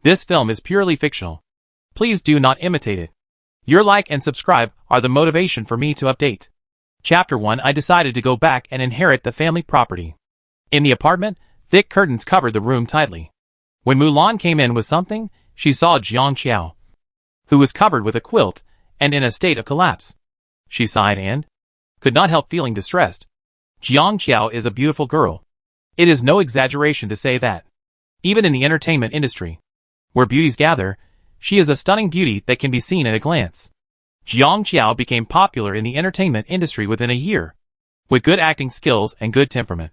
This film is purely fictional. Please do not imitate it. Your like and subscribe are the motivation for me to update. Chapter 1. I decided to go back and inherit the family property. In the apartment, thick curtains covered the room tightly. When Mulan came in with something, she saw Jiang Qiao, who was covered with a quilt and in a state of collapse. She sighed and could not help feeling distressed. Jiang Qiao is a beautiful girl. It is no exaggeration to say that. Even in the entertainment industry, where beauties gather, she is a stunning beauty that can be seen at a glance. Jiang Qiao became popular in the entertainment industry within a year. With good acting skills and good temperament,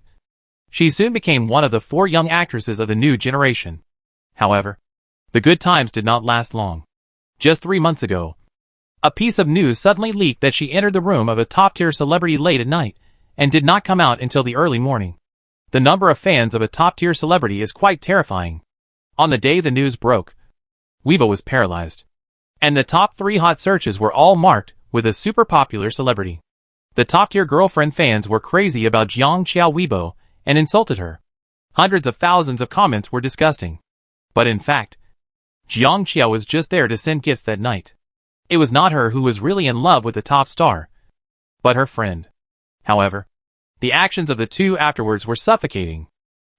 she soon became one of the 4 young actresses of the new generation. However, the good times did not last long. Just 3 months ago, a piece of news suddenly leaked that she entered the room of a top-tier celebrity late at night and did not come out until the early morning. The number of fans of a top-tier celebrity is quite terrifying. On the day the news broke, Weibo was paralyzed, and the top 3 hot searches were all marked with a super popular celebrity. The top-tier girlfriend fans were crazy about Jiang Qiao Weibo and insulted her. Hundreds of thousands of comments were disgusting. But in fact, Jiang Qiao was just there to send gifts that night. It was not her who was really in love with the top star, but her friend. However, the actions of the two afterwards were suffocating.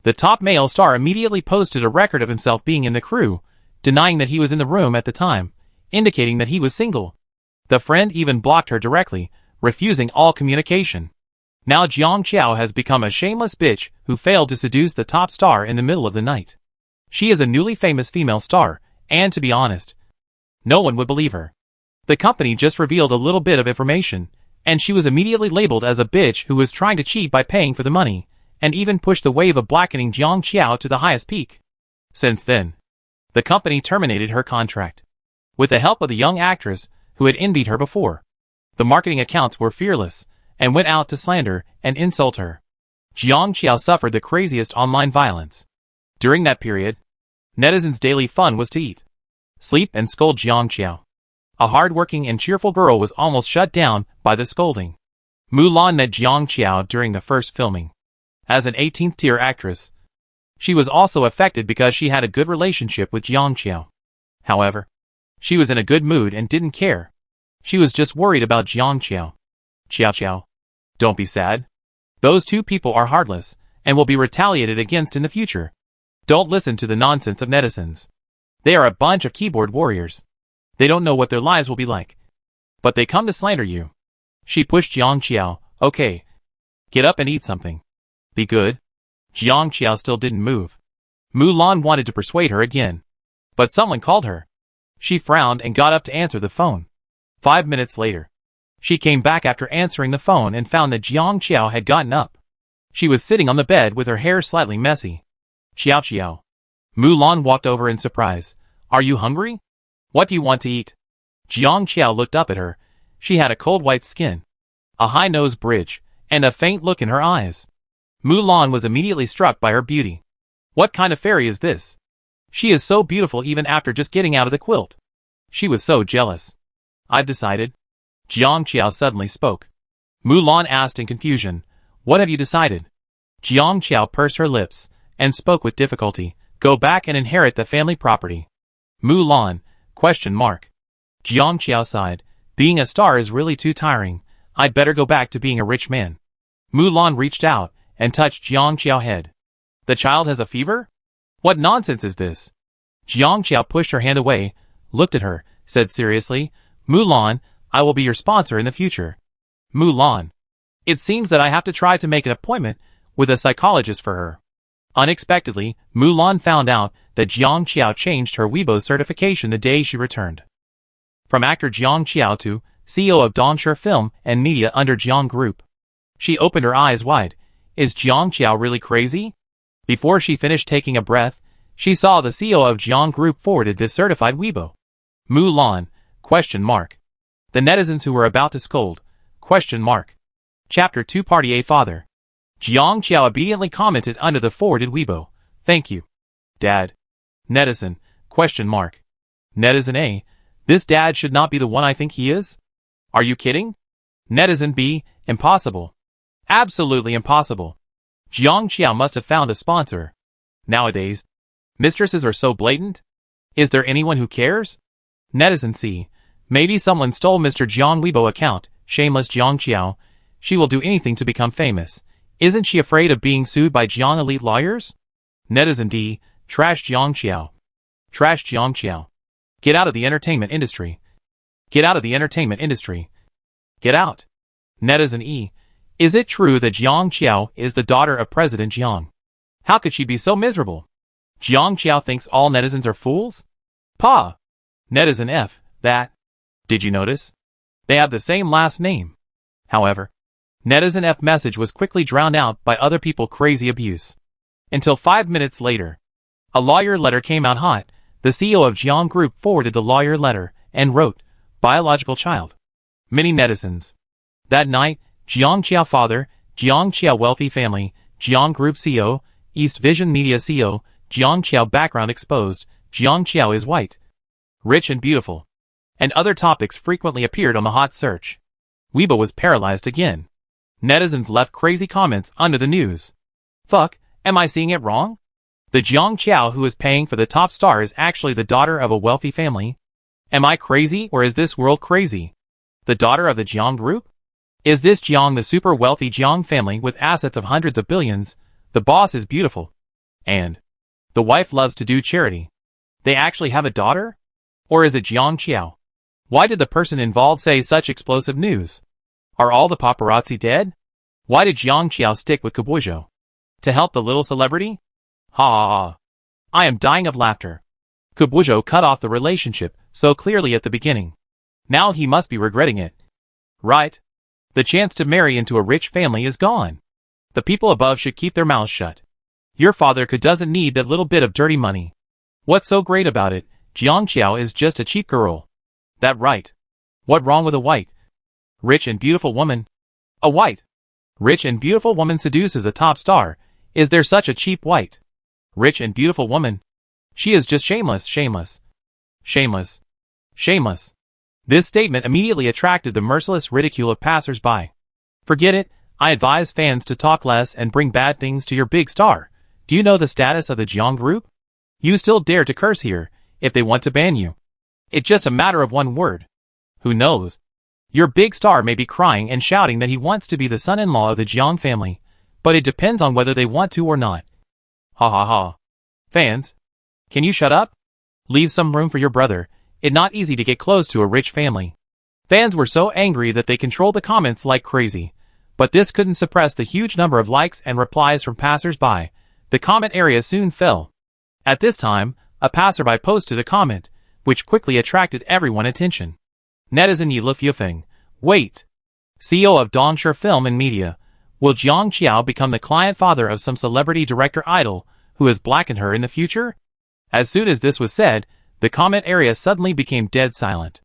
The top male star immediately posted a record of himself being in the crew, denying that he was in the room at the time, indicating that he was single. The friend even blocked her directly, refusing all communication. Now Jiang Qiao has become a shameless bitch who failed to seduce the top star in the middle of the night. She is a newly famous female star, and to be honest, no one would believe her. The company just revealed a little bit of information, and she was immediately labeled as a bitch who was trying to cheat by paying for the money, and even pushed the wave of blackening Jiang Qiao to the highest peak. Since then, the company terminated her contract. With the help of the young actress who had envied her before, the marketing accounts were fearless and went out to slander and insult her. Jiang Qiao suffered the craziest online violence. During that period, netizens' daily fun was to eat, sleep and scold Jiang Qiao. A hard-working and cheerful girl was almost shut down by the scolding. Mulan met Jiang Qiao during the first filming. As an 18th-tier actress, she was also affected because she had a good relationship with Jiang Qiao. However, she was in a good mood and didn't care. She was just worried about Jiang Qiao. Qiao, don't be sad. Those two people are heartless and will be retaliated against in the future. Don't listen to the nonsense of netizens. They are a bunch of keyboard warriors. They don't know what their lives will be like, but they come to slander you. She pushed Jiang Qiao. Okay, get up and eat something. Be good. Jiang Qiao still didn't move. Mulan wanted to persuade her again, but someone called her. She frowned and got up to answer the phone. 5 minutes later, she came back after answering the phone and found that Jiang Qiao had gotten up. She was sitting on the bed with her hair slightly messy. Qiao. Mulan walked over in surprise. Are you hungry? What do you want to eat? Jiang Qiao looked up at her. She had a cold white skin, a high nose bridge, and a faint look in her eyes. Mulan was immediately struck by her beauty. What kind of fairy is this? She is so beautiful even after just getting out of the quilt. She was so jealous. I've decided. Jiang Qiao suddenly spoke. Mulan asked in confusion, what have you decided? Jiang Qiao pursed her lips and spoke with difficulty. Go back and inherit the family property. Mulan, ? Jiang Qiao sighed. Being a star is really too tiring. I'd better go back to being a rich man. Mulan reached out and touched Jiang Qiao's head. The child has a fever? What nonsense is this? Jiang Qiao pushed her hand away, looked at her, said seriously, Mulan, I will be your sponsor in the future. Mulan. It seems that I have to try to make an appointment with a psychologist for her. Unexpectedly, Mulan found out that Jiang Qiao changed her Weibo certification the day she returned. From actor Jiang Qiao to CEO of Dongshi Film and Media under Jiang Group. She opened her eyes wide. Is Jiang Qiao really crazy? Before she finished taking a breath, she saw the CEO of Jiang Group forwarded this certified Weibo. Mulan, ? The netizens who were about to scold, ? Chapter 2 Party A Father. Jiang Qiao obediently commented under the forwarded Weibo. Thank you. Dad. Netizen, ? Netizen A. This dad should not be the one I think he is? Are you kidding? Netizen B. Impossible. Absolutely impossible. Jiang Qiao must have found a sponsor. Nowadays, mistresses are so blatant. Is there anyone who cares? Netizen C. Maybe someone stole Mr. Jiang Weibo account, shameless Jiang Qiao. She will do anything to become famous. Isn't she afraid of being sued by Jiang elite lawyers? Netizen D. Trash Jiang Qiao. Trash Jiang Qiao. Get out of the entertainment industry. Get out of the entertainment industry. Get out. Netizen E. Is it true that Jiang Qiao is the daughter of President Jiang? How could she be so miserable? Jiang Qiao thinks all netizens are fools? Pa. Netizen F. That. Did you notice? They have the same last name. However, Netizen F message was quickly drowned out by other people crazy abuse. Until 5 minutes later, a lawyer letter came out hot. The CEO of Jiang Group forwarded the lawyer letter and wrote, biological child. Many netizens. That night, Jiang Qiao father, Jiang Qiao wealthy family, Jiang Group CEO, East Vision Media CEO, Jiang Qiao background exposed, Jiang Qiao is white, rich and beautiful. And other topics frequently appeared on the hot search. Weibo was paralyzed again. Netizens left crazy comments under the news. Fuck, am I seeing it wrong? The Jiang Qiao who is paying for the top star is actually the daughter of a wealthy family? Am I crazy or is this world crazy? The daughter of the Jiang Group? Is this Jiang the super wealthy Jiang family with assets of hundreds of billions? The boss is beautiful. And the wife loves to do charity. They actually have a daughter? Or is it Jiang Qiao? Why did the person involved say such explosive news? Are all the paparazzi dead? Why did Jiang Qiao stick with Kabujo? To help the little celebrity? Ha ha ha. I am dying of laughter. Kabujo cut off the relationship so clearly at the beginning. Now he must be regretting it. Right? The chance to marry into a rich family is gone. The people above should keep their mouths shut. Your father doesn't need that little bit of dirty money. What's so great about it? Jiang Qiao is just a cheap girl. That right. What wrong with a white, rich and beautiful woman? A white, rich and beautiful woman seduces a top star. Is there such a cheap white, rich and beautiful woman? She is just shameless, shameless, shameless, shameless. This statement immediately attracted the merciless ridicule of passers-by. Forget it, I advise fans to talk less and bring bad things to your big star. Do you know the status of the Jiang Group? You still dare to curse here, if they want to ban you. It's just a matter of one word. Who knows? Your big star may be crying and shouting that he wants to be the son-in-law of the Jiang family, but it depends on whether they want to or not. Ha ha ha. Fans, can you shut up? Leave some room for your brother. It's not easy to get close to a rich family. Fans were so angry that they controlled the comments like crazy, but this couldn't suppress the huge number of likes and replies from passers-by. The comment area soon fell. At this time, a passerby posted a comment, which quickly attracted everyone's attention. Netizen Yi Lufyufeng. Wait. CEO of Dongsher Film and Media. Will Jiang Qiao become the client father of some celebrity director idol who has blackened her in the future? As soon as this was said, the comment area suddenly became dead silent.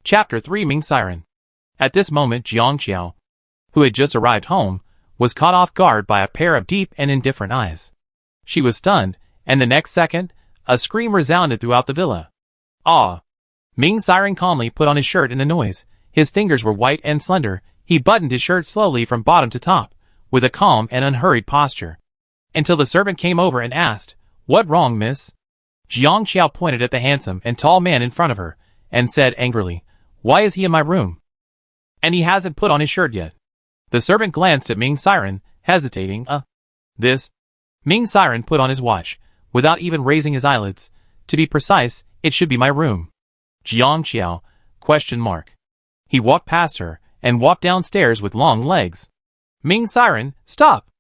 Chapter 3 Ming Siren. At this moment Jiang Qiao, who had just arrived home, was caught off guard by a pair of deep and indifferent eyes. She was stunned, and the next second, a scream resounded throughout the villa. Ah! Ming Siren calmly put on his shirt in the noise. His fingers were white and slender. He buttoned his shirt slowly from bottom to top, with a calm and unhurried posture. Until the servant came over and asked, "What wrong, miss?" Jiang Qiao pointed at the handsome and tall man in front of her, and said angrily, "Why is he in my room? And he hasn't put on his shirt yet." The servant glanced at Ming Siren, hesitating. This? Ming Siren put on his watch, without even raising his eyelids. To be precise, it should be my room. Jiang Qiao? Question mark. He walked past her, and walked downstairs with long legs. Ming Siren, stop!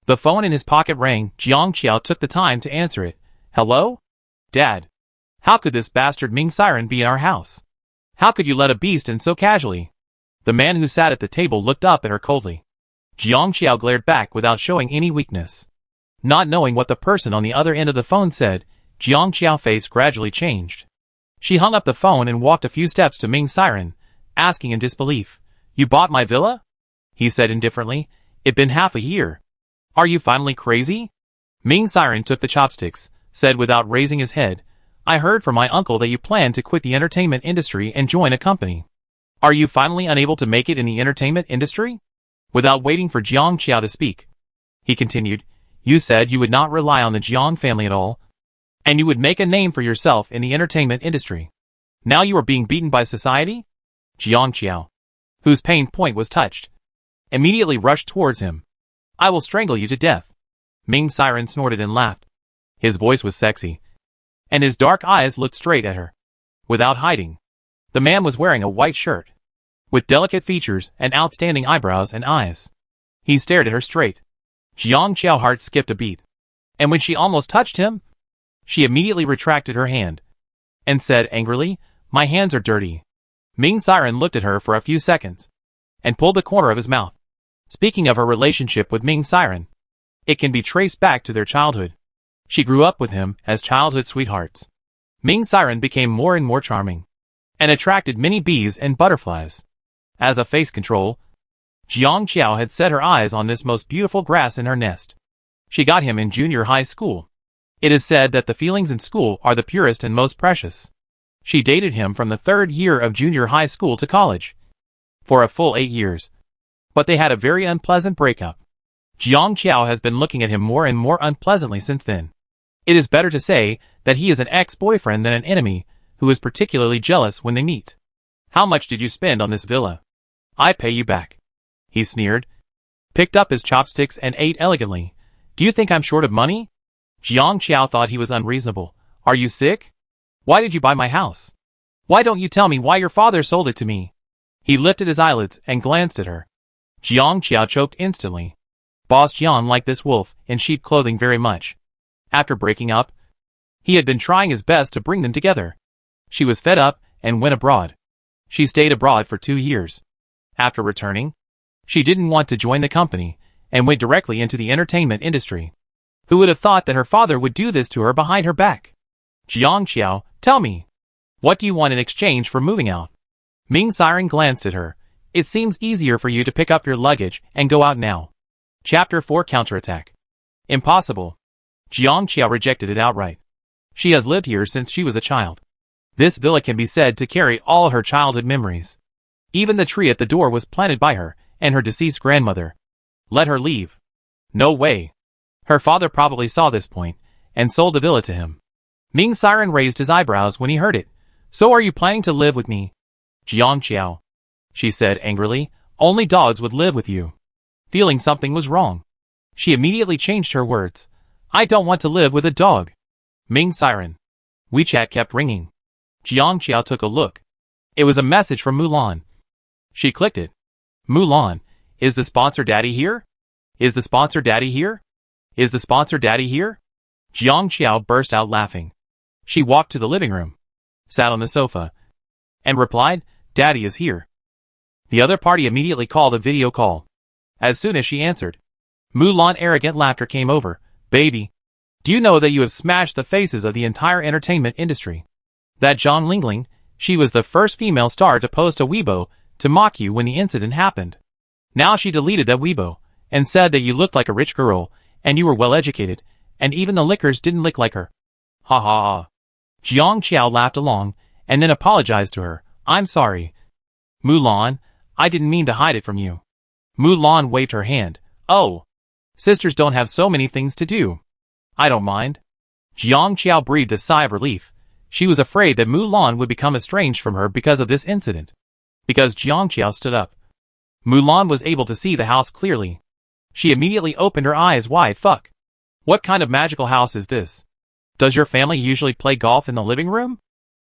The phone in his pocket rang. Jiang Qiao took the time to answer it. Hello? Dad. How could this bastard Ming Siren be in our house? How could you let a beast in so casually? The man who sat at the table looked up at her coldly. Jiang Qiao glared back without showing any weakness. Not knowing what the person on the other end of the phone said, Jiang Qiao's face gradually changed. She hung up the phone and walked a few steps to Ming Siren, asking in disbelief, "You bought my villa?" He said indifferently, "It's been half a year. Are you finally crazy?" Ming Siren took the chopsticks, said without raising his head, "I heard from my uncle that you plan to quit the entertainment industry and join a company. Are you finally unable to make it in the entertainment industry?" Without waiting for Jiang Qiao to speak, he continued, "You said you would not rely on the Jiang family at all. And you would make a name for yourself in the entertainment industry. Now you are being beaten by society? Jiang Qiao, whose pain point was touched, immediately rushed towards him. I will strangle you to death. Ming Siren snorted and laughed. His voice was sexy, and his dark eyes looked straight at her. Without hiding, the man was wearing a white shirt, with delicate features and outstanding eyebrows and eyes. He stared at her straight. Jiang Qiao's heart skipped a beat, and when she almost touched him, she immediately retracted her hand, and said angrily, My hands are dirty. Ming Siren looked at her for a few seconds, and pulled the corner of his mouth. Speaking of her relationship with Ming Siren, it can be traced back to their childhood. She grew up with him as childhood sweethearts. Ming Siren became more and more charming, and attracted many bees and butterflies. As a face control, Jiang Qiao had set her eyes on this most beautiful grass in her nest. She got him in junior high school. It is said that the feelings in school are the purest and most precious. She dated him from the 3rd year of junior high school to college, for a full 8 years. But they had a very unpleasant breakup. Jiang Qiao has been looking at him more and more unpleasantly since then. It is better to say that he is an ex-boyfriend than an enemy who is particularly jealous when they meet. How much did you spend on this villa? I pay you back. He sneered, picked up his chopsticks and ate elegantly. Do you think I'm short of money? Jiang Qiao thought he was unreasonable. Are you sick? Why did you buy my house? Why don't you tell me why your father sold it to me? He lifted his eyelids and glanced at her. Jiang Qiao choked instantly. Boss Jiang liked this wolf in sheep clothing very much. After breaking up, he had been trying his best to bring them together. She was fed up and went abroad. She stayed abroad for 2 years. After returning, she didn't want to join the company and went directly into the entertainment industry. Who would have thought that her father would do this to her behind her back? Jiang Qiao, tell me, what do you want in exchange for moving out? Ming Siren glanced at her. It seems easier for you to pick up your luggage and go out now. Chapter 4 Counterattack. Impossible. Jiang Qiao rejected it outright. She has lived here since she was a child. This villa can be said to carry all her childhood memories. Even the tree at the door was planted by her and her deceased grandmother. Let her leave. No way. Her father probably saw this point and sold the villa to him. Ming Siren raised his eyebrows when he heard it. So are you planning to live with me? Jiang Qiao, she said angrily, only dogs would live with you. Feeling something was wrong, she immediately changed her words. I don't want to live with a dog. Ming Siren. WeChat kept ringing. Jiang Qiao took a look. It was a message from Mulan. She clicked it. Mulan, is the sponsor daddy here? Is the sponsor daddy here? Is the sponsor daddy here? Jiang Qiao burst out laughing. She walked to the living room, sat on the sofa, and replied, Daddy is here. The other party immediately called a video call. As soon as she answered, Mulan arrogant laughter came over. Baby, do you know that you have smashed the faces of the entire entertainment industry? That Zhang Lingling, she was the first female star to post a Weibo to mock you when the incident happened. Now she deleted that Weibo and said that you looked like a rich girl and you were well educated, and even the lickers didn't look like her. Ha ha ha. Jiang Qiao laughed along and then apologized to her. I'm sorry. Mulan, I didn't mean to hide it from you. Mulan waved her hand. Oh. Sisters don't have so many things to do. I don't mind. Jiang Qiao breathed a sigh of relief. She was afraid that Mulan would become estranged from her because of this incident. Because Jiang Qiao stood up, Mulan was able to see the house clearly. She immediately opened her eyes wide. Fuck. What kind of magical house is this? Does your family usually play golf in the living room?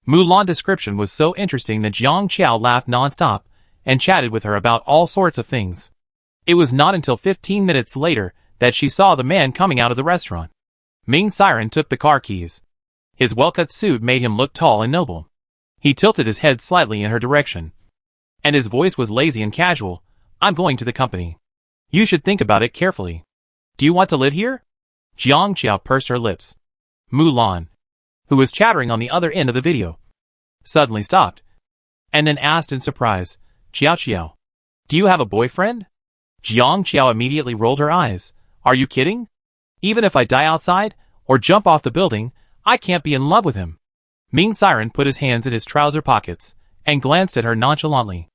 Mulan's description was so interesting that Jiang Qiao laughed non-stop and chatted with her about all sorts of things. It was not until 15 minutes later that she saw the man coming out of the restaurant. Ming Siren took the car keys. His well-cut suit made him look tall and noble. He tilted his head slightly in her direction, and his voice was lazy and casual. I'm going to the company. You should think about it carefully. Do you want to live here? Jiang Qiao pursed her lips. Mulan, who was chattering on the other end of the video, suddenly stopped, and then asked in surprise, Qiao, do you have a boyfriend? Jiang Qiao immediately rolled her eyes. Are you kidding? Even if I die outside, or jump off the building, I can't be in love with him. Ming Siren put his hands in his trouser pockets, and glanced at her nonchalantly.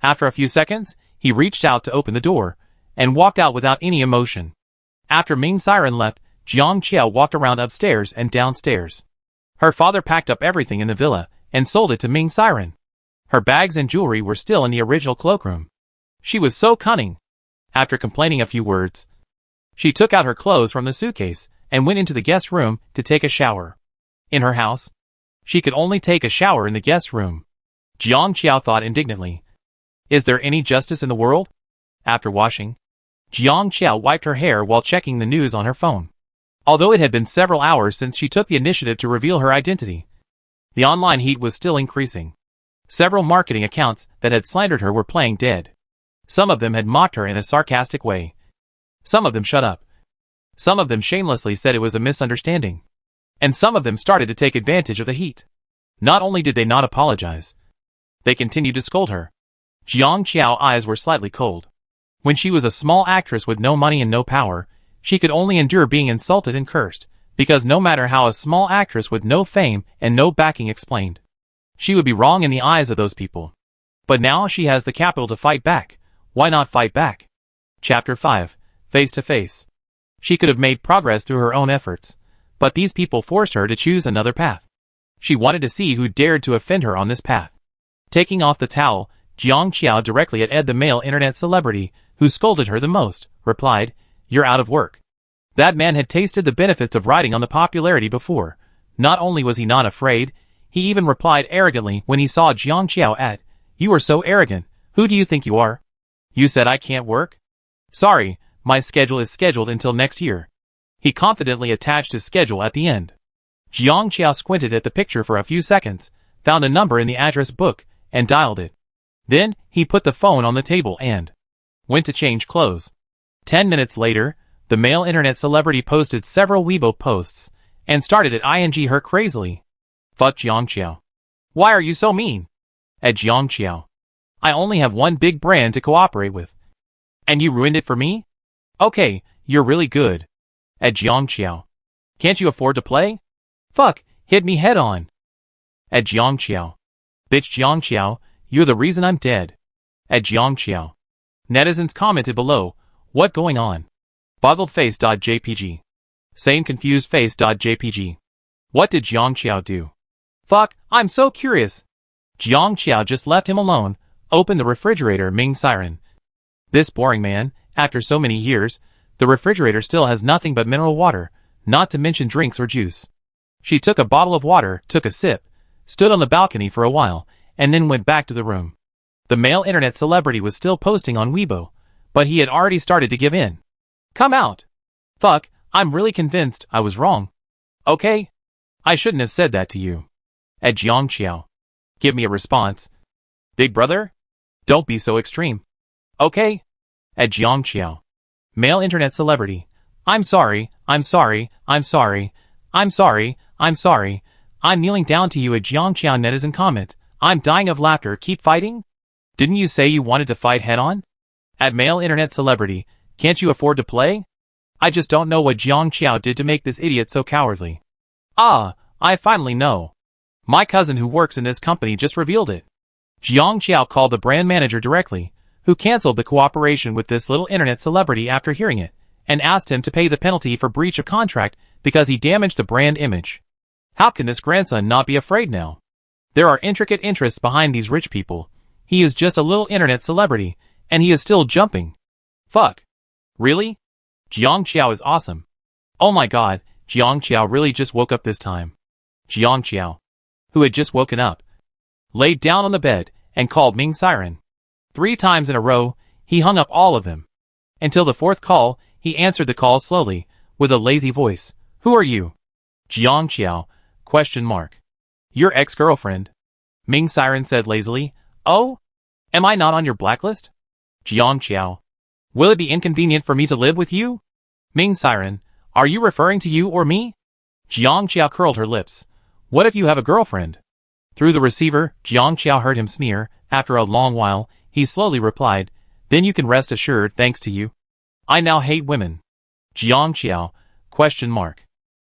After a few seconds, he reached out to open the door, and walked out without any emotion. After Ming Siren left, Jiang Qiao walked around upstairs and downstairs. Her father packed up everything in the villa and sold it to Ming Siren. Her bags and jewelry were still in the original cloakroom. She was so cunning. After complaining a few words, she took out her clothes from the suitcase and went into the guest room to take a shower. In her house, she could only take a shower in the guest room. Jiang Qiao thought indignantly. Is there any justice in the world? After washing, Jiang Qiao wiped her hair while checking the news on her phone. Although it had been several hours since she took the initiative to reveal her identity, the online heat was still increasing. Several marketing accounts that had slandered her were playing dead. Some of them had mocked her in a sarcastic way. Some of them shut up. Some of them shamelessly said it was a misunderstanding. And some of them started to take advantage of the heat. Not only did they not apologize, they continued to scold her. Jiang Qiao's eyes were slightly cold. When she was a small actress with no money and no power, she could only endure being insulted and cursed, because no matter how a small actress with no fame and no backing explained, she would be wrong in the eyes of those people. But now she has the capital to fight back. Why not fight back? Chapter 5. Face to Face. She could have made progress through her own efforts, but these people forced her to choose another path. She wanted to see who dared to offend her on this path. Taking off the towel, Jiang Qiao directly at Ed, the male internet celebrity, who scolded her the most, replied, "You're out of work." That man had tasted the benefits of riding on the popularity before. Not only was he not afraid, he even replied arrogantly when he saw Jiang Qiao at, "You are so arrogant. Who do you think you are? You said I can't work? Sorry, my schedule is scheduled until next year." He confidently attached his schedule at the end. Jiang Qiao squinted at the picture for a few seconds, found a number in the address book, and dialed it. Then, he put the phone on the table and went to change clothes. 10 minutes later, the male internet celebrity posted several Weibo posts, and started at ing her crazily. Fuck Jiang Qiao. Why are you so mean? At Jiang Qiao. I only have one big brand to cooperate with. And you ruined it for me? Okay, you're really good. At Jiang Qiao. Can't you afford to play? Fuck, hit me head on. At Jiang Qiao. Bitch Jiang Qiao, you're the reason I'm dead. At Jiang Qiao. Netizens commented below, what going on? Boggled face.jpg. Sane confused face.jpg. What did Jiang Qiao do? Fuck, I'm so curious. Jiang Qiao just left him alone, opened the refrigerator Ming Siren. This boring man, after so many years, the refrigerator still has nothing but mineral water, not to mention drinks or juice. She took a bottle of water, took a sip, stood on the balcony for a while, and then went back to the room. The male internet celebrity was still posting on Weibo, but he had already started to give in. Come out. Fuck, I'm really convinced I was wrong. Okay? I shouldn't have said that to you. At Jiang Qiao. Give me a response. Big brother? Don't be so extreme. Okay? At Jiang Qiao. Male internet celebrity. I'm sorry, I'm sorry, I'm sorry, I'm sorry, I'm sorry. I'm kneeling down to you at Jiang Qiao netizen comment. I'm dying of laughter, keep fighting? Didn't you say you wanted to fight head on? At male internet celebrity. Can't you afford to play? I just don't know what Jiang Qiao did to make this idiot so cowardly. Ah, I finally know. My cousin who works in this company just revealed it. Jiang Qiao called the brand manager directly, who cancelled the cooperation with this little internet celebrity after hearing it, and asked him to pay the penalty for breach of contract because he damaged the brand image. How can this grandson not be afraid now? There are intricate interests behind these rich people. He is just a little internet celebrity, and he is still jumping. Fuck. Really? Jiang Qiao is awesome. Oh my god, Jiang Qiao really just woke up this time. Jiang Qiao, who had just woken up, laid down on the bed and called Ming Siren. 3 times in a row, he hung up all of them. Until the 4th call, he answered the call slowly, with a lazy voice. Who are you? Jiang Qiao, question mark. Your ex-girlfriend. Ming Siren said lazily. Oh? Am I not on your blacklist? Jiang Qiao. Will it be inconvenient for me to live with you? Ming Siren, are you referring to you or me? Jiang Qiao curled her lips. What if you have a girlfriend? Through the receiver, Jiang Qiao heard him sneer. After a long while, he slowly replied, then you can rest assured thanks to you. I now hate women. Jiang Qiao, question mark.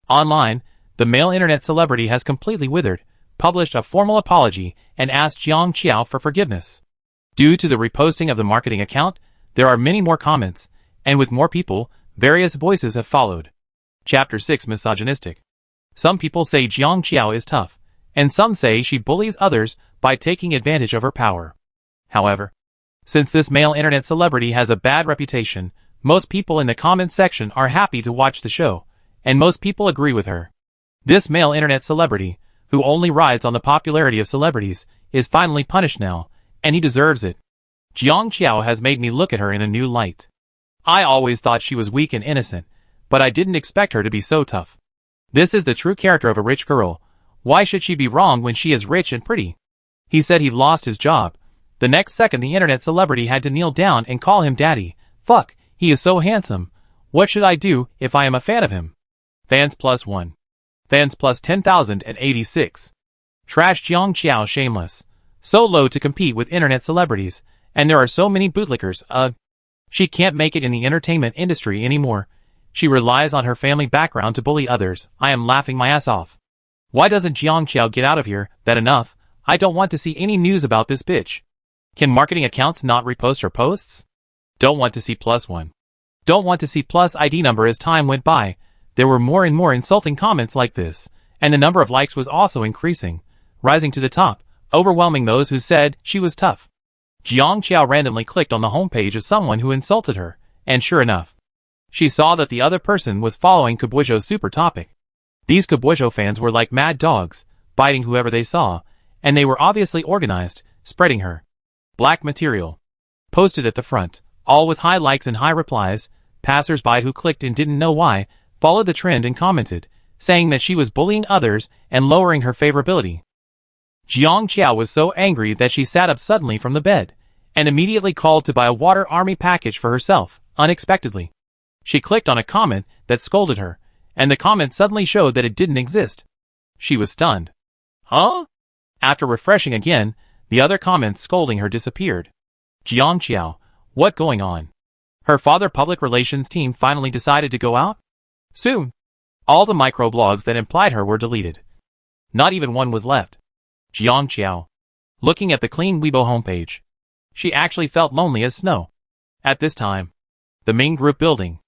Online, the male internet celebrity has completely withered, published a formal apology, and asked Jiang Qiao for forgiveness. Due to the reposting of the marketing account, there are many more comments, and with more people, various voices have followed. Chapter 6 Misogynistic. Some people say Jiang Qiao is tough, and some say she bullies others by taking advantage of her power. However, since this male internet celebrity has a bad reputation, most people in the comments section are happy to watch the show, and most people agree with her. This male internet celebrity, who only rides on the popularity of celebrities, is finally punished now, and he deserves it. Jiang Qiao has made me look at her in a new light. I always thought she was weak and innocent, but I didn't expect her to be so tough. This is the true character of a rich girl. Why should she be wrong when she is rich and pretty? He said he lost his job. The next second the internet celebrity had to kneel down and call him daddy. Fuck, he is so handsome. What should I do if I am a fan of him? Fans +1. Fans +10,086. Trash Jiang Qiao shameless. So low to compete with internet celebrities, and there are so many bootlickers. She can't make it in the entertainment industry anymore. She relies on her family background to bully others. I am laughing my ass off. Why doesn't Jiang Qiao get out of here? That enough? I don't want to see any news about this bitch. Can marketing accounts not repost her posts? Don't want to see +1. Don't want to see plus ID number. As time went by, there were more and more insulting comments like this, and the number of likes was also increasing, rising to the top, overwhelming those who said she was tough. Jiang Qiao randomly clicked on the homepage of someone who insulted her, and sure enough, she saw that the other person was following Kabuizhou's super topic. These Kabuizhou fans were like mad dogs, biting whoever they saw, and they were obviously organized, spreading her black material. Posted at the front, all with high likes and high replies. Passers-by who clicked and didn't know why, followed the trend and commented, saying that she was bullying others and lowering her favorability. Jiang Qiao was so angry that she sat up suddenly from the bed, and immediately called to buy a water army package for herself, unexpectedly. She clicked on a comment that scolded her, and the comment suddenly showed that it didn't exist. She was stunned. Huh? After refreshing again, the other comments scolding her disappeared. Jiang Qiao, what going on? Her father public relations team finally decided to go out? Soon. All the microblogs that implied her were deleted. Not even one was left. Jiang Qiao. Looking at the clean Weibo homepage, she actually felt lonely as snow. At this time, the Ming Group building.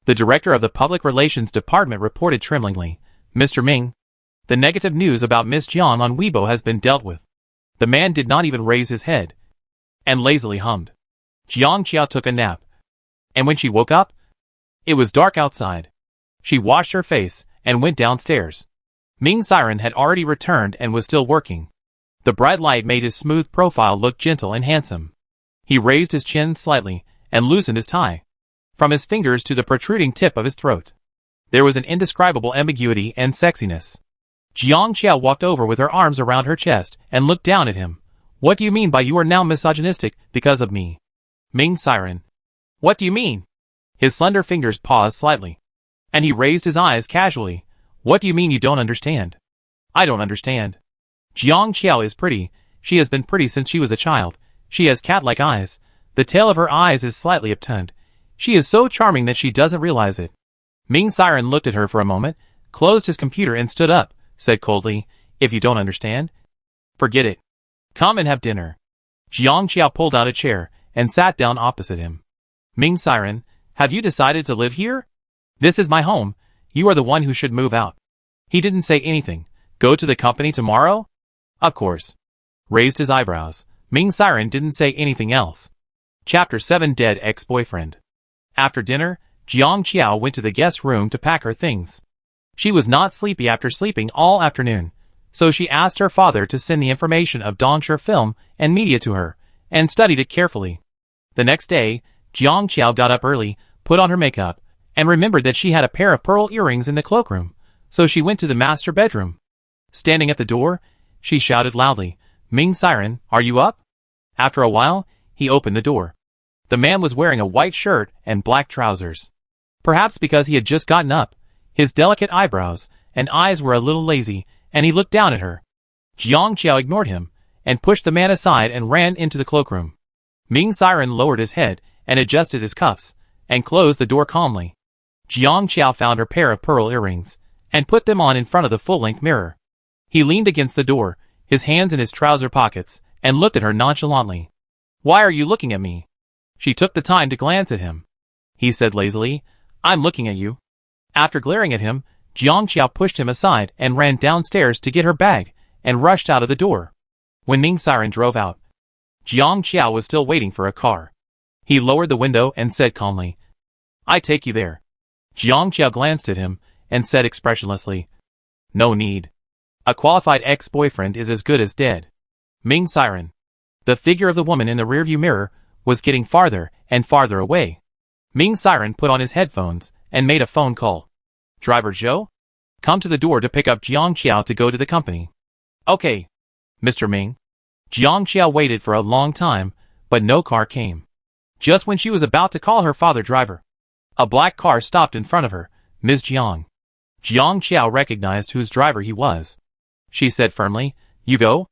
The director of the public relations department reported tremblingly, Mr. Ming, the negative news about Miss Jiang on Weibo has been dealt with. The man did not even raise his head, and lazily hummed. Jiang Qiao took a nap, and when she woke up, it was dark outside. She washed her face and went downstairs. Ming Siren had already returned and was still working. The bright light made his smooth profile look gentle and handsome. He raised his chin slightly and loosened his tie, from his fingers to the protruding tip of his throat. There was an indescribable ambiguity and sexiness. Jiang Qiao walked over with her arms around her chest and looked down at him. What do you mean by you are now misogynistic because of me? Ming Siren. What do you mean? His slender fingers paused slightly, and he raised his eyes casually. What do you mean you don't understand? I don't understand. Jiang Qiao is pretty. She has been pretty since she was a child. She has cat-like eyes. The tail of her eyes is slightly upturned. She is so charming that she doesn't realize it. Ming Siren looked at her for a moment, closed his computer and stood up, said coldly, if you don't understand, forget it. Come and have dinner. Jiang Qiao pulled out a chair and sat down opposite him. Ming Siren, have you decided to live here? This is my home. You are the one who should move out. He didn't say anything. Go to the company tomorrow? Of course. Raised his eyebrows. Ming Siren didn't say anything else. Chapter 7 Dead Ex-Boyfriend. After dinner, Jiang Qiao went to the guest room to pack her things. She was not sleepy after sleeping all afternoon, so she asked her father to send the information of Dongsher film and media to her, and studied it carefully. The next day, Jiang Qiao got up early, put on her makeup, and remembered that she had a pair of pearl earrings in the cloakroom, so she went to the master bedroom. Standing at the door, she shouted loudly, Ming Siren, are you up? After a while, he opened the door. The man was wearing a white shirt and black trousers. Perhaps because he had just gotten up, his delicate eyebrows and eyes were a little lazy, and he looked down at her. Jiang Qiao ignored him, and pushed the man aside and ran into the cloakroom. Ming Siren lowered his head and adjusted his cuffs, and closed the door calmly. Jiang Qiao found her pair of pearl earrings, and put them on in front of the full-length mirror. He leaned against the door, his hands in his trouser pockets, and looked at her nonchalantly. Why are you looking at me? She took the time to glance at him. He said lazily, I'm looking at you. After glaring at him, Jiang Qiao pushed him aside and ran downstairs to get her bag, and rushed out of the door. When Ming Siren drove out, Jiang Qiao was still waiting for a car. He lowered the window and said calmly, "I take you there." Jiang Qiao glanced at him and said expressionlessly, "No need. A qualified ex-boyfriend is as good as dead." Ming Siren. The figure of the woman in the rearview mirror was getting farther and farther away. Ming Siren put on his headphones and made a phone call. "Driver Zhou? Come to the door to pick up Jiang Qiao to go to the company." "Okay, Mr. Ming." Jiang Qiao waited for a long time, but no car came. Just when she was about to call her father driver, a black car stopped in front of her. "Ms. Jiang." Jiang Qiao recognized whose driver he was. She said firmly, "You go?"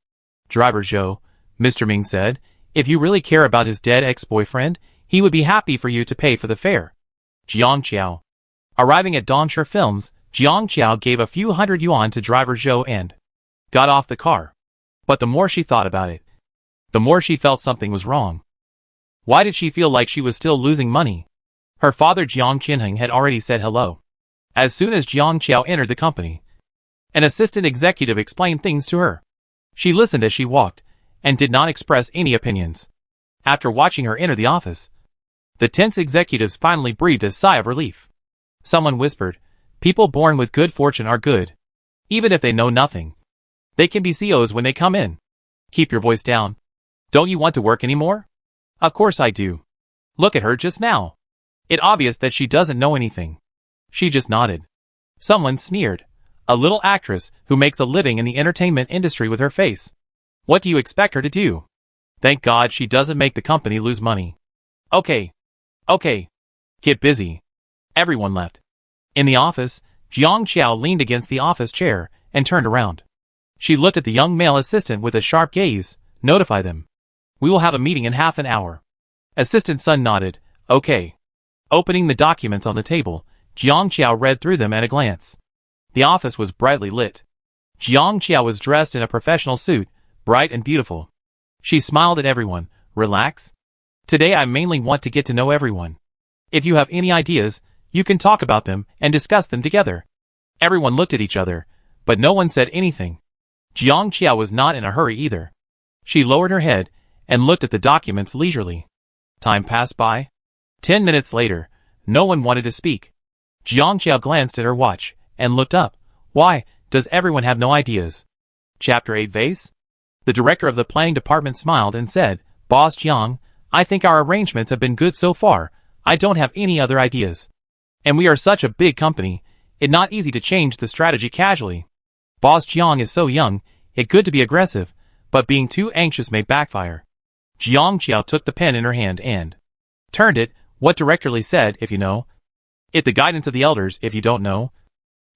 "Driver Zhou," Mr. Ming said, "if you really care about his dead ex-boyfriend, he would be happy for you to pay for the fare." Jiang Qiao. Arriving at Dongshi Films, Jiang Qiao gave a few hundred yuan to driver Zhou and got off the car. But the more she thought about it, the more she felt something was wrong. Why did she feel like she was still losing money? Her father Jiang Qinheng had already said hello. As soon as Jiang Qiao entered the company, an assistant executive explained things to her. She listened as she walked, and did not express any opinions. After watching her enter the office, the tense executives finally breathed a sigh of relief. Someone whispered, "People born with good fortune are good. Even if they know nothing, they can be CEOs when they come in." "Keep your voice down. Don't you want to work anymore?" "Of course I do. Look at her just now. It's obvious that she doesn't know anything." She just nodded. Someone sneered, "A little actress who makes a living in the entertainment industry with her face. What do you expect her to do? Thank God she doesn't make the company lose money." Okay. Get busy." Everyone left. In the office, Jiang Qiao leaned against the office chair and turned around. She looked at the young male assistant with a sharp gaze. "Notify them. We will have a meeting in half an hour." Assistant Sun nodded. "Okay." Opening the documents on the table, Jiang Qiao read through them at a glance. The office was brightly lit. Jiang Qiao was dressed in a professional suit, bright and beautiful. She smiled at everyone. "Relax. Today I mainly want to get to know everyone. If you have any ideas, you can talk about them and discuss them together." Everyone looked at each other, but no one said anything. Jiang Qiao was not in a hurry either. She lowered her head and looked at the documents leisurely. Time passed by. 10 minutes later, no one wanted to speak. Jiang Qiao glanced at her watch and looked up. Why does everyone have no ideas? Chapter 8 Vase? The director of the planning department smiled and said, "Boss Jiang, I think our arrangements have been good so far. I don't have any other ideas. And we are such a big company, it's not easy to change the strategy casually. Boss Jiang is so young, it's good to be aggressive, but being too anxious may backfire." Jiang Qiao took the pen in her hand and turned it. "What directly said, if you know? It's the guidance of the elders, if you don't know.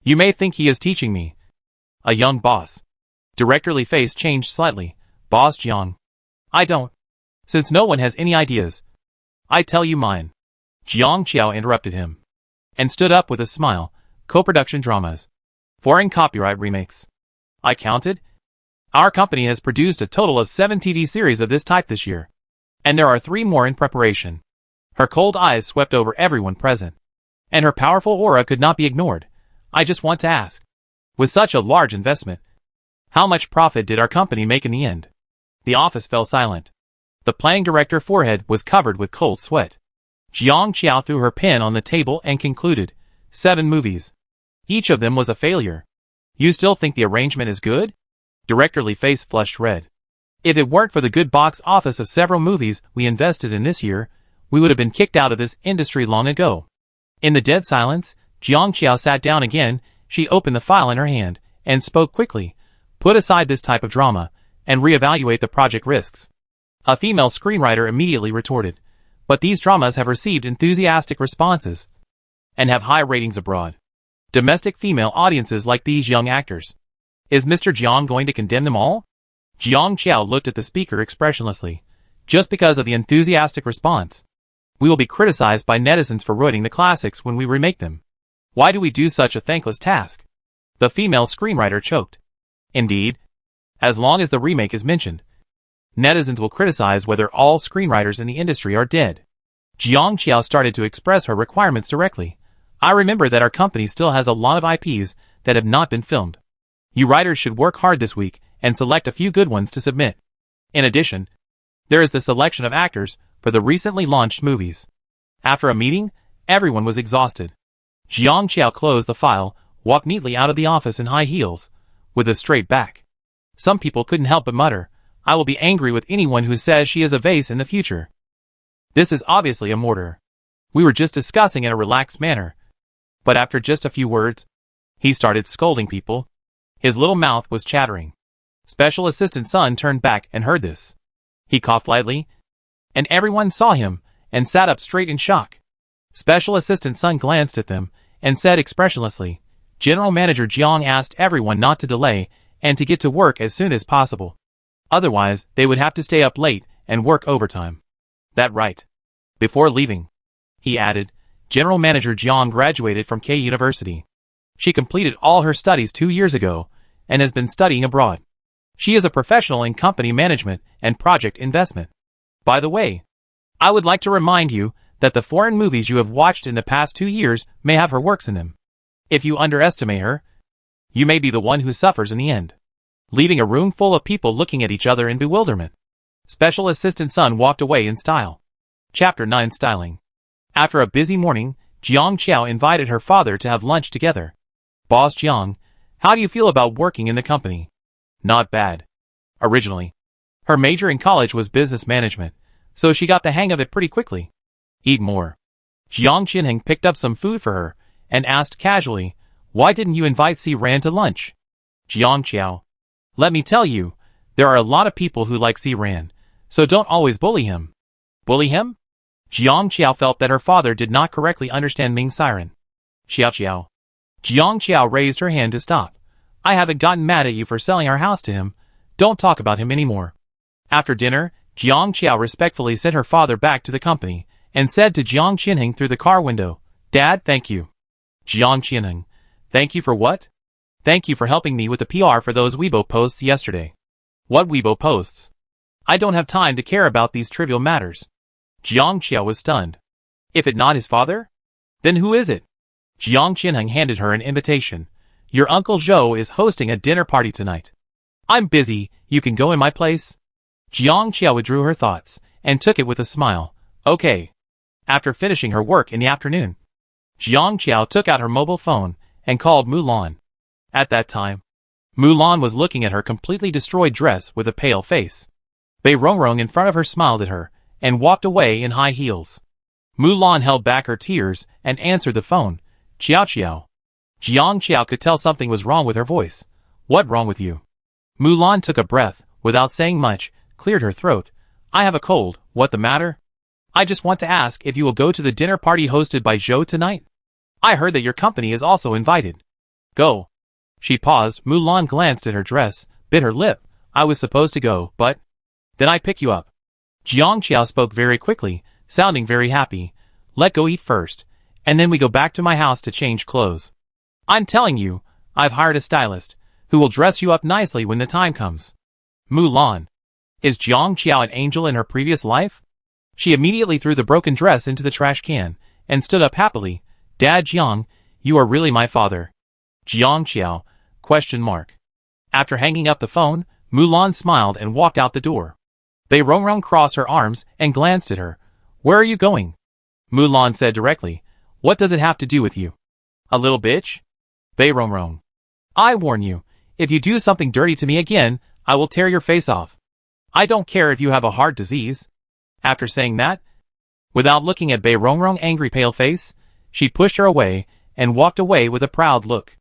You may think he is teaching me." A young boss. Directorly face changed slightly. "Boss Jiang, I don't. Since no one has any ideas, I tell you mine." Jiang Qiao interrupted him and stood up with a smile. "Co-production dramas. Foreign copyright remakes. I counted. Our company has produced a total of 7 TV series of this type this year. And there are 3 more in preparation." Her cold eyes swept over everyone present, and her powerful aura could not be ignored. "I just want to ask, with such a large investment, how much profit did our company make in the end?" The office fell silent. The planning director's forehead was covered with cold sweat. Jiang Qiao threw her pen on the table and concluded, 7 movies. Each of them was a failure. You still think the arrangement is good? Directorly face flushed red. If it weren't for the good box office of several movies we invested in this year, we would have been kicked out of this industry long ago. In the dead silence, Jiang Qiao sat down again. She opened the file in her hand and spoke quickly. "Put aside this type of drama and reevaluate the project risks." A female screenwriter immediately retorted, "But these dramas have received enthusiastic responses and have high ratings abroad. Domestic female audiences like these young actors. Is Mr. Jiang going to condemn them all?" Jiang Qiao looked at the speaker expressionlessly. "Just because of the enthusiastic response, we will be criticized by netizens for ruining the classics when we remake them. Why do we do such a thankless task?" The female screenwriter choked. "Indeed. As long as the remake is mentioned, netizens will criticize whether all screenwriters in the industry are dead." Jiang Qiao started to express her requirements directly. I remember that our company still has a lot of IPs that have not been filmed. You writers should work hard this week and select a few good ones to submit. In addition, there is the selection of actors for the recently launched movies. After a meeting, everyone was exhausted. Jiang Qiao closed the file, walked neatly out of the office in high heels, with a straight back. Some people couldn't help but mutter, "I will be angry with anyone who says she is a vase in the future." This is obviously a mortar. We were just discussing in a relaxed manner. But after just a few words, he started scolding people. His little mouth was chattering. Special Assistant Sun turned back and heard this. He coughed lightly, and everyone saw him and sat up straight in shock. Special Assistant Sun glanced at them and said expressionlessly, "General Manager Jiang asked everyone not to delay and to get to work as soon as possible. Otherwise, they would have to stay up late and work overtime." "That right." Before leaving, he added, General Manager Jiang graduated from K University. She completed all her studies 2 years ago and has been studying abroad. She is a professional in company management and project investment. By the way, I would like to remind you that the foreign movies you have watched in the past 2 years may have her works in them. If you underestimate her, you may be the one who suffers in the end. Leaving a room full of people looking at each other in bewilderment, Special Assistant Sun walked away in style. Chapter 9 Styling. After a busy morning, Jiang Qiao invited her father to have lunch together. "Boss Jiang, how do you feel about working in the company?" "Not bad." Originally, her major in college was business management, so she got the hang of it pretty quickly. "Eat more." Jiang Qinheng picked up some food for her and asked casually, "Why didn't you invite Si Ran to lunch?" Jiang Qiao, "Let me tell you, there are a lot of people who like Si Ran, so don't always bully him." "Bully him?" Jiang Qiao felt that her father did not correctly understand Ming Siren. "Xiao Qiao." Jiang Qiao raised her hand to stop. "I haven't gotten mad at you for selling our house to him. Don't talk about him anymore." After dinner, Jiang Qiao respectfully sent her father back to the company and said to Jiang Qinheng through the car window, "Dad, thank you." Jiang Qinheng, "Thank you for what?" "Thank you for helping me with the PR for those Weibo posts yesterday." "What Weibo posts?" "I don't have time to care about these trivial matters." Jiang Qiao was stunned. If it not his father? Then who is it? Jiang Qinheng handed her an invitation. "Your Uncle Zhou is hosting a dinner party tonight." "I'm busy, you can go in my place." Jiang Qiao withdrew her thoughts and took it with a smile. "Okay." After finishing her work in the afternoon, Jiang Qiao took out her mobile phone and called Mulan. At that time, Mulan was looking at her completely destroyed dress with a pale face. Bei Rongrong in front of her smiled at her and walked away in high heels. Mulan held back her tears and answered the phone. "Qiao Qiao." Jiang Qiao could tell something was wrong with her voice. "What wrong with you?" Mulan took a breath, without saying much, cleared her throat. "I have a cold, what the matter?" "I just want to ask if you will go to the dinner party hosted by Zhou tonight. I heard that your company is also invited." "Go." She paused. Mulan glanced at her dress, bit her lip. "I was supposed to go, but..." "Then I pick you up." Jiang Qiao spoke very quickly, sounding very happy. "Let go eat first, and then we go back to my house to change clothes. I'm telling you, I've hired a stylist, who will dress you up nicely when the time comes." Mulan. Is Jiang Qiao an angel in her previous life? She immediately threw the broken dress into the trash can, and stood up happily. "Dad Jiang, you are really my father." Jiang Qiao? Question mark. After hanging up the phone, Mulan smiled and walked out the door. Bei Rongrong crossed her arms and glanced at her. "Where are you going?" Mulan said directly. "What does it have to do with you?" "A little bitch?" Bei Rongrong. "I warn you, if you do something dirty to me again, I will tear your face off. I don't care if you have a heart disease." After saying that, without looking at Bei Rongrong's angry pale face, she pushed her away and walked away with a proud look.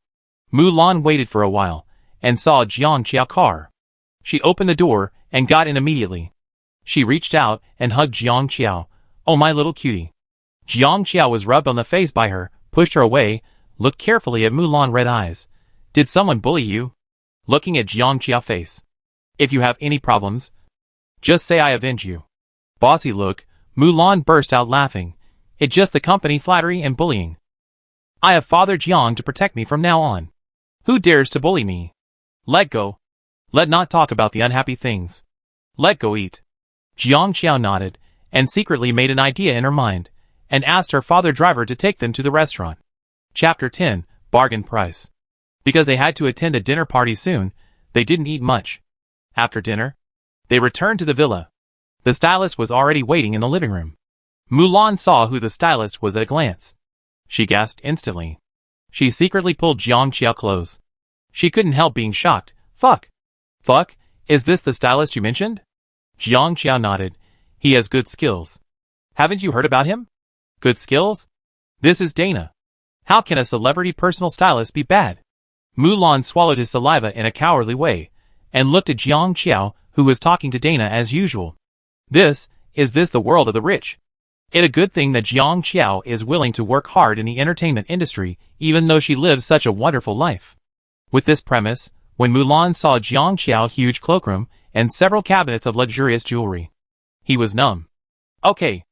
Mulan waited for a while and saw Jiang Qiao car. She opened the door and got in immediately. She reached out and hugged Jiang Qiao. "Oh, my little cutie." Jiang Qiao was rubbed on the face by her, pushed her away, looked carefully at Mulan's red eyes. "Did someone bully you?" Looking at Jiang Qiao's face. "If you have any problems, just say I avenge you." Bossy look, Mulan burst out laughing. "It's just the company flattery and bullying. I have Father Jiang to protect me from now on. Who dares to bully me? Let go. Let not talk about the unhappy things. Let go eat." Jiang Qiao nodded, and secretly made an idea in her mind, and asked her father driver to take them to the restaurant. Chapter 10, Bargain Price. Because they had to attend a dinner party soon, they didn't eat much. After dinner, they returned to the villa. The stylist was already waiting in the living room. Mulan saw who the stylist was at a glance. She gasped instantly. She secretly pulled Jiang Qiao close. She couldn't help being shocked. Fuck, is this the stylist you mentioned? Jiang Qiao nodded. He has good skills. Haven't you heard about him? Good skills? This is Dana. How can a celebrity personal stylist be bad? Mulan swallowed his saliva in a cowardly way, and looked at Jiang Qiao, who was talking to Dana as usual. Is this the world of the rich? It's a good thing that Jiang Qiao is willing to work hard in the entertainment industry, even though she lives such a wonderful life. With this premise, when Mulan saw Jiang Qiao's huge cloakroom and several cabinets of luxurious jewelry, he was numb. Okay,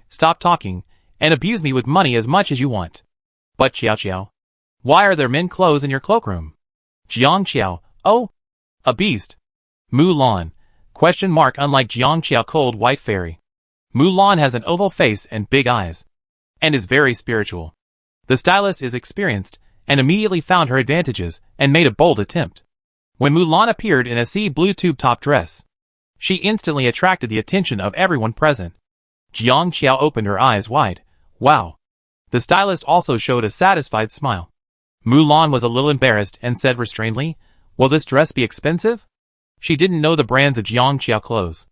stop talking, and abuse me with money as much as you want. But Qiao, why are there men's clothes in your cloakroom? Jiang Qiao, oh, a beast. Mulan, ? Unlike Jiang Qiao cold white fairy, Mulan has an oval face and big eyes, and is very spiritual. The stylist is experienced, and immediately found her advantages, and made a bold attempt. When Mulan appeared in a sea blue tube top dress, she instantly attracted the attention of everyone present. Jiang Qiao opened her eyes wide. Wow. The stylist also showed a satisfied smile. Mulan was a little embarrassed and said restrainedly, will this dress be expensive? She didn't know the brands of Jiang Qiao clothes.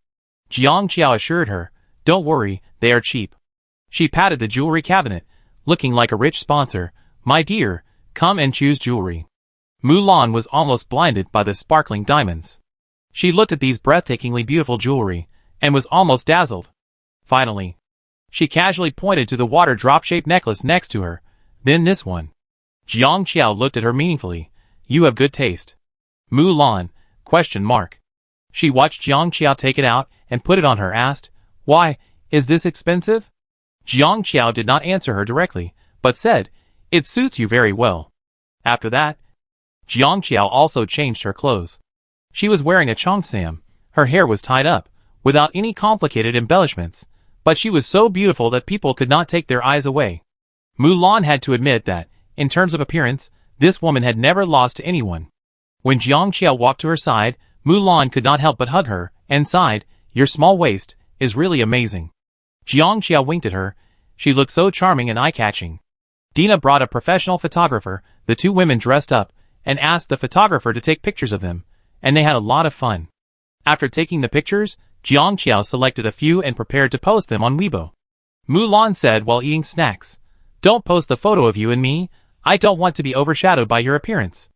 Jiang Qiao assured her, don't worry, they are cheap. She patted the jewelry cabinet, looking like a rich sponsor. My dear, come and choose jewelry. Mulan was almost blinded by the sparkling diamonds. She looked at these breathtakingly beautiful jewelry, and was almost dazzled. Finally, she casually pointed to the water drop-shaped necklace next to her. Then this one. Jiang Qiao looked at her meaningfully. You have good taste. Mulan, ? She watched Jiang Qiao take it out and put it on her, asked, why, is this expensive? Jiang Qiao did not answer her directly, but said, it suits you very well. After that, Jiang Qiao also changed her clothes. She was wearing a cheongsam, her hair was tied up, without any complicated embellishments, but she was so beautiful that people could not take their eyes away. Mulan had to admit that, in terms of appearance, this woman had never lost to anyone. When Jiang Qiao walked to her side, Mulan could not help but hug her, and sighed, your small waist is really amazing. Jiang Qiao winked at her. She looked so charming and eye-catching. Dina brought a professional photographer. The two women dressed up, and asked the photographer to take pictures of them, and they had a lot of fun. After taking the pictures, Jiang Qiao selected a few and prepared to post them on Weibo. Mulan said while eating snacks, don't post the photo of you and me, I don't want to be overshadowed by your appearance.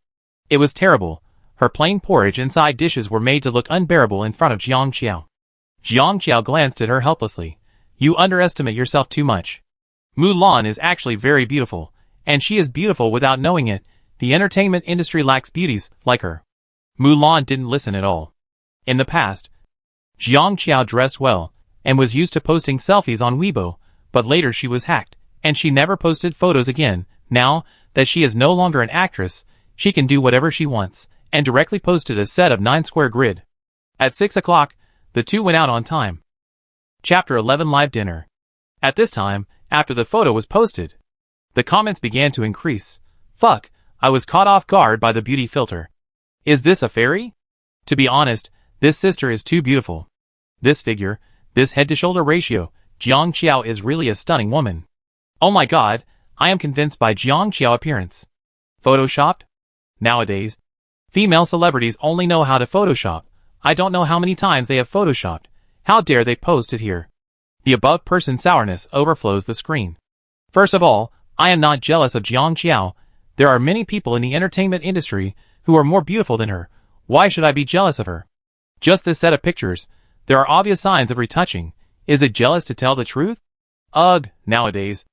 It was terrible. Her plain porridge and side dishes were made to look unbearable in front of Jiang Qiao. Jiang Qiao glanced at her helplessly. You underestimate yourself too much. Mulan is actually very beautiful, and she is beautiful without knowing it. The entertainment industry lacks beauties like her. Mulan didn't listen at all. In the past, Jiang Qiao dressed well, and was used to posting selfies on Weibo, but later she was hacked, and she never posted photos again. Now that she is no longer an actress, she can do whatever she wants, and directly posted a set of 9-square grid. At 6 o'clock, the two went out on time. Chapter 11 Live Dinner. At this time, after the photo was posted, the comments began to increase. Fuck, I was caught off guard by the beauty filter. Is this a fairy? To be honest, this sister is too beautiful. This figure, this head-to-shoulder ratio, Jiang Qiao is really a stunning woman. Oh my god, I am convinced by Jiang Qiao appearance. Photoshopped? Nowadays, female celebrities only know how to Photoshop. I don't know how many times they have Photoshopped. How dare they post it here? The above person's sourness overflows the screen. First of all, I am not jealous of Jiang Qiao. There are many people in the entertainment industry who are more beautiful than her. Why should I be jealous of her? Just this set of pictures, there are obvious signs of retouching. Is it jealous to tell the truth? Ugh, nowadays,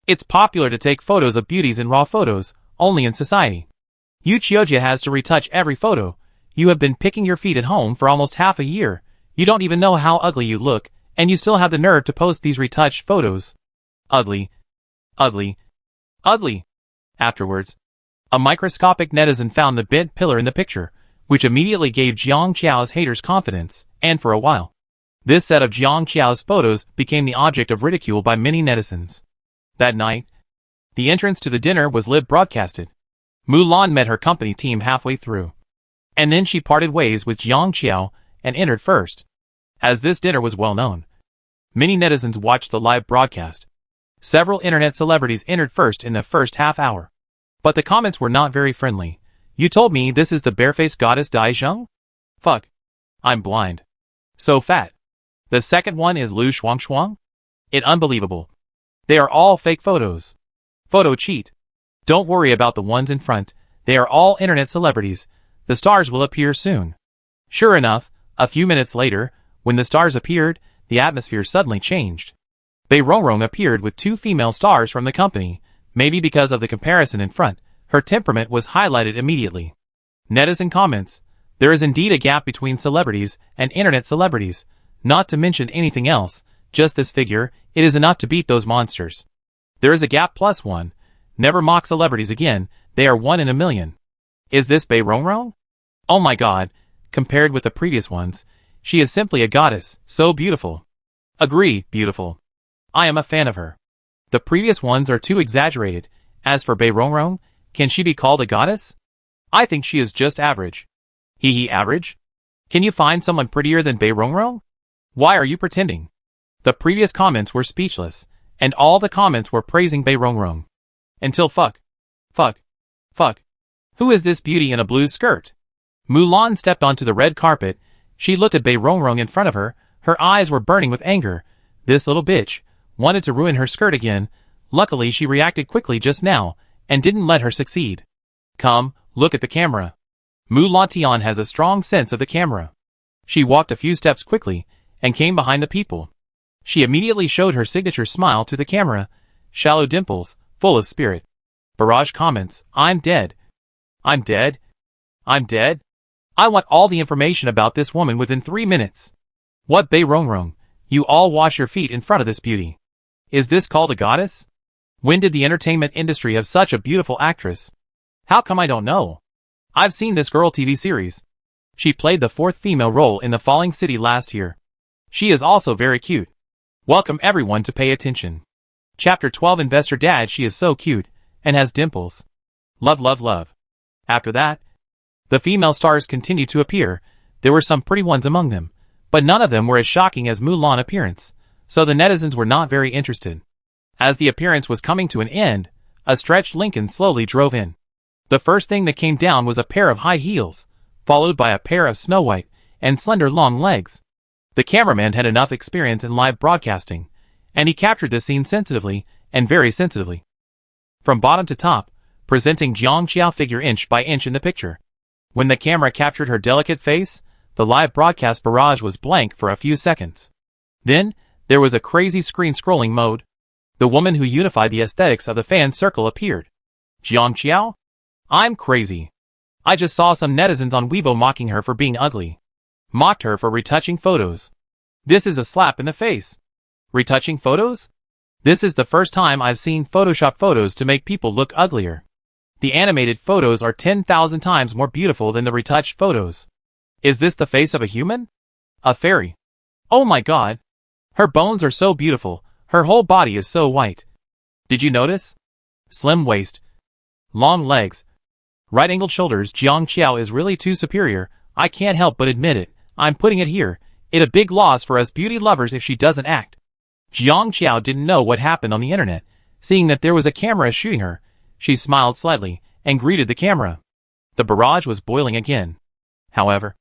it's popular to take photos of beauties in raw photos, only in society. Yu Qiujia has to retouch every photo. You have been picking your feet at home for almost half a year. You don't even know how ugly you look, and you still have the nerve to post these retouched photos. Ugly. Ugly. Ugly. Afterwards, a microscopic netizen found the bent pillar in the picture, which immediately gave Jiang Qiao's haters confidence, and for a while, this set of Jiang Qiao's photos became the object of ridicule by many netizens. That night, The entrance to the dinner was live broadcasted. Mulan met her company team halfway through. And then she parted ways with Jiang Qiao and entered first. As this dinner was well known, many netizens watched the live broadcast. Several internet celebrities entered first in the first half hour. But the comments were not very friendly. You told me this is the barefaced goddess Dai Zheng? Fuck. I'm blind. So fat. The second one is Lu Shuang. It unbelievable. They are all fake photos. Photo cheat. Don't worry about the ones in front. They are all internet celebrities. The stars will appear soon. Sure enough, a few minutes later, when the stars appeared, the atmosphere suddenly changed. Bei Rongrong appeared with 2 female stars from the company. Maybe because of the comparison in front, her temperament was highlighted immediately. Netizen comments, there is indeed a gap between celebrities and internet celebrities. Not to mention anything else, just this figure, it is enough to beat those monsters. There is a gap +1. Never mock celebrities again, they are 1 in a million. Is this Bei Rongrong? Oh my god, compared with the previous ones, she is simply a goddess, so beautiful. Agree, beautiful. I am a fan of her. The previous ones are too exaggerated. As for Bei Rongrong, can she be called a goddess? I think she is just average. Hee average? Can you find someone prettier than Bei Rongrong? Why are you pretending? The previous comments were speechless, and all the comments were praising Bei Rongrong. Until fuck. Who is this beauty in a blue skirt? Mulan stepped onto the red carpet. She looked at Bei Rongrong in front of her. Her eyes were burning with anger. This little bitch wanted to ruin her skirt again. Luckily she reacted quickly just now, and didn't let her succeed. Come, look at the camera. Mulan Tian has a strong sense of the camera. She walked a few steps quickly, and came behind the people. She immediately showed her signature smile to the camera. Shallow dimples, full of spirit. Barrage comments, I'm dead. I'm dead. I want all the information about this woman within 3 minutes. What Bei Rongrong? You all wash your feet in front of this beauty. Is this called a goddess? When did the entertainment industry have such a beautiful actress? How come I don't know? I've seen this girl TV series. She played the 4th female role in The Falling City last year. She is also very cute. Welcome everyone to pay attention. Chapter 12 Investor Dad. She is so cute, and has dimples. Love. After that, the female stars continued to appear. There were some pretty ones among them, but none of them were as shocking as Mulan appearance, so the netizens were not very interested. As the appearance was coming to an end, a stretched Lincoln slowly drove in. The first thing that came down was a pair of high heels, followed by a pair of snow white and slender long legs. The cameraman had enough experience in live broadcasting, and he captured the scene sensitively and very sensitively. From bottom to top, presenting Jiang Qiao figure inch by inch in the picture. When the camera captured her delicate face, the live broadcast barrage was blank for a few seconds. Then, there was a crazy screen scrolling mode. The woman who unified the aesthetics of the fan circle appeared. Jiang Qiao? I'm crazy. I just saw some netizens on Weibo mocking her for being ugly. Mocked her for retouching photos. This is a slap in the face. Retouching photos? This is the first time I've seen Photoshop photos to make people look uglier. The animated photos are 10,000 times more beautiful than the retouched photos. Is this the face of a human? A fairy? Oh my god. Her bones are so beautiful, her whole body is so white. Did you notice? Slim waist. Long legs. Right-angled shoulders. Jiang Qiao is really too superior. I can't help but admit it. I'm putting it here. It a big loss for us beauty lovers if she doesn't act. Jiang Qiao didn't know what happened on the internet. Seeing that there was a camera shooting her, she smiled slightly and greeted the camera. The barrage was boiling again. However,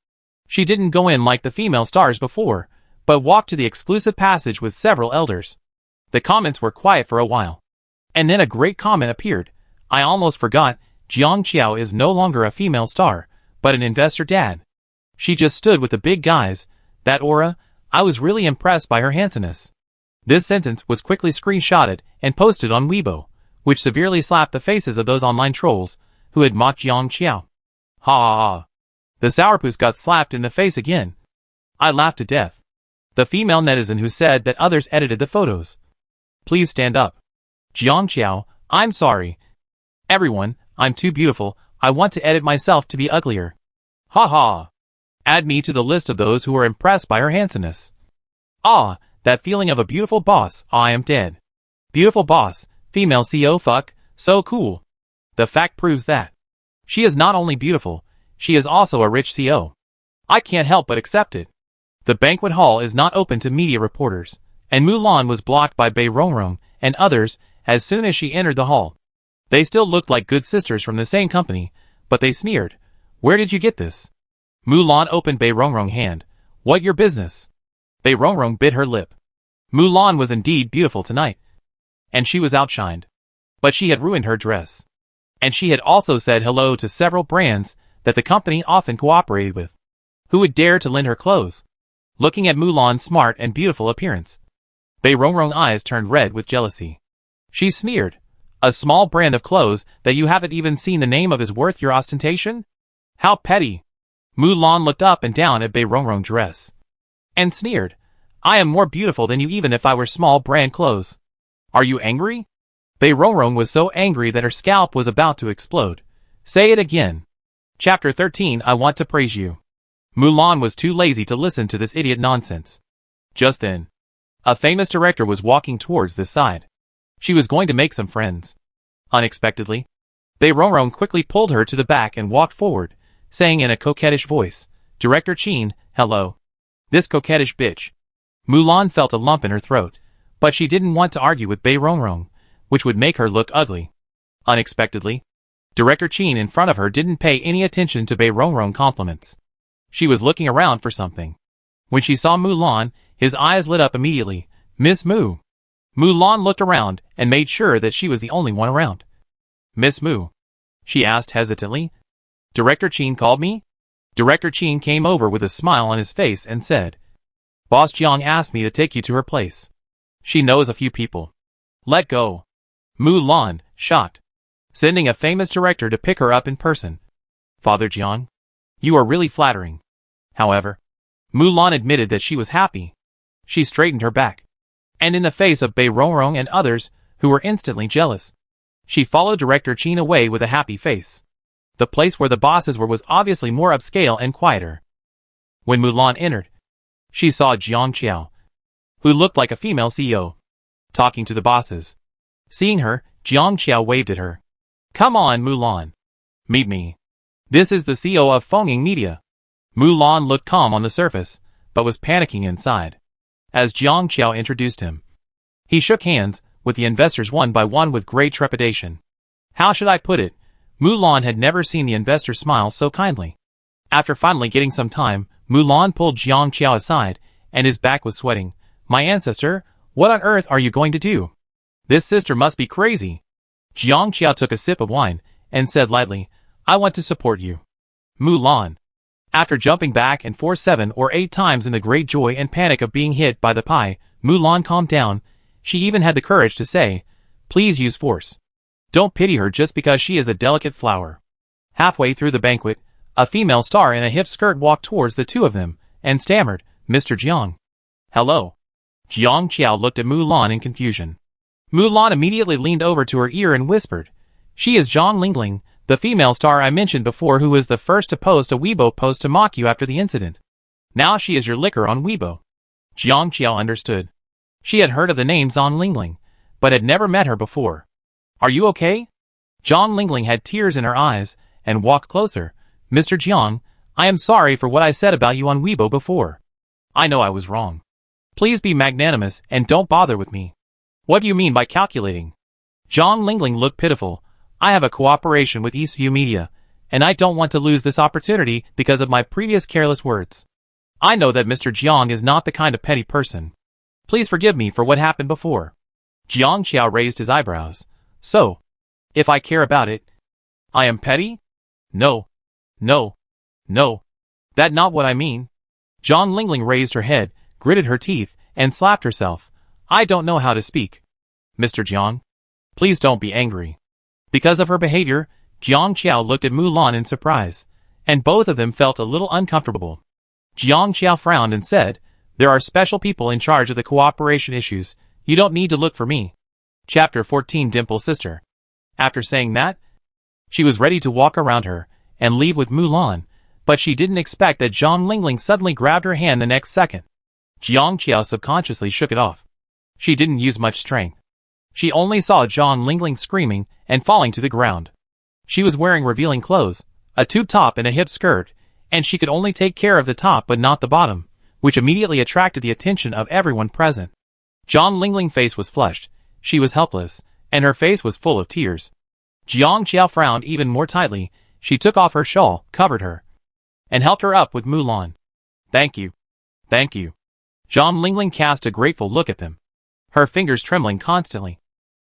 she didn't go in like the female stars before, but walked to the exclusive passage with several elders. The comments were quiet for a while. And then a great comment appeared. I almost forgot, Jiang Qiao is no longer a female star, but an investor dad. She just stood with the big guys. That aura, I was really impressed by her handsomeness. This sentence was quickly screenshotted and posted on Weibo, which severely slapped the faces of those online trolls who had mocked Jiang Qiao. Ha! The sourpuss got slapped in the face again. I laughed to death. The female netizen who said that others edited the photos. Please stand up. Jiang Qiao, I'm sorry. Everyone, I'm too beautiful, I want to edit myself to be uglier. Ha! Add me to the list of those who are impressed by her handsomeness. Ah, that feeling of a beautiful boss. I am dead. Beautiful boss, female CEO fuck, So cool. The fact proves that she is not only beautiful, she is also a rich CO. I can't help but accept it. The banquet hall is not open to media reporters, and Mulan was blocked by Bei Rongrong and others as soon as she entered the hall. They still looked like good sisters from the same company, but they sneered. Where did you get this? Mulan opened Bei Rongrong's hand. What your business? Bei Rongrong bit her lip. Mulan was indeed beautiful tonight, and she was outshined. But she had ruined her dress. And she had also said hello to several brands that the company often cooperated with. Who would dare to lend her clothes? Looking at Mulan's smart and beautiful appearance, Bei Rongrong's eyes turned red with jealousy. She sneered. A small brand of clothes that you haven't even seen the name of is worth your ostentation? How petty. Mulan looked up and down at Bei Rongrong's dress and sneered. I am more beautiful than you even if I were small brand clothes. Are you angry? Bei Rongrong was so angry that her scalp was about to explode. Say it again. Chapter 13. I want to praise you. Mulan was too lazy to listen to this idiot nonsense. Just then, a famous director was walking towards this side. She was going to make some friends. Unexpectedly, Bei Rongrong quickly pulled her to the back and walked forward, saying in a coquettish voice, Director Qin, hello. This coquettish bitch. Mulan felt a lump in her throat, but she didn't want to argue with Bei Rongrong, which would make her look ugly. Unexpectedly, Director Qin in front of her didn't pay any attention to Bei Rongrong's compliments. She was looking around for something. When she saw Mulan, his eyes lit up immediately. Miss Mu. Mulan looked around and made sure that she was the only one around. Miss Mu? She asked hesitantly. Director Qin called me? Director Qin came over with a smile on his face and said, Boss Jiang asked me to take you to her place. She knows a few people. Let go. Mulan, shocked. Sending a famous director to pick her up in person. Father Jiang? You are really flattering. However, Mulan admitted that she was happy. She straightened her back. And in the face of Bei Rongrong and others, who were instantly jealous, she followed Director Qin away with a happy face. The place where the bosses were was obviously more upscale and quieter. When Mulan entered, she saw Jiang Qiao, who looked like a female CEO, talking to the bosses. Seeing her, Jiang Qiao waved at her. Come on, Mulan. Meet me. This is the CEO of Fenging Media. Mulan looked calm on the surface, but was panicking inside. As Jiang Qiao introduced him, he shook hands with the investors one by one with great trepidation. How should I put it? Mulan had never seen the investor smile so kindly. After finally getting some time, Mulan pulled Jiang Qiao aside, and his back was sweating. My ancestor, what on earth are you going to do? This sister must be crazy. Jiang Qiao took a sip of wine, and said lightly, I want to support you. Mulan. After jumping back and forth 7 or 8 times in the great joy and panic of being hit by the pie, Mulan calmed down. She even had the courage to say, Please use force. Don't pity her just because she is a delicate flower. Halfway through the banquet, a female star in a hip skirt walked towards the two of them, and stammered, Mr. Jiang. Hello. Jiang Qiao looked at Mulan in confusion. Mulan immediately leaned over to her ear and whispered, She is Zhang Lingling, the female star I mentioned before who was the first to post a Weibo post to mock you after the incident. Now she is your licker on Weibo. Jiang Qiao understood. She had heard of the name Zhang Lingling, but had never met her before. Are you okay? Zhang Lingling had tears in her eyes, and walked closer. Mr. Jiang, I am sorry for what I said about you on Weibo before. I know I was wrong. Please be magnanimous and don't bother with me. What do you mean by calculating? Zhang Lingling looked pitiful. I have a cooperation with Eastview Media, and I don't want to lose this opportunity because of my previous careless words. I know that Mr. Jiang is not the kind of petty person. Please forgive me for what happened before. Jiang Qiao raised his eyebrows. So, if I care about it, I am petty? No. No. No. That's not what I mean. Zhang Lingling raised her head, gritted her teeth, and slapped herself. I don't know how to speak. Mr. Jiang, please don't be angry. Because of her behavior, Jiang Qiao looked at Mulan in surprise, and both of them felt a little uncomfortable. Jiang Qiao frowned and said, There are special people in charge of the cooperation issues. You don't need to look for me. Chapter 14. Dimple's sister. After saying that, she was ready to walk around her and leave with Mulan, but she didn't expect that Zhang Lingling suddenly grabbed her hand the next second. Jiang Qiao subconsciously shook it off. She didn't use much strength. She only saw Zhang Lingling screaming and falling to the ground. She was wearing revealing clothes, a tube top and a hip skirt, and she could only take care of the top but not the bottom, which immediately attracted the attention of everyone present. Zhang Lingling's face was flushed, she was helpless, and her face was full of tears. Jiang Qiao frowned even more tightly. She took off her shawl, covered her, and helped her up with Mulan. Thank you. Thank you. Zhang Lingling cast a grateful look at them, her fingers trembling constantly,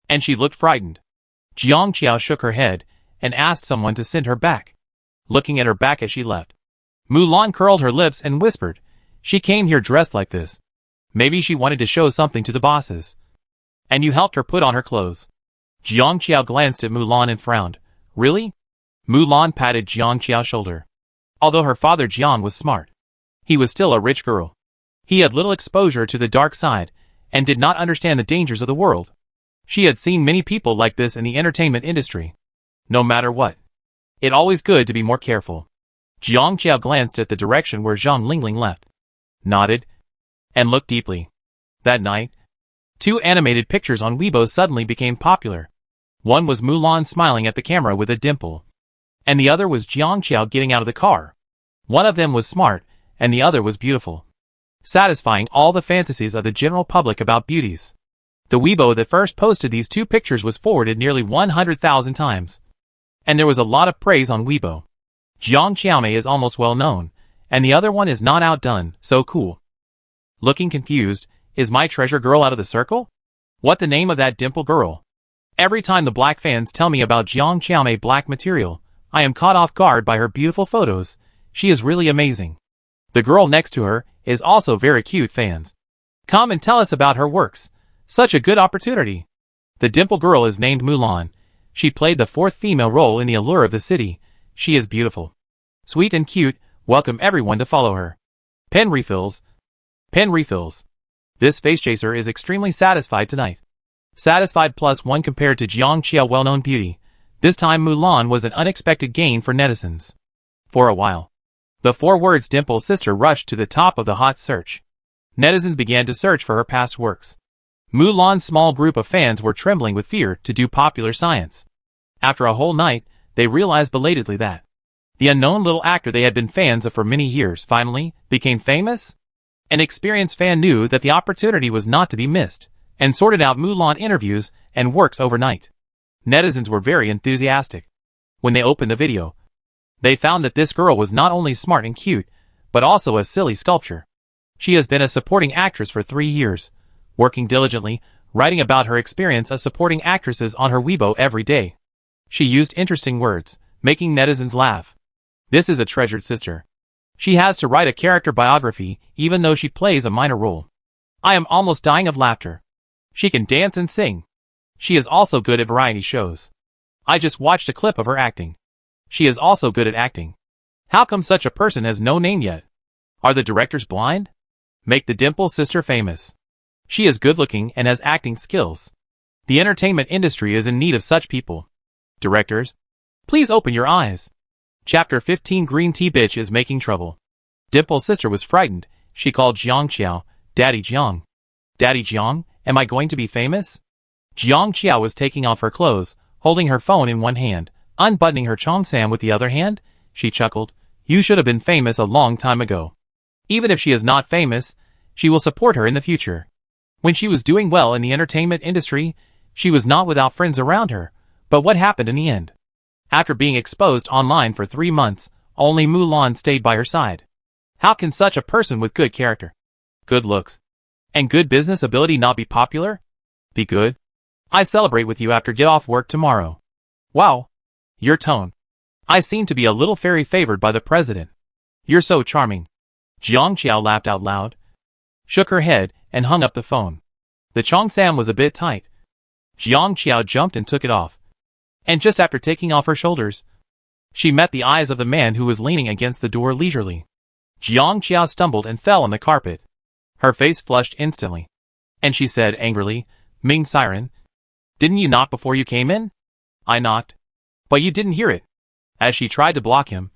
and she looked frightened. Jiang Qiao shook her head and asked someone to send her back, looking at her back as she left. Mulan curled her lips and whispered, "She came here dressed like this. Maybe she wanted to show something to the bosses. And you helped her put on her clothes." Jiang Qiao glanced at Mulan and frowned. "Really?" Mulan patted Jiang Qiao's shoulder. Although her father Jiang was smart, he was still a rich girl. He had little exposure to the dark side and did not understand the dangers of the world. She had seen many people like this in the entertainment industry. No matter what, it's always good to be more careful. Jiang Qiao glanced at the direction where Zhang Lingling left, nodded, and looked deeply. That night, 2 animated pictures on Weibo suddenly became popular. One was Mulan smiling at the camera with a dimple, and the other was Jiang Qiao getting out of the car. One of them was smart, and the other was beautiful, satisfying all the fantasies of the general public about beauties. The Weibo that first posted these 2 pictures was forwarded nearly 100,000 times, and there was a lot of praise on Weibo. Jiang Qiaomei is almost well known, and the other one is not outdone, so cool. Looking confused, is my treasure girl out of the circle? What the name of that dimple girl? Every time the black fans tell me about Jiang Qiaomei black material, I am caught off guard by her beautiful photos. She is really amazing. The girl next to her is also very cute, fans. Come and tell us about her works. Such a good opportunity. The dimple girl is named Mulan. She played the 4th female role in The Allure of the City. She is beautiful, sweet and cute. Welcome everyone to follow her. Pen refills. Pen refills. This face chaser is extremely satisfied tonight. Satisfied +1 compared to Jiang Qiao well-known beauty. This time Mulan was an unexpected gain for netizens. For a while, the 4 words dimple sister rushed to the top of the hot search. Netizens began to search for her past works. Mulan's small group of fans were trembling with fear to do popular science. After a whole night, they realized belatedly that the unknown little actor they had been fans of for many years finally became famous. An experienced fan knew that the opportunity was not to be missed, and sorted out Mulan interviews and works overnight. Netizens were very enthusiastic. When they opened the video, they found that this girl was not only smart and cute, but also a silly sculpture. She has been a supporting actress for 3 years, working diligently, writing about her experience as supporting actresses on her Weibo every day. She used interesting words, making netizens laugh. This is a treasured sister. She has to write a character biography, even though she plays a minor role. I am almost dying of laughter. She can dance and sing. She is also good at variety shows. I just watched a clip of her acting. She is also good at acting. How come such a person has no name yet? Are the directors blind? Make the dimple sister famous. She is good-looking and has acting skills. The entertainment industry is in need of such people. Directors, please open your eyes. Chapter 15 Green Tea Bitch is making trouble. Dimple's sister was frightened. She called Jiang Qiao, Daddy Jiang. Daddy Jiang, am I going to be famous? Jiang Qiao was taking off her clothes, holding her phone in one hand, unbuttoning her cheongsam with the other hand. She chuckled. You should have been famous a long time ago. Even if she is not famous, she will support her in the future. When she was doing well in the entertainment industry, she was not without friends around her. But what happened in the end? After being exposed online for 3 months, only Mulan stayed by her side. How can such a person with good character, good looks, and good business ability not be popular? Be good? I celebrate with you after get off work tomorrow. Wow. Your tone. I seem to be a little fairy favored by the president. You're so charming. Jiang Qiao laughed out loud, shook her head, and hung up the phone. The cheongsam was a bit tight. Jiang Qiao jumped and took it off. And just after taking off her shoulders, she met the eyes of the man who was leaning against the door leisurely. Jiang Qiao stumbled and fell on the carpet. Her face flushed instantly, and she said angrily, Ming Siren, didn't you knock before you came in? I knocked, but you didn't hear it. As she tried to block him,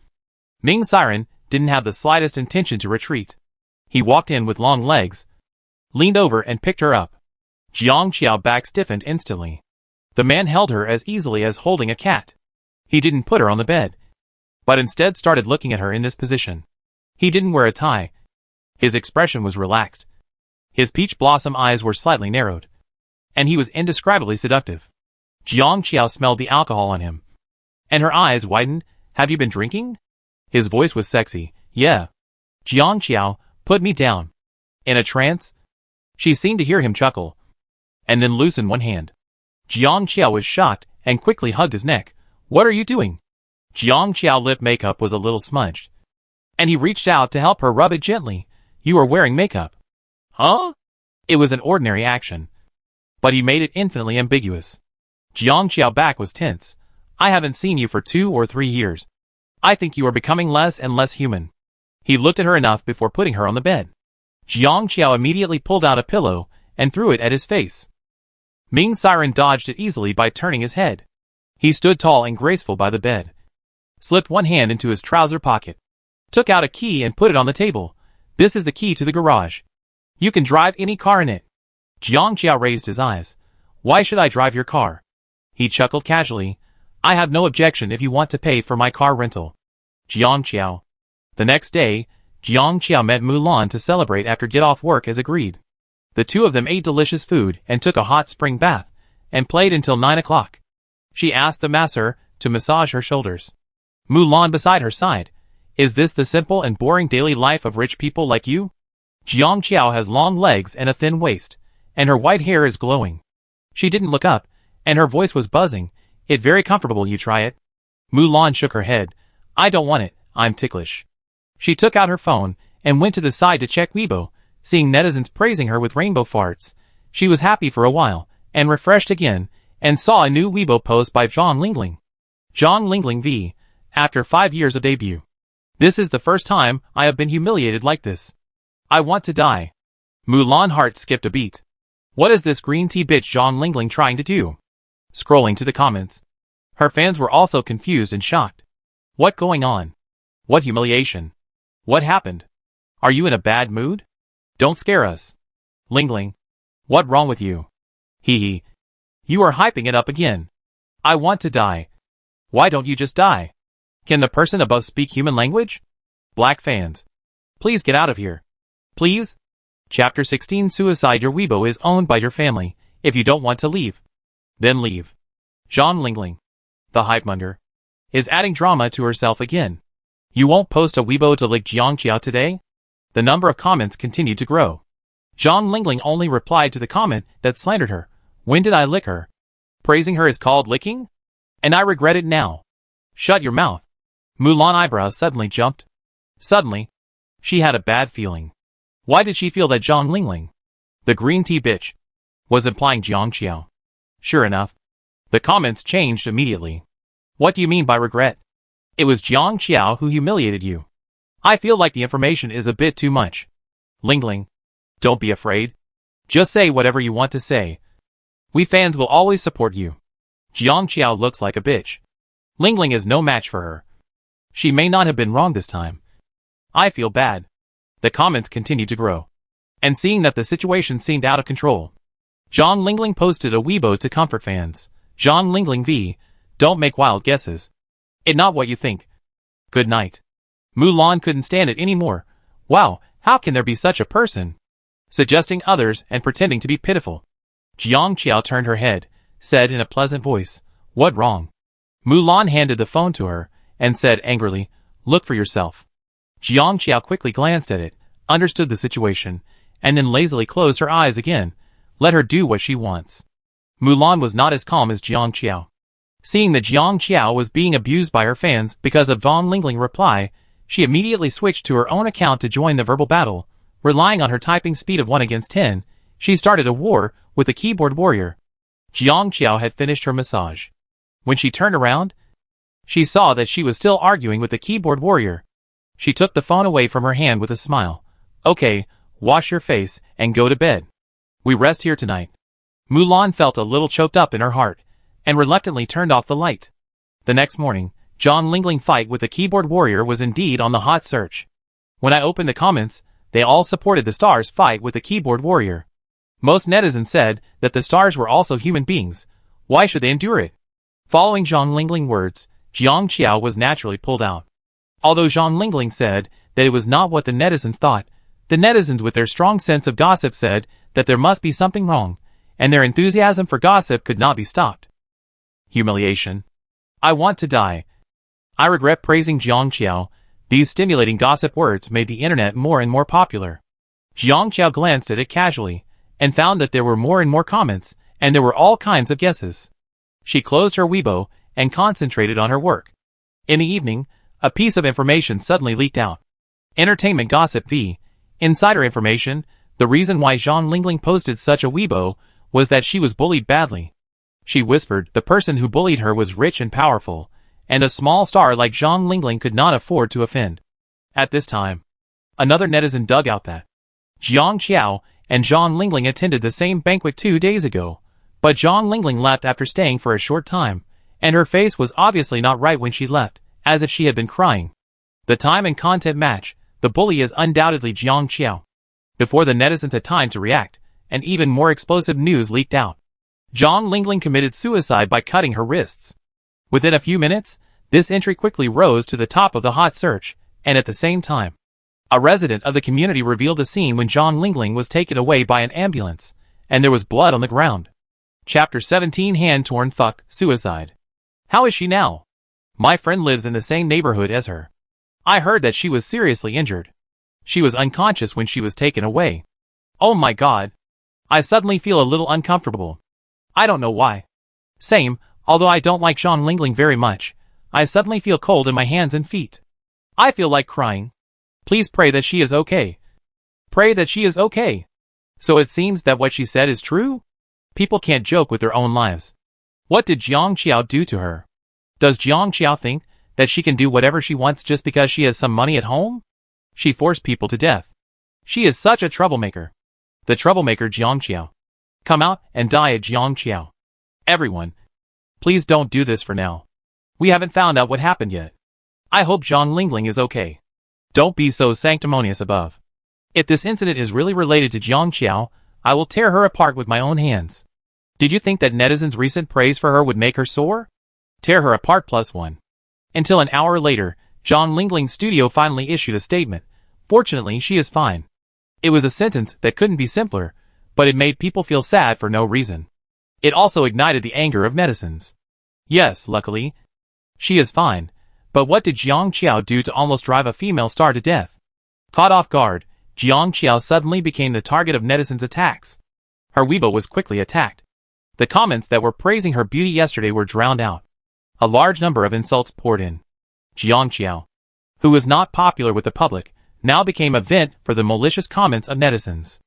Ming Siren didn't have the slightest intention to retreat. He walked in with long legs, leaned over and picked her up. Jiang Qiao back stiffened instantly. The man held her as easily as holding a cat. He didn't put her on the bed, but instead started looking at her in this position. He didn't wear a tie. His expression was relaxed. His peach blossom eyes were slightly narrowed, and he was indescribably seductive. Jiang Qiao smelled the alcohol on him, and her eyes widened. Have you been drinking? His voice was sexy. Yeah. Jiang Qiao, put me down. In a trance? She seemed to hear him chuckle, and then loosen one hand. Jiang Qiao was shocked and quickly hugged his neck. What are you doing? Jiang Qiao lip makeup was a little smudged, and he reached out to help her rub it gently. You are wearing makeup. Huh? It was an ordinary action, but he made it infinitely ambiguous. Jiang Qiao back was tense. I haven't seen you for 2 or 3 years. I think you are becoming less and less human. He looked at her enough before putting her on the bed. Jiang Qiao immediately pulled out a pillow and threw it at his face. Ming Siren dodged it easily by turning his head. He stood tall and graceful by the bed, slipped one hand into his trouser pocket, took out a key and put it on the table. This is the key to the garage. You can drive any car in it. Jiang Qiao raised his eyes. Why should I drive your car? He chuckled casually. I have no objection if you want to pay for my car rental. Jiang Qiao. The next day, Jiang Qiao met Mulan to celebrate after get off work as agreed. The two of them ate delicious food and took a hot spring bath, and played until 9 o'clock. She asked the masseur to massage her shoulders. Mulan beside her side. Is this the simple and boring daily life of rich people like you? Jiang Qiao has long legs and a thin waist, and her white hair is glowing. She didn't look up, and her voice was buzzing. It very comfortable, you try it. Mulan shook her head. I don't want it, I'm ticklish. She took out her phone and went to the side to check Weibo. Seeing netizens praising her with rainbow farts, she was happy for a while, and refreshed again, and saw a new Weibo post by Zhang Lingling. Zhang Lingling v. After 5 years of debut. This is the first time I have been humiliated like this. I want to die. Mulan heart skipped a beat. What is this green tea bitch Zhang Lingling trying to do? Scrolling to the comments. Her fans were also confused and shocked. What going on? What humiliation? What happened? Are you in a bad mood? Don't scare us. Lingling. What wrong with you? Hee hee. You are hyping it up again. I want to die. Why don't you just die? Can the person above speak human language? Black fans. Please get out of here. Please? Chapter 16 Suicide. Your Weibo is owned by your family. If you don't want to leave, then leave. Zhang Lingling, the hype monger, is adding drama to herself again. You won't post a Weibo to lick Jiang Qiao today? The number of comments continued to grow. Zhang Lingling only replied to the comment that slandered her. When did I lick her? Praising her is called licking? And I regret it now. Shut your mouth. Mulan eyebrows suddenly jumped. Suddenly, she had a bad feeling. Why did she feel that Zhang Lingling, the green tea bitch, was implying Jiang Qiao? Sure enough, the comments changed immediately. What do you mean by regret? It was Jiang Qiao who humiliated you. I feel like the information is a bit too much. Lingling, don't be afraid. Just say whatever you want to say. We fans will always support you. Jiang Qiao looks like a bitch. Lingling is no match for her. She may not have been wrong this time. I feel bad. The comments continued to grow. And seeing that the situation seemed out of control, Zhang Lingling posted a Weibo to comfort fans. Zhang Lingling v. Don't make wild guesses. It not what you think. Good night. Mulan couldn't stand it anymore. Wow, how can there be such a person? Suggesting others and pretending to be pitiful. Jiang Qiao turned her head, said in a pleasant voice, What wrong? Mulan handed the phone to her, and said angrily, Look for yourself. Jiang Qiao quickly glanced at it, understood the situation, and then lazily closed her eyes again. Let her do what she wants. Mulan was not as calm as Jiang Qiao. Seeing that Jiang Qiao was being abused by her fans because of Zhang Lingling's reply, she immediately switched to her own account to join the verbal battle. Relying on her typing speed of 1 against 10, she started a war with the keyboard warrior. Jiang Qiao had finished her massage. When she turned around, she saw that she was still arguing with the keyboard warrior. She took the phone away from her hand with a smile. Okay, wash your face and go to bed. We rest here tonight. Mulan felt a little choked up in her heart, and reluctantly turned off the light. The next morning, Zhang Lingling fight with the keyboard warrior was indeed on the hot search. When I opened the comments, they all supported the stars fight with the keyboard warrior. Most netizens said that the stars were also human beings. Why should they endure it? Following Zhang Lingling's words, Jiang Qiao was naturally pulled out. Although Zhang Lingling said that it was not what the netizens thought, the netizens with their strong sense of gossip said that there must be something wrong, and their enthusiasm for gossip could not be stopped. Humiliation. I want to die. I regret praising Jiang Qiao. These stimulating gossip words made the internet more and more popular. Jiang Qiao glanced at it casually, and found that there were more and more comments, and there were all kinds of guesses. She closed her Weibo and concentrated on her work. In the evening, a piece of information suddenly leaked out. Entertainment gossip v. Insider information. The reason why Zhang Lingling posted such a Weibo was that she was bullied badly. She whispered the person who bullied her was rich and powerful, and a small star like Zhang Lingling could not afford to offend. At this time, another netizen dug out that Jiang Qiao and Zhang Lingling attended the same banquet 2 days ago, but Zhang Lingling left after staying for a short time, and her face was obviously not right when she left, as if she had been crying. The time and content match. The bully is undoubtedly Jiang Qiao. Before the netizens had time to react, and even more explosive news leaked out. Zhang Lingling committed suicide by cutting her wrists. Within a few minutes, this entry quickly rose to the top of the hot search, and at the same time, a resident of the community revealed the scene when Zhang Lingling was taken away by an ambulance, and there was blood on the ground. Chapter 17 Hand-torn fuck, suicide. How is she now? My friend lives in the same neighborhood as her. I heard that she was seriously injured. She was unconscious when she was taken away. Oh my god. I suddenly feel a little uncomfortable. I don't know why. Same, although I don't like Zhang Lingling very much, I suddenly feel cold in my hands and feet. I feel like crying. Please pray that she is okay. Pray that she is okay. So it seems that what she said is true? People can't joke with their own lives. What did Jiang Qiao do to her? Does Jiang Qiao think that she can do whatever she wants just because she has some money at home? She forced people to death. She is such a troublemaker. The troublemaker Jiang Qiao. Come out and die at Jiang Qiao. Everyone. Please don't do this for now. We haven't found out what happened yet. I hope Zhang Lingling is okay. Don't be so sanctimonious above. If this incident is really related to Jiang Qiao, I will tear her apart with my own hands. Did you think that netizens' recent praise for her would make her sore? Tear her apart +1. Until an hour later, Zhang Lingling's studio finally issued a statement. Fortunately, she is fine. It was a sentence that couldn't be simpler, but it made people feel sad for no reason. It also ignited the anger of netizens. Yes, luckily, she is fine, but what did Jiang Qiao do to almost drive a female star to death? Caught off guard, Jiang Qiao suddenly became the target of netizens' attacks. Her Weibo was quickly attacked. The comments that were praising her beauty yesterday were drowned out. A large number of insults poured in. Jiang Qiao, who was not popular with the public, now became a vent for the malicious comments of netizens.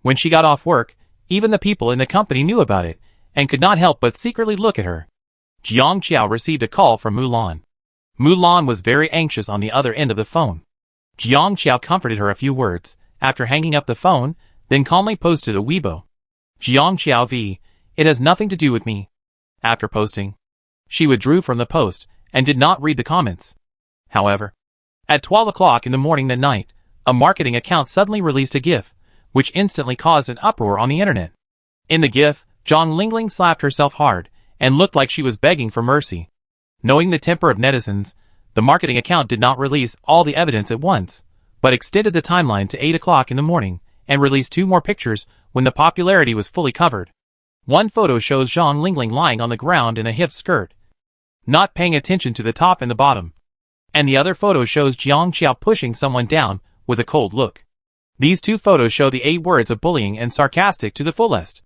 When she got off work, even the people in the company knew about it, and could not help but secretly look at her. Jiang Qiao received a call from Mulan. Mulan was very anxious on the other end of the phone. Jiang Qiao comforted her a few words, after hanging up the phone, then calmly posted a Weibo. Jiang Qiao v. It has nothing to do with me. After posting, she withdrew from the post, and did not read the comments. However, at 12 o'clock in the morning that night, a marketing account suddenly released a GIF, which instantly caused an uproar on the internet. In the GIF, Zhang Lingling slapped herself hard, and looked like she was begging for mercy. Knowing the temper of netizens, the marketing account did not release all the evidence at once, but extended the timeline to 8 o'clock in the morning, and released 2 more pictures when the popularity was fully covered. One photo shows Zhang Lingling lying on the ground in a hip skirt, not paying attention to the top and the bottom. And the other photo shows Jiang Qiao pushing someone down, with a cold look. These 2 photos show the 8 words of bullying and sarcastic to the fullest.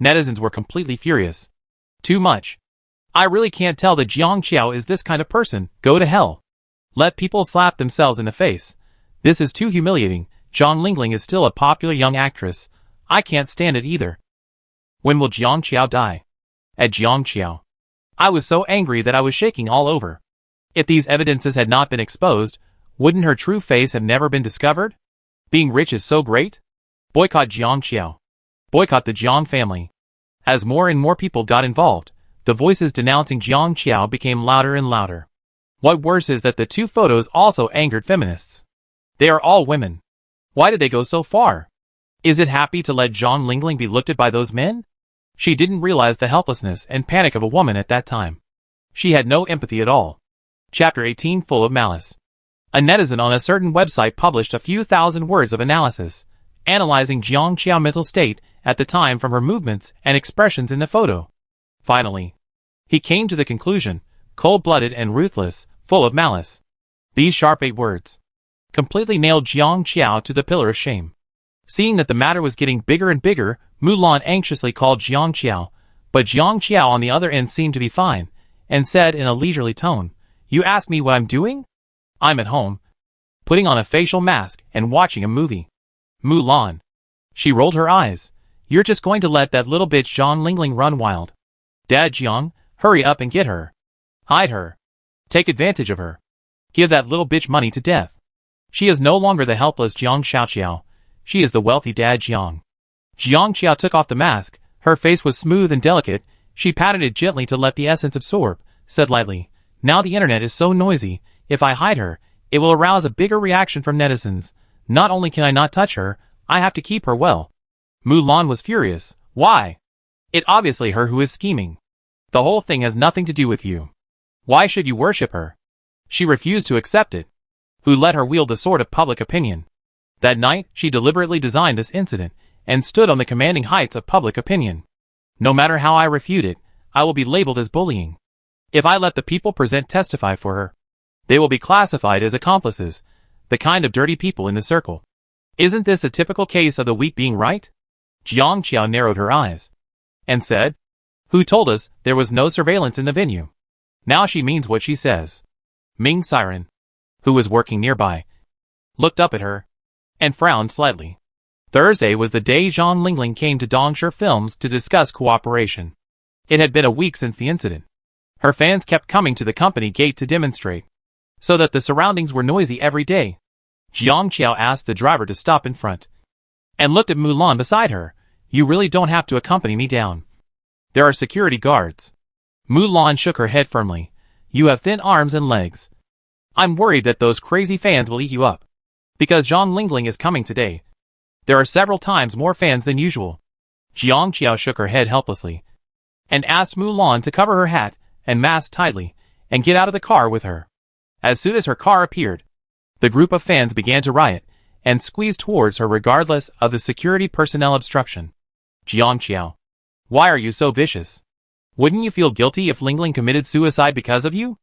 Netizens were completely furious. Too much. I really can't tell that Jiang Qiao is this kind of person. Go to hell. Let people slap themselves in the face. This is too humiliating. Zhang Lingling is still a popular young actress. I can't stand it either. When will Jiang Qiao die? At Jiang Qiao. I was so angry that I was shaking all over. If these evidences had not been exposed, wouldn't her true face have never been discovered? Being rich is so great? Boycott Jiang Qiao. Boycott the Jiang family. As more and more people got involved, the voices denouncing Jiang Qiao became louder and louder. What worse is that the 2 photos also angered feminists. They are all women. Why did they go so far? Is it happy to let John Lingling be looked at by those men? She didn't realize the helplessness and panic of a woman at that time. She had no empathy at all. Chapter 18 Full of Malice. A netizen on a certain website published a few thousand words of analysis, analyzing Jiang Qiao's mental state at the time from her movements and expressions in the photo. Finally, he came to the conclusion, cold-blooded and ruthless, full of malice. These sharp 8 words completely nailed Jiang Qiao to the pillar of shame. Seeing that the matter was getting bigger and bigger, Mulan anxiously called Jiang Qiao, but Jiang Qiao on the other end seemed to be fine, and said in a leisurely tone, "You ask me what I'm doing? I'm at home, putting on a facial mask and watching a movie." Mulan. She rolled her eyes. "You're just going to let that little bitch John Lingling run wild? Dad Jiang, hurry up and get her. Hide her. Take advantage of her. Give that little bitch money to death. She is no longer the helpless Jiang Xiaoqiao. She is the wealthy Dad Jiang." Jiang Qiao took off the mask. Her face was smooth and delicate. She patted it gently to let the essence absorb, said lightly, "Now the internet is so noisy. If I hide her, it will arouse a bigger reaction from netizens. Not only can I not touch her, I have to keep her well." Mulan was furious. "Why? It obviously her who is scheming. The whole thing has nothing to do with you. Why should you worship her?" She refused to accept it. Who let her wield the sword of public opinion? That night, she deliberately designed this incident, and stood on the commanding heights of public opinion. No matter how I refute it, I will be labeled as bullying. If I let the people present testify for her, they will be classified as accomplices, the kind of dirty people in the circle. Isn't this a typical case of the weak being right? Jiang Qiao narrowed her eyes, and said, "Who told us there was no surveillance in the venue?" Now she means what she says. Ming Siren, who was working nearby, looked up at her, and frowned slightly. Thursday was the day John Lingling came to Dongsher Films to discuss cooperation. It had been a week since the incident. Her fans kept coming to the company gate to demonstrate, so that the surroundings were noisy every day. Jiang Qiao asked the driver to stop in front, and looked at Mulan beside her. "You really don't have to accompany me down. There are security guards." Mulan shook her head firmly. "You have thin arms and legs. I'm worried that those crazy fans will eat you up. Because John Lingling is coming today. There are several times more fans than usual." Jiang Qiao shook her head helplessly, and asked Mulan to cover her hat and mask tightly, and get out of the car with her. As soon as her car appeared, the group of fans began to riot, and squeezed towards her regardless of the security personnel obstruction. "Jiang Qiao, why are you so vicious? Wouldn't you feel guilty if Lingling committed suicide because of you?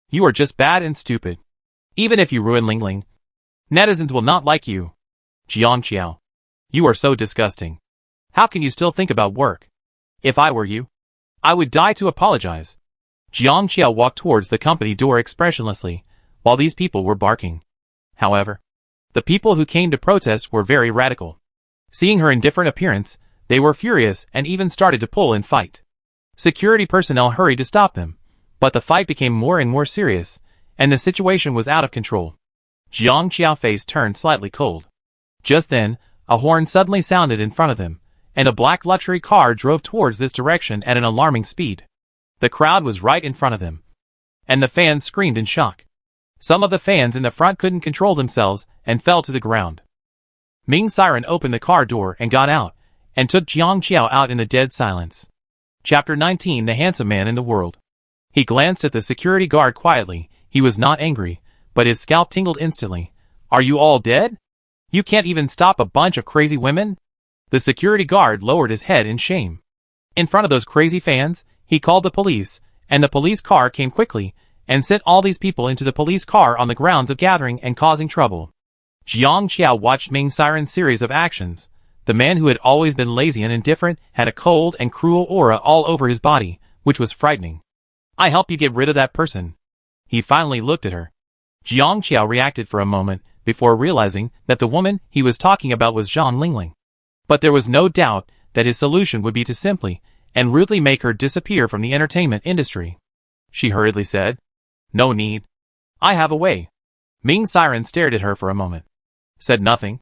You are just bad and stupid. Even if you ruin Lingling, netizens will not like you. Jiang Qiao, you are so disgusting. How can you still think about work? If I were you, I would die to apologize." Jiang Qiao walked towards the company door expressionlessly, while these people were barking. However, the people who came to protest were very radical. Seeing her indifferent appearance, they were furious and even started to pull and fight. Security personnel hurried to stop them, but the fight became more and more serious, and the situation was out of control. Jiang Qiao's face turned slightly cold. Just then, a horn suddenly sounded in front of them, and a black luxury car drove towards this direction at an alarming speed. The crowd was right in front of them, and the fans screamed in shock. Some of the fans in the front couldn't control themselves and fell to the ground. Ming Siren opened the car door and got out, and took Jiang Qiao out in the dead silence. Chapter 19 The Handsome Man in the World. He glanced at the security guard quietly. He was not angry, but his scalp tingled instantly. "Are you all dead? You can't even stop a bunch of crazy women?" The security guard lowered his head in shame. In front of those crazy fans, he called the police, and the police car came quickly, and sent all these people into the police car on the grounds of gathering and causing trouble. Jiang Qiao watched Ming Siren's series of actions. The man who had always been lazy and indifferent had a cold and cruel aura all over his body, which was frightening. "I help you get rid of that person." He finally looked at her. Jiang Qiao reacted for a moment, before realizing that the woman he was talking about was John Lingling. But there was no doubt that his solution would be to simply and rudely make her disappear from the entertainment industry. She hurriedly said, "No need. I have a way." Ming Siren stared at her for a moment, said nothing,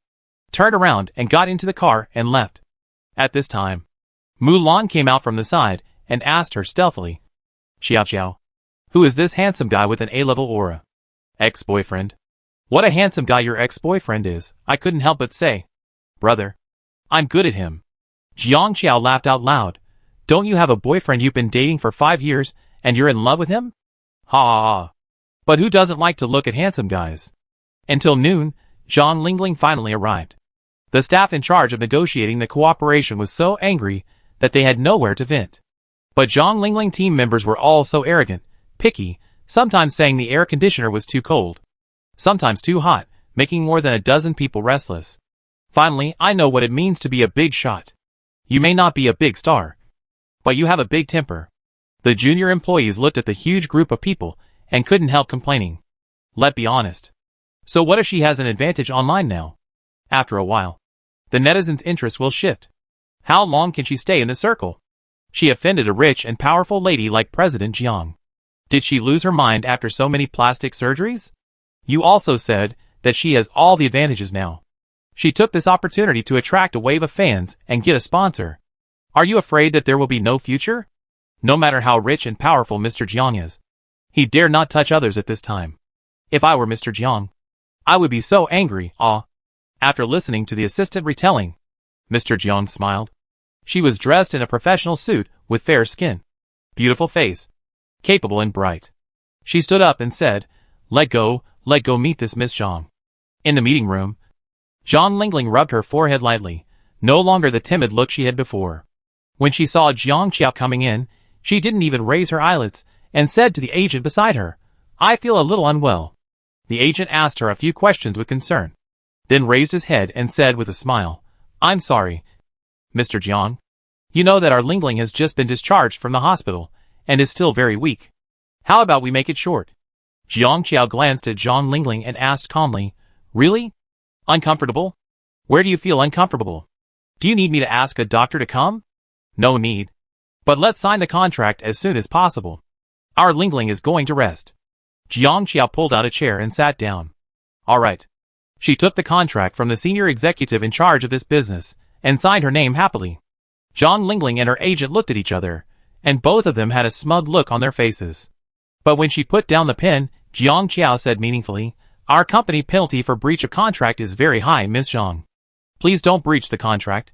turned around and got into the car and left. At this time, Mulan came out from the side and asked her stealthily, "Xiao Xiao, who is this handsome guy with an A-level aura?" "Ex-boyfriend." "What a handsome guy your ex-boyfriend is," I couldn't help but say. "Brother, I'm good at him. Jiang Qiao laughed out loud. Don't you have a boyfriend you've been dating for 5 years, and you're in love with him? Ha ha ha. But who doesn't like to look at handsome guys? Until noon, Zhang Lingling finally arrived. The staff in charge of negotiating the cooperation was so angry that they had nowhere to vent. But Zhang Lingling team members were all so arrogant, picky, sometimes saying the air conditioner was too cold, sometimes too hot, making more than a dozen people restless. Finally, I know what it means to be a big shot. You may not be a big star, but you have a big temper. The junior employees looked at the huge group of people and couldn't help complaining. Let's be honest. So what if she has an advantage online now? After a while, the netizens' interest will shift. How long can she stay in the circle? She offended a rich and powerful lady like President Jiang. Did she lose her mind after so many plastic surgeries? You also said that she has all the advantages now. She took this opportunity to attract a wave of fans and get a sponsor. Are you afraid that there will be no future? No matter how rich and powerful Mr. Jiang is, he dare not touch others at this time. If I were Mr. Jiang, I would be so angry. After listening to the assistant retelling, Mr. Jiang smiled. She was dressed in a professional suit with fair skin, beautiful face, capable and bright. She stood up and said, let go meet this Miss Zhang. In the meeting room, Zhang Lingling rubbed her forehead lightly, no longer the timid look she had before. When she saw Jiang Qiao coming in, she didn't even raise her eyelids and said to the agent beside her, I feel a little unwell. The agent asked her a few questions with concern, then raised his head and said with a smile, I'm sorry, Mr. Jiang. You know that our Lingling has just been discharged from the hospital and is still very weak. How about we make it short? Jiang Qiao glanced at Zhang Lingling and asked calmly, really? Uncomfortable? Where do you feel uncomfortable? Do you need me to ask a doctor to come? No need. But let's sign the contract as soon as possible. Our Lingling is going to rest. Jiang Qiao pulled out a chair and sat down. All right. She took the contract from the senior executive in charge of this business and signed her name happily. Zhang Lingling and her agent looked at each other, and both of them had a smug look on their faces. But when she put down the pen, Jiang Qiao said meaningfully, our company penalty for breach of contract is very high, Miss Zhang. Please don't breach the contract.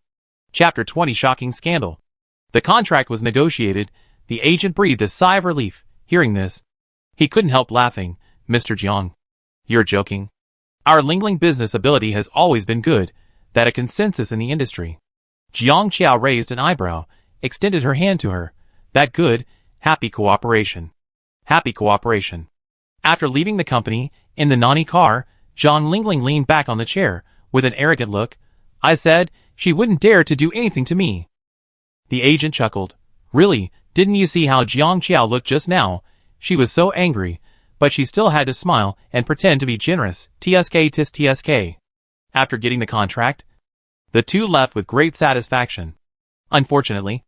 Chapter 20 Shocking Scandal. The contract was negotiated. The agent breathed a sigh of relief, hearing this. He couldn't help laughing. Mr. Jiang, you're joking. Our Lingling business ability has always been good, that a consensus in the industry. Jiang Qiao raised an eyebrow, extended her hand to her. That good, happy cooperation. Happy cooperation. After leaving the company, in the Nani car, Zhang Lingling leaned back on the chair, with an arrogant look. I said, she wouldn't dare to do anything to me. The agent chuckled. Really, didn't you see how Jiang Qiao looked just now? She was so angry, but she still had to smile and pretend to be generous. TSK tis TSK. After getting the contract, the two left with great satisfaction. Unfortunately,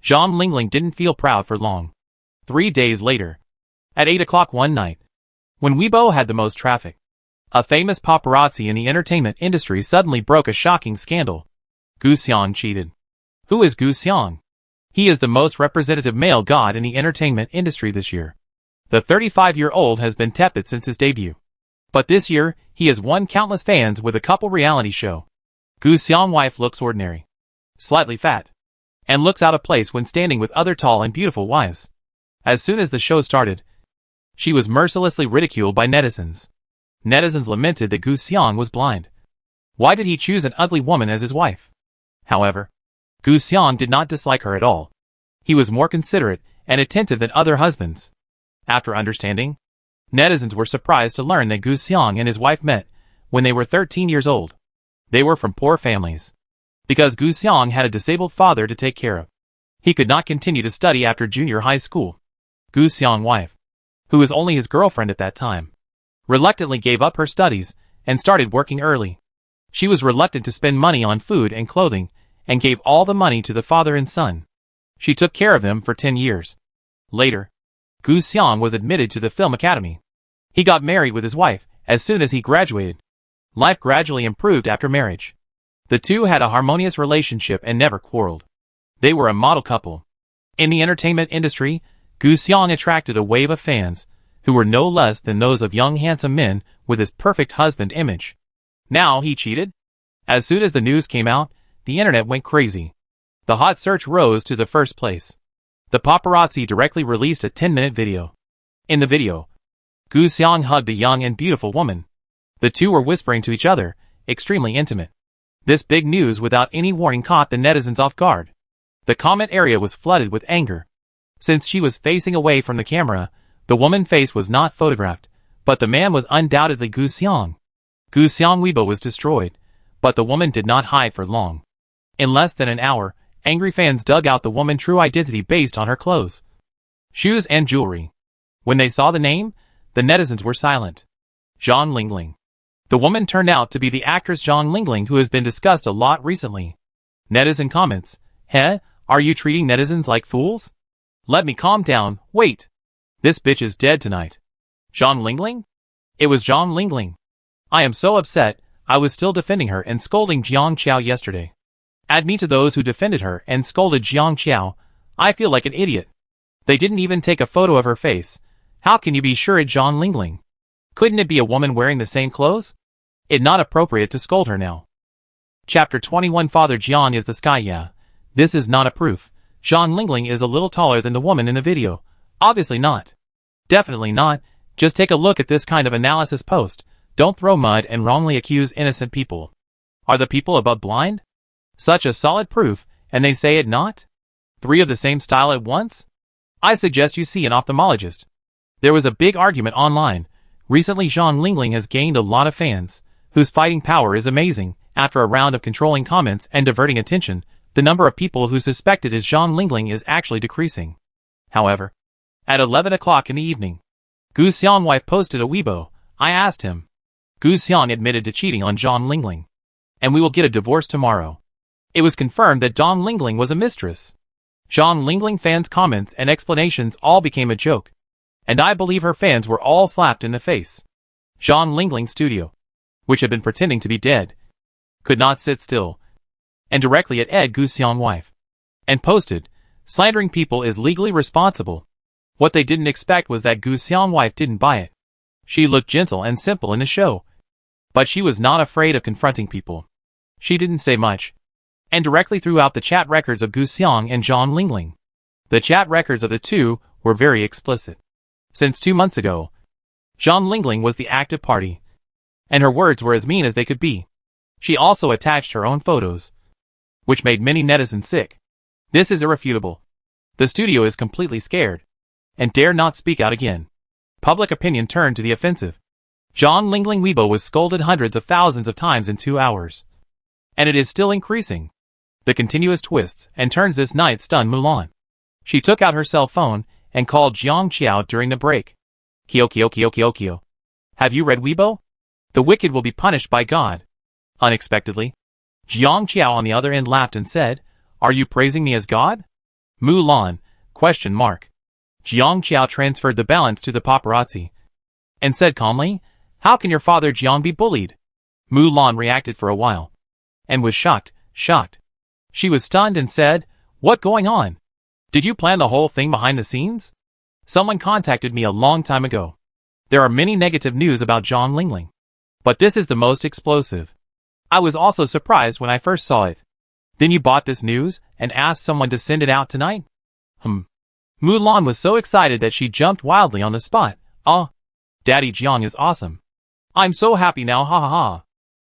Zhang Lingling didn't feel proud for long. 3 days later, at 8 o'clock one night, when Weibo had the most traffic, a famous paparazzi in the entertainment industry suddenly broke a shocking scandal. Gu Xiang cheated. Who is Gu Xiang? He is the most representative male god in the entertainment industry this year. The 35-year-old has been tepid since his debut. But this year, he has won countless fans with a couple reality show. Gu Xiang's wife looks ordinary, slightly fat, and looks out of place when standing with other tall and beautiful wives. As soon as the show started, she was mercilessly ridiculed by netizens. Netizens lamented that Gu Xiang was blind. Why did he choose an ugly woman as his wife? However, Gu Xiang did not dislike her at all. He was more considerate and attentive than other husbands. After understanding, netizens were surprised to learn that Gu Xiang and his wife met when they were 13 years old. They were from poor families. Because Gu Xiang had a disabled father to take care of, he could not continue to study after junior high school. Gu Xiang's wife, who was only his girlfriend at that time, reluctantly gave up her studies and started working early. She was reluctant to spend money on food and clothing and gave all the money to the father and son. She took care of them for 10 years. Later, Gu Xiang was admitted to the film academy. He got married with his wife as soon as he graduated. Life gradually improved after marriage. The two had a harmonious relationship and never quarreled. They were a model couple. In the entertainment industry, Gu Xiang attracted a wave of fans, who were no less than those of young handsome men with his perfect husband image. Now he cheated? As soon as the news came out, the internet went crazy. The hot search rose to the first place. The paparazzi directly released a 10-minute video. In the video, Gu Xiang hugged a young and beautiful woman. The two were whispering to each other, extremely intimate. This big news without any warning caught the netizens off guard. The comment area was flooded with anger. Since she was facing away from the camera, the woman's face was not photographed, but the man was undoubtedly Gu Xiang. Gu Xiang Weibo was destroyed, but the woman did not hide for long. In less than an hour, angry fans dug out the woman's true identity based on her clothes, shoes and jewelry. When they saw the name, the netizens were silent. Zhang Lingling. The woman turned out to be the actress Zhang Lingling, who has been discussed a lot recently. Netizen comments, "Heh, are you treating netizens like fools? Let me calm down, wait. This bitch is dead tonight." Zhang Lingling? It was Zhang Lingling. I am so upset, I was still defending her and scolding Jiang Qiao yesterday. Add me to those who defended her and scolded Jiang Qiao. I feel like an idiot. They didn't even take a photo of her face. How can you be sure it's Zhang Lingling? Couldn't it be a woman wearing the same clothes? It's not appropriate to scold her now. Chapter 21 Father Jiang is the sky. Yeah. This is not a proof. Zhang Lingling is a little taller than the woman in the video. Obviously not. Definitely not. Just take a look at this kind of analysis post. Don't throw mud and wrongly accuse innocent people. Are the people above blind? Such a solid proof, and they say it not? 3 of the same style at once? I suggest you see an ophthalmologist. There was a big argument online. Recently Zhang Lingling has gained a lot of fans, whose fighting power is amazing. After a round of controlling comments and diverting attention, the number of people who suspected is Zhang Lingling is actually decreasing. However, at 11 o'clock in the evening, Gu Xiang's wife posted a Weibo. I asked him. Gu Xiang admitted to cheating on Zhang Lingling. And we will get a divorce tomorrow. It was confirmed that Zhang Lingling was a mistress. Zhang Lingling fans' comments and explanations all became a joke. And I believe her fans were all slapped in the face. Zhang Lingling's studio, which had been pretending to be dead, could not sit still, and directly at Gu Xiang's wife, and posted, "Slandering people is legally responsible." What they didn't expect was that Gu Xiang's wife didn't buy it. She looked gentle and simple in the show, but she was not afraid of confronting people. She didn't say much, and directly threw out the chat records of Gu Xiang and Zhang Lingling. The chat records of the two were very explicit. Since 2 months ago, Zhang Lingling was the active party, and her words were as mean as they could be. She also attached her own photos, which made many netizens sick. This is irrefutable. The studio is completely scared, and dare not speak out again. Public opinion turned to the offensive. Zhang Lingling Weibo was scolded hundreds of thousands of times in 2 hours. And it is still increasing. The continuous twists and turns this night stunned Mulan. She took out her cell phone and called Jiang Qiao during the break. Kyo. Have you read Weibo? The wicked will be punished by God. Unexpectedly, Jiang Qiao on the other end laughed and said, "Are you praising me as God?" Mulan, ? Jiang Qiao transferred the balance to the paparazzi and said calmly, "How can your father Jiang be bullied?" Mulan reacted for a while and was shocked. She was stunned and said, "What going on? Did you plan the whole thing behind the scenes? Someone contacted me a long time ago. There are many negative news about Zhang Lingling, but this is the most explosive. I was also surprised when I first saw it. Then you bought this news and asked someone to send it out tonight?" Mulan was so excited that she jumped wildly on the spot. "Ah, Daddy Jiang is awesome. I'm so happy now, ha ha ha."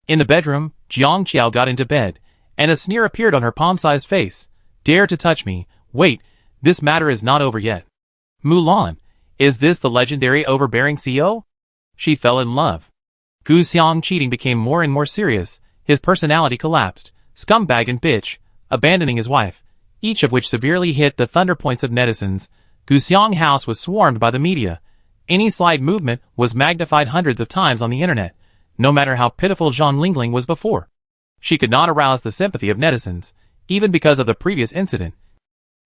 In the bedroom, Jiang Qiao got into bed, and a sneer appeared on her palm-sized face. "Dare to touch me. Wait, this matter is not over yet." Mulan, is this the legendary overbearing CEO? She fell in love. Gu Xiang cheating became more and more serious. His personality collapsed, scumbag and bitch, abandoning his wife, each of which severely hit the thunder points of netizens. Gu Xiang's house was swarmed by the media. Any slight movement was magnified hundreds of times on the internet, no matter how pitiful Zhang Lingling was before. She could not arouse the sympathy of netizens, even because of the previous incident.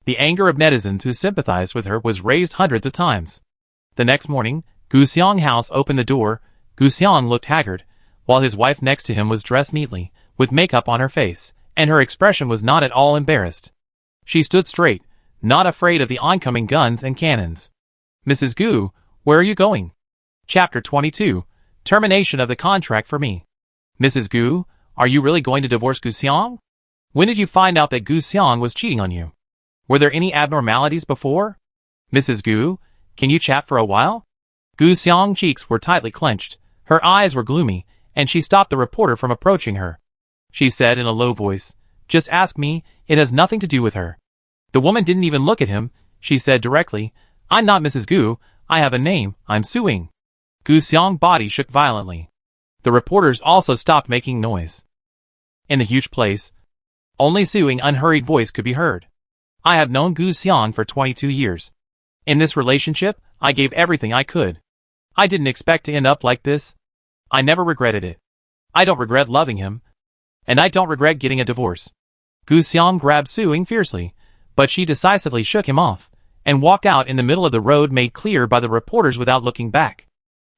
The anger of netizens who sympathized with her was raised hundreds of times. The next morning, Gu Xiang's house opened the door. Gu Xiang looked haggard, while his wife next to him was dressed neatly, with makeup on her face, and her expression was not at all embarrassed. She stood straight, not afraid of the oncoming guns and cannons. "Mrs. Gu, where are you going?" Chapter 22, Termination of the contract for me. "Mrs. Gu, are you really going to divorce Gu Xiang?" When did you find out that Gu Xiang was cheating on you? Were there any abnormalities before? Mrs. Gu, can you chat for a while? Gu Xiang's cheeks were tightly clenched, her eyes were gloomy, and she stopped the reporter from approaching her. She said in a low voice, "Just ask me, it has nothing to do with her." The woman didn't even look at him. She said directly, "I'm not Mrs. Gu, I have a name, I'm Suing." Gu Xiang's body shook violently. The reporters also stopped making noise. In the huge place, only Suing's unhurried voice could be heard. "I have known Gu Xiang for 22 years. In this relationship, I gave everything I could. I didn't expect to end up like this. I never regretted it. I don't regret loving him. And I don't regret getting a divorce." Gu Xiang grabbed Suing fiercely, but she decisively shook him off, and walked out in the middle of the road made clear by the reporters without looking back.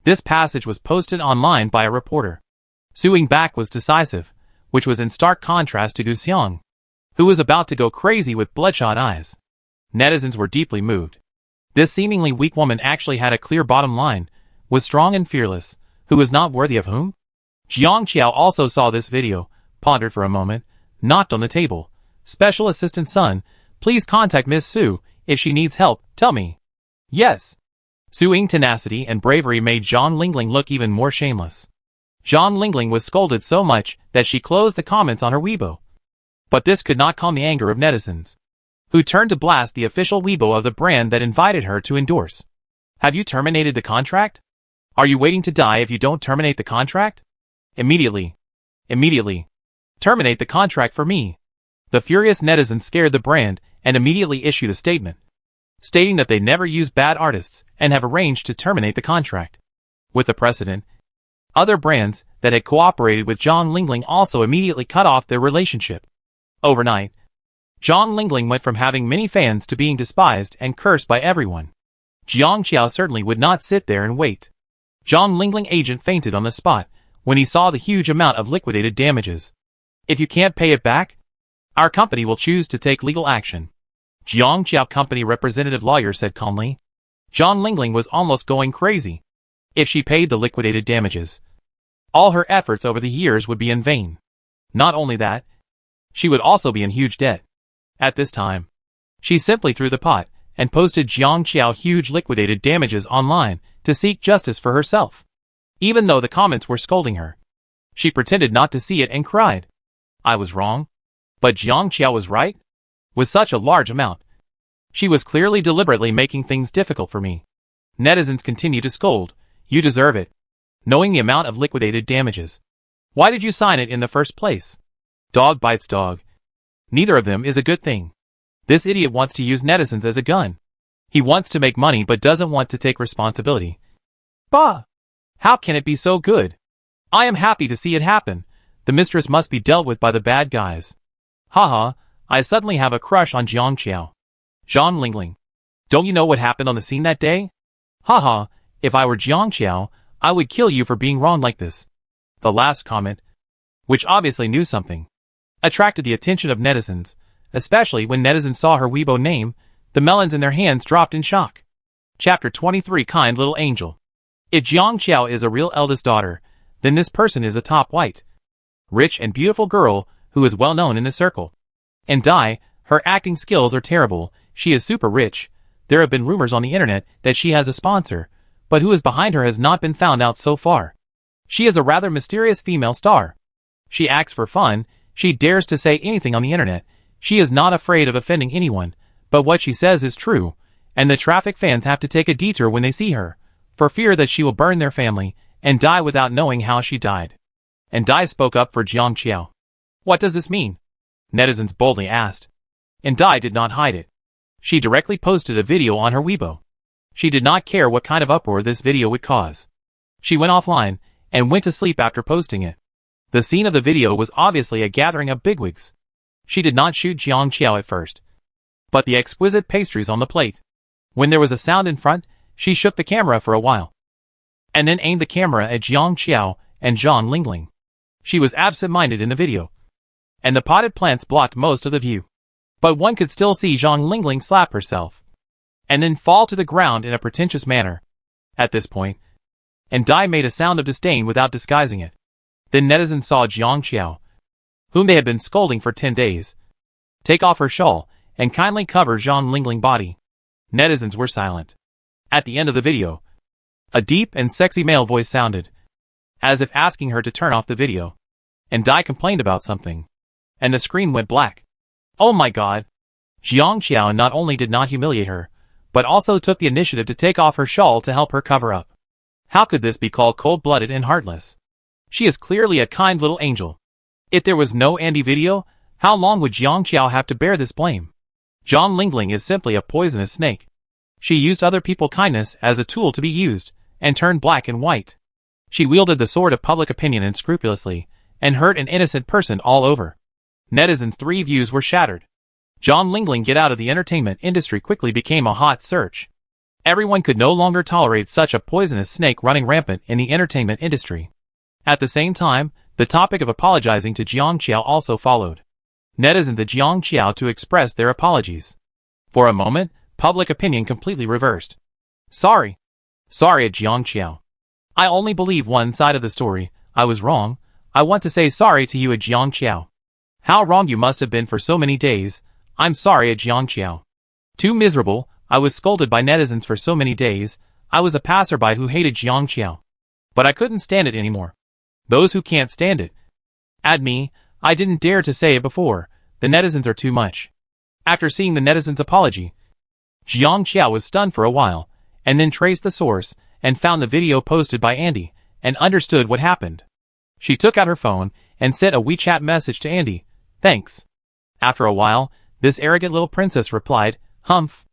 This passage was posted online by a reporter. Suing's back was decisive, which was in stark contrast to Gu Xiang, who was about to go crazy with bloodshot eyes. Netizens were deeply moved. This seemingly weak woman actually had a clear bottom line, was strong and fearless, who was not worthy of whom? Jiang Qiao also saw this video, pondered for a moment, knocked on the table. "Special Assistant Sun, please contact Miss Su, if she needs help, tell me." "Yes." Suing's tenacity and bravery made Zhang Lingling look even more shameless. Zhang Lingling was scolded so much that she closed the comments on her Weibo. But this could not calm the anger of netizens, who turned to blast the official Weibo of the brand that invited her to endorse. "Have you terminated the contract? Are you waiting to die if you don't terminate the contract? Immediately. Immediately. Terminate the contract for me." The furious netizens scared the brand and immediately issued a statement, stating that they never use bad artists and have arranged to terminate the contract. With the precedent, other brands that had cooperated with Zhang Lingling also immediately cut off their relationship. Overnight, Zhang Lingling went from having many fans to being despised and cursed by everyone. Jiang Qiao certainly would not sit there and wait. Zhang Lingling agent fainted on the spot when he saw the huge amount of liquidated damages. "If you can't pay it back, our company will choose to take legal action," Jiang Qiao company representative lawyer said calmly. Zhang Lingling was almost going crazy. If she paid the liquidated damages, all her efforts over the years would be in vain. Not only that, she would also be in huge debt. At this time, she simply threw the pot and posted Jiang Qiao huge liquidated damages online to seek justice for herself. Even though the comments were scolding her, she pretended not to see it and cried, "I was wrong. But Jiang Qiao was right? With such a large amount, she was clearly deliberately making things difficult for me." Netizens continued to scold, "You deserve it. Knowing the amount of liquidated damages, why did you sign it in the first place? Dog bites dog. Neither of them is a good thing. This idiot wants to use netizens as a gun. He wants to make money but doesn't want to take responsibility. Bah! How can it be so good? I am happy to see it happen. The mistress must be dealt with by the bad guys. Haha, I suddenly have a crush on Jiang Qiao. Zhang Lingling. Don't you know what happened on the scene that day? Haha, if I were Jiang Qiao, I would kill you for being wrong like this." The last comment, which obviously knew something, attracted the attention of netizens, especially when netizens saw her Weibo name. The melons in their hands dropped in shock. Chapter 23 Kind Little Angel. If Jiang Qiao is a real eldest daughter, then this person is a top white, rich and beautiful girl who is well known in the circle. And her acting skills are terrible. She is super rich. There have been rumors on the internet that she has a sponsor, but who is behind her has not been found out so far. She is a rather mysterious female star. She acts for fun. She dares to say anything on the internet. She is not afraid of offending anyone, but what she says is true, and the traffic fans have to take a detour when they see her, for fear that she will burn their family and die without knowing how she died. And Dai spoke up for Jiang Qiao. "What does this mean?" netizens boldly asked. And Dai did not hide it. She directly posted a video on her Weibo. She did not care what kind of uproar this video would cause. She went offline and went to sleep after posting it. The scene of the video was obviously a gathering of bigwigs. She did not shoot Jiang Qiao at first, but the exquisite pastries on the plate. When there was a sound in front, she shook the camera for a while, and then aimed the camera at Jiang Qiao and Zhang Lingling. She was absent-minded in the video, and the potted plants blocked most of the view. But one could still see Zhang Lingling slap herself, and then fall to the ground in a pretentious manner. At this point, and Dai made a sound of disdain without disguising it. Then netizens saw Jiang Qiao, whom they had been scolding for 10 days. Take off her shawl, and kindly cover Zhang Lingling's body. Netizens were silent. At the end of the video, a deep and sexy male voice sounded, as if asking her to turn off the video. And Dai complained about something. And the screen went black. Oh my god. Jiang Qiao not only did not humiliate her, but also took the initiative to take off her shawl to help her cover up. How could this be called cold-blooded and heartless? She is clearly a kind little angel. If there was no Andy video, how long would Jiang Qiao have to bear this blame? Zhang Lingling is simply a poisonous snake. She used other people's kindness as a tool to be used, and turned black and white. She wielded the sword of public opinion unscrupulously, and hurt an innocent person all over. Netizens' 3 views were shattered. Zhang Lingling get out of the entertainment industry quickly became a hot search. Everyone could no longer tolerate such a poisonous snake running rampant in the entertainment industry. At the same time, the topic of apologizing to Jiang Qiao also followed. Netizens at Jiang Qiao to express their apologies. For a moment, public opinion completely reversed. Sorry at Jiang Qiao. I only believe one side of the story. I was wrong. I want to say sorry to you at Jiang Qiao. How wrong you must have been for so many days. I'm sorry at Jiang Qiao. Too miserable. I was scolded by netizens for so many days. I was a passerby who hated Jiang Qiao. But I couldn't stand it anymore. Those who can't stand it. Add me. I didn't dare to say it before. The netizens are too much. After seeing the netizens' apology, Jiang Qiao was stunned for a while, and then traced the source, and found the video posted by Andy, and understood what happened. She took out her phone, and sent a WeChat message to Andy. Thanks. After a while, this arrogant little princess replied, Humph.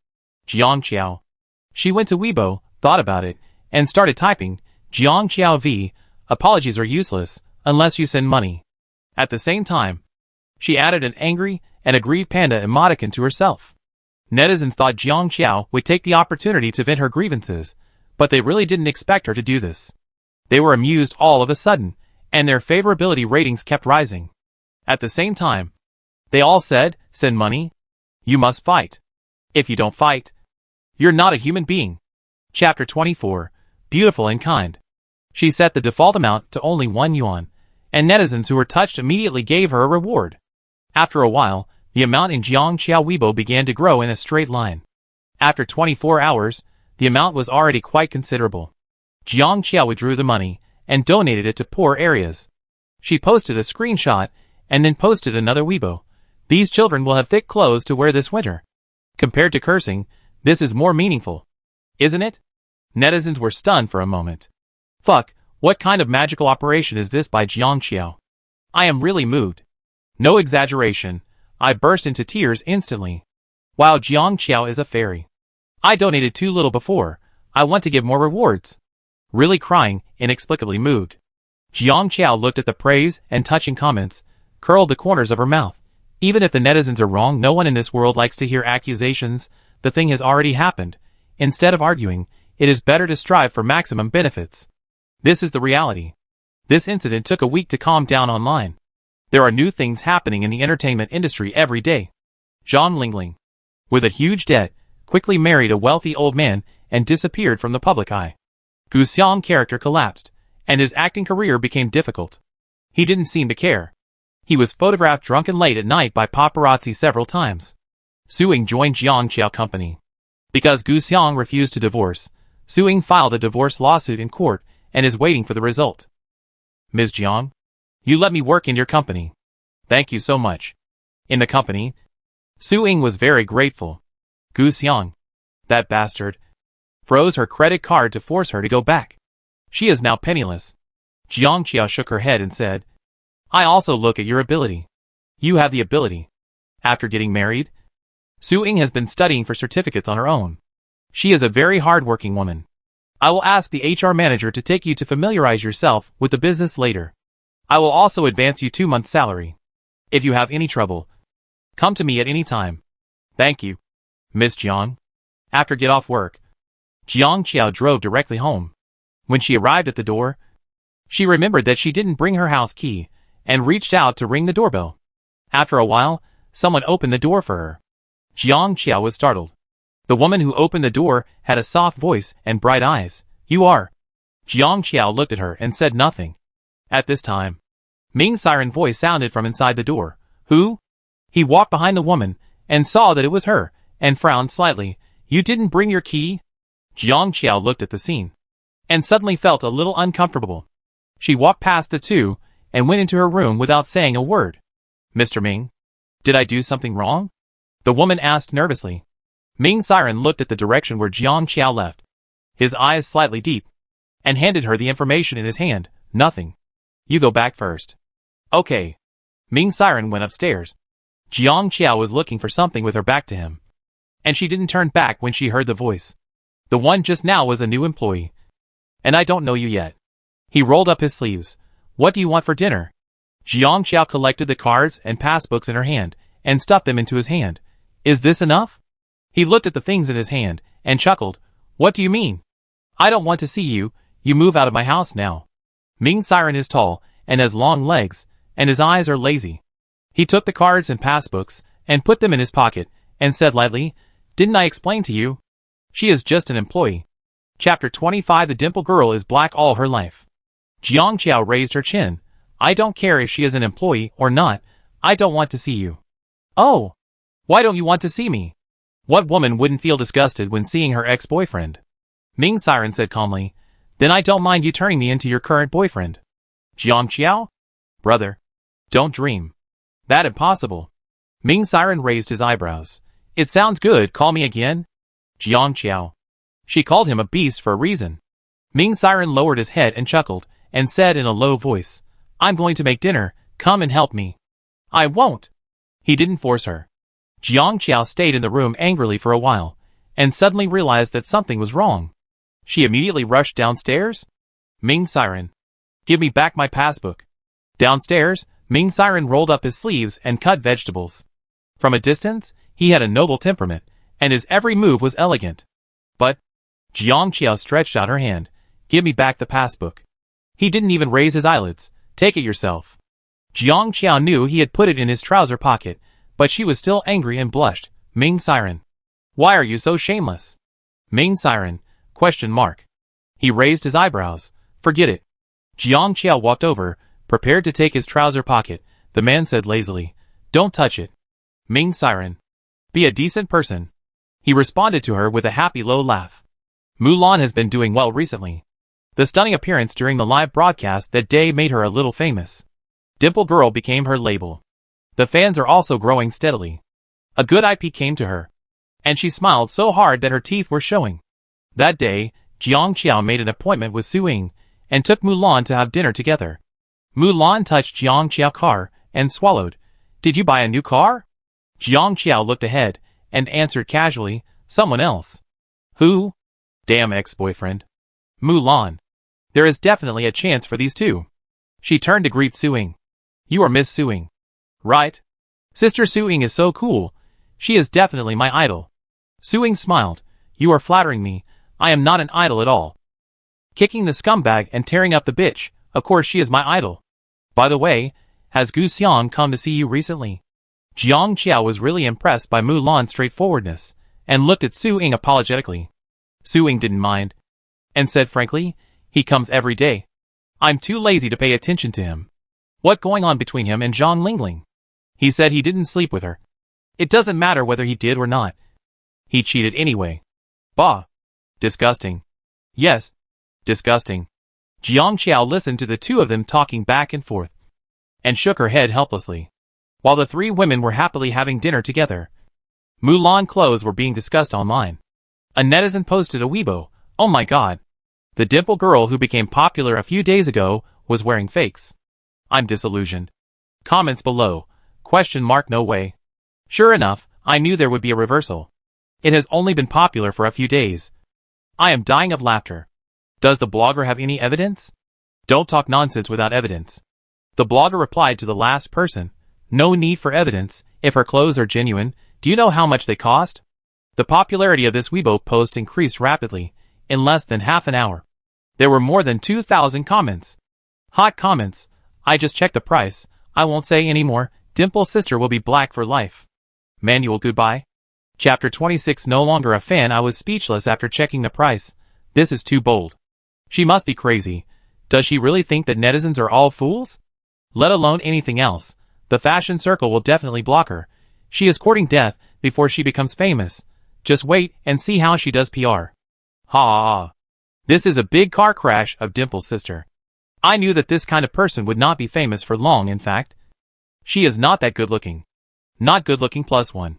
Jiang Qiao. She went to Weibo, thought about it, and started typing, Jiang Qiao V, apologies are useless, unless you send money. At the same time, she added an angry and aggrieved panda emoticon to herself. Netizens thought Jiang Qiao would take the opportunity to vent her grievances, but they really didn't expect her to do this. They were amused all of a sudden, and their favorability ratings kept rising. At the same time, they all said, send money? You must fight. If you don't fight, you're not a human being. Chapter 24, Beautiful and Kind. She set the default amount to only 1 yuan, and netizens who were touched immediately gave her a reward. After a while, the amount in Jiang Qiao Weibo began to grow in a straight line. After 24 hours, the amount was already quite considerable. Jiang Qiao withdrew the money, and donated it to poor areas. She posted a screenshot, and then posted another Weibo. These children will have thick clothes to wear this winter. Compared to cursing, this is more meaningful. Isn't it? Netizens were stunned for a moment. Fuck, what kind of magical operation is this by Jiang Qiao? I am really moved. No exaggeration, I burst into tears instantly. Wow, Jiang Qiao is a fairy. I donated too little before, I want to give more rewards. Really crying, inexplicably moved. Jiang Qiao looked at the praise and touching comments, curled the corners of her mouth. Even if the netizens are wrong, no one in this world likes to hear accusations. The thing has already happened. Instead of arguing, it is better to strive for maximum benefits. This is the reality. This incident took a week to calm down online. There are new things happening in the entertainment industry every day. Zhang Lingling, with a huge debt, quickly married a wealthy old man and disappeared from the public eye. Gu Xiang character collapsed, and his acting career became difficult. He didn't seem to care. He was photographed drunk and late at night by paparazzi several times. Suing joined Jiang Qiao company. Because Gu Xiang refused to divorce, Suing filed a divorce lawsuit in court and is waiting for the result. Ms. Jiang, you let me work in your company. Thank you so much. In the company, Suing was very grateful. Gu Xiang, that bastard, froze her credit card to force her to go back. She is now penniless. Jiang Qiao shook her head and said, I also look at your ability. You have the ability. After getting married, Suing has been studying for certificates on her own. She is a very hard-working woman. I will ask the HR manager to take you to familiarize yourself with the business later. I will also advance you 2 months' salary. If you have any trouble, come to me at any time. Thank you, Miss Jiang. After get off work, Jiang Qiao drove directly home. When she arrived at the door, she remembered that she didn't bring her house key, and reached out to ring the doorbell. After a while, someone opened the door for her. Jiang Qiao was startled. The woman who opened the door had a soft voice and bright eyes. You are. Jiang Qiao looked at her and said nothing. At this time, Ming's siren voice sounded from inside the door. Who? He walked behind the woman, and saw that it was her, and frowned slightly. You didn't bring your key? Jiang Qiao looked at the scene, and suddenly felt a little uncomfortable. She walked past the two, and went into her room without saying a word. Mr. Ming? Did I do something wrong? The woman asked nervously. Ming's siren looked at the direction where Jiang Qiao left, his eyes slightly deep, and handed her the information in his hand. Nothing. You go back first. Okay. Ming's siren went upstairs. Jiang Qiao was looking for something with her back to him, and she didn't turn back when she heard the voice. The one just now was a new employee. And I don't know you yet. He rolled up his sleeves. What do you want for dinner? Jiang Qiao collected the cards and passbooks in her hand, and stuffed them into his hand. Is this enough? He looked at the things in his hand, and chuckled. What do you mean? I don't want to see you. You move out of my house now. Ming's siren is tall, and has long legs, and his eyes are lazy. He took the cards and passbooks, and put them in his pocket, and said lightly, Didn't I explain to you? She is just an employee. Chapter 25. The dimple girl is black all her life. Jiang Qiao raised her chin. I don't care if she is an employee or not. I don't want to see you. Oh. Why don't you want to see me? What woman wouldn't feel disgusted when seeing her ex-boyfriend? Ming's siren said calmly. Then I don't mind you turning me into your current boyfriend. Jiang Qiao? Brother. Don't dream. That impossible. Ming's siren raised his eyebrows. It sounds good. Call me again. Jiang Qiao. She called him a beast for a reason. Ming's siren lowered his head and chuckled, and said in a low voice, I'm going to make dinner. Come and help me. I won't. He didn't force her. Jiang Qiao stayed in the room angrily for a while, and suddenly realized that something was wrong. She immediately rushed downstairs. Ming's siren. Give me back my passbook. Downstairs, Ming's siren rolled up his sleeves and cut vegetables. From a distance, he had a noble temperament, and his every move was elegant. But Jiang Qiao stretched out her hand. Give me back the passbook. He didn't even raise his eyelids. Take it yourself. Jiang Qiao knew he had put it in his trouser pocket, but she was still angry and blushed. Ming's siren. Why are you so shameless? Ming's siren. ? He raised his eyebrows. Forget it. Jiang Qiao walked over, prepared to take his trouser pocket. The man said lazily, Don't touch it. Ming's siren. Be a decent person. He responded to her with a happy low laugh. Mulan has been doing well recently. The stunning appearance during the live broadcast that day made her a little famous. Dimple Girl became her label. The fans are also growing steadily. A good IP came to her, and she smiled so hard that her teeth were showing. That day, Jiang Qiao made an appointment with Su Ying, and took Mulan to have dinner together. Mulan touched Jiang Qiao's car, and swallowed. Did you buy a new car? Jiang Qiao looked ahead, and answered casually, Someone else. Who? Damn ex-boyfriend. Mulan. There is definitely a chance for these two. She turned to greet Su Ying. You are Miss Su Ying. Right? Sister Su Ying is so cool. She is definitely my idol. Su Ying smiled. You are flattering me. I am not an idol at all. Kicking the scumbag and tearing up the bitch. Of course she is my idol. By the way, has Gu Xiang come to see you recently? Jiang Qiao was really impressed by Mulan's straightforwardness, and looked at Su Ying apologetically. Su Ying didn't mind, and said frankly, He comes every day. I'm too lazy to pay attention to him. What going on between him and Zhang Lingling? He said he didn't sleep with her. It doesn't matter whether he did or not. He cheated anyway. Bah. Disgusting. Yes. Disgusting. Jiang Qiao listened to the two of them talking back and forth, and shook her head helplessly, while the three women were happily having dinner together. Mulan clothes were being discussed online. A netizen posted a Weibo. Oh my god. The dimple girl who became popular a few days ago was wearing fakes. I'm disillusioned. Comments below. ? No way. Sure enough, I knew there would be a reversal. It has only been popular for a few days. I am dying of laughter. Does the blogger have any evidence? Don't talk nonsense without evidence. The blogger replied to the last person. No need for evidence. If her clothes are genuine, do you know how much they cost? The popularity of this Weibo post increased rapidly. In less than half an hour, there were more than 2,000 comments. Hot comments. I just checked the price. I won't say any more. Dimple's sister will be black for life. Manual goodbye. Chapter 26. No longer a fan. I was speechless after checking the price. This is too bold. She must be crazy. Does she really think that netizens are all fools? Let alone anything else. The fashion circle will definitely block her. She is courting death before she becomes famous. Just wait and see how she does PR. Ha ha ha. This is a big car crash of Dimple's sister. I knew that this kind of person would not be famous for long, in fact. She is not that good looking. Not good looking +1.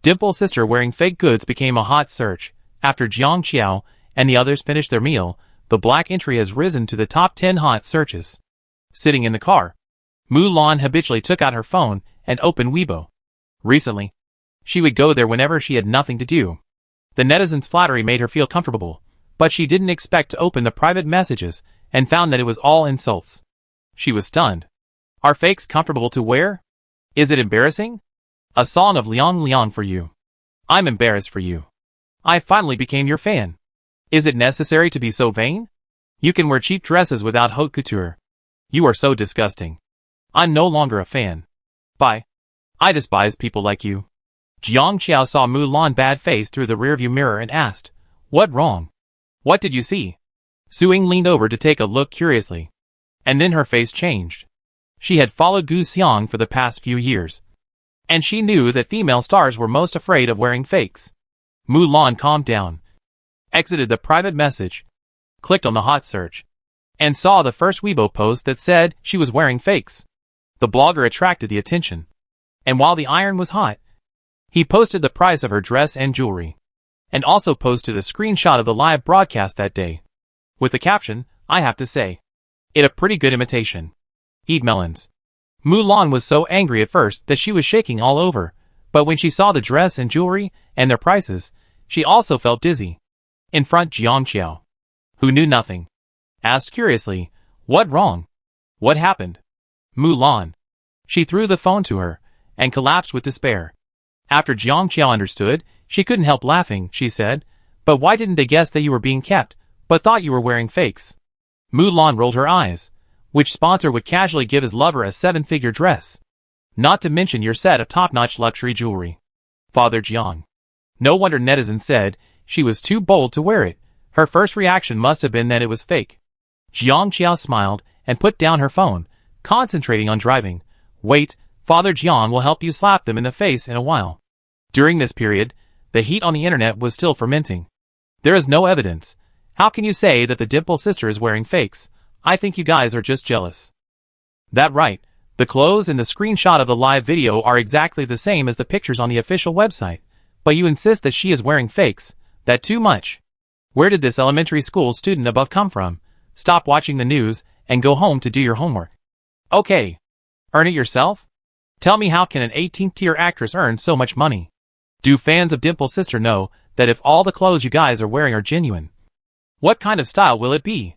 Dimple's sister wearing fake goods became a hot search. After Jiang Qiao and the others finished their meal, the black entry has risen to the top 10 hot searches. Sitting in the car, Mulan habitually took out her phone and opened Weibo. Recently, she would go there whenever she had nothing to do. The netizens' flattery made her feel comfortable, but she didn't expect to open the private messages and found that it was all insults. She was stunned. Are fakes comfortable to wear? Is it embarrassing? A song of Liang Liang for you. I'm embarrassed for you. I finally became your fan. Is it necessary to be so vain? You can wear cheap dresses without haute couture. You are so disgusting. I'm no longer a fan. Bye. I despise people like you. Jiang Qiao saw Mulan bad face through the rearview mirror and asked, "What wrong? What did you see?" Suing leaned over to take a look curiously. And then her face changed. She had followed Gu Xiang for the past few years. And she knew that female stars were most afraid of wearing fakes. Mulan calmed down, exited the private message, clicked on the hot search, and saw the first Weibo post that said she was wearing fakes. The blogger attracted the attention. And while the iron was hot, he posted the price of her dress and jewelry, and also posted a screenshot of the live broadcast that day, with the caption, "I have to say, it a pretty good imitation. Eat melons." Mulan was so angry at first that she was shaking all over, but when she saw the dress and jewelry and their prices, she also felt dizzy. In front, Jiang Qiao, who knew nothing, asked curiously, "What wrong? What happened?" Mulan. She threw the phone to her and collapsed with despair. After Jiang Qiao understood, she couldn't help laughing. She said, "But why didn't they guess that you were being kept, but thought you were wearing fakes?" Mulan rolled her eyes. Which sponsor would casually give his lover a 7-figure dress? Not to mention your set of top-notch luxury jewelry. Father Jiang. No wonder netizens said she was too bold to wear it. Her first reaction must have been that it was fake. Jiang Qiao smiled and put down her phone, concentrating on driving. "Wait, Father Jiang will help you slap them in the face in a while." During this period, the heat on the internet was still fermenting. There is no evidence. How can you say that the Dimple sister is wearing fakes? I think you guys are just jealous. That right, the clothes in the screenshot of the live video are exactly the same as the pictures on the official website, but you insist that she is wearing fakes. That too much. Where did this elementary school student above come from? Stop watching the news and go home to do your homework. Okay. Earn it yourself? Tell me, how can an 18th tier actress earn so much money? Do fans of Dimple's sister know that if all the clothes you guys are wearing are genuine, what kind of style will it be?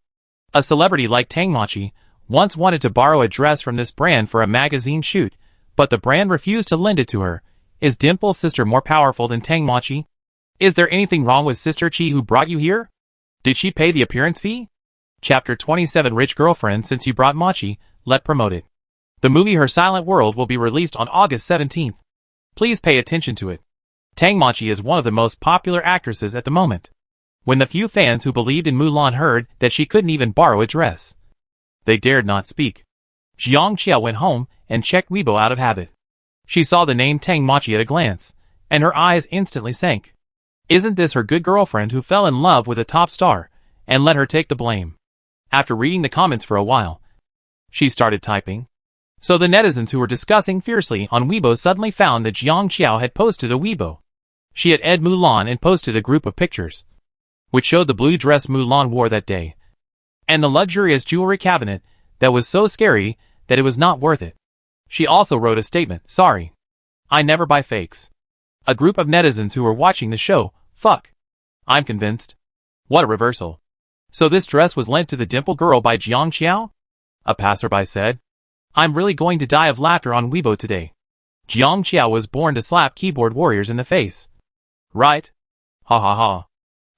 A celebrity like Tangmachi once wanted to borrow a dress from this brand for a magazine shoot, but the brand refused to lend it to her. Is Dimple's sister more powerful than Tangmachi? Is there anything wrong with Sister Chi who brought you here? Did she pay the appearance fee? Chapter 27. Rich girlfriend. Since you brought Machi, let promote it. The movie Her Silent World will be released on August 17th. Please pay attention to it. Tangmachi is one of the most popular actresses at the moment. When the few fans who believed in Mulan heard that she couldn't even borrow a dress, they dared not speak. Jiang Qiao went home and checked Weibo out of habit. She saw the name Tangmachi at a glance, and her eyes instantly sank. Isn't this her good girlfriend who fell in love with a top star and let her take the blame? After reading the comments for a while, she started typing. So the netizens who were discussing fiercely on Weibo suddenly found that Jiang Qiao had posted a Weibo. She had added Mulan and posted a group of pictures, which showed the blue dress Mulan wore that day, and the luxurious jewelry cabinet that was so scary that it was not worth it. She also wrote a statement, "Sorry, I never buy fakes." A group of netizens who were watching the show, "Fuck. I'm convinced." What a reversal. So this dress was lent to the Dimple girl by Jiang Qiao? A passerby said. I'm really going to die of laughter on Weibo today. Jiang Qiao was born to slap keyboard warriors in the face. Right? Ha ha ha.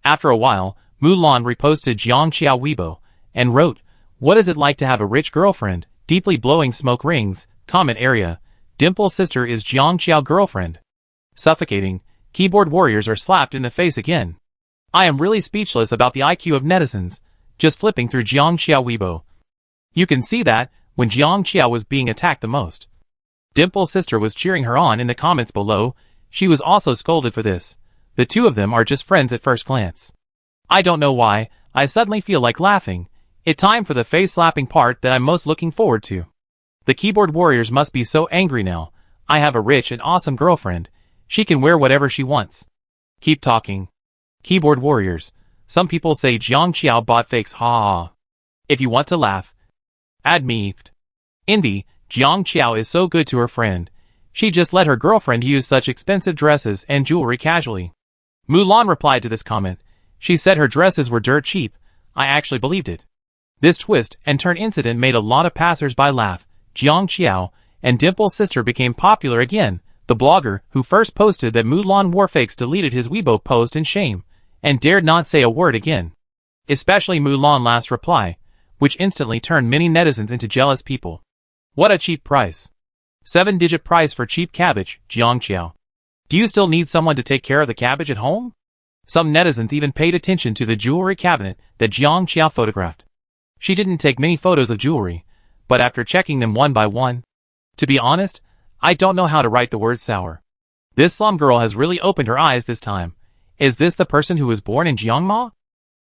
After a while, Mulan reposted Jiang Qiao Weibo, and wrote, "What is it like to have a rich girlfriend? Deeply blowing smoke rings, comment area. Dimple's sister is Jiang Qiao girlfriend. Suffocating, keyboard warriors are slapped in the face again. I am really speechless about the IQ of netizens, just flipping through Jiang Qiao Weibo. You can see that, when Jiang Qiao was being attacked the most. Dimple's sister was cheering her on in the comments below. She was also scolded for this. The two of them are just friends at first glance. I don't know why, I suddenly feel like laughing. It's time for the face-slapping part that I'm most looking forward to. The keyboard warriors must be so angry now. I have a rich and awesome girlfriend. She can wear whatever she wants. Keep talking. Keyboard warriors. Some people say Jiang Qiao bought fakes, ha ha. If you want to laugh, add me. Envy. Jiang Qiao is so good to her friend. She just let her girlfriend use such expensive dresses and jewelry casually. Mulan replied to this comment. She said her dresses were dirt cheap. I actually believed it. This twist and turn incident made a lot of passers-by laugh. Jiang Qiao and Dimple's sister became popular again. The blogger who first posted that Mulan wore fakes deleted his Weibo post in shame and dared not say a word again. Especially Mulan's last reply, which instantly turned many netizens into jealous people. What a cheap price. 7-digit price for cheap cabbage, Jiang Qiao. Do you still need someone to take care of the cabbage at home? Some netizens even paid attention to the jewelry cabinet that Jiang Qiao photographed. She didn't take many photos of jewelry, but after checking them one by one, to be honest, I don't know how to write the word sour. This slum girl has really opened her eyes this time. Is this the person who was born in Jiangma?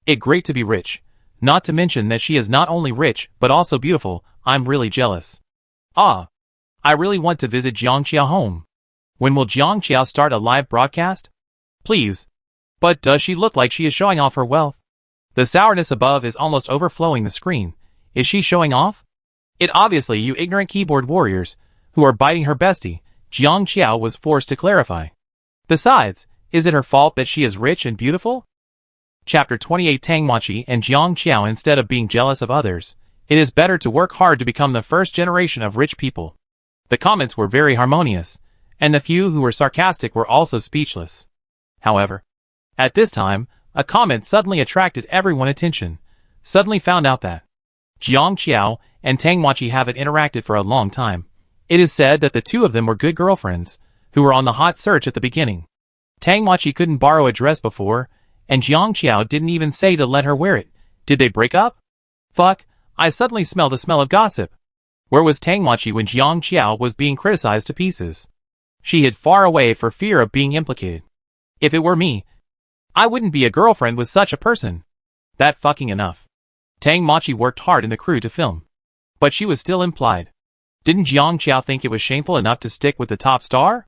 It's great to be rich. Not to mention that she is not only rich, but also beautiful. I'm really jealous. Ah. I really want to visit Jiang Qiao home. When will Jiang Qiao start a live broadcast? Please. But does she look like she is showing off her wealth? The sourness above is almost overflowing the screen. Is she showing off? It obviously you ignorant keyboard warriors, who are biting her bestie, Jiang Qiao was forced to clarify. Besides, is it her fault that she is rich and beautiful? Chapter 28 Tangmachi and Jiang Qiao. Instead of being jealous of others, it is better to work hard to become the first generation of rich people. The comments were very harmonious, and the few who were sarcastic were also speechless. However, at this time, a comment suddenly attracted everyone's attention. Suddenly found out that Jiang Qiao and Tangmachi haven't interacted for a long time. It is said that the two of them were good girlfriends, who were on the hot search at the beginning. Tangmachi couldn't borrow a dress before, and Jiang Qiao didn't even say to let her wear it. Did they break up? Fuck, I suddenly smell the smell of gossip. Where was Tangmachi when Jiang Qiao was being criticized to pieces? She hid far away for fear of being implicated. If it were me, I wouldn't be a girlfriend with such a person. That fucking enough. Tangmachi worked hard in the crew to film. But she was still implied. Didn't Jiang Qiao think it was shameful enough to stick with the top star?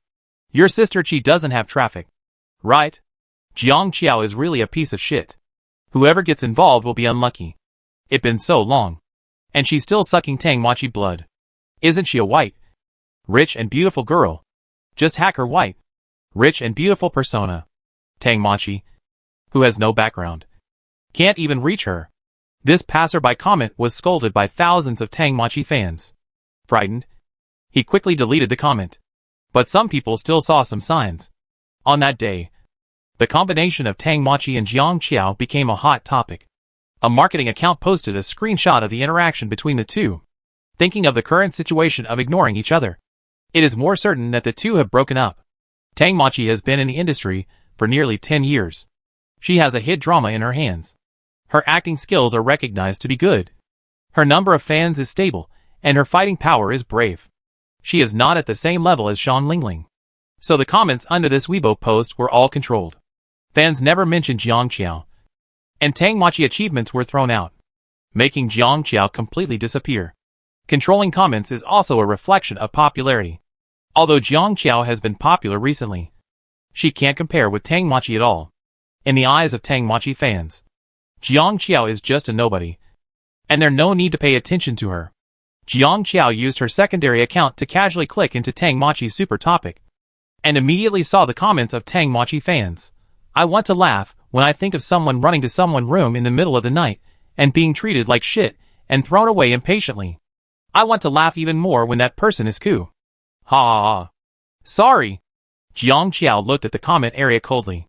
Your sister Chi doesn't have traffic. Right? Jiang Qiao is really a piece of shit. Whoever gets involved will be unlucky. It's been so long. And she's still sucking Tangmachi blood. Isn't she a white, rich and beautiful girl? Just hack her white, rich and beautiful persona. Tangmachi, who has no background, can't even reach her. This passerby comment was scolded by thousands of Tangmachi fans. Frightened, he quickly deleted the comment. But some people still saw some signs. On that day, the combination of Tangmachi and Jiang Qiao became a hot topic. A marketing account posted a screenshot of the interaction between the two. Thinking of the current situation of ignoring each other, it is more certain that the two have broken up. Tangmachi has been in the industry for nearly 10 years. She has a hit drama in her hands. Her acting skills are recognized to be good. Her number of fans is stable, and her fighting power is brave. She is not at the same level as Shan Lingling. So the comments under this Weibo post were all controlled. Fans never mentioned Jiang Qiao, and Tangmachi achievements were thrown out, making Jiang Qiao completely disappear. Controlling comments is also a reflection of popularity. Although Jiang Qiao has been popular recently, she can't compare with Tangmachi at all. In the eyes of Tangmachi fans, Jiang Qiao is just a nobody, and there's no need to pay attention to her. Jiang Qiao used her secondary account to casually click into Tangmachi's super topic, and immediately saw the comments of Tangmachi fans. I want to laugh when I think of someone running to someone's room in the middle of the night and being treated like shit and thrown away impatiently. I want to laugh even more when that person is cool. Ha ha ha. Sorry. Jiang Qiao looked at the comment area coldly.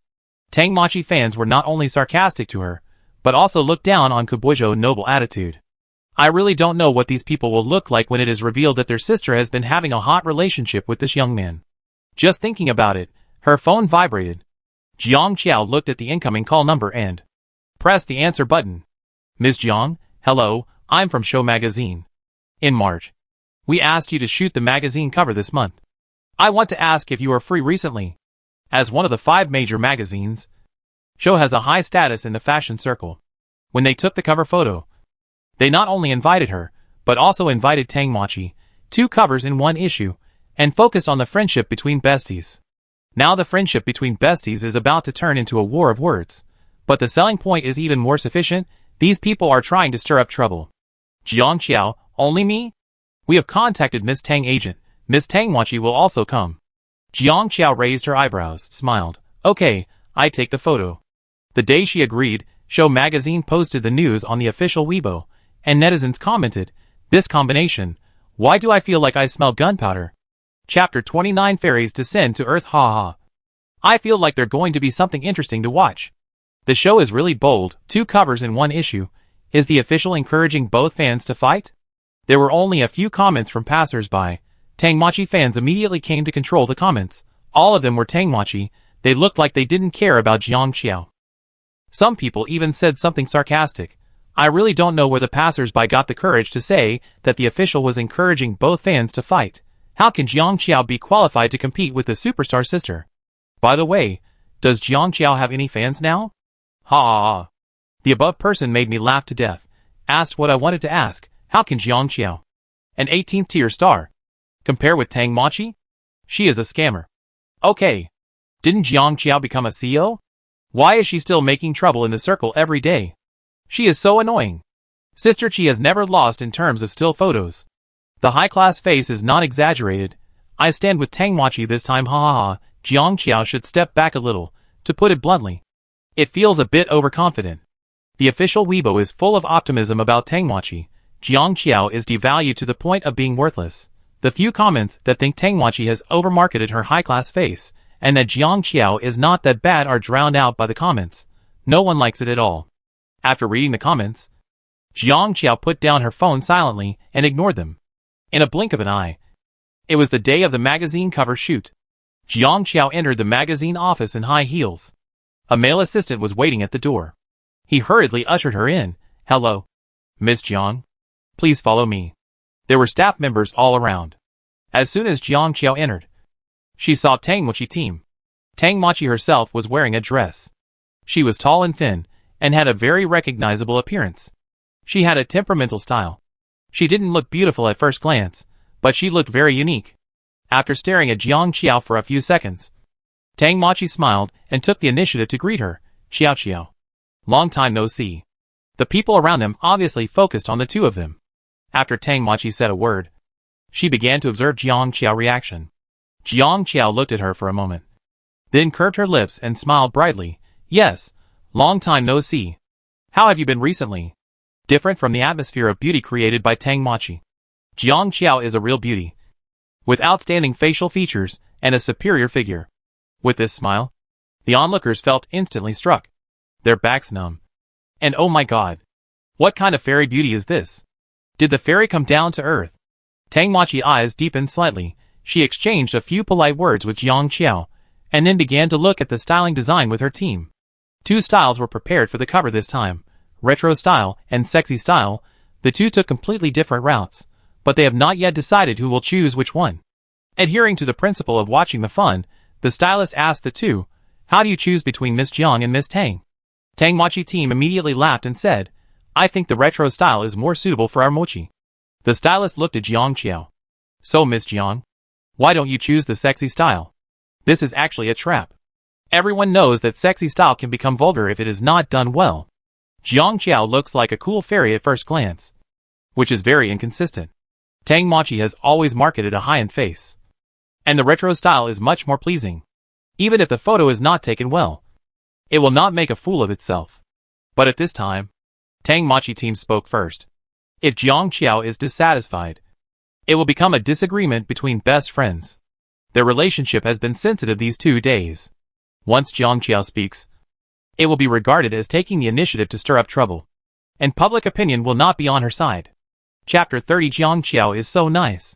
Tangmachi fans were not only sarcastic to her, but also looked down on Kubuijo's noble attitude. I really don't know what these people will look like when it is revealed that their sister has been having a hot relationship with this young man. Just thinking about it, her phone vibrated. Jiang Qiao looked at the incoming call number and pressed the answer button. Ms. Jiang, hello, I'm from Show Magazine. In March, we asked you to shoot the magazine cover this month. I want to ask if you are free recently. As one of the 5 major magazines, show has a high status in the fashion circle. When they took the cover photo, they not only invited her, but also invited Tang Mochi, 2 covers in 1 issue, and focused on the friendship between besties. Now the friendship between besties is about to turn into a war of words. But the selling point is even more sufficient. These people are trying to stir up trouble. Jiang Qiao, only me? We have contacted Miss Tang agent. Miss Tang Mochi will also come. Jiang Qiao raised her eyebrows, smiled. Okay, I take the photo. The day she agreed, Show magazine posted the news on the official Weibo, and netizens commented, "This combination, why do I feel like I smell gunpowder?" Chapter 29 Fairies Descend to Earth. Haha. I feel like they're going to be something interesting to watch. The show is really bold, 2 covers in 1 issue. Is the official encouraging both fans to fight? There were only a few comments from passers-by. Tangmochi fans immediately came to control the comments. All of them were Tangmochi. They looked like they didn't care about Jiang Qiao. Some people even said something sarcastic. I really don't know where the passers-by got the courage to say that the official was encouraging both fans to fight. How can Jiang Qiao be qualified to compete with the superstar sister? By the way, does Jiang Qiao have any fans now? Ha ha ha. The above person made me laugh to death. Asked what I wanted to ask. How can Jiang Qiao, an 18th tier star, compare with Tang Mochi? She is a scammer. Okay. Didn't Jiang Qiao become a CEO? Why is she still making trouble in the circle every day? She is so annoying. Sister Chi has never lost in terms of still photos. The high-class face is not exaggerated. I stand with Tang Mochi this time. Ha ha ha. Jiang Qiao should step back a little, to put it bluntly. It feels a bit overconfident. The official Weibo is full of optimism about Tang Mochi. Jiang Qiao is devalued to the point of being worthless. The few comments that think Tang Mochi has overmarketed her high-class face, and that Jiang Qiao is not that bad are drowned out by the comments. No one likes it at all. After reading the comments, Jiang Qiao put down her phone silently and ignored them. In a blink of an eye, it was the day of the magazine cover shoot. Jiang Qiao entered the magazine office in high heels. A male assistant was waiting at the door. He hurriedly ushered her in. Hello, Miss Jiang. Please follow me. There were staff members all around. As soon as Jiang Qiao entered, she saw Tang Mochi team. Tang Mochi herself was wearing a dress. She was tall and thin, and had a very recognizable appearance. She had a temperamental style. She didn't look beautiful at first glance, but she looked very unique. After staring at Jiang Qiao for a few seconds, Tang Mochi smiled and took the initiative to greet her. Xiao Qiao. Long time no see. The people around them obviously focused on the two of them. After Tang Mochi said a word, she began to observe Jiang Qiao's reaction. Jiang Qiao looked at her for a moment, then curved her lips and smiled brightly. Yes, long time no see. How have you been recently? Different from the atmosphere of beauty created by Tang Mochi. Jiang Qiao is a real beauty, with outstanding facial features and a superior figure. With this smile, the onlookers felt instantly struck. Their backs numb. And oh my god, what kind of fairy beauty is this? Did the fairy come down to earth? Tang Mochi's eyes deepened slightly. She exchanged a few polite words with Jiang Qiao, and then began to look at the styling design with her team. 2 styles were prepared for the cover this time, retro style and sexy style. The 2 took completely different routes, but they have not yet decided who will choose which one. Adhering to the principle of watching the fun, the stylist asked the 2, how do you choose between Miss Jiang and Miss Tang? Tang Mochi team immediately laughed and said, I think the retro style is more suitable for our Mochi. The stylist looked at Jiang Qiao. So Miss Jiang, why don't you choose the sexy style? This is actually a trap. Everyone knows that sexy style can become vulgar if it is not done well. Jiang Qiao looks like a cool fairy at first glance, which is very inconsistent. Tang Mochi has always marketed a high-end face, and the retro style is much more pleasing. Even if the photo is not taken well, it will not make a fool of itself. But at this time, Tang Mochi team spoke first. If Jiang Qiao is dissatisfied, it will become a disagreement between best friends. Their relationship has been sensitive these 2 days. Once Jiang Qiao speaks, it will be regarded as taking the initiative to stir up trouble, and public opinion will not be on her side. Chapter 30 Jiang Qiao is so nice.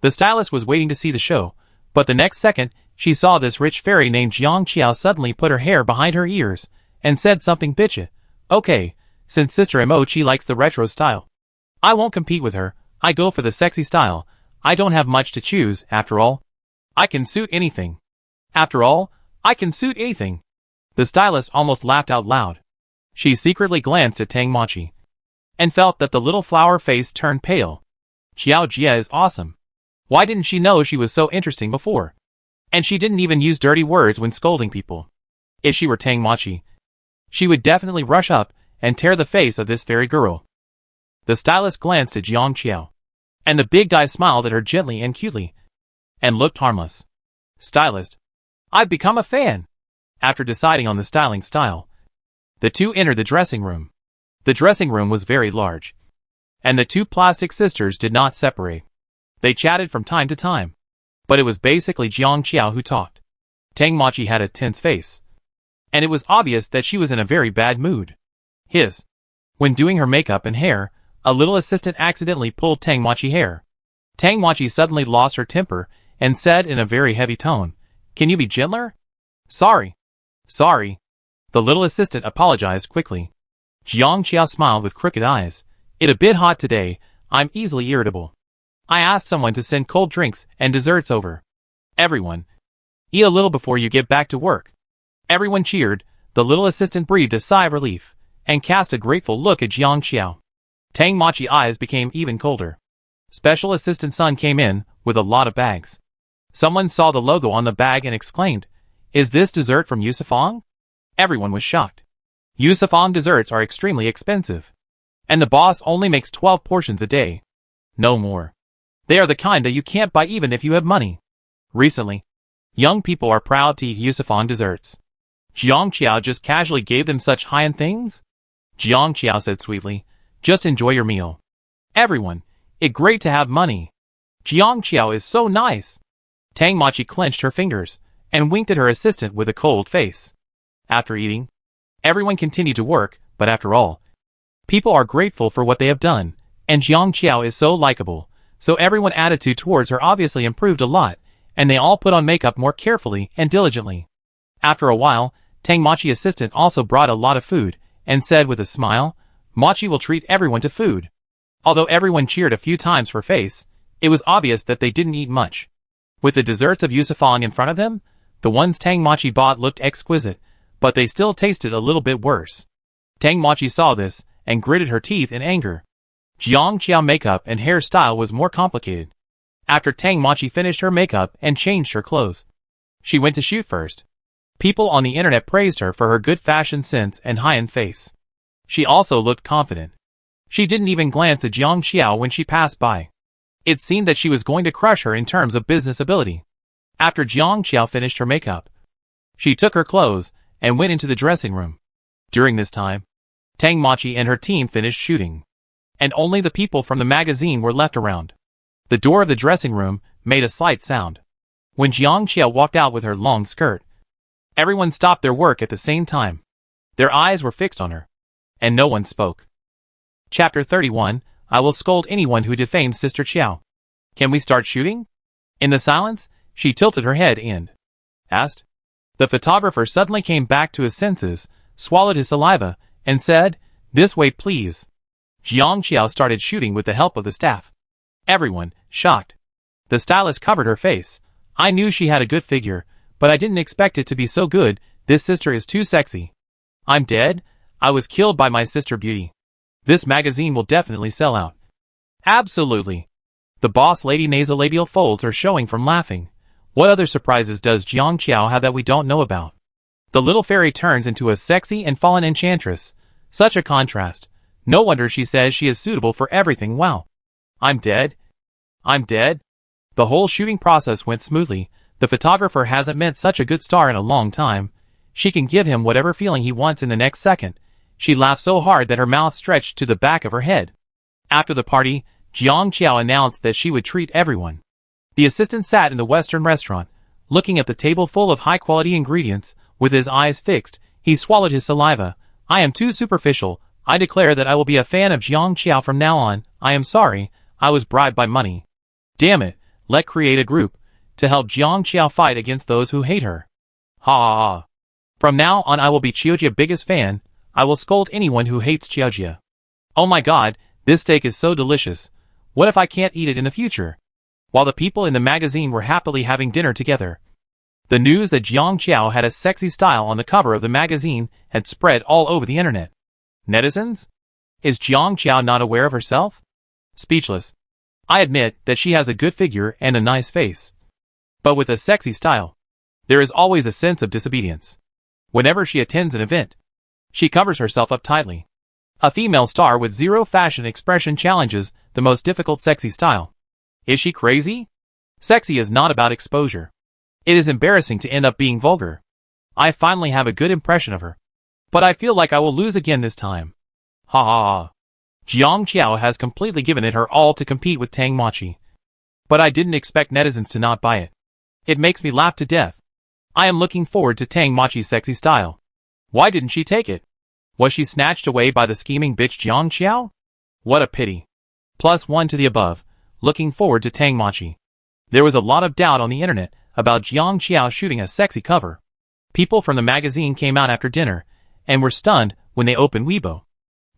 The stylist was waiting to see the show, but the next second, she saw this rich fairy named Jiang Qiao suddenly put her hair behind her ears, and said something bitchy. Okay, since Sister Mochi likes the retro style, I won't compete with her. I go for the sexy style. I don't have much to choose, after all. I can suit anything. After all, I can suit anything. The stylist almost laughed out loud. She secretly glanced at Tang Machi and felt that the little flower face turned pale. Xiao Jia is awesome. Why didn't she know she was so interesting before? And she didn't even use dirty words when scolding people. If she were Tang Machi, she would definitely rush up and tear the face of this fairy girl. The stylist glanced at Jiang Qiao, and the big guy smiled at her gently and cutely, and looked harmless. Stylist, I've become a fan. After deciding on the styling style, the two entered the dressing room. The dressing room was very large, and the two plastic sisters did not separate. They chatted from time to time, but it was basically Jiang Qiao who talked. Tang Machi had a tense face, and it was obvious that she was in a very bad mood. When doing her makeup and hair, a little assistant accidentally pulled Tang Machi hair. Tang Machi suddenly lost her temper and said in a very heavy tone, "Can you be gentler?" Sorry. The little assistant apologized quickly. Jiang Qiao smiled with crooked eyes. It's a bit hot today. I'm easily irritable. I asked someone to send cold drinks and desserts over. Everyone, eat a little before you get back to work. Everyone cheered. The little assistant breathed a sigh of relief and cast a grateful look at Jiang Qiao. Tang Machi's eyes became even colder. Special Assistant Sun came in with a lot of bags. Someone saw the logo on the bag and exclaimed, "Is this dessert from Yusufong?" Everyone was shocked. Yusufong desserts are extremely expensive, and the boss only makes 12 portions a day. No more. They are the kind that you can't buy even if you have money. Recently, young people are proud to eat Yusufong desserts. Jiang Qiao just casually gave them such high-end things? Jiang Qiao said sweetly, "Just enjoy your meal. Everyone, it's great to have money. Jiang Qiao is so nice." Tang Machi clenched her fingers and winked at her assistant with a cold face. After eating, everyone continued to work, but after all, people are grateful for what they have done, and Jiang Qiao is so likable, so everyone's attitude towards her obviously improved a lot, and they all put on makeup more carefully and diligently. After a while, Tang Machi's assistant also brought a lot of food, and said with a smile, "Machi will treat everyone to food." Although everyone cheered a few times for face, it was obvious that they didn't eat much. With the desserts of Yusufong in front of them, the ones Tang Machi bought looked exquisite, but they still tasted a little bit worse. Tang Machi saw this and gritted her teeth in anger. Jiang Qiao makeup and hairstyle was more complicated. After Tang Machi finished her makeup and changed her clothes, she went to shoot first. People on the internet praised her for her good fashion sense and high-end face. She also looked confident. She didn't even glance at Jiang Qiao when she passed by. It seemed that she was going to crush her in terms of business ability. After Jiang Qiao finished her makeup, she took her clothes and went into the dressing room. During this time, Tang Machi and her team finished shooting, and only the people from the magazine were left around. The door of the dressing room made a slight sound. When Jiang Qiao walked out with her long skirt, everyone stopped their work at the same time. Their eyes were fixed on her, and no one spoke. Chapter 31, I will scold anyone who defames Sister Qiao. Can we start shooting? In the silence, she tilted her head and asked. The photographer suddenly came back to his senses, swallowed his saliva, and said, "This way please." Jiang Qiao started shooting with the help of the staff. Everyone, shocked. The stylist covered her face. "I knew she had a good figure, but I didn't expect it to be so good. This sister is too sexy. I'm dead. I was killed by my sister Beauty. This magazine will definitely sell out." Absolutely. The boss lady nasolabial folds are showing from laughing. What other surprises does Jiang Qiao have that we don't know about? The little fairy turns into a sexy and fallen enchantress. Such a contrast. No wonder she says she is suitable for everything. Wow. I'm dead. The whole shooting process went smoothly. The photographer hasn't met such a good star in a long time. She can give him whatever feeling he wants in the next second. She laughed so hard that her mouth stretched to the back of her head. After the party, Jiang Qiao announced that she would treat everyone. The assistant sat in the Western restaurant, looking at the table full of high-quality ingredients. With his eyes fixed, he swallowed his saliva. "I am too superficial. I declare that I will be a fan of Jiang Qiao from now on. I am sorry, I was bribed by money. Damn it, let's create a group to help Jiang Qiao fight against those who hate her. Ha ha ha. From now on I will be Qiaojia's biggest fan. I will scold anyone who hates Qiaojia. Oh my god, this steak is so delicious. What if I can't eat it in the future? While the people in the magazine were happily having dinner together, the news that Jiang Qiao had a sexy style on the cover of the magazine had spread all over the internet. Netizens? Is Jiang Qiao not aware of herself? Speechless. I admit that she has a good figure and a nice face. But with a sexy style, there is always a sense of disobedience. Whenever she attends an event, she covers herself up tightly. A female star with zero fashion expression challenges the most difficult sexy style. Is she crazy? Sexy is not about exposure. It is embarrassing to end up being vulgar. I finally have a good impression of her. But I feel like I will lose again this time. Ha ha ha. Jiang Qiao has completely given it her all to compete with Tang Machi. But I didn't expect netizens to not buy it. It makes me laugh to death. I am looking forward to Tang Machi's sexy style. Why didn't she take it? Was she snatched away by the scheming bitch Jiang Qiao? What a pity. +1 to the above. Looking forward to Tang Machi. There was a lot of doubt on the internet about Jiang Qiao shooting a sexy cover. People from the magazine came out after dinner and were stunned when they opened Weibo.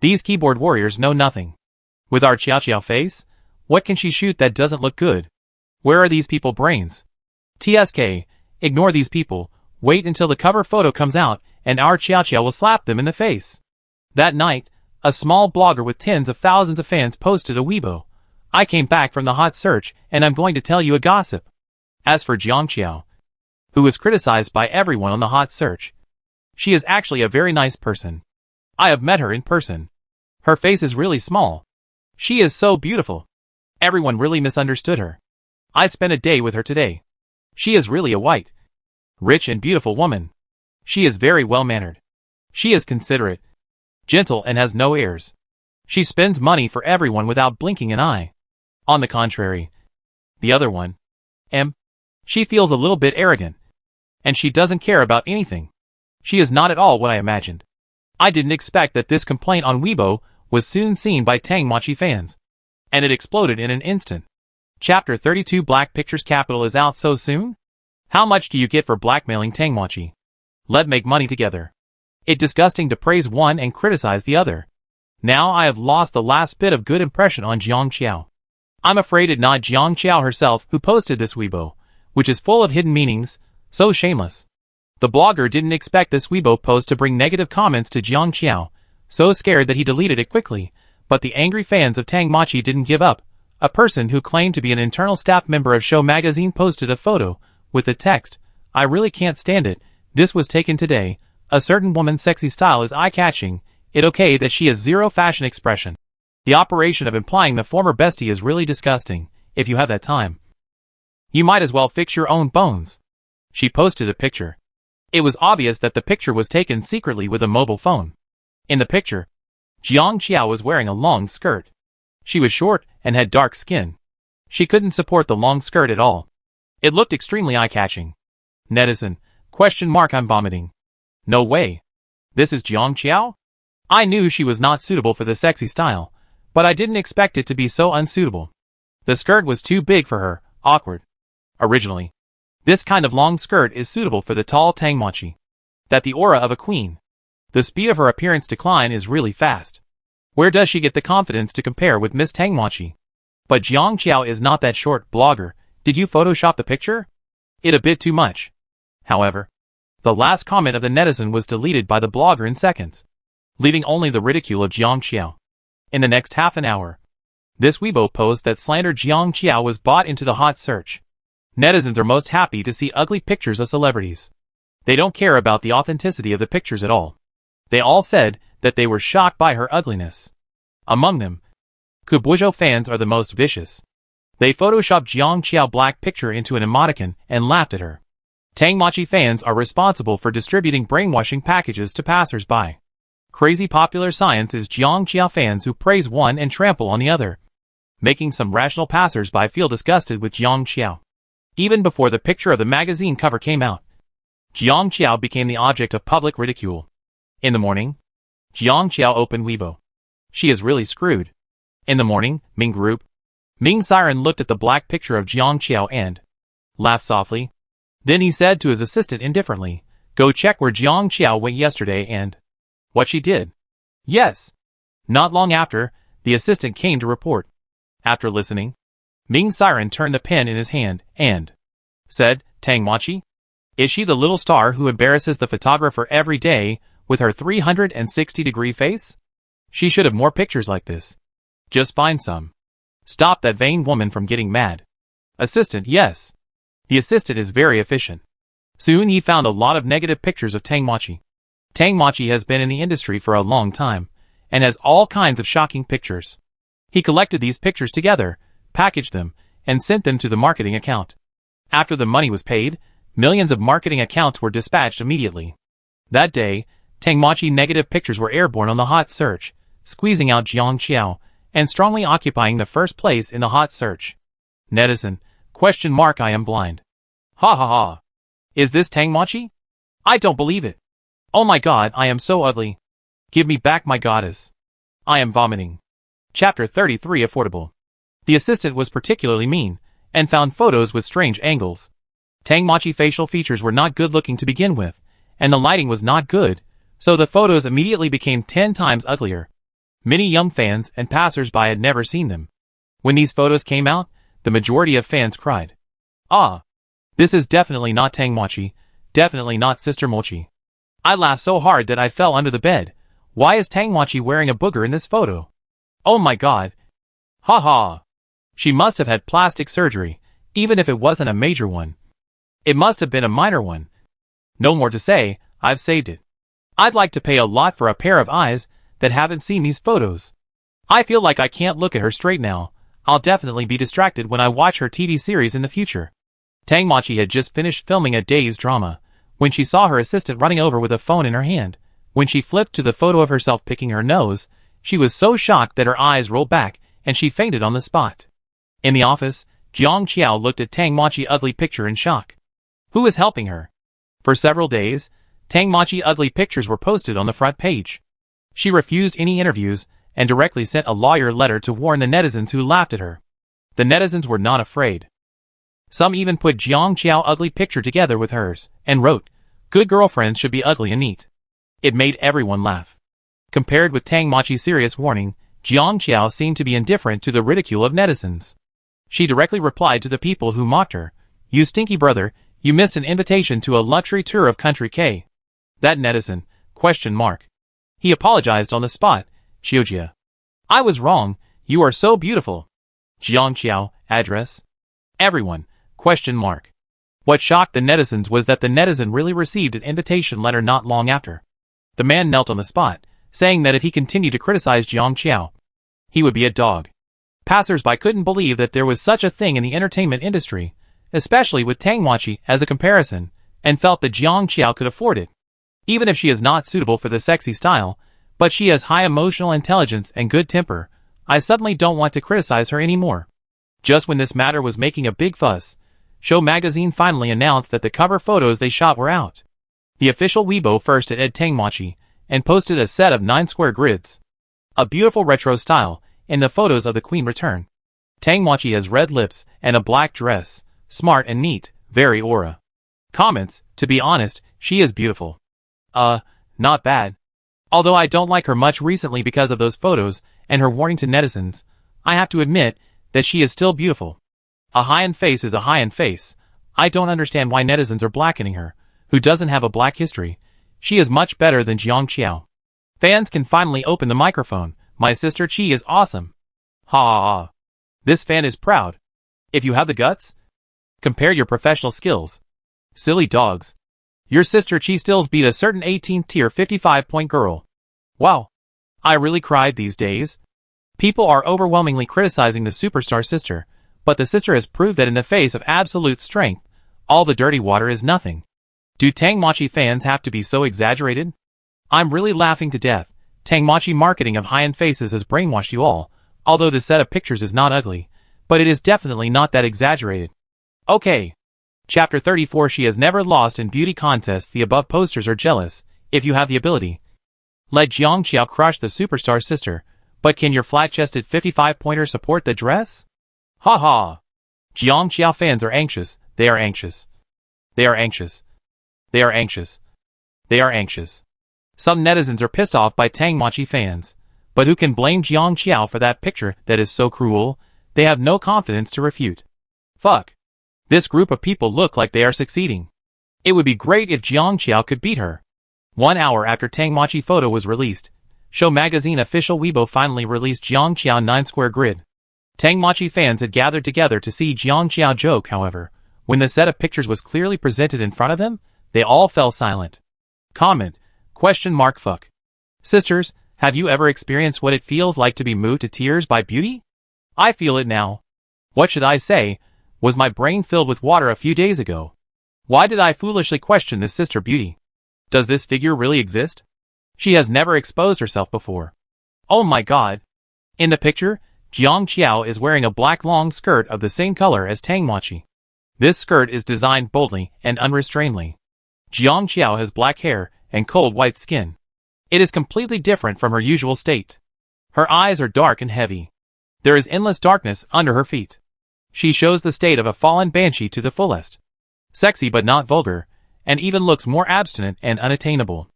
These keyboard warriors know nothing. With our Qiao Qiao face, what can she shoot that doesn't look good? Where are these people brains? TSK, ignore these people, wait until the cover photo comes out and our Qiao Qiao will slap them in the face. That night, a small blogger with tens of thousands of fans posted a Weibo. I came back from the hot search and I'm going to tell you a gossip. As for Jiang Qiao, who was criticized by everyone on the hot search, she is actually a very nice person. I have met her in person. Her face is really small. She is so beautiful. Everyone really misunderstood her. I spent a day with her today. She is really a white, rich and beautiful woman. She is very well-mannered. She is considerate, gentle and has no airs. She spends money for everyone without blinking an eye. On the contrary, the other one, she feels a little bit arrogant. And she doesn't care about anything. She is not at all what I imagined. I didn't expect that this complaint on Weibo was soon seen by Tang Machi fans. And it exploded in an instant. Chapter 32 Black Pictures Capital is out so soon? How much do you get for blackmailing Tang Machi? Let's make money together. It's disgusting to praise one and criticize the other. Now I have lost the last bit of good impression on Jiang Qiao. I'm afraid it's not Jiang Qiao herself who posted this Weibo, which is full of hidden meanings, so shameless. The blogger didn't expect this Weibo post to bring negative comments to Jiang Qiao, so scared that he deleted it quickly, but the angry fans of Tang Machi didn't give up. A person who claimed to be an internal staff member of Show magazine posted a photo with the text, "I really can't stand it, this was taken today, a certain woman's sexy style is eye-catching, it okay that she has zero fashion expression." The operation of implying the former bestie is really disgusting. If you have that time, you might as well fix your own bones. She posted a picture. It was obvious that the picture was taken secretly with a mobile phone. In the picture, Jiang Qiao was wearing a long skirt. She was short and had dark skin. She couldn't support the long skirt at all. It looked extremely eye-catching. Netizen, ? I'm vomiting. No way. This is Jiang Qiao? I knew she was not suitable for the sexy style, but I didn't expect it to be so unsuitable. The skirt was too big for her, awkward. Originally, this kind of long skirt is suitable for the tall Tang Machi. That the aura of a queen. The speed of her appearance decline is really fast. Where does she get the confidence to compare with Miss Tang Machi? But Jiang Qiao is not that short. Blogger, did you Photoshop the picture? It a bit too much. However, the last comment of the netizen was deleted by the blogger in seconds, leaving only the ridicule of Jiang Qiao. In the next half an hour, this Weibo post that slandered Jiang Qiao was bought into the hot search. Netizens are most happy to see ugly pictures of celebrities. They don't care about the authenticity of the pictures at all. They all said that they were shocked by her ugliness. Among them, Kubujo fans are the most vicious. They photoshopped Jiang Qiao black picture into an emoticon and laughed at her. Tang Machi fans are responsible for distributing brainwashing packages to passers-by. Crazy popular science is Jiang Qiao fans who praise one and trample on the other, making some rational passers-by feel disgusted with Jiang Qiao. Even before the picture of the magazine cover came out, Jiang Qiao became the object of public ridicule. In the morning, Jiang Qiao opened Weibo. She is really screwed. In the morning, Ming Group. Ming Siren looked at the black picture of Jiang Qiao and laughed softly. Then he said to his assistant indifferently, "Go check where Jiang Qiao went yesterday and what she did." Yes. Not long after, the assistant came to report. After listening, Ming Siren turned the pen in his hand and said, Tang Machi? Is she the little star who embarrasses the photographer every day with her 360-degree face? She should have more pictures like this. Just find some. Stop that vain woman from getting mad. Assistant, yes. The assistant is very efficient. Soon he found a lot of negative pictures of Tang Machi. Tang Machi has been in the industry for a long time and has all kinds of shocking pictures. He collected these pictures together, packaged them, and sent them to the marketing account. After the money was paid, millions of marketing accounts were dispatched immediately. That day, Tang Machi negative pictures were airborne on the hot search, squeezing out Jiang Qiao and strongly occupying the first place in the hot search. Netizen, ? I am blind. Ha ha ha. Is this Tang Machi? I don't believe it. Oh my god, I am so ugly. Give me back my goddess. I am vomiting. Chapter 33 Affordable. The assistant was particularly mean, and found photos with strange angles. Tang Machi facial features were not good looking to begin with, and the lighting was not good, so the photos immediately became 10 times uglier. Many young fans and passers-by had never seen them. When these photos came out, the majority of fans cried. Ah! This is definitely not Tang Machi, definitely not Sister Mochi. I laughed so hard that I fell under the bed. Why is Tang Machi wearing a booger in this photo? Oh my god. Ha ha. She must have had plastic surgery, even if it wasn't a major one. It must have been a minor one. No more to say, I've saved it. I'd like to pay a lot for a pair of eyes that haven't seen these photos. I feel like I can't look at her straight now. I'll definitely be distracted when I watch her TV series in the future. Tang Machi had just finished filming a day's drama, when she saw her assistant running over with a phone in her hand. When she flipped to the photo of herself picking her nose, she was so shocked that her eyes rolled back and she fainted on the spot. In the office, Jiang Qiao looked at Tang Machi's ugly picture in shock. Who was helping her? For several days, Tang Machi's ugly pictures were posted on the front page. She refused any interviews and directly sent a lawyer letter to warn the netizens who laughed at her. The netizens were not afraid. Some even put Jiang Qiao's ugly picture together with hers, and wrote, "Good girlfriends should be ugly and neat." It made everyone laugh. Compared with Tang Machi's serious warning, Jiang Qiao seemed to be indifferent to the ridicule of netizens. She directly replied to the people who mocked her, "You stinky brother, you missed an invitation to a luxury tour of Country K." That netizen, ? He apologized on the spot, "Xiujia. I was wrong, you are so beautiful." Jiang Qiao, address? Everyone, ? What shocked the netizens was that the netizen really received an invitation letter not long after. The man knelt on the spot, saying that if he continued to criticize Jiang Qiao, he would be a dog. Passers-by couldn't believe that there was such a thing in the entertainment industry, especially with Tang Machi as a comparison, and felt that Jiang Qiao could afford it. Even if she is not suitable for the sexy style, but she has high emotional intelligence and good temper, I suddenly don't want to criticize her anymore. Just when this matter was making a big fuss, Show magazine finally announced that the cover photos they shot were out. The official Weibo first at Tang Machi, and posted a set of 9 square grids. A beautiful retro style, in the photos of the Queen return. Tang Machi has red lips and a black dress, smart and neat, very aura. Comments, to be honest, she is beautiful. Not bad. Although I don't like her much recently because of those photos, and her warning to netizens, I have to admit that she is still beautiful. A high-end face is a high-end face. I don't understand why netizens are blackening her, who doesn't have a black history. She is much better than Jiang Qiao. Fans can finally open the microphone. My sister Chi is awesome. Ha ha ha. This fan is proud. If you have the guts, compare your professional skills. Silly dogs. Your sister Chi stills beat a certain 18th tier 55-point girl. Wow. I really cried these days. People are overwhelmingly criticizing the superstar sister, but the sister has proved that in the face of absolute strength, all the dirty water is nothing. Do Tang Machi fans have to be so exaggerated? I'm really laughing to death. Tang Machi marketing of high-end faces has brainwashed you all, although the set of pictures is not ugly, but it is definitely not that exaggerated. Okay. Chapter 34 She has never lost in beauty contests. The above posters are jealous, if you have the ability. Let Jiang Qiao crush the superstar sister, but can your flat-chested 55-pointer support the dress? Ha ha! Jiang Qiao fans are anxious, they are anxious. They are anxious. They are anxious. They are anxious. Some netizens are pissed off by Tang Machi fans, but who can blame Jiang Qiao for that picture that is so cruel? They have no confidence to refute. Fuck. This group of people look like they are succeeding. It would be great if Jiang Qiao could beat her. 1 hour after Tang Machi photo was released, Show Magazine official Weibo finally released Jiang Qiao 9-square grid. Tang Machi fans had gathered together to see Jiang Qiao joke, however, when the set of pictures was clearly presented in front of them, they all fell silent. Comment, ? Fuck. Sisters, have you ever experienced what it feels like to be moved to tears by beauty? I feel it now. What should I say? Was my brain filled with water a few days ago? Why did I foolishly question this sister beauty? Does this figure really exist? She has never exposed herself before. Oh my god. In the picture, Jiang Qiao is wearing a black long skirt of the same color as Tang Machi. This skirt is designed boldly and unrestrainedly. Jiang Qiao has black hair and cold white skin. It is completely different from her usual state. Her eyes are dark and heavy. There is endless darkness under her feet. She shows the state of a fallen banshee to the fullest. Sexy but not vulgar, and even looks more abstinent and unattainable.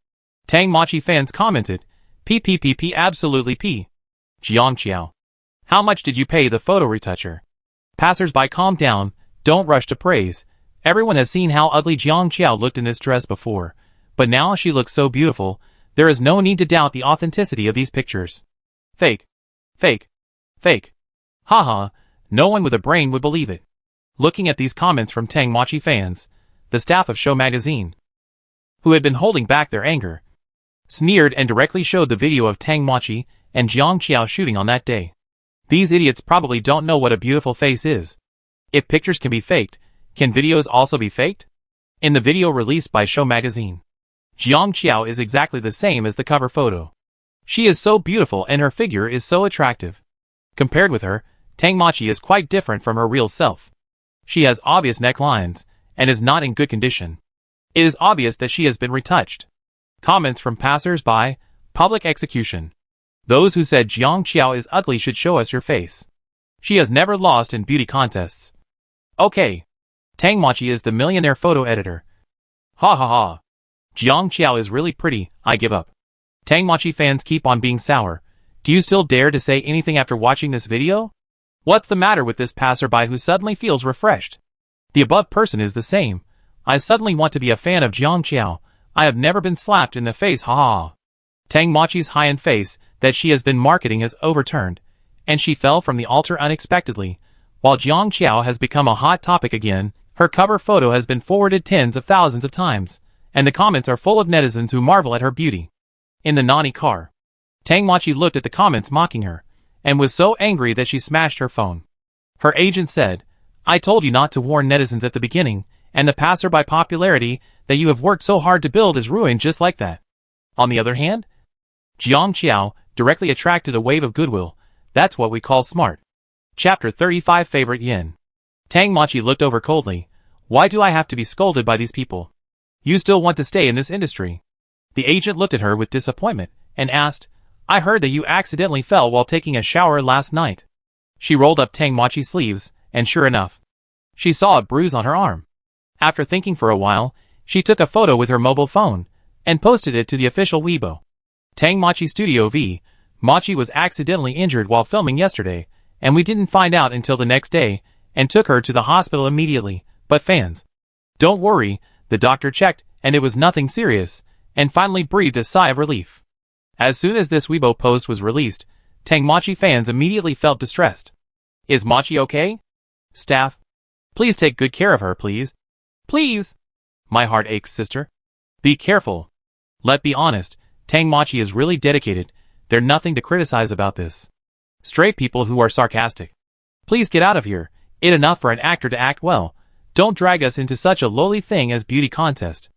Tang Machi fans commented, PPPP absolutely P. Jiang Qiao. How much did you pay the photo retoucher? Passers-by, calm down, don't rush to praise. Everyone has seen how ugly Jiang Qiao looked in this dress before, but now she looks so beautiful, there is no need to doubt the authenticity of these pictures. Fake. Fake. Fake. Haha, no one with a brain would believe it. Looking at these comments from Tang Machi fans, the staff of Show Magazine, who had been holding back their anger, sneered and directly showed the video of Tang Machi and Jiang Qiao shooting on that day. These idiots probably don't know what a beautiful face is. If pictures can be faked, can videos also be faked? In the video released by Show Magazine, Jiang Qiao is exactly the same as the cover photo. She is so beautiful and her figure is so attractive. Compared with her, Tang Machi is quite different from her real self. She has obvious necklines, and is not in good condition. It is obvious that she has been retouched. Comments from passers-by, public execution. Those who said Jiang Qiao is ugly should show us your face. She has never lost in beauty contests. Okay. Tang Machi is the millionaire photo editor. Ha ha ha. Jiang Qiao is really pretty, I give up. Tang Machi fans keep on being sour. Do you still dare to say anything after watching this video? What's the matter with this passerby who suddenly feels refreshed? The above person is the same. I suddenly want to be a fan of Jiang Qiao. I have never been slapped in the face, ha ha. Tang Machi's high-end face that she has been marketing has overturned, and she fell from the altar unexpectedly. While Jiang Qiao has become a hot topic again, her cover photo has been forwarded tens of thousands of times, and the comments are full of netizens who marvel at her beauty. In the Nani car, Tang Machi looked at the comments mocking her, and was so angry that she smashed her phone. Her agent said, I told you not to warn netizens at the beginning, and the passerby popularity that you have worked so hard to build is ruined just like that. On the other hand, Jiang Qiao directly attracted a wave of goodwill. That's what we call smart. Chapter 35 Favorite Yin. Tang Machi looked over coldly. Why do I have to be scolded by these people? You still want to stay in this industry? The agent looked at her with disappointment, and asked, I heard that you accidentally fell while taking a shower last night. She rolled up Tang Machi's sleeves, and sure enough, she saw a bruise on her arm. After thinking for a while, she took a photo with her mobile phone, and posted it to the official Weibo. Tang Machi Studio V. Machi was accidentally injured while filming yesterday, and we didn't find out until the next day, and took her to the hospital immediately, but fans, don't worry, the doctor checked, and it was nothing serious, and finally breathed a sigh of relief. As soon as this Weibo post was released, Tang Machi fans immediately felt distressed. Is Machi okay? Staff, please take good care of her, please. Please! My heart aches, sister. Be careful. Let's be honest, Tang Machi is really dedicated. There's nothing to criticize about this. Straight people who are sarcastic. Please get out of here. It's enough for an actor to act well. Don't drag us into such a lowly thing as beauty contest.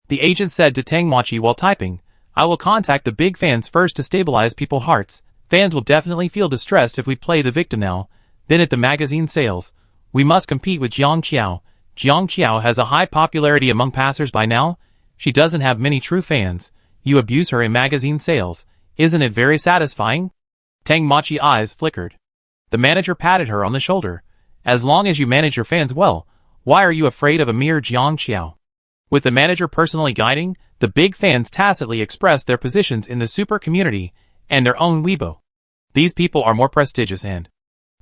The agent said to Tang Machi while typing, I will contact the big fans first to stabilize people's hearts. Fans will definitely feel distressed if we play the victim now. Then at the magazine sales, we must compete with Jiang Qiao. Jiang Qiao has a high popularity among passers-by now. She doesn't have many true fans. You abuse her in magazine sales. Isn't it very satisfying? Tang Machi's eyes flickered. The manager patted her on the shoulder. As long as you manage your fans well, why are you afraid of a mere Jiang Qiao? With the manager personally guiding, the big fans tacitly expressed their positions in the super community and their own Weibo. These people are more prestigious and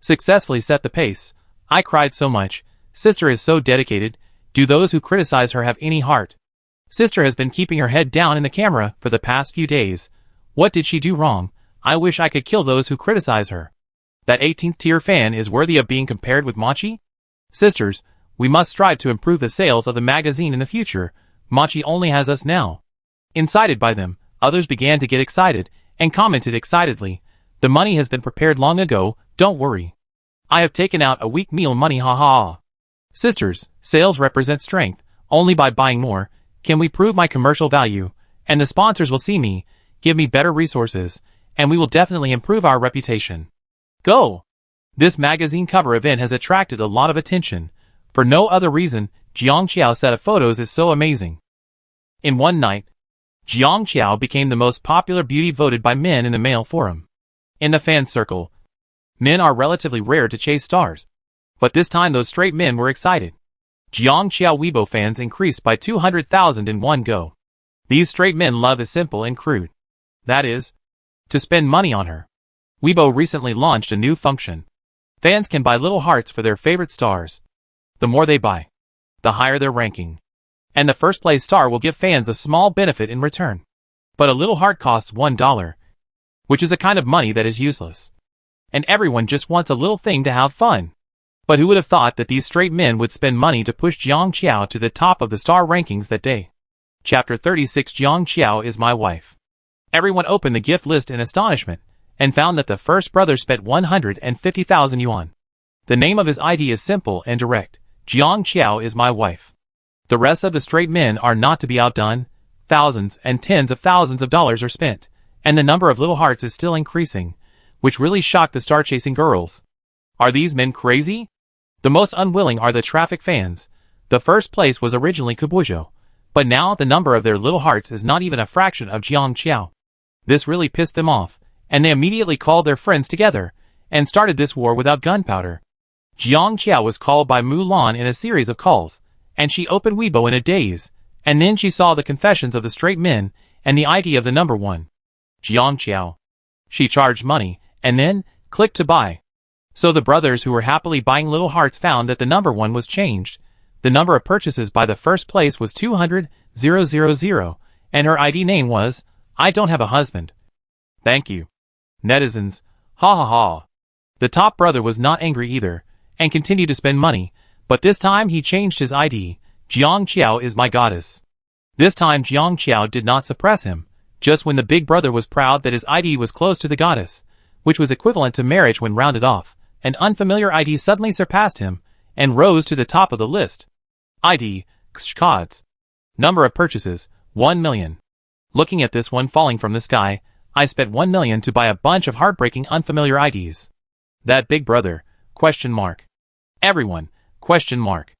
Successfully set the pace. I cried so much. Sister is so dedicated. Do those who criticize her have any heart? Sister has been keeping her head down in the camera for the past few days. What did she do wrong? I wish I could kill those who criticize her. That 18th tier fan is worthy of being compared with Machi? Sisters, we must strive to improve the sales of the magazine in the future. Machi only has us now. Incited by them, others began to get excited, and commented excitedly, the money has been prepared long ago, don't worry. I have taken out a week meal money, haha. Sisters, sales represent strength. Only by buying more can we prove my commercial value, and the sponsors will see me, give me better resources, and we will definitely improve our reputation. Go! This magazine cover event has attracted a lot of attention. For no other reason, Jiang Qiao's set of photos is so amazing. In one night, Jiang Qiao became the most popular beauty voted by men in the male forum. In the fan circle, men are relatively rare to chase stars. But this time those straight men were excited. Jiang Qiao Weibo fans increased by 200,000 in one go. These straight men love is simple and crude. That is, to spend money on her. Weibo recently launched a new function. Fans can buy little hearts for their favorite stars. The more they buy, the higher their ranking. And the first place star will give fans a small benefit in return. But a little heart costs $1, which is a kind of money that is useless. And everyone just wants a little thing to have fun. But who would have thought that these straight men would spend money to push Jiang Qiao to the top of the star rankings that day? Chapter 36 Jiang Qiao is my wife. Everyone opened the gift list in astonishment, and found that the first brother spent 150,000 yuan. The name of his ID is simple and direct. Jiang Qiao is my wife. The rest of the straight men are not to be outdone. Thousands and tens of thousands of dollars are spent, and the number of little hearts is still increasing, which really shocked the star-chasing girls. Are these men crazy? The most unwilling are the traffic fans. The first place was originally Kubujo, but now the number of their little hearts is not even a fraction of Jiang Qiao. This really pissed them off, and they immediately called their friends together, and started this war without gunpowder. Jiang Qiao was called by Mulan in a series of calls, and she opened Weibo in a daze, and then she saw the confessions of the straight men, and the ID of the number one. Jiang Qiao. She charged money, and then, clicked to buy. So the brothers who were happily buying little hearts found that the number one was changed. The number of purchases by the first place was 200,000, and her ID name was, I don't have a husband. Thank you. Netizens, ha ha ha. The top brother was not angry either, and continued to spend money, but this time he changed his ID. Jiang Qiao is my goddess. This time Jiang Qiao did not suppress him, just when the big brother was proud that his ID was close to the goddess, which was equivalent to marriage when rounded off. An unfamiliar ID suddenly surpassed him, and rose to the top of the list. ID, Kshkads. Number of purchases, 1 million. Looking at this one falling from the sky, I spent 1 million to buy a bunch of heartbreaking unfamiliar IDs. That big brother, question mark. Everyone, question mark.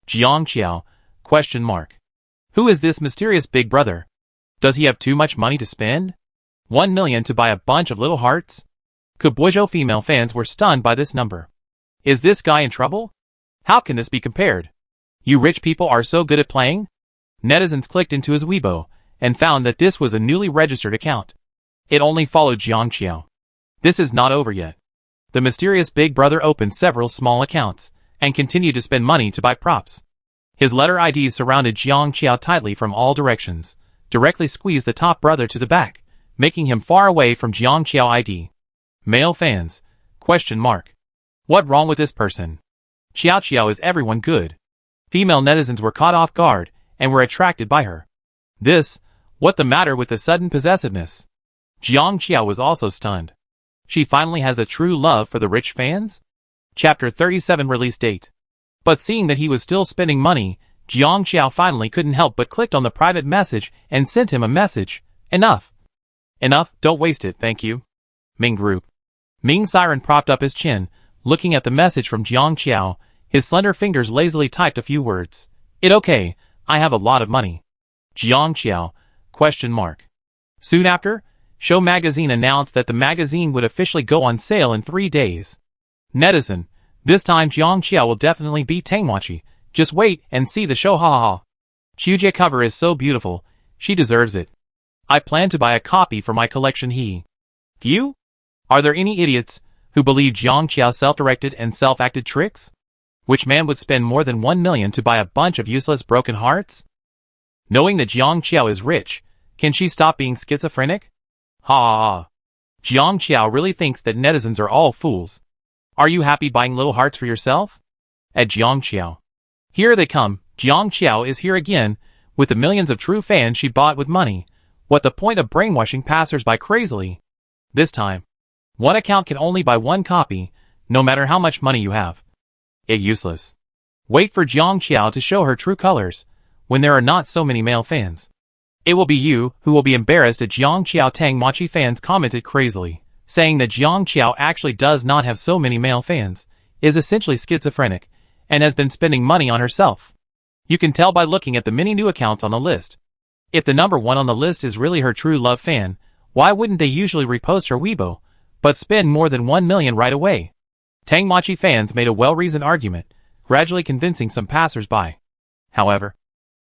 Jiang Qiao, question mark. Who is this mysterious big brother? Does he have too much money to spend? 1 million to buy a bunch of little hearts? Kubujo female fans were stunned by this number. Is this guy in trouble? How can this be compared? You rich people are so good at playing? Netizens clicked into his Weibo, and found that this was a newly registered account. It only followed Jiang Qiao. This is not over yet. The mysterious big brother opened several small accounts, and continued to spend money to buy props. His letter IDs surrounded Jiang Qiao tightly from all directions, directly squeezed the top brother to the back, making him far away from Jiang Qiao ID. Male fans, question mark. What wrong with this person? Xiao Qiao is everyone good. Female netizens were caught off guard, and were attracted by her. What the matter with the sudden possessiveness? Jiang Qiao was also stunned. She finally has a true love for the rich fans? Chapter 37 Release date. But seeing that he was still spending money, Jiang Qiao finally couldn't help but clicked on the private message and sent him a message. Enough. Enough, don't waste it, thank you. Ming Group. Ming Siren propped up his chin, looking at the message from Jiang Qiao. His slender fingers lazily typed a few words. It okay, I have a lot of money. Jiang Qiao, question mark. Soon after, Show Magazine announced that the magazine would officially go on sale in 3 days. Netizen, this time Jiang Qiao will definitely beat Tangwachi. Just wait and see the show, ha ha ha. Qiujie cover is so beautiful, she deserves it. I plan to buy a copy for my collection. You? Are there any idiots who believed Jiang Qiao's self-directed and self-acted tricks? Which man would spend more than 1 million to buy a bunch of useless broken hearts? Knowing that Jiang Qiao is rich, can she stop being schizophrenic? Ha ha ha. Jiang Qiao really thinks that netizens are all fools. Are you happy buying little hearts for yourself? At Jiang Qiao. Here they come. Jiang Qiao is here again, with the millions of true fans she bought with money. What the point of brainwashing passers-by crazily? This time, one account can only buy one copy, no matter how much money you have. It useless. Wait for Jiang Qiao to show her true colors, when there are not so many male fans. It will be you who will be embarrassed at Jiang Qiao. Tang Machi fans commented crazily, saying that Jiang Qiao actually does not have so many male fans, is essentially schizophrenic, and has been spending money on herself. You can tell by looking at the many new accounts on the list. If the number one on the list is really her true love fan, why wouldn't they usually repost her Weibo, but spend more than 1 million right away? Tang Machi fans made a well-reasoned argument, gradually convincing some passers-by. However,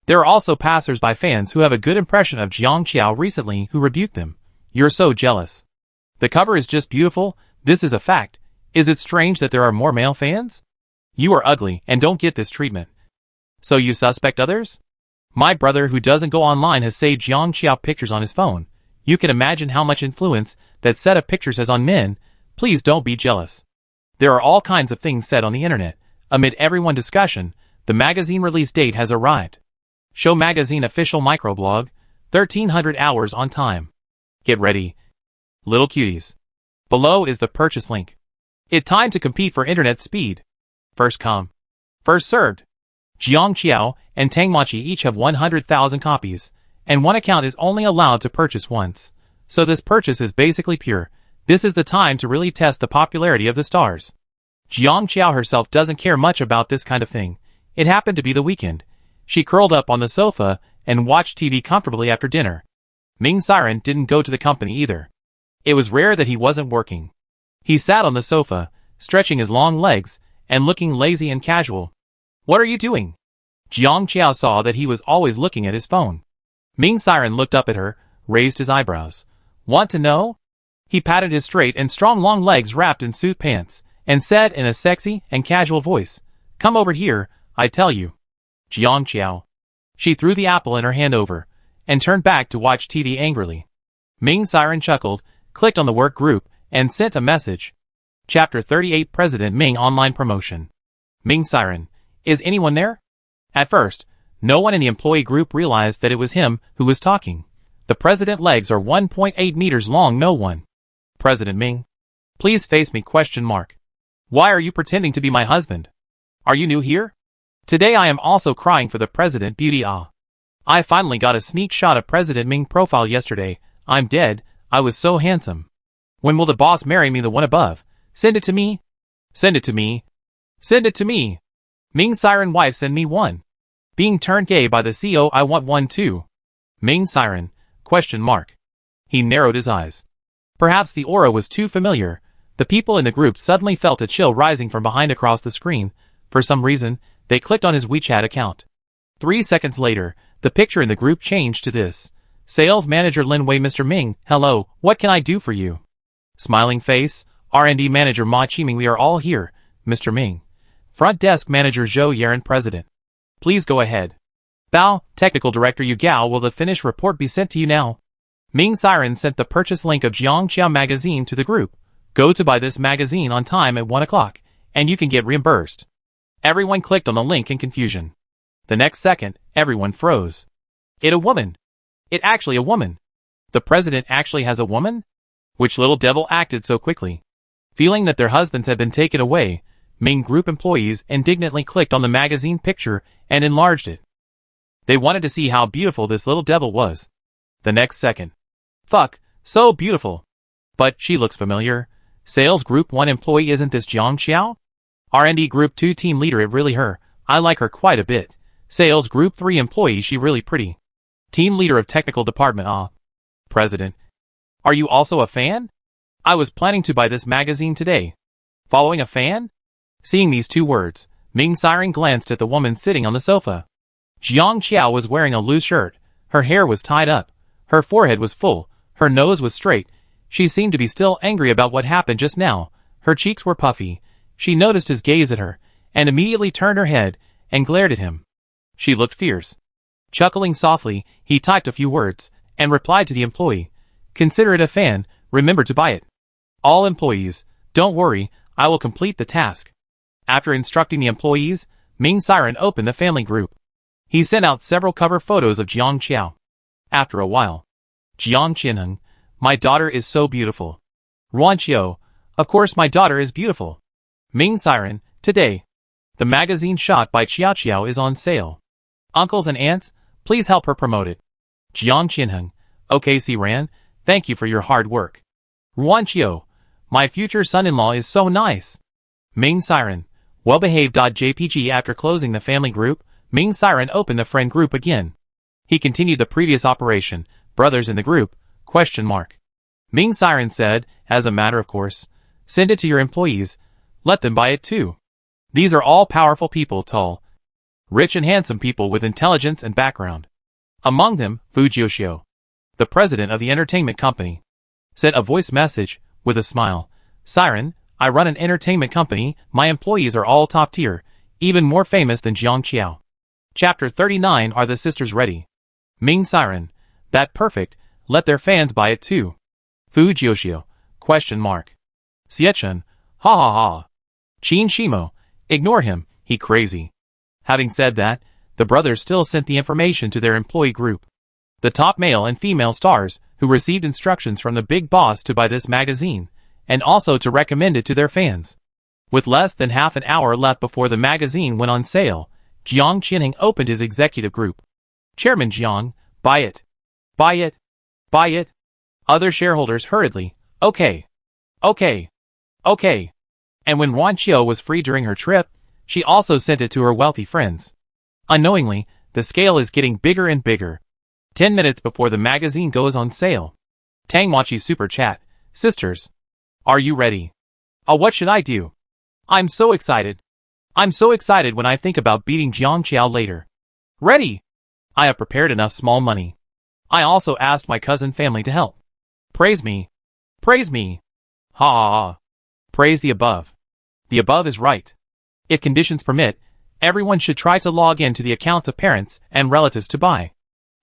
there are also passers-by fans who have a good impression of Jiang Qiao recently who rebuked them. You're so jealous. The cover is just beautiful, this is a fact. Is it strange that there are more male fans? You are ugly and don't get this treatment. So you suspect others? My brother who doesn't go online has saved Jiang Qiao pictures on his phone. You can imagine how much influence that set of pictures has on men. Please don't be jealous. There are all kinds of things said on the internet. Amid everyone discussion, the magazine release date has arrived. Show Magazine official microblog, 1300 hours on time. Get ready, little cuties. Below is the purchase link. It's time to compete for internet speed. First come, first served. Jiang Qiao and Tang Machi each have 100,000 copies, and one account is only allowed to purchase once. So this purchase is basically pure. This is the time to really test the popularity of the stars. Jiang Qiao herself doesn't care much about this kind of thing. It happened to be the weekend. She curled up on the sofa and watched TV comfortably after dinner. Ming Siren didn't go to the company either. It was rare that he wasn't working. He sat on the sofa, stretching his long legs, and looking lazy and casual. What are you doing? Jiang Qiao saw that he was always looking at his phone. Ming Siren looked up at her, raised his eyebrows. Want to know? He patted his straight and strong long legs wrapped in suit pants, and said in a sexy and casual voice, Come over here, I tell you. Jiang Qiao. She threw the apple in her hand over, and turned back to watch TV angrily. Ming Siren chuckled, clicked on the work group, and sent a message. Chapter 38 President Ming Online Promotion. Ming Siren. Is anyone there? At first, no one in the employee group realized that it was him who was talking. The president's legs are 1.8 meters long. No one. President Ming. Please face me ? Why are you pretending to be my husband? Are you new here? Today I am also crying for the president beauty. I finally got a sneak shot of President Ming profile yesterday. I'm dead. I was so handsome. When will the boss marry me? The one above. Send it to me. Send it to me. Send it to me. Ming Siren wife send me one. Being turned gay by the CEO I want one too. Ming Siren. ? He narrowed his eyes. Perhaps the aura was too familiar. The people in the group suddenly felt a chill rising from behind across the screen. For some reason, they clicked on his WeChat account. 3 seconds later, the picture in the group changed to this. Sales Manager Lin Wei. Mr. Ming, hello, what can I do for you? Smiling face, R&D Manager Ma Qiming. We are all here, Mr. Ming. Front Desk Manager Zhou Yaran. President. Please go ahead. Bao, Technical Director Yu Gao. Will the finished report be sent to you now? Ming Siren sent the purchase link of Jiang Qiao magazine to the group. Go to buy this magazine on time at 1 o'clock, and you can get reimbursed. Everyone clicked on the link in confusion. The next second, everyone froze. It a woman. It actually a woman. The president actually has a woman? Which little devil acted so quickly? Feeling that their husbands had been taken away, Ming Group employees indignantly clicked on the magazine picture and enlarged it. They wanted to see how beautiful this little devil was. The next second. Fuck, so beautiful. But she looks familiar. Sales Group 1 employee. Isn't this Jiang Qiao? R&D Group 2 team leader. It really her. I like her quite a bit. Sales Group 3 employee. She really pretty. Team leader of technical department. President. Are you also a fan? I was planning to buy this magazine today. Following a fan? Seeing these two words, Ming Siren glanced at the woman sitting on the sofa. Jiang Qiao was wearing a loose shirt. Her hair was tied up. Her forehead was full. Her nose was straight. She seemed to be still angry about what happened just now. Her cheeks were puffy. She noticed his gaze at her, and immediately turned her head and glared at him. She looked fierce. Chuckling softly, he typed a few words and replied to the employee. Consider it a fan, remember to buy it. All employees, don't worry, I will complete the task. After instructing the employees, Ming Siren opened the family group. He sent out several cover photos of Jiang Qiao. After a while, Jiang Qinheng, my daughter is so beautiful. Ruan Qiu, of course my daughter is beautiful. Ming Siren, today, the magazine shot by Qiao Qiao is on sale. Uncles and aunts, please help her promote it. Jiang Qinheng, okay Siran, thank you for your hard work. Ruan Qiu, my future son-in-law is so nice. Ming Siren, well-behaved.jpg. After closing the family group, Ming Siren opened the friend group again. He continued the previous operation, brothers in the group, ? Ming Siren said, as a matter of course, send it to your employees, let them buy it too. These are all powerful people, tall, rich and handsome people with intelligence and background. Among them, Fu Jiuxiu, the president of the entertainment company, sent a voice message, with a smile. Siren, I run an entertainment company, my employees are all top tier, even more famous than Jiang Qiao. Chapter 39. Are the sisters ready? Ming Siren, that perfect, let their fans buy it too. Fu Jiuxiu, ? Xiechun, ha ha ha. Qin Shimo, ignore him, he crazy. Having said that, the brothers still sent the information to their employee group. The top male and female stars, who received instructions from the big boss to buy this magazine, and also to recommend it to their fans. With less than half an hour left before the magazine went on sale, Jiang Qinheng opened his executive group. Chairman Jiang, buy it. Buy it. Buy it. Other shareholders hurriedly, okay. Okay. Okay. And when Ruan Qiu was free during her trip, she also sent it to her wealthy friends. Unknowingly, the scale is getting bigger and bigger. 10 minutes before the magazine goes on sale. Tangmachi Super Chat, sisters. Are you ready? What should I do? I'm so excited. I'm so excited when I think about beating Jiang Qiao later. Ready! I have prepared enough small money. I also asked my cousin family to help. Praise me. Praise me. Ha ha ha. Praise the above. The above is right. If conditions permit, everyone should try to log in to the accounts of parents and relatives to buy.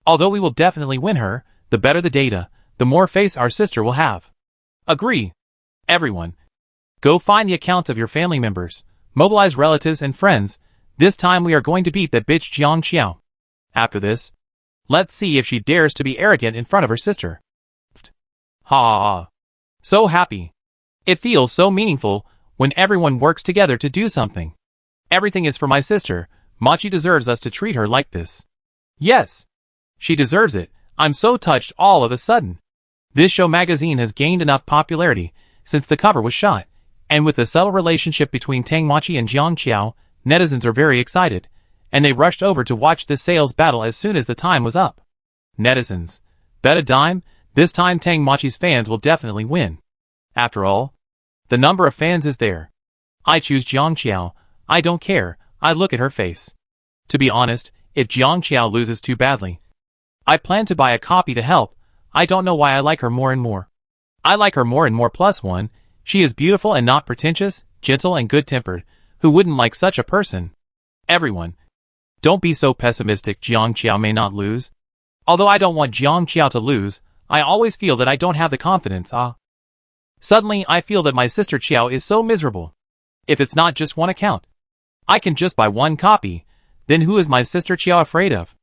Although we will definitely win her, the better the data, the more face our sister will have. Agree. Everyone. Go find the accounts of your family members, mobilize relatives and friends. This time we are going to beat that bitch Jiang Qiao. After this, let's see if she dares to be arrogant in front of her sister. Ha ha ha. So happy. It feels so meaningful when everyone works together to do something. Everything is for my sister. Machi deserves us to treat her like this. Yes. She deserves it. I'm so touched all of a sudden. This show magazine has gained enough popularity since the cover was shot, and with the subtle relationship between Tangmachi and Jiang Qiao, netizens are very excited, and they rushed over to watch this sales battle as soon as the time was up. Netizens. Bet a dime, this time Tangmachi's fans will definitely win. After all, the number of fans is there. I choose Jiang Qiao. I don't care, I look at her face. To be honest, if Jiang Qiao loses too badly, I plan to buy a copy to help. I don't know why I like her more and more. I like her more and more. +1, she is beautiful and not pretentious, gentle and good-tempered. Who wouldn't like such a person? Everyone. Don't be so pessimistic. Jiang Qiao may not lose. Although I don't want Jiang Qiao to lose, I always feel that I don't have the confidence. Suddenly I feel that my sister Qiao is so miserable. If it's not just one account, I can just buy one copy. Then who is my sister Qiao afraid of?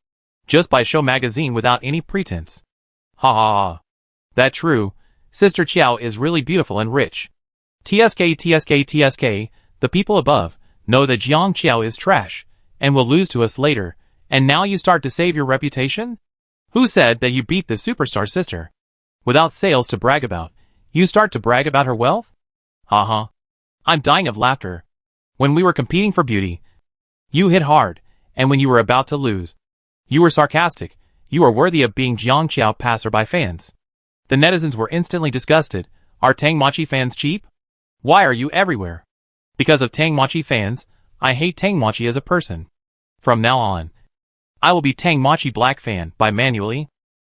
Just buy show magazine without any pretense. Ha ha ha. That true. Sister Qiao is really beautiful and rich. TSK, the people above know that Jiang Qiao is trash and will lose to us later, and now you start to save your reputation? Who said that you beat the superstar sister? Without sales to brag about, you start to brag about her wealth? Ha. I'm dying of laughter. When we were competing for beauty, you hit hard, and when you were about to lose, you were sarcastic. You are worthy of being Jiang Qiao passerby fans. The netizens were instantly disgusted. Are Tangmachi fans cheap? Why are you everywhere? Because of Tangmachi fans, I hate Tangmachi as a person. From now on, I will be Tangmachi Black fan by manually.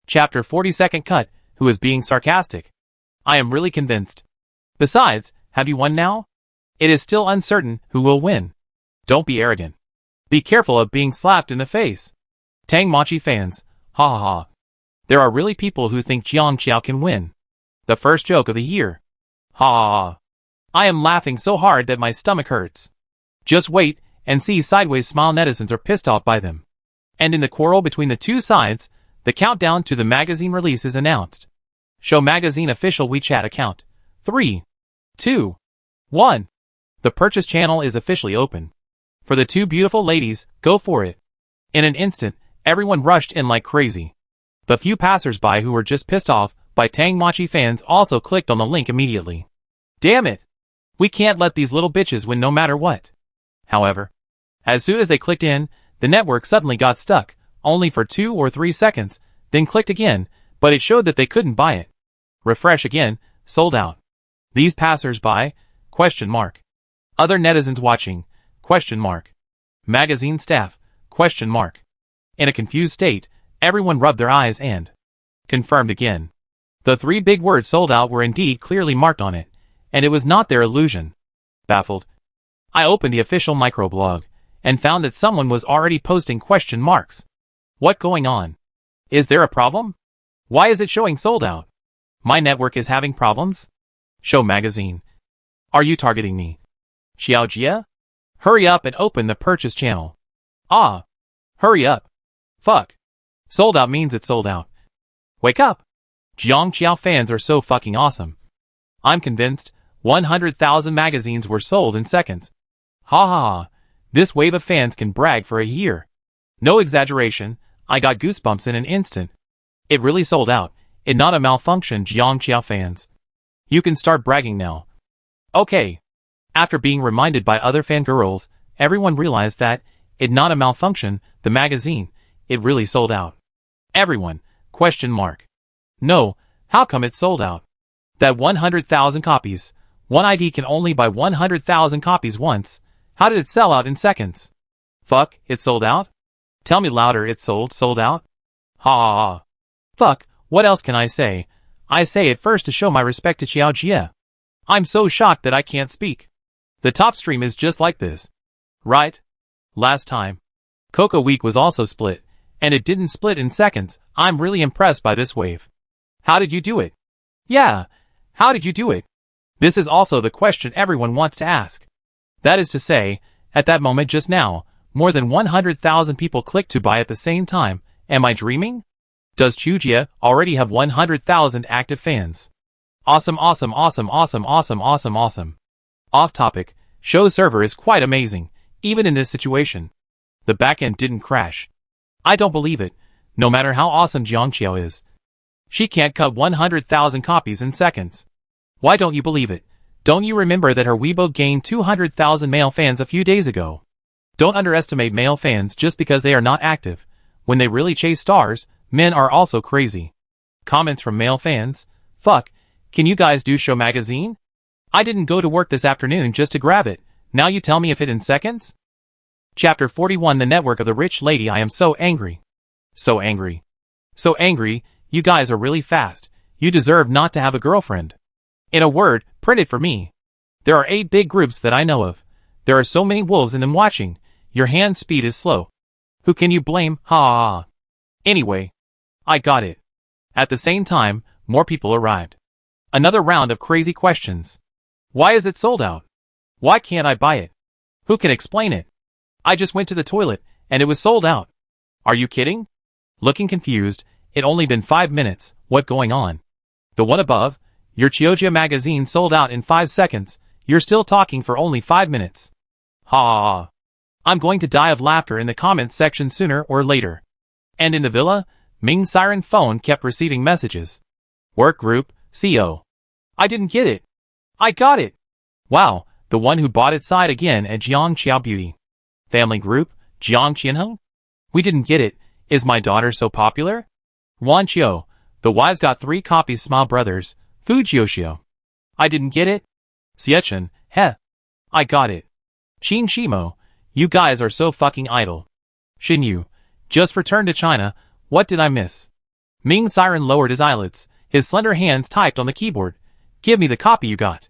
Chapter 42nd cut, who is being sarcastic? I am really convinced. Besides, Have you won now? It is still uncertain who will win. Don't be arrogant. Be careful of being slapped in the face. Tang Mochi fans, ha ha ha. There are really people who think Jiang Qiao can win. The first joke of the year. Ha ha ha. I am laughing so hard that my stomach hurts. Just wait and see sideways smile netizens are pissed off by them. And in the quarrel between the two sides, the countdown to the magazine release is announced. Show Magazine official WeChat account. 3, 2, 1. The purchase channel is officially open. For the two beautiful ladies, go for it. In an instant, everyone rushed in like crazy. The few passers-by who were just pissed off by Tang Mochi fans also clicked on the link immediately. Damn it! We can't let these little bitches win no matter what. However, as soon as they clicked in, the network suddenly got stuck, only for 2 or 3 seconds, then clicked again, but it showed that they couldn't buy it. Refresh again, sold out. These passers-by, ? Other netizens watching, ? Magazine staff, ? In a confused state, everyone rubbed their eyes and confirmed again. The 3 big words sold out were indeed clearly marked on it, and it was not their illusion. Baffled, I opened the official microblog, and found that someone was already posting ? What going on? Is there a problem? Why is it showing sold out? My network is having problems? Show Magazine. Are you targeting me? Xiaojia? Hurry up and open the purchase channel. Ah! Hurry up. Fuck. Sold out means it's sold out. Wake up! Jiang Qiao fans are so fucking awesome. I'm convinced 100,000 magazines were sold in seconds. Ha ha ha. This wave of fans can brag for a year. No exaggeration, I got goosebumps in an instant. It really sold out, it not a malfunction, Jiang Qiao fans. You can start bragging now. Okay. After being reminded by other fangirls, everyone realized that, it not a malfunction, the magazine, it really sold out. Everyone, ? No, how come it sold out? That 100,000 copies, one ID can only buy 100,000 copies once. How did it sell out in seconds? Fuck, it sold out? Tell me louder, it sold out? Ha ha ha. Fuck, what else can I say? I say it first to show my respect to Xiaojia. I'm so shocked that I can't speak. The top stream is just like this. Right? Last time. Coco Week was also split, and it didn't split in seconds. I'm really impressed by this wave. How did you do it? Yeah, how did you do it? This is also the question everyone wants to ask. That is to say, at that moment just now, more than 100,000 people clicked to buy at the same time. Am I dreaming? Does Xiaojia already have 100,000 active fans? Awesome, awesome, awesome, awesome, awesome, awesome, awesome. Off topic, show server is quite amazing, even in this situation. The backend didn't crash. I don't believe it, no matter how awesome Jiang Qiao is. She can't cut 100,000 copies in seconds. Why don't you believe it? Don't you remember that her Weibo gained 200,000 male fans a few days ago? Don't underestimate male fans just because they are not active. When they really chase stars, men are also crazy. Comments from male fans. Fuck, can you guys do show magazine? I didn't go to work this afternoon just to grab it. Now you tell me if it in seconds? Chapter 41 The Network of the Rich Lady. I am so angry. So angry. So angry, you guys are really fast. You deserve not to have a girlfriend. In a word, print it for me. There are 8 big groups that I know of. There are so many wolves in them watching. Your hand speed is slow. Who can you blame? Ha ha ha. Anyway, I got it. At the same time, more people arrived. Another round of crazy questions. Why is it sold out? Why can't I buy it? Who can explain it? I just went to the toilet, and it was sold out. Are you kidding? Looking confused, it only been 5 minutes, what going on? The one above, your Xiaojia magazine sold out in 5 seconds, you're still talking for only 5 minutes. Ha ha ha. I'm going to die of laughter in the comments section sooner or later. And in the villa, Ming's siren phone kept receiving messages. Work group, CO. I didn't get it. I got it. Wow, the one who bought it sighed again at Jiang Qiao Beauty. Family group, Jiang Qianheng? We didn't get it. Is my daughter so popular? Wan Qiu, the wives got 3 copies. Smile Brothers, Fu Jiuxiu. I didn't get it. Xiechen, heh. I got it. Xin Shimo, you guys are so fucking idle. Xin Yu, just returned to China, what did I miss? Ming Siren lowered his eyelids, his slender hands typed on the keyboard. Give me the copy you got.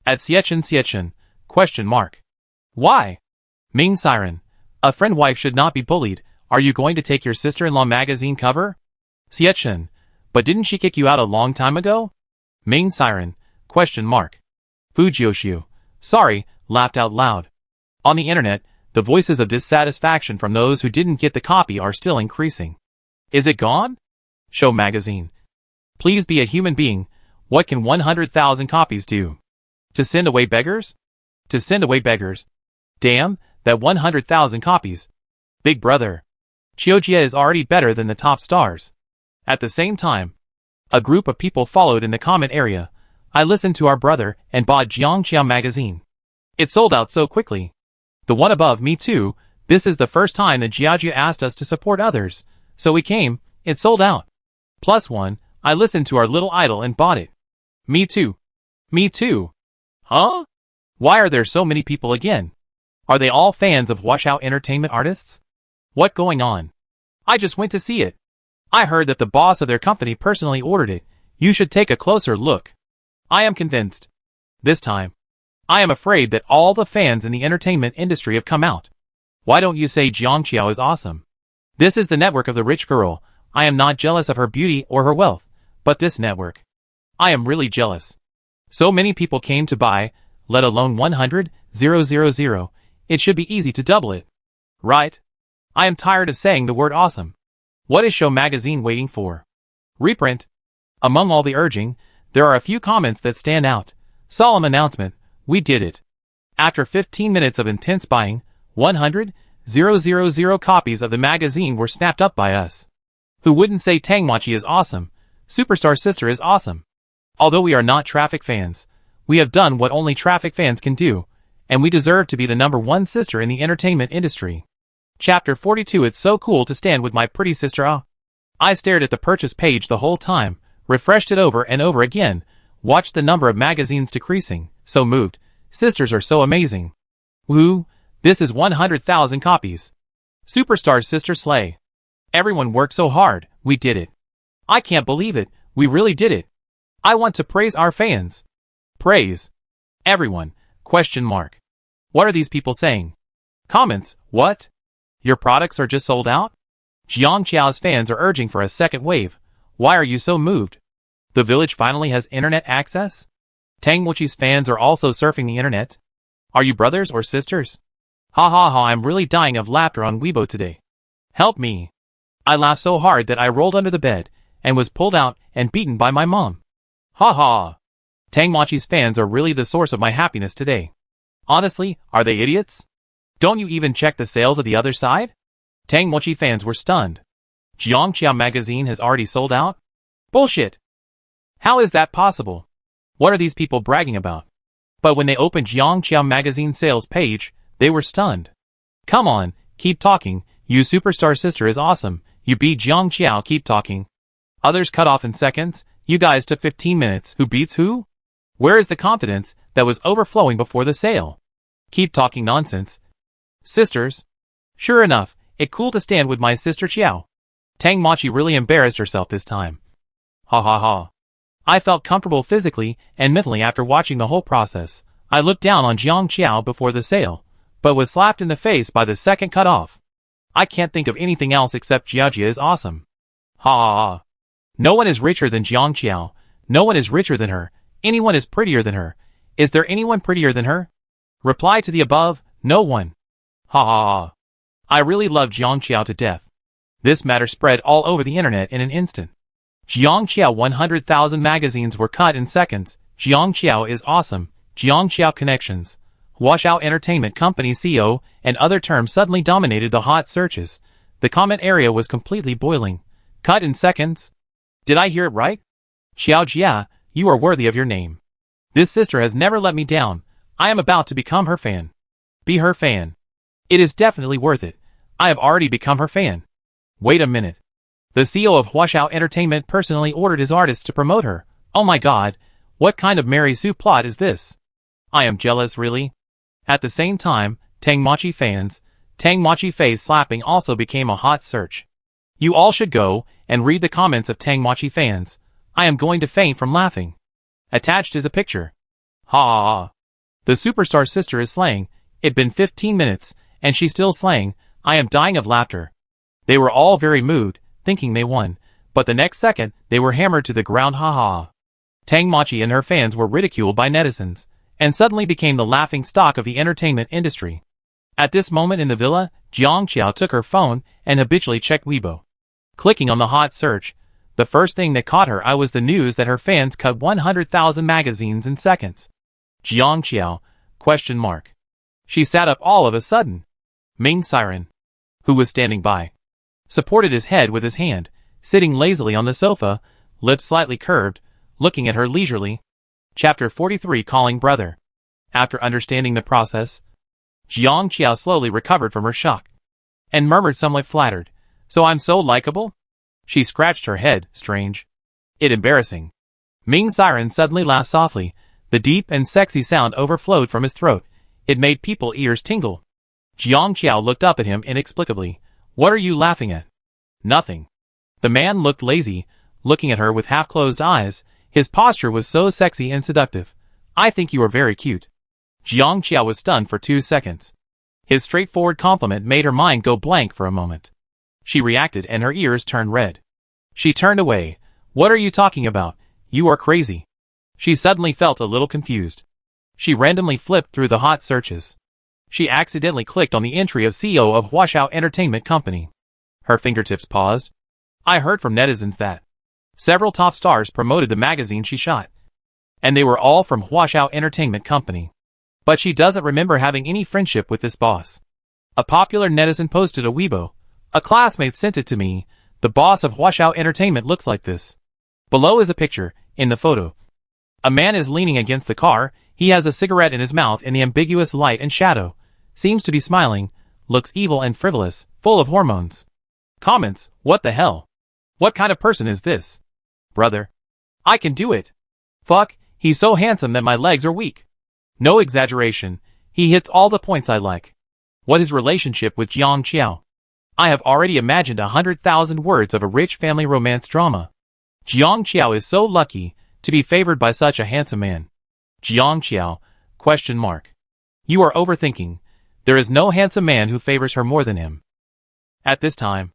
At Sietchen, question mark. Why? Ming Siren. A friend wife should not be bullied. Are you going to take your sister-in-law magazine cover? Sietchen. But didn't she kick you out a long time ago? Ming Siren. Question mark. Fujioshu. Sorry, laughed out loud. On the internet, the voices of dissatisfaction from those who didn't get the copy are still increasing. Is it gone? Show magazine. Please be a human being. What can 100,000 copies do? To send away beggars? To send away beggars. Damn, that 100,000 copies. Big brother. Chiojia is already better than the top stars. At the same time, a group of people followed in the comment area. I listened to our brother and bought Jiangqiao magazine. It sold out so quickly. The one above me too. This is the first time that Jiajia asked us to support others. So we came, it sold out. Plus one, I listened to our little idol and bought it. Me too. Me too. Huh? Why are there so many people again? Are they all fans of washout entertainment artists? What going on? I just went to see it. I heard that the boss of their company personally ordered it. You should take a closer look. I am convinced. This time, I am afraid that all the fans in the entertainment industry have come out. Why don't you say Jiangqiao is awesome? This is the network of the rich girl. I am not jealous of her beauty or her wealth, but this network. I am really jealous. So many people came to buy, let alone 100,000. It should be easy to double it. Right? I am tired of saying the word awesome. What is Show magazine waiting for? Reprint. Among all the urging, there are a few comments that stand out. Solemn announcement, we did it. After 15 minutes of intense buying, 100,000 copies of the magazine were snapped up by us. Who wouldn't say Tangmachi is awesome? Superstar Sister is awesome. Although we are not Traffic fans, we have done what only Traffic fans can do, and we deserve to be the #1 sister in the entertainment industry. Chapter 42. It's so cool to stand with my pretty sister. I stared at the purchase page the whole time, refreshed it over and over again, watched the number of magazines decreasing, so moved. Sisters are so amazing. Woo, this is 100,000 copies. Superstar Sister Slay. Everyone worked so hard, we did it. I can't believe it, we really did it. I want to praise our fans. Praise. Everyone, question mark. What are these people saying? Comments, what? Your products are just sold out? Jiangqiao's fans are urging for a second wave. Why are you so moved? The village finally has internet access? Tangmochi's fans are also surfing the internet? Are you brothers or sisters? Ha ha ha, I'm really dying of laughter on Weibo today. Help me. I laughed so hard that I rolled under the bed, and was pulled out and beaten by my mom. Ha ha. Tangmochi's fans are really the source of my happiness today. Honestly, are they idiots? Don't you even check the sales of the other side? Tangmochi fans were stunned. Jiangqiao magazine has already sold out? Bullshit. How is that possible? What are these people bragging about? But when they opened Jiangqiao magazine sales page, they were stunned. Come on, keep talking, you superstar sister is awesome, you beat Jiangqiao, keep talking. Others cut off in seconds, you guys took 15 minutes, who beats who? Where is the confidence that was overflowing before the sale? Keep talking nonsense. Sisters. Sure enough, it cool to stand with my sister Chiao. Tangmochi really embarrassed herself this time. Ha ha ha. I felt comfortable physically and mentally after watching the whole process. I looked down on Jiangqiao before the sale, but was slapped in the face by the second cut off. I can't think of anything else except Jiajia is awesome. Ha ha ha. No one is richer than Jiangqiao. No one is richer than her. Anyone is prettier than her. Is there anyone prettier than her? Reply to the above, no one. Ha ha ha. I really love Jiangqiao to death. This matter spread all over the internet in an instant. Jiangqiao 100,000 magazines were cut in seconds. Jiangqiao is awesome. Jiangqiao connections. Washout Entertainment Company CEO and other terms suddenly dominated the hot searches. The comment area was completely boiling. Cut in seconds? Did I hear it right? Xiao Jia, you are worthy of your name. This sister has never let me down. I am about to become her fan. Be her fan. It is definitely worth it. I have already become her fan. Wait a minute. The CEO of Washout Entertainment personally ordered his artists to promote her. Oh my god, what kind of Mary Sue plot is this? I am jealous, really. At the same time, Tangmochi fans, Tangmochi face slapping also became a hot search. You all should go and read the comments of Tangmochi fans. I am going to faint from laughing. Attached is a picture. Ha ha ha. The superstar sister is slaying. It'd been 15 minutes, and she's still slaying. I am dying of laughter. They were all very moved, thinking they won, but the next second, they were hammered to the ground. Ha. Tang Machi and her fans were ridiculed by netizens, and suddenly became the laughing stock of the entertainment industry. At this moment in the villa, Jiang Qiao took her phone and habitually checked Weibo. Clicking on the hot search, the first thing that caught her eye was the news that her fans cut 100,000 magazines in seconds. Jiang Qiao? She sat up all of a sudden. Ming Siren, who was standing by, supported his head with his hand, sitting lazily on the sofa, lips slightly curved, looking at her leisurely. Chapter 43 Calling Brother. After understanding the process, Jiang Qiao slowly recovered from her shock, and murmured somewhat flattered, "So I'm so likable?" She scratched her head, strange. It embarrassing. Ming Siren suddenly laughed softly. The deep and sexy sound overflowed from his throat. It made people's ears tingle. Jiang Qiao looked up at him inexplicably. "What are you laughing at?" "Nothing." The man looked lazy, looking at her with half-closed eyes. His posture was so sexy and seductive. "I think you are very cute." Jiang Qiao was stunned for 2 seconds. His straightforward compliment made her mind go blank for a moment. She reacted and her ears turned red. She turned away. "What are you talking about? You are crazy." She suddenly felt a little confused. She randomly flipped through the hot searches. She accidentally clicked on the entry of CEO of Huashao Entertainment Company. Her fingertips paused. "I heard from netizens that several top stars promoted the magazine she shot, and they were all from Huashao Entertainment Company. But she doesn't remember having any friendship with this boss." A popular netizen posted a Weibo. "A classmate sent it to me. The boss of Huashao Entertainment looks like this." Below is a picture. In the photo, a man is leaning against the car. He has a cigarette in his mouth in the ambiguous light and shadow. Seems to be smiling. Looks evil and frivolous, full of hormones. Comments: "What the hell? What kind of person is this? Brother, I can do it. Fuck, he's so handsome that my legs are weak." No exaggeration, he hits all the points I like. What his relationship with Jiang Qiao? I have already imagined 100,000 words of a rich family romance drama. Jiang Qiao is so lucky to be favored by such a handsome man. Jiang Qiao? You are overthinking. There is no handsome man who favors her more than him. At this time,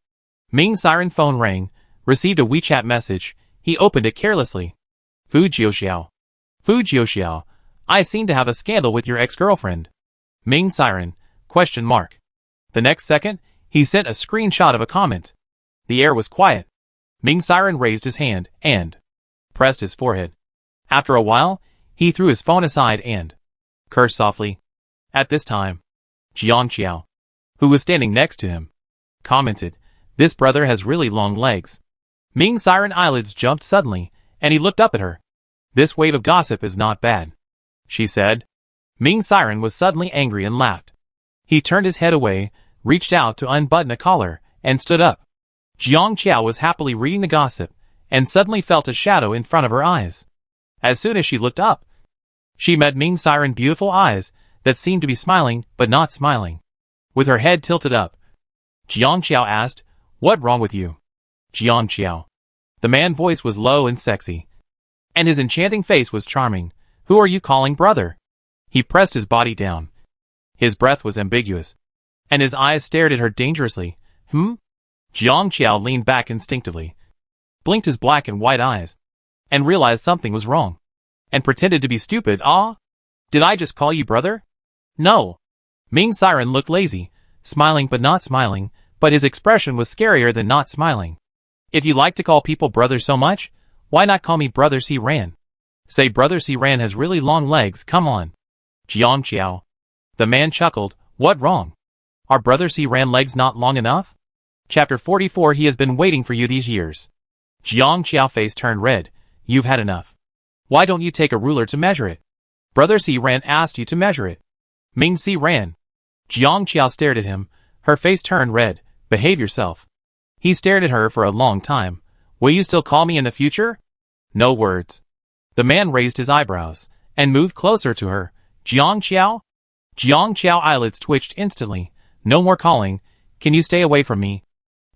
Ming Siren's phone rang, received a WeChat message. He opened it carelessly. Fu Jiuxiao, I seem to have a scandal with your ex-girlfriend. Ming Siren? The next second, he sent a screenshot of a comment. The air was quiet. Ming Siren raised his hand and pressed his forehead. After a while, he threw his phone aside and cursed softly. At this time, Jiang Qiao, who was standing next to him, commented, "This brother has really long legs." Ming Siren's eyelids jumped suddenly, and he looked up at her. "This wave of gossip is not bad," she said. Ming Siren was suddenly angry and laughed. He turned his head away, reached out to unbutton a collar, and stood up. Jiang Qiao was happily reading the gossip, and suddenly felt a shadow in front of her eyes. As soon as she looked up, she met Ming Siren's beautiful eyes that seemed to be smiling but not smiling. With her head tilted up, Jiang Qiao asked, "What wrong with you?" Jiang Qiao. The man's voice was low and sexy, and his enchanting face was charming. "Who are you calling brother?" He pressed his body down. His breath was ambiguous, and his eyes stared at her dangerously. Jiang Qiao leaned back instinctively, blinked his black and white eyes, and realized something was wrong, and pretended to be stupid. "Ah? Did I just call you brother?" "No." Ming Siren looked lazy, smiling but not smiling, but his expression was scarier than not smiling. "If you like to call people brother so much, why not call me Brother Siran? Say Brother Siran has really long legs, come on." Jiang Qiao. The man chuckled. "What wrong? Are Brother Siran legs not long enough?" Chapter 44 He has been waiting for you these years. Jiang Qiao face turned red. "You've had enough. Why don't you take a ruler to measure it? Brother Siran asked you to measure it." Ming Siran. Jiang Qiao stared at him. Her face turned red. "Behave yourself." He stared at her for a long time. "Will you still call me in the future?" No words. The man raised his eyebrows and moved closer to her. "Jiang Qiao?" Jiang Qiao eyelids twitched instantly. "No more calling. Can you stay away from me?"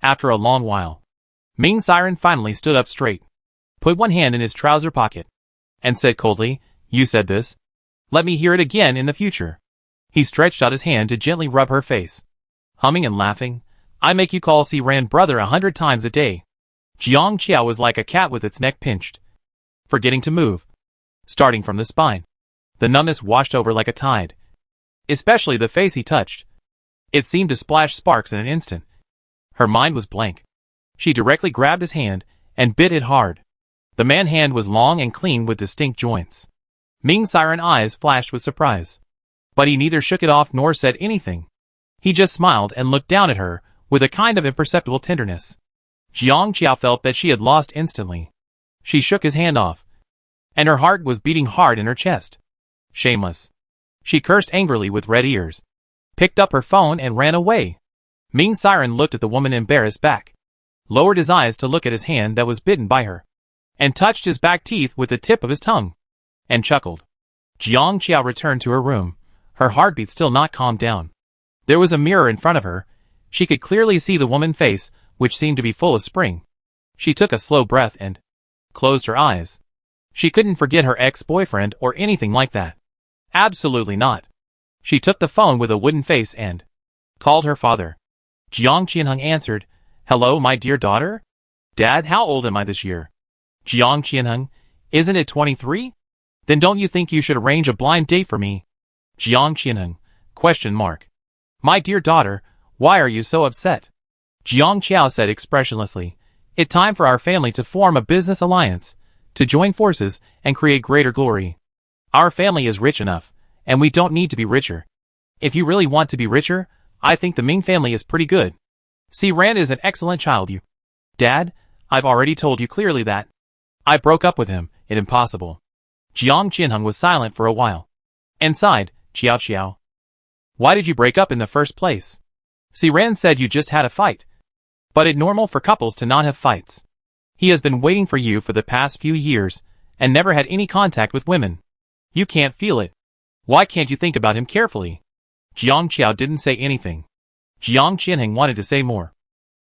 After a long while, Ming Siren finally stood up straight, put one hand in his trouser pocket, and said coldly, "You said this?" Let me hear it again in the future. He stretched out his hand to gently rub her face. Humming and laughing, I make you call Ran brother 100 times a day. Jiang Qiao was like a cat with its neck pinched, forgetting to move. Starting from the spine, the numbness washed over like a tide. Especially the face he touched. It seemed to splash sparks in an instant. Her mind was blank. She directly grabbed his hand and bit it hard. The man's hand was long and clean with distinct joints. Ming's siren eyes flashed with surprise. But he neither shook it off nor said anything. He just smiled and looked down at her with a kind of imperceptible tenderness. Jiang Qiao felt that she had lost instantly. She shook his hand off, and her heart was beating hard in her chest. Shameless. She cursed angrily with red ears, picked up her phone and ran away. Ming's siren looked at the woman embarrassed back, lowered his eyes to look at his hand that was bitten by her, and touched his back teeth with the tip of his tongue, and chuckled. Jiang Qiao returned to her room, her heartbeat still not calmed down. There was a mirror in front of her. She could clearly see the woman's face, which seemed to be full of spring. She took a slow breath and closed her eyes. She couldn't forget her ex-boyfriend or anything like that. Absolutely not. She took the phone with a wooden face and called her father. Jiang Qianheng answered, "Hello, my dear daughter? Dad, how old am I this year?" Jiang Qianheng, "Isn't it 23? Then don't you think you should arrange a blind date for me?" Jiang Qianheng, question mark. "My dear daughter, why are you so upset?" Jiang Qiao said expressionlessly, "It's time for our family to form a business alliance, to join forces and create greater glory. Our family is rich enough, and we don't need to be richer. If you really want to be richer, I think the Ming family is pretty good. Ran is an excellent child. You, Dad, I've already told you clearly that I broke up with him. It's impossible." Jiang Qianheng was silent for a while and sighed. "Qiao Qiao, why did you break up in the first place? Ran said you just had a fight. But it's normal for couples to not have fights. He has been waiting for you for the past few years and never had any contact with women. You can't feel it. Why can't you think about him carefully?" Jiang Qiao didn't say anything. Jiang Qianheng wanted to say more,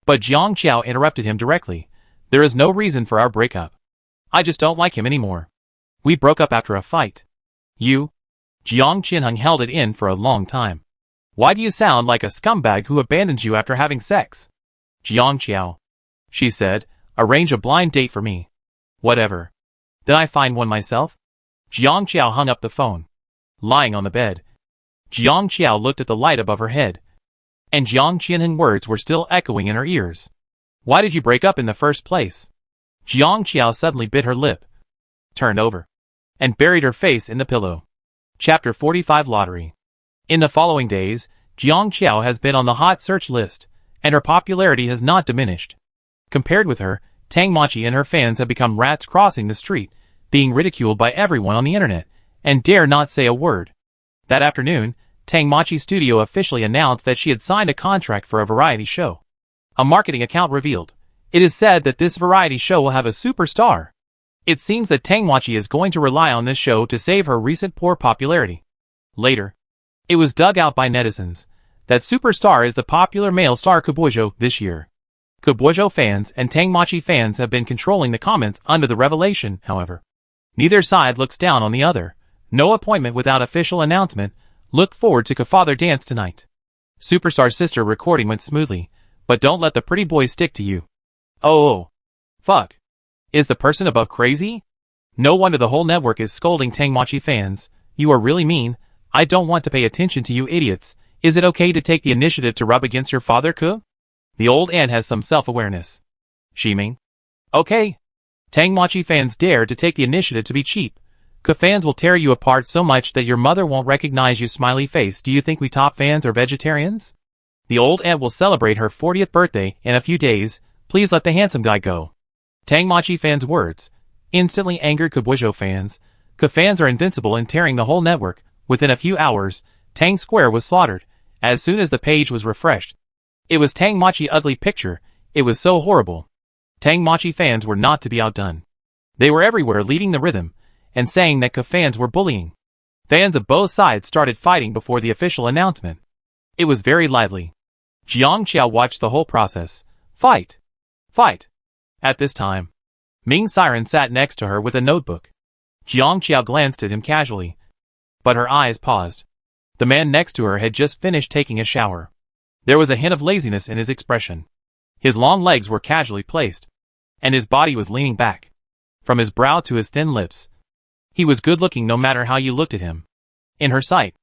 but Jiang Qiao interrupted him directly. "There is no reason for our breakup. I just don't like him anymore. We broke up after a fight." "You?" Jiang Qianheng held it in for a long time. "Why do you sound like a scumbag who abandoned you after having sex?" "Jiang Qiao," she said, "arrange a blind date for me." "Whatever. Did I find one myself?" Jiang Qiao hung up the phone. Lying on the bed, Jiang Qiao looked at the light above her head, and Jiang Qianheng's words were still echoing in her ears. "Why did you break up in the first place?" Jiang Qiao suddenly bit her lip, turned over, and buried her face in the pillow. Chapter 45 Lottery. In the following days, Jiang Qiao has been on the hot search list, and her popularity has not diminished. Compared with her, Tang Machi and her fans have become rats crossing the street, being ridiculed by everyone on the internet, and dare not say a word. That afternoon, Tang Machi Studio officially announced that she had signed a contract for a variety show. A marketing account revealed, "It is said that this variety show will have a superstar." It seems that Tang Machi is going to rely on this show to save her recent poor popularity. Later, it was dug out by netizens that superstar is the popular male star Kubojo this year. Kubojo fans and Tang Machi fans have been controlling the comments under the revelation, however. Neither side looks down on the other. No appointment without official announcement. Look forward to Father dance tonight. Superstar sister recording went smoothly, but don't let the pretty boy stick to you. Oh. Fuck. Is the person above crazy? No wonder the whole network is scolding Tang Machi fans. You are really mean. I don't want to pay attention to you idiots. Is it okay to take the initiative to rub against your father, Ke? The old aunt has some self-awareness. Shiming. Okay. Tang Machi fans dare to take the initiative to be cheap. Ke fans will tear you apart so much that your mother won't recognize you smiley face. Do you think we top fans are vegetarians? The old aunt will celebrate her 40th birthday in a few days. Please let the handsome guy go. Tang Machi fans' words instantly angered Kubojo fans. Ke fans are invincible in tearing the whole network. Within a few hours, Tang Square was slaughtered. As soon as the page was refreshed, it was Tang Machi ugly picture. It was so horrible. Tang Machi fans were not to be outdone. They were everywhere leading the rhythm and saying that Ke fans were bullying. Fans of both sides started fighting before the official announcement. It was very lively. Jiang Qiao watched the whole process. Fight. Fight. At this time, Ming Siren sat next to her with a notebook. Jiang Qiao glanced at him casually, But her eyes paused. The man next to her had just finished taking a shower. There was a hint of laziness in his expression. His long legs were casually placed, and his body was leaning back. From his brow to his thin lips, he was good-looking no matter how you looked at him. In her sight,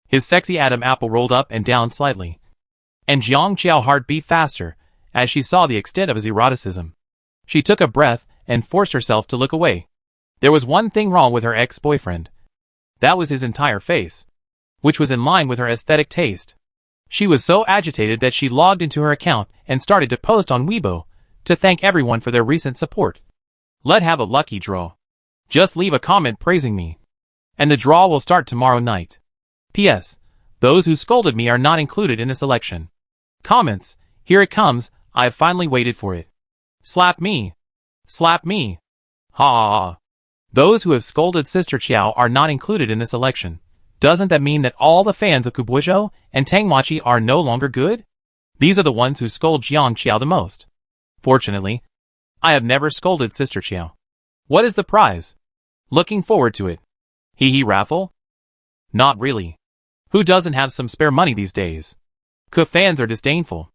his sexy Adam apple rolled up and down slightly, and Jiang Qiao's heart beat faster as she saw the extent of his eroticism. She took a breath and forced herself to look away. There was one thing wrong with her ex-boyfriend. That was his entire face, which was in line with her aesthetic taste. She was so agitated that she logged into her account and started to post on Weibo to thank everyone for their recent support. Let's have a lucky draw. Just leave a comment praising me, and the draw will start tomorrow night. P.S. Those who scolded me are not included in this election. Comments. Here it comes. I've finally waited for it. Slap me. Slap me. Ha ha ha. Those who have scolded Sister Qiao are not included in this election. Doesn't that mean that all the fans of Kubuizhou and Tangmachi are no longer good? These are the ones who scold Jiang Qiao the most. Fortunately, I have never scolded Sister Qiao. What is the prize? Looking forward to it. Hee raffle? Not really. Who doesn't have some spare money these days? Ku fans are disdainful.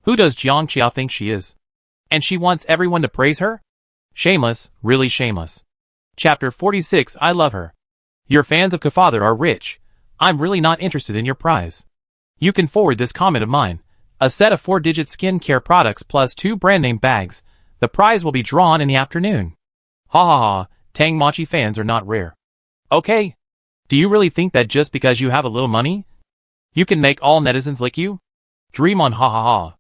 Who does Jiang Qiao think she is? And she wants everyone to praise her? Shameless, really shameless. Chapter 46. I love her. Your fans of Kufather are rich. I'm really not interested in your prize. You can forward this comment of mine. A set of 4-digit skincare products plus 2 brand name bags. The prize will be drawn in the afternoon. Ha ha ha, Tangmachi fans are not rare. Okay. Do you really think that just because you have a little money, you can make all netizens lick you? Dream on, ha ha ha.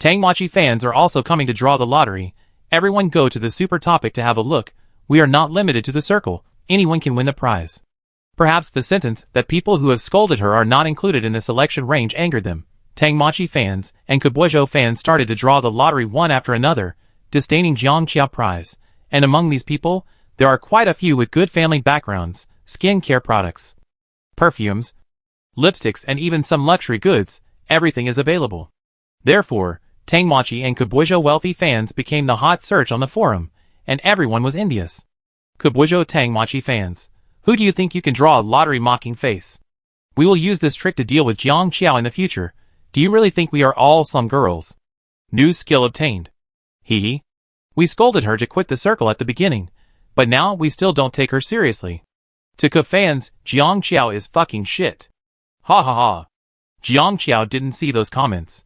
Tangmachi fans are also coming to draw the lottery. Everyone go to the super topic to have a look. We are not limited to the circle. Anyone can win the prize. Perhaps the sentence that people who have scolded her are not included in this election range angered them. Tangmachi fans and Kubuizhou fans started to draw the lottery one after another, disdaining Jiang Qiao prize. And among these people, there are quite a few with good family backgrounds, skincare products, perfumes, lipsticks, and even some luxury goods. Everything is available. Therefore, Tangmachi and Kubuizhou wealthy fans became the hot search on the forum, and everyone was envious. Kubuizhou Tangmachi fans, who do you think you can draw a lottery mocking face? We will use this trick to deal with Jiang Qiao in the future. Do you really think we are all slum girls? New skill obtained. Hee. We scolded her to quit the circle at the beginning, but now we still don't take her seriously. To Ku fans, Jiang Qiao is fucking shit. Ha ha ha. Jiang Qiao didn't see those comments.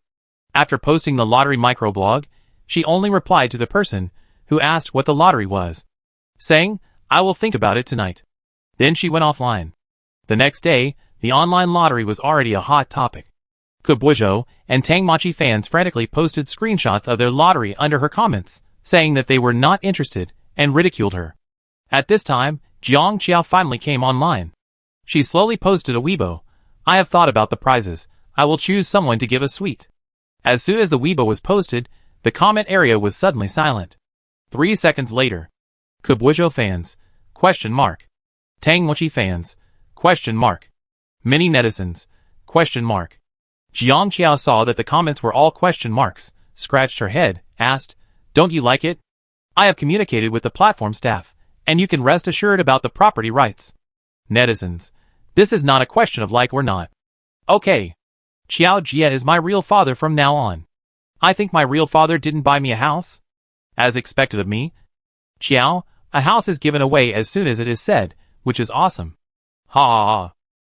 After posting the lottery microblog, she only replied to the person who asked what the lottery was, saying, I will think about it tonight. Then she went offline. The next day, the online lottery was already a hot topic. Kubuizhou and Tangmachi fans frantically posted screenshots of their lottery under her comments, saying that they were not interested, and ridiculed her. At this time, Jiang Qiao finally came online. She slowly posted a Weibo. I have thought about the prizes. I will choose someone to give a sweet. As soon as the Weibo was posted, the comment area was suddenly silent. 3 seconds later. Kubuizhou fans? Question mark. Tangmachi fans? Question mark. Many netizens? Question mark. Jiang Qiao saw that the comments were all question marks, scratched her head, asked, Don't you like it? I have communicated with the platform staff, and you can rest assured about the property rights. Netizens. This is not a question of like or not. Okay. Qiao Jia is my real father from now on. I think my real father didn't buy me a house. As expected of me. Qiao, a house is given away as soon as it is said, which is awesome. Ha ha ha.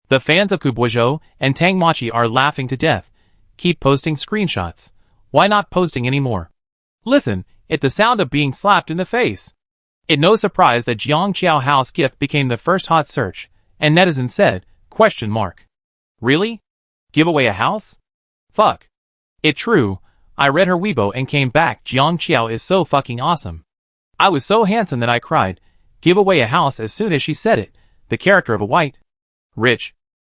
The fans of Kubuizhou and Tangmachi are laughing to death. Keep posting screenshots. Why not posting anymore? Listen, it's the sound of being slapped in the face. It no surprise that Jiang Qiao house gift became the first hot search, and netizens said, question mark. Really? Give away a house? Fuck. It true. I read her Weibo and came back. Jiang Qiao is so fucking awesome. I was so handsome that I cried. Give away a house as soon as she said it. The character of a white, rich,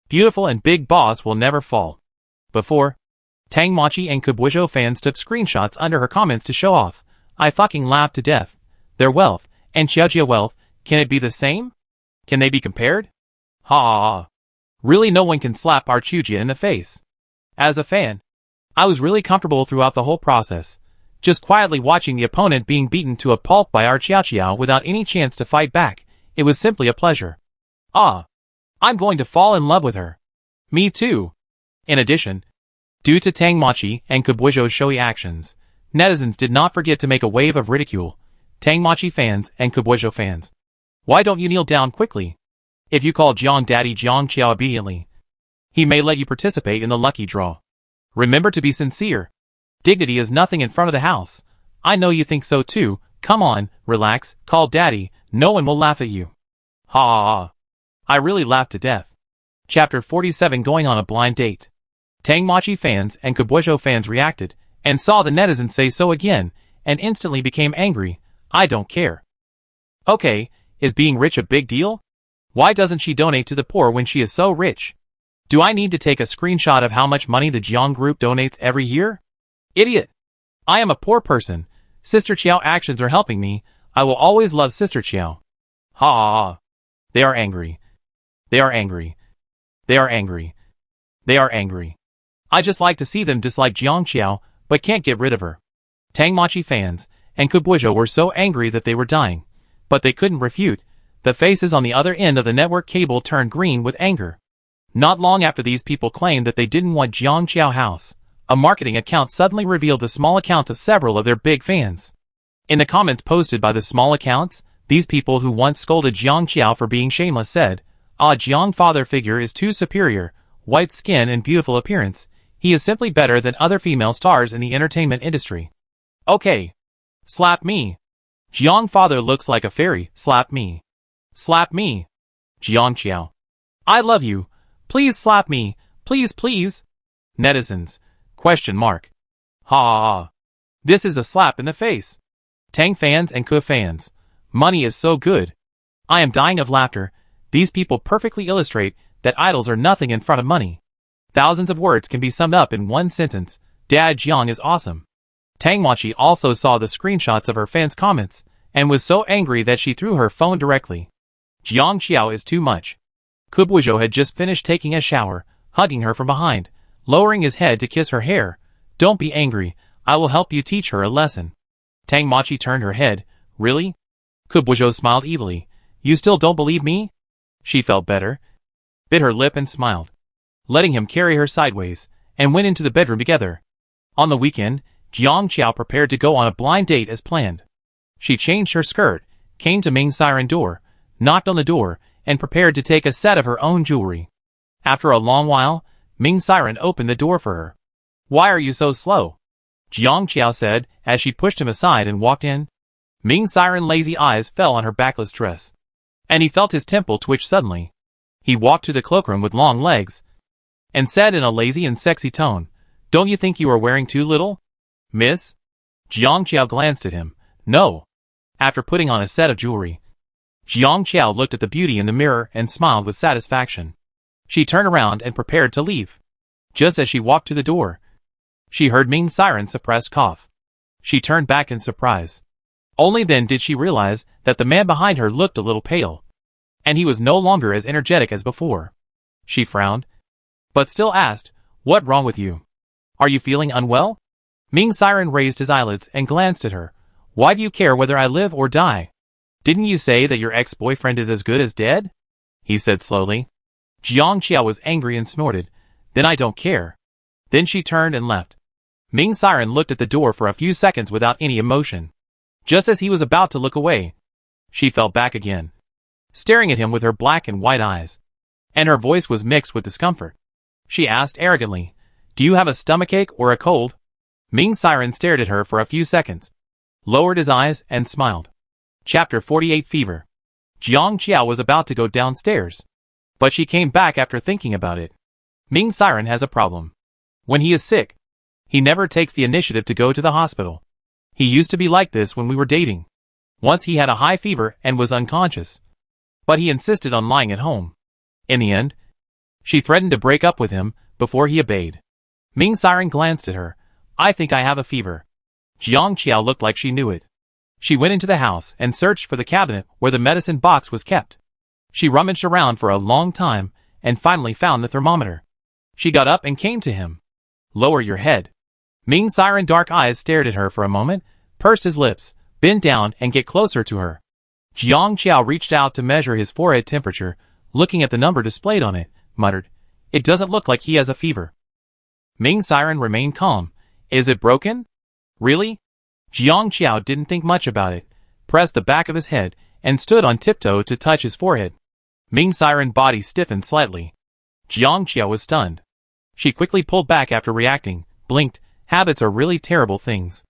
beautiful and big boss will never fall. Before, Tangmachi and Kubuizhou fans took screenshots under her comments to show off. I fucking laughed to death. Their wealth, and Qiaojia wealth, can it be the same? Can they be compared? Ha ha ha. Really no one can slap our Qiaojia in the face. As a fan, I was really comfortable throughout the whole process, just quietly watching the opponent being beaten to a pulp by our Qiaoqiao without any chance to fight back. It was simply a pleasure. Ah. I'm going to fall in love with her. Me too. In addition, due to Tang Machi and Kubuijo's showy actions, netizens did not forget to make a wave of ridicule. Tang Machi fans and Kubuijo fans. Why don't you kneel down quickly? If you call Jiang Daddy Jiang Qiao obediently, he may let you participate in the lucky draw. Remember to be sincere. Dignity is nothing in front of the house. I know you think so too. Come on, relax, call Daddy, no one will laugh at you. Ha ha ha. I really laughed to death. Chapter 47 Going on a blind date. Tang Machi fans and Kubuijo fans reacted, and saw the netizens say so again, and instantly became angry. I don't care. Okay, is being rich a big deal? Why doesn't she donate to the poor when she is so rich? Do I need to take a screenshot of how much money the Jiang group donates every year? Idiot! I am a poor person. Sister Qiao actions are helping me. I will always love Sister Qiao. Ha ha ha. They are angry. They are angry. They are angry. They are angry. I just like to see them dislike Jiang Qiao, but can't get rid of her. Tang Machi fans and Kubuijo were so angry that they were dying, but they couldn't refute. The faces on the other end of the network cable turned green with anger. Not long after these people claimed that they didn't want Jiang Qiao house, a marketing account suddenly revealed the small accounts of several of their big fans. In the comments posted by the small accounts, these people who once scolded Jiang Qiao for being shameless said, "Ah, Jiang father figure is too superior, white skin and beautiful appearance. He is simply better than other female stars in the entertainment industry. Okay. Slap me. Jiang father looks like a fairy, slap me. Slap me. Jiang Qiao. I love you. Please slap me, please please. Netizens. Question mark. Ha ha ha. This is a slap in the face. Tang fans and Ku fans. Money is so good. I am dying of laughter. These people perfectly illustrate that idols are nothing in front of money. Thousands of words can be summed up in one sentence. Dad Jiang is awesome. Tang Machi also saw the screenshots of her fans' comments, and was so angry that she threw her phone directly. Jiang Qiao is too much. Kubuijo had just finished taking a shower, hugging her from behind, lowering his head to kiss her hair. Don't be angry, I will help you teach her a lesson. Tang Machi turned her head. Really? Kubuijo smiled evilly. You still don't believe me? She felt better, bit her lip and smiled, letting him carry her sideways, and went into the bedroom together. On the weekend, Jiang Qiao prepared to go on a blind date as planned. She changed her skirt, came to Ming's siren door, knocked on the door, and prepared to take a set of her own jewelry. After a long while, Ming's siren opened the door for her. Why are you so slow? Jiang Qiao said as she pushed him aside and walked in. Ming's siren's lazy eyes fell on her backless dress, and he felt his temple twitch suddenly. He walked to the cloakroom with long legs, and said in a lazy and sexy tone, Don't you think you are wearing too little, miss? Jiang Qiao glanced at him. No. After putting on a set of jewelry, Jiang Qiao looked at the beauty in the mirror and smiled with satisfaction. She turned around and prepared to leave. Just as she walked to the door, she heard Ming's siren's suppressed cough. She turned back in surprise. Only then did she realize that the man behind her looked a little pale, and he was no longer as energetic as before. She frowned, but still asked, What's wrong with you? Are you feeling unwell? Ming's siren raised his eyelids and glanced at her. Why do you care whether I live or die? Didn't you say that your ex-boyfriend is as good as dead? He said slowly. Jiang Qiao was angry and snorted. Then I don't care. Then she turned and left. Ming's siren looked at the door for a few seconds without any emotion. Just as he was about to look away, she fell back again, staring at him with her black and white eyes, and her voice was mixed with discomfort. She asked arrogantly, Do you have a stomachache or a cold? Ming's siren stared at her for a few seconds, lowered his eyes, and smiled. Chapter 48 Fever. Jiang Qiao was about to go downstairs, but she came back after thinking about it. Ming's siren has a problem. When he is sick, he never takes the initiative to go to the hospital. He used to be like this when we were dating. Once he had a high fever and was unconscious, but he insisted on lying at home. In the end, she threatened to break up with him before he obeyed. Ming's siren glanced at her. I think I have a fever. Jiang Qiao looked like she knew it. She went into the house and searched for the cabinet where the medicine box was kept. She rummaged around for a long time and finally found the thermometer. She got up and came to him. Lower your head. Ming's siren dark eyes stared at her for a moment, pursed his lips, bent down and get closer to her. Jiang Qiao reached out to measure his forehead temperature, looking at the number displayed on it, muttered, "It doesn't look like he has a fever." Ming Siren remained calm. "Is it broken? Really?" Jiang Qiao didn't think much about it, pressed the back of his head, and stood on tiptoe to touch his forehead. Ming Siren's body stiffened slightly. Jiang Qiao was stunned. She quickly pulled back after reacting, blinked. Habits are really terrible things.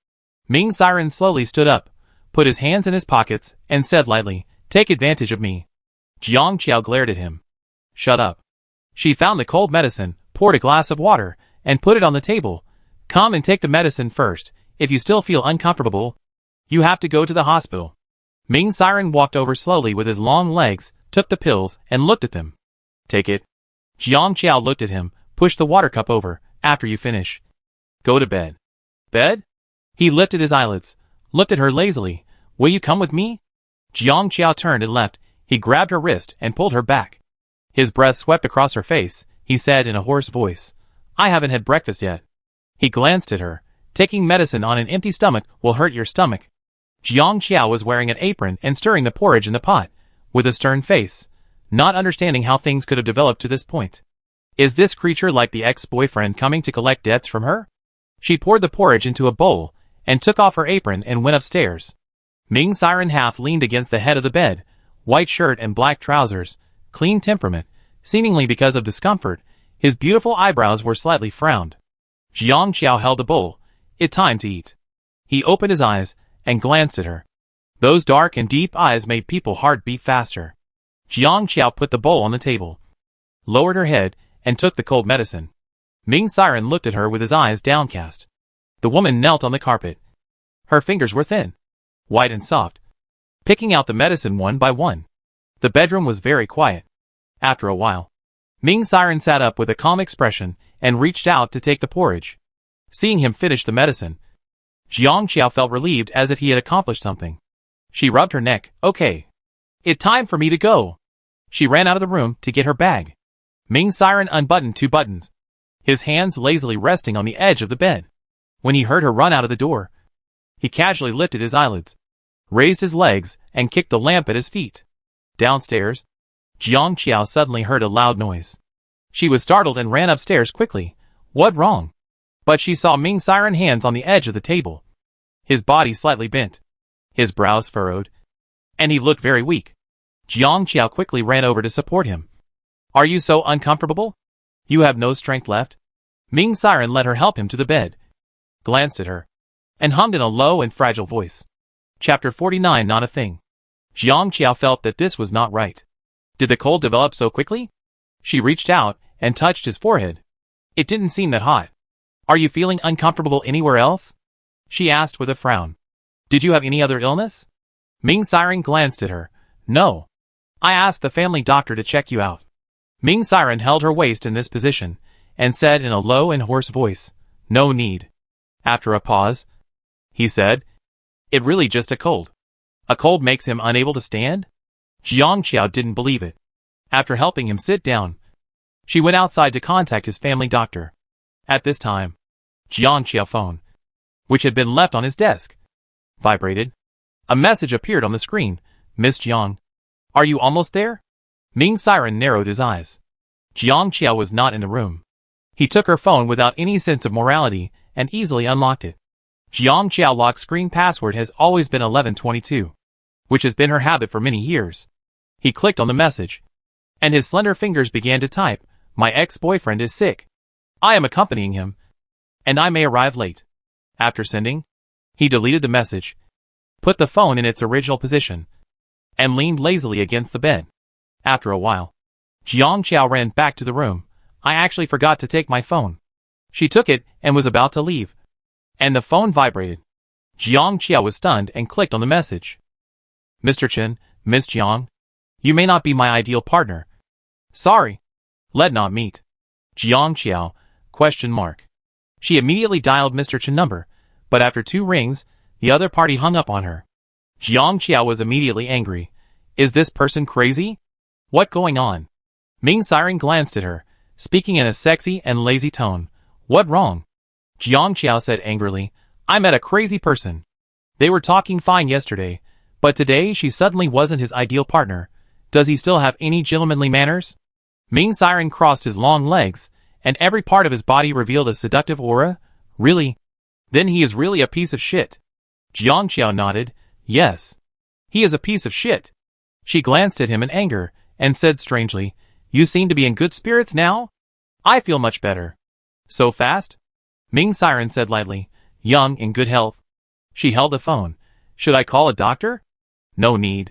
Ming Siren slowly stood up, put his hands in his pockets, and said lightly, "Take advantage of me." Jiang Qiao glared at him. "Shut up." She found the cold medicine, poured a glass of water, and put it on the table. "Come and take the medicine first. If you still feel uncomfortable, you have to go to the hospital." Ming Siren walked over slowly with his long legs, took the pills, and looked at them. "Take it." Jiang Qiao looked at him, pushed the water cup over. "After you finish, go to bed." "Bed?" He lifted his eyelids, looked at her lazily. "Will you come with me?" Jiang Qiao turned and left. He grabbed her wrist and pulled her back. His breath swept across her face. He said in a hoarse voice, "I haven't had breakfast yet." He glanced at her. "Taking medicine on an empty stomach will hurt your stomach." Jiang Qiao was wearing an apron and stirring the porridge in the pot, with a stern face, not understanding how things could have developed to this point. Is this creature like the ex-boyfriend coming to collect debts from her? She poured the porridge into a bowl, and took off her apron and went upstairs. Ming Siren half leaned against the head of the bed, white shirt and black trousers, clean temperament, seemingly because of discomfort. His beautiful eyebrows were slightly frowned. Jiang Qiao held the bowl. "It's time to eat." He opened his eyes and glanced at her. Those dark and deep eyes made people's heart beat faster. Jiang Qiao put the bowl on the table, lowered her head, and took the cold medicine. Ming Siren looked at her with his eyes downcast. The woman knelt on the carpet. Her fingers were thin, white and soft, picking out the medicine one by one. The bedroom was very quiet. After a while, Ming Siren sat up with a calm expression and reached out to take the porridge. Seeing him finish the medicine, Jiang Qiao felt relieved as if he had accomplished something. She rubbed her neck. "Okay. It's time for me to go." She ran out of the room to get her bag. Ming Siren unbuttoned 2 buttons, his hands lazily resting on the edge of the bed. When he heard her run out of the door, he casually lifted his eyelids, raised his legs, and kicked the lamp at his feet. Downstairs, Jiang Qiao suddenly heard a loud noise. She was startled and ran upstairs quickly. "What wrong?" But she saw Ming Siren's hands on the edge of the table. His body slightly bent, his brows furrowed, and he looked very weak. Jiang Qiao quickly ran over to support him. "Are you so uncomfortable? You have no strength left?" Ming Siren let her help him to the bed, glanced at her, and hummed in a low and fragile voice. Chapter 49. Not a thing. Jiang Qiao felt that this was not right. Did the cold develop so quickly? She reached out and touched his forehead. It didn't seem that hot. "Are you feeling uncomfortable anywhere else?" she asked with a frown. "Did you have any other illness?" Ming Siren glanced at her. "No. I asked the family doctor to check you out." Ming Siren held her waist in this position, and said in a low and hoarse voice, "No need." After a pause, he said, "It really just a cold." "A cold makes him unable to stand?" Jiang Qiao didn't believe it. After helping him sit down, she went outside to contact his family doctor. At this time, Jiang Qiao's phone, which had been left on his desk, vibrated. A message appeared on the screen. "Miss Jiang, are you almost there?" Ming Siren narrowed his eyes. Jiang Qiao was not in the room. He took her phone without any sense of morality and easily unlocked it. Jiang Qiao's lock screen password has always been 1122, which has been her habit for many years. He clicked on the message, and his slender fingers began to type. "My ex-boyfriend is sick. I am accompanying him, and I may arrive late." After sending, he deleted the message, put the phone in its original position, and leaned lazily against the bed. After a while, Jiang Qiao ran back to the room. "I actually forgot to take my phone." She took it and was about to leave, and the phone vibrated. Jiang Qiao was stunned and clicked on the message. "Mr. Chen, Miss Jiang, you may not be my ideal partner. Sorry. Let not meet. Jiang Qiao, ? She immediately dialed Mr. Chen's number, but after 2 rings, the other party hung up on her. Jiang Qiao was immediately angry. Is this person crazy? What going on? Ming Siren glanced at her, speaking in a sexy and lazy tone. What wrong? Jiang Qiao said angrily. I met a crazy person. They were talking fine yesterday, but today she suddenly wasn't his ideal partner. Does he still have any gentlemanly manners? Ming Siren crossed his long legs, and every part of his body revealed a seductive aura. Really? Then he is really a piece of shit. Jiang Qiao nodded. Yes. He is a piece of shit. She glanced at him in anger, and said strangely, You seem to be in good spirits now? I feel much better. So fast? Ming Siren said lightly, Young, in good health. She held the phone. Should I call a doctor? No need.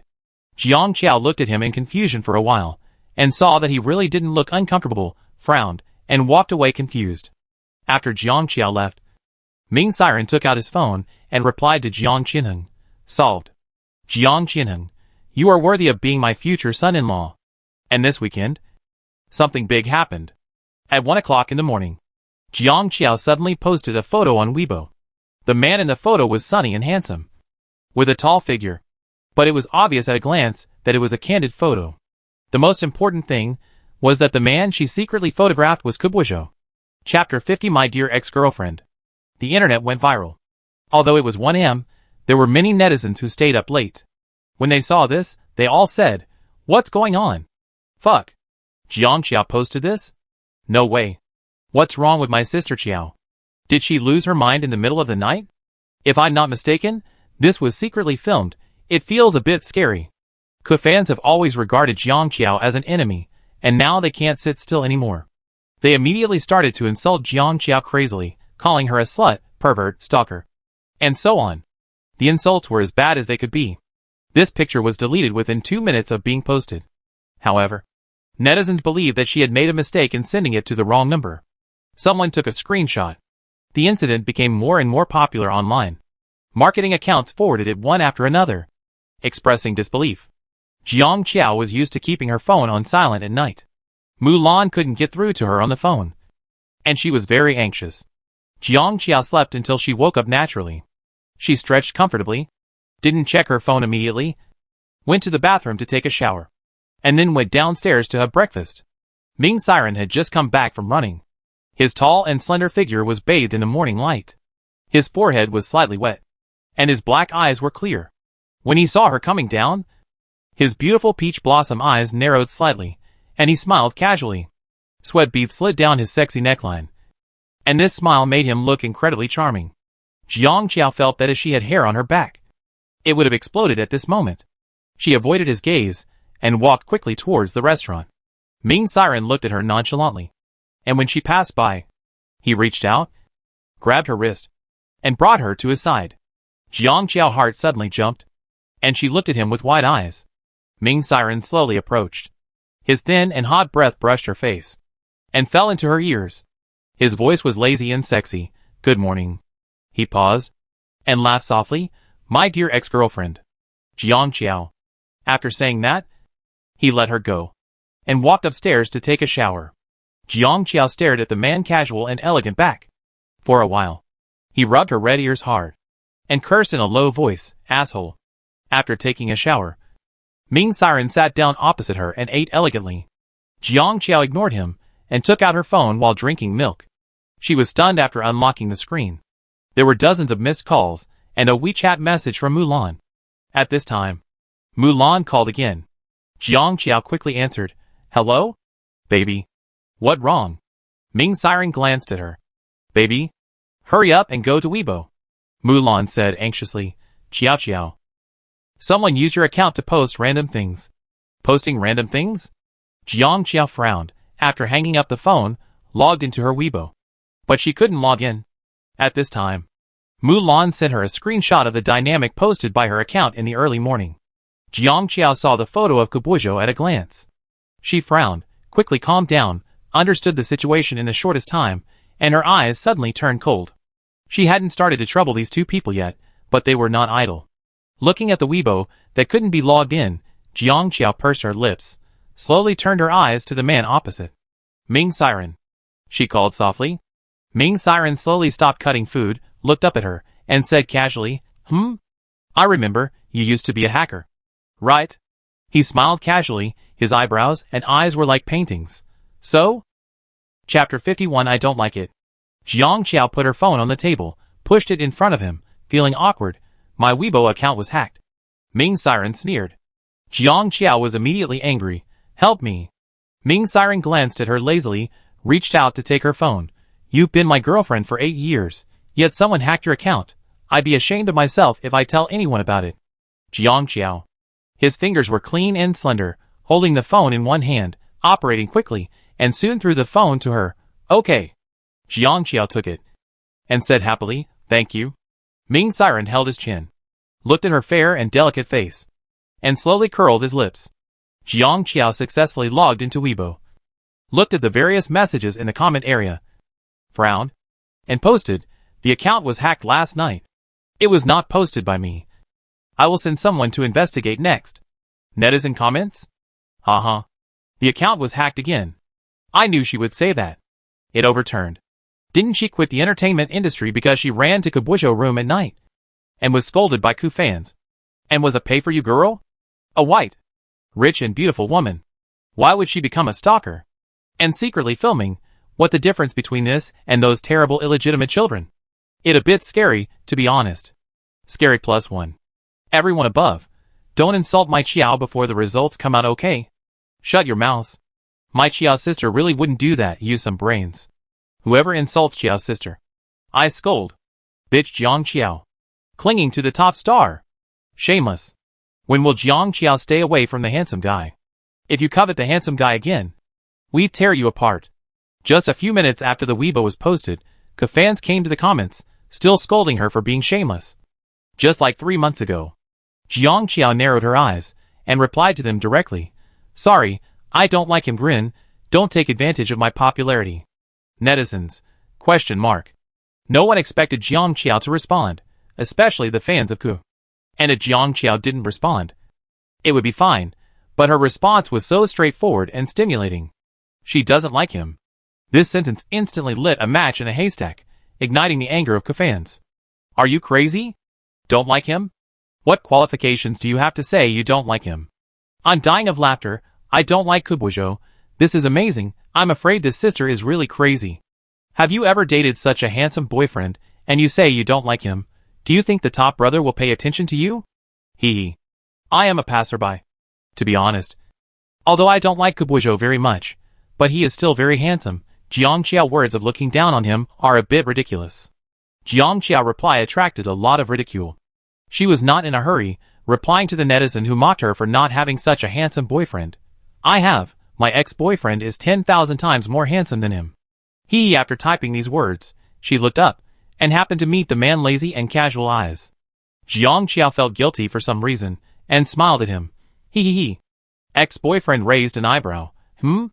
Jiang Qiao looked at him in confusion for a while, and saw that he really didn't look uncomfortable, frowned, and walked away confused. After Jiang Qiao left, Ming Siren took out his phone and replied to Jiang Qinheng. Solved. Jiang Qinheng, you are worthy of being my future son-in-law. And this weekend, something big happened. At 1 o'clock in the morning, Jiang Qiao suddenly posted a photo on Weibo. The man in the photo was sunny and handsome, with a tall figure, but it was obvious at a glance that it was a candid photo. The most important thing was that the man she secretly photographed was Kubuizhou. Chapter 50 My Dear Ex-Girlfriend. The internet went viral. Although it was 1 a.m., there were many netizens who stayed up late. When they saw this, they all said, What's going on? Fuck. Jiang Qiao posted this? No way. What's wrong with my sister Qiao? Did she lose her mind in the middle of the night? If I'm not mistaken, this was secretly filmed. It feels a bit scary. Ku fans have always regarded Jiang Qiao as an enemy, and now they can't sit still anymore. They immediately started to insult Jiang Qiao crazily, calling her a slut, pervert, stalker, and so on. The insults were as bad as they could be. This picture was deleted within 2 minutes of being posted. However, netizens believed that she had made a mistake in sending it to the wrong number. Someone took a screenshot. The incident became more and more popular online. Marketing accounts forwarded it one after another, expressing disbelief. Jiang Qiao was used to keeping her phone on silent at night. Mulan couldn't get through to her on the phone, and she was very anxious. Jiang Qiao slept until she woke up naturally. She stretched comfortably, didn't check her phone immediately, went to the bathroom to take a shower, and then went downstairs to have breakfast. Ming Siren had just come back from running. His tall and slender figure was bathed in the morning light. His forehead was slightly wet, and his black eyes were clear. When he saw her coming down, his beautiful peach blossom eyes narrowed slightly, and he smiled casually. Sweat beads slid down his sexy neckline, and this smile made him look incredibly charming. Jiang Qiao felt that if she had hair on her back, it would have exploded at this moment. She avoided his gaze, and walked quickly towards the restaurant. Ming Siren looked at her nonchalantly, and when she passed by, he reached out, grabbed her wrist, and brought her to his side. Jiang Qiao's heart suddenly jumped, and she looked at him with wide eyes. Ming Siren slowly approached. His thin and hot breath brushed her face, and fell into her ears. His voice was lazy and sexy. Good morning. He paused, and laughed softly. My dear ex-girlfriend. Jiang Qiao. After saying that, he let her go, and walked upstairs to take a shower. Jiang Qiao stared at the man casual and elegant back. For a while, he rubbed her red ears hard, and cursed in a low voice, asshole. After taking a shower, Ming Siren sat down opposite her and ate elegantly. Jiang Qiao ignored him, and took out her phone while drinking milk. She was stunned after unlocking the screen. There were dozens of missed calls, and a WeChat message from Mulan. At this time, Mulan called again. Jiang Qiao quickly answered, Hello? Baby. What wrong? Ming Siren glanced at her. Baby? Hurry up and go to Weibo. Mulan said anxiously. Qiao Qiao. Someone used your account to post random things. Posting random things? Jiang Qiao frowned. After hanging up the phone, logged into her Weibo. But she couldn't log in. At this time, Mulan sent her a screenshot of the dynamic posted by her account in the early morning. Jiang Qiao saw the photo of Kubuizhou at a glance. She frowned, quickly calmed down, understood the situation in the shortest time, and her eyes suddenly turned cold. She hadn't started to trouble these two people yet, but they were not idle. Looking at the Weibo that couldn't be logged in, Jiang Qiao pursed her lips, slowly turned her eyes to the man opposite. Ming Siren. She called softly. Ming Siren slowly stopped cutting food, looked up at her, and said casually, I remember, you used to be a hacker. Right? He smiled casually, his eyebrows and eyes were like paintings. So? Chapter 51 I don't like it. Jiang Qiao put her phone on the table, pushed it in front of him, feeling awkward. My Weibo account was hacked. Ming Siren sneered. Jiang Qiao was immediately angry. Help me. Ming Siren glanced at her lazily, reached out to take her phone. You've been my girlfriend for 8 years, yet someone hacked your account. I'd be ashamed of myself if I tell anyone about it. Jiang Qiao. His fingers were clean and slender, holding the phone in one hand, operating quickly, and soon threw the phone to her. Okay. Jiang Qiao took it and said happily, thank you. Ming Siren held his chin, looked at her fair and delicate face, and slowly curled his lips. Jiang Qiao successfully logged into Weibo, looked at the various messages in the comment area, frowned, and posted, the account was hacked last night. It was not posted by me. I will send someone to investigate next. Netizen comments? Haha. The account was hacked again. I knew she would say that. It overturned. Didn't she quit the entertainment industry because she ran to Kabujo room at night? And was scolded by Ku fans? And was a pay-for-you girl? A white, rich and beautiful woman. Why would she become a stalker? And secretly filming? What the difference between this and those terrible illegitimate children? It a bit scary, to be honest. Scary +1. Everyone above. Don't insult my Qiao before the results come out, okay? Shut your mouths. My Qiao's sister really wouldn't do that, use some brains. Whoever insults Qiao's sister, I scold. Bitch Jiang Qiao. Clinging to the top star. Shameless. When will Jiang Qiao stay away from the handsome guy? If you covet the handsome guy again, we tear you apart. Just a few minutes after the Weibo was posted, Ka fans came to the comments, still scolding her for being shameless. Just like 3 months ago. Jiang Qiao narrowed her eyes, and replied to them directly. Sorry, I don't like him. Grin, don't take advantage of my popularity. Netizens. ? No one expected Jiang Qiao to respond, especially the fans of Ku. And if Jiang Qiao didn't respond, it would be fine, but her response was so straightforward and stimulating. She doesn't like him. This sentence instantly lit a match in a haystack, igniting the anger of Ku fans. Are you crazy? Don't like him? What qualifications do you have to say you don't like him? I'm dying of laughter. I don't like Kubujo. This is amazing. I'm afraid this sister is really crazy. Have you ever dated such a handsome boyfriend, and you say you don't like him? Do you think the top brother will pay attention to you? Hee hee. I am a passerby. To be honest. Although I don't like Kubujo very much, but he is still very handsome. Jiang Qiao's words of looking down on him are a bit ridiculous. Jiang Qiao's reply attracted a lot of ridicule. She was not in a hurry, replying to the netizen who mocked her for not having such a handsome boyfriend. I have. My ex-boyfriend is 10,000 times more handsome than him. After typing these words, she looked up, and happened to meet the man's lazy and casual eyes. Jiang Qiao felt guilty for some reason, and smiled at him. Hee. Ex-boyfriend raised an eyebrow. Jiang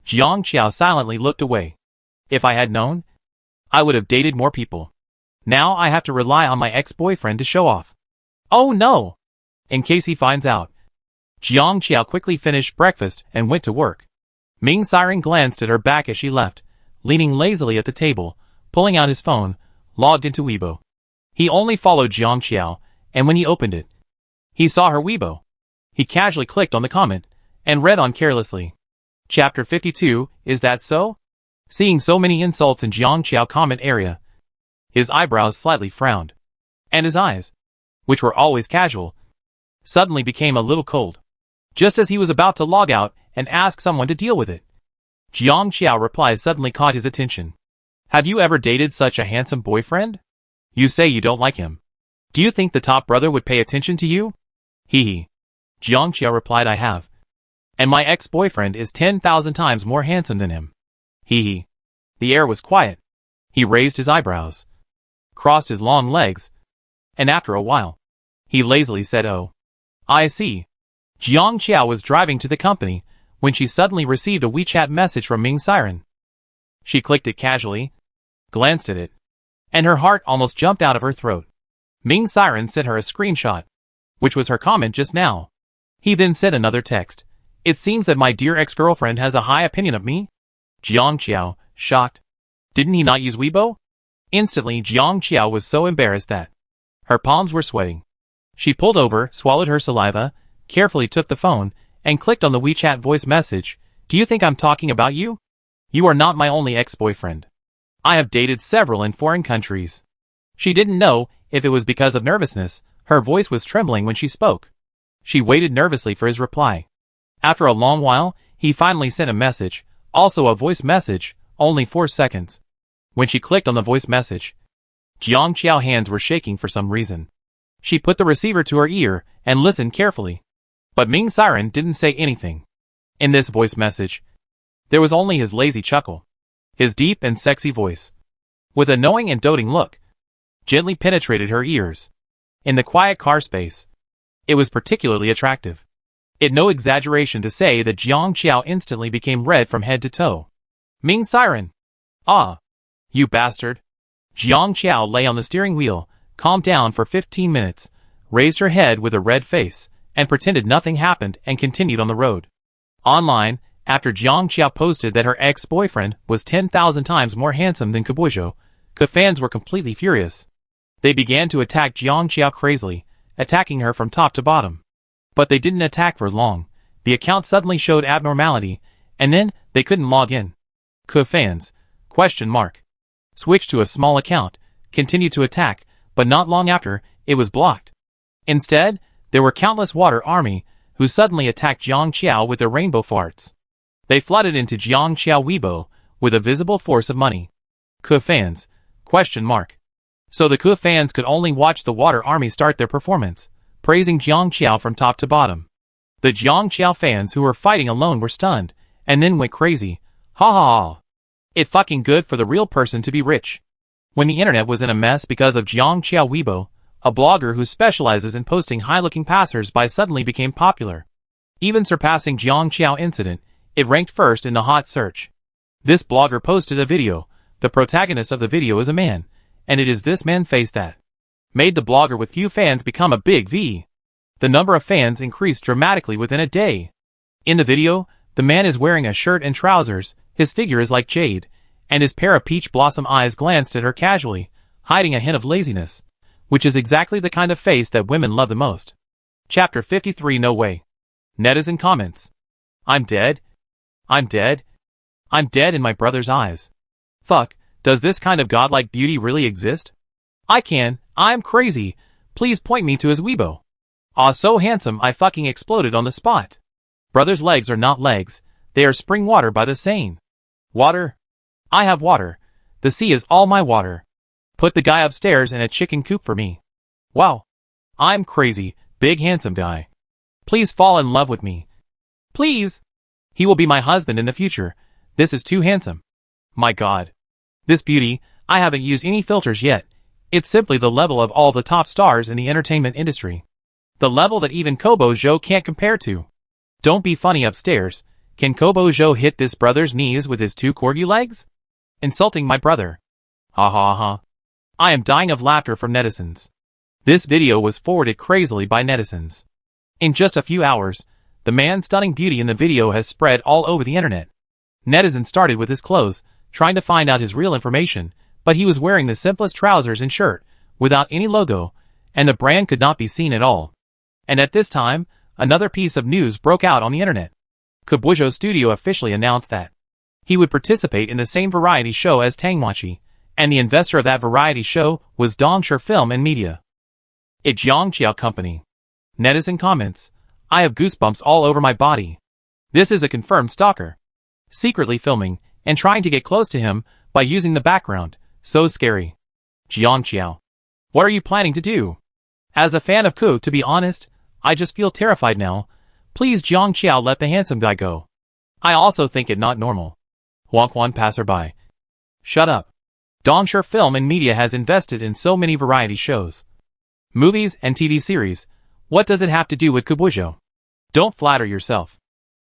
Qiao silently looked away. If I had known, I would have dated more people. Now I have to rely on my ex-boyfriend to show off. Oh no! In case he finds out. Jiang Qiao quickly finished breakfast and went to work. Ming Siren glanced at her back as she left, leaning lazily at the table, pulling out his phone, logged into Weibo. He only followed Jiang Qiao, and when he opened it, he saw her Weibo. He casually clicked on the comment, and read on carelessly. Chapter 52, is that so? Seeing so many insults in Jiang Qiao's comment area, his eyebrows slightly frowned, and his eyes, which were always casual, suddenly became a little cold. Just as he was about to log out and ask someone to deal with it, Jiang Qiao's reply suddenly caught his attention. Have you ever dated such a handsome boyfriend? You say you don't like him. Do you think the top brother would pay attention to you? Hee. Jiang Qiao replied, I have. And my ex-boyfriend is 10,000 times more handsome than him. Hee. The air was quiet. He raised his eyebrows, crossed his long legs, and after a while, he lazily said, oh. I see. Jiang Qiao was driving to the company when she suddenly received a WeChat message from Ming Siren. She clicked it casually, glanced at it, and her heart almost jumped out of her throat. Ming Siren sent her a screenshot, which was her comment just now. He then sent another text. It seems that my dear ex-girlfriend has a high opinion of me. Jiang Qiao, shocked. Didn't he not use Weibo? Instantly, Jiang Qiao was so embarrassed that her palms were sweating. She pulled over, swallowed her saliva, carefully took the phone, and clicked on the WeChat voice message. Do you think I'm talking about you? You are not my only ex-boyfriend. I have dated several in foreign countries. She didn't know if it was because of nervousness. Her voice was trembling when she spoke. She waited nervously for his reply. After a long while, he finally sent a message, also a voice message, only 4 seconds. When she clicked on the voice message, Jiang Qiao's hands were shaking for some reason. She put the receiver to her ear and listened carefully. But Ming Siren didn't say anything. In this voice message, there was only his lazy chuckle. His deep and sexy voice, with a knowing and doting look, gently penetrated her ears. In the quiet car space, it was particularly attractive. It no exaggeration to say that Jiang Qiao instantly became red from head to toe. Ming Siren! Ah! You bastard! Jiang Qiao lay on the steering wheel, calmed down for 15 minutes, raised her head with a red face, and pretended nothing happened and continued on the road. Online, after Jiang Qiao posted that her ex-boyfriend was 10,000 times more handsome than Kebujo, fans were completely furious. They began to attack Jiang Qiao crazily, attacking her from top to bottom. But they didn't attack for long. The account suddenly showed abnormality, and then they couldn't log in. Fans, ? Switched to a small account, continued to attack, but not long after, it was blocked. Instead, there were countless water army, who suddenly attacked Jiang Qiao with their rainbow farts. They flooded into Jiang Qiao Weibo with a visible force of money. Fans? ? So the fans could only watch the water army start their performance, praising Jiang Qiao from top to bottom. The Jiang Qiao fans who were fighting alone were stunned, and then went crazy. Ha ha ha. It fucking good for the real person to be rich. When the internet was in a mess because of Jiang Qiao Weibo, a blogger who specializes in posting high-looking passers-by suddenly became popular. Even surpassing Jiang Qiao incident, it ranked first in the hot search. This blogger posted a video. The protagonist of the video is a man, and it is this man's face that made the blogger with few fans become a big V. The number of fans increased dramatically within a day. In the video, the man is wearing a shirt and trousers, his figure is like jade, and his pair of peach blossom eyes glanced at her casually, hiding a hint of laziness, which is exactly the kind of face that women love the most. Chapter 53 No way. Netizen comments. I'm dead. I'm dead. I'm dead in my brother's eyes. Fuck, does this kind of godlike beauty really exist? I'm crazy. Please point me to his Weibo. Aw, so handsome I fucking exploded on the spot. Brother's legs are not legs, they are spring water by the Seine. Water? I have water. The sea is all my water. Put the guy upstairs in a chicken coop for me. Wow. I'm crazy, big handsome guy. Please fall in love with me. Please. He will be my husband in the future. This is too handsome. My god. This beauty, I haven't used any filters yet. It's simply the level of all the top stars in the entertainment industry. The level that even Kobo Joe can't compare to. Don't be funny upstairs. Can Kobo Joe hit this brother's knees with his 2 corgi legs? Insulting my brother. Ha ha ha. I am dying of laughter from netizens. This video was forwarded crazily by netizens. In just a few hours, the man's stunning beauty in the video has spread all over the internet. Netizens started with his clothes, trying to find out his real information, but he was wearing the simplest trousers and shirt, without any logo, and the brand could not be seen at all. And at this time, another piece of news broke out on the internet. Kebujo Studio officially announced that he would participate in the same variety show as Tangmachi, and the investor of that variety show was Dongsher Film and Media. A Jiangqiao company. Netizen comments, I have goosebumps all over my body. This is a confirmed stalker. Secretly filming, and trying to get close to him, by using the background. So scary. Jiangqiao. What are you planning to do? As a fan of Ku, to be honest, I just feel terrified now. Please Jiangqiao, let the handsome guy go. I also think it not normal. Huangquan passerby. Shut up. Dongsher Film and Media has invested in so many variety shows, movies and TV series. What does it have to do with Kebujo? Don't flatter yourself.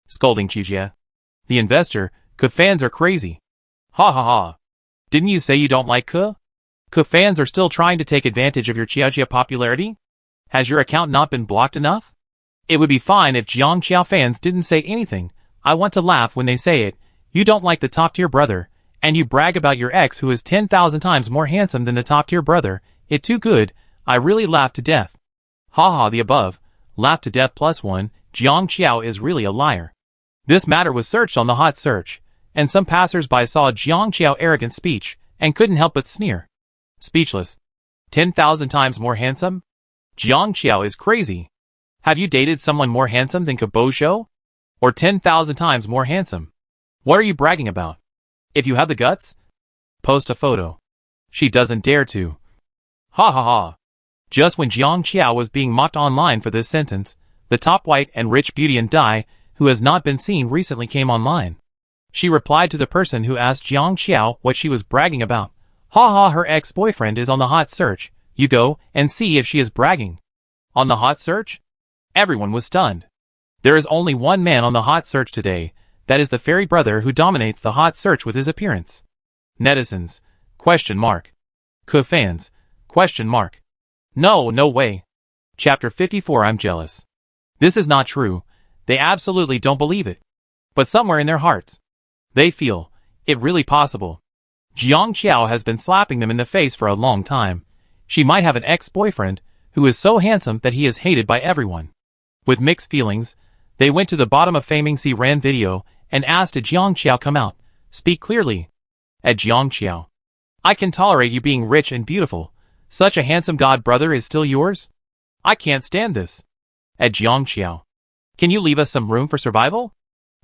Scolding Chijia. The investor, Ke fans are crazy. Ha ha ha. Didn't you say you don't like Ke? Ke fans are still trying to take advantage of your Chiajia popularity? Has your account not been blocked enough? It would be fine if Jiangqiao fans didn't say anything. I want to laugh when they say it. You don't like the top-tier brother, and you brag about your ex who is 10,000 times more handsome than the top-tier brother. It too good. I really laughed to death. Ha ha, the above. Laughed to death +1. Jiangqiao is really a liar. This matter was searched on the hot search, and some passers-by saw Jiangqiao arrogant speech, and couldn't help but sneer. Speechless. 10,000 times more handsome? Jiangqiao is crazy. Have you dated someone more handsome than Kabojo? Or 10,000 times more handsome? What are you bragging about? If you have the guts, post a photo. She doesn't dare to. Ha ha ha. Just when Jiang Qiao was being mocked online for this sentence, the top white and rich beauty in Dai, who has not been seen recently, came online. She replied to the person who asked Jiang Qiao what she was bragging about. Ha ha, her ex-boyfriend is on the hot search. You go and see if she is bragging. On the hot search? Everyone was stunned. There is only one man on the hot search today. That is the fairy brother who dominates the hot search with his appearance. Netizens? Question mark. Fans? Question mark. No, no way. Chapter 54. I'm jealous. This is not true. They absolutely don't believe it. But somewhere in their hearts, they feel it really possible. Jiang Qiao has been slapping them in the face for a long time. She might have an ex-boyfriend who is so handsome that he is hated by everyone. With mixed feelings, they went to the bottom of Faming Si Ran video and asked did Jiang Qiao come out, speak clearly. At Jiang Qiao, I can tolerate you being rich and beautiful. Such a handsome god brother is still yours? I can't stand this. At Jiang Qiao, can you leave us some room for survival?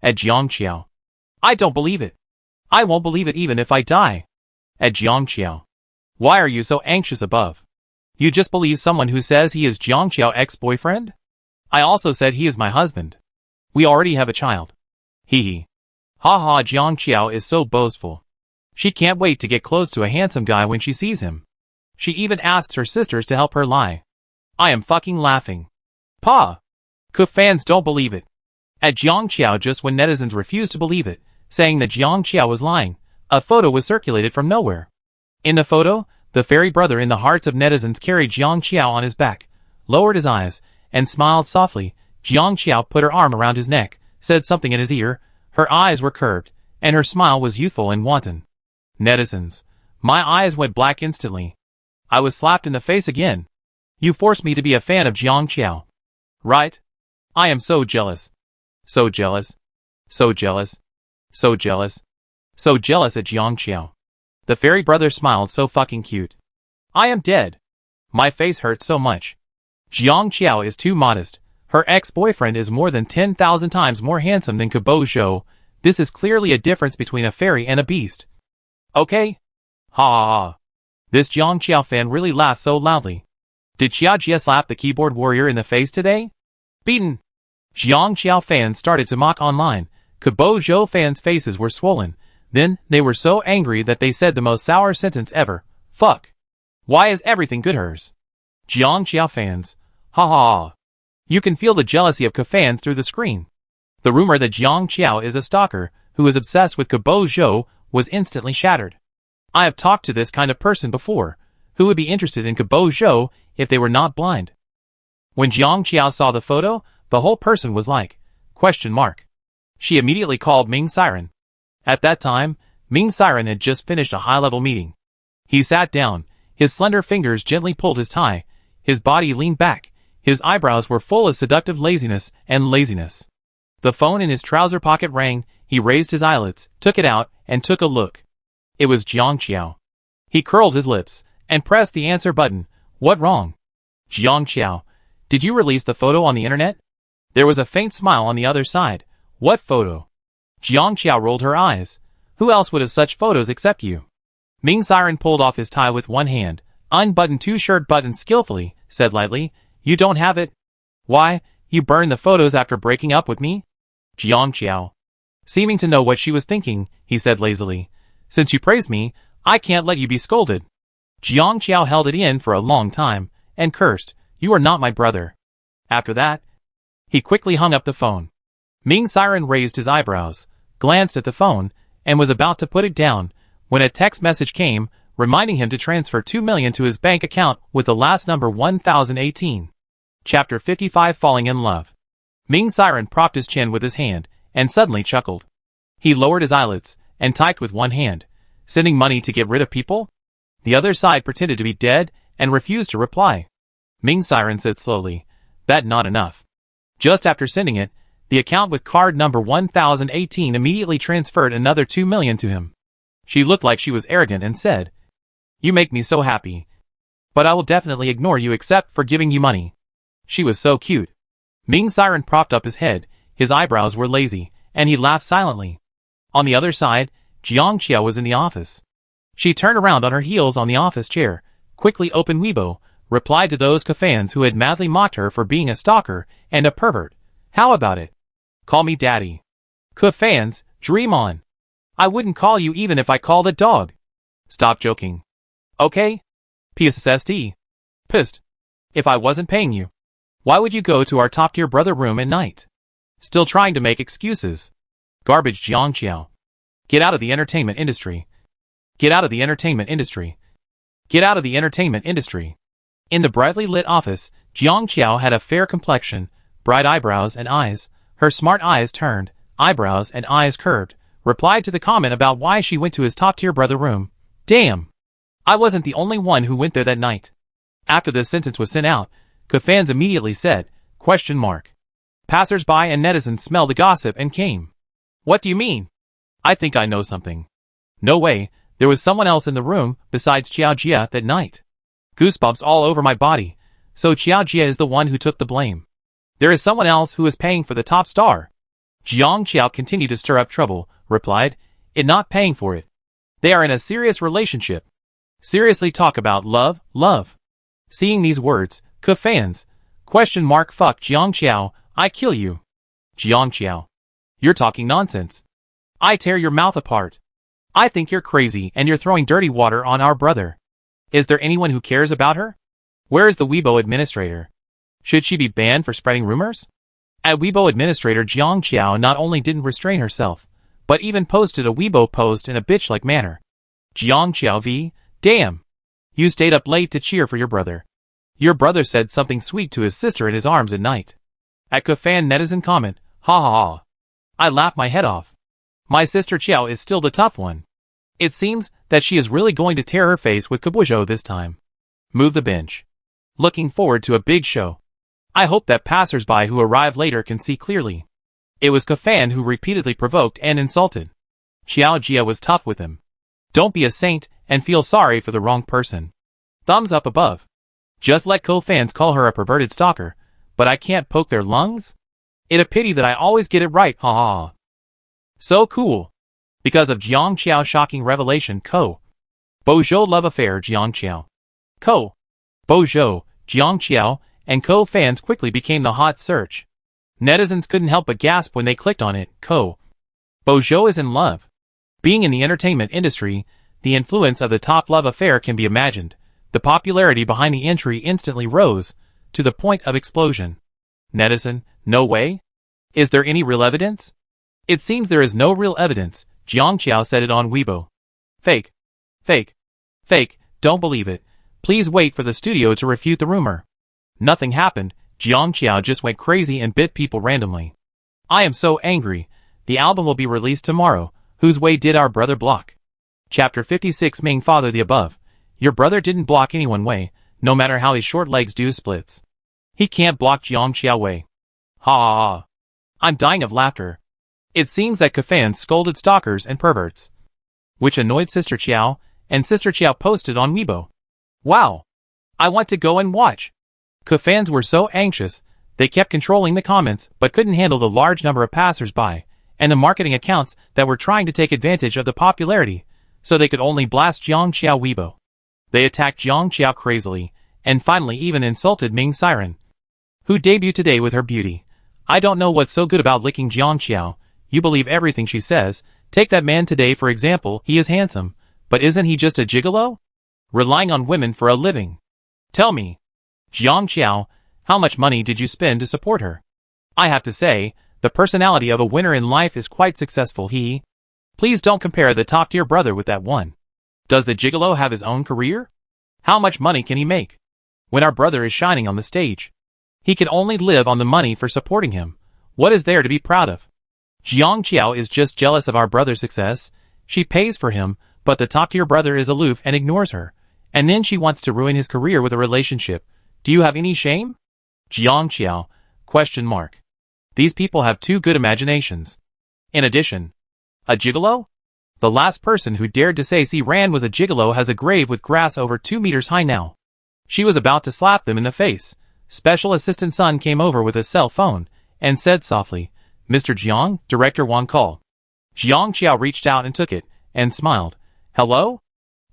At Jiang Qiao, I don't believe it. I won't believe it even if I die. At Jiang Qiao, why are you so anxious above? You just believe someone who says he is Jiang Qiao ex-boyfriend? I also said he is my husband. We already have a child. Hee hee. Ha ha, Jiang Qiao is so boastful. She can't wait to get close to a handsome guy when she sees him. She even asks her sisters to help her lie. I am fucking laughing. Pa! Fans don't believe it. At Jiang Qiao, just when netizens refused to believe it, saying that Jiang Qiao was lying, a photo was circulated from nowhere. In the photo, the fairy brother in the hearts of netizens carried Jiang Qiao on his back, lowered his eyes, and smiled softly. Jiang Qiao put her arm around his neck, said something in his ear. Her eyes were curved, and her smile was youthful and wanton. Netizens. My eyes went black instantly. I was slapped in the face again. You forced me to be a fan of Jiang Qiao. Right? I am so jealous. So jealous. So jealous. So jealous. So jealous at Jiang Qiao. The fairy brother smiled so fucking cute. I am dead. My face hurts so much. Jiang Qiao is too modest. Her ex-boyfriend is more than 10,000 times more handsome than Kabojo. This is clearly a difference between a fairy and a beast. Okay? Ha ha ha. This Jiang Qiao fan really laughed so loudly. Did Xia Jia slap the keyboard warrior in the face today? Beaten. Jiang Qiao fans started to mock online. Kabojo fans' faces were swollen. Then, they were so angry that they said the most sour sentence ever. Fuck. Why is everything good hers? Jiang Qiao fans. Ha ha ha. You can feel the jealousy of fans through the screen. The rumor that Jiang Qiao is a stalker, who is obsessed with Kabojo, was instantly shattered. I have talked to this kind of person before, who would be interested in Kabojo if they were not blind. When Jiang Qiao saw the photo, the whole person was like, question mark. She immediately called Ming Siren. At that time, Ming Siren had just finished a high-level meeting. He sat down, his slender fingers gently pulled his tie, his body leaned back, his eyebrows were full of seductive laziness and laziness. The phone in his trouser pocket rang, he raised his eyelids, took it out, and took a look. It was Jiang Qiao. He curled his lips, and pressed the answer button. What wrong? Jiang Qiao, did you release the photo on the internet? There was a faint smile on the other side. What photo? Jiang Qiao rolled her eyes. Who else would have such photos except you? Ming Siren pulled off his tie with one hand, unbuttoned two shirt buttons skillfully, said lightly, you don't have it? Why, you burned the photos after breaking up with me? Jiang Qiao. Seeming to know what she was thinking, he said lazily, since you praised me, I can't let you be scolded. Jiang Qiao held it in for a long time, and cursed, you are not my brother. After that, he quickly hung up the phone. Ming Siren raised his eyebrows, glanced at the phone, and was about to put it down, when a text message came, reminding him to transfer 2 million to his bank account with the last number 1018. Chapter 55. Falling in Love. Ming Siren propped his chin with his hand, and suddenly chuckled. He lowered his eyelids, and typed with one hand, sending money to get rid of people? The other side pretended to be dead, and refused to reply. Ming Siren said slowly, that not enough. Just after sending it, the account with card number 1018 immediately transferred another 2 million to him. She looked like she was arrogant and said, you make me so happy. But I will definitely ignore you except for giving you money. She was so cute. Ming Siren propped up his head, his eyebrows were lazy, and he laughed silently. On the other side, Jiang Qiao was in the office. She turned around on her heels on the office chair, quickly opened Weibo, replied to those fans who had madly mocked her for being a stalker and a pervert. How about it? Call me daddy. Fans, dream on. I wouldn't call you even if I called a dog. Stop joking. Okay? PSSD. Pissed. If I wasn't paying you, why would you go to our top-tier brother room at night? Still trying to make excuses. Garbage Jiang Qiao. Get out of the entertainment industry. Get out of the entertainment industry. Get out of the entertainment industry. In the brightly lit office, Jiang Qiao had a fair complexion, bright eyebrows and eyes. Her smart eyes turned, eyebrows and eyes curved, replied to the comment about why she went to his top-tier brother room. Damn. I wasn't the only one who went there that night. After this sentence was sent out, fans immediately said, ? Passers-by and netizens smelled the gossip and came. What do you mean? I think I know something. No way, there was someone else in the room besides Qiao Jia that night. Goosebumps all over my body, so Qiao Jia is the one who took the blame. There is someone else who is paying for the top star. Jiang Qiao continued to stir up trouble, replied, it not paying for it. They are in a serious relationship. Seriously talk about love, love. Seeing these words, fans, ? Fuck Jiang Qiao, I kill you. Jiang Qiao. You're talking nonsense. I tear your mouth apart. I think you're crazy and you're throwing dirty water on our brother. Is there anyone who cares about her? Where is the Weibo administrator? Should she be banned for spreading rumors? At Weibo administrator Jiang Qiao not only didn't restrain herself, but even posted a Weibo post in a bitch-like manner. Jiang Qiao v. Damn. You stayed up late to cheer for your brother. Your brother said something sweet to his sister in his arms at night. At fan netizen comment, ha ha ha. I laughed my head off. My sister Qiao is still the tough one. It seems that she is really going to tear her face with Kabujo this time. Move the bench. Looking forward to a big show. I hope that passers-by who arrive later can see clearly. It was Fan who repeatedly provoked and insulted. Qiao Jia was tough with him. Don't be a saint and feel sorry for the wrong person. Thumbs up above. Just let fans call her a perverted stalker, but I can't poke their lungs? It a pity that I always get it right, ha ha. So cool. Because of Jiang Qiao's shocking revelation, Bouzhou love affair Jiang Qiao. Bouzhou, Jiang Qiao, and fans quickly became the hot search. Netizens couldn't help but gasp when they clicked on it. Bouzhou is in love. Being in the entertainment industry, the influence of the top love affair can be imagined. The popularity behind the entry instantly rose, to the point of explosion. Netizen, no way? Is there any real evidence? It seems there is no real evidence, Jiang Qiao said it on Weibo. Fake. Fake. Fake, don't believe it. Please wait for the studio to refute the rumor. Nothing happened, Jiang Qiao just went crazy and bit people randomly. I am so angry. The album will be released tomorrow. Whose way did our brother block? Chapter 56 Ming Father the above. Your brother didn't block anyone way, no matter how his short legs do splits. He can't block Jiang Qiao way. Ha ha ha. I'm dying of laughter. It seems that fans scolded stalkers and perverts. Which annoyed Sister Qiao, and Sister Qiao posted on Weibo. Wow. I want to go and watch. Fans were so anxious, they kept controlling the comments but couldn't handle the large number of passers-by, and the marketing accounts that were trying to take advantage of the popularity, so they could only blast Jiang Qiao Weibo. They attacked Jiang Qiao crazily, and finally even insulted Ming Siren, who debuted today with her beauty. I don't know what's so good about licking Jiang Qiao. You believe everything she says. Take that man today for example, he is handsome, but isn't he just a gigolo? Relying on women for a living. Tell me, Jiang Qiao, how much money did you spend to support her? I have to say, the personality of a winner in life is quite successful. Please don't compare the top-tier brother with that one. Does the gigolo have his own career? How much money can he make? When our brother is shining on the stage, he can only live on the money for supporting him. What is there to be proud of? Jiang Qiao is just jealous of our brother's success. She pays for him, but the top-tier brother is aloof and ignores her. And then she wants to ruin his career with a relationship. Do you have any shame? Jiang Qiao, ? These people have too good imaginations. In addition, a gigolo? The last person who dared to say Ran was a gigolo has a grave with grass over 2 meters high now. She was about to slap them in the face, Special Assistant Sun came over with his cell phone and said softly, "Mr. Jiang, Director Wang call." Jiang Qiao reached out and took it and smiled. "Hello?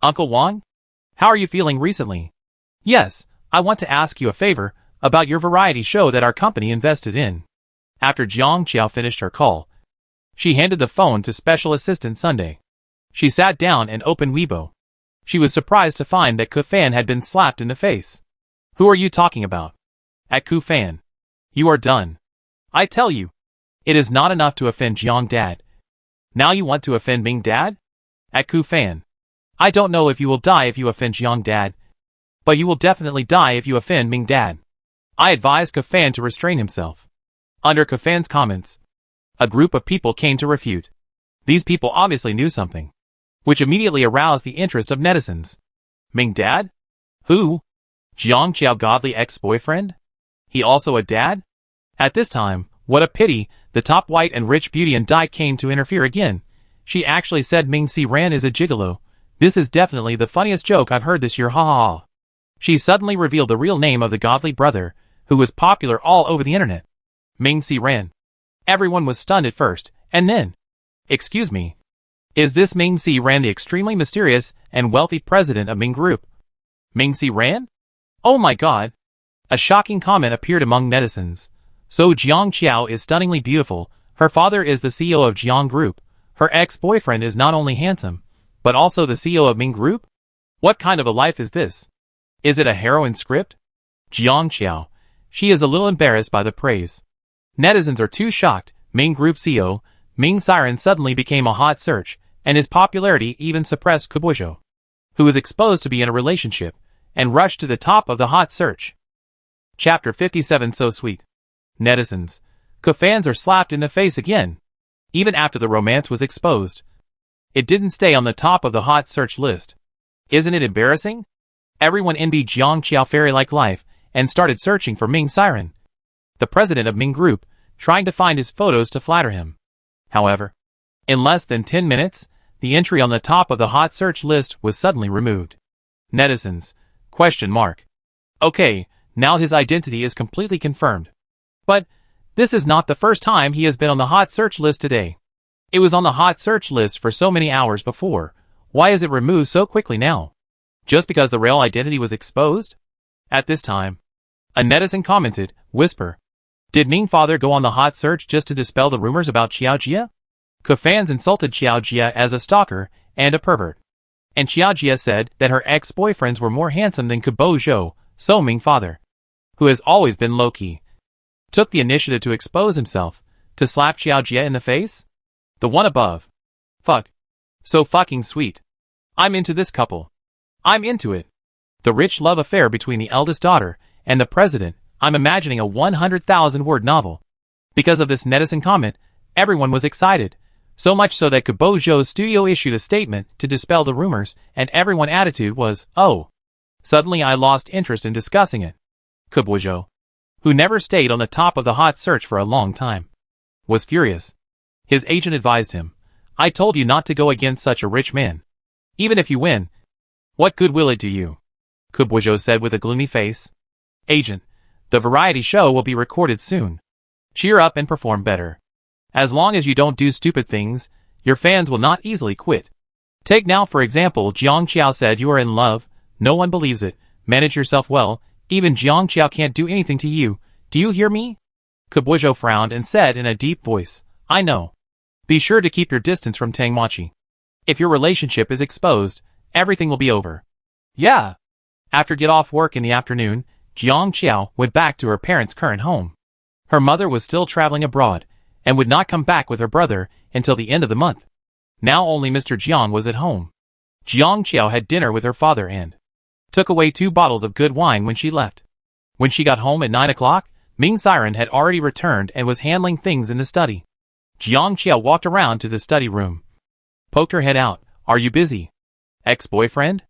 Uncle Wang? How are you feeling recently?" "Yes, I want to ask you a favor about your variety show that our company invested in." After Jiang Qiao finished her call, she handed the phone to Special Assistant Sunday. She sat down and opened Weibo. She was surprised to find that Kufan had been slapped in the face. "Who are you talking about?" "At Kufan. You are done. I tell you. It is not enough to offend Jiang Dad. Now you want to offend Ming Dad?" "At Kufan. I don't know if you will die if you offend Jiang Dad, but you will definitely die if you offend Ming Dad." I advised Kufan to restrain himself. Under Kufan's comments, a group of people came to refute. These people obviously knew something, which immediately aroused the interest of netizens. "Ming Dad? Who? Jiang Qiao godly ex-boyfriend? He also a dad?" At this time, what a pity, the top white and rich beauty in Dai came to interfere again. She actually said Ming Si Ran is a gigolo. "This is definitely the funniest joke I've heard this year, ha ha ha." She suddenly revealed the real name of the godly brother, who was popular all over the internet. Ming Si Ran. Everyone was stunned at first, and then, "Excuse me. Is this Ming Si Ran, the extremely mysterious and wealthy president of Ming Group?" "Ming Si Ran? Oh my god." A shocking comment appeared among netizens. "So Jiang Qiao is stunningly beautiful, her father is the CEO of Jiang Group, her ex-boyfriend is not only handsome, but also the CEO of Ming Group? What kind of a life is this? Is it a heroine script?" Jiang Qiao. She is a little embarrassed by the praise. Netizens are too shocked. Ming Group CEO, Ming Siren suddenly became a hot search, and his popularity even suppressed Kubujo, who was exposed to be in a relationship, and rushed to the top of the hot search. Chapter 57 So sweet. Netizens. Kufans are slapped in the face again. Even after the romance was exposed, it didn't stay on the top of the hot search list. Isn't it embarrassing? Everyone envied Jiang Qiao fairy-like life, and started searching for Ming Siren, the president of Ming Group, trying to find his photos to flatter him. However, in less than 10 minutes, the entry on the top of the hot search list was suddenly removed. Netizens. ? Okay, now his identity is completely confirmed. But this is not the first time he has been on the hot search list today. It was on the hot search list for so many hours before. Why is it removed so quickly now? Just because the real identity was exposed? At this time, a netizen commented, whisper, "Did Ming father go on the hot search just to dispel the rumors about Xiao Jia?" Kufans insulted Xiao Jia as a stalker and a pervert. And Xiao Jia said that her ex-boyfriends were more handsome than Kubo Zhou, so Ming father, who has always been low-key, took the initiative to expose himself, to slap Xiao Jia in the face? The one above. Fuck. So fucking sweet. I'm into this couple. I'm into it. The rich love affair between the eldest daughter and the president. I'm imagining a 100,000-word novel. Because of this netizen comment, everyone was excited. So much so that Kubo Zhou's studio issued a statement to dispel the rumors, and everyone's attitude was, "Oh." Suddenly I lost interest in discussing it. Kubo Zhou, who never stayed on the top of the hot search for a long time, was furious. His agent advised him, "I told you not to go against such a rich man. Even if you win, what good will it do you?" Kubo Zhou said with a gloomy face. "Agent, the variety show will be recorded soon. Cheer up and perform better. As long as you don't do stupid things, your fans will not easily quit. Take now for example, Jiang Qiao said you are in love, no one believes it, manage yourself well, even Jiang Qiao can't do anything to you, do you hear me?" Kubo Zhou frowned and said in a deep voice, "I know. Be sure to keep your distance from Tang Machi. If your relationship is exposed, everything will be over." Yeah. After get off work in the afternoon, Jiang Qiao went back to her parents' current home. Her mother was still traveling abroad, and would not come back with her brother until the end of the month. Now only Mr. Jiang was at home. Jiang Qiao had dinner with her father and took away 2 bottles of good wine when she left. When she got home at 9 o'clock, Ming Siren had already returned and was handling things in the study. Jiang Qiao walked around to the study room, poked her head out. "Are you busy? Ex-boyfriend?"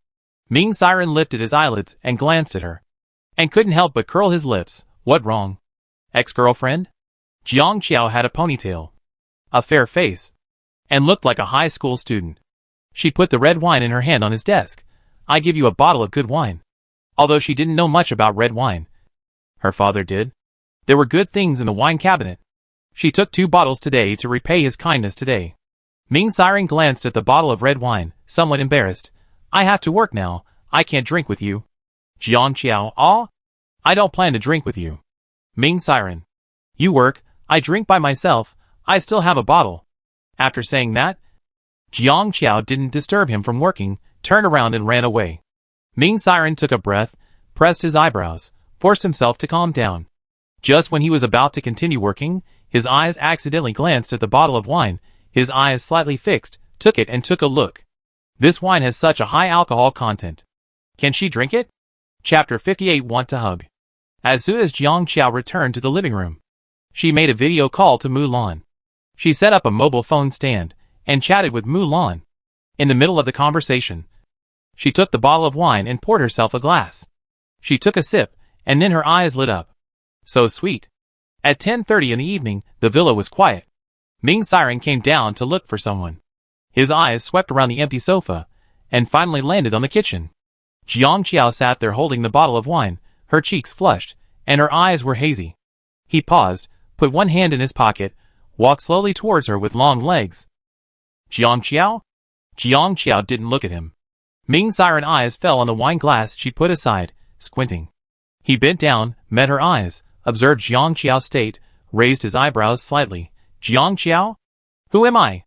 Ming Siren lifted his eyelids and glanced at her, and couldn't help but curl his lips. "What wrong? Ex-girlfriend?" Jiang Qiao had a ponytail, a fair face, and looked like a high school student. She put the red wine in her hand on his desk. "I give you a bottle of good wine." Although she didn't know much about red wine, Her father did. There were good things in the wine cabinet. She took 2 bottles today to repay his kindness today. Ming Siren glanced at the bottle of red wine, somewhat embarrassed. I have to work now, I can't drink with you. Jiang Qiao, ah? I don't plan to drink with you. Ming Siren. You work, I drink by myself, I still have a bottle. After saying that, Jiang Qiao didn't disturb him from working, turned around and ran away. Ming Siren took a breath, pressed his eyebrows, forced himself to calm down. Just when he was about to continue working, his eyes accidentally glanced at the bottle of wine, his eyes slightly fixed, took it and took a look. This wine has such a high alcohol content. Can she drink it? Chapter 58 Want to Hug. As soon as Jiang Qiao returned to the living room, she made a video call to Mulan. She set up a mobile phone stand and chatted with Mulan. In the middle of the conversation, she took the bottle of wine and poured herself a glass. She took a sip, and then her eyes lit up. So sweet. At 10:30 in the evening, the villa was quiet. Ming Siren came down to look for someone. His eyes swept around the empty sofa, and finally landed on the kitchen. Jiang Qiao sat there holding the bottle of wine, her cheeks flushed, and her eyes were hazy. He paused, put one hand in his pocket, walked slowly towards her with long legs. Jiang Qiao? Jiang Qiao didn't look at him. Ming Siren's eyes fell on the wine glass she put aside, squinting. He bent down, met her eyes, observed Jiang Qiao's state, raised his eyebrows slightly. Jiang Qiao? Who am I?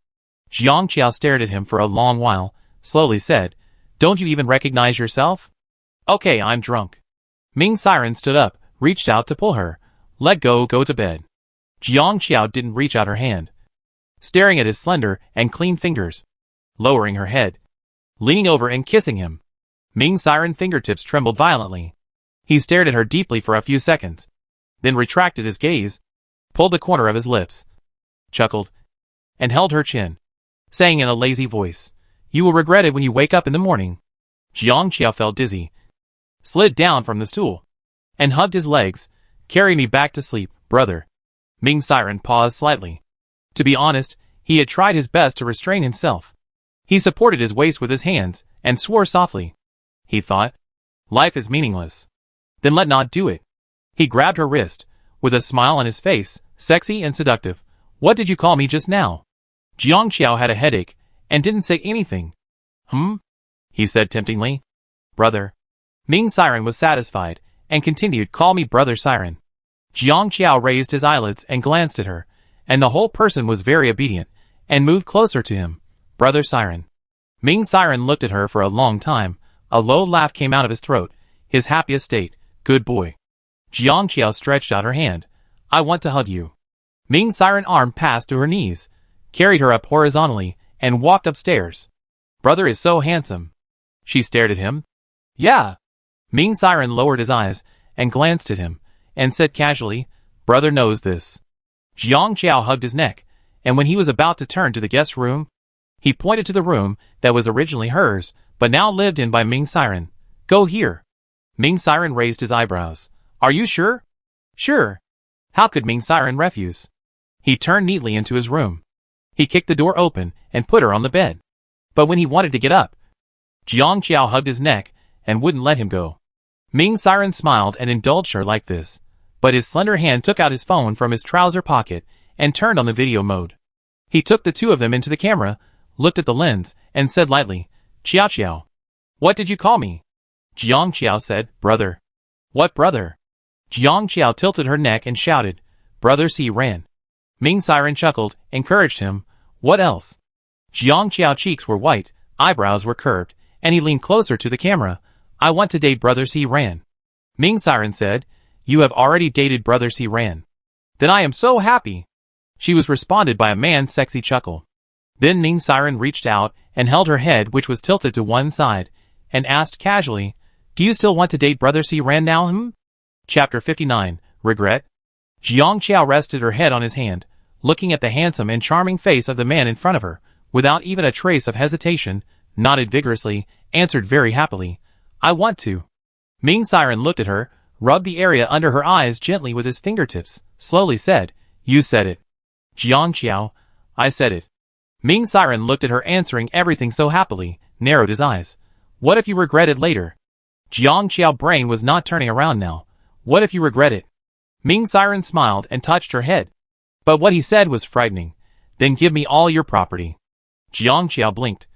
Jiang Qiao stared at him for a long while, slowly said, Don't you even recognize yourself? Okay, I'm drunk. Ming Siren stood up, reached out to pull her. Let go to bed. Jiang Qiao didn't reach out her hand. Staring at his slender and clean fingers. Lowering her head. Leaning over and kissing him. Ming Siren's fingertips trembled violently. He stared at her deeply for a few seconds. Then retracted his gaze. Pulled the corner of his lips. Chuckled. And held her chin. Saying in a lazy voice, You will regret it when you wake up in the morning. Jiang Qiao felt dizzy. Slid down from the stool. And hugged his legs. Carry me back to sleep, brother. Ming Siren paused slightly. To be honest, he had tried his best to restrain himself. He supported his waist with his hands, and swore softly. He thought, life is meaningless. Then let not do it. He grabbed her wrist, with a smile on his face, sexy and seductive. What did you call me just now? Jiang Qiao had a headache, and didn't say anything. He said temptingly. Brother. Ming Siren was satisfied, and continued, Call me Brother Siren. Jiang Qiao raised his eyelids and glanced at her, and the whole person was very obedient, and moved closer to him. Brother Siren. Ming Siren looked at her for a long time. A low laugh came out of his throat, his happiest state. Good boy. Jiang Qiao stretched out her hand. I want to hug you. Ming Siren's arm passed to her knees, carried her up horizontally, and walked upstairs. Brother is so handsome. She stared at him. Yeah. Ming Siren lowered his eyes, and glanced at him, and said casually, Brother knows this. Jiang Qiao hugged his neck, and when he was about to turn to the guest room, he pointed to the room that was originally hers, but now lived in by Ming Siren. Go here. Ming Siren raised his eyebrows. Are you sure? Sure. How could Ming Siren refuse? He turned neatly into his room. He kicked the door open and put her on the bed. But when he wanted to get up, Jiang Qiao hugged his neck and wouldn't let him go. Ming Siren smiled and indulged her like this, but his slender hand took out his phone from his trouser pocket and turned on the video mode. He took the two of them into the camera, looked at the lens, and said lightly, Qiao Qiao. What did you call me? Jiang Qiao said, Brother. What brother? Jiang Qiao tilted her neck and shouted, Brother C ran. Ming Siren chuckled, encouraged him. What else? Jiang Qiao's cheeks were white, eyebrows were curved, and he leaned closer to the camera. I want to date Brother C ran. Ming Siren said, You have already dated Brother C ran. Then I am so happy. She was responded by a man's sexy chuckle. Then Ming Siren reached out and held her head, which was tilted to one side, and asked casually, Do you still want to date Brother C ran now? Chapter 59 Regret. Jiang Qiao rested her head on his hand, looking at the handsome and charming face of the man in front of her, without even a trace of hesitation, nodded vigorously, answered very happily, I want to. Ming Siren looked at her, rubbed the area under her eyes gently with his fingertips, slowly said, You said it. Jiang Qiao, I said it. Ming Siren looked at her answering everything so happily, narrowed his eyes. What if you regret it later? Jiang Qiao's brain was not turning around now. What if you regret it? Ming Siren smiled and touched her head. But what he said was frightening. Then give me all your property. Jiang Qiao blinked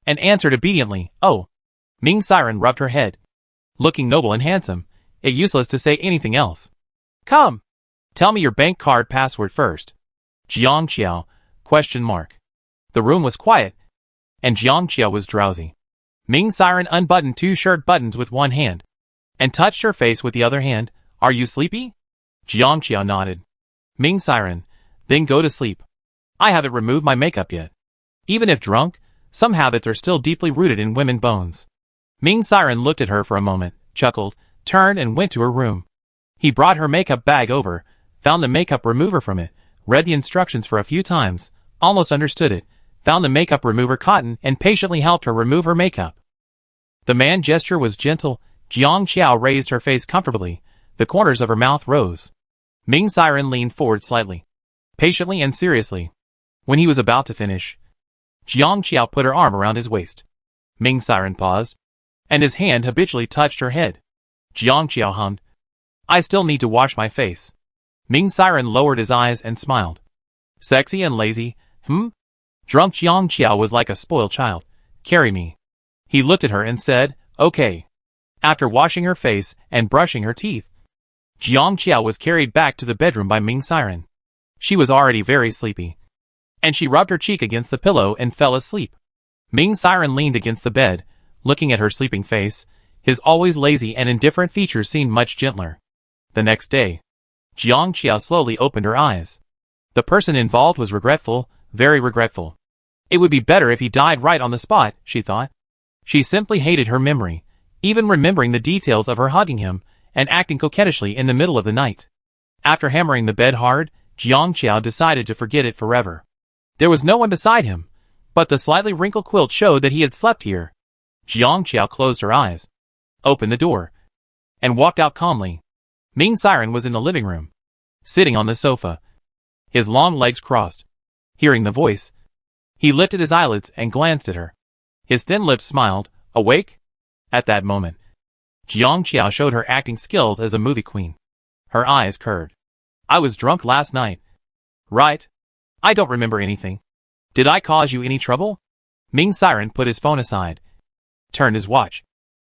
and answered obediently, oh. Ming Siren rubbed her head. Looking noble and handsome, it useless to say anything else. Come. Tell me your bank card password first. Jiang Qiao, ? The room was quiet, and Jiang Qiao was drowsy. Ming Siren unbuttoned 2 shirt buttons with one hand, and touched her face with the other hand. Are you sleepy? Jiang Qiao nodded. Ming Siren, then go to sleep. I haven't removed my makeup yet. Even if drunk, some habits are still deeply rooted in women bones. Ming Siren looked at her for a moment, chuckled, turned and went to her room. He brought her makeup bag over, found the makeup remover from it, read the instructions for a few times, almost understood it, found the makeup remover cotton and patiently helped her remove her makeup. The man's gesture was gentle. Jiang Qiao raised her face comfortably. The corners of her mouth rose. Ming Siren leaned forward slightly, patiently and seriously. When he was about to finish, Jiang Qiao put her arm around his waist. Ming Siren paused, and his hand habitually touched her head. Jiang Qiao hummed, I still need to wash my face. Ming Siren lowered his eyes and smiled. Sexy and lazy, Drunk Jiang Qiao was like a spoiled child. Carry me. He looked at her and said, okay. After washing her face and brushing her teeth, Jiang Qiao was carried back to the bedroom by Ming Siren. She was already very sleepy, and she rubbed her cheek against the pillow and fell asleep. Ming Siren leaned against the bed, looking at her sleeping face. His always lazy and indifferent features seemed much gentler. The next day, Jiang Qiao slowly opened her eyes. The person involved was regretful, very regretful. It would be better if he died right on the spot, she thought. She simply hated her memory, even remembering the details of her hugging him and acting coquettishly in the middle of the night. After hammering the bed hard, Jiang Qiao decided to forget it forever. There was no one beside him, but the slightly wrinkled quilt showed that he had slept here. Jiang Qiao closed her eyes, opened the door, and walked out calmly. Ming Siren was in the living room, sitting on the sofa, his long legs crossed. Hearing the voice, he lifted his eyelids and glanced at her. His thin lips smiled. Awake? At that moment, Jiang Qiao showed her acting skills as a movie queen. Her eyes curved. I was drunk last night. Right? I don't remember anything. Did I cause you any trouble? Ming Siren put his phone aside, turned his watch,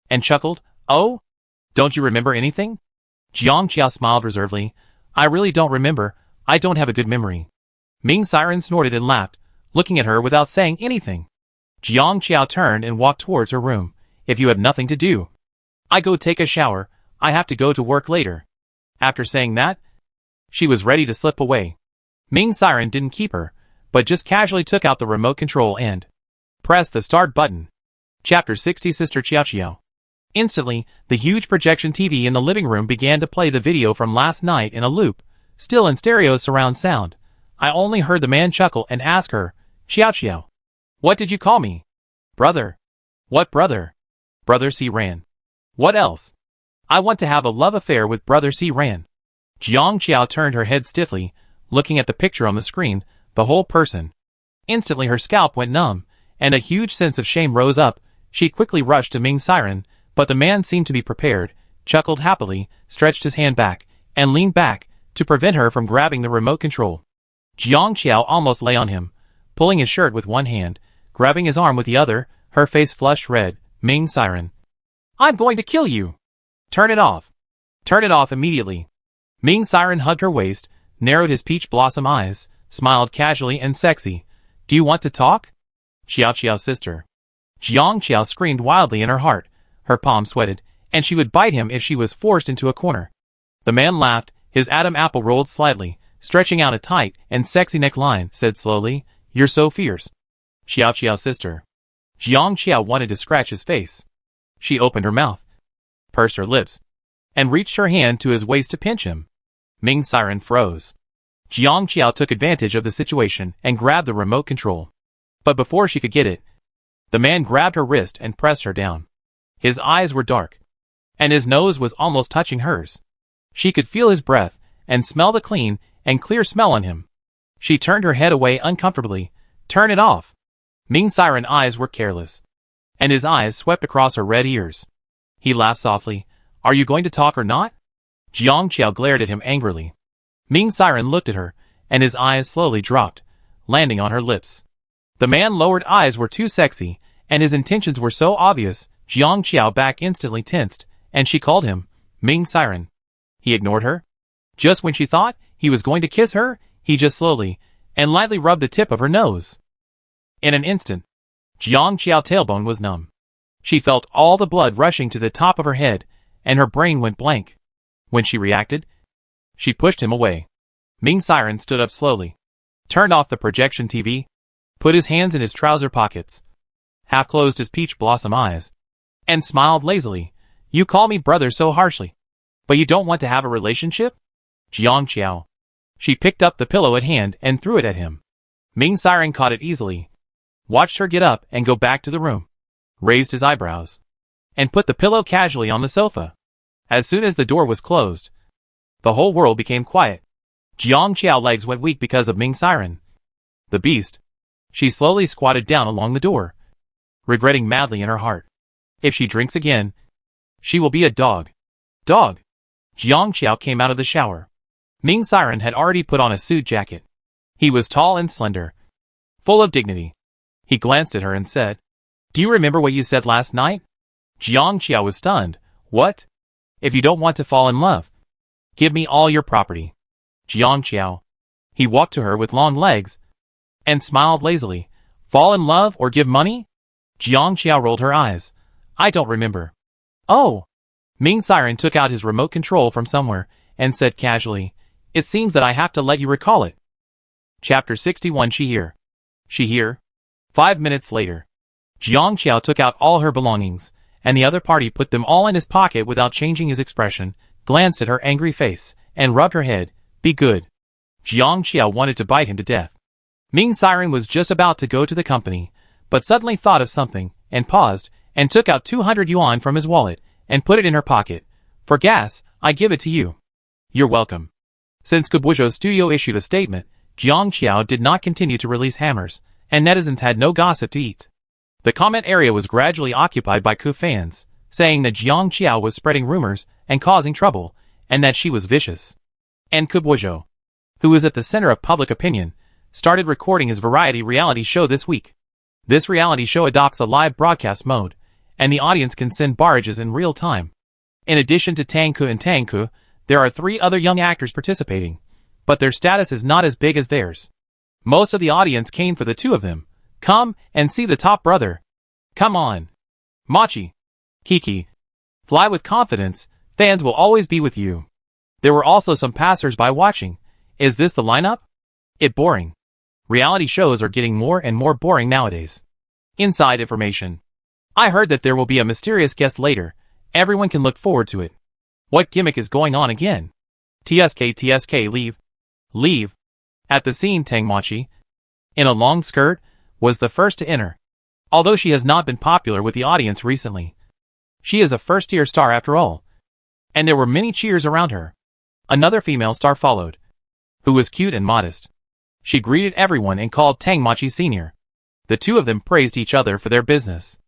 and chuckled. Oh? Don't you remember anything? Jiang Qiao smiled reservedly. I really don't remember. I don't have a good memory. Ming Siren snorted and laughed, looking at her without saying anything. Jiang Qiao turned and walked towards her room. If you have nothing to do, I go take a shower. I have to go to work later. After saying that, she was ready to slip away. Ming Siren didn't keep her, but just casually took out the remote control and pressed the start button. Chapter 60 Sister Qiao Qiao. Instantly, the huge projection TV in the living room began to play the video from last night in a loop, still in stereo surround sound. I only heard the man chuckle and ask her, Qiao Qiao, what did you call me? Brother. What brother? Brother C. Ran. What else? I want to have a love affair with Brother C. Ran. Jiang Qiao turned her head stiffly, looking at the picture on the screen, the whole person. Instantly her scalp went numb, and a huge sense of shame rose up. She quickly rushed to Ming Siren, but the man seemed to be prepared, chuckled happily, stretched his hand back, and leaned back, to prevent her from grabbing the remote control. Jiang Qiao almost lay on him, pulling his shirt with one hand, grabbing his arm with the other, her face flushed red. Ming Siren. I'm going to kill you. Turn it off. Turn it off immediately. Ming Siren hugged her waist, narrowed his peach blossom eyes, smiled casually and sexy. Do you want to talk? Qiao Qiao's sister. Jiang Qiao screamed wildly in her heart. Her palm sweated, and she would bite him if she was forced into a corner. The man laughed, his Adam apple rolled slightly, stretching out a tight and sexy neckline, said slowly, You're so fierce. Qiao Qiao's sister. Jiang Qiao wanted to scratch his face. She opened her mouth, pursed her lips, and reached her hand to his waist to pinch him. Ming Siren froze. Jiang Qiao took advantage of the situation and grabbed the remote control. But before she could get it, the man grabbed her wrist and pressed her down. His eyes were dark, and his nose was almost touching hers. She could feel his breath and smell the clean and clear smell on him. She turned her head away uncomfortably. Turn it off. Ming Siren's eyes were careless, and his eyes swept across her red ears. He laughed softly. Are you going to talk or not? Jiang Qiao glared at him angrily. Ming Siren looked at her, and his eyes slowly dropped, landing on her lips. The man's lowered eyes were too sexy, and his intentions were so obvious. Jiang Qiao back instantly tensed, and she called him Ming Siren. He ignored her. Just when she thought he was going to kiss her, he just slowly and lightly rubbed the tip of her nose. In an instant, Jiang Qiao's tailbone was numb. She felt all the blood rushing to the top of her head, and her brain went blank. When she reacted, she pushed him away. Ming Siren stood up slowly, turned off the projection TV, put his hands in his trouser pockets, half closed his peach blossom eyes, and smiled lazily. You call me brother so harshly, but you don't want to have a relationship? Jiang Qiao. She picked up the pillow at hand and threw it at him. Ming Siren caught it easily, watched her get up and go back to the room, raised his eyebrows, and put the pillow casually on the sofa. As soon as the door was closed, the whole world became quiet. Jiang Qiao's legs went weak because of Ming Siren. The beast. She slowly squatted down along the door, regretting madly in her heart. If she drinks again, she will be a dog. Dog. Jiang Qiao came out of the shower. Ming Siren had already put on a suit jacket. He was tall and slender, full of dignity. He glanced at her and said, "Do you remember what you said last night?" Jiang Qiao was stunned. What? If you don't want to fall in love, give me all your property. Jiang Qiao. He walked to her with long legs and smiled lazily. Fall in love or give money? Jiang Qiao rolled her eyes. I don't remember. Oh. Ming Siren took out his remote control from somewhere and said casually, it seems that I have to let you recall it. Chapter 61. She here. 5 minutes later. Jiang Qiao took out all her belongings, and the other party put them all in his pocket without changing his expression, glanced at her angry face, and rubbed her head. Be good. Jiang Qiao wanted to bite him to death. Ming Siren was just about to go to the company, but suddenly thought of something, and paused, and took out 200 yuan from his wallet, and put it in her pocket. For gas, I give it to you. You're welcome. Since Kubuizhou's studio issued a statement, Jiang Qiao did not continue to release hammers, and netizens had no gossip to eat. The comment area was gradually occupied by Ku fans, saying that Jiang Qiao was spreading rumors and causing trouble, and that she was vicious. And Kubuizhou, who was at the center of public opinion, started recording his variety reality show this week. This reality show adopts a live broadcast mode, and the audience can send barrages in real time. In addition to Tangku and Tangku, there are 3 other young actors participating, but their status is not as big as theirs. Most of the audience came for the 2 of them. Come and see the top brother. Come on. Machi. Kiki. Fly with confidence, fans will always be with you. There were also some passers-by watching. Is this the lineup? It boring. Reality shows are getting more and more boring nowadays. Inside information. I heard that there will be a mysterious guest later. Everyone can look forward to it. What gimmick is going on again? TSK leave. Leave. At the scene, Tang Machi, in a long skirt, was the first to enter. Although she has not been popular with the audience recently, she is a first-tier star after all. And there were many cheers around her. Another female star followed, who was cute and modest. She greeted everyone and called Tang Machi Sr. The 2 of them praised each other for their business.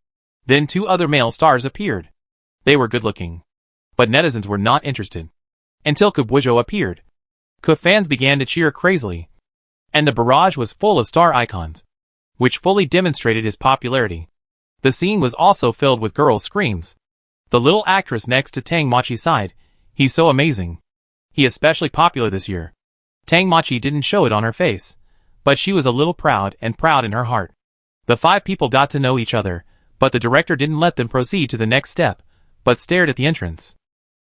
Then 2 other male stars appeared. They were good-looking, but netizens were not interested. Until Kubuizhou appeared. Ku fans began to cheer crazily, and the barrage was full of star icons, which fully demonstrated his popularity. The scene was also filled with girls' screams. The little actress next to Tang Machi's side, he's so amazing. He especially popular this year. Tang Machi didn't show it on her face, but she was a little proud in her heart. The 5 people got to know each other, but the director didn't let them proceed to the next step, but stared at the entrance.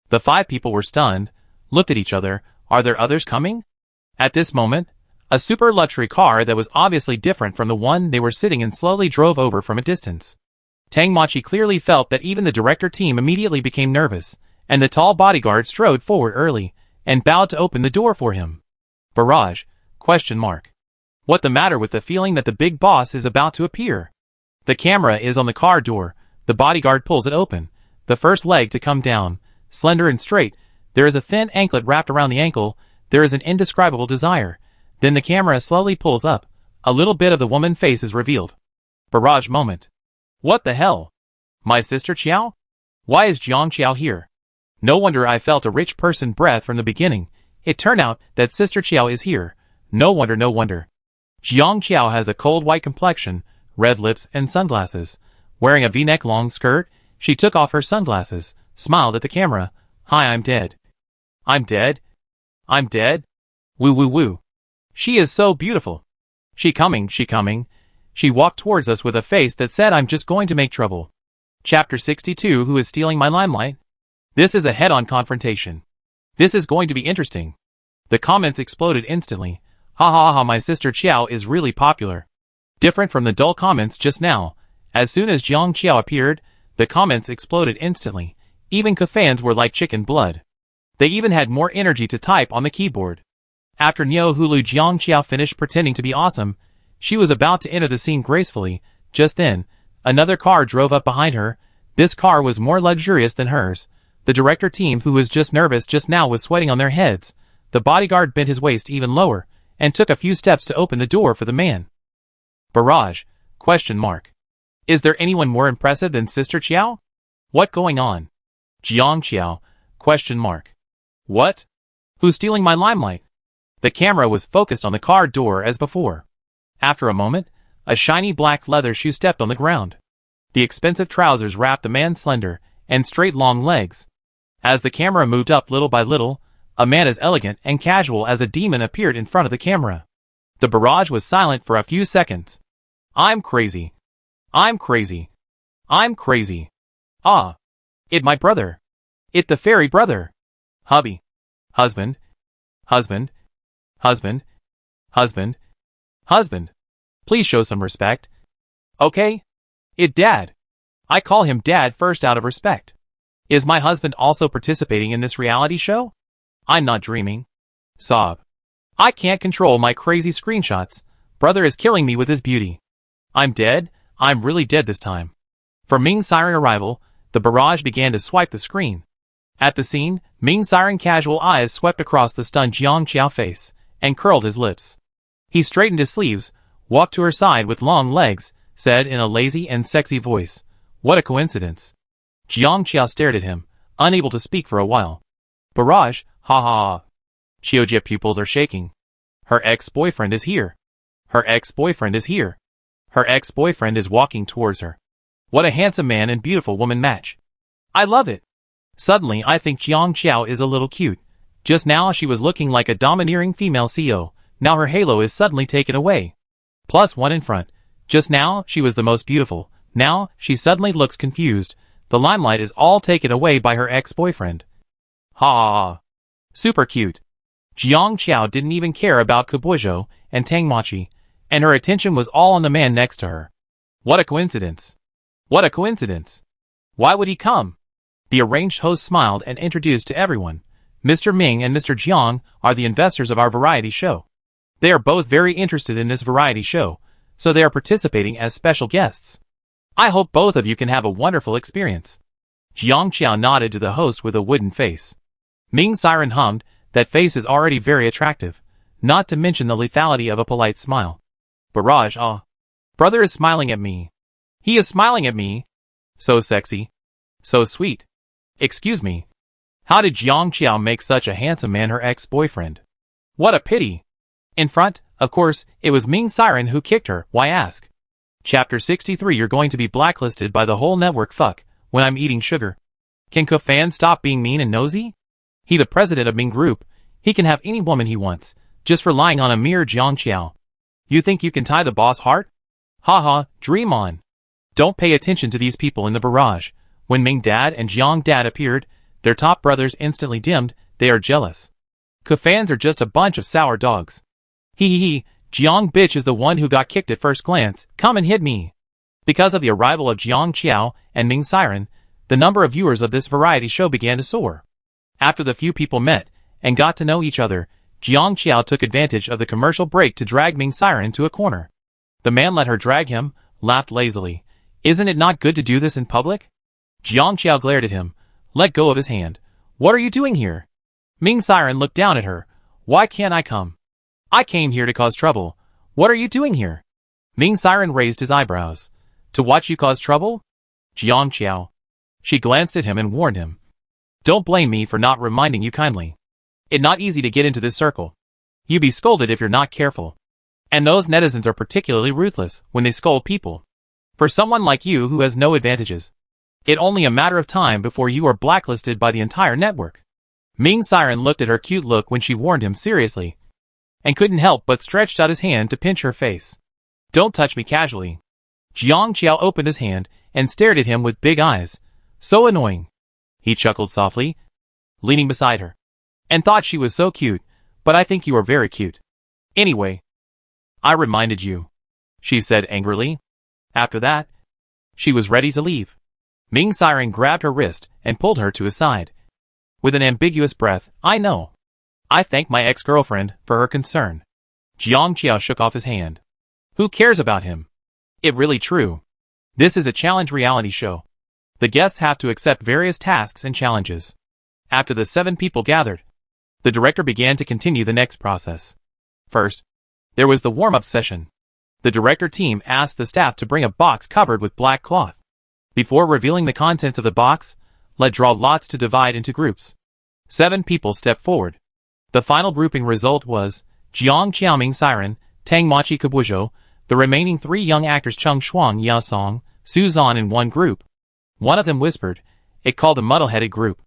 The 5 people were stunned, looked at each other. Are there others coming? At this moment, a super luxury car that was obviously different from the one they were sitting in slowly drove over from a distance. Tang Machi clearly felt that even the director team immediately became nervous, and the tall bodyguard strode forward early and bowed to open the door for him. Barrage? ? What the matter with the feeling that the big boss is about to appear? The camera is on the car door. The bodyguard pulls it open. The first leg to come down, slender and straight. There is a thin anklet wrapped around the ankle. There is an indescribable desire. Then the camera slowly pulls up. A little bit of the woman's face is revealed. Barrage moment. What the hell? My sister Qiao? Why is Jiang Qiao here? No wonder I felt a rich person breath from the beginning. It turned out that Sister Chiao is here. No wonder, no wonder. Jiang Chiao has a cold white complexion, red lips and sunglasses. Wearing a V-neck long skirt, she took off her sunglasses, smiled at the camera. Hi, I'm dead. I'm dead? I'm dead? Woo woo woo. She is so beautiful. She coming. She walked towards us with a face that said I'm just going to make trouble. Chapter 62. Who is stealing my limelight? This is a head-on confrontation. This is going to be interesting. The comments exploded instantly. Ha ha ha, my sister Chiao is really popular. Different from the dull comments just now. As soon as Jiang Chiao appeared, the comments exploded instantly. Even fans were like chicken blood. They even had more energy to type on the keyboard. After Neo Hulu Jiang Chiao finished pretending to be awesome, she was about to enter the scene gracefully. Just then, another car drove up behind her. This car was more luxurious than hers. The director team, who was just nervous just now, was sweating on their heads. The bodyguard bent his waist even lower and took a few steps to open the door for the man. Barrage? ? Is there anyone more impressive than Sister Chiao? What going on? Jiang Chiao? ? What? Who's stealing my limelight? The camera was focused on the car door as before. After a moment, a shiny black leather shoe stepped on the ground. The expensive trousers wrapped the man's slender and straight long legs. As the camera moved up little by little, a man as elegant and casual as a demon appeared in front of the camera. The barrage was silent for a few seconds. I'm crazy. I'm crazy. I'm crazy. Ah. It my brother. It the fairy brother. Hubby. Husband. Husband. Husband. Husband. Husband. Please show some respect. Okay? It dad. I call him dad first out of respect. Is my husband also participating in this reality show? I'm not dreaming. Sob. I can't control my crazy screenshots. Brother is killing me with his beauty. I'm dead. I'm really dead this time. For Ming Siren arrival, the barrage began to swipe the screen. At the scene, Ming Siren casual eyes swept across the stunned Jiang Chiao face and curled his lips. He straightened his sleeves, walked to her side with long legs, said in a lazy and sexy voice, "What a coincidence." Jiang Chiao stared at him, unable to speak for a while. Barrage, ha ha ha. Chiao's pupils are shaking. Her ex-boyfriend is here. Her ex-boyfriend is here. Her ex-boyfriend is walking towards her. What a handsome man and beautiful woman match. I love it. Suddenly I think Jiang Chiao is a little cute. Just now she was looking like a domineering female CEO. Now her halo is suddenly taken away. +1 in front. Just now she was the most beautiful. Now she suddenly looks confused. The limelight is all taken away by her ex-boyfriend. Ha ha ha. Super cute. Jiang Chiao didn't even care about Kuboizhou and Tang Machi, and her attention was all on the man next to her. What a coincidence. What a coincidence. Why would he come? The arranged host smiled and introduced to everyone. Mr. Ming and Mr. Jiang are the investors of our variety show. They are both very interested in this variety show, so they are participating as special guests. I hope both of you can have a wonderful experience. Jiang Chiao nodded to the host with a wooden face. Ming Siren hummed, that face is already very attractive, not to mention the lethality of a polite smile. Barrage, ah. Brother is smiling at me. He is smiling at me. So sexy. So sweet. Excuse me. How did Jiang Chiao make such a handsome man her ex-boyfriend? What a pity. In front, of course, it was Ming Siren who kicked her. Why ask? Chapter 63. You're going to be blacklisted by the whole network. Fuck, when I'm eating sugar. Can Kofan stop being mean and nosy? He the president of Ming Group. He can have any woman he wants, just for lying on a mere Jiang Chiao. You think you can tie the boss heart? Ha ha, dream on. Don't pay attention to these people in the barrage. When Ming Dad and Jiang Dad appeared, their top brothers instantly dimmed. They are jealous. Kofans are just a bunch of sour dogs. Hee hee hee, Jiang bitch is the one who got kicked at first glance. Come and hit me. Because of the arrival of Jiang Chiao and Ming Siren, the number of viewers of this variety show began to soar. After the few people met and got to know each other, Jiang Chiao took advantage of the commercial break to drag Ming Siren to a corner. The man let her drag him, laughed lazily. Isn't it not good to do this in public? Jiang Chiao glared at him, let go of his hand. What are you doing here? Ming Siren looked down at her. Why can't I come? I came here to cause trouble. What are you doing here? Ming Siren raised his eyebrows. To watch you cause trouble? Jiang Chiao. She glanced at him and warned him. Don't blame me for not reminding you kindly. It's not easy to get into this circle. You be scolded if you're not careful. And those netizens are particularly ruthless when they scold people. For someone like you who has no advantages, it's only a matter of time before you are blacklisted by the entire network. Ming Siren looked at her cute look when she warned him seriously, and couldn't help but stretched out his hand to pinch her face. Don't touch me casually. Jiang Qiao opened his hand and stared at him with big eyes. So annoying. He chuckled softly, leaning beside her, and thought she was so cute, but I think you are very cute. Anyway, I reminded you, she said angrily. After that, she was ready to leave. Ming Siren grabbed her wrist and pulled her to his side. With an ambiguous breath, I know. I thank my ex-girlfriend for her concern. Jiang Qiao shook off his hand. Who cares about him? It's really true. This is a challenge reality show. The guests have to accept various tasks and challenges. After the 7 people gathered, the director began to continue the next process. First, there was the warm-up session. The director team asked the staff to bring a box covered with black cloth. Before revealing the contents of the box, let draw lots to divide into groups. 7 people stepped forward. The final grouping result was Jiang Qiaoming Siren, Tang Machi Kabujo, the remaining 3 young actors Cheng Shuang Yao Song, Su Zan in one group. One of them whispered, it called a muddle-headed group.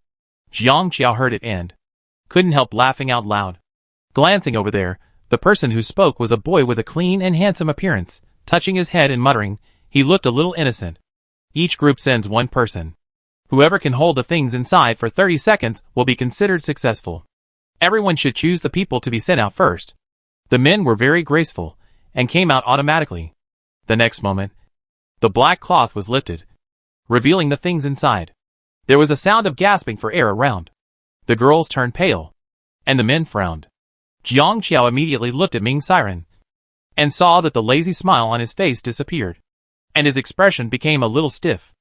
Jiang Qiao heard it and couldn't help laughing out loud. Glancing over there, the person who spoke was a boy with a clean and handsome appearance, touching his head and muttering, he looked a little innocent. Each group sends 1 person. Whoever can hold the things inside for 30 seconds will be considered successful. Everyone should choose the people to be sent out first. The men were very graceful, and came out automatically. The next moment, the black cloth was lifted, revealing the things inside. There was a sound of gasping for air around. The girls turned pale, and the men frowned. Jiang Qiao immediately looked at Ming Siren, and saw that the lazy smile on his face disappeared, and his expression became a little stiff.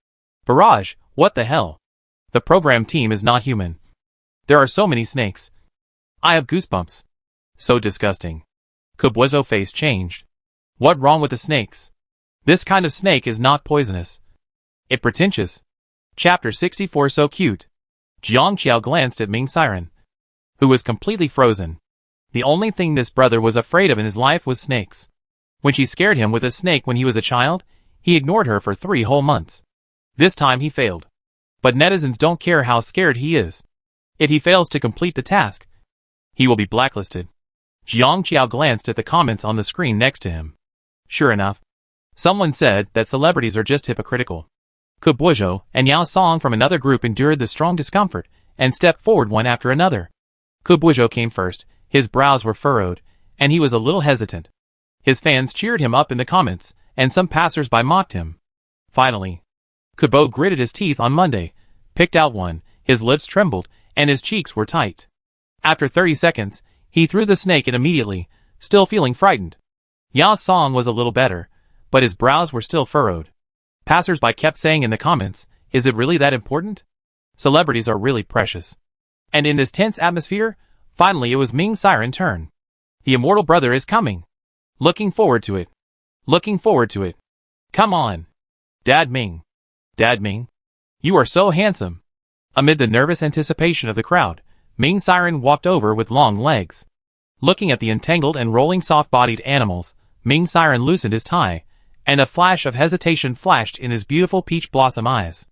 Barrage, what the hell? The program team is not human. There are so many snakes. I have goosebumps. So disgusting. Kubuo's face changed. What wrong with the snakes? This kind of snake is not poisonous. It's pretentious. Chapter 64 So cute. Jiang Qiao glanced at Ming Siren, who was completely frozen. The only thing this brother was afraid of in his life was snakes. When she scared him with a snake when he was a child, he ignored her for 3 whole months. This time he failed. But netizens don't care how scared he is. If he fails to complete the task, he will be blacklisted. Jiang Qiao glanced at the comments on the screen next to him. Sure enough, someone said that celebrities are just hypocritical. Kubuo and Yao Song from another group endured the strong discomfort and stepped forward one after another. Kubuo came first, his brows were furrowed, and he was a little hesitant. His fans cheered him up in the comments, and some passers-by mocked him. Finally, Kubuo gritted his teeth on Monday, picked out one, his lips trembled, and his cheeks were tight. After 30 seconds, he threw the snake in immediately, still feeling frightened. Yao Song was a little better, but his brows were still furrowed. Passers-by kept saying in the comments, is it really that important? Celebrities are really precious. And in this tense atmosphere, finally it was Ming Siren's turn. The immortal brother is coming. Looking forward to it. Looking forward to it. Come on. Dad Ming. Dad Ming. You are so handsome. Amid the nervous anticipation of the crowd, Ming Siren walked over with long legs. Looking at the entangled and rolling soft-bodied animals, Ming Siren loosened his tie, and a flash of hesitation flashed in his beautiful peach blossom eyes.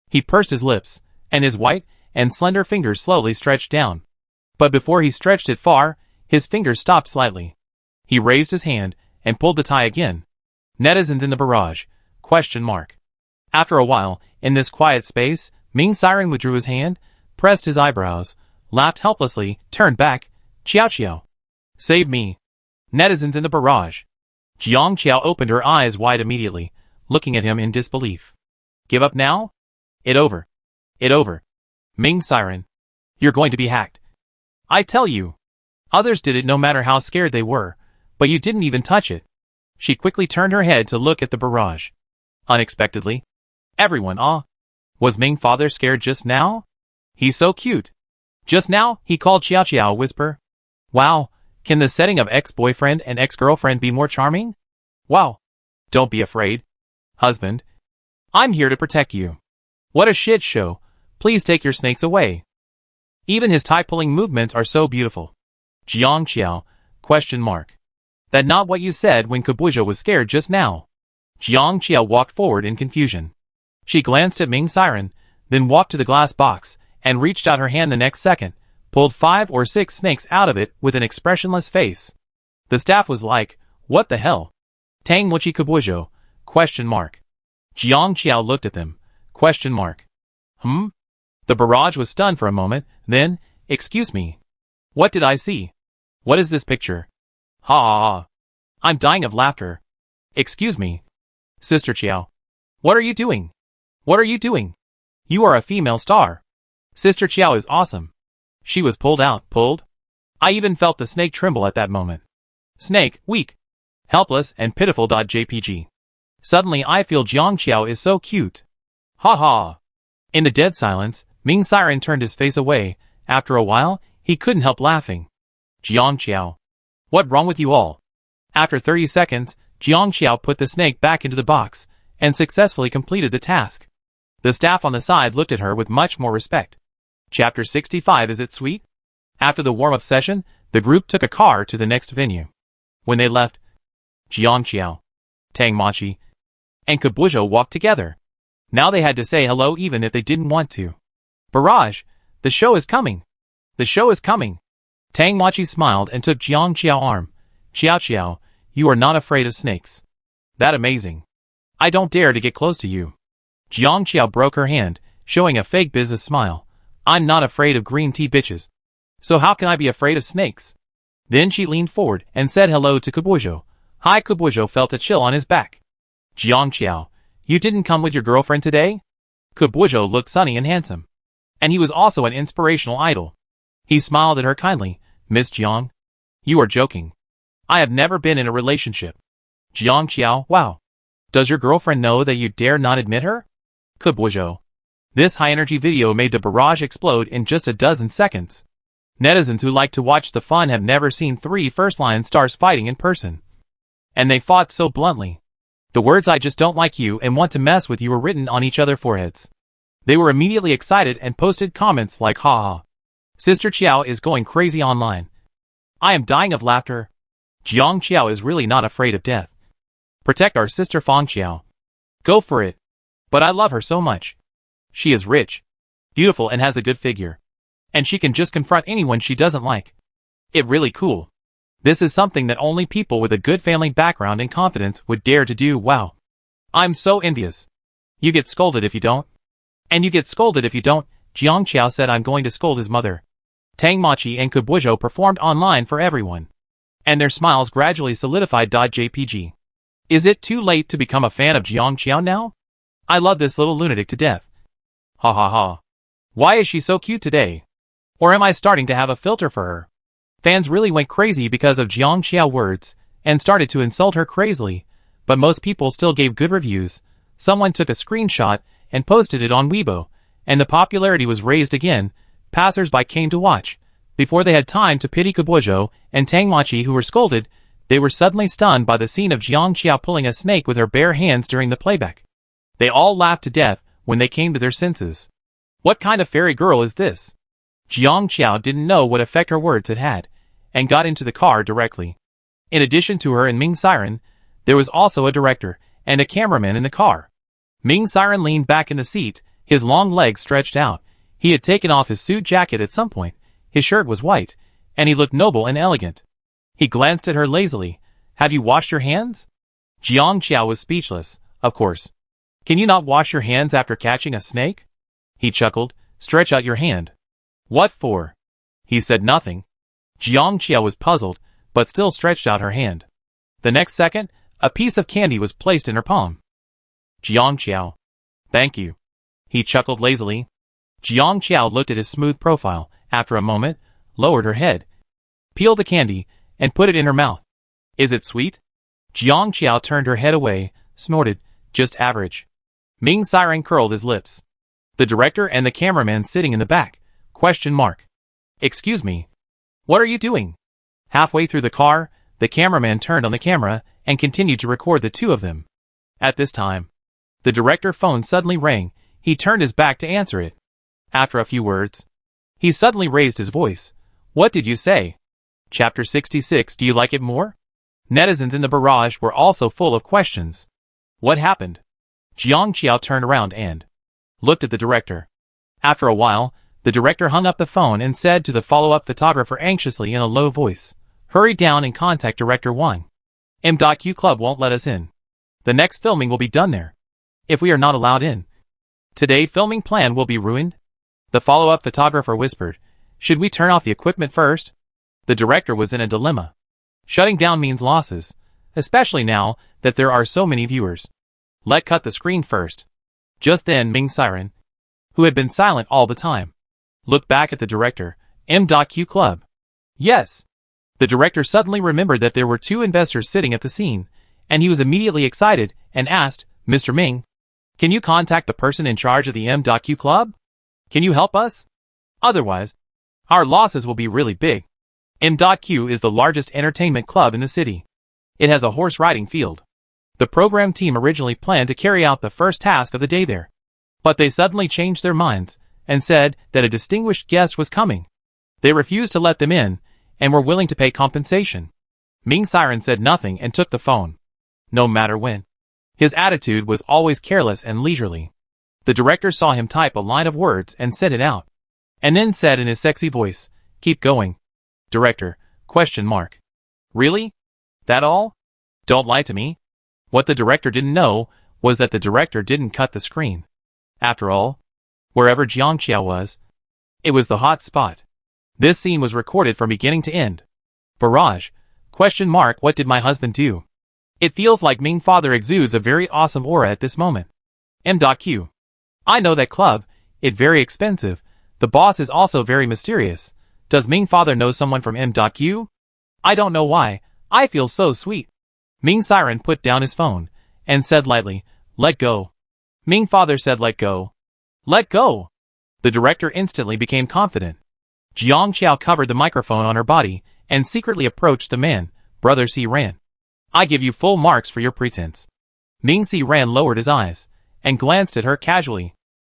He pursed his lips, and his white and slender fingers slowly stretched down. But before he stretched it far, his fingers stopped slightly. He raised his hand and pulled the tie again. Netizens in the barrage? ? After a while, in this quiet space, Ming Siren withdrew his hand, pressed his eyebrows, laughed helplessly, turned back. Qiao Qiao. Save me. Netizens in the barrage. Jiang Qiao opened her eyes wide immediately, looking at him in disbelief. Give up now? It's over. It's over. Ming Siren. You're going to be hacked. I tell you. Others did it no matter how scared they were, but you didn't even touch it. She quickly turned her head to look at the barrage. Unexpectedly, everyone Was Ming father scared just now? He's so cute. Just now, he called Qiao Qiao a whisper. Wow, can the setting of ex-boyfriend and ex-girlfriend be more charming? Wow. Don't be afraid. Husband. I'm here to protect you. What a shit show. Please take your snakes away. Even his tie-pulling movements are so beautiful. Jiang Qiao? Question mark. That not what you said when Kabujo was scared just now. Jiang Qiao walked forward in confusion. She glanced at Ming Siren, then walked to the glass box, and reached out her hand the next second, pulled 5 or 6 snakes out of it with an expressionless face. The staff was like, what the hell? Tang Mochi Kabujo? Question mark. Jiang Qiao looked at them. Question mark. The barrage was stunned for a moment, then, excuse me. What did I see? What is this picture? Ha ha ha. I'm dying of laughter. Excuse me. Sister Qiao. What are you doing? What are you doing? You are a female star. Sister Qiao is awesome. She was pulled. I even felt the snake tremble at that moment. Snake, weak, helpless and pitiful. JPG. Suddenly I feel Jiang Qiao is so cute. Ha ha. In the dead silence, Ming Siren turned his face away. After a while, he couldn't help laughing. Jiang Qiao. What wrong with you all? After 30 seconds, Jiang Qiao put the snake back into the box, and successfully completed the task. The staff on the side looked at her with much more respect. Chapter 65. Is it sweet? After the warm-up session, the group took a car to the next venue. When they left, Jiang Qiao, Tang Mochi, and Kabujo walked together. Now they had to say hello even if they didn't want to. Barrage, the show is coming. The show is coming. Tang Mochi smiled and took Jiang Qiao's arm. Qiao, you are not afraid of snakes. That amazing. I don't dare to get close to you. Jiang Qiao broke her hand, showing a fake business smile. I'm not afraid of green tea bitches. So how can I be afraid of snakes? Then she leaned forward and said hello to Kabujo. Hi. Kabujo felt a chill on his back. Jiang Qiao, you didn't come with your girlfriend today? Kabujo looked sunny and handsome. And he was also an inspirational idol. He smiled at her kindly. Miss Jiang? You are joking. I have never been in a relationship. Jiang Qiao, wow. Does your girlfriend know that you dare not admit her? Kabujo. This high-energy video made the barrage explode in just a dozen seconds. Netizens who like to watch the fun have never seen 3 first-line stars fighting in person. And they fought so bluntly. The words I just don't like you and want to mess with you were written on each other's foreheads. They were immediately excited and posted comments like haha. Sister Qiao is going crazy online. I am dying of laughter. Jiang Qiao is really not afraid of death. Protect our sister Fang Qiao. Go for it. But I love her so much. She is rich, beautiful and has a good figure. And she can just confront anyone she doesn't like. It really cool. This is something that only people with a good family background and confidence would dare to do. Wow. I'm so envious. You get scolded if you don't. And you get scolded if you don't. Jiang Qiao said I'm going to scold his mother. Tang Mochi and Kabujo performed online for everyone. And their smiles gradually solidified. JPG. Is it too late to become a fan of Jiang Qiao now? I love this little lunatic to death. Ha ha ha. Why is she so cute today? Or am I starting to have a filter for her? Fans really went crazy because of Jiang Qiao's words, and started to insult her crazily, but most people still gave good reviews. Someone took a screenshot and posted it on Weibo, and the popularity was raised again. Passers-by came to watch. Before they had time to pity Kabujo and Tang Mochi who were scolded, they were suddenly stunned by the scene of Jiang Qiao pulling a snake with her bare hands during the playback. They all laughed to death when they came to their senses. What kind of fairy girl is this? Jiang Qiao didn't know what effect her words had had, and got into the car directly. In addition to her and Ming Siren, there was also a director and a cameraman in the car. Ming Siren leaned back in the seat, his long legs stretched out. He had taken off his suit jacket at some point. His shirt was white, and he looked noble and elegant. He glanced at her lazily. Have you washed your hands? Jiang Qiao was speechless. Of course. Can you not wash your hands after catching a snake? He chuckled. Stretch out your hand. What for? He said nothing. Jiang Qiao was puzzled, but still stretched out her hand. The next second, a piece of candy was placed in her palm. Jiang Qiao. Thank you. He chuckled lazily. Jiang Qiao looked at his smooth profile, after a moment, lowered her head, peeled the candy, and put it in her mouth. Is it sweet? Jiang Qiao turned her head away, snorted, just average. Ming Siren curled his lips. The director and the cameraman sitting in the back. Question mark. Excuse me. What are you doing? Halfway through the car, the cameraman turned on the camera and continued to record the two of them. At this time, the director's phone suddenly rang. He turned his back to answer it. After a few words, He suddenly raised his voice. What did you say? Chapter 66. Do you like it more? Netizens in the barrage were also full of questions. What happened? Jiang Qiao turned around and looked at the director. After a while, the director hung up the phone and said to the follow-up photographer anxiously in a low voice, hurry down and contact Director Wang. M.Q Club won't let us in. The next filming will be done there. If we are not allowed in, today filming plan will be ruined. The follow-up photographer whispered, should we turn off the equipment first? The director was in a dilemma. Shutting down means losses, especially now that there are so many viewers. Let cut the screen first. Just then Ming Siren, who had been silent all the time, looked back at the director. M.Q Club. Yes. The director suddenly remembered that there were two investors sitting at the scene, and he was immediately excited and asked, Mr. Ming, can you contact the person in charge of the M.Q Club? Can you help us? Otherwise, our losses will be really big. M.Q is the largest entertainment club in the city. It has a horse riding field. The program team originally planned to carry out the first task of the day there, but they suddenly changed their minds and said that a distinguished guest was coming. They refused to let them in and were willing to pay compensation. Ming Siren said nothing and took the phone. No matter when. His attitude was always careless and leisurely. The director saw him type a line of words and send it out, and then said in his sexy voice, keep going. Director, ? Really? That all? Don't lie to me. What the director didn't know was that the director didn't cut the screen. After all, wherever Jiang Qiao was, it was the hot spot. This scene was recorded from beginning to end. Barrage? ? What did my husband do? It feels like Ming Father exudes a very awesome aura at this moment. M.Q. I know that club, it very expensive. The boss is also very mysterious. Does Ming Father know someone from M.Q? I don't know why, I feel so sweet. Ming Siren put down his phone and said lightly, let go. Ming Father said let go. Let go. The director instantly became confident. Jiang Qiao covered the microphone on her body and secretly approached the man. Brother Si Ran, I give you full marks for your pretense. Ming Si Ran lowered his eyes and glanced at her casually.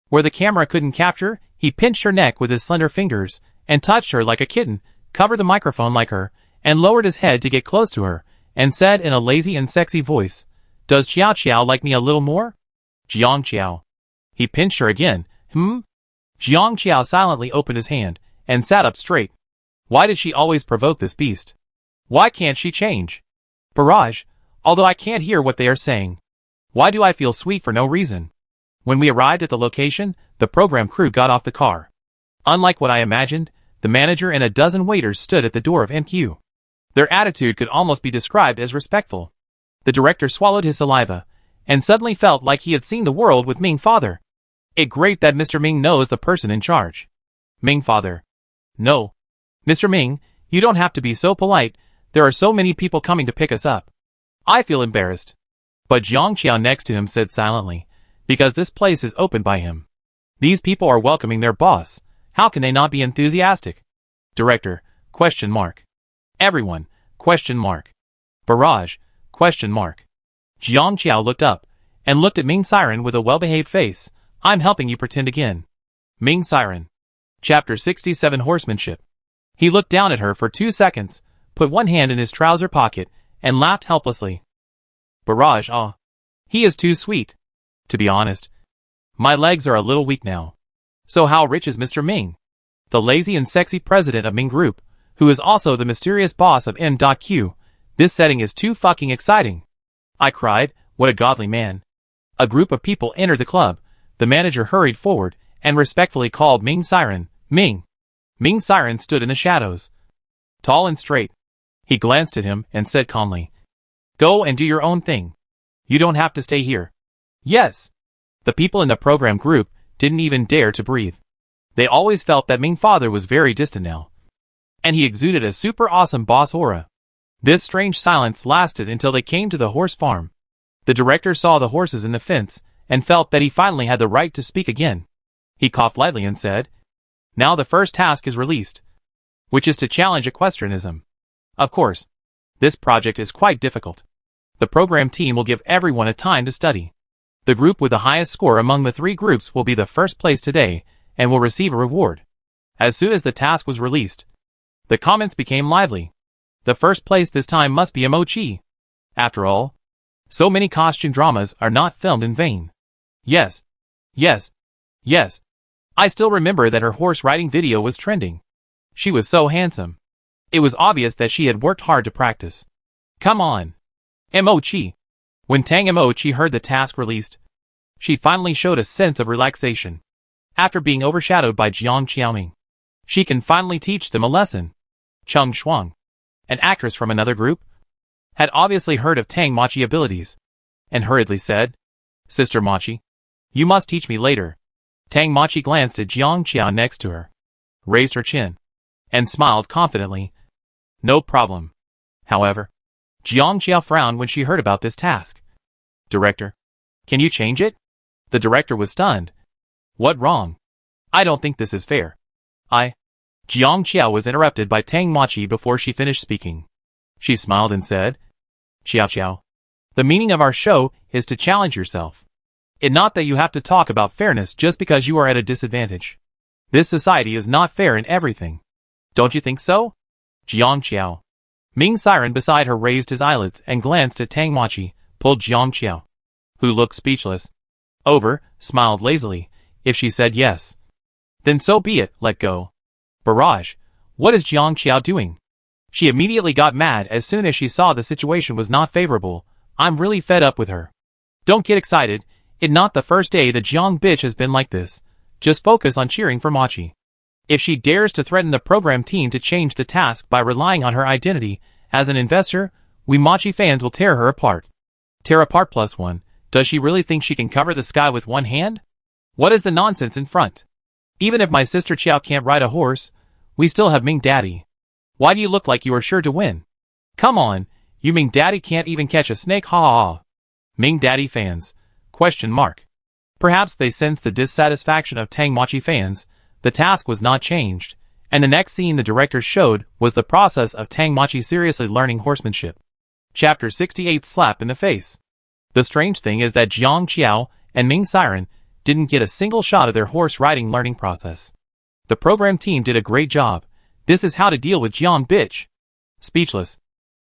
Where the camera couldn't capture, he pinched her neck with his slender fingers and touched her like a kitten, covered the microphone like her, and lowered his head to get close to her, and said in a lazy and sexy voice, does Qiao Qiao like me a little more? Jiang Qiao. He pinched her again. Jiang Qiao silently opened his hand and sat up straight. Why did she always provoke this beast? Why can't she change? Barrage, although I can't hear what they are saying. Why do I feel sweet for no reason? When we arrived at the location, the program crew got off the car. Unlike what I imagined, the manager and a dozen waiters stood at the door of MQ. Their attitude could almost be described as respectful. The director swallowed his saliva, and suddenly felt like he had seen the world with Ming Father. It's great that Mr. Ming knows the person in charge. Ming Father. No. Mr. Ming, you don't have to be so polite, there are so many people coming to pick us up. I feel embarrassed. But Jiang Qiao next to him said silently, because this place is opened by him. These people are welcoming their boss, how can they not be enthusiastic? Director, ? Everyone, ? Barrage, ? Jiang Qiao looked up, and looked at Ming Siren with a well-behaved face. I'm helping you pretend again. Ming Siren. Chapter 67 Horsemanship. He looked down at her for 2 seconds, put one hand in his trouser pocket, and laughed helplessly. Barrage, he is too sweet. To be honest, my legs are a little weak now. So how rich is Mr. Ming? The lazy and sexy president of Ming Group, who is also the mysterious boss of M.Q. This setting is too fucking exciting. I cried, what a godly man. A group of people entered the club. The manager hurried forward and respectfully called Ming Siren. Ming. Ming Siren stood in the shadows, tall and straight. He glanced at him and said calmly, go and do your own thing. You don't have to stay here. Yes. The people in the program group didn't even dare to breathe. They always felt that Ming Father was very distant now, and he exuded a super awesome boss aura. This strange silence lasted until they came to the horse farm. The director saw the horses in the fence and felt that he finally had the right to speak again. He coughed lightly and said, now the first task is released, which is to challenge equestrianism. Of course, this project is quite difficult. The program team will give everyone a time to study. The group with the highest score among the 3 groups will be the first place today and will receive a reward. As soon as the task was released, the comments became lively. The first place this time must be Emochi. After all, so many costume dramas are not filmed in vain. Yes. Yes. Yes. I still remember that her horse riding video was trending. She was so handsome. It was obvious that she had worked hard to practice. Come on. Emochi. When Tang Emochi heard the task released, she finally showed a sense of relaxation. After being overshadowed by Jiang Qiaoming, she can finally teach them a lesson. Cheng Shuang, an actress from another group, had obviously heard of Tang Mochi abilities, and hurriedly said, "Sister Mochi, you must teach me later." Tang Mochi glanced at Jiang Qiao next to her, raised her chin, and smiled confidently. No problem. However, Jiang Qiao frowned when she heard about this task. Director, can you change it? The director was stunned. What wrong? I don't think this is fair. Jiang Qiao was interrupted by Tang Mochi before she finished speaking. She smiled and said, Qiao Qiao, the meaning of our show is to challenge yourself. It's not that you have to talk about fairness just because you are at a disadvantage. This society is not fair in everything. Don't you think so? Jiang Qiao. Ming Siren beside her raised his eyelids and glanced at Tang Mochi, pulled Jiang Qiao, who looked speechless, over, smiled lazily. If she said yes, then so be it, let go. Barrage, what is Jiang Qiao doing? She immediately got mad as soon as she saw the situation was not favorable. I'm really fed up with her. Don't get excited, it's not the first day the Jiang bitch has been like this. Just focus on cheering for Mochi. If she dares to threaten the program team to change the task by relying on her identity as an investor, we Mochi fans will tear her apart. Tear apart +1, does she really think she can cover the sky with one hand? What is the nonsense in front? Even if my sister Qiao can't ride a horse, we still have Ming Daddy. Why do you look like you are sure to win? Come on, you Ming Daddy can't even catch a snake, ha ha ha. Ming Daddy fans? ? Perhaps they sensed the dissatisfaction of Tang Mochi fans. The task was not changed, and the next scene the director showed was the process of Tang Mochi seriously learning horsemanship. Chapter 68 Slap in the Face. The strange thing is that Jiang Qiao and Ming Siren didn't get a single shot of their horse riding learning process. The program team did a great job. This is how to deal with Jiang bitch. Speechless.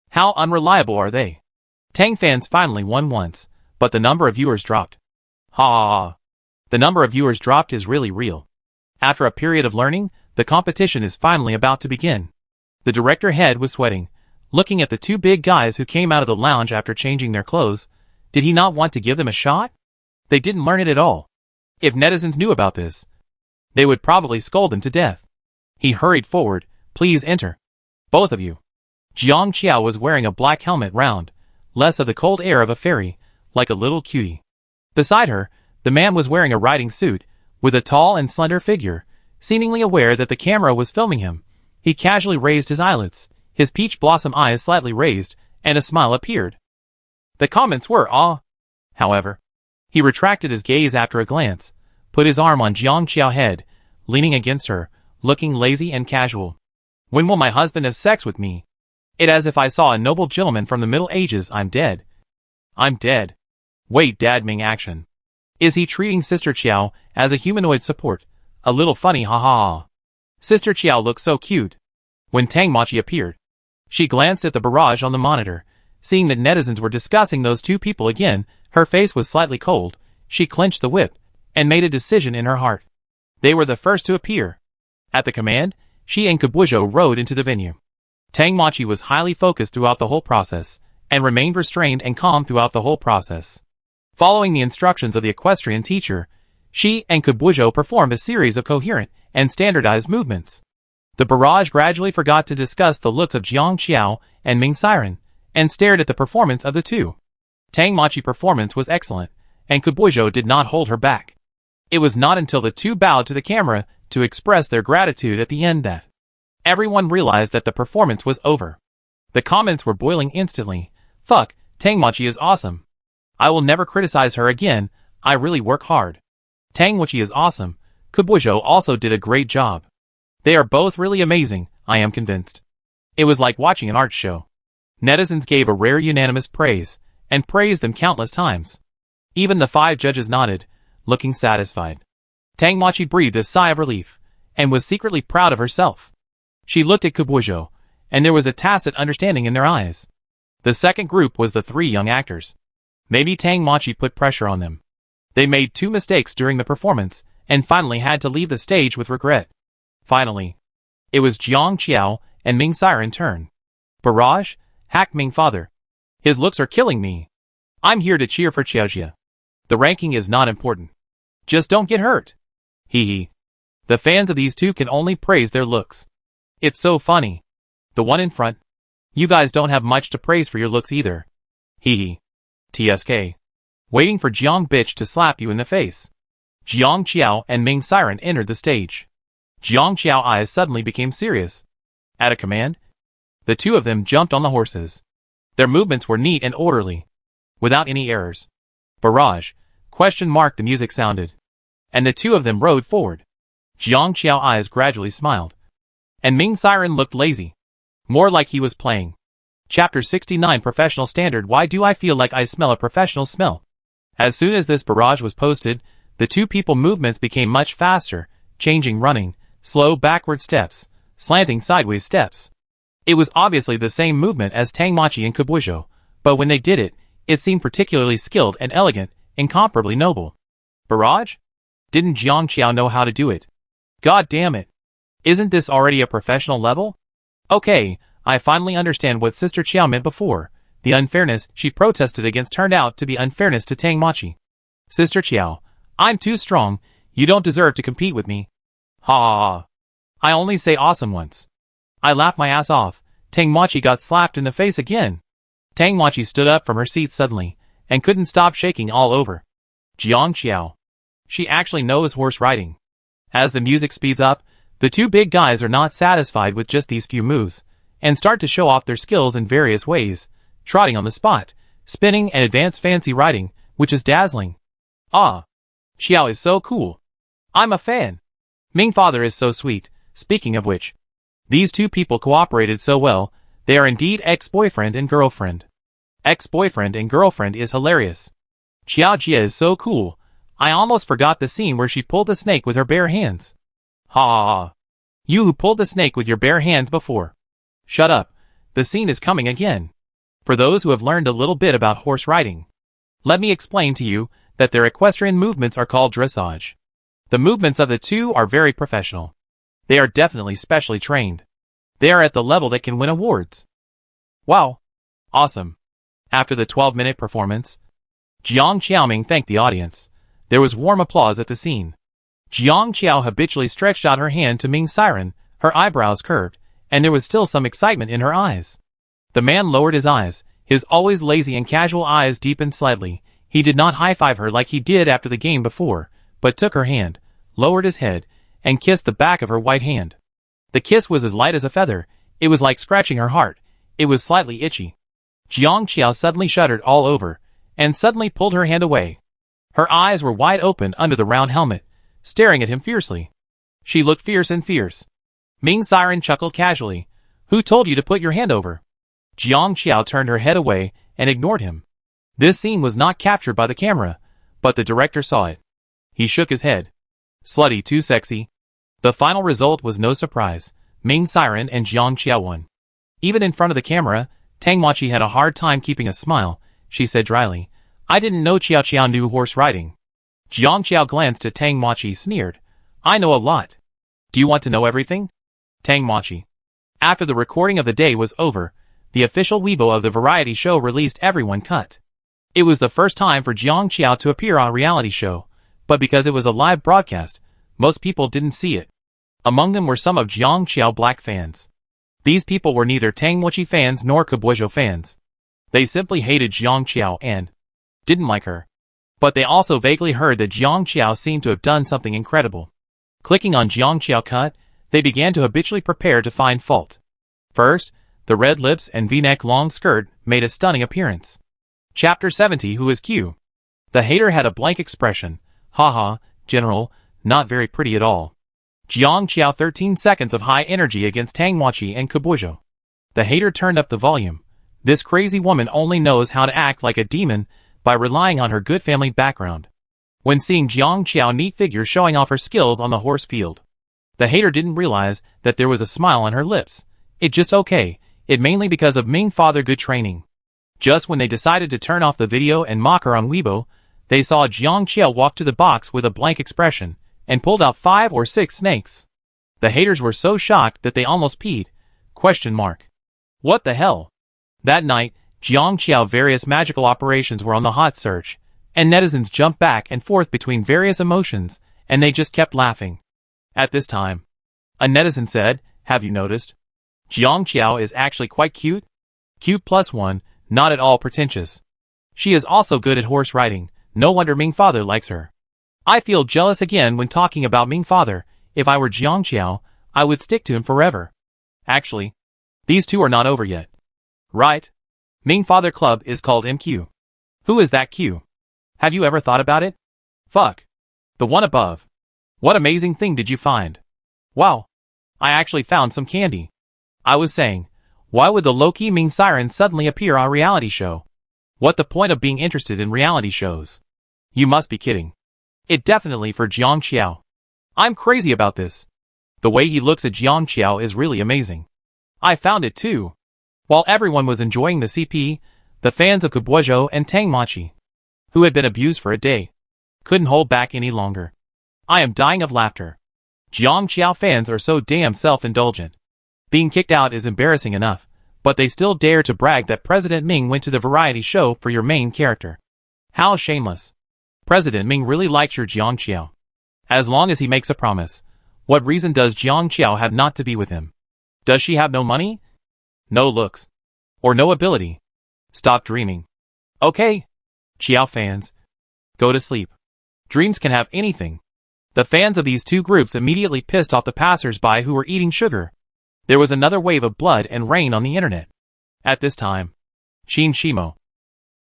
How unreliable are they? Tang fans finally won once, but the number of viewers dropped. Ha ha ha. The number of viewers dropped is really real. After a period of learning, the competition is finally about to begin. The director head was sweating, looking at the two big guys who came out of the lounge after changing their clothes. Did he not want to give them a shot? They didn't learn it at all. If netizens knew about this, they would probably scold them to death. He hurried forward. Please enter. Both of you. Jiang Qiao was wearing a black helmet round, less of the cold air of a fairy, like a little cutie. Beside her, the man was wearing a riding suit, with a tall and slender figure, seemingly aware that the camera was filming him. He casually raised his eyelids, his peach blossom eyes slightly raised, and a smile appeared. The comments were awe. However, he retracted his gaze after a glance, put his arm on Jiang Qiao's head, leaning against her, looking lazy and casual. When will my husband have sex with me? It as if I saw a noble gentleman from the Middle Ages. I'm dead. I'm dead. Wait, Dad Ming action. Is he treating Sister Qiao as a humanoid support? A little funny, ha ha ha. Sister Qiao looked so cute. When Tang Mochi appeared, she glanced at the barrage on the monitor. Seeing that netizens were discussing those two people again, her face was slightly cold. She clenched the whip, and made a decision in her heart. They were the first to appear. At the command, she and Kabujo rode into the venue. Tang Mochi was highly focused throughout the whole process, and remained restrained and calm throughout the whole process. Following the instructions of the equestrian teacher, she and Kabujo performed a series of coherent and standardized movements. The barrage gradually forgot to discuss the looks of Jiang Qiao and Ming Siren, and stared at the performance of the two. Tang Mochi's performance was excellent, and Kabujo did not hold her back. It was not until the two bowed to the camera to express their gratitude at the end that everyone realized that the performance was over. The comments were boiling instantly. Fuck, Tang Mochi is awesome. I will never criticize her again, I really work hard. Tang Mochi is awesome. Kabujo also did a great job. They are both really amazing, I am convinced. It was like watching an art show. Netizens gave a rare unanimous praise, and praised them countless times. Even the 5 judges nodded, looking satisfied. Tang Mochi breathed a sigh of relief, and was secretly proud of herself. She looked at Kabujo, and there was a tacit understanding in their eyes. The second group was the 3 young actors. Maybe Tang Machi put pressure on them. They made 2 mistakes during the performance, and finally had to leave the stage with regret. Finally, it was Jiang Qiao and Ming Siren's turn. Barrage? Hack Ming father. His looks are killing me. I'm here to cheer for Qiaojia. The ranking is not important. Just don't get hurt. Hee hee. The fans of these 2 can only praise their looks. It's so funny. The one in front. You guys don't have much to praise for your looks either. Hee hee. TSK. Waiting for Jiang bitch to slap you in the face. Jiang Qiao and Ming Siren entered the stage. Jiang Qiao's eyes suddenly became serious. At a command, the 2 of them jumped on the horses. Their movements were neat and orderly, without any errors. Barrage? ? The music sounded. And the 2 of them rode forward. Jiang Qiao's eyes gradually smiled. And Ming Siren looked lazy. More like he was playing. Chapter 69 Professional Standard. Why do I feel like I smell a professional smell? As soon as this barrage was posted, the 2 people movements became much faster, changing running, slow backward steps, slanting sideways steps. It was obviously the same movement as Tang Machi and Kabujo, but when they did it, it seemed particularly skilled and elegant, incomparably noble. Barrage? Didn't Jiang Qiao know how to do it? God damn it. Isn't this already a professional level? Okay, I finally understand what Sister Qiao meant before. The unfairness she protested against turned out to be unfairness to Tang Machi. Sister Qiao, I'm too strong, you don't deserve to compete with me. Ha ha ha. I only say awesome once. I laughed my ass off. Tang Machi got slapped in the face again. Tang Machi stood up from her seat suddenly, and couldn't stop shaking all over. Jiang Qiao. She actually knows horse riding. As the music speeds up, the 2 big guys are not satisfied with just these few moves, and start to show off their skills in various ways, trotting on the spot, spinning and advanced fancy riding, which is dazzling. Ah. Qiao is so cool. I'm a fan. Ming father is so sweet. Speaking of which, these 2 people cooperated so well, they are indeed ex-boyfriend and girlfriend. Ex-boyfriend and girlfriend is hilarious. Qiaojia is so cool. I almost forgot the scene where she pulled the snake with her bare hands. Ha ha ha. You who pulled the snake with your bare hands before. Shut up. The scene is coming again. For those who have learned a little bit about horse riding, let me explain to you that their equestrian movements are called dressage. The movements of the 2 are very professional. They are definitely specially trained. They are at the level that can win awards. Wow. Awesome. After the 12-minute performance, Jiang Qiaoming thanked the audience. There was warm applause at the scene. Jiang Qiao habitually stretched out her hand to Ming Siren, her eyebrows curved, and there was still some excitement in her eyes. The man lowered his eyes, his always lazy and casual eyes deepened slightly. He did not high-five her like he did after the game before, but took her hand, lowered his head, and kissed the back of her white hand. The kiss was as light as a feather. It was like scratching her heart. It was slightly itchy. Jiang Qiao suddenly shuddered all over, and suddenly pulled her hand away. Her eyes were wide open under the round helmet, staring at him fiercely. She looked fierce and fierce. Ming Siren chuckled casually. Who told you to put your hand over? Jiang Qiao turned her head away and ignored him. This scene was not captured by the camera, but the director saw it. He shook his head. Slutty, too sexy. The final result was no surprise. Ming Siren and Jiang Qiao won. Even in front of the camera, Tang Machi had a hard time keeping a smile. She said dryly, I didn't know Qiao knew horse riding. Jiang Qiao glanced at Tang Machi, sneered. I know a lot. Do you want to know everything? Tang Machi. After the recording of the day was over, the official Weibo of the variety show released everyone cut. It was the first time for Jiang Qiao to appear on a reality show, but because it was a live broadcast, most people didn't see it. Among them were some of Jiang Qiao black fans. These people were neither Tang Machi fans nor Kabujo fans. They simply hated Jiang Qiao and didn't like her. But they also vaguely heard that Jiang Qiao seemed to have done something incredible. Clicking on Jiang Qiao cut, they began to habitually prepare to find fault. First, the red lips and V-neck long skirt made a stunning appearance. Chapter 70 Who is Q? The hater had a blank expression. Haha, general, not very pretty at all. Jiang Qiao 13 seconds of high energy against Tang Machi and Kabujo. The hater turned up the volume. This crazy woman only knows how to act like a demon by relying on her good family background. When seeing Jiang Qiao neat figure showing off her skills on the horse field. The hater didn't realize that there was a smile on her lips. It just okay, it mainly because of Ming father good training. Just when they decided to turn off the video and mock her on Weibo, they saw Jiang Qiao walk to the box with a blank expression, and pulled out 5 or 6 snakes. The haters were so shocked that they almost peed. ? What the hell? That night, Jiang Qiao various magical operations were on the hot search, and netizens jumped back and forth between various emotions, and they just kept laughing. At this time, a netizen said, "Have you noticed? Jiang Qiao is actually quite cute? Cute +1, not at all pretentious. She is also good at horse riding, no wonder Ming father likes her. I feel jealous again when talking about Ming father. If I were Jiang Qiao, I would stick to him forever. Actually, these two are not over yet. Right? Ming father club is called MQ. Who is that Q? Have you ever thought about it? Fuck. The one above. What amazing thing did you find? Wow. I actually found some candy. I was saying, why would the low-key Ming siren suddenly appear on a reality show? What the point of being interested in reality shows? You must be kidding. It definitely for Jiang Qiao. I'm crazy about this. The way he looks at Jiang Qiao is really amazing. I found it too. While everyone was enjoying the CP, the fans of Kubuozhou and Tangmachi, who had been abused for a day, couldn't hold back any longer. I am dying of laughter. Jiang Qiao fans are so damn self-indulgent. Being kicked out is embarrassing enough, but they still dare to brag that President Ming went to the variety show for your main character. How shameless. President Ming really likes your Jiang Qiao. As long as he makes a promise, what reason does Jiang Qiao have not to be with him? Does she have no money? No looks? Or no ability? Stop dreaming. Okay. Qiao fans, go to sleep. Dreams can have anything. The fans of these two groups immediately pissed off the passers-by who were eating sugar. There was another wave of blood and rain on the internet. At this time, Qin Shimo,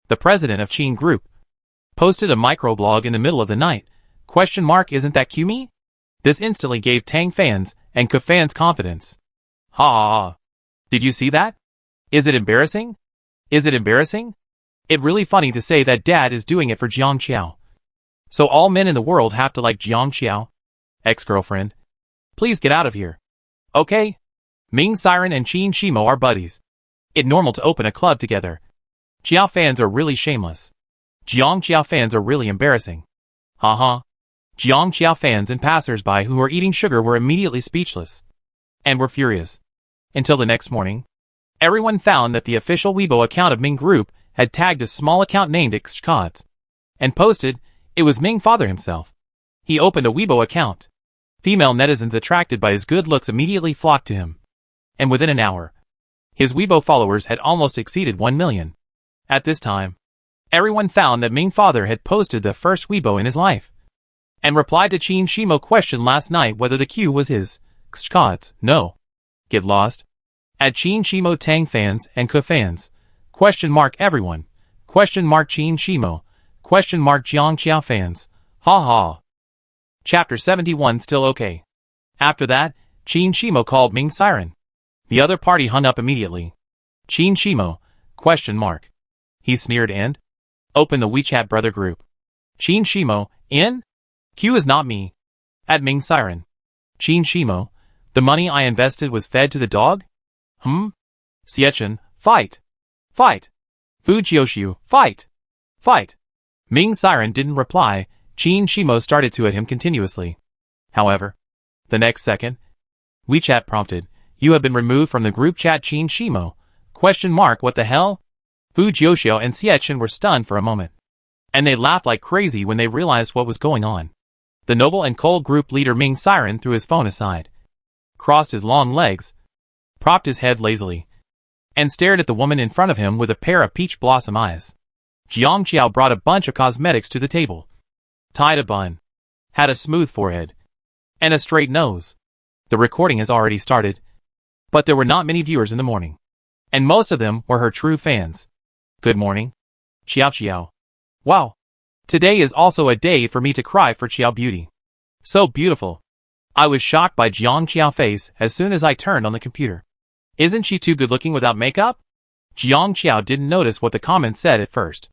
the president of Qin Group, posted a microblog in the middle of the night. ? Isn't that Qme? This instantly gave Tang fans and Ke fans confidence. Ha! Did you see that? Is it embarrassing? Is it embarrassing? It really funny to say that dad is doing it for Jiang Qiao. So all men in the world have to like Jiang Qiao? Ex-girlfriend. Please get out of here. Okay? Ming Siren and Qin Shimo are buddies. It's normal to open a club together. Qiao fans are really shameless. Jiang Qiao fans are really embarrassing. Haha. Jiang Qiao fans and passers-by who were eating sugar were immediately speechless. And were furious. Until the next morning, everyone found that the official Weibo account of Ming Group had tagged a small account named Xcods, and posted, it was Ming father himself. He opened a Weibo account. Female netizens attracted by his good looks immediately flocked to him. And within an hour, his Weibo followers had almost exceeded 1 million. At this time, everyone found that Ming father had posted the first Weibo in his life, and replied to Qin Shimo question last night whether the Q was his. Xcods, no. Get lost. At Qin Shimo Tang fans and Ke fans. ? Everyone. ? Qin Shimo. ? Jiang Qiao fans. Ha ha. Chapter 71 still okay. After that, Qin Shimo called Ming Siren. The other party hung up immediately. Qin Shimo. ? He sneered and opened the WeChat brother group. Qin Shimo, in? Q is not me. At Ming Siren. Qin Shimo. The money I invested was fed to the dog? Xiachen, fight. Fight. Fu Jioshu, fight. Fight. Ming Siren didn't reply. Qin Shimo started to at him continuously. However, the next second, WeChat prompted, you have been removed from the group chat Qin Shimo. ? What the hell? Fu Jioshu and Xiachen were stunned for a moment. And they laughed like crazy when they realized what was going on. The noble and cold group leader Ming Siren threw his phone aside, crossed his long legs, propped his head lazily, and stared at the woman in front of him with a pair of peach blossom eyes. Jiang Qiao brought a bunch of cosmetics to the table, tied a bun, had a smooth forehead, and a straight nose. The recording has already started, but there were not many viewers in the morning, and most of them were her true fans. Good morning, Qiao Qiao. Wow. Today is also a day for me to cry for Qiao beauty. So beautiful. I was shocked by Jiang Qiao face as soon as I turned on the computer. Isn't she too good looking without makeup? Jiang Qiao didn't notice what the comment said at first.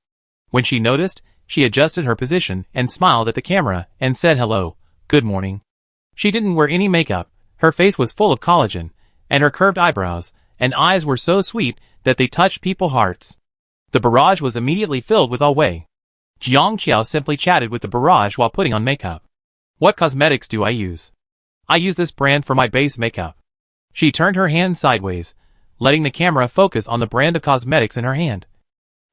When she noticed, she adjusted her position and smiled at the camera and said hello, good morning. She didn't wear any makeup, her face was full of collagen, and her curved eyebrows and eyes were so sweet that they touched people's hearts. The barrage was immediately filled with Wei. Jiang Qiao simply chatted with the barrage while putting on makeup. What cosmetics do I use? I use this brand for my base makeup. She turned her hand sideways, letting the camera focus on the brand of cosmetics in her hand.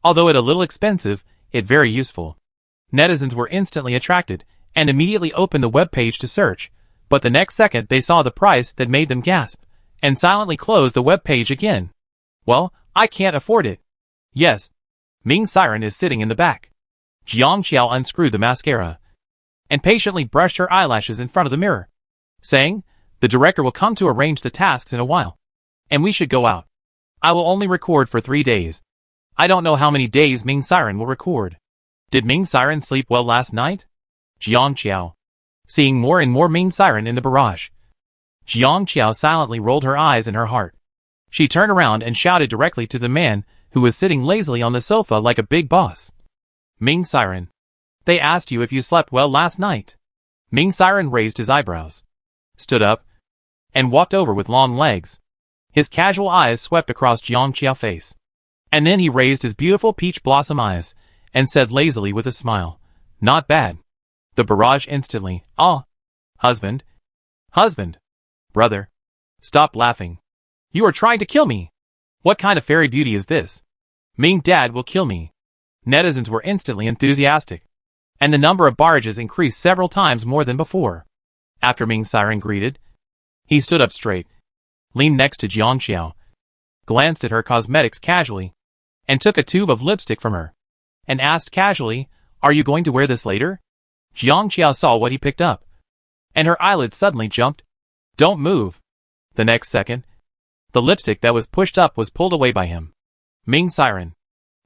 Although it a little expensive, it very useful. Netizens were instantly attracted, and immediately opened the web page to search, but the next second they saw the price that made them gasp, and silently closed the web page again. Well, I can't afford it. Yes. Ming Siren is sitting in the back. Jiang Qiao unscrewed the mascara, and patiently brushed her eyelashes in front of the mirror, saying, the director will come to arrange the tasks in a while, and we should go out. I will only record for 3 days. I don't know how many days Ming Siren will record. Did Ming Siren sleep well last night? Jiang Qiao. Seeing more and more Ming Siren in the barrage. Jiang Qiao silently rolled her eyes in her heart. She turned around and shouted directly to the man who was sitting lazily on the sofa like a big boss. Ming Siren. They asked you if you slept well last night. Ming Siren raised his eyebrows, stood up, and walked over with long legs. His casual eyes swept across Jiang Qiao's face. And then he raised his beautiful peach blossom eyes, and said lazily with a smile, not bad. The barrage instantly, ah, husband, brother, stop laughing. You are trying to kill me. What kind of fairy beauty is this? Ming Dad will kill me. Netizens were instantly enthusiastic, and the number of barrages increased several times more than before. After Ming Siren greeted, he stood up straight, leaned next to Jiang Qiao, glanced at her cosmetics casually, and took a tube of lipstick from her, and asked casually, are you going to wear this later? Jiang Qiao saw what he picked up, and her eyelids suddenly jumped. Don't move. The next second, the lipstick that was pushed up was pulled away by him. Ming Siren.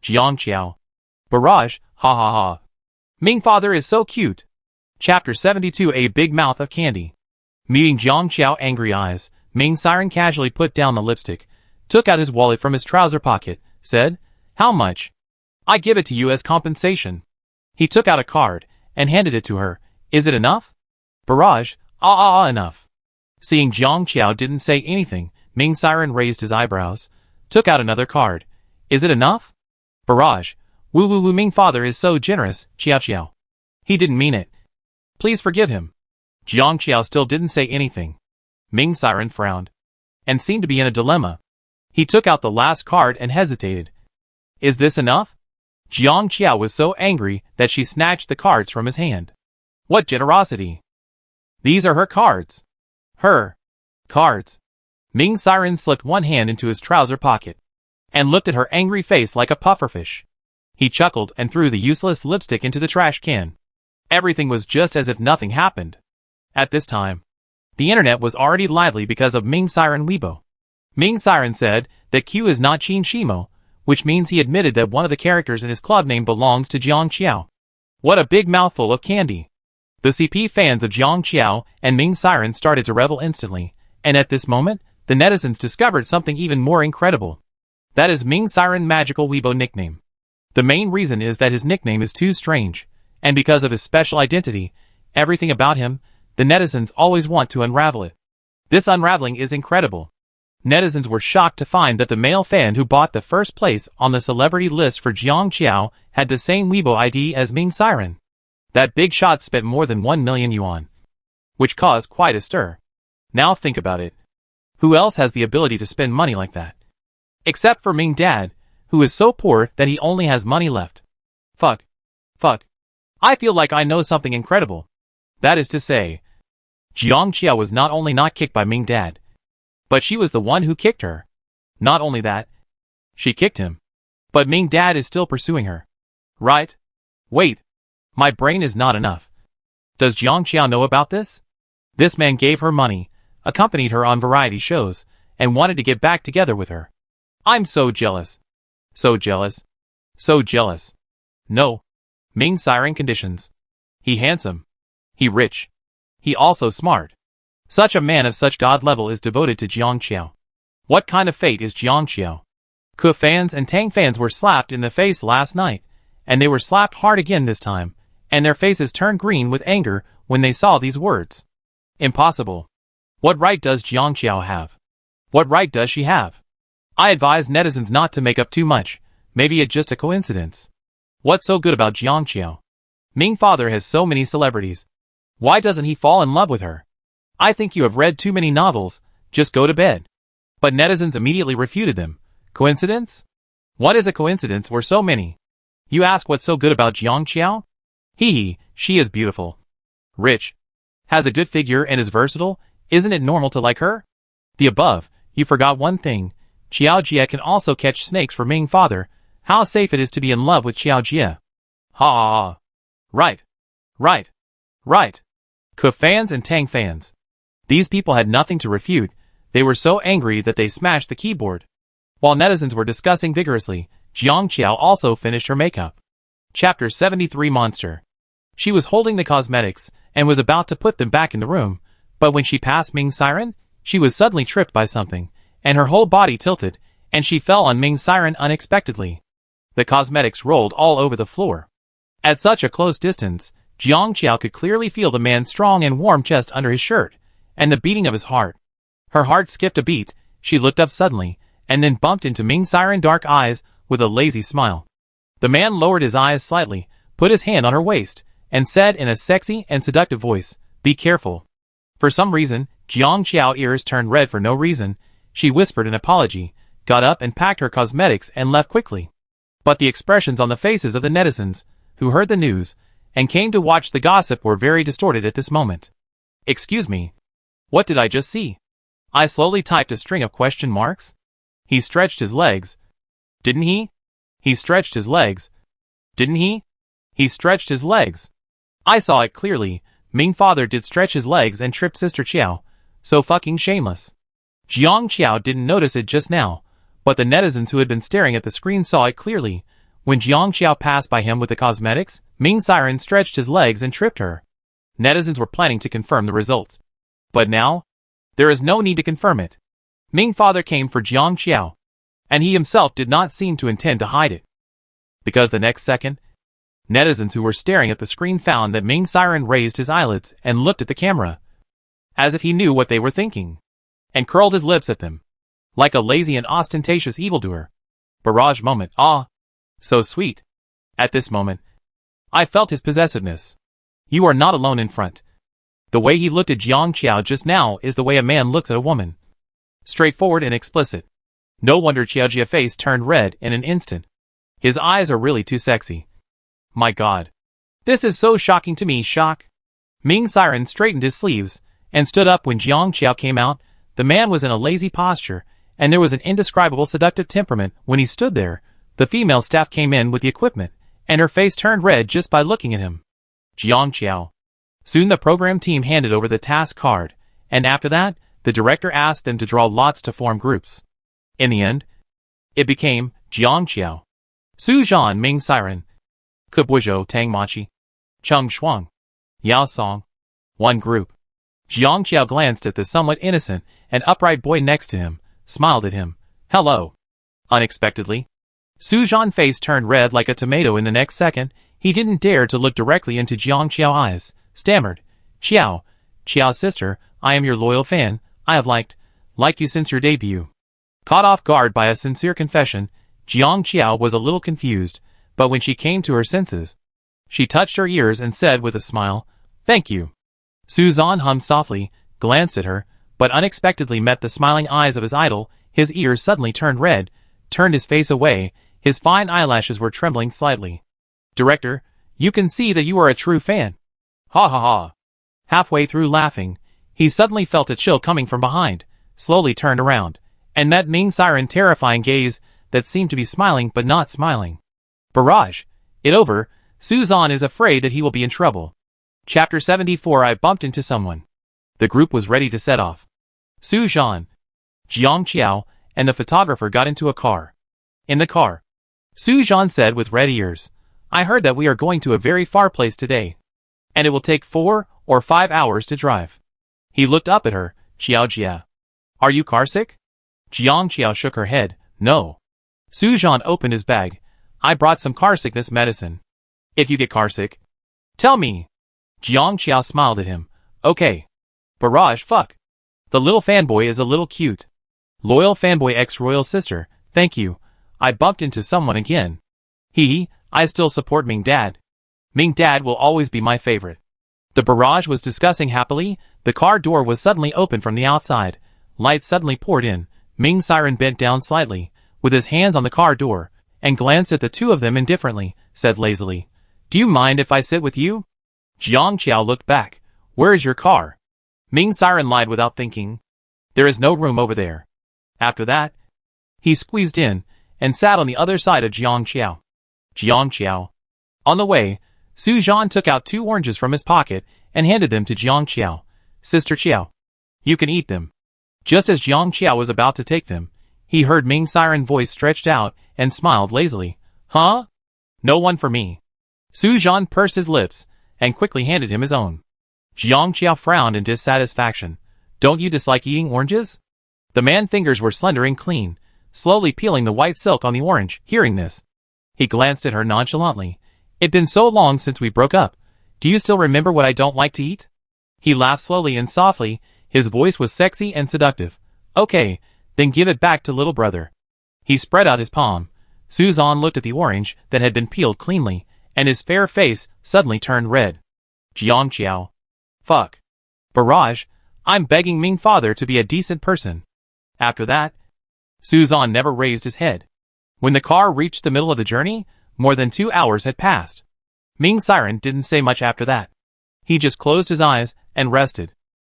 Jiang Qiao. Barrage, ha ha ha. Ming father is so cute. Chapter 72. A big mouth of candy. Meeting Jiang Qiao angry eyes, Ming Siren casually put down the lipstick, took out his wallet from his trouser pocket, said, how much? I give it to you as compensation. He took out a card, and handed it to her. Is it enough? Barrage, enough. Seeing Jiang Qiao didn't say anything, Ming Siren raised his eyebrows, took out another card. Is it enough? Barrage, woo Ming father is so generous, Qiao. He didn't mean it. Please forgive him. Jiang Qiao still didn't say anything. Ming Siren frowned, and seemed to be in a dilemma. He took out the last card and hesitated. Is this enough? Jiang Qiao was so angry that she snatched the cards from his hand. What generosity! These are her cards. Her cards. Ming Siren slipped one hand into his trouser pocket, and looked at her angry face like a pufferfish. He chuckled and threw the useless lipstick into the trash can. Everything was just as if nothing happened. At this time, the internet was already lively because of Ming Siren Weibo. Ming Siren said that Q is not Qin Shimo, which means he admitted that one of the characters in his club name belongs to Jiang Qiao. What a big mouthful of candy. The CP fans of Jiang Qiao and Ming Siren started to revel instantly, and at this moment, the netizens discovered something even more incredible. That is Ming Siren Magical Weibo nickname. The main reason is that his nickname is too strange, and because of his special identity, everything about him, the netizens always want to unravel it. This unraveling is incredible. Netizens were shocked to find that the male fan who bought the first place on the celebrity list for Jiang Qiao had the same Weibo ID as Ming Siren. That big shot spent more than 1 million yuan, which caused quite a stir. Now think about it. Who else has the ability to spend money like that? Except for Ming Dad, who is so poor that he only has money left. Fuck. I feel like I know something incredible. That is to say, Jiang Qiao was not only not kicked by Ming Dad, but she was the one who kicked her. Not only that, she kicked him. But Ming Dad is still pursuing her. Right? Wait. My brain is not enough. Does Jiang Qiao know about this? This man gave her money, accompanied her on variety shows, and wanted to get back together with her. I'm so jealous. So jealous. So jealous. No. Ming Siren conditions. He handsome. He rich. He also smart. Such a man of such god level is devoted to Jiang Qiao. What kind of fate is Jiang Qiao? Ke fans and Tang fans were slapped in the face last night, and they were slapped hard again this time, and their faces turned green with anger when they saw these words. Impossible. What right does Jiang Qiao have? What right does she have? I advise netizens not to make up too much. Maybe it's just a coincidence. What's so good about Jiang Qiao? Ming father has so many celebrities. Why doesn't he fall in love with her? I think you have read too many novels. Just go to bed. But netizens immediately refuted them. Coincidence? What is a coincidence where so many? You ask what's so good about Jiang Qiao? Hee, she is beautiful. Rich. Has a good figure and is versatile. Isn't it normal to like her? The above. You forgot one thing. Qiao Jie can also catch snakes for Ming father. How safe it is to be in love with Qiao Jie. Ha. Right. Right. Right. Ke fans and Tang fans. These people had nothing to refute. They were so angry that they smashed the keyboard. While netizens were discussing vigorously, Jiang Qiao also finished her makeup. Chapter 73 Monster. She was holding the cosmetics and was about to put them back in the room, but when she passed Ming's siren, she was suddenly tripped by something, and her whole body tilted, and she fell on Ming's siren unexpectedly. The cosmetics rolled all over the floor. At such a close distance, Jiang Qiao could clearly feel the man's strong and warm chest under his shirt, and the beating of his heart. Her heart skipped a beat. She looked up suddenly, and then bumped into Ming's siren dark eyes with a lazy smile. The man lowered his eyes slightly, put his hand on her waist, and said in a sexy and seductive voice, "Be careful." For some reason, Jiang Qiao's ears turned red for no reason. She whispered an apology, got up and packed her cosmetics and left quickly. But the expressions on the faces of the netizens, who heard the news, and came to watch the gossip were very distorted at this moment. Excuse me. What did I just see? I slowly typed a string of question marks. He stretched his legs. Didn't he? He stretched his legs. Didn't he? He stretched his legs. I saw it clearly. Ming father did stretch his legs and tripped Sister Qiao. So fucking shameless. Jiang Qiao didn't notice it just now, but the netizens who had been staring at the screen saw it clearly. When Jiang Qiao passed by him with the cosmetics, Ming siren stretched his legs and tripped her. Netizens were planning to confirm the results. But now? There is no need to confirm it. Ming father came for Jiang Qiao, and he himself did not seem to intend to hide it. Because the next second, netizens who were staring at the screen found that Ming siren raised his eyelids and looked at the camera, as if he knew what they were thinking, and curled his lips at them, like a lazy and ostentatious evildoer. Barrage moment, ah, so sweet. At this moment, I felt his possessiveness. You are not alone in front. The way he looked at Jiang Qiao just now is the way a man looks at a woman. Straightforward and explicit. No wonder Qiao Jia's face turned red in an instant. His eyes are really too sexy. My god. This is so shocking to me, shock. Ming siren straightened his sleeves and stood up when Jiang Qiao came out. The man was in a lazy posture, and there was an indescribable seductive temperament when he stood there. The female staff came in with the equipment, and her face turned red just by looking at him. Jiang Qiao. Soon the program team handed over the task card, and after that, the director asked them to draw lots to form groups. In the end, it became Jiang Qiao, Su Zhan Ming Siren, Kebuizhou Tang Machi, Cheng Shuang, Yao Song. One group. Jiang Qiao glanced at the somewhat innocent and upright boy next to him, smiled at him. Hello. Unexpectedly, Su Zhan's face turned red like a tomato in the next second. He didn't dare to look directly into Jiang Qiao's eyes, stammered. Qiao's sister, I am your loyal fan. I have liked you since your debut. Caught off guard by a sincere confession, Jiang Qiao was a little confused, but when she came to her senses, she touched her ears and said with a smile, Thank you. Su Zhan hummed softly, glanced at her, but unexpectedly met the smiling eyes of his idol. His ears suddenly turned red, turned his face away, his fine eyelashes were trembling slightly. Director, you can see that you are a true fan. Ha ha ha. Halfway through laughing, he suddenly felt a chill coming from behind, slowly turned around, and met Ming Siren's terrifying gaze that seemed to be smiling but not smiling. Barrage. It over. Su Zhan is afraid that he will be in trouble. Chapter 74 I bumped into someone. The group was ready to set off. Su Zhan, Jiang Qiao, and the photographer got into a car. In the car, Su Zhan said with red ears, I heard that we are going to a very far place today, and it will take 4 or 5 hours to drive. He looked up at her. Qiao Jia. Are you carsick? Jiang Qiao shook her head. No. Su Zhan opened his bag. I brought some carsickness medicine. If you get carsick, tell me. Jiang Qiao smiled at him. Okay. Barrage, fuck. The little fanboy is a little cute. Loyal fanboy ex-royal sister, thank you. I bumped into someone again. I still support Ming Dad. Ming Dad will always be my favorite. The barrage was discussing happily. The car door was suddenly opened from the outside. Light suddenly poured in. Ming Siren bent down slightly, with his hands on the car door, and glanced at the two of them indifferently, said lazily, "Do you mind if I sit with you?" Jiang Qiao looked back. "Where is your car?" Ming Siren lied without thinking. "There is no room over there." After that, he squeezed in, and sat on the other side of Jiang Qiao. Jiang Qiao. On the way, Su Zhan took out 2 oranges from his pocket and handed them to Jiang Qiao. "Sister Qiao, you can eat them." Just as Jiang Qiao was about to take them, he heard Ming Siren's voice stretched out and smiled lazily. "Huh? No one for me." Su Zhan pursed his lips and quickly handed him his own. Jiang Qiao frowned in dissatisfaction. "Don't you dislike eating oranges?" The man's fingers were slender and clean, slowly peeling the white silk on the orange. Hearing this, he glanced at her nonchalantly. "It's been so long since we broke up. Do you still remember what I don't like to eat?" He laughed slowly and softly. His voice was sexy and seductive. "Okay, then give it back to little brother." He spread out his palm. Su Zhan looked at the orange that had been peeled cleanly, and his fair face suddenly turned red. Jiang Qiao. Fuck. Barrage, I'm begging Ming father to be a decent person. After that, Su Zhan never raised his head. When the car reached the middle of the journey, more than 2 hours had passed. Ming Siren didn't say much after that. He just closed his eyes and rested.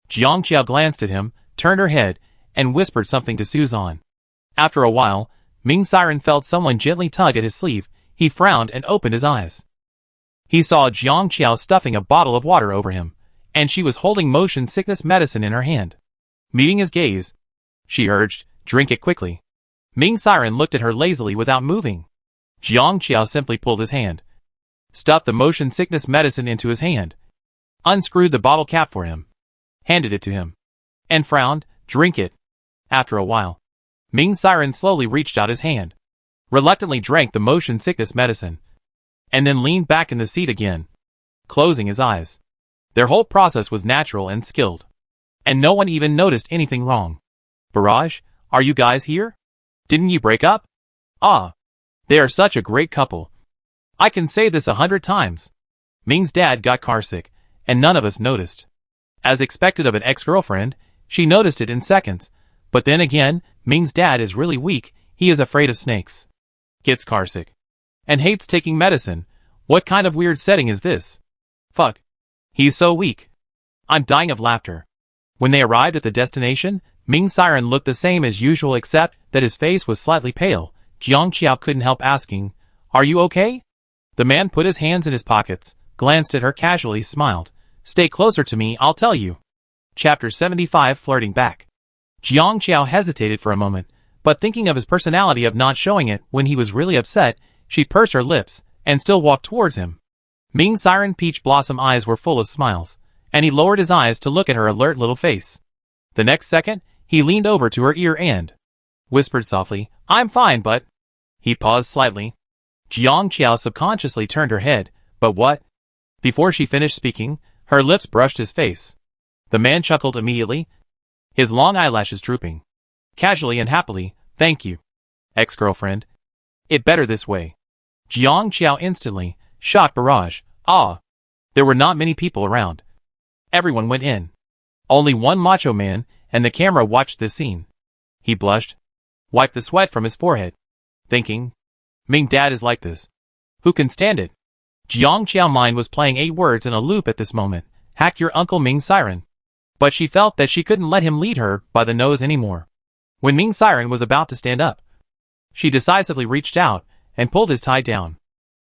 Jiang Qiao glanced at him, turned her head, and whispered something to Su Zhan. After a while, Ming Siren felt someone gently tug at his sleeve. He frowned and opened his eyes. He saw Jiang Qiao stuffing a bottle of water over him, and she was holding motion sickness medicine in her hand. Meeting his gaze, she urged, "Drink it quickly." Ming Siren looked at her lazily without moving. Jiang Qiao simply pulled his hand, stuffed the motion sickness medicine into his hand, unscrewed the bottle cap for him, handed it to him, and frowned. "Drink it." After a while, Ming Siren slowly reached out his hand, reluctantly drank the motion sickness medicine, and then leaned back in the seat again, closing his eyes. Their whole process was natural and skilled, and no one even noticed anything wrong. "Barrage, are you guys here? Didn't you break up?" "Ah, they are such a great couple. I can say this 100 times. Ming's dad got carsick, and none of us noticed." As expected of an ex-girlfriend, she noticed it in seconds. But then again, Ming's dad is really weak. He is afraid of snakes, gets carsick, and hates taking medicine. What kind of weird setting is this? Fuck. He's so weak. I'm dying of laughter. When they arrived at the destination, Ming Siren looked the same as usual except that his face was slightly pale. Jiang Qiao couldn't help asking, "Are you okay?" The man put his hands in his pockets, glanced at her casually, smiled. "Stay closer to me, I'll tell you." Chapter 75, Flirting Back. Jiang Qiao hesitated for a moment, but thinking of his personality of not showing it when he was really upset, she pursed her lips and still walked towards him. Ming Siren's peach blossom eyes were full of smiles, and he lowered his eyes to look at her alert little face. The next second, he leaned over to her ear and whispered softly, "I'm fine, but..." He paused slightly. Jiang Qiao subconsciously turned her head. "But what?" Before she finished speaking, her lips brushed his face. The man chuckled immediately, his long eyelashes drooping. Casually and happily, "Thank you, ex-girlfriend. It better this way." Jiang Qiao instantly, shocked Barrage. Ah. There were not many people around. Everyone went in. Only one macho man, and the camera watched this scene. He blushed, wiped the sweat from his forehead, thinking, Ming dad is like this. Who can stand it? Jiang Qiao's mind was playing 8 words in a loop at this moment. Hack your uncle Ming Siren. But she felt that she couldn't let him lead her by the nose anymore. When Ming Siren was about to stand up, she decisively reached out and pulled his tie down.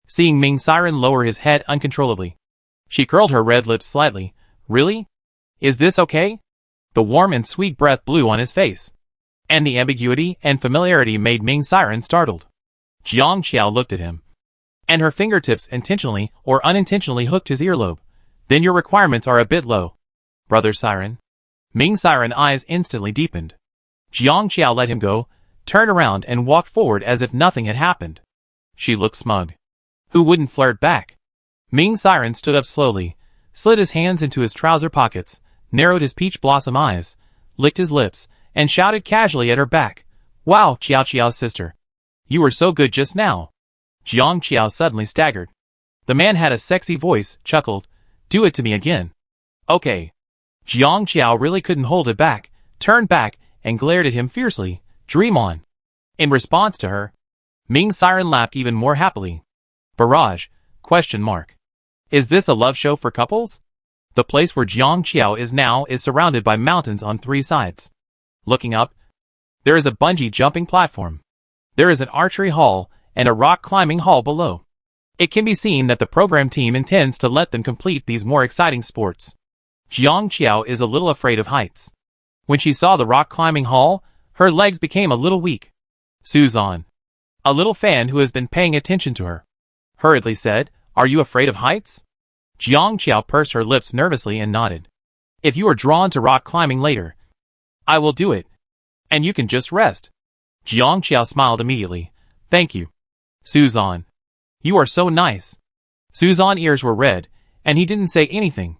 Seeing Ming Siren lower his head uncontrollably, she curled her red lips slightly. Really? Is this okay? The warm and sweet breath blew on his face, and the ambiguity and familiarity made Ming Siren startled. Jiang Qiao looked at him, and her fingertips intentionally or unintentionally hooked his earlobe. Then your requirements are a bit low, brother Siren. Ming Siren's eyes instantly deepened. Jiang Qiao let him go, turned around and walked forward as if nothing had happened. She looked smug. Who wouldn't flirt back? Ming Siren stood up slowly, slid his hands into his trouser pockets, narrowed his peach blossom eyes, licked his lips, and shouted casually at her back, "Wow, Qiao Qiao's sister. You were so good just now." Jiang Qiao suddenly staggered. The man had a sexy voice, chuckled, "Do it to me again." "Okay." Jiang Qiao really couldn't hold it back, turned back, and glared at him fiercely, "Dream on." In response to her, Ming Siren laughed even more happily. "Barrage? ? Is this a love show for couples? The place where Jiang Qiao is now is surrounded by mountains on 3 sides. Looking up, there is a bungee jumping platform. There is an archery hall and a rock climbing hall below. It can be seen that the program team intends to let them complete these more exciting sports. Jiang Qiao is a little afraid of heights. When she saw the rock climbing hall, her legs became a little weak. Suzanne, a little fan who has been paying attention to her, hurriedly said, "Are you afraid of heights?" Jiang Qiao pursed her lips nervously and nodded. "If you are drawn to rock climbing later, I will do it. And you can just rest." Jiang Qiao smiled immediately. "Thank you, Suzanne. You are so nice." Suzanne's ears were red, and he didn't say anything.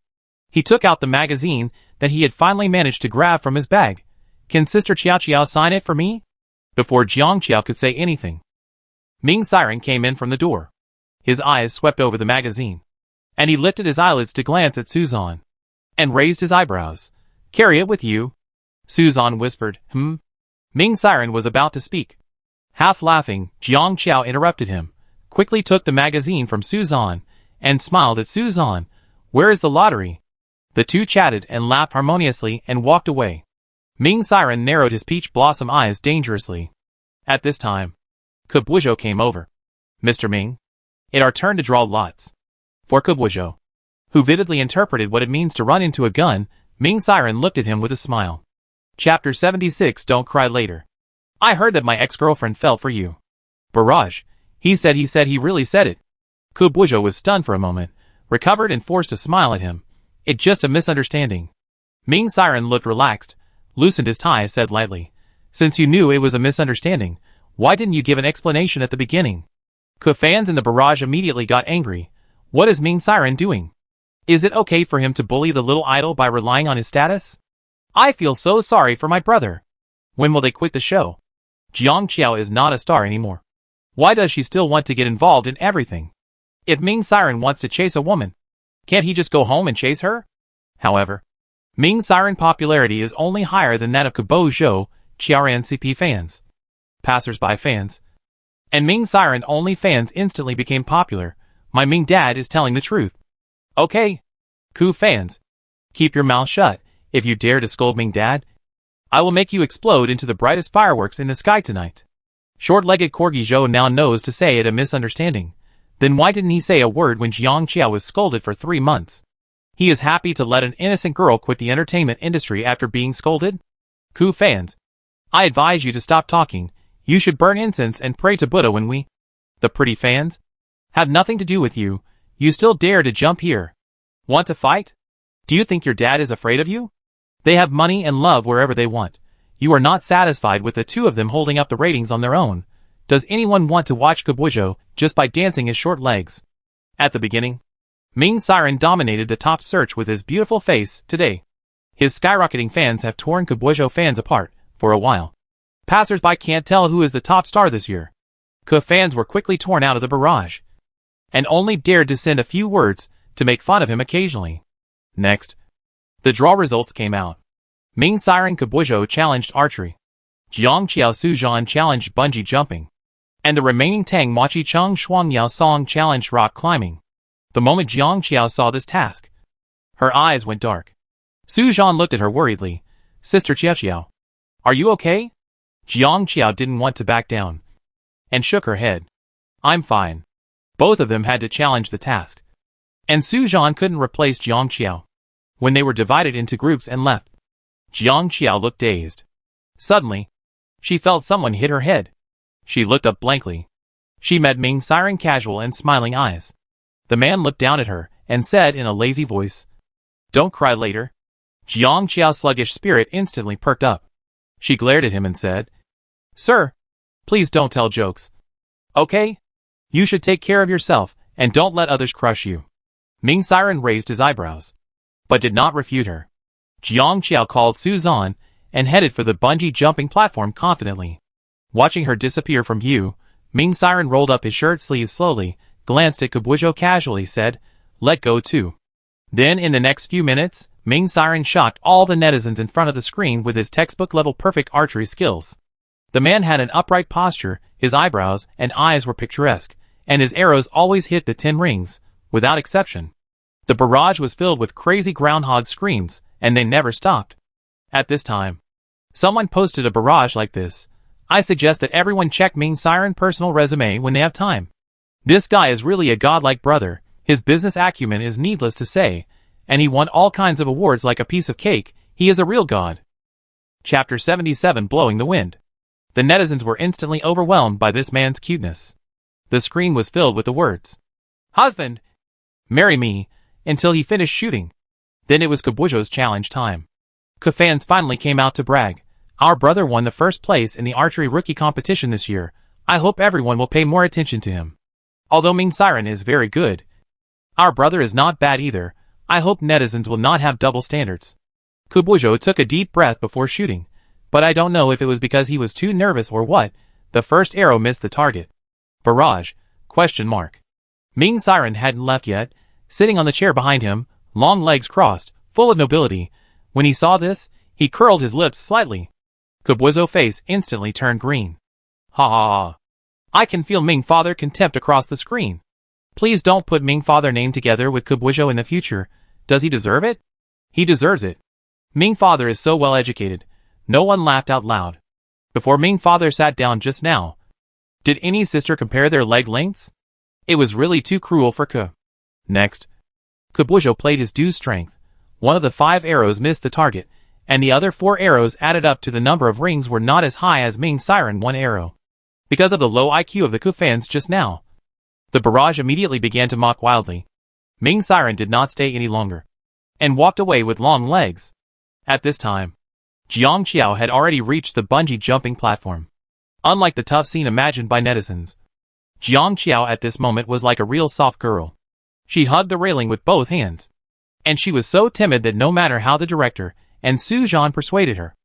He took out the magazine that he had finally managed to grab from his bag. "Can Sister Qiao Qiao sign it for me?" Before Jiang Qiao could say anything, Ming Siren came in from the door. His eyes swept over the magazine, and he lifted his eyelids to glance at Suzanne, and raised his eyebrows. "Carry it with you?" Suzanne whispered, Ming Siren was about to speak. Half laughing, Jiang Qiao interrupted him, quickly took the magazine from Suzanne, and smiled at Suzanne. "Where is the lottery?" The two chatted and laughed harmoniously and walked away. Ming Siren narrowed his peach blossom eyes dangerously. At this time, Kebuizhou came over. "Mr. Ming, it's our turn to draw lots." For Kebuizhou, who vividly interpreted what it means to run into a gun, Ming Siren looked at him with a smile. Chapter 76. Don't cry later. "I heard that my ex-girlfriend fell for you." "Barrage. He said he really said it." Kebuizhou was stunned for a moment, recovered and forced a smile at him. "It's just a misunderstanding." Ming Siren looked relaxed, loosened his tie, said lightly, "Since you knew it was a misunderstanding, why didn't you give an explanation at the beginning?" Fans in the barrage immediately got angry. What is Ming Siren doing? Is it okay for him to bully the little idol by relying on his status? I feel so sorry for my brother. When will they quit the show? Jiang Qiao is not a star anymore. Why does she still want to get involved in everything? If Ming Siren wants to chase a woman, can't he just go home and chase her? However, Ming Siren's popularity is only higher than that of Kebuizhou, Chiaran CP fans, passers-by fans, and Ming Siren only fans instantly became popular. My Ming dad is telling the truth. Okay, Ku fans, keep your mouth shut. If you dare to scold Ming dad, I will make you explode into the brightest fireworks in the sky tonight. Short-legged Corgi Zhou now knows to say it a misunderstanding. Then why didn't he say a word when Jiang Qiao was scolded for 3 months? He is happy to let an innocent girl quit the entertainment industry after being scolded? Ku fans, I advise you to stop talking. You should burn incense and pray to Buddha when we, the pretty fans, have nothing to do with you. You still dare to jump here. Want to fight? Do you think your dad is afraid of you? They have money and love wherever they want. You are not satisfied with the two of them holding up the ratings on their own. Does anyone want to watch Kebuizhou just by dancing his short legs? At the beginning, Ming Siren dominated the top search with his beautiful face. Today, his skyrocketing fans have torn Kebuizhou fans apart for a while. Passers-by can't tell who is the top star this year. Ke fans were quickly torn out of the barrage, and only dared to send a few words to make fun of him occasionally. Next, the draw results came out. Ming Siren Kebuizhou challenged archery. Jiang Qiao Suzhan challenged bungee jumping. And the remaining Tang Mochi Cheng Shuang Yao Song challenged rock climbing. The moment Jiang Qiao saw this task, her eyes went dark. Suzhan looked at her worriedly. Sister Qiao Qiao, are you okay? Jiang Qiao didn't want to back down, and shook her head. I'm fine. Both of them had to challenge the task, and Suzhan couldn't replace Jiang Qiao. When they were divided into groups and left, Jiang Qiao looked dazed. Suddenly, she felt someone hit her head. She looked up blankly. She met Ming Siren casual and smiling eyes. The man looked down at her and said in a lazy voice, Don't cry later. Jiang Qiao's sluggish spirit instantly perked up. She glared at him and said, Sir, please don't tell jokes. Okay? You should take care of yourself and don't let others crush you. Ming Siren raised his eyebrows, but did not refute her. Jiang Qiao called Suzan and headed for the bungee jumping platform confidently. Watching her disappear from view, Ming Siren rolled up his shirt sleeves slowly, glanced at Gubujo casually, said, "Let go too." Then in the next few minutes, Ming Siren shocked all the netizens in front of the screen with his textbook-level perfect archery skills. The man had an upright posture, his eyebrows and eyes were picturesque, and his arrows always hit the 10 rings, without exception. The barrage was filled with crazy groundhog screams, and they never stopped. At this time, someone posted a barrage like this. I suggest that everyone check Ming Siren's personal resume when they have time. This guy is really a godlike brother, his business acumen is needless to say, and he won all kinds of awards like a piece of cake. He is a real god. Chapter 77 Blowing the Wind. The netizens were instantly overwhelmed by this man's cuteness. The screen was filled with the words, "Husband, marry me," until he finished shooting. Then it was Gubujo's challenge time. Fans finally came out to brag. "Our brother won the first place in the archery rookie competition this year. I hope everyone will pay more attention to him. Although Ming Siren is very good, our brother is not bad either. I hope netizens will not have double standards." Gubujo took a deep breath before shooting, but I don't know if it was because he was too nervous or what. The first arrow missed the target. Barrage? ? Ming Siren hadn't left yet, sitting on the chair behind him, long legs crossed, full of nobility. When he saw this, he curled his lips slightly. Gubujo's face instantly turned green. Ha ha ha. I can feel Ming Father contempt across the screen. Please don't put Ming Father name together with Gubujo in the future. Does he deserve it? He deserves it. Ming Father is so well educated. No one laughed out loud. Before Ming Father sat down just now, did any sister compare their leg lengths? It was really too cruel for Next, Gubujo played his due strength. One of the 5 arrows missed the target, and the other 4 arrows added up to the number of rings were not as high as Ming Siren 1 arrow. Because of the low IQ of the fans just now, the barrage immediately began to mock wildly. Ming Siren did not stay any longer, and walked away with long legs. At this time, Jiang Qiao had already reached the bungee jumping platform. Unlike the tough scene imagined by netizens, Jiang Qiao at this moment was like a real soft girl. She hugged the railing with both hands. And she was so timid that no matter how the director and Suzan persuaded her,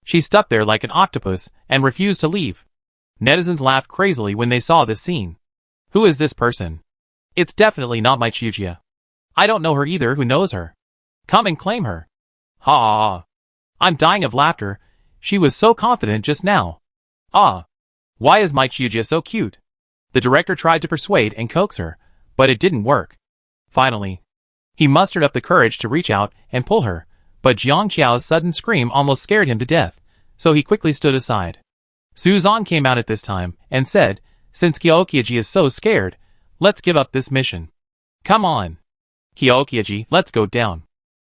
she stuck there like an octopus and refused to leave. Netizens laughed crazily when they saw this scene. Who is this person? It's definitely not my Chujia. I don't know her either. Who knows her? Come and claim her. Ha ha ha. I'm dying of laughter. She was so confident just now. Ah. Why is my Chujia so cute? The director tried to persuade and coax her, but it didn't work. Finally, he mustered up the courage to reach out and pull her, but Jiang Qiao's sudden scream almost scared him to death, so he quickly stood aside. Suzan came out at this time and said, "Since Kyokiaji is so scared, let's give up this mission. Come on. Kyokiaji, let's go down."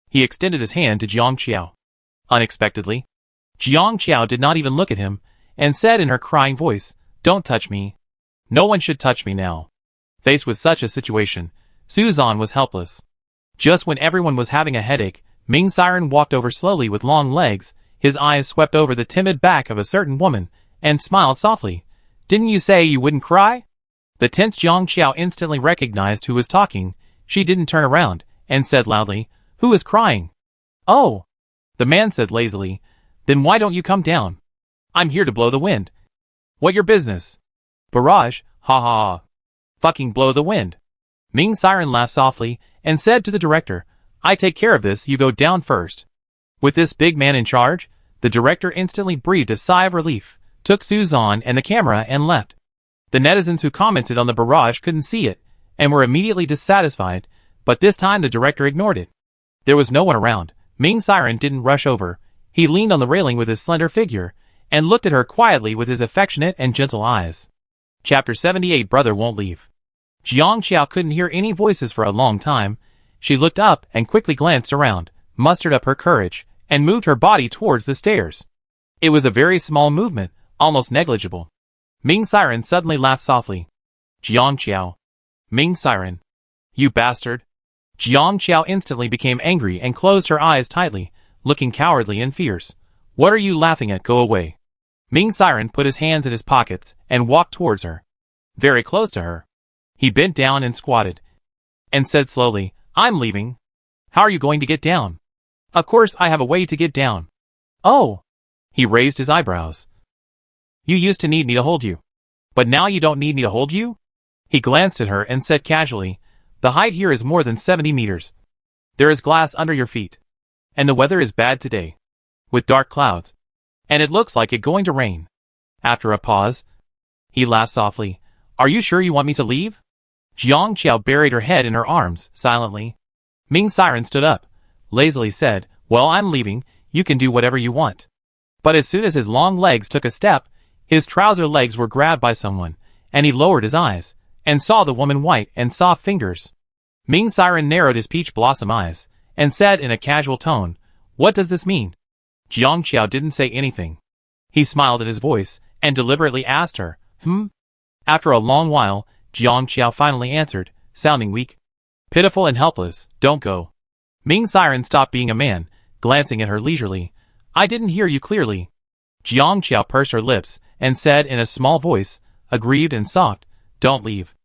He extended his hand to Jiang Qiao. Unexpectedly, Jiang Qiao did not even look at him, and said in her crying voice, "Don't touch me. No one should touch me now." Faced with such a situation, Suzan was helpless. Just when everyone was having a headache, Ming Siren walked over slowly with long legs, his eyes swept over the timid back of a certain woman, and smiled softly. "Didn't you say you wouldn't cry?" The tense Jiang Qiao instantly recognized who was talking. She didn't turn around, and said loudly, "Who is crying?" "Oh," the man said lazily, "then why don't you come down? I'm here to blow the wind." "What your business?" "Barrage, ha ha ha. Fucking blow the wind." Ming Siren laughed softly, and said to the director, "I take care of this, you go down first." With this big man in charge, the director instantly breathed a sigh of relief, took Suzan and the camera and left. The netizens who commented on the barrage couldn't see it, and were immediately dissatisfied, but this time the director ignored it. There was no one around. Ming Siren didn't rush over. He leaned on the railing with his slender figure, and looked at her quietly with his affectionate and gentle eyes. Chapter 78 Brother Won't Leave. Jiang Qiao couldn't hear any voices for a long time. She looked up and quickly glanced around, mustered up her courage, and moved her body towards the stairs. It was a very small movement, almost negligible. Ming Siren suddenly laughed softly. "Jiang Qiao. Ming Siren. You bastard." Jiang Qiao instantly became angry and closed her eyes tightly, looking cowardly and fierce. "What are you laughing at? Go away." Ming Siren put his hands in his pockets and walked towards her. Very close to her, he bent down and squatted, and said slowly, "I'm leaving." "How are you going to get down?" Of course I have a way to get down. Oh! He raised his eyebrows. You used to need me to hold you. But now you don't need me to hold you? He glanced at her and said casually, the height here is more than 70 meters. There is glass under your feet. And the weather is bad today. With dark clouds. And it looks like it's going to rain. After a pause, he laughed softly. Are you sure you want me to leave? Jiang Qiao buried her head in her arms, silently. Ming Siren stood up, lazily said, well, I'm leaving, you can do whatever you want. But as soon as his long legs took a step, his trouser legs were grabbed by someone, and he lowered his eyes, and saw the woman white and soft fingers. Ming Siren narrowed his peach blossom eyes, and said in a casual tone, what does this mean? Jiang Qiao didn't say anything. He smiled at his voice, and deliberately asked her, After a long while, Jiang Qiao finally answered, sounding weak. Pitiful and helpless, don't go. Ming Siren stopped being a man, glancing at her leisurely. I didn't hear you clearly. Jiang Qiao pursed her lips, and said in a small voice, aggrieved and soft, don't leave.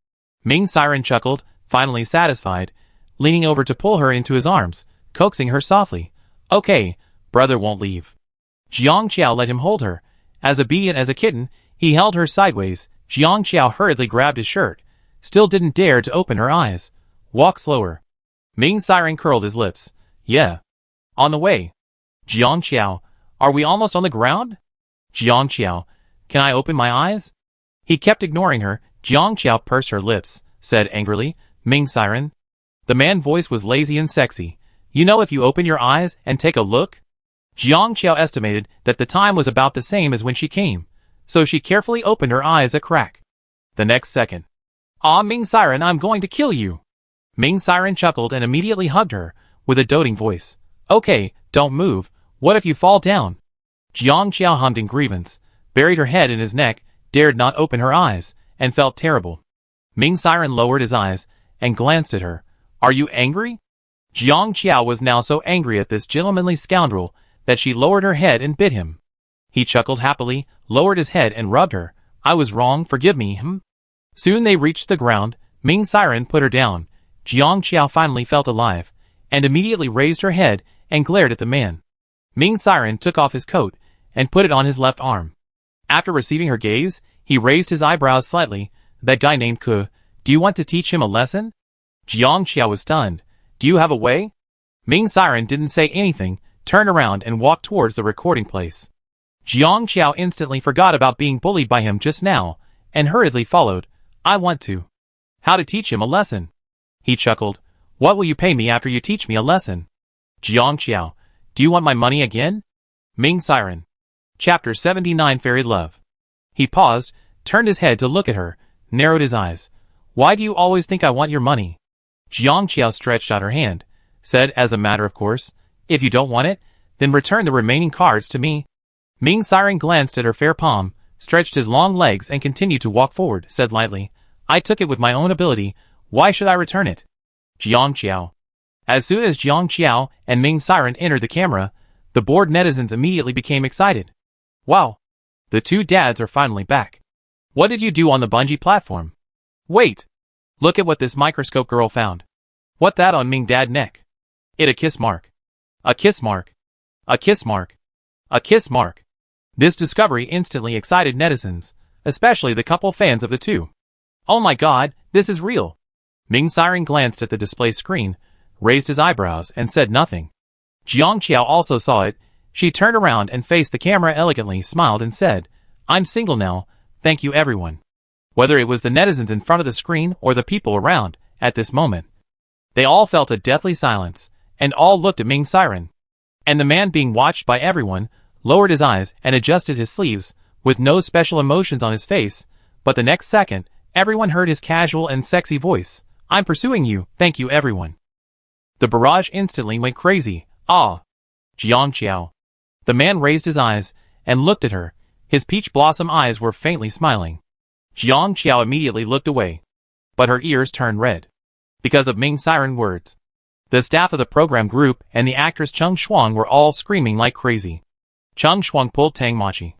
Ming Siren chuckled, finally satisfied, leaning over to pull her into his arms, coaxing her softly. Okay, brother won't leave. Jiang Qiao let him hold her. As obedient as a kitten, he held her sideways. Jiang Qiao hurriedly grabbed his shirt, still didn't dare to open her eyes. Walk slower. Ming Siren curled his lips. Yeah. On the way. Jiang Qiao, are we almost on the ground? Jiang Qiao, can I open my eyes? He kept ignoring her. Jiang Qiao pursed her lips, said angrily, Ming Siren. The man's voice was lazy and sexy. You know if you open your eyes and take a look? Jiang Qiao estimated that the time was about the same as when she came, so she carefully opened her eyes a crack. The next second. Ah, Ming Siren, I'm going to kill you. Ming Siren chuckled and immediately hugged her, with a doting voice. Okay, don't move, what if you fall down? Jiang Qiao hummed in grievance, buried her head in his neck, dared not open her eyes, and felt terrible. Ming Siren lowered his eyes, and glanced at her. Are you angry? Jiang Qiao was now so angry at this gentlemanly scoundrel, that she lowered her head and bit him. He chuckled happily, lowered his head and rubbed her. I was wrong, forgive me, Soon they reached the ground. Ming Siren put her down. Jiang Qiao finally felt alive, and immediately raised her head and glared at the man. Ming Siren took off his coat, and put it on his left arm. After receiving her gaze, he raised his eyebrows slightly. That guy named Ke, do you want to teach him a lesson? Jiang Qiao was stunned. Do you have a way? Ming Siren didn't say anything, turned around and walked towards the recording place. Jiang Qiao instantly forgot about being bullied by him just now, and hurriedly followed. I want to. How to teach him a lesson? He chuckled. What will you pay me after you teach me a lesson? Jiang Qiao, do you want my money again? Ming Siren. Chapter 79 Fairy Love. He paused, turned his head to look at her, narrowed his eyes. Why do you always think I want your money? Jiang Qiao stretched out her hand, said as a matter of course, if you don't want it, then return the remaining cards to me. Ming Siren glanced at her fair palm, stretched his long legs and continued to walk forward, said lightly, I took it with my own ability, why should I return it? Jiang Qiao. As soon as Jiang Qiao and Ming Siren entered the camera, the bored netizens immediately became excited. Wow! The two dads are finally back. What did you do on the bungee platform? Wait! Look at what this microscope girl found. What that on Ming dad neck? It a kiss mark. A kiss mark. A kiss mark. A kiss mark. This discovery instantly excited netizens, especially the couple fans of the two. Oh my god, this is real. Ming Siren glanced at the display screen, raised his eyebrows and said nothing. Jiang Qiao also saw it. She turned around and faced the camera elegantly, smiled and said, I'm single now, thank you everyone. Whether it was the netizens in front of the screen or the people around, at this moment, they all felt a deathly silence, and all looked at Ming Siren. And the man being watched by everyone, lowered his eyes and adjusted his sleeves, with no special emotions on his face, but the next second, everyone heard his casual and sexy voice. I'm pursuing you, thank you everyone. The barrage instantly went crazy. Ah! Jiang Qiao. The man raised his eyes, and looked at her. His peach blossom eyes were faintly smiling. Jiang Qiao immediately looked away. But her ears turned red. Because of Ming Siren words. The staff of the program group and the actress Cheng Shuang were all screaming like crazy. Cheng Shuang pulled Tang Machi.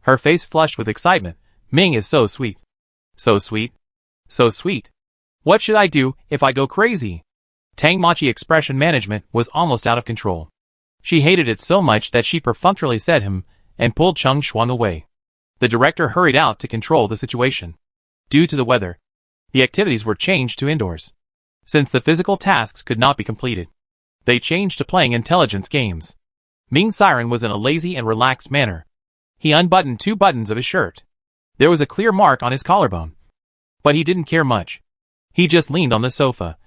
Her face flushed with excitement. Ming is so sweet. So sweet. So sweet. What should I do if I go crazy? Tang Machi expression management was almost out of control. She hated it so much that she perfunctorily said him and pulled Cheng Shuang away. The director hurried out to control the situation. Due to the weather, the activities were changed to indoors. Since the physical tasks could not be completed, they changed to playing intelligence games. Ming Siren was in a lazy and relaxed manner. He unbuttoned 2 buttons of his shirt. There was a clear mark on his collarbone. But he didn't care much. He just leaned on the sofa,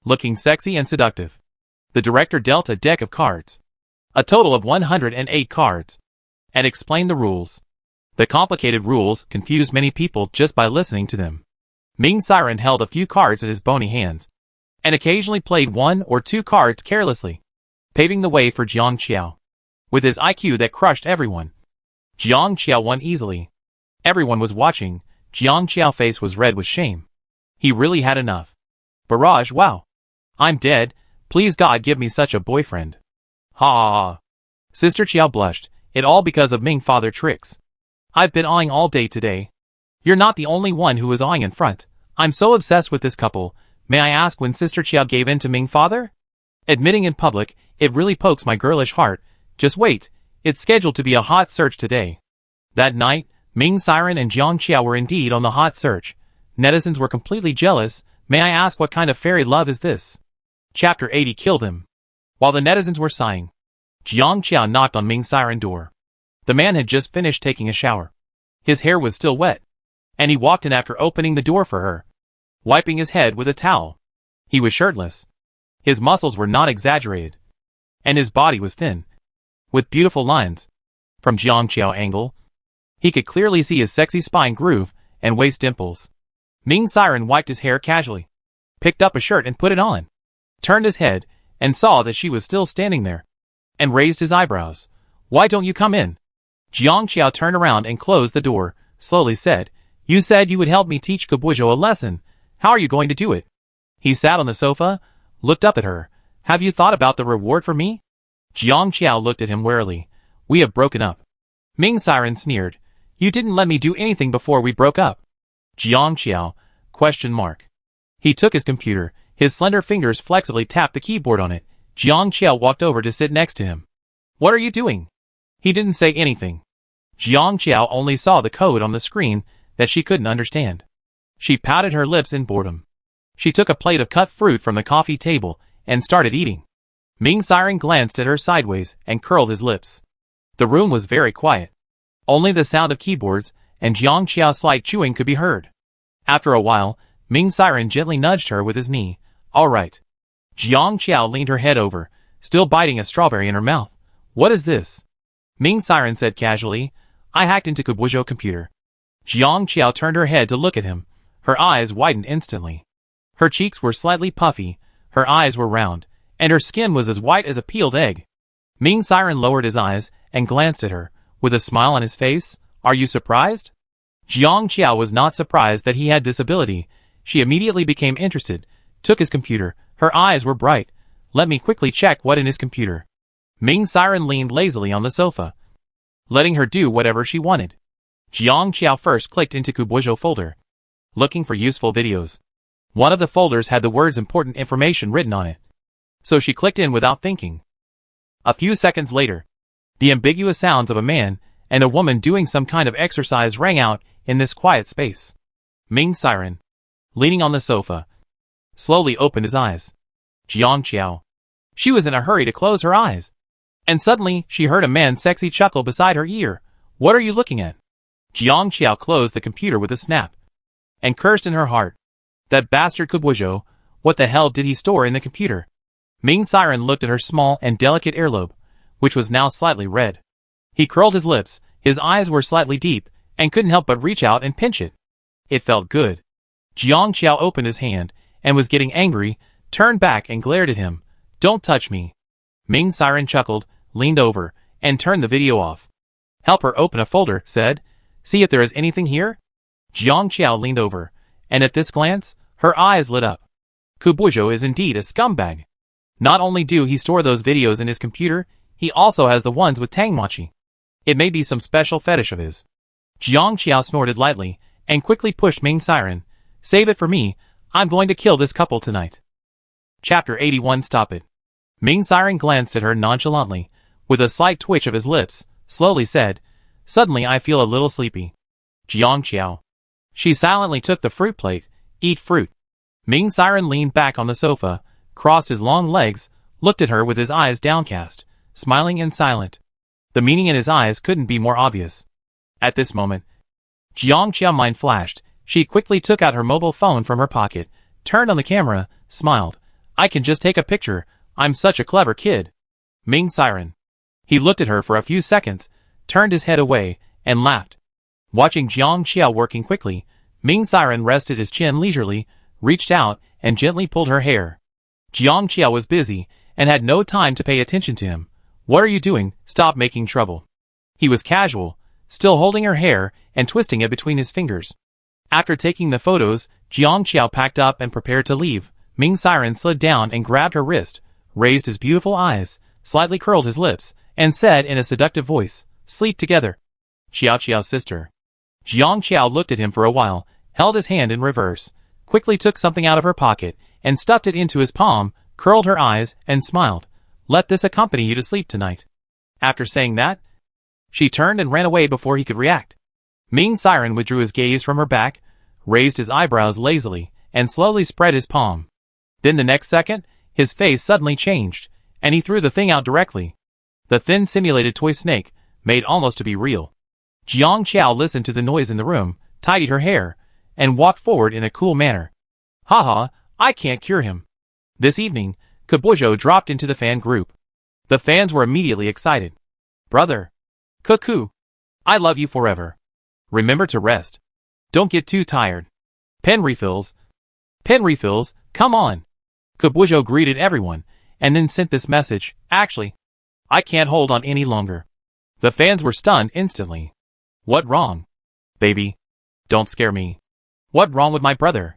looking sexy and seductive. The director dealt a deck of cards, a total of 108 cards, and explained the rules. The complicated rules confused many people just by listening to them. Ming Siren held a few cards in his bony hands, and occasionally played 1 or 2 cards carelessly, paving the way for Jiang Qiao. With his IQ that crushed everyone, Jiang Qiao won easily. Everyone was watching. Jiang Qiao's face was red with shame. He really had enough. Barrage, wow. I'm dead. Please God give me such a boyfriend. Ha ha ha. Sister Qiao blushed. It all because of Ming father tricks. I've been awing all day today. You're not the only one who was awing in front. I'm so obsessed with this couple. May I ask when Sister Qiao gave in to Ming father? Admitting in public, it really pokes my girlish heart. Just wait. It's scheduled to be a hot search today. That night, Ming Siren and Jiang Qiao were indeed on the hot search. Netizens were completely jealous. May I ask what kind of fairy love is this? Chapter 80 Kill Them. While the netizens were sighing, Jiang Qiao knocked on Ming Siren's door. The man had just finished taking a shower. His hair was still wet, and he walked in after opening the door for her, wiping his head with a towel. He was shirtless. His muscles were not exaggerated, and his body was thin, with beautiful lines. From Jiang Qiao's angle, he could clearly see his sexy spine groove and waist dimples. Ming Siren wiped his hair casually, picked up a shirt and put it on, turned his head and saw that she was still standing there, and raised his eyebrows. Why don't you come in? Jiang Qiao turned around and closed the door, slowly said, You said you would help me teach Gubuizhou a lesson. How are you going to do it? He sat on the sofa, looked up at her. Have you thought about the reward for me? Jiang Qiao looked at him warily. We have broken up. Ming Siren sneered. You didn't let me do anything before we broke up. Jiang Qiao, question mark. He took his computer. His slender fingers flexibly tapped the keyboard on it. Jiang Qiao walked over to sit next to him. What are you doing? He didn't say anything. Jiang Qiao only saw the code on the screen that she couldn't understand. She pouted her lips in boredom. She took a plate of cut fruit from the coffee table and started eating. Ming Siren glanced at her sideways and curled his lips. The room was very quiet. Only the sound of keyboards and Jiang Qiao's slight chewing could be heard. After a while, Ming Siren gently nudged her with his knee. All right. Jiang Qiao leaned her head over, still biting a strawberry in her mouth. What is this? Ming Siren said casually. I hacked into Gubuizhou's computer. Jiang Qiao turned her head to look at him. Her eyes widened instantly. Her cheeks were slightly puffy, her eyes were round, and her skin was as white as a peeled egg. Ming Siren lowered his eyes and glanced at her, with a smile on his face. Are you surprised? Jiang Qiao was not surprised that he had this ability. She immediately became interested, took his computer. Her eyes were bright. Let me quickly check what in his computer. Ming Siren leaned lazily on the sofa, letting her do whatever she wanted. Jiang Qiao first clicked into Gubuizhou folder, looking for useful videos. One of the folders had the words important information written on it, so she clicked in without thinking. A few seconds later, the ambiguous sounds of a man and a woman doing some kind of exercise rang out in this quiet space. Ming Siren, leaning on the sofa, slowly opened his eyes. Jiang Qiao. She was in a hurry to close her eyes, and suddenly she heard a man's sexy chuckle beside her ear. What are you looking at? Jiang Qiao closed the computer with a snap, and cursed in her heart. That bastard Gubuizhou, what the hell did he store in the computer? Ming Siren looked at her small and delicate earlobe, which was now slightly red. He curled his lips, his eyes were slightly deep, and couldn't help but reach out and pinch it. It felt good. Jiang Qiao opened his hand, and was getting angry, turned back and glared at him. Don't touch me. Ming Siren chuckled, leaned over, and turned the video off. Help her open a folder, said. See if there is anything here? Jiang Qiao leaned over, and at this glance, her eyes lit up. Gubuizhou is indeed a scumbag. Not only do he store those videos in his computer, he also has the ones with Tangmachi. It may be some special fetish of his. Jiang Qiao snorted lightly, and quickly pushed Ming Siren. Save it for me, I'm going to kill this couple tonight. Chapter 81 Stop it. Ming Siren glanced at her nonchalantly, with a slight twitch of his lips, slowly said, "Suddenly I feel a little sleepy." Jiang Qiao. She silently took the fruit plate. "Eat fruit." Ming Siren leaned back on the sofa, crossed his long legs, looked at her with his eyes downcast, smiling and silent. The meaning in his eyes couldn't be more obvious. At this moment, Jiang Qiao's mind flashed. She quickly took out her mobile phone from her pocket, turned on the camera, smiled. "I can just take a picture. I'm such a clever kid." Ming Siren. He looked at her for a few seconds, turned his head away, and laughed. Watching Jiang Qiao working quickly, Ming Siren rested his chin leisurely, reached out, and gently pulled her hair. Jiang Qiao was busy, and had no time to pay attention to him. "What are you doing? Stop making trouble." He was casual, still holding her hair and twisting it between his fingers. After taking the photos, Jiang Qiao packed up and prepared to leave. Ming Siren slid down and grabbed her wrist, raised his beautiful eyes, slightly curled his lips, and said in a seductive voice, "Sleep together." Qiao Qiao's sister. Jiang Qiao looked at him for a while, held his hand in reverse, quickly took something out of her pocket, and stuffed it into his palm, curled her eyes, and smiled. "Let this accompany you to sleep tonight." After saying that, she turned and ran away before he could react. Ming Siren withdrew his gaze from her back, raised his eyebrows lazily, and slowly spread his palm. Then the next second, his face suddenly changed, and he threw the thing out directly. The thin simulated toy snake, made almost to be real. Jiang Qiao listened to the noise in the room, tidied her hair, and walked forward in a cool manner. "Haha, I can't cure him." This evening, Kabujo dropped into the fan group. The fans were immediately excited. "Brother. Cuckoo. I love you forever. Remember to rest. Don't get too tired. Pen refills. Pen refills, come on." Kabujo greeted everyone, and then sent this message, "Actually, I can't hold on any longer." The fans were stunned instantly. "What wrong? Baby. Don't scare me. What wrong with my brother?"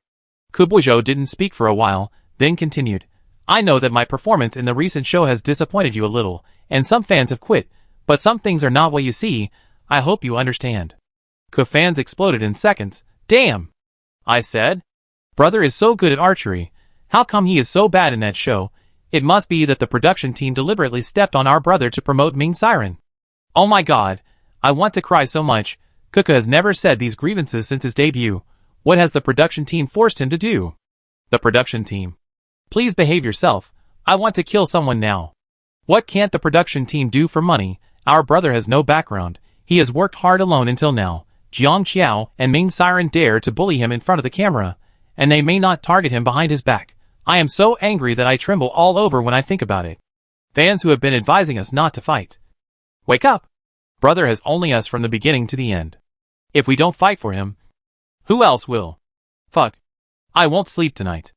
Kabujo didn't speak for a while, then continued, "I know that my performance in the recent show has disappointed you a little, and some fans have quit, but some things are not what you see. I hope you understand." Fans exploded in seconds. "Damn! I said? Brother is so good at archery. How come he is so bad in that show? It must be that the production team deliberately stepped on our brother to promote Ming Siren. Oh my god, I want to cry so much. Kuka has never said these grievances since his debut. What has the production team forced him to do?" The production team. "Please behave yourself. I want to kill someone now. What can't the production team do for money? Our brother has no background. He has worked hard alone until now. Jiang Qiao and Ming Siren dare to bully him in front of the camera, and they may not target him behind his back. I am so angry that I tremble all over when I think about it. Fans who have been advising us not to fight. Wake up! Brother has only us from the beginning to the end. If we don't fight for him, who else will? Fuck. I won't sleep tonight."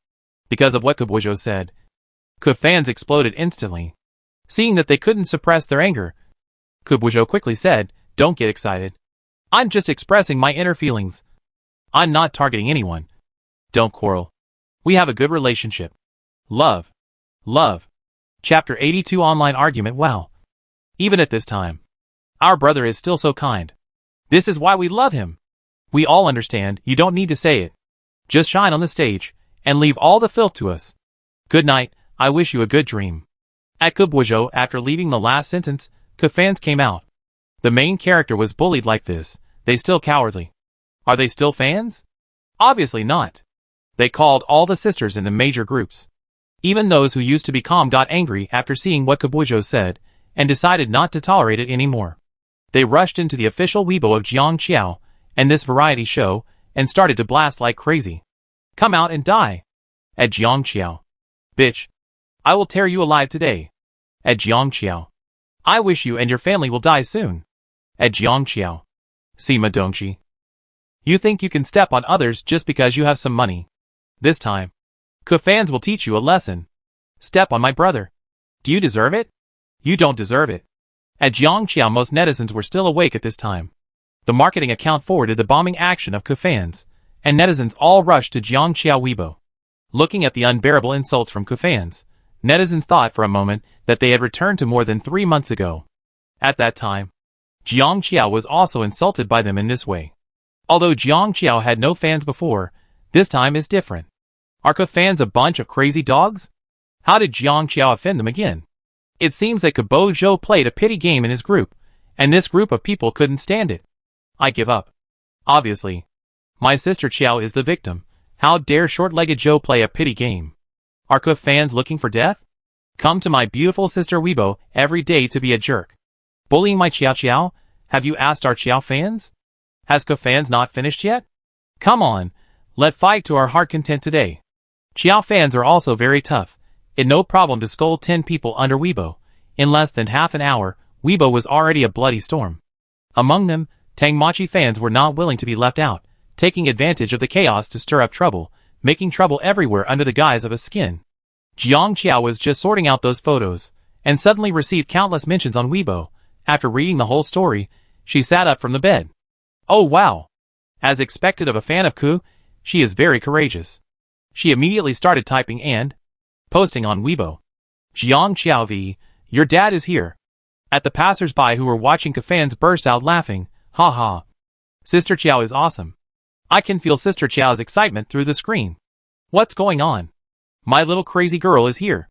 Because of what Kabujo said. Fans exploded instantly. Seeing that they couldn't suppress their anger, Kabujo quickly said, "Don't get excited. I'm just expressing my inner feelings. I'm not targeting anyone. Don't quarrel. We have a good relationship. Love. Love." Chapter 82 Online Argument. Wow. Even at this time, our brother is still so kind. This is why we love him. We all understand, you don't need to say it. Just shine on the stage, and leave all the filth to us. Good night, I wish you a good dream. At Kabujo, after leaving the last sentence, fans came out. The main character was bullied like this, they still cowardly. Are they still fans? Obviously not. They called all the sisters in the major groups. Even those who used to be calm got angry after seeing what Kabujo said, and decided not to tolerate it anymore. They rushed into the official Weibo of Jiang Qiao, and this variety show, and started to blast like crazy. "Come out and die." At Jiang Qiao. "Bitch. I will tear you alive today." At Jiang Qiao. "I wish you and your family will die soon." At Jiang Qiao. "Sima Dongxi. You think you can step on others just because you have some money. This time, fans will teach you a lesson. Step on my brother. Do you deserve it? You don't deserve it." At Jiang Qiao, most netizens were still awake at this time. The marketing account forwarded the bombing action of fans, and netizens all rushed to Jiang Qiao Weibo. Looking at the unbearable insults from fans, netizens thought for a moment that they had returned to more than 3 months ago. At that time, Jiang Qiao was also insulted by them in this way. Although Jiang Qiao had no fans before, this time is different. Are fans a bunch of crazy dogs? How did Jiang Qiao offend them again? It seems that Kebo Zhou played a pity game in his group, and this group of people couldn't stand it. I give up. Obviously. My sister Qiao is the victim. How dare short-legged Zhou play a pity game? Are Ke fans looking for death? Come to my beautiful sister Weibo every day to be a jerk. Bullying my Qiao Qiao? Have you asked our Qiao fans? Has Ke fans not finished yet? Come on, let fight to our heart content today. Qiao fans are also very tough. It no problem to scold 10 people under Weibo. In less than half an hour, Weibo was already a bloody storm. Among them, Tangmachi fans were not willing to be left out, taking advantage of the chaos to stir up trouble, making trouble everywhere under the guise of a skin. Jiang Qiao was just sorting out those photos, and suddenly received countless mentions on Weibo. After reading the whole story, she sat up from the bed. Oh wow! As expected of a fan of Ku, she is very courageous. She immediately started typing and posting on Weibo. Jiang Qiao V, your dad is here. At the passers-by who were watching Ke fans burst out laughing, ha ha. Sister Qiao is awesome. I can feel Sister Qiao's excitement through the screen. What's going on? My little crazy girl is here.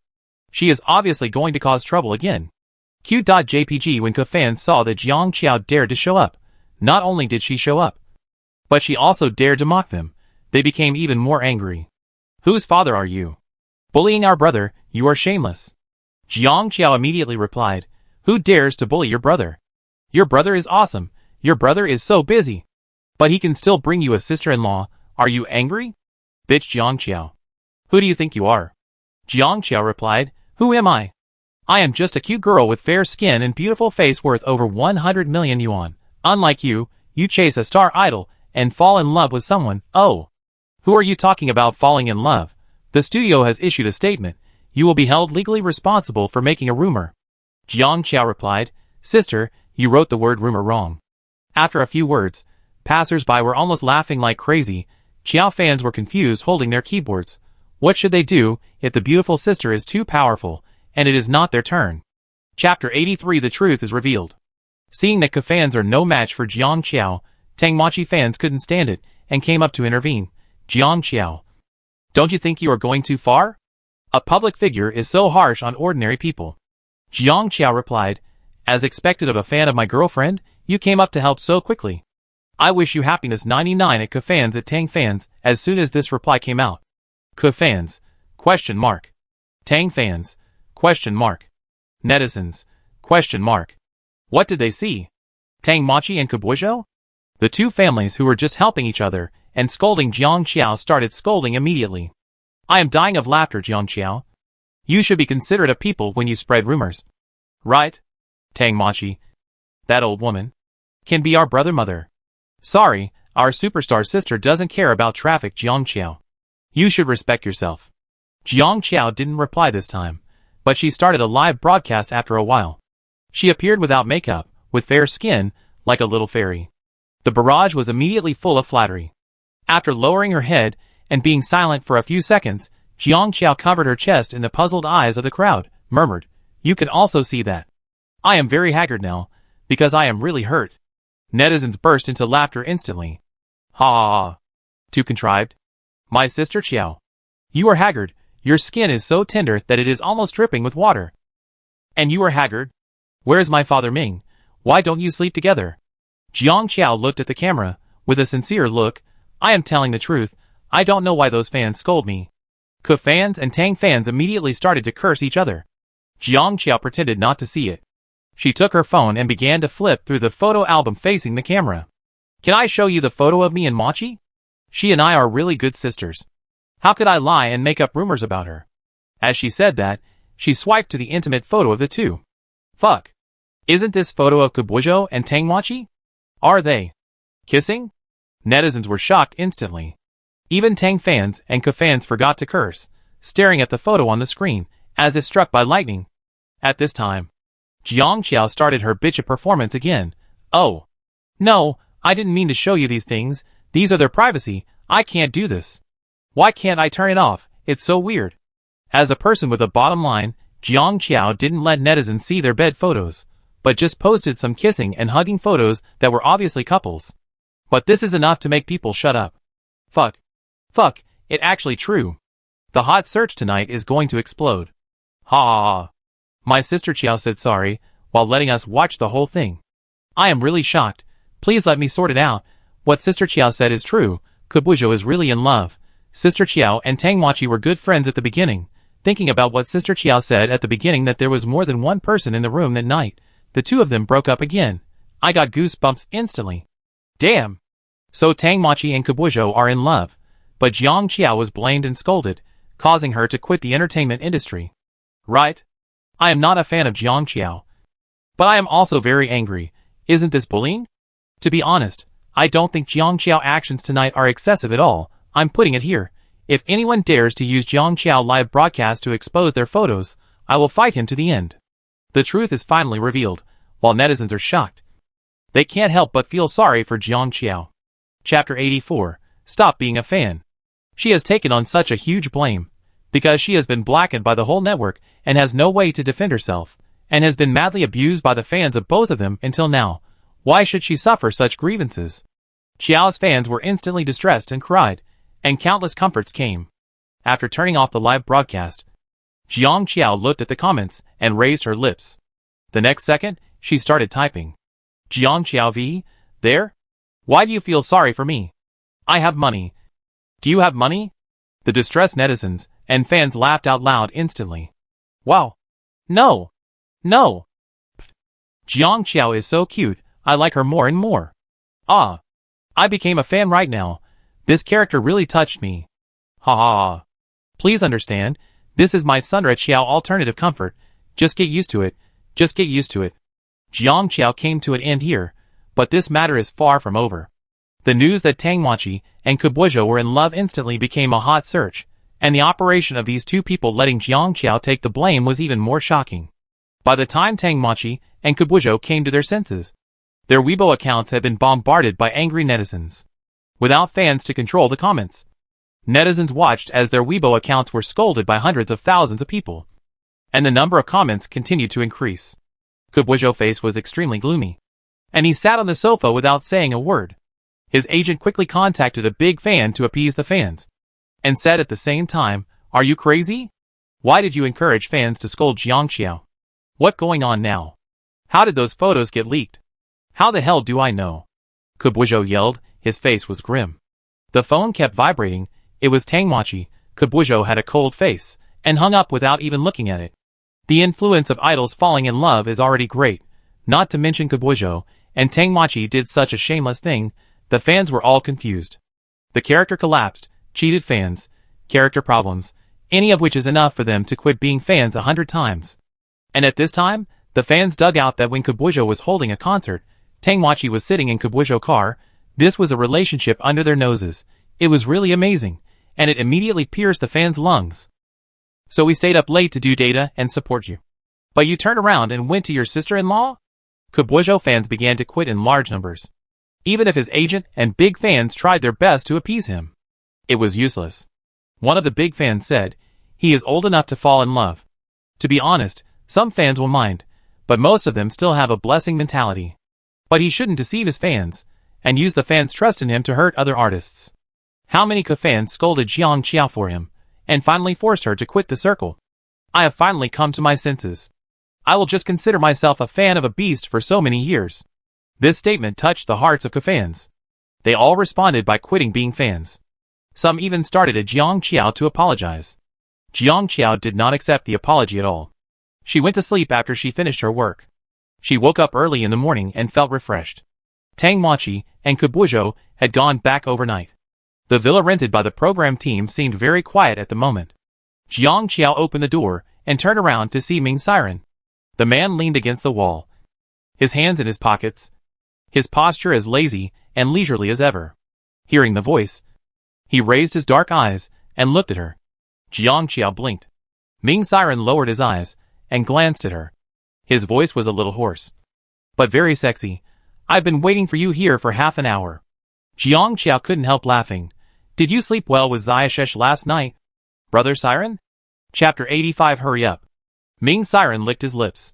She is obviously going to cause trouble again. Q.jpg when Ke fans saw that Jiang Qiao dared to show up, not only did she show up, but she also dared to mock them. They became even more angry. Whose father are you? Bullying our brother, you are shameless. Jiang Qiao immediately replied, who dares to bully your brother? Your brother is awesome. Your brother is so busy. But he can still bring you a sister-in-law. Are you angry? Bitch Jiang Qiao. Who do you think you are? Jiang Qiao replied, who am I? I am just a cute girl with fair skin and beautiful face worth over 100 million yuan. Unlike you, you chase a star idol and fall in love with someone. Oh. Who are you talking about falling in love? The studio has issued a statement. You will be held legally responsible for making a rumor. Jiang Qiao replied, sister, you wrote the word rumor wrong. After a few words, passers-by were almost laughing like crazy. Qiao fans were confused holding their keyboards. What should they do if the beautiful sister is too powerful and it is not their turn? Chapter 83 The truth is revealed. Seeing that Ke fans are no match for Jiang Qiao, Tangmachi fans couldn't stand it and came up to intervene. Jiang Qiao. Don't you think you are going too far? A public figure is so harsh on ordinary people. Jiang Qiao replied, as expected of a fan of my girlfriend, you came up to help so quickly. I wish you happiness 99 at Ke fans at Tang fans as soon as this reply came out. Ke fans? Question mark. Tang fans? Question mark. Netizens? Question mark. What did they see? Tangmachi and Kebo Zhou? The two families who were just helping each other and scolding Jiang Qiao started scolding immediately. I am dying of laughter, Jiang Qiao. You should be considerate of people when you spread rumors. Right? Tangmachi. That old woman can be our brother mother. Sorry, our superstar sister doesn't care about traffic, Jiang Qiao. You should respect yourself. Jiang Qiao didn't reply this time, but she started a live broadcast after a while. She appeared without makeup, with fair skin, like a little fairy. The barrage was immediately full of flattery. After lowering her head and being silent for a few seconds, Jiang Qiao covered her chest in the puzzled eyes of the crowd, murmured, you can also see that. I am very haggard now, because I am really hurt. Netizens burst into laughter instantly. Ha ha ha. Too contrived. My sister Qiao. You are haggard, your skin is so tender that it is almost dripping with water. And you are haggard? Where's my father Ming? Why don't you sleep together? Jiang Qiao looked at the camera, with a sincere look. I am telling the truth, I don't know why those fans scold me. Ke fans and Tang fans immediately started to curse each other. Jiang Qiao pretended not to see it. She took her phone and began to flip through the photo album facing the camera. Can I show you the photo of me and Machi? She and I are really good sisters. How could I lie and make up rumors about her? As she said that, she swiped to the intimate photo of the two. Fuck. Isn't this photo of Kebo Zhou and Tangmachi? Are they kissing? Netizens were shocked instantly. Even Tang fans and Ke fans forgot to curse, staring at the photo on the screen, as if struck by lightning. At this time, Jiang Qiao started her bitch performance again. Oh. No, I didn't mean to show you these things. These are their privacy. I can't do this. Why can't I turn it off? It's so weird. As a person with a bottom line, Jiang Qiao didn't let netizens see their bed photos, but just posted some kissing and hugging photos that were obviously couples. But this is enough to make people shut up. Fuck. Fuck, it actually true. The hot search tonight is going to explode. Ha! My sister Chiao said sorry, while letting us watch the whole thing. I am really shocked. Please let me sort it out. What Sister Chiao said is true. Kabujo is really in love. Sister Chiao and Tangwachi were good friends at the beginning. Thinking about what Sister Chiao said at the beginning, that there was more than one person in the room that night, the two of them broke up again. I got goosebumps instantly. Damn! So Tangwachi and Kabujo are in love. But Jiang Qiao was blamed and scolded, causing her to quit the entertainment industry. Right? I am not a fan of Jiang Qiao. But I am also very angry. Isn't this bullying? To be honest, I don't think Jiang Qiao actions tonight are excessive at all. I'm putting it here. If anyone dares to use Jiang Qiao live broadcast to expose their photos, I will fight him to the end. The truth is finally revealed, while netizens are shocked. They can't help but feel sorry for Jiang Qiao. Chapter 84. Stop being a fan. She has taken on such a huge blame, because she has been blackened by the whole network and has no way to defend herself, and has been madly abused by the fans of both of them until now. Why should she suffer such grievances? Qiao's fans were instantly distressed and cried, and countless comforts came. After turning off the live broadcast, Jiang Qiao looked at the comments and raised her lips. The next second, she started typing. Jiang Qiao V, there? Why do you feel sorry for me? I have money. Do you have money? The distressed netizens and fans laughed out loud instantly. Wow. No. No. Jiang Qiao is so cute, I like her more and more. Ah. I became a fan right now. This character really touched me. Ha ha. Please understand, this is my Sundra Qiao alternative comfort. Just get used to it. Just get used to it. Jiang Qiao came to an end here, but this matter is far from over. The news that Tangwachi and Kabujo were in love instantly became a hot search, and the operation of these two people letting Jiang Qiao take the blame was even more shocking. By the time Tangwachi and Kabujo came to their senses, their Weibo accounts had been bombarded by angry netizens. Without fans to control the comments, netizens watched as their Weibo accounts were scolded by hundreds of thousands of people, and the number of comments continued to increase. Kabujo's face was extremely gloomy, and he sat on the sofa without saying a word. His agent quickly contacted a big fan to appease the fans, and said at the same time, "Are you crazy? Why did you encourage fans to scold Jiang Qiao? What going on now? How did those photos get leaked? How the hell do I know?" Kabujo yelled, his face was grim. The phone kept vibrating. It was Tangwachi. Kabujo had a cold face, and hung up without even looking at it. The influence of idols falling in love is already great, not to mention Kabujo, and Tangwachi did such a shameless thing. The fans were all confused. The character collapsed, cheated fans, character problems, any of which is enough for them to quit being fans 100 times. And at this time, the fans dug out that when Kabujo was holding a concert, Tangwachi was sitting in Kabujo's car. This was a relationship under their noses. It was really amazing, and it immediately pierced the fans' lungs. So we stayed up late to do data and support you. But you turned around and went to your sister-in-law? Kabujo fans began to quit in large numbers. Even if his agent and big fans tried their best to appease him, it was useless. One of the big fans said, "He is old enough to fall in love." To be honest, some fans will mind, but most of them still have a blessing mentality. But he shouldn't deceive his fans, and use the fans' trust in him to hurt other artists. How many fans scolded Jiang Qiao for him, and finally forced her to quit the circle? I have finally come to my senses. I will just consider myself a fan of a beast for so many years. This statement touched the hearts of fans. They all responded by quitting being fans. Some even started at Jiang Qiao to apologize. Jiang Qiao did not accept the apology at all. She went to sleep after she finished her work. She woke up early in the morning and felt refreshed. Tangwachi and Kabujo had gone back overnight. The villa rented by the program team seemed very quiet at the moment. Jiang Qiao opened the door and turned around to see Ming Siren. The man leaned against the wall, his hands in his pockets, his posture as lazy and leisurely as ever. Hearing the voice, he raised his dark eyes and looked at her. Jiang Qiao blinked. Ming Siren lowered his eyes and glanced at her. His voice was a little hoarse, but very sexy. "I've been waiting for you here for half an hour." Jiang Qiao couldn't help laughing. "Did you sleep well with Xiaoshesh last night, Brother Siren?" Chapter 85. Hurry up. Ming Siren licked his lips.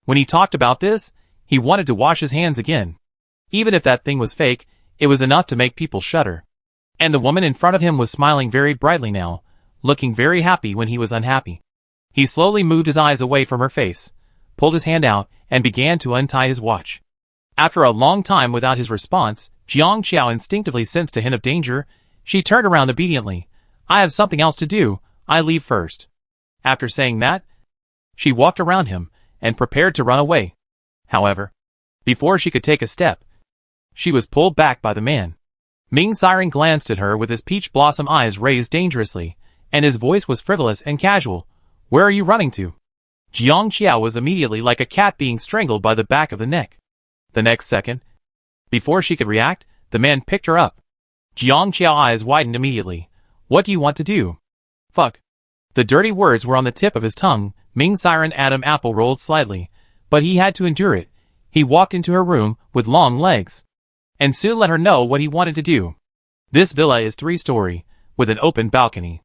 When he talked about this, he wanted to wash his hands again. Even if that thing was fake, it was enough to make people shudder. And the woman in front of him was smiling very brightly now, looking very happy when he was unhappy. He slowly moved his eyes away from her face, pulled his hand out, and began to untie his watch. After a long time without his response, Jiang Qiao instinctively sensed a hint of danger. She turned around obediently. I have something else to do, I leave first. After saying that, she walked around him, and prepared to run away. However, before she could take a step, she was pulled back by the man. Ming Siren glanced at her with his peach blossom eyes raised dangerously, and his voice was frivolous and casual. Where are you running to? Jiang Qiao was immediately like a cat being strangled by the back of the neck. The next second, before she could react, the man picked her up. Jiang Qiao's eyes widened immediately. What do you want to do? Fuck. The dirty words were on the tip of his tongue. Ming Siren Adam Apple rolled slightly, but he had to endure it. He walked into her room with long legs, and soon let her know what he wanted to do. This villa is 3-story, with an open balcony.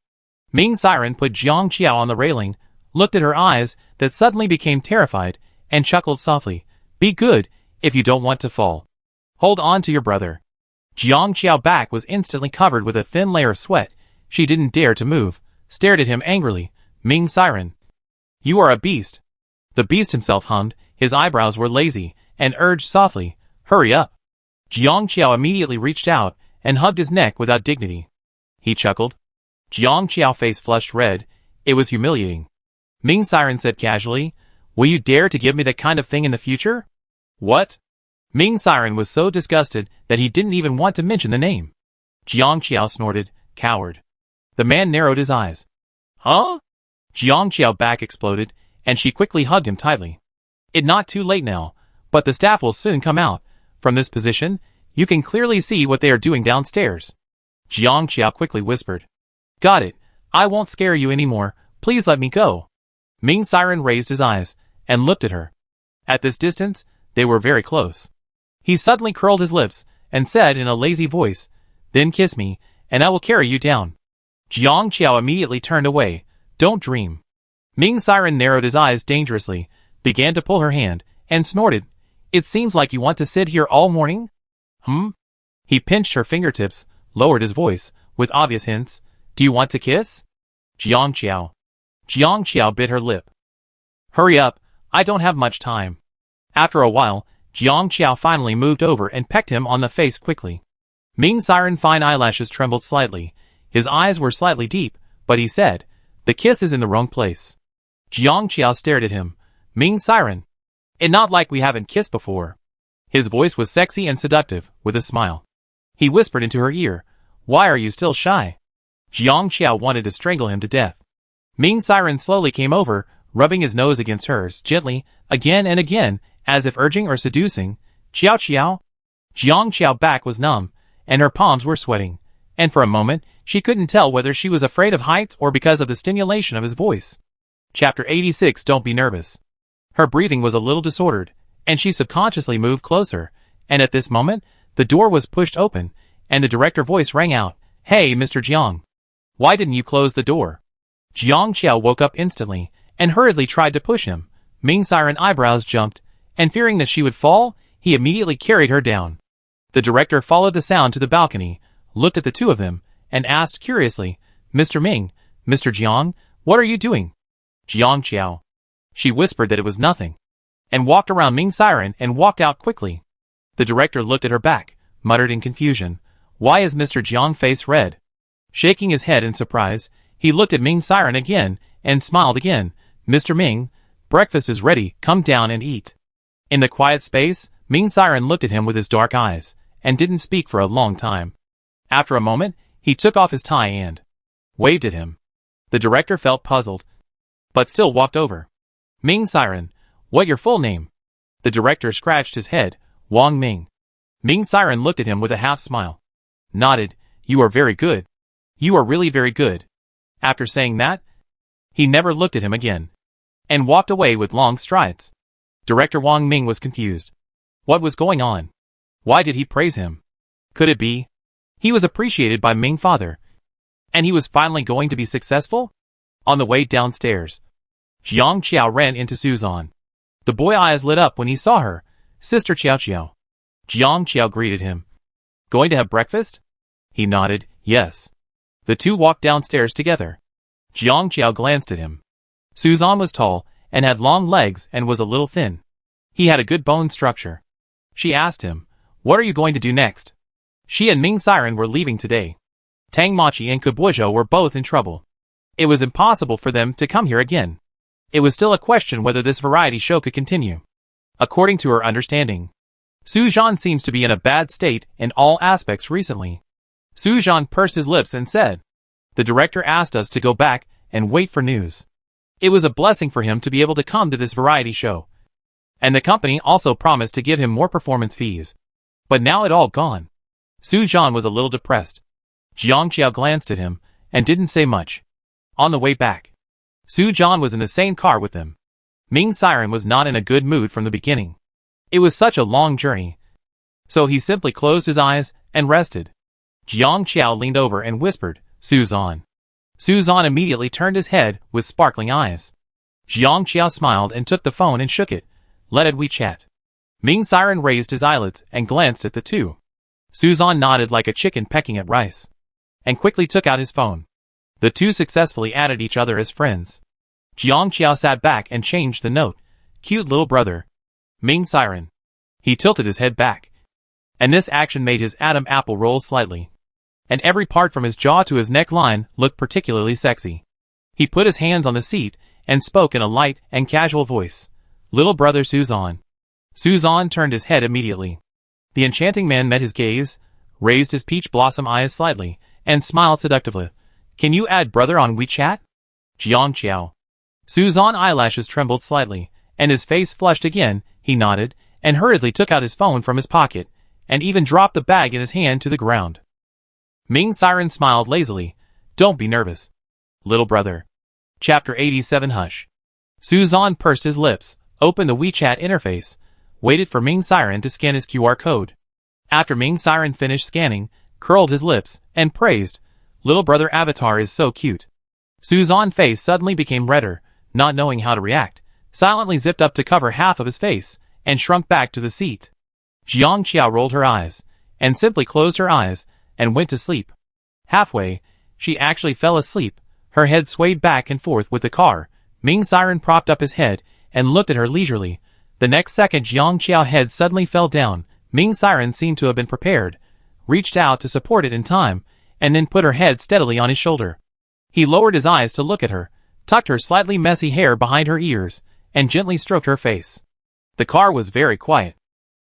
Ming Siren put Jiang Qiao on the railing, looked at her eyes that suddenly became terrified, and chuckled softly. Be good, if you don't want to fall. Hold on to your brother. Jiang Qiao's back was instantly covered with a thin layer of sweat. She didn't dare to move, stared at him angrily. Ming Siren, you are a beast. The beast himself hummed, his eyebrows were lazy, and urged softly, hurry up. Jiang Qiao immediately reached out, and hugged his neck without dignity. He chuckled. Jiang Qiao's face flushed red. It was humiliating. Ming Siren said casually, will you dare to give me that kind of thing in the future? What? Ming Siren was so disgusted that he didn't even want to mention the name. Jiang Qiao snorted, coward. The man narrowed his eyes. Huh? Jiang Qiao's back exploded, and she quickly hugged him tightly. It's not too late now, but the staff will soon come out. From this position, you can clearly see what they are doing downstairs. Jiang Qiao quickly whispered. Got it. I won't scare you anymore. Please let me go. Ming Siren raised his eyes, and looked at her. At this distance, they were very close. He suddenly curled his lips, and said in a lazy voice, then kiss me, and I will carry you down. Jiang Qiao immediately turned away. Don't dream. Ming Siren narrowed his eyes dangerously, began to pull her hand, and snorted. It seems like you want to sit here all morning? He pinched her fingertips, lowered his voice, with obvious hints. Do you want to kiss? Jiang Qiao. Jiang Qiao bit her lip. Hurry up, I don't have much time. After a while, Jiang Qiao finally moved over and pecked him on the face quickly. Ming Siren's fine eyelashes trembled slightly. His eyes were slightly deep, but he said, the kiss is in the wrong place. Jiang Qiao stared at him. Ming Siren. It's not like we haven't kissed before. His voice was sexy and seductive, with a smile. He whispered into her ear, why are you still shy? Jiang Qiao wanted to strangle him to death. Ming Siren slowly came over, rubbing his nose against hers, gently, again and again, as if urging or seducing. Qiao Qiao? Jiang Qiao's back was numb, and her palms were sweating, and for a moment, she couldn't tell whether she was afraid of heights or because of the stimulation of his voice. Chapter 86. Don't be nervous. Her breathing was a little disordered, and she subconsciously moved closer, and at this moment, the door was pushed open, and the director's voice rang out, Hey, Mr. Jiang. Why didn't you close the door? Jiang Qiao woke up instantly, and hurriedly tried to push him. Ming Siren's eyebrows jumped, and fearing that she would fall, he immediately carried her down. The director followed the sound to the balcony, looked at the two of them, and asked curiously, Mr. Ming, Mr. Jiang, what are you doing? Jiang Qiao. She whispered that it was nothing, and walked around Ming Siren and walked out quickly. The director looked at her back, muttered in confusion, Why is Mr. Jiang's face red? Shaking his head in surprise, he looked at Ming Siren again, and smiled again. Mr. Ming, breakfast is ready, come down and eat. In the quiet space, Ming Siren looked at him with his dark eyes, and didn't speak for a long time. After a moment, he took off his tie and waved at him. The director felt puzzled, but still walked over. Ming Siren, what your full name? The director scratched his head. Wang Ming. Ming Siren looked at him with a half smile. Nodded. You are very good. You are really very good. After saying that, he never looked at him again, and walked away with long strides. Director Wang Ming was confused. What was going on? Why did he praise him? Could it be he was appreciated by Ming father, and he was finally going to be successful? On the way downstairs, Jiang Qiao ran into Suzanne. The boy's eyes lit up when he saw her. Sister Qiao Qiao. Jiang Qiao greeted him. Going to have breakfast? He nodded, yes. The two walked downstairs together. Jiang Qiao glanced at him. Suzanne was tall, and had long legs and was a little thin. He had a good bone structure. She asked him, "What are you going to do next?" She and Ming Siren were leaving today. Tang Machi and Kubujo were both in trouble. It was impossible for them to come here again. It was still a question whether this variety show could continue. According to her understanding, Suzanne seems to be in a bad state in all aspects recently. Suzanne pursed his lips and said, "The director asked us to go back and wait for news. It was a blessing for him to be able to come to this variety show. And the company also promised to give him more performance fees. But now it all gone." Suzanne was a little depressed. Jiang Qiao glanced at him and didn't say much. On the way back, Suzanne was in the same car with them. Ming Siren was not in a good mood from the beginning. It was such a long journey. So he simply closed his eyes and rested. Jiang Qiao leaned over and whispered, "Suzanne." Suzanne immediately turned his head with sparkling eyes. Jiang Qiao smiled and took the phone and shook it. "Let we chat." Ming Siren raised his eyelids and glanced at the two. Suzanne nodded like a chicken pecking at rice, and quickly took out his phone. The two successfully added each other as friends. Jiang Qiao sat back and changed the note. "Cute little brother. Ming Siren." He tilted his head back, and this action made his Adam apple roll slightly, and every part from his jaw to his neckline looked particularly sexy. He put his hands on the seat and spoke in a light and casual voice. "Little brother Suzanne." Suzanne turned his head immediately. The enchanting man met his gaze, raised his peach blossom eyes slightly, and smiled seductively. "Can you add brother on WeChat?" Jiang Qiao. Suzanne's eyelashes trembled slightly, and his face flushed again. He nodded, and hurriedly took out his phone from his pocket, and even dropped the bag in his hand to the ground. Ming Siren smiled lazily. "Don't be nervous, little brother." Chapter 87. Hush. Suzanne pursed his lips, opened the WeChat interface, waited for Ming Siren to scan his QR code. After Ming Siren finished scanning, curled his lips, and praised, "Little brother avatar is so cute." Suzanne's face suddenly became redder, not knowing how to react, silently zipped up to cover half of his face, and shrunk back to the seat. Jiang Qiao rolled her eyes, and simply closed her eyes, and went to sleep. Halfway, she actually fell asleep. Her head swayed back and forth with the car. Ming Siren propped up his head, and looked at her leisurely. The next second Jiang Qiao's head suddenly fell down. Ming Siren seemed to have been prepared, reached out to support it in time, and then put her head steadily on his shoulder. He lowered his eyes to look at her, tucked her slightly messy hair behind her ears, and gently stroked her face. The car was very quiet.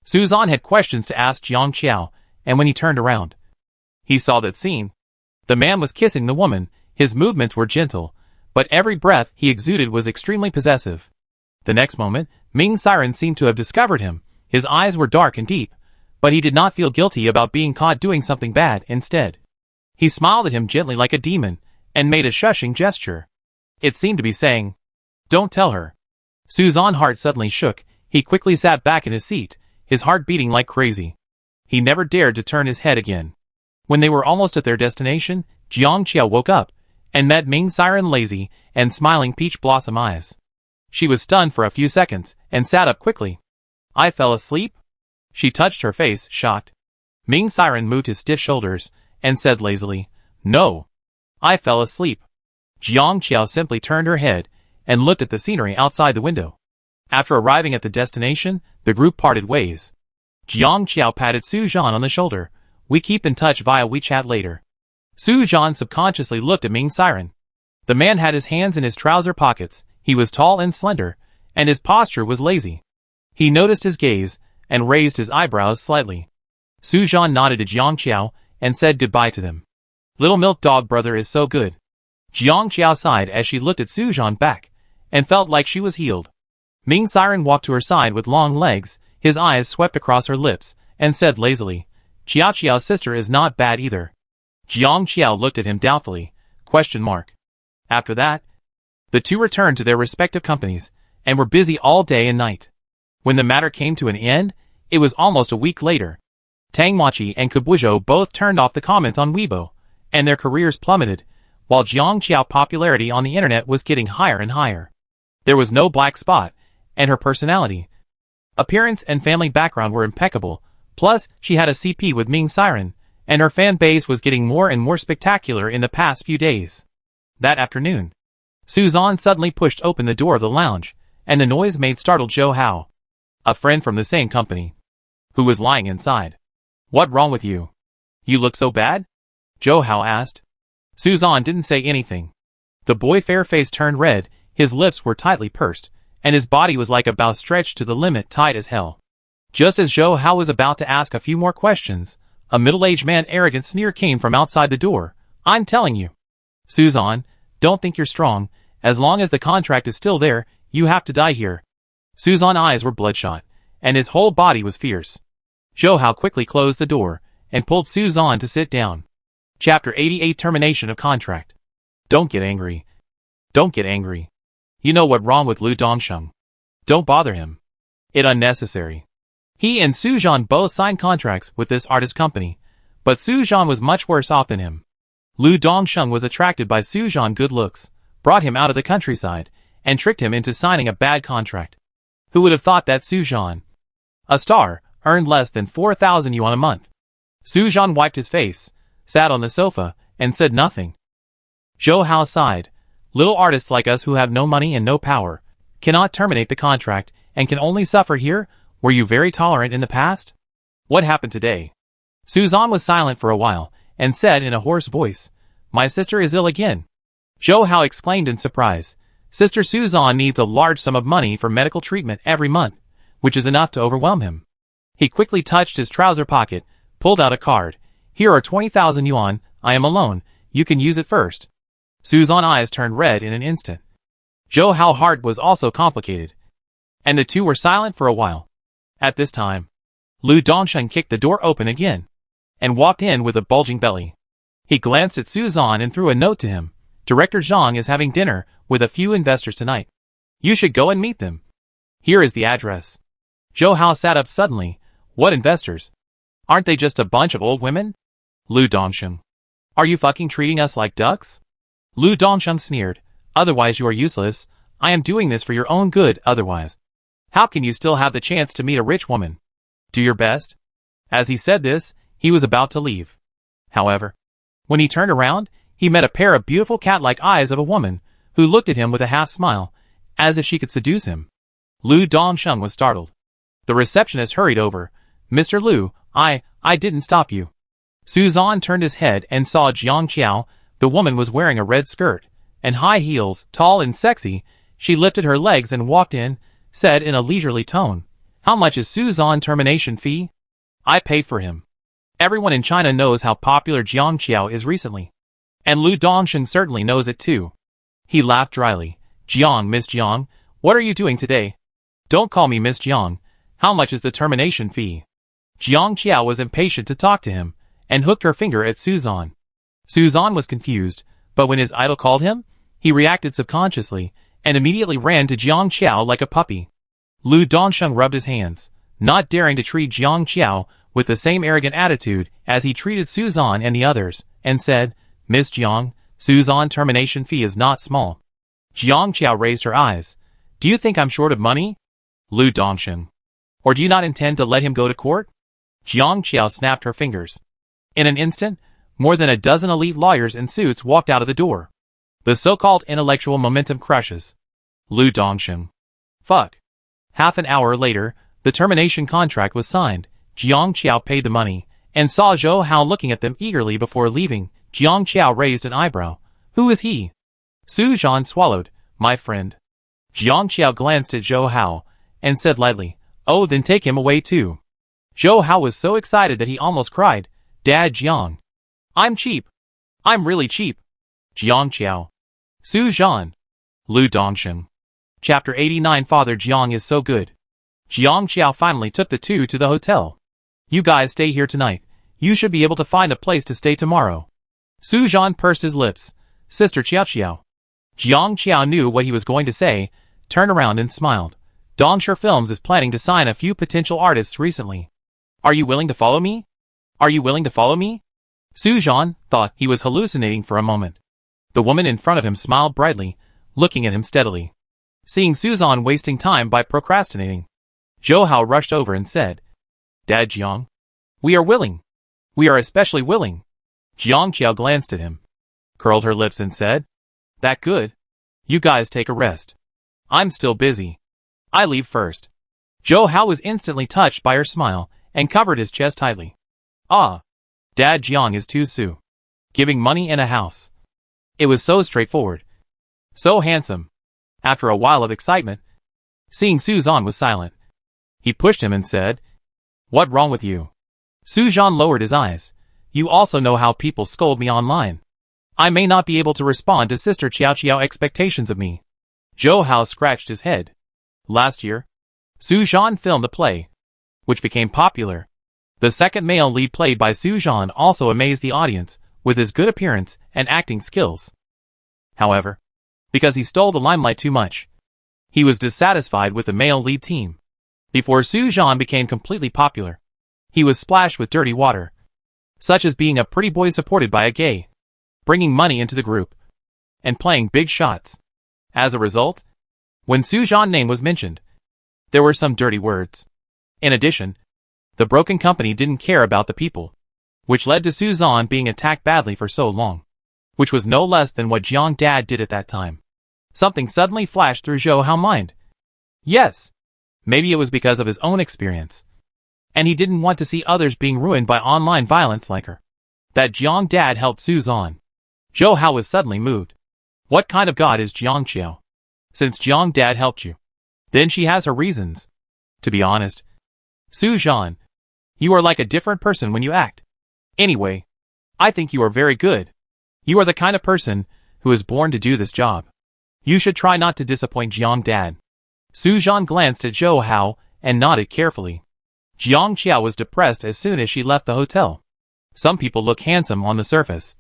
Suzanne had questions to ask Jiang Qiao, and when he turned around, he saw that scene. The man was kissing the woman. His movements were gentle, but every breath he exuded was extremely possessive. The next moment, Ming Siren seemed to have discovered him. His eyes were dark and deep, but he did not feel guilty about being caught doing something bad. Instead, he smiled at him gently like a demon, and made a shushing gesture. It seemed to be saying, "Don't tell her." Suzanne's heart suddenly shook. He quickly sat back in his seat, his heart beating like crazy. He never dared to turn his head again. When they were almost at their destination, Jiang Qiao woke up, and met Ming Siren lazy and smiling peach blossom eyes. She was stunned for a few seconds, and sat up quickly. "I fell asleep?" She touched her face, shocked. Ming Siren moved his stiff shoulders, and said lazily, "No. I fell asleep." Jiang Qiao simply turned her head, and looked at the scenery outside the window. After arriving at the destination, the group parted ways. Jiang Qiao patted Suzanne on the shoulder. "We keep in touch via WeChat later." Suzanne subconsciously looked at Ming Siren. The man had his hands in his trouser pockets. He was tall and slender, and his posture was lazy. He noticed his gaze, and raised his eyebrows slightly. Suzanne nodded to Jiang Qiao, and said goodbye to them. "Little milk dog brother is so good." Jiang Qiao sighed as she looked at Suzanne back, and felt like she was healed. Ming Siren walked to her side with long legs. His eyes swept across her lips, and said lazily, "Qiao Qiao's sister is not bad either." Jiang Qiao looked at him doubtfully. ? After that, the two returned to their respective companies, and were busy all day and night. When the matter came to an end, it was almost a week later. Tang Machi and Kubujo both turned off the comments on Weibo, and their careers plummeted, while Jiang Qiao's popularity on the internet was getting higher and higher. There was no black spot, and her personality, appearance and family background were impeccable. Plus, she had a CP with Ming Siren, and her fan base was getting more and more spectacular in the past few days. That afternoon, Suzanne suddenly pushed open the door of the lounge, and the noise made startled Zhou Hao, a friend from the same company, who was lying inside. "What wrong with you? You look so bad?" Zhou Hao asked. Suzanne didn't say anything. The boy fair face turned red, his lips were tightly pursed, and his body was like a bow stretched to the limit, tight as hell. Just as Zhou Hao was about to ask a few more questions, a middle-aged man arrogant sneer came from outside the door. "I'm telling you, Suzanne, don't think you're strong. As long as the contract is still there, you have to die here." Suzanne's eyes were bloodshot, and his whole body was fierce. Zhou Hao quickly closed the door, and pulled Suzanne to sit down. Chapter 88 Termination of Contract. Don't get angry. Don't get angry. You know what's wrong with Lu Dongsheng. Don't bother him. It's unnecessary. He and Suzanne both signed contracts with this artist company, but Suzanne was much worse off than him. Lu Dongsheng was attracted by Suzanne's good looks, brought him out of the countryside, and tricked him into signing a bad contract. Who would have thought that Suzanne, a star, earned less than 4,000 yuan a month? Suzanne wiped his face, sat on the sofa, and said nothing. Zhou Hao sighed. Little artists like us who have no money and no power cannot terminate the contract and can only suffer here. Were you very tolerant in the past? What happened today? Suzanne was silent for a while, and said in a hoarse voice, "My sister is ill again." Zhou Hao exclaimed in surprise. Sister Suzanne needs a large sum of money for medical treatment every month, which is enough to overwhelm him. He quickly touched his trouser pocket, pulled out a card. "Here are 20,000 yuan, I am alone, you can use it first." Suzanne's eyes turned red in an instant. Zhou Hao's heart was also complicated, and the two were silent for a while. At this time, Lu Dongsheng kicked the door open again, and walked in with a bulging belly. He glanced at Suzanne and threw a note to him. "Director Zhang is having dinner with a few investors tonight. You should go and meet them. Here is the address." Zhou Hao sat up suddenly. "What investors? Aren't they just a bunch of old women?" "Lu Dongsheng, are you fucking treating us like ducks?" Lu Dongsheng sneered. "Otherwise you are useless. I am doing this for your own good otherwise. How can you still have the chance to meet a rich woman? Do your best." As he said this, he was about to leave. However, when he turned around, he met a pair of beautiful cat-like eyes of a woman, who looked at him with a half-smile, as if she could seduce him. Lu Dongsheng was startled. The receptionist hurried over. "Mr. Lu, I didn't stop you." Suzanne turned his head and saw Jiang Qiao. The woman was wearing a red skirt and high heels, tall and sexy. She lifted her legs and walked in, said in a leisurely tone, "How much is Suzanne's termination fee?" "I paid for him." Everyone in China knows how popular Jiang Qiao is recently, and Lu Dongsheng certainly knows it too. He laughed dryly. "Jiang, Miss Jiang, what are you doing today?" "Don't call me Miss Jiang. How much is the termination fee?" Jiang Qiao was impatient to talk to him, and hooked her finger at Suzanne. Suzanne was confused, but when his idol called him, he reacted subconsciously, and immediately ran to Jiang Qiao like a puppy. Lu Dongsheng rubbed his hands, not daring to treat Jiang Qiao with the same arrogant attitude as he treated Suzanne and the others, and said, "Miss Jiang, Suzanne's termination fee is not small." Jiang Qiao raised her eyes. "Do you think I'm short of money, Lu Dongsheng? Or do you not intend to let him go to court?" Jiang Qiao snapped her fingers. In an instant, more than a dozen elite lawyers in suits walked out of the door. The so-called intellectual momentum crushes. Lu Dongsheng. Fuck. Half an hour later, the termination contract was signed. Jiang Qiao paid the money, and saw Zhou Hao looking at them eagerly before leaving. Jiang Qiao raised an eyebrow. "Who is he?" Suzanne swallowed. "My friend." Jiang Qiao glanced at Zhou Hao, and said lightly, "Oh, then take him away too." Zhou Hao was so excited that he almost cried. "Dad Jiang. I'm cheap. I'm really cheap." Jiang Qiao. Suzanne. Lu Dongsheng. Chapter 89 Father Jiang is so good. Jiang Qiao finally took the two to the hotel. "You guys stay here tonight. You should be able to find a place to stay tomorrow." Suzanne pursed his lips. "Sister Qiao Qiao." Jiang Qiao knew what he was going to say, turned around and smiled. "Dongsher Films is planning to sign a few potential artists recently. Are you willing to follow me? Are you willing to follow me?" Suzanne thought he was hallucinating for a moment. The woman in front of him smiled brightly, looking at him steadily. Seeing Suzanne wasting time by procrastinating, Zhou Hao rushed over and said, "Dad Jiang, we are willing. We are especially willing." Jiang Qiao glanced at him, curled her lips and said, "That good? You guys take a rest. I'm still busy. I leave first. Zhou Hao was instantly touched by her smile and covered his chest tightly. Ah, Dad Jiang is too Su. Giving money and a house. It was so straightforward. So handsome. After a while of excitement, seeing Su Zhan was silent, he pushed him and said, "What wrong with you?" Su Zhan lowered his eyes. "You also know how people scold me online. I may not be able to respond to Sister Qiao Qiao expectations of me." Zhou Hao scratched his head. Last year, Su Zhan filmed a play, which became popular. The second male lead played by Su Zhan also amazed the audience with his good appearance and acting skills. However, because he stole the limelight too much, he was dissatisfied with the male lead team. Before Su Zhan became completely popular, he was splashed with dirty water, such as being a pretty boy supported by a gay, bringing money into the group, and playing big shots. As a result, when Su Zhan's name was mentioned, there were some dirty words. In addition, the broken company didn't care about the people, which led to Su Zhan being attacked badly for so long, which was no less than what Jiang Dad did at that time. Something suddenly flashed through Zhou Hao's mind. Yes, maybe it was because of his own experience, and he didn't want to see others being ruined by online violence like her, that Jiang Dad helped Su Zhan. Zhou Hao was suddenly moved. What kind of god is Jiang Qiao? Since Jiang Dad helped you, then she has her reasons. To be honest, Su Zhan, you are like a different person when you act. Anyway, I think you are very good. You are the kind of person who is born to do this job. You should try not to disappoint Jiang Dad. Su Zhan glanced at Zhou Hao and nodded carefully. Jiang Qiao was depressed as soon as she left the hotel. Some people look handsome on the surface,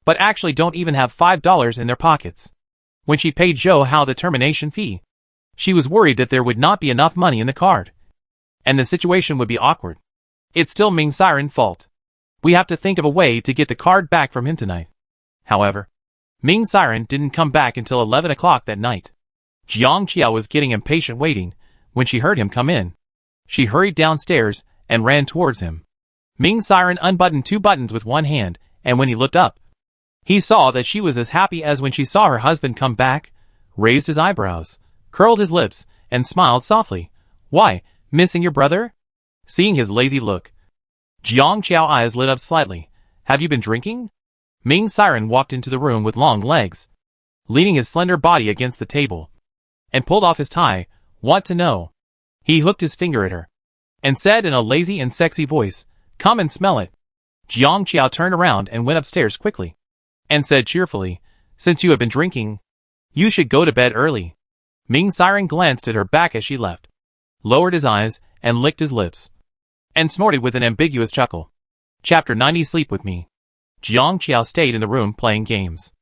but actually don't even have $5 in their pockets. When she paid Zhou Hao the termination fee, she was worried that there would not be enough money in the card, and the situation would be awkward. It's still Ming Siren's fault. We have to think of a way to get the card back from him tonight. However, Ming Siren didn't come back until 11 o'clock that night. Jiang Qiao was getting impatient waiting when she heard him come in. She hurried downstairs and ran towards him. Ming Siren unbuttoned 2 buttons with one hand, and when he looked up, he saw that she was as happy as when she saw her husband come back, raised his eyebrows, curled his lips, and smiled softly. "Why, missing your brother?" Seeing his lazy look, Jiang Qiao's eyes lit up slightly. "Have you been drinking?" Ming Siren walked into the room with long legs, leaning his slender body against the table, and pulled off his tie. "Want to know?" He hooked his finger at her, and said in a lazy and sexy voice, "Come and smell it." Jiang Qiao turned around and went upstairs quickly, and said cheerfully, "Since you have been drinking, you should go to bed early." Ming Siren glanced at her back as she left, lowered his eyes, and licked his lips, and snorted with an ambiguous chuckle. Chapter 90. Sleep with me. Jiang Qiao stayed in the room playing games.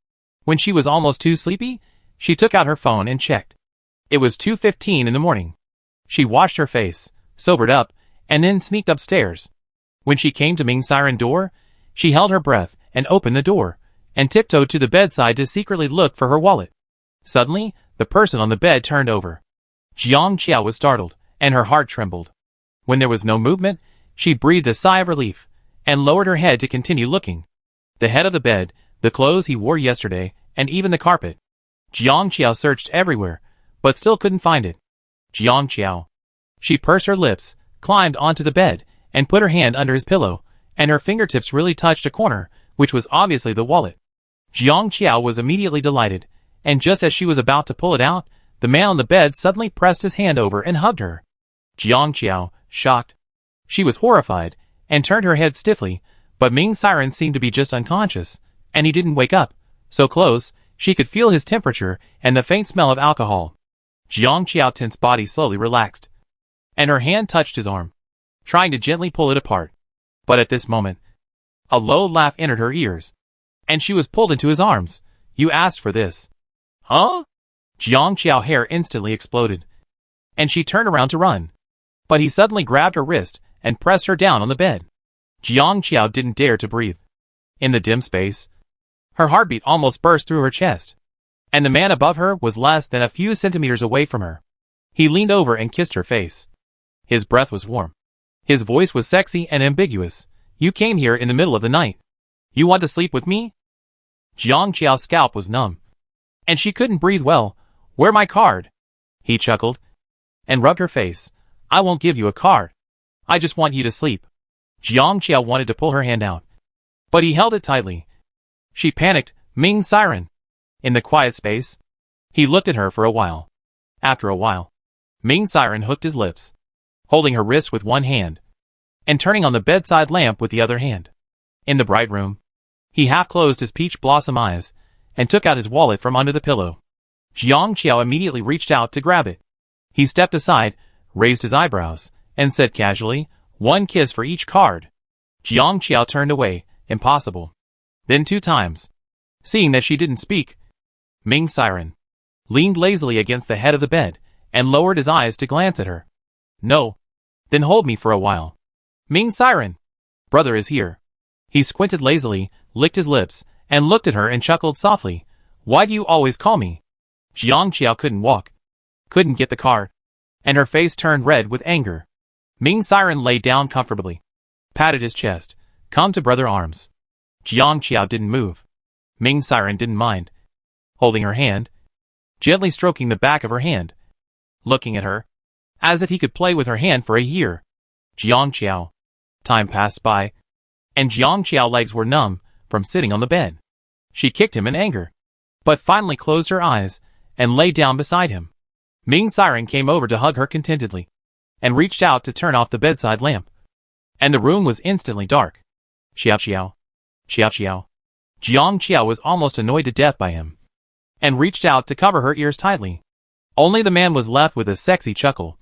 When she was almost too sleepy, she took out her phone and checked. It was 2:15 in the morning. She washed her face, sobered up, and then sneaked upstairs. When she came to Ming Siren's door, she held her breath and opened the door, and tiptoed to the bedside to secretly look for her wallet. Suddenly, the person on the bed turned over. Jiang Qiao was startled, and her heart trembled. When there was no movement, she breathed a sigh of relief, and lowered her head to continue looking. The head of the bed, the clothes he wore yesterday, and even the carpet. Jiang Qiao searched everywhere, but still couldn't find it. Jiang Qiao. She pursed her lips, climbed onto the bed, and put her hand under his pillow, and her fingertips really touched a corner, which was obviously the wallet. Jiang Qiao was immediately delighted, and just as she was about to pull it out, the man on the bed suddenly pressed his hand over and hugged her. Jiang Qiao, shocked. She was horrified, and turned her head stiffly, but Ming Siren seemed to be just unconscious, and he didn't wake up. So close, she could feel his temperature and the faint smell of alcohol. Jiang Qiao's tense body slowly relaxed, and her hand touched his arm, trying to gently pull it apart. But at this moment, a low laugh entered her ears, and she was pulled into his arms. "You asked for this." "Huh?" Jiang Qiao's hair instantly exploded, and she turned around to run. But he suddenly grabbed her wrist and pressed her down on the bed. Jiang Qiao didn't dare to breathe. In the dim space, her heartbeat almost burst through her chest, and the man above her was less than a few centimeters away from her. He leaned over and kissed her face. His breath was warm. His voice was sexy and ambiguous. "You came here in the middle of the night. You want to sleep with me?" Jiang Qiao's scalp was numb, and she couldn't breathe well. Where my card? He chuckled and rubbed her face. I won't give you a card. I just want you to sleep. Jiang Qiao wanted to pull her hand out, but he held it tightly. She panicked. Ming siren. In the quiet space, he looked at her for a while. After a while, Ming siren hooked his lips, holding her wrist with one hand, and turning on the bedside lamp with the other hand. In the bright room, he half closed his peach blossom eyes, and took out his wallet from under the pillow. Jiang Qiao immediately reached out to grab it. He stepped aside, raised his eyebrows, and said casually, 1 kiss for each card. Jiang Qiao turned away. Impossible. Then 2 times. Seeing that she didn't speak, Ming siren leaned lazily against the head of the bed, and lowered his eyes to glance at her. No. Then hold me for a while. Ming siren. Brother is here. He squinted lazily, licked his lips, and looked at her and chuckled softly. Why do you always call me? Jiang Qiao couldn't walk, couldn't get the card, and her face turned red with anger. Ming siren lay down comfortably, patted his chest. Come to brother arms. Jiang Qiao didn't move. Ming siren didn't mind, holding her hand, gently stroking the back of her hand, looking at her, as if he could play with her hand for a year. Jiang Qiao. Time passed by, and Jiang Qiao's legs were numb from sitting on the bed. She kicked him in anger, but finally closed her eyes and lay down beside him. Ming siren came over to hug her contentedly, and reached out to turn off the bedside lamp, and the room was instantly dark. Xiao Xiao. Xiao Xiao. Jiang Qiao was almost annoyed to death by him, and reached out to cover her ears tightly. Only the man was left with a sexy chuckle,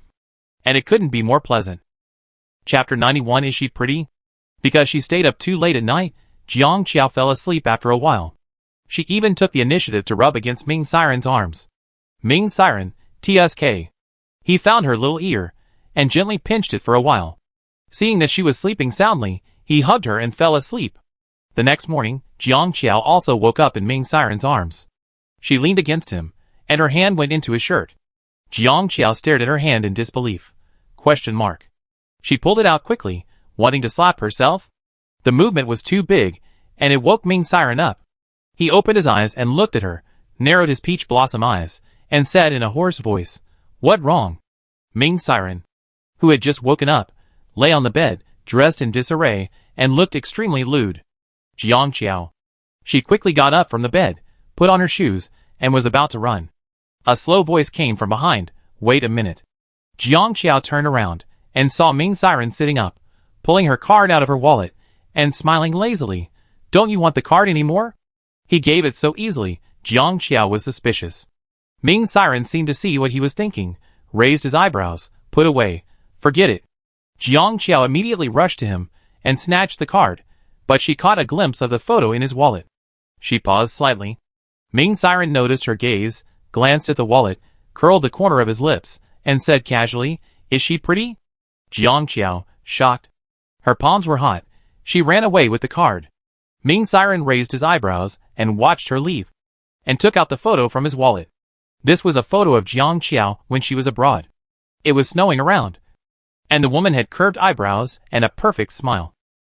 and it couldn't be more pleasant. Chapter 91. Is she pretty? Because she stayed up too late at night, Jiang Qiao fell asleep after a while. She even took the initiative to rub against Ming siren's arms. Ming siren, TSK. He found her little ear, and gently pinched it for a while. Seeing that she was sleeping soundly, he hugged her and fell asleep. The next morning, Jiang Qiao also woke up in Ming siren's arms. She leaned against him, and her hand went into his shirt. Jiang Qiao stared at her hand in disbelief. Question mark. She pulled it out quickly, wanting to slap herself. The movement was too big, and it woke Ming siren up. He opened his eyes and looked at her, narrowed his peach blossom eyes, and said in a hoarse voice, What wrong? Ming siren, who had just woken up, lay on the bed, dressed in disarray, and looked extremely lewd. Jiang Qiao. She quickly got up from the bed, put on her shoes, and was about to run. A slow voice came from behind. Wait a minute. Jiang Qiao turned around, and saw Ming siren sitting up, pulling her card out of her wallet, and smiling lazily. Don't you want the card anymore? He gave it so easily. Jiang Qiao was suspicious. Ming siren seemed to see what he was thinking, raised his eyebrows, put away. Forget it. Jiang Qiao immediately rushed to him, and snatched the card, but she caught a glimpse of the photo in his wallet. She paused slightly. Ming siren noticed her gaze, glanced at the wallet, curled the corner of his lips, and said casually, Is she pretty? Jiang Qiao, shocked. Her palms were hot. She ran away with the card. Ming siren raised his eyebrows and watched her leave, and took out the photo from his wallet. This was a photo of Jiang Qiao when she was abroad. It was snowing around, and the woman had curved eyebrows and a perfect smile.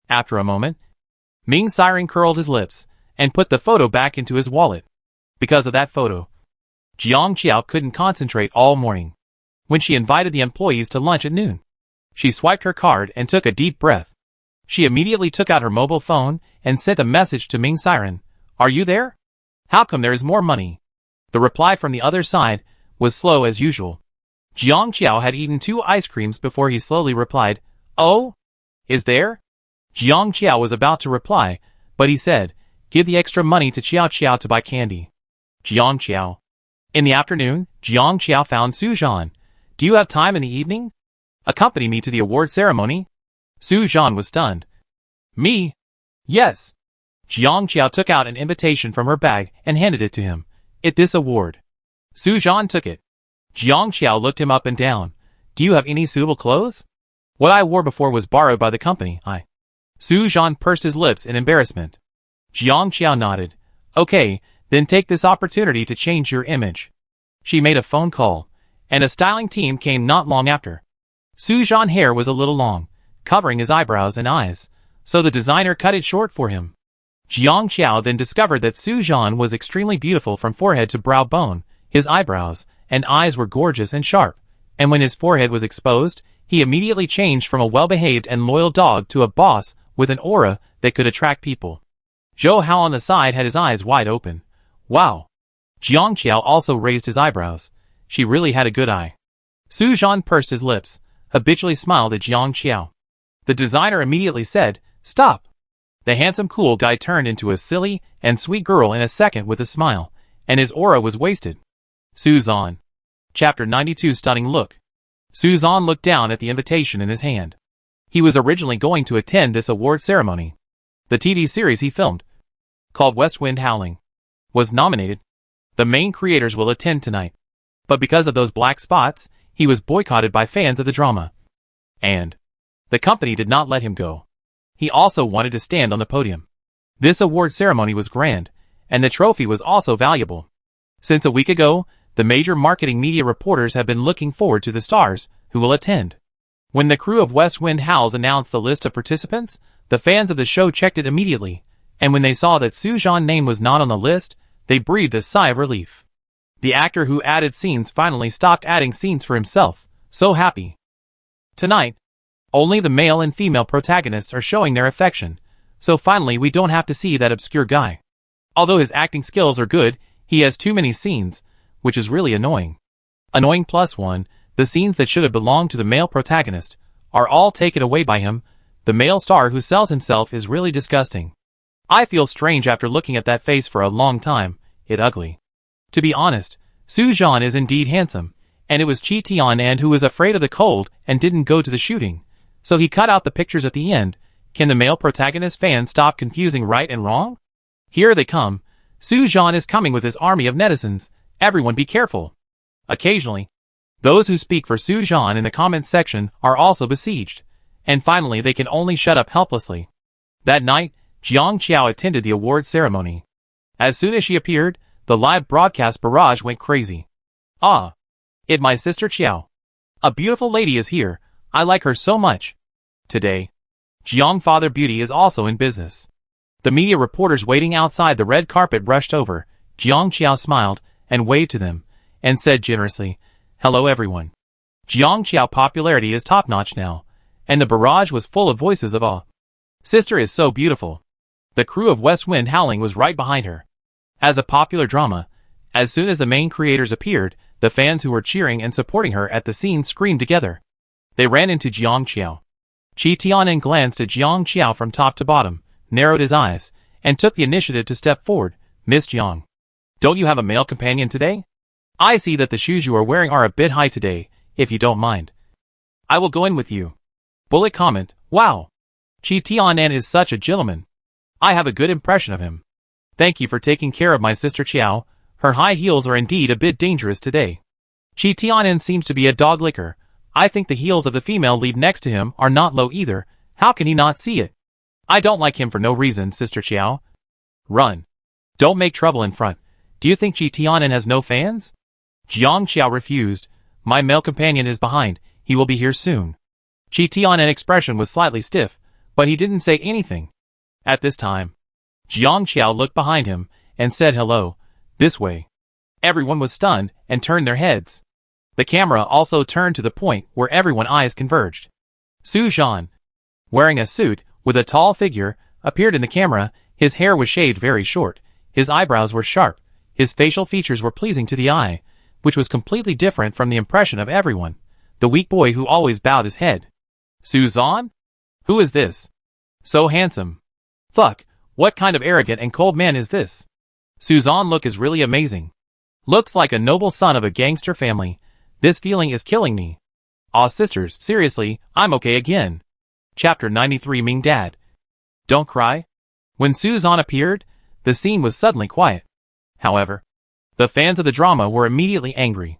After a moment, Ming siren curled his lips and put the photo back into his wallet. Because of that photo, Jiang Qiao couldn't concentrate all morning. When she invited the employees to lunch at noon, she swiped her card and took a deep breath. She immediately took out her mobile phone and sent a message to Ming siren. Are you there? How come there is more money? The reply from the other side was slow as usual. Jiang Qiao had eaten 2 ice creams before he slowly replied, Oh? Is there? Jiang Qiao was about to reply, but he said, Give the extra money to Qiao Qiao to buy candy. Jiang Qiao. In the afternoon, Jiang Qiao found Su Zhan. Do you have time in the evening? Accompany me to the award ceremony. Su Zhan was stunned. Me? Yes. Jiang Qiao took out an invitation from her bag and handed it to him. At this award. Su Zhan took it. Jiang Qiao looked him up and down. Do you have any suitable clothes? What I wore before was borrowed by the company. Su Zhan pursed his lips in embarrassment. Jiang Qiao nodded. Okay, then take this opportunity to change your image. She made a phone call, and a styling team came not long after. Su Zhan's hair was a little long, covering his eyebrows and eyes, so the designer cut it short for him. Jiang Qiao then discovered that Su Zhan was extremely beautiful from forehead to brow bone. His eyebrows and eyes were gorgeous and sharp, and when his forehead was exposed, he immediately changed from a well-behaved and loyal dog to a boss with an aura that could attract people. Zhou Hao on the side had his eyes wide open. Wow! Jiang Qiao also raised his eyebrows. She really had a good eye. Su Zhan pursed his lips, habitually smiled at Jiang Qiao. The designer immediately said, "Stop!" The handsome cool guy turned into a silly and sweet girl in a second with a smile, and his aura was wasted. Su Zhan. Chapter 92 Stunning Look. Su Zhan looked down at the invitation in his hand. He was originally going to attend this award ceremony. The TV series he filmed, called West Wind Howling, was nominated. The main creators will attend tonight. But because of those black spots, he was boycotted by fans of the drama. And the company did not let him go. He also wanted to stand on the podium. This award ceremony was grand, and the trophy was also valuable. Since a week ago, the major marketing media reporters have been looking forward to the stars who will attend. When the crew of West Wind Howls announced the list of participants, the fans of the show checked it immediately, and when they saw that Su Zhan's name was not on the list, they breathed a sigh of relief. The actor who added scenes finally stopped adding scenes for himself, so happy. Tonight, only the male and female protagonists are showing their affection, so finally we don't have to see that obscure guy. Although his acting skills are good, he has too many scenes, which is really annoying. Annoying plus one, the scenes that should have belonged to the male protagonist are all taken away by him. The male star who sells himself is really disgusting. I feel strange after looking at that face for a long time, it ugly. To be honest, Su Zhan is indeed handsome, and it was Qi Tianan who was afraid of the cold and didn't go to the shooting, so he cut out the pictures at the end. Can the male protagonist fans stop confusing right and wrong? Here they come. Su Zhan is coming with his army of netizens. Everyone be careful. Occasionally, those who speak for Su Zhan in the comments section are also besieged, and finally they can only shut up helplessly. That night, Jiang Qiao attended the award ceremony. As soon as she appeared, the live broadcast barrage went crazy. Ah! It my sister Qiao. A beautiful lady is here. I like her so much. Today, Jiang Father Beauty is also in business. The media reporters waiting outside the red carpet rushed over. Jiang Qiao smiled and waved to them, and said generously, "Hello everyone." Jiang Qiao's popularity is top-notch now, and the barrage was full of voices of awe. Sister is so beautiful. The crew of West Wind Howling was right behind her. As a popular drama, as soon as the main creators appeared, the fans who were cheering and supporting her at the scene screamed together. They ran into Jiang Qiao. Qi Tianan glanced at Jiang Qiao from top to bottom, narrowed his eyes, and took the initiative to step forward. "Miss Jiang, don't you have a male companion today? I see that the shoes you are wearing are a bit high today, if you don't mind. I will go in with you." Bullet comment, "Wow! Qi Tianan is such a gentleman. I have a good impression of him. Thank you for taking care of my sister Qiao. Her high heels are indeed a bit dangerous today. Qi Tianan seems to be a dog licker. I think the heels of the female lead next to him are not low either. How can he not see it? I don't like him for no reason, Sister Qiao. Run. Don't make trouble in front. Do you think Qi Tianan has no fans?" Jiang Qiao refused. "My male companion is behind. He will be here soon." Qi Tianan's expression was slightly stiff, but he didn't say anything. At this time, Jiang Qiao looked behind him and said hello, "This way." Everyone was stunned and turned their heads. The camera also turned to the point where everyone's eyes converged. Su Zhan, wearing a suit with a tall figure, appeared in the camera. His hair was shaved very short, his eyebrows were sharp, his facial features were pleasing to the eye, which was completely different from the impression of everyone, the weak boy who always bowed his head. Su Zhan? Who is this? So handsome. Fuck, what kind of arrogant and cold man is this? Su Zhan's look is really amazing. Looks like a noble son of a gangster family. This feeling is killing me. Aw sisters, seriously, I'm okay again. Chapter 93 Ming Dad. Don't cry. When Su Zhan appeared, the scene was suddenly quiet. However, the fans of the drama were immediately angry.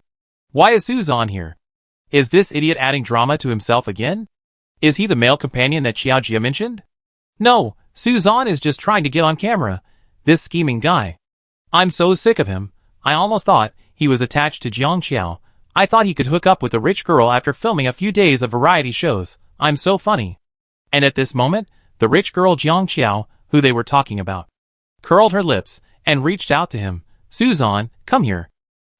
Why is Su Zhan here? Is this idiot adding drama to himself again? Is he the male companion that Xiao Jia mentioned? No, Su Zhan is just trying to get on camera. This scheming guy. I'm so sick of him. I almost thought he was attached to Jiang Qiao. I thought he could hook up with a rich girl after filming a few days of variety shows. I'm so funny. And at this moment, the rich girl Jiang Qiao, who they were talking about, curled her lips, and reached out to him. Suzan, come here.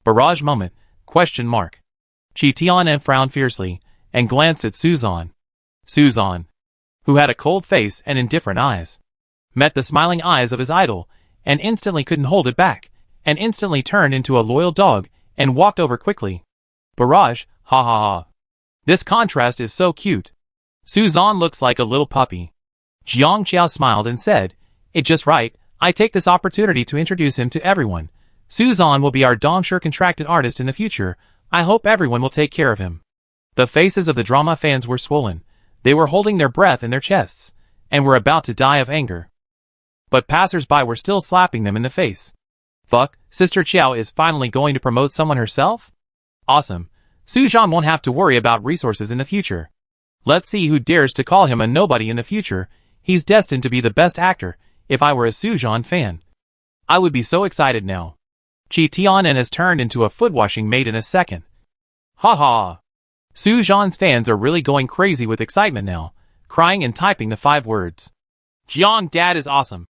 Barrage moment, question mark. Chi Tian frowned fiercely, and glanced at Suzan. Suzan, who had a cold face and indifferent eyes, met the smiling eyes of his idol, and instantly couldn't hold it back, and instantly turned into a loyal dog, and walked over quickly. Barrage, ha ha ha. This contrast is so cute. Suzan looks like a little puppy. Jiang Qiao smiled and said, "It's just right, I take this opportunity to introduce him to everyone. Suzan will be our Dongsher contracted artist in the future. I hope everyone will take care of him." The faces of the drama fans were swollen. They were holding their breath in their chests, and were about to die of anger. But passers-by were still slapping them in the face. Fuck, Sister Qiao is finally going to promote someone herself? Awesome. Suzan won't have to worry about resources in the future. Let's see who dares to call him a nobody in the future. He's destined to be the best actor. If I were a Suzan fan, I would be so excited now. Chi Tianen has turned into a foot-washing maid in a second. Ha ha. Suzan's fans are really going crazy with excitement now, crying and typing the 5 words. Jiang Dad is awesome.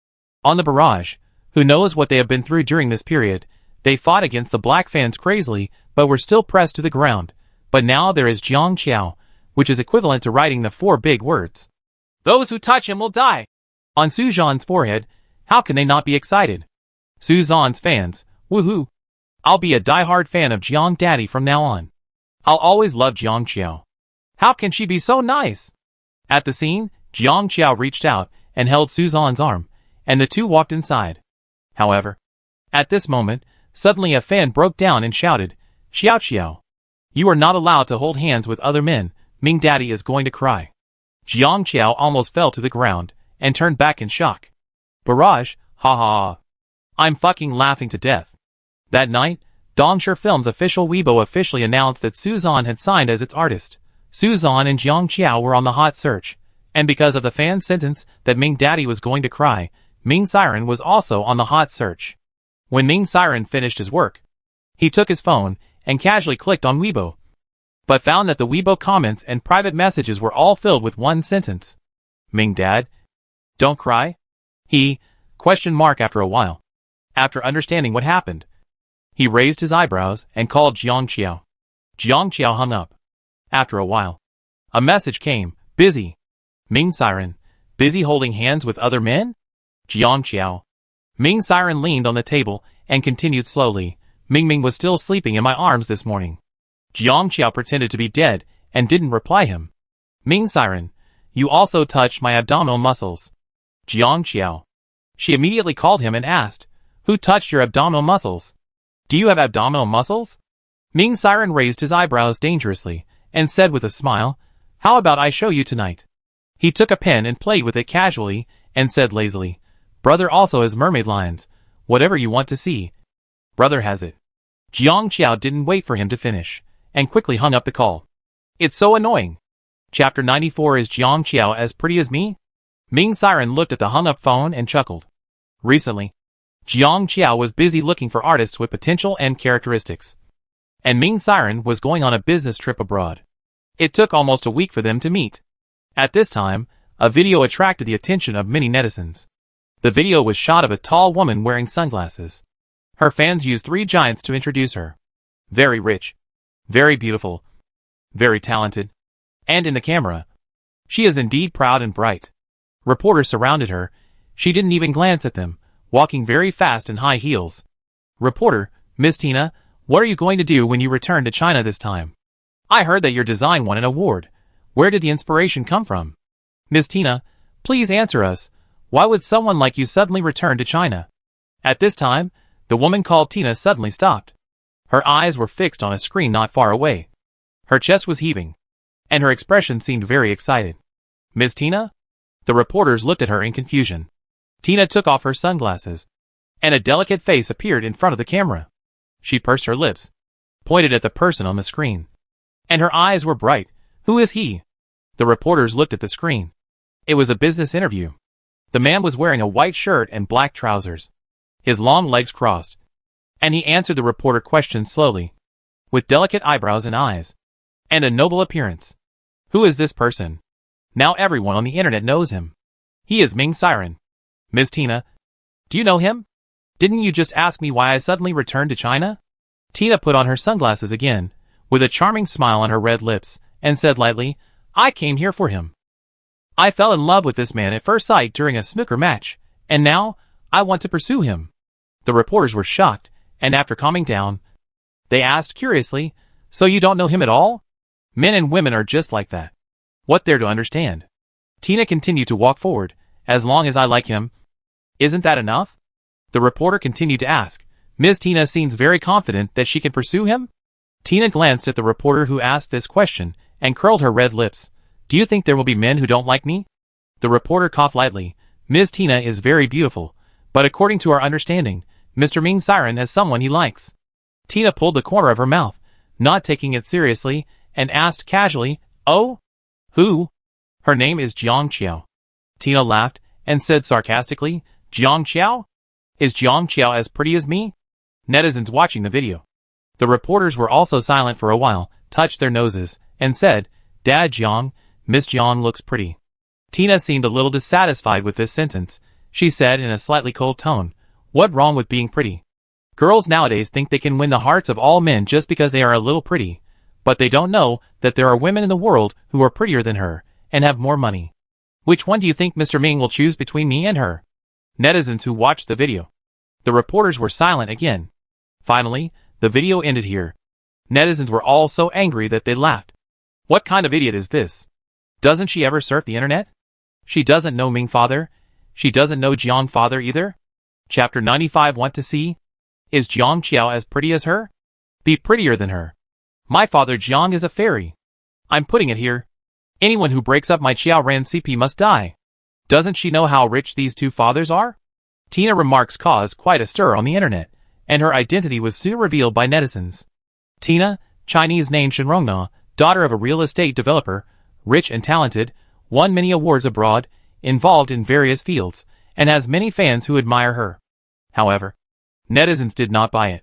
On the barrage, who knows what they have been through during this period, they fought against the black fans crazily, but were still pressed to the ground. But now there is Jiang Qiao, which is equivalent to writing the 4 big words. Those who touch him will die. On Suzan's forehead, how can they not be excited? Suzan's fans, woohoo. I'll be a die-hard fan of Jiang Daddy from now on. I'll always love Jiang Qiao. How can she be so nice? At the scene, Jiang Qiao reached out and held Suzan's arm, and the two walked inside. However, at this moment, suddenly a fan broke down and shouted, "Xiao Xiao! You are not allowed to hold hands with other men, Ming Daddy is going to cry." Jiang Qiao almost fell to the ground, and turned back in shock. Barrage, ha ha ha. I'm fucking laughing to death. That night, Dongsher Films official Weibo officially announced that Suzan had signed as its artist. Suzan and Jiang Qiao were on the hot search, and because of the fan's sentence that Ming Daddy was going to cry, Ming Siren was also on the hot search. When Ming Siren finished his work, he took his phone and casually clicked on Weibo, but found that the Weibo comments and private messages were all filled with one sentence. Ming Dad, don't cry? He, after a while. After understanding what happened, he raised his eyebrows and called Jiang Qiao. Jiang Qiao hung up. After a while, a message came, busy. Ming Siren, busy holding hands with other men? Jiang Qiao. Ming Siren leaned on the table and continued slowly. Ming was still sleeping in my arms this morning. Jiang Qiao pretended to be dead and didn't reply him. Ming Siren, you also touched my abdominal muscles. Jiang Qiao. She immediately called him and asked, who touched your abdominal muscles? Do you have abdominal muscles? Ming Siren raised his eyebrows dangerously and said with a smile, how about I show you tonight? He took a pen and played with it casually and said lazily, brother also has mermaid lines, whatever you want to see. Brother has it. Jiang Qiao didn't wait for him to finish, and quickly hung up the call. It's so annoying. Chapter 94 Is Jiang Qiao as pretty as me? Ming Siren looked at the hung-up phone and chuckled. Recently, Jiang Qiao was busy looking for artists with potential and characteristics, and Ming Siren was going on a business trip abroad. It took almost a week for them to meet. At this time, a video attracted the attention of many netizens. The video was shot of a tall woman wearing sunglasses. Her fans used 3 giants to introduce her. Very rich, very beautiful, very talented, and in the camera, she is indeed proud and bright. Reporters surrounded her. She didn't even glance at them, walking very fast in high heels. Reporter, Miss Tina, what are you going to do when you return to China this time? I heard that your design won an award. Where did the inspiration come from? Miss Tina, please answer us. Why would someone like you suddenly return to China? At this time, the woman called Tina suddenly stopped. Her eyes were fixed on a screen not far away. Her chest was heaving, and her expression seemed very excited. Miss Tina? The reporters looked at her in confusion. Tina took off her sunglasses, and a delicate face appeared in front of the camera. She pursed her lips, pointed at the person on the screen, and her eyes were bright. Who is he? The reporters looked at the screen. It was a business interview. The man was wearing a white shirt and black trousers, his long legs crossed, and he answered the reporter question slowly, with delicate eyebrows and eyes, and a noble appearance. Who is this person? Now everyone on the internet knows him. He is Ming Siren. Miss Tina, Do you know him? Didn't you just ask me why I suddenly returned to China? Tina put on her sunglasses again, with a charming smile on her red lips, and said lightly, I came here for him. I fell in love with this man at first sight during a snooker match, and now I want to pursue him. The reporters were shocked, and after calming down, they asked curiously, so you don't know him at all? Men and women are just like that. What there to understand? Tina continued to walk forward. As long as I like him, isn't that enough? The reporter continued to ask. Ms. Tina seems very confident that she can pursue him? Tina glanced at the reporter who asked this question, and curled her red lips. Do you think there will be men who don't like me? The reporter coughed lightly. Ms. Tina is very beautiful, but according to our understanding, Mr. Ming Siren has someone he likes. Tina pulled the corner of her mouth, not taking it seriously, and asked casually, Oh? Who? Her name is Jiang Qiao. Tina laughed, and said sarcastically, Jiang Qiao? Is Jiang Qiao as pretty as me? Netizens watching the video. The reporters were also silent for a while, touched their noses, and said, Dad Jiang, Miss Jiang looks pretty. Tina seemed a little dissatisfied with this sentence. She said in a slightly cold tone, What wrong with being pretty? Girls nowadays think they can win the hearts of all men just because they are a little pretty, but they don't know that there are women in the world who are prettier than her, and have more money. Which one do you think Mr. Ming will choose between me and her? Netizens who watched the video. The reporters were silent again. Finally, the video ended here. Netizens were all so angry that they laughed. What kind of idiot is this? Doesn't she ever surf the internet? She doesn't know Ming father. She doesn't know Jiang father either. Chapter 95. Want to see? Is Jiang Qiao as pretty as her? Be prettier than her. My father Jiang is a fairy. I'm putting it here. Anyone who breaks up my Qiao Ran CP must die. Doesn't she know how rich these two fathers are? Tina remarks caused quite a stir on the internet, and her identity was soon revealed by netizens. Tina, Chinese name Shenrongna, daughter of a real estate developer, rich and talented, won many awards abroad, involved in various fields, and has many fans who admire her. However, netizens did not buy it.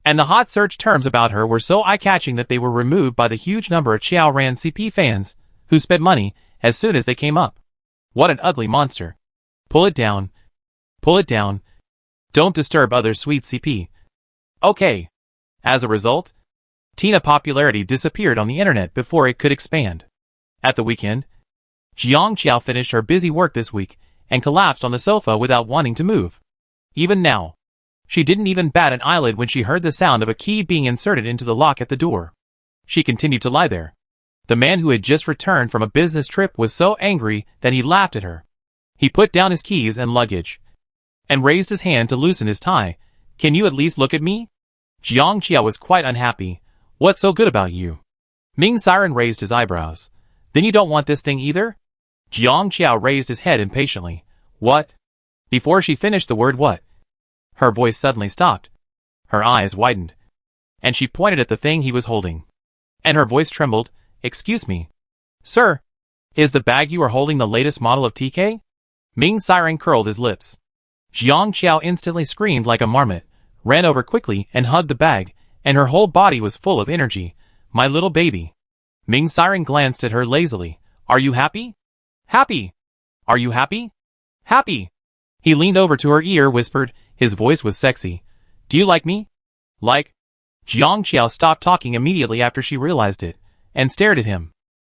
And the hot search terms about her were so eye-catching that they were removed by the huge number of Qiao Ran CP fans, who spent money as soon as they came up. What an ugly monster. Pull it down. Pull it down. Don't disturb other sweet CP. Okay. As a result, Tina's popularity disappeared on the internet before it could expand. At the weekend, Jiang Qiao finished her busy work this week and collapsed on the sofa without wanting to move. Even now, she didn't even bat an eyelid when she heard the sound of a key being inserted into the lock at the door. She continued to lie there. The man who had just returned from a business trip was so angry that he laughed at her. He put down his keys and luggage, and raised his hand to loosen his tie. Can you at least look at me? Jiang Qiao was quite unhappy. What's so good about you? Ming Siren raised his eyebrows. Then you don't want this thing either? Jiang Qiao raised his head impatiently. What? Before she finished the word what, her voice suddenly stopped. Her eyes widened, and she pointed at the thing he was holding. And her voice trembled. Excuse me. Sir, is the bag you are holding the latest model of TK? Ming Siren curled his lips. Jiang Qiao instantly screamed like a marmot, ran over quickly and hugged the bag, and her whole body was full of energy. My little baby. Ming Siren glanced at her lazily. Are you happy? Happy. Are you happy? Happy. He leaned over to her ear, whispered. His voice was sexy. Do you like me? Like? Jiang Qiao stopped talking immediately after she realized it, and stared at him.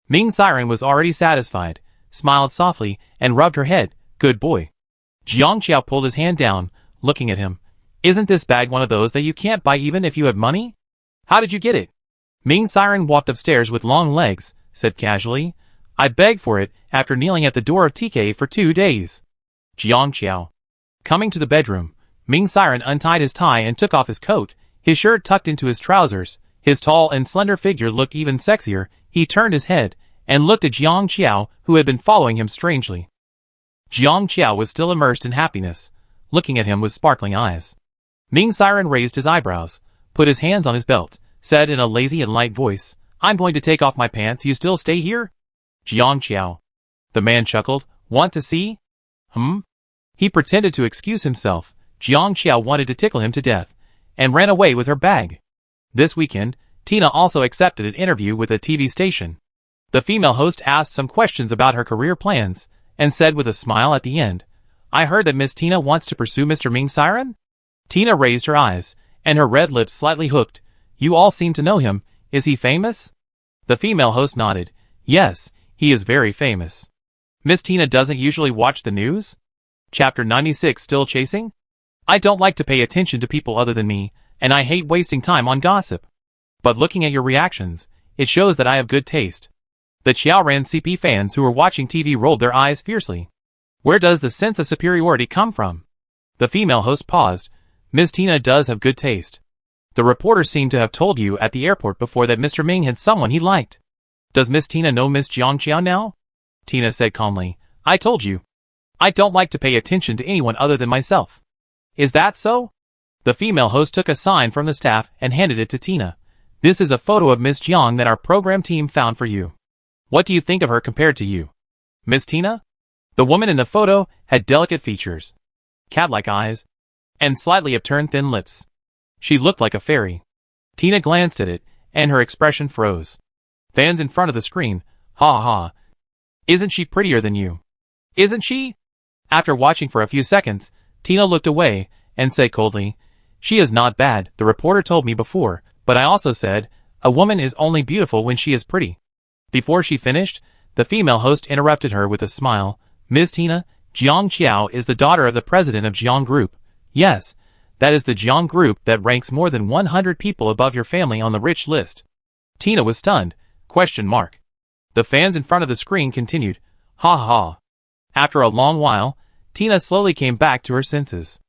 Ming Siren was already satisfied, smiled softly, and rubbed her head. Good boy. Jiang Qiao pulled his hand down, looking at him. Isn't this bag one of those that you can't buy even if you have money? How did you get it? Ming Siren walked upstairs with long legs, said casually. I begged for it after kneeling at the door of TK for 2 days. Jiang Qiao. Coming to the bedroom, Ming Siren untied his tie and took off his coat, his shirt tucked into his trousers. His tall and slender figure looked even sexier. He turned his head and looked at Jiang Qiao, who had been following him strangely. Jiang Qiao was still immersed in happiness, looking at him with sparkling eyes. Ming Siren raised his eyebrows, put his hands on his belt, said in a lazy and light voice, I'm going to take off my pants. You still stay here? Jiang Qiao. The man chuckled. Want to see? He pretended to excuse himself. Jiang Qiao wanted to tickle him to death, and ran away with her bag. This weekend, Tina also accepted an interview with a TV station. The female host asked some questions about her career plans, and said with a smile at the end, I heard that Miss Tina wants to pursue Mr. Ming Siren? Tina raised her eyes, and her red lips slightly hooked. You all seem to know him. Is he famous? The female host nodded. Yes, he is very famous. Miss Tina doesn't usually watch the news? Chapter 96 Still Chasing? I don't like to pay attention to people other than me, and I hate wasting time on gossip. But looking at your reactions, it shows that I have good taste. The Xiaoran CP fans who were watching TV rolled their eyes fiercely. Where does the sense of superiority come from? The female host paused. Miss Tina does have good taste. The reporter seemed to have told you at the airport before that Mr. Ming had someone he liked. Does Miss Tina know Miss Jiangqiao now? Tina said calmly. I told you. I don't like to pay attention to anyone other than myself. Is that so? The female host took a sign from the staff and handed it to Tina. This is a photo of Miss Jiang that our program team found for you. What do you think of her compared to you? Miss Tina? The woman in the photo had delicate features, cat-like eyes, and slightly upturned thin lips. She looked like a fairy. Tina glanced at it, and her expression froze. Fans in front of the screen, ha ha. Isn't she prettier than you? Isn't she? After watching for a few seconds, Tina looked away and said coldly, She is not bad, the reporter told me before, but I also said, a woman is only beautiful when she is pretty. Before she finished, the female host interrupted her with a smile. Miss Tina, Jiang Qiao is the daughter of the president of Jiang Group. Yes, that is the Jiang Group that ranks more than 100 people above your family on the rich list. Tina was stunned. ? The fans in front of the screen continued, ha ha. After a long while, Tina slowly came back to her senses.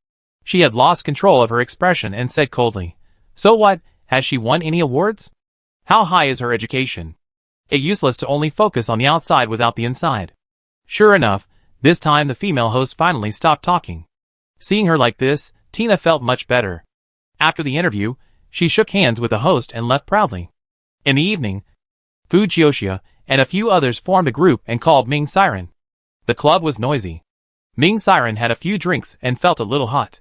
She had lost control of her expression and said coldly, So what, has she won any awards? How high is her education? It's useless to only focus on the outside without the inside. Sure enough, this time the female host finally stopped talking. Seeing her like this, Tina felt much better. After the interview, she shook hands with the host and left proudly. In the evening, Fu Jioxia and a few others formed a group and called Ming Siren. The club was noisy. Ming Siren had a few drinks and felt a little hot.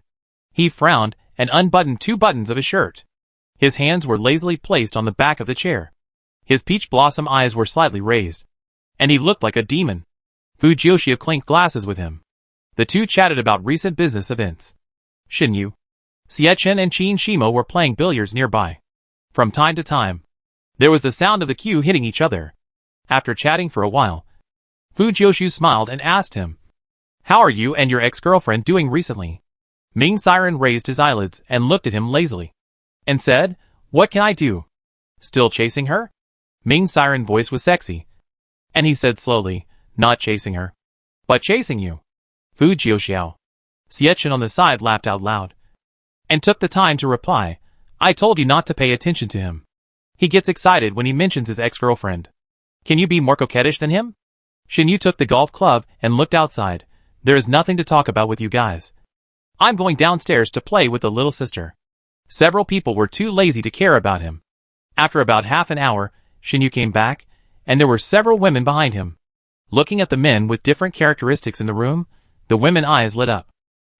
He frowned and unbuttoned 2 buttons of his shirt. His hands were lazily placed on the back of the chair. His peach blossom eyes were slightly raised. And he looked like a demon. Fu Jioxia clinked glasses with him. The two chatted about recent business events. Xin Yu, Xiechen and Qin Shimo were playing billiards nearby. From time to time, there was the sound of the cue hitting each other. After chatting for a while, Fu Jioxia smiled and asked him, How are you and your ex-girlfriend doing recently? Ming Siren raised his eyelids and looked at him lazily, and said, What can I do? Still chasing her? Ming Siren's voice was sexy, and he said slowly, Not chasing her, but chasing you. Fu Jioxiao. Xiechen on the side laughed out loud, and took the time to reply, I told you not to pay attention to him. He gets excited when he mentions his ex-girlfriend. Can you be more coquettish than him? Xin Yu took the golf club and looked outside. There is nothing to talk about with you guys. I'm going downstairs to play with the little sister. Several people were too lazy to care about him. After about half an hour, Xin Yu came back, and there were several women behind him. Looking at the men with different characteristics in the room, the women's eyes lit up.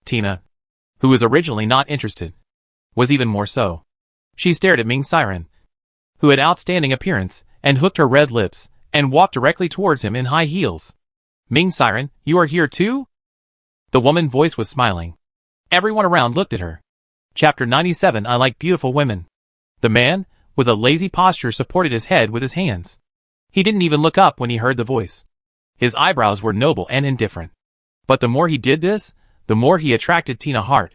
Tina, who was originally not interested, was even more so. She stared at Ming Siren, who had outstanding appearance, and hooked her red lips, and walked directly towards him in high heels. Ming Siren, you are here too? The woman's voice was smiling. Everyone around looked at her. Chapter 97 I like beautiful women. The man, with a lazy posture, supported his head with his hands. He didn't even look up when he heard the voice. His eyebrows were noble and indifferent. But the more he did this, the more he attracted Tina's heart.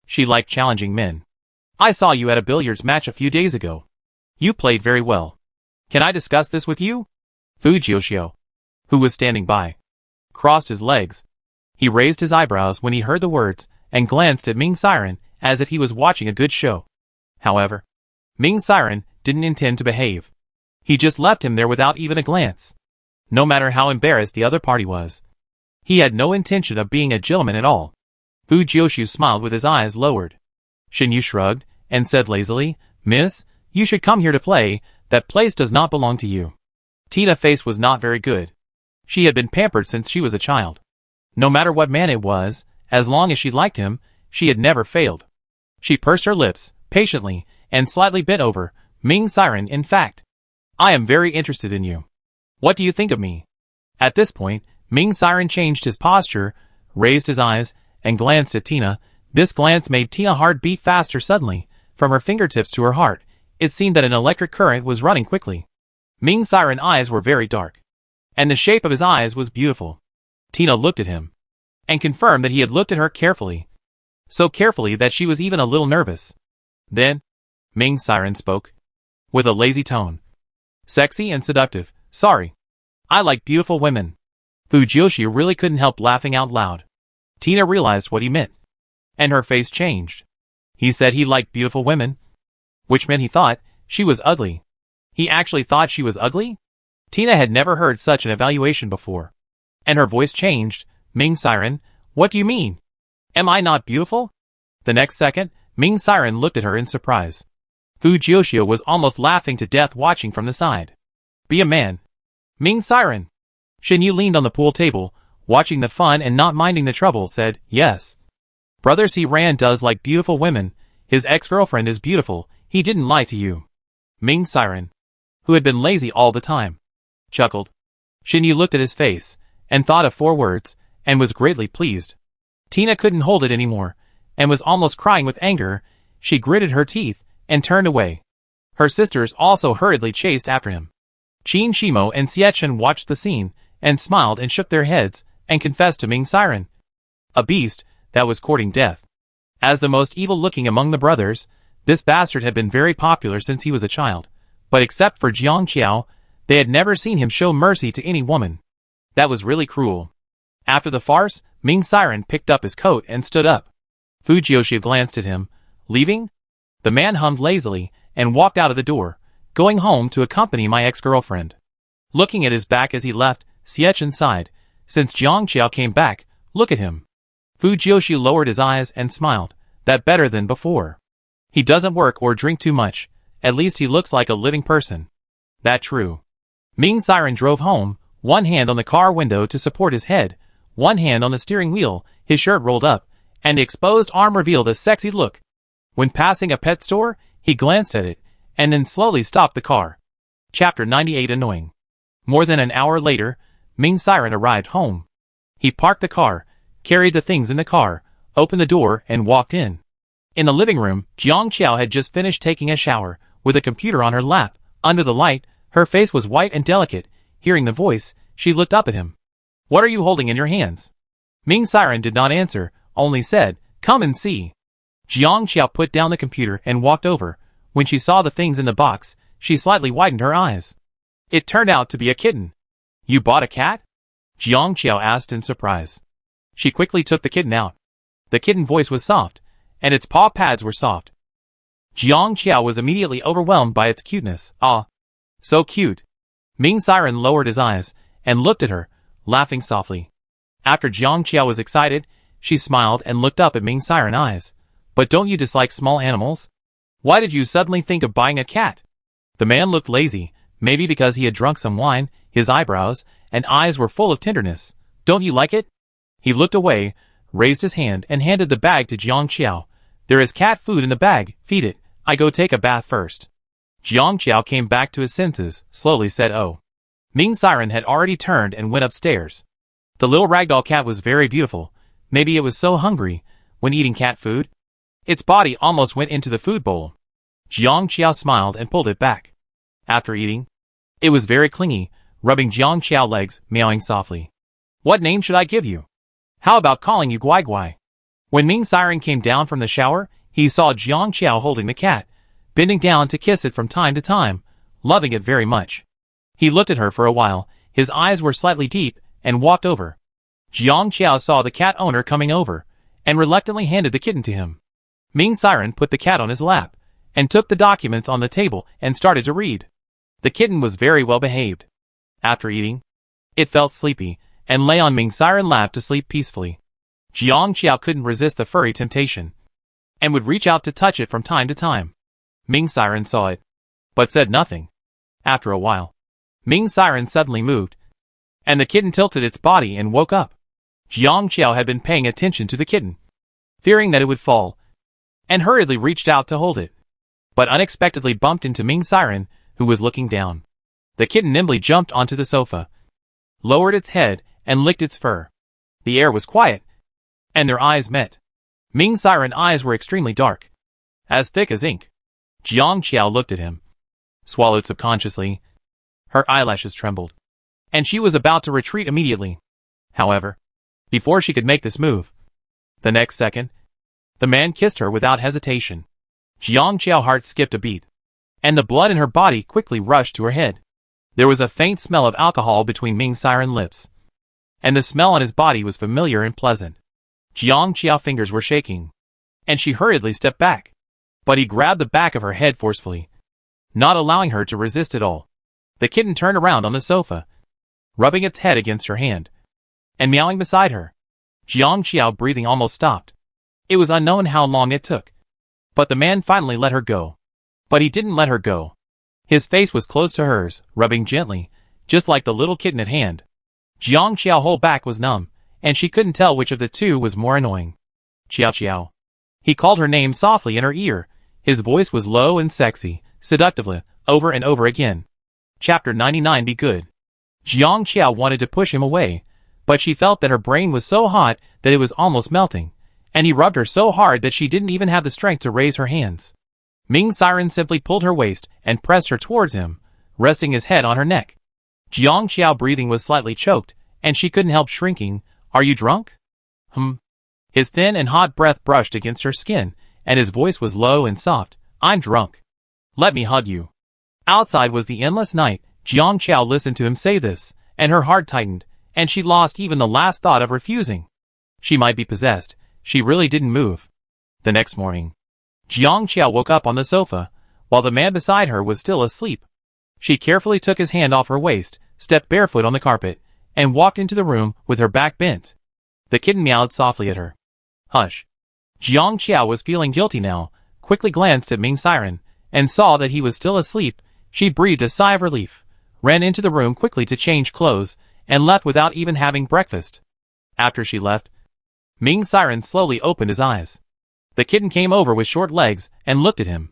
She liked challenging men. I saw you at a billiards match a few days ago. You played very well. Can I discuss this with you? Fu Jioxia, who was standing by, crossed his legs. He raised his eyebrows when he heard the words, and glanced at Ming Siren as if he was watching a good show. However, Ming Siren didn't intend to behave. He just left him there without even a glance. No matter how embarrassed the other party was, he had no intention of being a gentleman at all. Fu Jioxia smiled with his eyes lowered. Xin Yu shrugged, and said lazily, Miss, you should come here to play, that place does not belong to you. Tina's face was not very good. She had been pampered since she was a child. No matter what man it was, as long as she liked him, she had never failed. She pursed her lips, patiently, and slightly bent over. Ming Siren, in fact, I am very interested in you. What do you think of me? At this point, Ming Siren changed his posture. raised his eyes, and glanced at Tina. This glance made Tina's heart beat faster suddenly. From her fingertips to her heart, it seemed that an electric current was running quickly. Ming Siren's eyes were very dark, and the shape of his eyes was beautiful. Tina looked at him, and confirmed that he had looked at her carefully. So carefully that she was even a little nervous. Then, Ming Siren spoke, with a lazy tone. Sexy and seductive. Sorry. I like beautiful women. Fujiyoshi really couldn't help laughing out loud. Tina realized what he meant, and her face changed. He said he liked beautiful women, which meant he thought she was ugly. He actually thought she was ugly? Tina had never heard such an evaluation before, and her voice changed. Ming Siren, what do you mean? Am I not beautiful? The next second, Ming Siren looked at her in surprise. Fujiyoshi was almost laughing to death watching from the side. Be a man. Ming Siren. Shinyu leaned on the pool table, watching the fun and not minding the trouble, said, yes. Brother C. Ran does like beautiful women. His ex-girlfriend is beautiful. He didn't lie to you. Ming Siren, who had been lazy all the time, chuckled. Shinyu looked at his face, and thought of 4 words, and was greatly pleased. Tina couldn't hold it anymore, and was almost crying with anger. She gritted her teeth, and turned away. Her sisters also hurriedly chased after him. Qin Shimo and Xiechun watched the scene, and smiled and shook their heads, and confessed to Ming Siren, a beast that was courting death. As the most evil-looking among the brothers, this bastard had been very popular since he was a child, but except for Jiang Qiao, they had never seen him show mercy to any woman. That was really cruel. After the farce, Ming Siren picked up his coat and stood up. Fujiyoshi glanced at him. Leaving? The man hummed lazily, and walked out of the door, going home to accompany my ex-girlfriend. Looking at his back as he left, Xiechun sighed. Since Jiang Qiao came back, look at him. Fujiyoshi lowered his eyes and smiled. That better than before. He doesn't work or drink too much. At least he looks like a living person. That true. Ming Siren drove home, one hand on the car window to support his head, one hand on the steering wheel, his shirt rolled up, and the exposed arm revealed a sexy look. When passing a pet store, he glanced at it, and then slowly stopped the car. Chapter 98 Annoying. More than an hour later, Ming Siren arrived home. He parked the car, carried the things in the car, opened the door, and walked in. In the living room, Jiang Qiao had just finished taking a shower, with a computer on her lap. Under the light, her face was white and delicate. Hearing the voice, she looked up at him. What are you holding in your hands? Ming Siren did not answer, only said, come and see. Jiang Qiao put down the computer and walked over. When she saw the things in the box, she slightly widened her eyes. It turned out to be a kitten. You bought a cat? Jiang Qiao asked in surprise. She quickly took the kitten out. The kitten voice was soft, and its paw pads were soft. Jiang Qiao was immediately overwhelmed by its cuteness. Ah, so cute. Ming Siren lowered his eyes, and looked at her, laughing softly. After Jiang Qiao was excited, she smiled and looked up at Ming Siren's eyes. But don't you dislike small animals? Why did you suddenly think of buying a cat? The man looked lazy, maybe because he had drunk some wine. His eyebrows and eyes were full of tenderness. Don't you like it? He looked away, raised his hand, and handed the bag to Jiang Qiao. There is cat food in the bag, feed it. I go take a bath first. Jiang Qiao came back to his senses, slowly said oh. Ming Siren had already turned and went upstairs. The little ragdoll cat was very beautiful. Maybe it was so hungry when eating cat food. Its body almost went into the food bowl. Jiang Qiao smiled and pulled it back. After eating, it was very clingy, rubbing Jiang Qiao's legs, meowing softly. What name should I give you? How about calling you Guai Guai? When Ming Siren came down from the shower, he saw Jiang Qiao holding the cat, bending down to kiss it from time to time, loving it very much. He looked at her for a while, his eyes were slightly deep, and walked over. Jiang Qiao saw the cat owner coming over, and reluctantly handed the kitten to him. Ming Siren put the cat on his lap, and took the documents on the table and started to read. The kitten was very well behaved. After eating, it felt sleepy, and lay on Ming Siren's lap to sleep peacefully. Jiang Qiao couldn't resist the furry temptation, and would reach out to touch it from time to time. Ming Siren saw it, but said nothing. After a while, Ming Siren suddenly moved, and the kitten tilted its body and woke up. Jiang Qiao had been paying attention to the kitten, fearing that it would fall, and hurriedly reached out to hold it, but unexpectedly bumped into Ming Siren, who was looking down. The kitten nimbly jumped onto the sofa, lowered its head, and licked its fur. The air was quiet, and their eyes met. Ming's siren eyes were extremely dark, as thick as ink. Jiang Qiao looked at him, swallowed subconsciously. Her eyelashes trembled, and she was about to retreat immediately. However, before she could make this move, the next second, the man kissed her without hesitation. Jiang Qiao's heart skipped a beat, and the blood in her body quickly rushed to her head. There was a faint smell of alcohol between Ming's siren lips, and the smell on his body was familiar and pleasant. Jiang Qiao's fingers were shaking, and she hurriedly stepped back. But he grabbed the back of her head forcefully, not allowing her to resist at all. The kitten turned around on the sofa, rubbing its head against her hand, and meowing beside her. Jiang Qiao's breathing almost stopped. It was unknown how long it took, but the man finally let her go. But he didn't let her go. His face was close to hers, rubbing gently, just like the little kitten at hand. Jiang Qiao's whole back was numb, and she couldn't tell which of the two was more annoying. Qiao Qiao. He called her name softly in her ear. His voice was low and sexy, seductively, over and over again. Chapter 99. Be good. Jiang Qiao wanted to push him away, but she felt that her brain was so hot that it was almost melting, and he rubbed her so hard that she didn't even have the strength to raise her hands. Ming's siren simply pulled her waist and pressed her towards him, resting his head on her neck. Jiang Qiao's breathing was slightly choked, and she couldn't help shrinking. Are you drunk? His thin and hot breath brushed against her skin, and his voice was low and soft. I'm drunk. Let me hug you. Outside was the endless night. Jiang Qiao listened to him say this, and her heart tightened, and she lost even the last thought of refusing. She might be possessed. She really didn't move. The next morning, Jiang Qiao woke up on the sofa, while the man beside her was still asleep. She carefully took his hand off her waist, stepped barefoot on the carpet, and walked into the room with her back bent. The kitten meowed softly at her. Hush. Jiang Qiao was feeling guilty now, quickly glanced at Ming's siren, and saw that he was still asleep. She breathed a sigh of relief, ran into the room quickly to change clothes, and left without even having breakfast. After she left, Ming's siren slowly opened his eyes. The kitten came over with short legs and looked at him.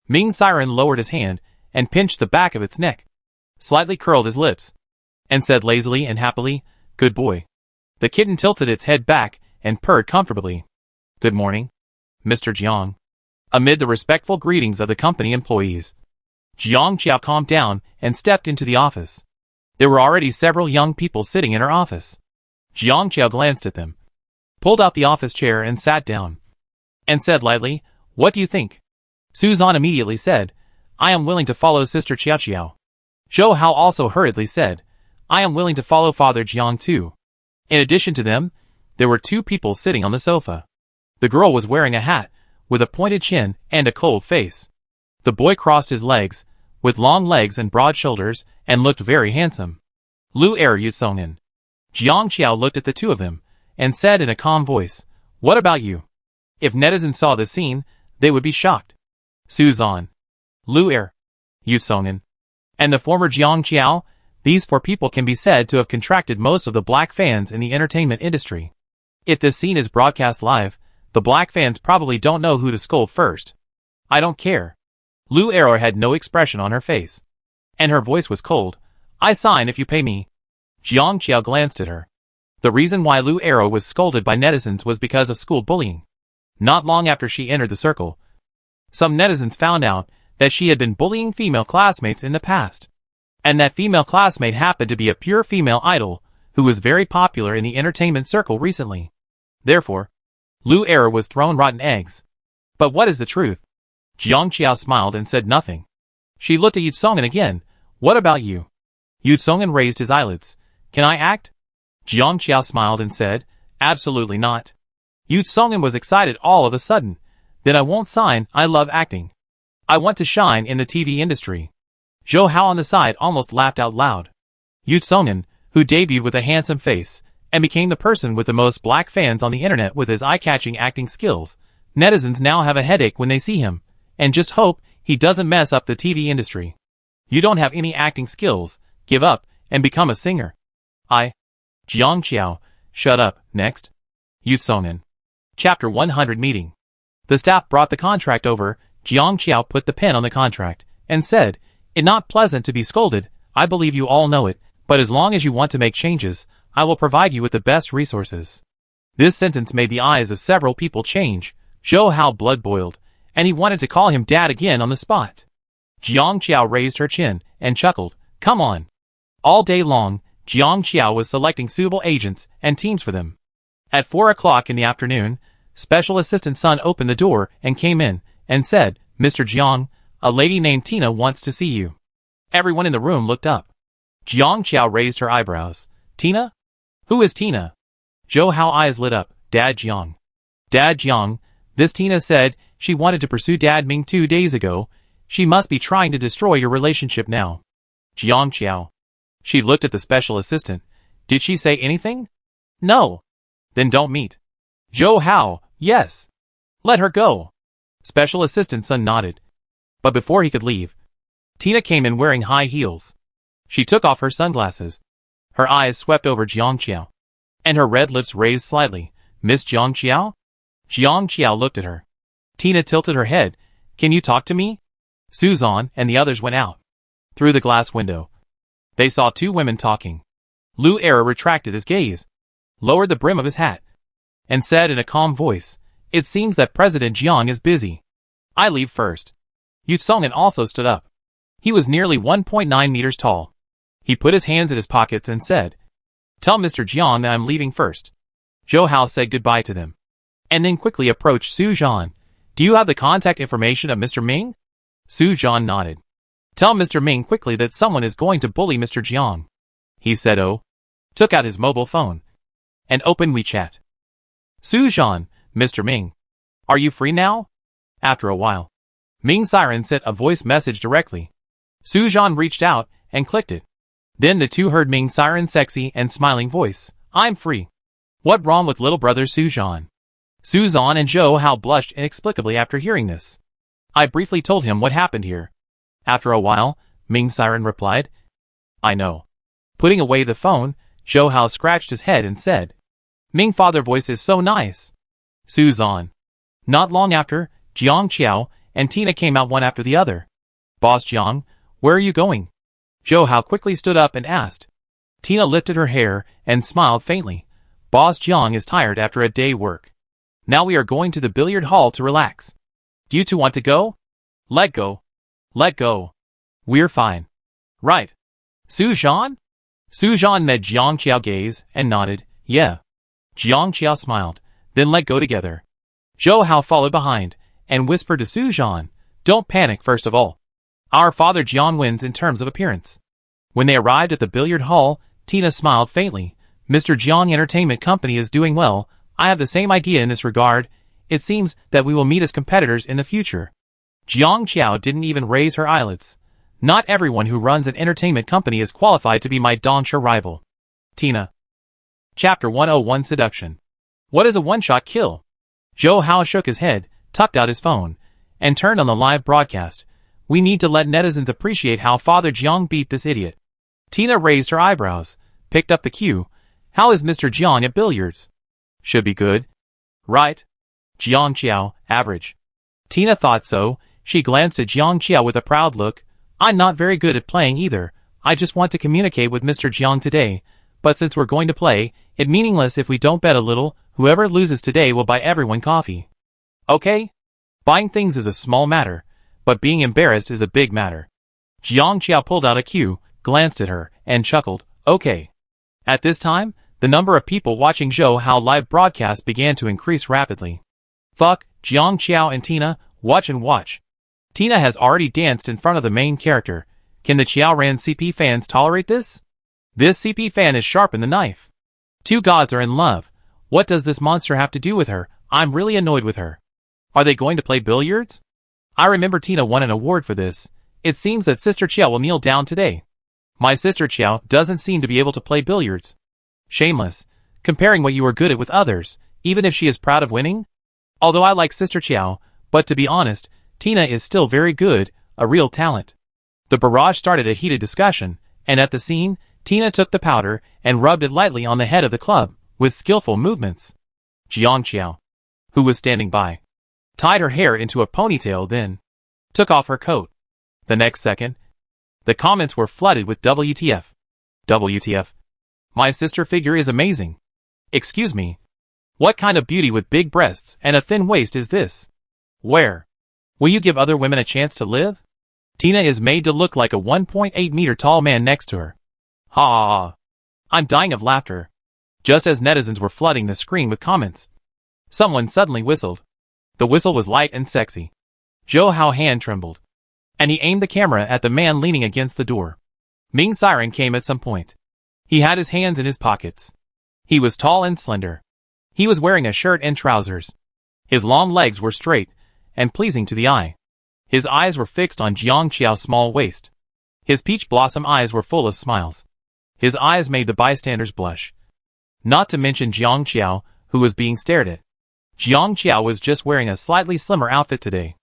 Ming's siren lowered his hand and pinched the back of its neck, slightly curled his lips, and said lazily and happily, "Good boy." The kitten tilted its head back and purred comfortably. "Good morning, Mr. Jiang." Amid the respectful greetings of the company employees, Jiang Qiao calmed down and stepped into the office. There were already several young people sitting in her office. Jiang Qiao glanced at them, pulled out the office chair and sat down, and said lightly, "What do you think?" Suzan immediately said, "I am willing to follow Sister Qiao Qiao." Zhou Hao also hurriedly said, "I am willing to follow Father Jiang too." In addition to them, there were two people sitting on the sofa. The girl was wearing a hat, with a pointed chin and a cold face. The boy crossed his legs, with long legs and broad shoulders, and looked very handsome. Lu Er Yutsongen. Jiang Qiao looked at the two of them, and said in a calm voice, "What about you?" If netizens saw this scene, they would be shocked. Suzan, Lu Er, Yutsongen, and the former Jiang Qiao, these four people can be said to have contracted most of the black fans in the entertainment industry. If this scene is broadcast live, the black fans probably don't know who to scold first. I don't care. Lu Er had no expression on her face, and her voice was cold. "I sign if you pay me." Jiang Qiao glanced at her. The reason why Lu Er was scolded by netizens was because of school bullying. Not long after she entered the circle, some netizens found out that she had been bullying female classmates in the past, and that female classmate happened to be a pure female idol who was very popular in the entertainment circle recently. Therefore, Lu Er was thrown rotten eggs. But what is the truth? Jiang Qiao smiled and said nothing. She looked at Yutsongen again. "What about you?" Yutsongen raised his eyelids. "Can I act?" Jiang Qiao smiled and said, "Absolutely not." Yutsongen was excited all of a sudden. "Then I won't sign. I love acting. I want to shine in the TV industry." Zhou Hao on the side almost laughed out loud. Yutsongen, who debuted with a handsome face, and became the person with the most black fans on the internet with his eye-catching acting skills, netizens now have a headache when they see him, and just hope he doesn't mess up the TV industry. "You don't have any acting skills. Give up, and become a singer." Jiang Qiao, shut up. Next. Yutsongen. Chapter 100 Meeting. The staff brought the contract over. Jiang Qiao put the pen on the contract, and said, "It's not pleasant to be scolded. I believe you all know it, but as long as you want to make changes, I will provide you with the best resources." This sentence made the eyes of several people change. Zhou Hao blood boiled, and he wanted to call him dad again on the spot. Jiang Qiao raised her chin and chuckled. Come on. All day long, Jiang Qiao was selecting suitable agents and teams for them. At 4 o'clock in the afternoon, Special Assistant Sun opened the door and came in and said, Mr. Jiang, a lady named Tina wants to see you. Everyone in the room looked up. Jiang Qiao raised her eyebrows. Tina? Who is Tina? Zhou Hao eyes lit up. Dad Jiang. Dad Jiang, this Tina said she wanted to pursue Dad Ming 2 days ago. She must be trying to destroy your relationship now. Jiang Qiao. She looked at the special assistant. Did she say anything? No. Then don't meet. Zhou Hao, yes. Let her go. Special Assistant Sun nodded. But before he could leave, Tina came in wearing high heels. She took off her sunglasses. Her eyes swept over Jiang Qiao, and her red lips raised slightly. Miss Jiang Qiao? Jiang Qiao looked at her. Tina tilted her head. Can you talk to me? Suzanne and the others went out. Through the glass window, they saw two women talking. Lu Era retracted his gaze, lowered the brim of his hat, and said in a calm voice, It seems that President Jiang is busy. I leave first. Yu Song'an also stood up. He was nearly 1.9 meters tall. He put his hands in his pockets and said, Tell Mr. Jiang that I'm leaving first. Zhou Hao said goodbye to them, and then quickly approached Su Zhan. Do you have the contact information of Mr. Ming? Su Zhan nodded. Tell Mr. Ming quickly that someone is going to bully Mr. Jiang. He said took out his mobile phone, and opened WeChat. Su Zhan, Mr. Ming. Are you free now? After a while, Ming Siren sent a voice message directly. Su Zhan reached out and clicked it. Then the two heard Ming Siren's sexy and smiling voice. I'm free. What wrong with little brother Su Zhan? Suzanne and Zhou Hao blushed inexplicably after hearing this. I briefly told him what happened here. After a while, Ming Siren replied. I know. Putting away the phone, Zhou Hao scratched his head and said, Ming father voice is so nice. Suzanne. Not long after, Jiang Qiao and Tina came out one after the other. Boss Jiang, where are you going? Zhou Hao quickly stood up and asked. Tina lifted her hair and smiled faintly. Boss Jiang is tired after a day work. Now we are going to the billiard hall to relax. Do you two want to go? Let go. Let go. We're fine. Right. Su Zhan? Su Zhan met Jiang Qiao gaze and nodded. Yeah. Jiang Qiao smiled, then let go together. Zhou Hao followed behind and whispered to Su Zhan, Don't panic first of all. Our father Jiang wins in terms of appearance. When they arrived at the billiard hall, Tina smiled faintly. Mr. Jiang Entertainment Company is doing well. I have the same idea in this regard. It seems that we will meet as competitors in the future. Jiang Qiao didn't even raise her eyelids. Not everyone who runs an entertainment company is qualified to be my Dongsha rival. Tina. Chapter 101 Seduction. What is a one-shot kill? Zhou Hao shook his head, tucked out his phone, and turned on the live broadcast. We need to let netizens appreciate how Father Jiang beat this idiot. Tina raised her eyebrows, picked up the cue. How is Mr. Jiang at billiards? Should be good. Right? Jiang Qiao, average. Tina thought so. She glanced at Jiang Qiao with a proud look. I'm not very good at playing either. I just want to communicate with Mr. Jiang today. But since we're going to play, it's meaningless if we don't bet a little. Whoever loses today will buy everyone coffee. Okay? Buying things is a small matter, but being embarrassed is a big matter. Jiang Qiao pulled out a cue, glanced at her, and chuckled. Okay. At this time, the number of people watching Zhou Hao live broadcast began to increase rapidly. Fuck, Jiang Qiao and Tina, watch and watch. Tina has already danced in front of the main character. Can the Qiaoran CP fans tolerate this? This CP fan is sharp in the knife. Two gods are in love. What does this monster have to do with her? I'm really annoyed with her. Are they going to play billiards? I remember Tina won an award for this. It seems that Sister Qiao will kneel down today. My sister Qiao doesn't seem to be able to play billiards. Shameless. Comparing what you are good at with others, even if she is proud of winning? Although I like Sister Qiao, but to be honest, Tina is still very good, a real talent. The barrage started a heated discussion, and at the scene, Tina took the powder and rubbed it lightly on the head of the club, with skillful movements. Jiang Qiao, who was standing by, tied her hair into a ponytail then took off her coat. The next second, the comments were flooded with WTF. WTF. My sister figure is amazing. Excuse me. What kind of beauty with big breasts and a thin waist is this? Where? Will you give other women a chance to live? Tina is made to look like a 1.8-meter tall man next to her. Ha ha ha. I'm dying of laughter. Just as netizens were flooding the screen with comments, someone suddenly whistled. The whistle was light and sexy. Zhou Hao's hand trembled, and he aimed the camera at the man leaning against the door. Ming Siren came at some point. He had his hands in his pockets. He was tall and slender. He was wearing a shirt and trousers. His long legs were straight and pleasing to the eye. His eyes were fixed on Jiang Qiao's small waist. His peach blossom eyes were full of smiles. His eyes made the bystanders blush. Not to mention Jiang Qiao, who was being stared at. Jiang Qiao was just wearing a slightly slimmer outfit today.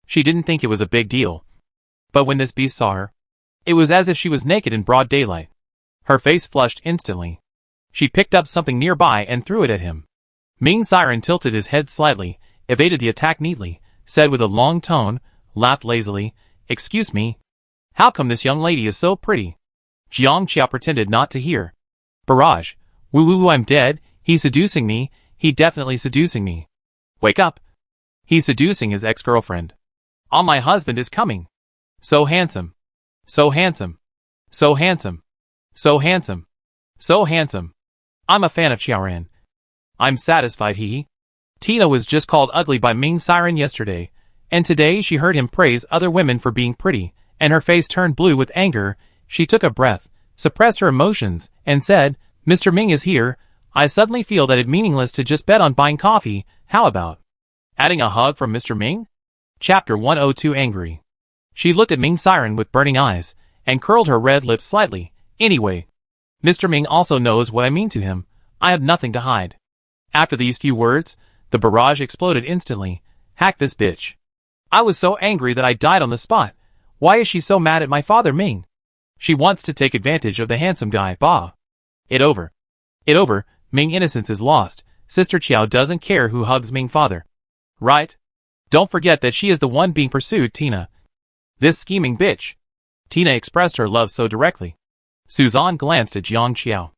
She didn't think it was a big deal. But when this beast saw her, it was as if she was naked in broad daylight. Her face flushed instantly. She picked up something nearby and threw it at him. Ming Siren tilted his head slightly, evaded the attack neatly, said with a long tone, laughed lazily, "Excuse me. How come this young lady is so pretty?" Jiang Qiao pretended not to hear. "Barrage. Woo, I'm dead. He's seducing me. He definitely seducing me. Wake up. He's seducing his ex-girlfriend. Oh, my husband is coming. So handsome. So handsome. So handsome. So handsome. So handsome. I'm a fan of Xiaoran. I'm satisfied he." Tina was just called ugly by Ming Siren yesterday, and today she heard him praise other women for being pretty, and her face turned blue with anger. She took a breath, suppressed her emotions, and said, "Mr. Ming is here. I suddenly feel that it's meaningless to just bet on buying coffee. How about adding a hug from Mr. Ming?" Chapter 102 Angry. She looked at Ming Siren with burning eyes, and curled her red lips slightly. "Anyway, Mr. Ming also knows what I mean to him. I have nothing to hide." After these few words, the barrage exploded instantly. "Hack this bitch. I was so angry that I died on the spot. Why is she so mad at my father Ming? She wants to take advantage of the handsome guy. Bah. It over. Ming innocence is lost. Sister Qiao doesn't care who hugs Ming father. Right? Don't forget that she is the one being pursued, Tina. This scheming bitch." Tina expressed her love so directly. Suzanne glanced at Jiang Qiao.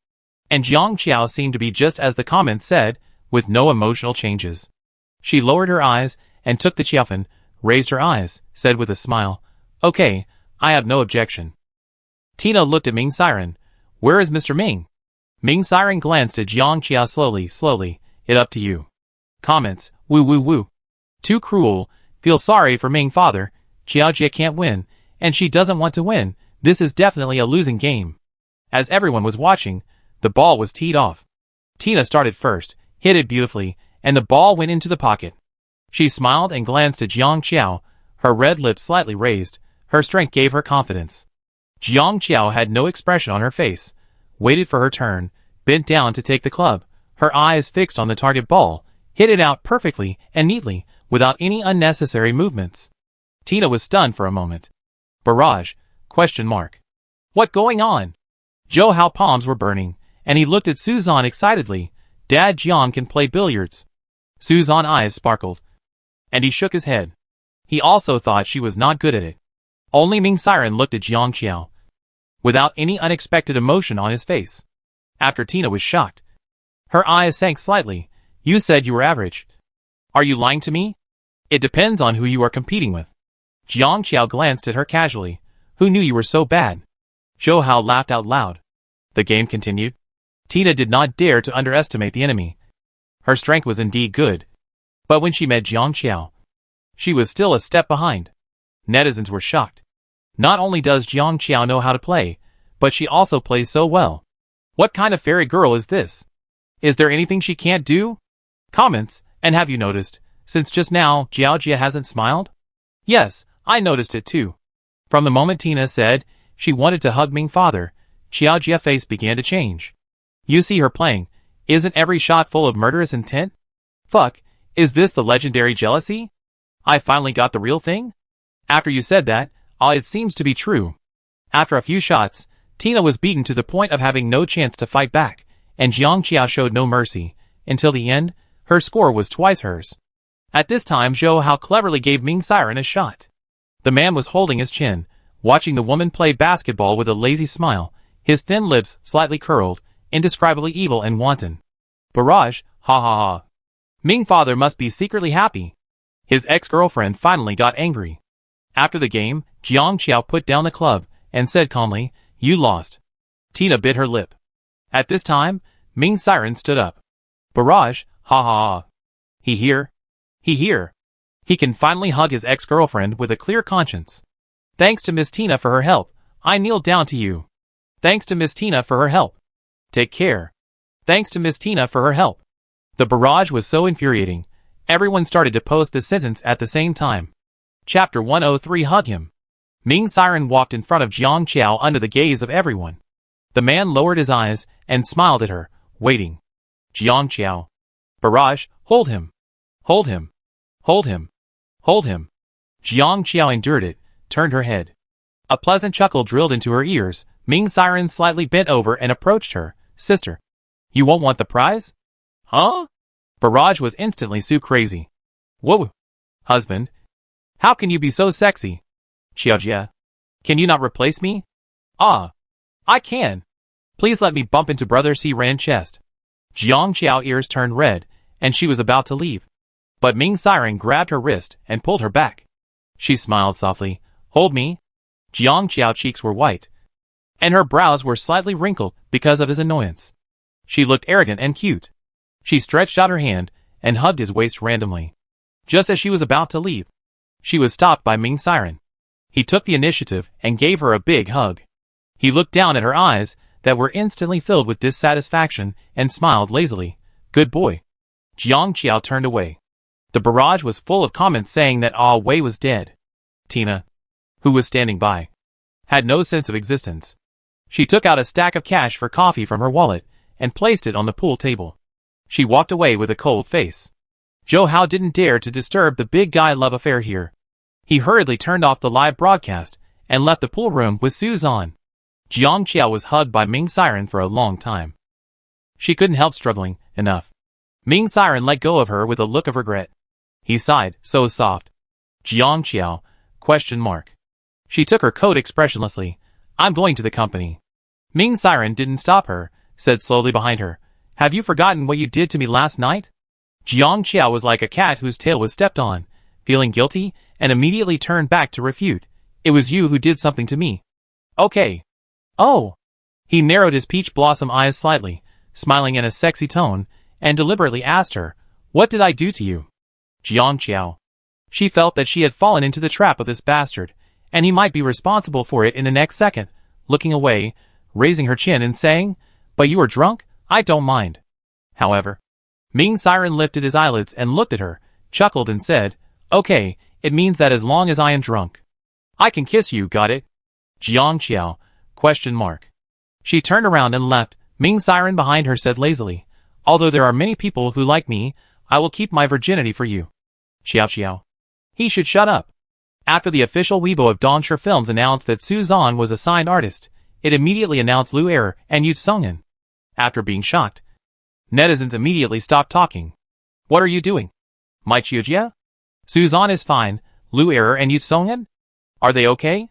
And Jiang Qiao seemed to be just as the comment said, with no emotional changes. She lowered her eyes and took the qiaofen, raised her eyes, said with a smile, "Okay, I have no objection." Tina looked at Ming Siren. "Where is Mr. Ming?" Ming Siren glanced at Jiang Qiao slowly. "It up to you." Comments. Woo. Too cruel. Feel sorry for Ming father. Qiao Jie can't win, and she doesn't want to win. This is definitely a losing game. As everyone was watching, the ball was teed off. Tina started first, hit it beautifully, and the ball went into the pocket. She smiled and glanced at Jiang Qiao, her red lips slightly raised. Her strength gave her confidence. Jiang Qiao had no expression on her face, waited for her turn, bent down to take the club, her eyes fixed on the target ball, hit it out perfectly and neatly, without any unnecessary movements. Tina was stunned for a moment. Barrage? ? What going on? Zhou Hao's palms were burning, and he looked at Suzanne excitedly. Dad Jiang can play billiards. Suzanne's eyes sparkled, and he shook his head. He also thought she was not good at it. Only Ming Siren looked at Jiang Qiao, without any unexpected emotion on his face. After Tina was shocked, her eyes sank slightly. You said you were average. Are you lying to me? It depends on who you are competing with. Jiang Qiao glanced at her casually. Who knew you were so bad? Zhou Hao laughed out loud. The game continued. Tina did not dare to underestimate the enemy. Her strength was indeed good. But when she met Jiang Qiao, she was still a step behind. Netizens were shocked. Not only does Jiang Qiao know how to play, but she also plays so well. What kind of fairy girl is this? Is there anything she can't do? Comments. And have you noticed, since just now, Jiao Jia hasn't smiled? Yes, I noticed it too. From the moment Tina said she wanted to hug Ming father, Jiao Jia's face began to change. You see her playing. Isn't every shot full of murderous intent? Fuck, is this the legendary jealousy? I finally got the real thing? After you said that, it seems to be true. After a few shots, Tina was beaten to the point of having no chance to fight back, and Jiang Qiao showed no mercy. Until the end, her score was twice hers. At this time Zhou Hao cleverly gave Ming Siren a shot. The man was holding his chin, watching the woman play basketball with a lazy smile, his thin lips slightly curled, indescribably evil and wanton. Barrage, Ha ha ha. Ming father must be secretly happy. His ex-girlfriend finally got angry. After the game, Jiang Qiao put down the club and said calmly, "You lost." Tina bit her lip. At this time, Ming Siren stood up. Barrage, ha ha ha. He here. He can finally hug his ex-girlfriend with a clear conscience. Thanks to Miss Tina for her help. I kneel down to you. Thanks to Miss Tina for her help. Take care. Thanks to Miss Tina for her help. The barrage was so infuriating. Everyone started to post this sentence at the same time. Chapter 103 Hug Him. Ming Siren walked in front of Jiang Qiao under the gaze of everyone. The man lowered his eyes and smiled at her, waiting. Jiang Qiao. Barrage, hold him. Hold him. Hold him. Hold him. Jiang Qiao endured it, turned her head. A pleasant chuckle drilled into her ears. Ming Siren slightly bent over and approached her. Sister. You won't want the prize? Huh? Barrage was instantly so crazy. Whoa. Husband. How can you be so sexy? Xiaojia. Can you not replace me? Ah. I can. Please let me bump into Brother C. Ran chest. Jiang Qiao ears turned red, and she was about to leave. But Ming Siren grabbed her wrist and pulled her back. She smiled softly. Hold me. Jiang Qiao cheeks were white, and her brows were slightly wrinkled because of his annoyance. She looked arrogant and cute. She stretched out her hand and hugged his waist randomly. Just as she was about to leave, she was stopped by Ming Siren. He took the initiative and gave her a big hug. He looked down at her eyes that were instantly filled with dissatisfaction and smiled lazily. Good boy. Jiang Qiao turned away. The barrage was full of comments saying that Ah Wei was dead. Tina, who was standing by, had no sense of existence. She took out a stack of cash for coffee from her wallet and placed it on the pool table. She walked away with a cold face. Zhou Hao didn't dare to disturb the big guy love affair here. He hurriedly turned off the live broadcast and left the pool room with Su Zhan. Jiang Qiao was hugged by Ming Siren for a long time. She couldn't help struggling enough. Ming Siren let go of her with a look of regret. He sighed, so soft. Jiang Qiao, ? She took her coat expressionlessly. I'm going to the company. Ming Siren didn't stop her, said slowly behind her. Have you forgotten what you did to me last night? Jiang Qiao was like a cat whose tail was stepped on, feeling guilty, and immediately turned back to refute. It was you who did something to me. Okay. Oh. He narrowed his peach blossom eyes slightly, smiling in a sexy tone, and deliberately asked her, What did I do to you? Jiang Qiao. She felt that she had fallen into the trap of this bastard, and he might be responsible for it in the next second, looking away, raising her chin and saying, But you were drunk? I don't mind. However, Ming Siren lifted his eyelids and looked at her, chuckled and said, Okay, it means that as long as I am drunk, I can kiss you, got it? Jiang Qiao, ? She turned around and left. Ming Siren behind her said lazily, Although there are many people who like me, I will keep my virginity for you. Xiao. He should shut up. After the official Weibo of Dongshi Films announced that Su Zhan was a signed artist, it immediately announced Lu Er and Yu Tsungen. After being shocked, netizens immediately stopped talking. What are you doing? My Chiujia? Su Zhan is fine. Lu Er and Yu Tsungen? Are they okay?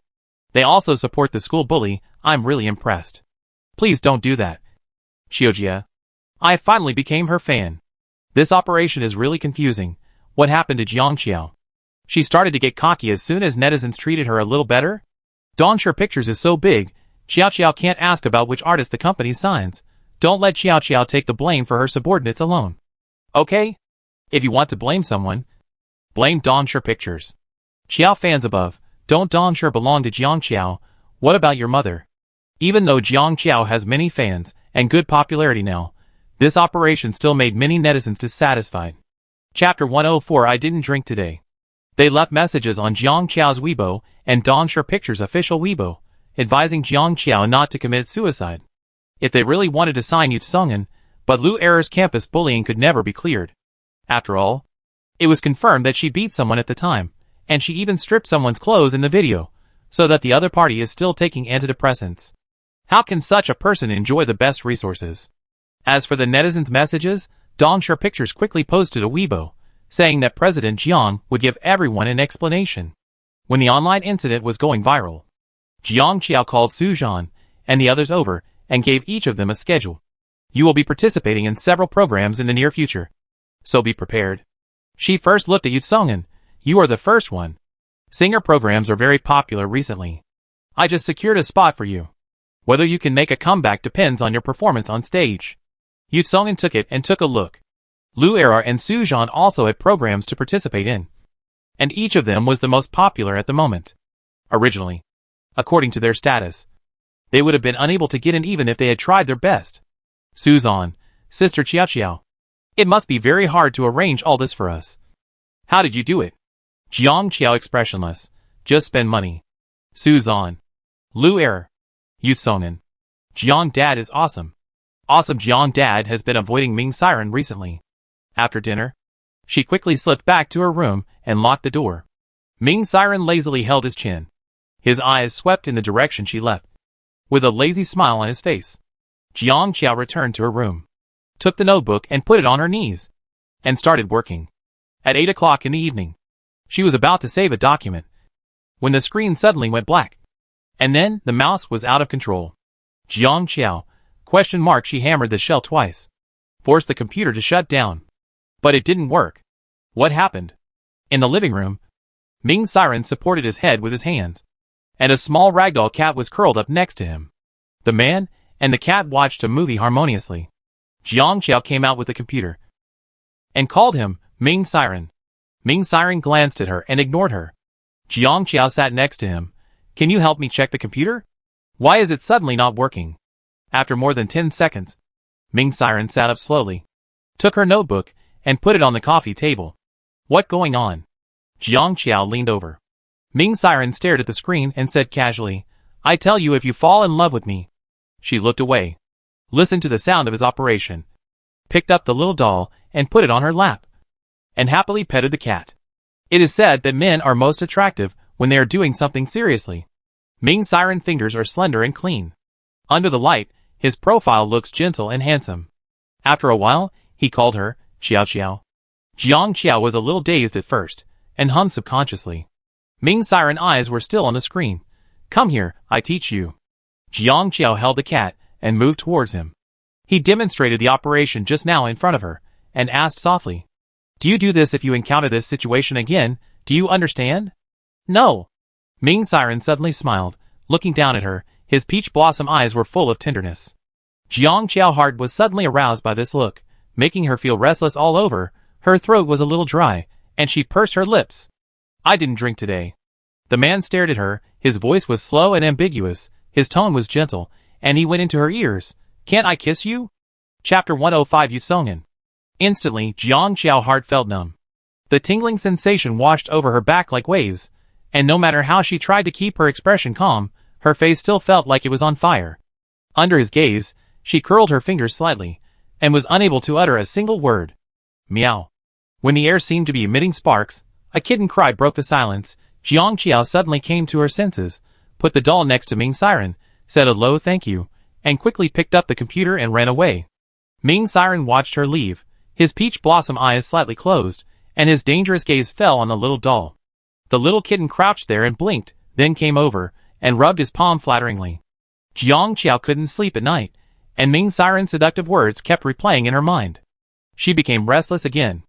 They also support the school bully. I'm really impressed. Please don't do that. Chiujia. I finally became her fan. This operation is really confusing. What happened to Jiang Qiao? She started to get cocky as soon as netizens treated her a little better? Dongshi Pictures is so big, Xiao can't ask about which artist the company signs. Don't let Xiao take the blame for her subordinates alone. Okay? If you want to blame someone, blame Dongshi Pictures. Qiao fans above, don't Dongshi belong to Jiang Qiao? What about your mother? Even though Jiang Qiao has many fans and good popularity now, this operation still made many netizens dissatisfied. Chapter 104 I didn't drink today. They left messages on Jiang Qiao's Weibo and Dongshi Pictures' official Weibo, advising Jiang Qiao not to commit suicide. If they really wanted to sign Yu Tsungen, but Lu Er's campus bullying could never be cleared. After all, it was confirmed that she beat someone at the time, and she even stripped someone's clothes in the video, so that the other party is still taking antidepressants. How can such a person enjoy the best resources? As for the netizens' messages, Dongshi Pictures quickly posted a Weibo, saying that President Jiang would give everyone an explanation. When the online incident was going viral, Jiang Qiao called Su Zhan and the others over and gave each of them a schedule. You will be participating in several programs in the near future, so be prepared. She first looked at Yu Songin. You are the first one. Singer programs are very popular recently. I just secured a spot for you. Whether you can make a comeback depends on your performance on stage. Yu Songin took it and took a look. Lu Era and Su Zhan also had programs to participate in, and each of them was the most popular at the moment. Originally, according to their status, they would have been unable to get in even if they had tried their best. Su Zhan, Sister Qiao Qiao. It must be very hard to arrange all this for us. How did you do it? Jiang Qiao expressionless. Just spend money. Su Zhan. Lu Era. Yu Songin. Jiang Dad is awesome. Awesome. Jiang Dad has been avoiding Ming Siren recently. After dinner, she quickly slipped back to her room and locked the door. Ming Siren lazily held his chin. His eyes swept in the direction she left, with a lazy smile on his face. Jiang Qiao returned to her room, took the notebook and put it on her knees, and started working. At 8 o'clock in the evening, she was about to save a document, when the screen suddenly went black. And then, the mouse was out of control. Jiang Qiao, ? She hammered the shell twice, forced the computer to shut down. But it didn't work. What happened? In the living room, Ming Siren supported his head with his hands, and a small ragdoll cat was curled up next to him. The man and the cat watched a movie harmoniously. Jiang Qiao came out with the computer and called him Ming Siren. Ming Siren glanced at her and ignored her. Jiang Qiao sat next to him. Can you help me check the computer? Why is it suddenly not working? After more than 10 seconds, Ming Siren sat up slowly, took her notebook, and put it on the coffee table. What going on? Jiang Qiao leaned over. Ming Siren stared at the screen and said casually, I tell you if you fall in love with me. She looked away, listened to the sound of his operation, picked up the little doll and put it on her lap, and happily petted the cat. It is said that men are most attractive when they are doing something seriously. Ming Siren's fingers are slender and clean. Under the light, his profile looks gentle and handsome. After a while, he called her Qiao Qiao. Jiang Qiao was a little dazed at first, and hummed subconsciously. Ming Siren's eyes were still on the screen. Come here, I teach you. Jiang Qiao held the cat and moved towards him. He demonstrated the operation just now in front of her, and asked softly, Do you do this if you encounter this situation again? Do you understand? No. Ming Siren suddenly smiled, looking down at her. His peach blossom eyes were full of tenderness. Jiang Qiao's heart was suddenly aroused by this look, making her feel restless all over. Her throat was a little dry, and she pursed her lips. I didn't drink today. The man stared at her. His voice was slow and ambiguous. His tone was gentle, and he went into her ears. Can't I kiss you? Chapter 105 Yu Songin. Instantly, Jiang Qiao's heart felt numb. The tingling sensation washed over her back like waves, and no matter how she tried to keep her expression calm, her face still felt like it was on fire. Under his gaze, she curled her fingers slightly, and was unable to utter a single word. Meow. When the air seemed to be emitting sparks, a kitten cry broke the silence. Jiang Qiao suddenly came to her senses, put the doll next to Ming Siren, said a low thank you, and quickly picked up the computer and ran away. Ming Siren watched her leave, his peach blossom eyes slightly closed, and his dangerous gaze fell on the little doll. The little kitten crouched there and blinked, then came over, and rubbed his palm flatteringly. Jiang Qiao couldn't sleep at night, and Ming Siren's seductive words kept replaying in her mind. She became restless again.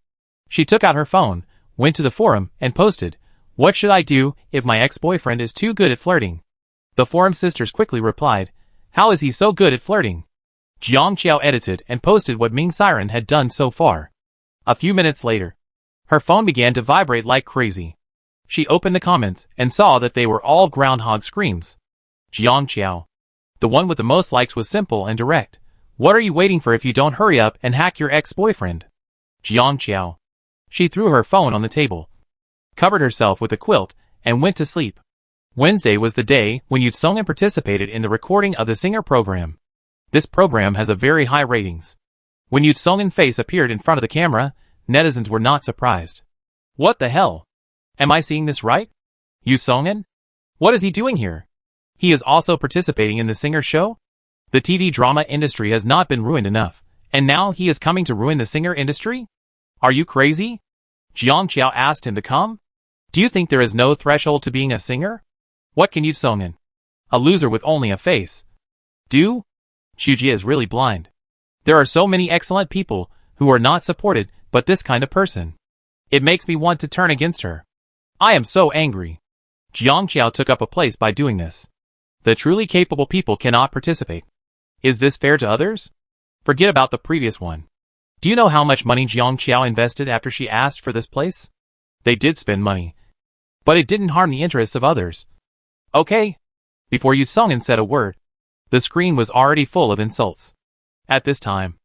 She took out her phone, went to the forum, and posted, What should I do if my ex-boyfriend is too good at flirting? The forum sisters quickly replied, How is he so good at flirting? Jiang Qiao edited and posted what Ming Siren had done so far. A few minutes later, her phone began to vibrate like crazy. She opened the comments and saw that they were all groundhog screams. Jiang Qiao. The one with the most likes was simple and direct. What are you waiting for if you don't hurry up and hack your ex-boyfriend? Jiang Qiao. She threw her phone on the table, covered herself with a quilt, and went to sleep. Wednesday was the day when Yu Songin participated in the recording of the singer program. This program has a very high ratings. When Yu Songin's face appeared in front of the camera, netizens were not surprised. What the hell? Am I seeing this right? Yu Songin? What is he doing here? He is also participating in the singer show? The TV drama industry has not been ruined enough, and now he is coming to ruin the singer industry? Are you crazy? Jiang Qiao asked him to come. Do you think there is no threshold to being a singer? What can Yu Songin, a loser with only a face, do? Xu Jie is really blind. There are so many excellent people who are not supported, but this kind of person. It makes me want to turn against her. I am so angry. Jiang Qiao took up a place by doing this. The truly capable people cannot participate. Is this fair to others? Forget about the previous one. Do you know how much money Jiang Qiao invested after she asked for this place? They did spend money. But it didn't harm the interests of others. Okay. Before Yu Sungen said a word, the screen was already full of insults. At this time,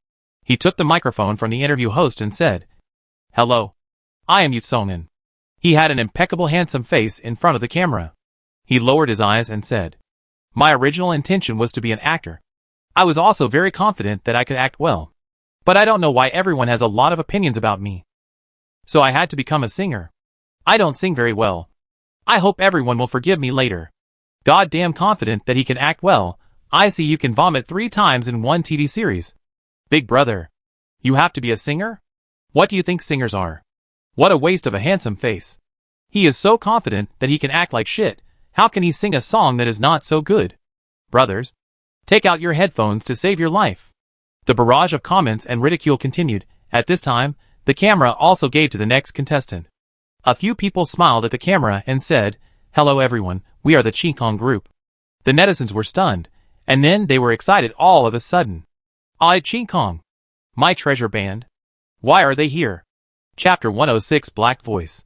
he took the microphone from the interview host and said, "Hello. I am Yu Sungen." He had an impeccable handsome face in front of the camera. He lowered his eyes and said, "My original intention was to be an actor. I was also very confident that I could act well. But I don't know why everyone has a lot of opinions about me. So I had to become a singer. I don't sing very well. I hope everyone will forgive me later. Goddamn confident that he can act well. I see you can vomit 3 times in one TV series. Big brother. You have to be a singer? What do you think singers are? What a waste of a handsome face. He is so confident that he can act like shit. How can he sing a song that is not so good? Brothers, take out your headphones to save your life." The barrage of comments and ridicule continued. At this time, the camera also gave to the next contestant. A few people smiled at the camera and said, "Hello everyone, we are the Qingkong group." The netizens were stunned, and then they were excited all of a sudden. "I Qingkong. My treasure band. Why are they here?" Chapter 106 Black Voice.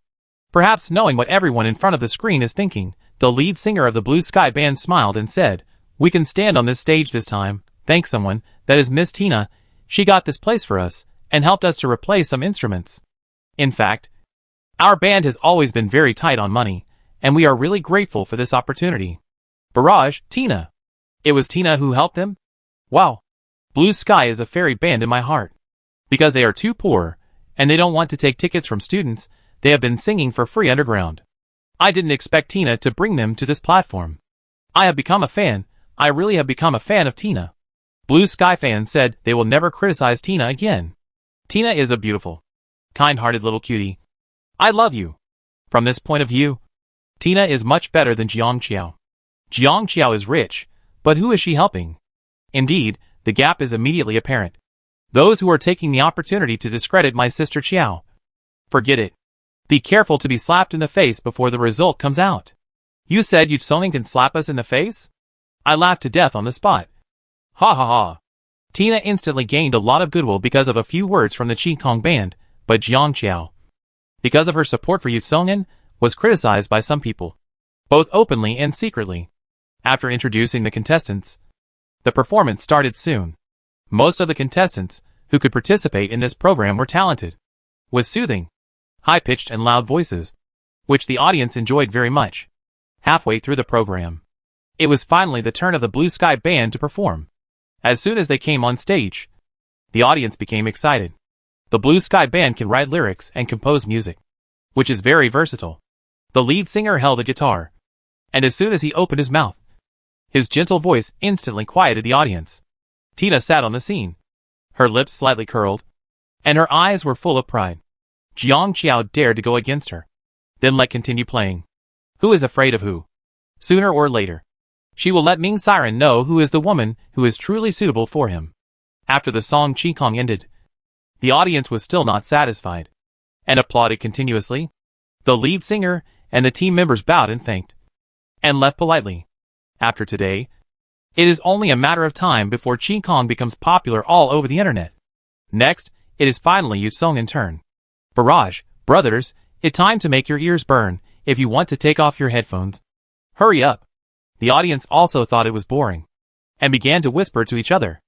Perhaps knowing what everyone in front of the screen is thinking, the lead singer of the Blue Sky Band smiled and said, "We can stand on this stage this time, thank someone, that is Miss Tina. She got this place for us, and helped us to replace some instruments. In fact, our band has always been very tight on money, and we are really grateful for this opportunity." Barrage, Tina. It was Tina who helped them? Wow. Blue Sky is a fairy band in my heart. Because they are too poor, and they don't want to take tickets from students, they have been singing for free underground. I didn't expect Tina to bring them to this platform. I have become a fan. I really have become a fan of Tina. Blue Sky fans said they will never criticize Tina again. Tina is a beautiful, kind-hearted little cutie. I love you. From this point of view, Tina is much better than Jiang Qiao. Jiang Qiao is rich, but who is she helping? Indeed, the gap is immediately apparent. Those who are taking the opportunity to discredit my sister Qiao. Forget it. Be careful to be slapped in the face before the result comes out. You said Yu Sungen can slap us in the face? I laughed to death on the spot. Ha ha ha. Tina instantly gained a lot of goodwill because of a few words from the Qingkong band, but Jiang Qiao, because of her support for Yu Sungen, was criticized by some people, both openly and secretly. After introducing the contestants, the performance started soon. Most of the contestants who could participate in this program were talented, with soothing, high-pitched and loud voices, which the audience enjoyed very much. Halfway through the program, it was finally the turn of the Blue Sky Band to perform. As soon as they came on stage, the audience became excited. The Blue Sky Band can write lyrics and compose music, which is very versatile. The lead singer held a guitar, and as soon as he opened his mouth, his gentle voice instantly quieted the audience. Tina sat on the scene, her lips slightly curled, and her eyes were full of pride. Jiang Qiao dared to go against her, then let continue playing. Who is afraid of who? Sooner or later, she will let Ming Siren know who is the woman who is truly suitable for him. After the song Qingkong ended, the audience was still not satisfied, and applauded continuously. The lead singer and the team members bowed and thanked, and left politely. After today, it is only a matter of time before Qingkong becomes popular all over the internet. Next, it is finally Yu Sungen turn. Barrage, brothers, it's time to make your ears burn if you want to take off your headphones. Hurry up. The audience also thought it was boring, and began to whisper to each other.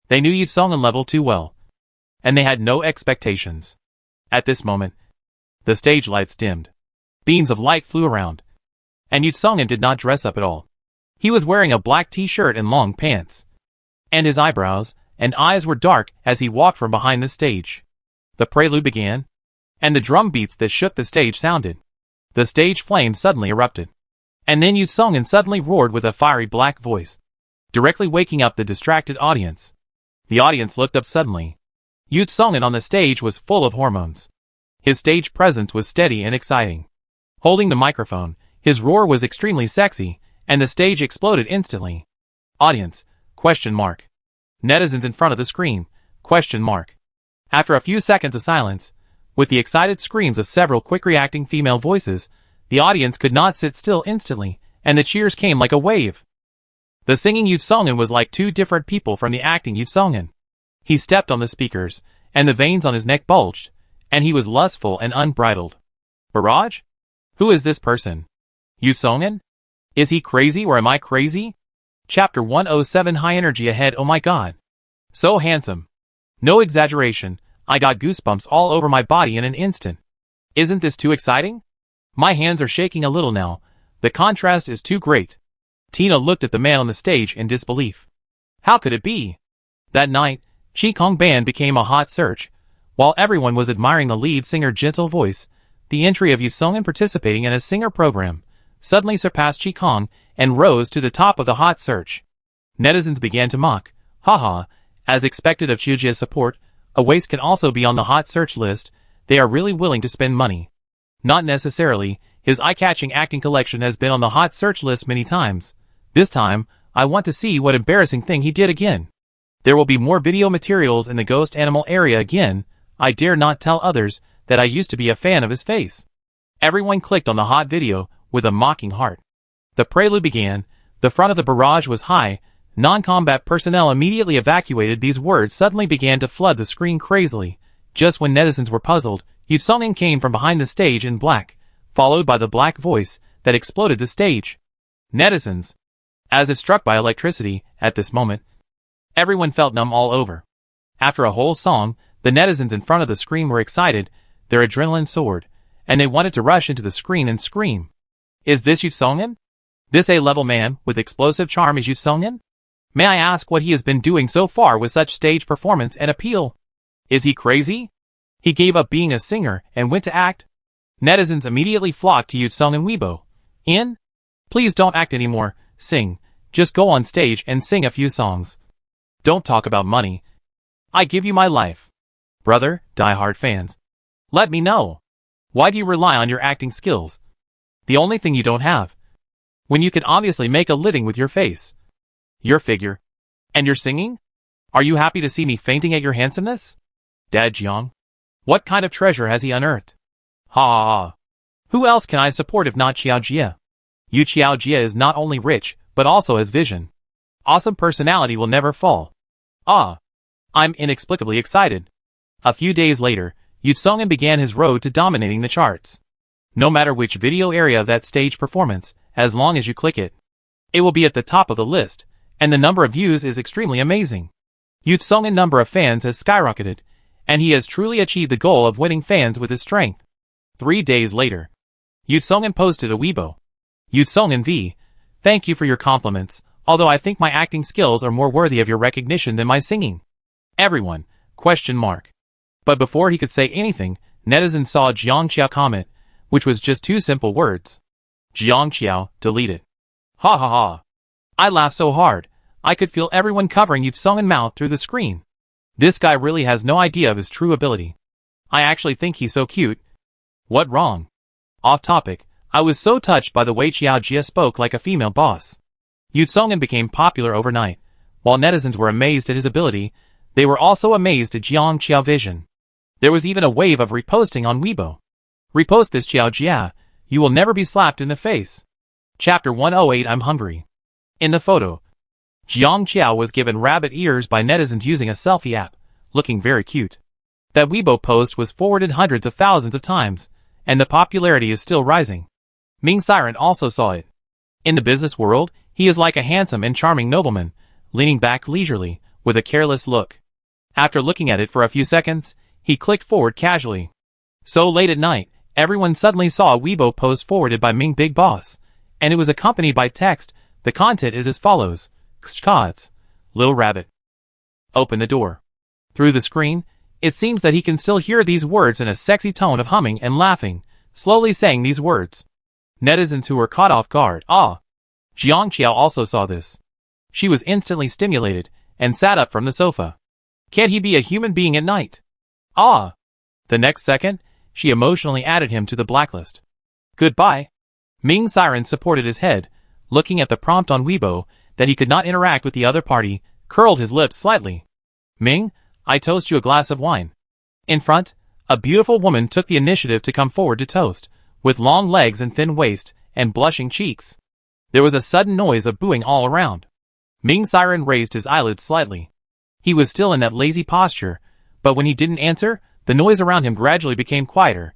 They knew Yu Sungen level too well, and they had no expectations. At this moment, the stage lights dimmed. Beams of light flew around, and Yu Sungen did not dress up at all. He was wearing a black t-shirt and long pants, and his eyebrows and eyes were dark as he walked from behind the stage. The prelude began, and the drum beats that shook the stage sounded. The stage flame suddenly erupted, and then Yu Sungen suddenly roared with a fiery black voice, directly waking up the distracted audience. The audience looked up suddenly. Yu Sungen on the stage was full of hormones. His stage presence was steady and exciting. Holding the microphone, his roar was extremely sexy, and the stage exploded instantly. Audience, question mark. Netizens in front of the screen, Question mark. After a few seconds of silence, with the excited screams of several quick-reacting female voices, the audience could not sit still instantly, and the cheers came like a wave. The singing Yoo Sung-in was like two different people from the acting Yoo Sung-in. He stepped on the speakers, and the veins on his neck bulged, and he was lustful and unbridled. Barrage? Who is this person? Yoo Sung-in? Is he crazy or am I crazy? Chapter 107 High energy ahead. Oh my god. So handsome. No exaggeration, I got goosebumps all over my body in an instant. Isn't this too exciting? My hands are shaking a little now. The contrast is too great. Tina looked at the man on the stage in disbelief. How could it be? That night, Chi Kong Band became a hot search. While everyone was admiring the lead singer's gentle voice, the entry of Yoo Sung-in participating in a singer program suddenly surpassed Chi Kong and rose to the top of the hot search. Netizens began to mock. Haha, as expected of Chujia's support, a waist can also be on the hot search list. They are really willing to spend money. Not necessarily, his eye-catching acting collection has been on the hot search list many times. This time, I want to see what embarrassing thing he did again. There will be more video materials in the ghost animal area again. I dare not tell others that I used to be a fan of his face. Everyone clicked on the hot video with a mocking heart. The prelude began. The front of the barrage was high. Non-combat personnel immediately evacuated. These words suddenly began to flood the screen crazily. Just when netizens were puzzled, Yoo Sung-in came from behind the stage in black, followed by the black voice that exploded the stage. Netizens. As if struck by electricity, at this moment, everyone felt numb all over. After a whole song, the netizens in front of the screen were excited, their adrenaline soared, and they wanted to rush into the screen and scream. Is this Yoo Sung-in? This A-level man with explosive charm is Yoo Sung-in? May I ask what he has been doing so far with such stage performance and appeal? Is he crazy? He gave up being a singer and went to act? Netizens immediately flocked to Yoo Sung-in Weibo. Please don't act anymore, sing. Just go on stage and sing a few songs. Don't talk about money. I give you my life. Brother, die-hard fans. Let me know. Why do you rely on your acting skills? The only thing you don't have. When you can obviously make a living with your face. Your figure. And your singing? Are you happy to see me fainting at your handsomeness? Dad Jiang. What kind of treasure has he unearthed? Ha ha ha. Who else can I support if not Xiao Jia? Yu Xiao Jia is not only rich, but also has vision. Awesome personality will never fall. Ah. I'm inexplicably excited. A few days later, Yoo Sung-in began his road to dominating the charts. No matter which video area of that stage performance, as long as you click it, it will be at the top of the list, and the number of views is extremely amazing. Yoo Sung-in number of fans has skyrocketed, and he has truly achieved the goal of winning fans with his strength. 3 days later, Yoo Sung-in posted a Weibo. Yoo Sung-in V. Thank you for your compliments, although I think my acting skills are more worthy of your recognition than my singing. Everyone, ? But before he could say anything, netizens saw Jiang Qiao comment, which was just 2 simple words. Jiang Qiao, deleted. Ha ha ha. I laughed so hard, I could feel everyone covering Yoo Sung-in mouth through the screen. This guy really has no idea of his true ability. I actually think he's so cute. What wrong? Off topic, I was so touched by the way Xiao Jia spoke like a female boss. Yoo Sung-in became popular overnight. While netizens were amazed at his ability, they were also amazed at Jiang Qiao vision. There was even a wave of reposting on Weibo. Repost this Xiao Jia, you will never be slapped in the face. Chapter 108 I'm hungry. In the photo, Jiang Qiao was given rabbit ears by netizens using a selfie app, looking very cute. That Weibo post was forwarded hundreds of thousands of times, and the popularity is still rising. Ming Siren also saw it. In the business world, he is like a handsome and charming nobleman, leaning back leisurely, with a careless look. After looking at it for a few seconds, he clicked forward casually. So late at night, everyone suddenly saw a Weibo post forwarded by Ming Big Boss, and it was accompanied by text. The content is as follows. Kshkads. Little rabbit. Open the door. Through the screen, it seems that he can still hear these words in a sexy tone of humming and laughing, slowly saying these words. Netizens who were caught off guard. Ah! Jiang Qiao also saw this. She was instantly stimulated, and sat up from the sofa. Can't he be a human being at night? Ah! The next second, she emotionally added him to the blacklist. Goodbye. Ming Siren supported his head, looking at the prompt on Weibo, that he could not interact with the other party, curled his lips slightly. Ming, I toast you a glass of wine. In front, a beautiful woman took the initiative to come forward to toast, with long legs and thin waist, and blushing cheeks. There was a sudden noise of booing all around. Ming Siren raised his eyelids slightly. He was still in that lazy posture, but when he didn't answer, the noise around him gradually became quieter.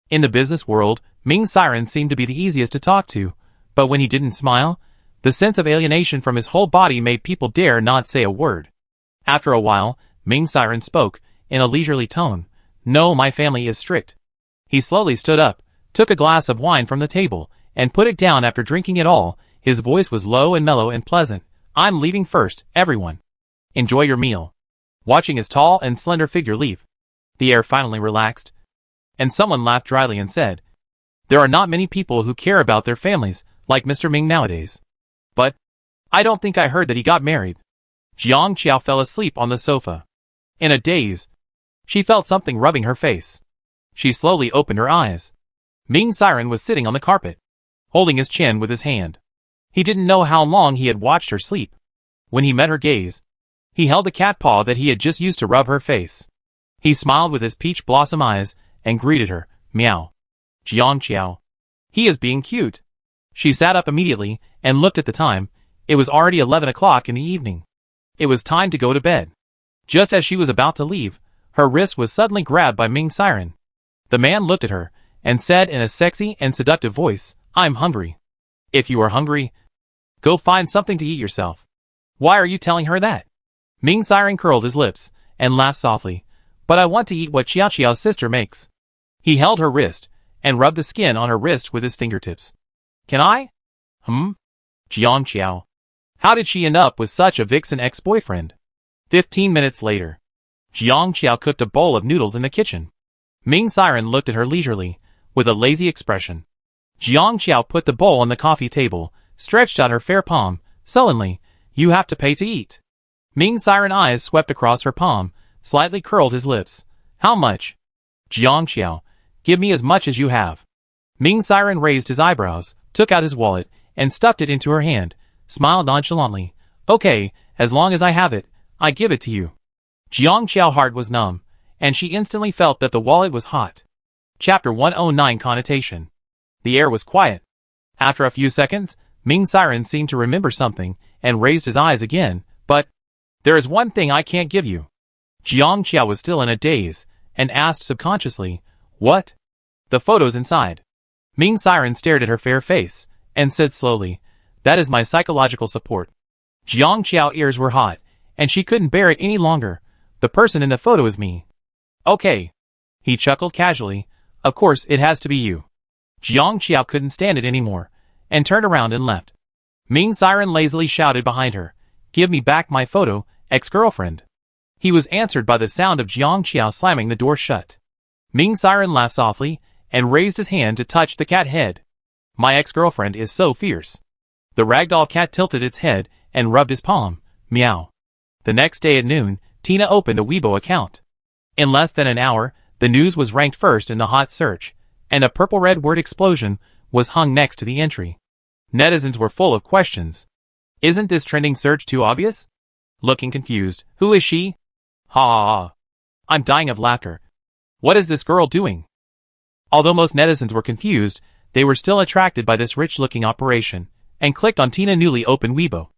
In the business world, Ming Siren seemed to be the easiest to talk to, but when he didn't smile, the sense of alienation from his whole body made people dare not say a word. After a while, Ming Siren spoke, in a leisurely tone. No, my family is strict. He slowly stood up, took a glass of wine from the table, and put it down after drinking it all. His voice was low and mellow and pleasant. I'm leaving first, everyone. Enjoy your meal. Watching his tall and slender figure leave, the air finally relaxed, and someone laughed dryly and said, there are not many people who care about their families like Mr. Ming nowadays. But I don't think I heard that he got married. Jiang Qiao fell asleep on the sofa. In a daze, she felt something rubbing her face. She slowly opened her eyes. Ming Siren was sitting on the carpet, holding his chin with his hand. He didn't know how long he had watched her sleep. When he met her gaze, he held the cat paw that he had just used to rub her face. He smiled with his peach blossom eyes and greeted her, meow. Jiang Qiao. He is being cute. She sat up immediately and looked at the time. It was already 11 o'clock in the evening. It was time to go to bed. Just as she was about to leave, her wrist was suddenly grabbed by Ming Siren. The man looked at her and said in a sexy and seductive voice, I'm hungry. If you are hungry, go find something to eat yourself. Why are you telling her that? Ming Siren curled his lips and laughed softly. But I want to eat what Qiao Qiao's sister makes. He held her wrist and rubbed the skin on her wrist with his fingertips. Can I? Jiang Qiao. How did she end up with such a vixen ex-boyfriend? 15 minutes later, Jiang Qiao cooked a bowl of noodles in the kitchen. Ming Siren looked at her leisurely, with a lazy expression. Jiang Qiao put the bowl on the coffee table, stretched out her fair palm, sullenly. You have to pay to eat. Ming Siren's eyes swept across her palm, slightly curled his lips. How much? Jiang Qiao. Give me as much as you have. Ming Siren raised his eyebrows, took out his wallet, and stuffed it into her hand, smiled nonchalantly. Okay, as long as I have it, I give it to you. Jiang Qiao's heart was numb, and she instantly felt that the wallet was hot. Chapter 109 Connotation. The air was quiet. After a few seconds, Ming Siren seemed to remember something, and raised his eyes again. But there is one thing I can't give you. Jiang Qiao was still in a daze, and asked subconsciously, what? The photos inside. Ming Siren stared at her fair face, and said slowly, that is my psychological support. Jiang Qiao's ears were hot, and she couldn't bear it any longer. The person in the photo is me. Okay. He chuckled casually. Of course it has to be you. Jiang Qiao couldn't stand it anymore, and turned around and left. Ming Siren lazily shouted behind her, give me back my photo, ex-girlfriend. He was answered by the sound of Jiang Qiao slamming the door shut. Ming Siren laughed softly, and raised his hand to touch the cat head. My ex-girlfriend is so fierce. The ragdoll cat tilted its head, and rubbed his palm, meow. The next day at noon, Tina opened a Weibo account. In less than an hour, the news was ranked first in the hot search, and a purple-red word explosion was hung next to the entry. Netizens were full of questions. Isn't this trending search too obvious? Looking confused, who is she? Ha ha ha. I'm dying of laughter. What is this girl doing? Although most netizens were confused, they were still attracted by this rich-looking operation, and clicked on Tina's newly opened Weibo.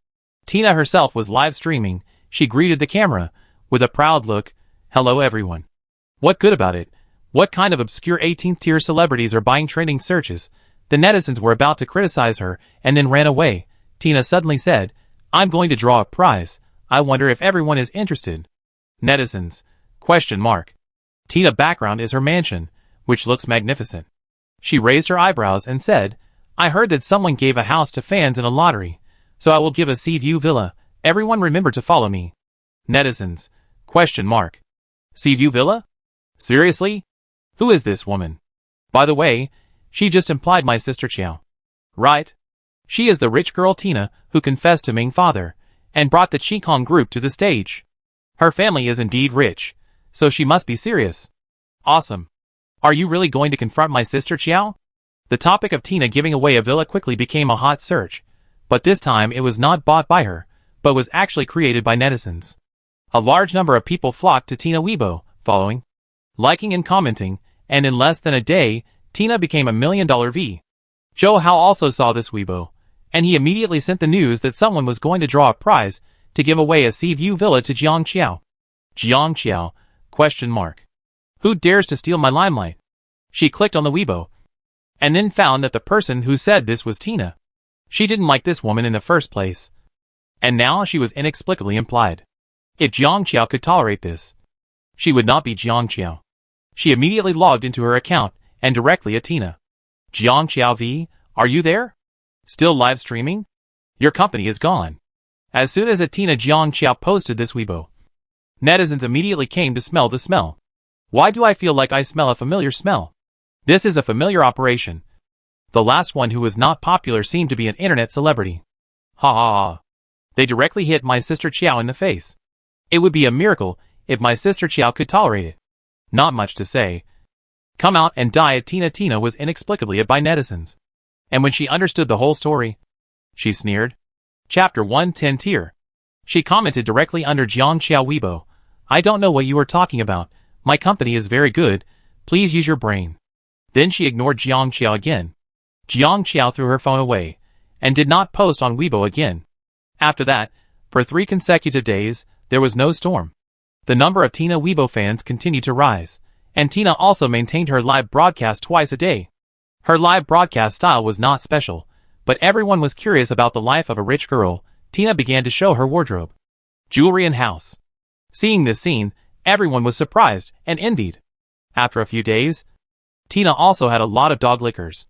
Tina herself was live streaming. She greeted the camera with a proud look. Hello everyone. What good about it? What kind of obscure 18th-tier celebrities are buying trending searches? The netizens were about to criticize her, and then ran away. Tina suddenly said, I'm going to draw a prize. I wonder if everyone is interested. Netizens. Question mark. Tina's background is her mansion, which looks magnificent. She raised her eyebrows and said, I heard that someone gave a house to fans in a lottery, so I will give a sea view villa. Everyone remember to follow me. Netizens. Question mark. Sea view villa? Seriously? Who is this woman? By the way, she just implied my sister Qiao. Right? She is the rich girl Tina who confessed to Ming's father, and brought the Qikong group to the stage. Her family is indeed rich, so she must be serious. Awesome. Are you really going to confront my sister Qiao? The topic of Tina giving away a villa quickly became a hot search, but this time it was not bought by her, but was actually created by netizens. A large number of people flocked to Tina Weibo, following, liking and commenting, and in less than a day, Tina became a $1 million V. Zhou Hao also saw this Weibo, and he immediately sent the news that someone was going to draw a prize to give away a sea view villa to Jiang Qiao. Jiang Qiao? Question mark. Who dares to steal my limelight? She clicked on the Weibo, and then found that the person who said this was Tina. She didn't like this woman in the first place, and now she was inexplicably implied. If Jiang Qiao could tolerate this, she would not be Jiang Qiao. She immediately logged into her account and directly at Tina. Jiang Qiao V, are you there? Still live streaming? Your company is gone. As soon as Tina Jiang Qiao posted this Weibo, netizens immediately came to smell the smell. Why do I feel like I smell a familiar smell? This is a familiar operation. The last one who was not popular seemed to be an internet celebrity. Ha ha ha. They directly hit my sister Qiao in the face. It would be a miracle if my sister Qiao could tolerate it. Not much to say. Come out and die at Tina. Tina was inexplicably by netizens. And when she understood the whole story, she sneered. Chapter 110 Tier. She commented directly under Jiang Qiao Weibo. I don't know what you are talking about. My company is very good. Please use your brain. Then she ignored Jiang Qiao again. Jiang Qiao threw her phone away, and did not post on Weibo again. After that, for 3 consecutive days, there was no storm. The number of Tina Weibo fans continued to rise, and Tina also maintained her live broadcast twice a day. Her live broadcast style was not special, but everyone was curious about the life of a rich girl. Tina began to show her wardrobe, jewelry and house. Seeing this scene, everyone was surprised and envied. After a few days, Tina also had a lot of dog lickers.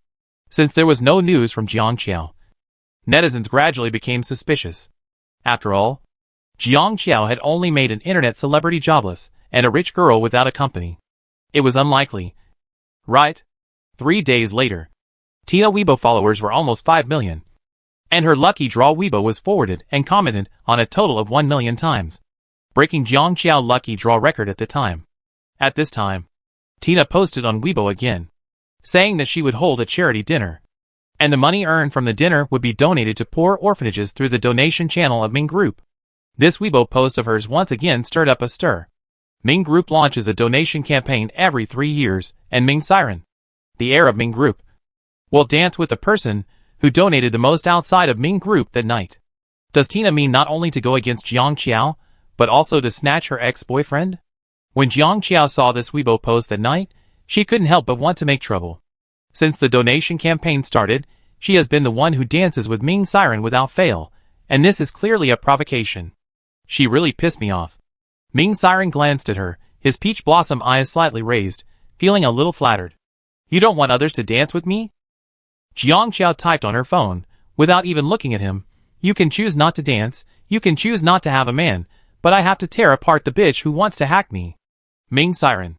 Since there was no news from Jiang Qiao, netizens gradually became suspicious. After all, Jiang Qiao had only made an internet celebrity jobless and a rich girl without a company. It was unlikely, right? 3 days later, Tina Weibo followers were almost 5 million, and her lucky draw Weibo was forwarded and commented on a total of 1 million times, breaking Jiang Qiao lucky draw record at the time. At this time, Tina posted on Weibo again, saying that she would hold a charity dinner, and the money earned from the dinner would be donated to poor orphanages through the donation channel of Ming Group. This Weibo post of hers once again stirred up a stir. Ming Group launches a donation campaign every 3 years, and Ming Siren, the heir of Ming Group, will dance with the person who donated the most outside of Ming Group that night. Does Tina mean not only to go against Jiang Qiao, but also to snatch her ex-boyfriend? When Jiang Qiao saw this Weibo post that night, she couldn't help but want to make trouble. Since the donation campaign started, she has been the one who dances with Ming Siren without fail, and this is clearly a provocation. She really pissed me off. Ming Siren glanced at her, his peach blossom eyes slightly raised, feeling a little flattered. You don't want others to dance with me? Jiang Qiao typed on her phone, without even looking at him. You can choose not to dance, you can choose not to have a man, but I have to tear apart the bitch who wants to hack me. Ming Siren.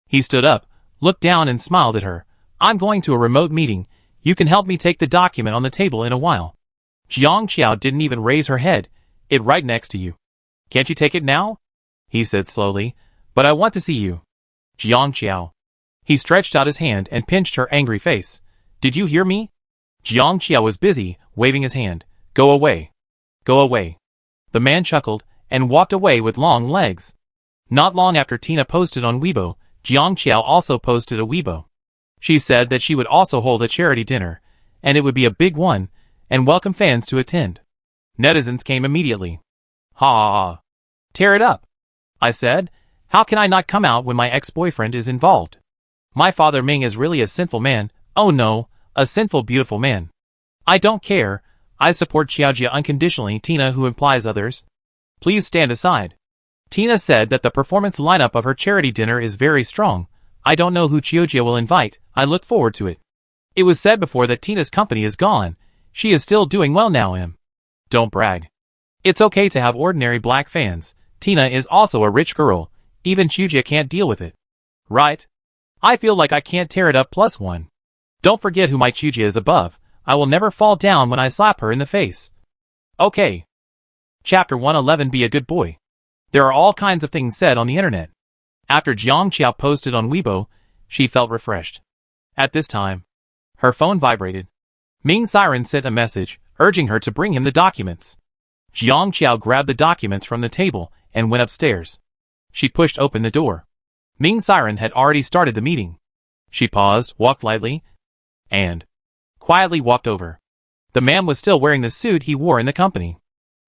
He stood up, looked down and smiled at her. I'm going to a remote meeting. You can help me take the document on the table in a while. Jiang Qiao didn't even raise her head. It right next to you. Can't you take it now? He said slowly. But I want to see you. Jiang Qiao. He stretched out his hand and pinched her angry face. Did you hear me? Jiang Qiao was busy, waving his hand. Go away. Go away. The man chuckled and walked away with long legs. Not long after Tina posted on Weibo, Jiang Qiao also posted a Weibo. She said that she would also hold a charity dinner, and it would be a big one, and welcome fans to attend. Netizens came immediately. Ha ha ha. Tear it up. I said, how can I not come out when my ex-boyfriend is involved? My father Ming is really a sinful man. Oh no, a sinful beautiful man. I don't care. I support Xiaojia unconditionally. Tina who implies others. Please stand aside. Tina said that the performance lineup of her charity dinner is very strong. I don't know who Xiaojia will invite. I look forward to it. It was said before that Tina's company is gone. She is still doing well now. Don't brag. It's okay to have ordinary black fans. Tina is also a rich girl. Even Xiaojia can't deal with it. Right? I feel like I can't tear it up +1. Don't forget who my Xiaojia is above. I will never fall down when I slap her in the face. Okay. Chapter 111 Be a good boy. There are all kinds of things said on the internet. After Jiang Qiao posted on Weibo, she felt refreshed. At this time, her phone vibrated. Ming Siren sent a message, urging her to bring him the documents. Jiang Qiao grabbed the documents from the table and went upstairs. She pushed open the door. Ming Siren had already started the meeting. She paused, walked lightly, and quietly walked over. The man was still wearing the suit he wore in the company.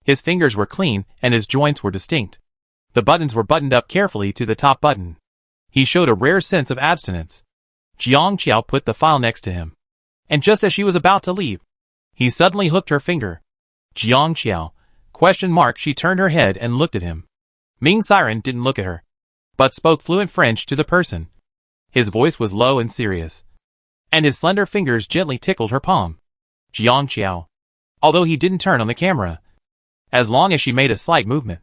His fingers were clean and his joints were distinct. The buttons were buttoned up carefully to the top button. He showed a rare sense of abstinence. Jiang Qiao put the file next to him. And just as she was about to leave, he suddenly hooked her finger. Jiang Qiao? ? She turned her head and looked at him. Ming Siren didn't look at her, but spoke fluent French to the person. His voice was low and serious, and his slender fingers gently tickled her palm. Jiang Qiao. Although he didn't turn on the camera, as long as she made a slight movement,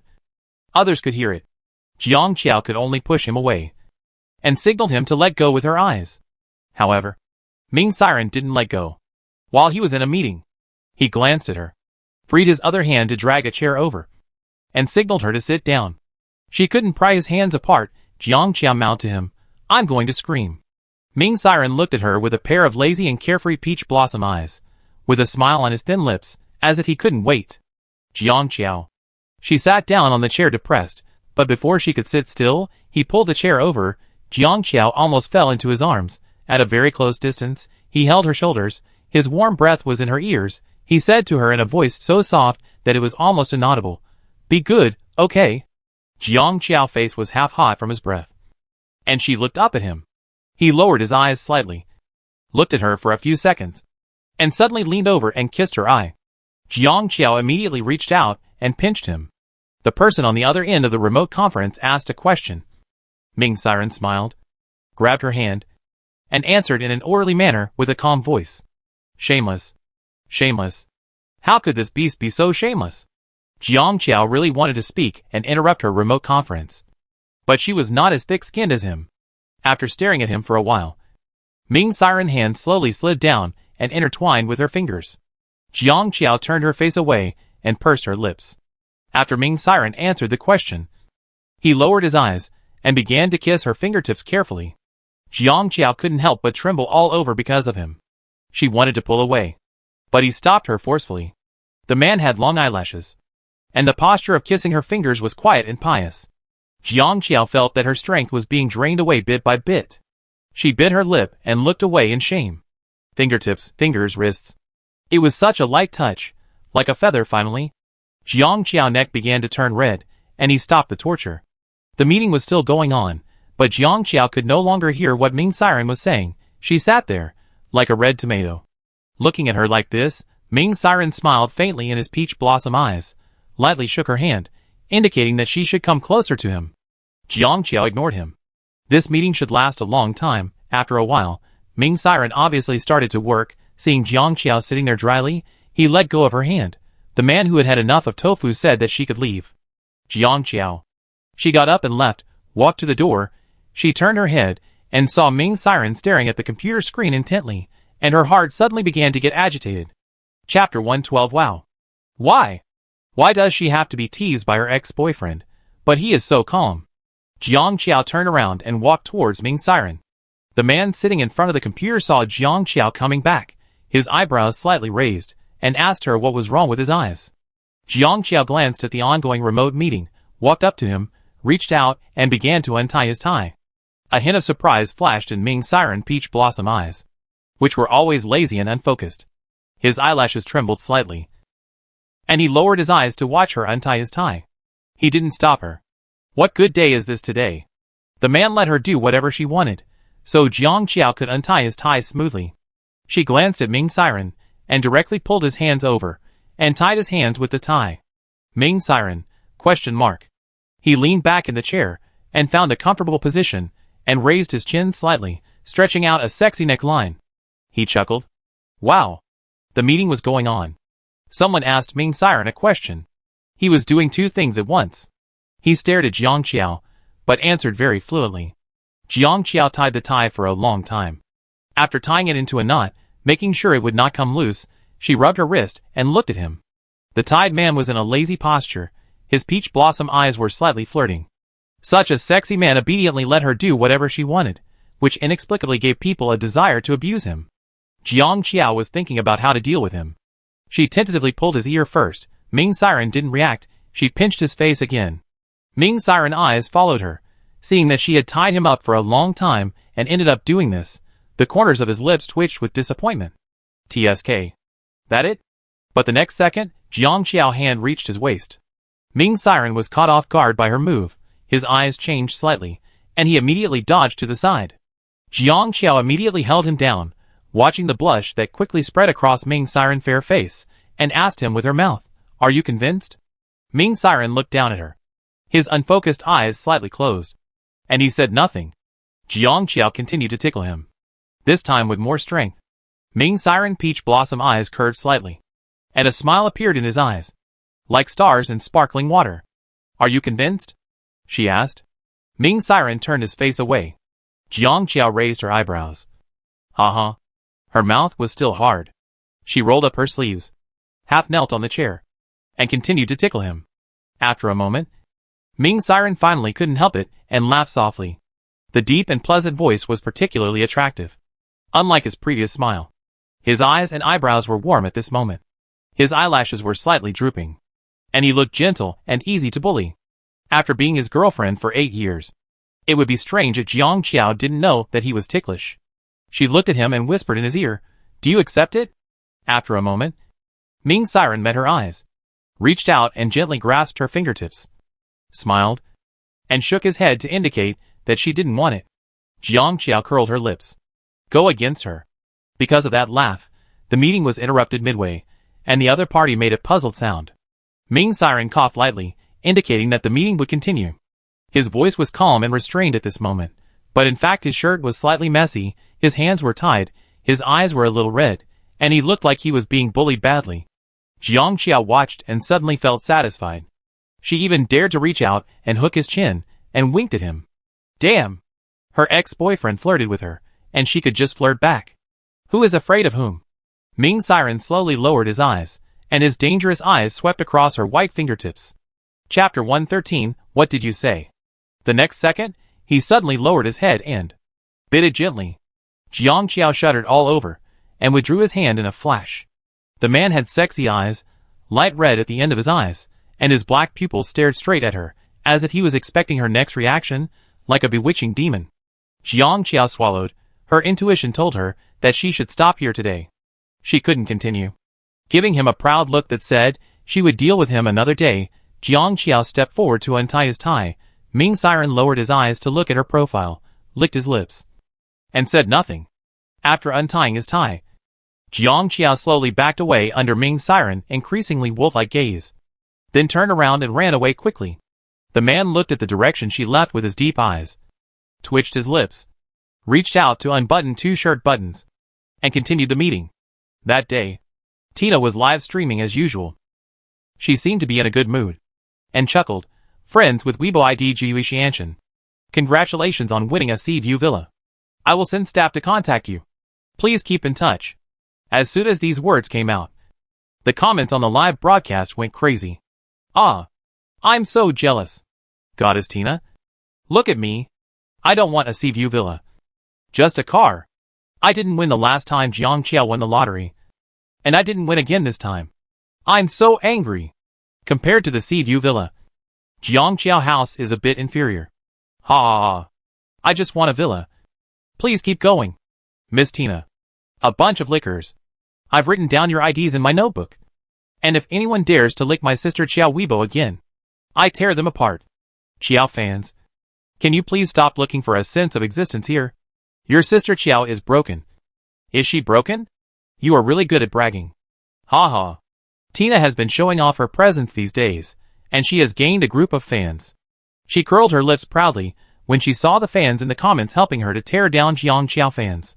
others could hear it. Jiang Qiao could only push him away, and signaled him to let go with her eyes. However, Ming Siren didn't let go. While he was in a meeting, he glanced at her, freed his other hand to drag a chair over, and signaled her to sit down. She couldn't pry his hands apart. Jiang Qiao mouthed to him, "I'm going to scream." Ming Siren looked at her with a pair of lazy and carefree peach blossom eyes, with a smile on his thin lips, as if he couldn't wait. Jiang Qiao. She sat down on the chair depressed, but before she could sit still, he pulled the chair over. Jiang Qiao almost fell into his arms. At a very close distance, he held her shoulders. His warm breath was in her ears. He said to her in a voice so soft that it was almost inaudible, "Be good, okay?" Jiang Qiao's face was half hot from his breath, and she looked up at him. He lowered his eyes slightly, looked at her for a few seconds, and suddenly leaned over and kissed her eye. Jiang Qiao immediately reached out and pinched him. The person on the other end of the remote conference asked a question. Ming Siren smiled, grabbed her hand, and answered in an orderly manner with a calm voice. "Shameless. Shameless. How could this beast be so shameless?" Jiang Qiao really wanted to speak and interrupt her remote conference, but she was not as thick-skinned as him. After staring at him for a while, Ming Siren's hand slowly slid down and intertwined with her fingers. Jiang Qiao turned her face away and pursed her lips. After Ming Siren answered the question, he lowered his eyes and began to kiss her fingertips carefully. Jiang Qiao couldn't help but tremble all over because of him. She wanted to pull away, but he stopped her forcefully. The man had long eyelashes, and the posture of kissing her fingers was quiet and pious. Jiang Qiao felt that her strength was being drained away bit by bit. She bit her lip and looked away in shame. Fingertips, fingers, wrists. It was such a light touch, like a feather finally. Jiang Qiao's neck began to turn red, and he stopped the torture. The meeting was still going on, but Jiang Qiao could no longer hear what Ming Siren was saying. She sat there, like a red tomato. Looking at her like this, Ming Siren smiled faintly in his peach blossom eyes, lightly shook her hand, indicating that she should come closer to him. Jiang Qiao ignored him. This meeting should last a long time. After a while, Ming Siren obviously started to work. Seeing Jiang Qiao sitting there dryly, he let go of her hand. The man who had had enough of tofu said that she could leave. Jiang Qiao. She got up and left, walked to the door. She turned her head and saw Ming Siren staring at the computer screen intently, and her heart suddenly began to get agitated. Chapter 112. Wow. Why? Why does she have to be teased by her ex-boyfriend? But he is so calm. Jiang Qiao turned around and walked towards Ming Siren. The man sitting in front of the computer saw Jiang Qiao coming back, his eyebrows slightly raised, and asked her what was wrong with his eyes. Jiang Qiao glanced at the ongoing remote meeting, walked up to him, reached out, and began to untie his tie. A hint of surprise flashed in Ming Siren's peach blossom eyes, which were always lazy and unfocused. His eyelashes trembled slightly, and he lowered his eyes to watch her untie his tie. He didn't stop her. What good day is this today? The man let her do whatever she wanted, so Jiang Qiao could untie his tie smoothly. She glanced at Ming Siren, and directly pulled his hands over, and tied his hands with the tie. Ming Siren? ? He leaned back in the chair, and found a comfortable position, and raised his chin slightly, stretching out a sexy neckline. He chuckled. Wow. The meeting was going on. Someone asked Ming Siren a question. He was doing two things at once. He stared at Jiang Qiao, but answered very fluently. Jiang Qiao tied the tie for a long time. After tying it into a knot, making sure it would not come loose, she rubbed her wrist and looked at him. The tied man was in a lazy posture. His peach blossom eyes were slightly flirting. Such a sexy man obediently let her do whatever she wanted, which inexplicably gave people a desire to abuse him. Jiang Qiao was thinking about how to deal with him. She tentatively pulled his ear first. Ming Siren didn't react. She pinched his face again. Ming's siren eyes followed her, seeing that she had tied him up for a long time and ended up doing this. The corners of his lips twitched with disappointment. TSK. That it? But the next second, Jiang Qiao's hand reached his waist. Ming's siren was caught off guard by her move. His eyes changed slightly, and he immediately dodged to the side. Jiang Qiao immediately held him down, watching the blush that quickly spread across Ming's siren's fair face, and asked him with her mouth, "Are you convinced?" Ming's siren looked down at her. His unfocused eyes slightly closed. And he said nothing. Jiang Qiao continued to tickle him, this time with more strength. Ming's siren peach blossom eyes curved slightly, and a smile appeared in his eyes, like stars in sparkling water. "Are you convinced?" she asked. Ming's siren turned his face away. Jiang Qiao raised her eyebrows. Uh-huh. Her mouth was still hard. She rolled up her sleeves, half knelt on the chair, and continued to tickle him. After a moment, Ming's siren finally couldn't help it and laughed softly. The deep and pleasant voice was particularly attractive. Unlike his previous smile, his eyes and eyebrows were warm at this moment. His eyelashes were slightly drooping, and he looked gentle and easy to bully. After being his girlfriend for 8 years, it would be strange if Jiang Qiao didn't know that he was ticklish. She looked at him and whispered in his ear, "Do you accept it?" After a moment, Ming's siren met her eyes, reached out and gently grasped her fingertips, smiled, and shook his head to indicate that she didn't want it. Jiang Qiao curled her lips. Go against her. Because of that laugh, the meeting was interrupted midway, and the other party made a puzzled sound. Ming's siren coughed lightly, indicating that the meeting would continue. His voice was calm and restrained at this moment, but in fact his shirt was slightly messy, his hands were tied, his eyes were a little red, and he looked like he was being bullied badly. Jiang Qiao watched and suddenly felt satisfied. She even dared to reach out and hook his chin, and winked at him. Damn! Her ex-boyfriend flirted with her, and she could just flirt back. Who is afraid of whom? Ming's siren slowly lowered his eyes, and his dangerous eyes swept across her white fingertips. Chapter 113, What Did You Say? The next second, he suddenly lowered his head and bit it gently. Jiang Qiao shuddered all over, and withdrew his hand in a flash. The man had sexy eyes, light red at the end of his eyes, and his black pupils stared straight at her, as if he was expecting her next reaction, like a bewitching demon. Jiang Qiao swallowed. Her intuition told her that she should stop here today. She couldn't continue. Giving him a proud look that said she would deal with him another day, Jiang Qiao stepped forward to untie his tie. Ming's siren lowered his eyes to look at her profile, licked his lips, and said nothing. After untying his tie, Jiang Qiao slowly backed away under Ming's siren increasingly wolf-like gaze, then turned around and ran away quickly. The man looked at the direction she left with his deep eyes, twitched his lips, reached out to unbutton 2 shirt buttons, and continued the meeting. That day, Tina was live streaming as usual. She seemed to be in a good mood, and chuckled, "Friends with Weibo ID Jiuxianshan. Congratulations on winning a Sea View villa. I will send staff to contact you. Please keep in touch." As soon as these words came out, the comments on the live broadcast went crazy. "Ah, I'm so jealous. Goddess Tina. Look at me. I don't want a Sea View villa. Just a car. I didn't win the last time Jiang Qiao won the lottery. And I didn't win again this time. I'm so angry. Compared to the Sea View villa, Jiang Qiao house is a bit inferior. Ha ha ha. I just want a villa. Please keep going. Miss Tina. A bunch of lickers. I've written down your IDs in my notebook. And if anyone dares to lick my sister Qiao Weibo again, I tear them apart. Qiao fans, can you please stop looking for a sense of existence here? Your sister Qiao is broken. Is she broken? You are really good at bragging. Ha ha. Tina has been showing off her presence these days, and she has gained a group of fans. She curled her lips proudly when she saw the fans in the comments helping her to tear down Jiang Qiao fans.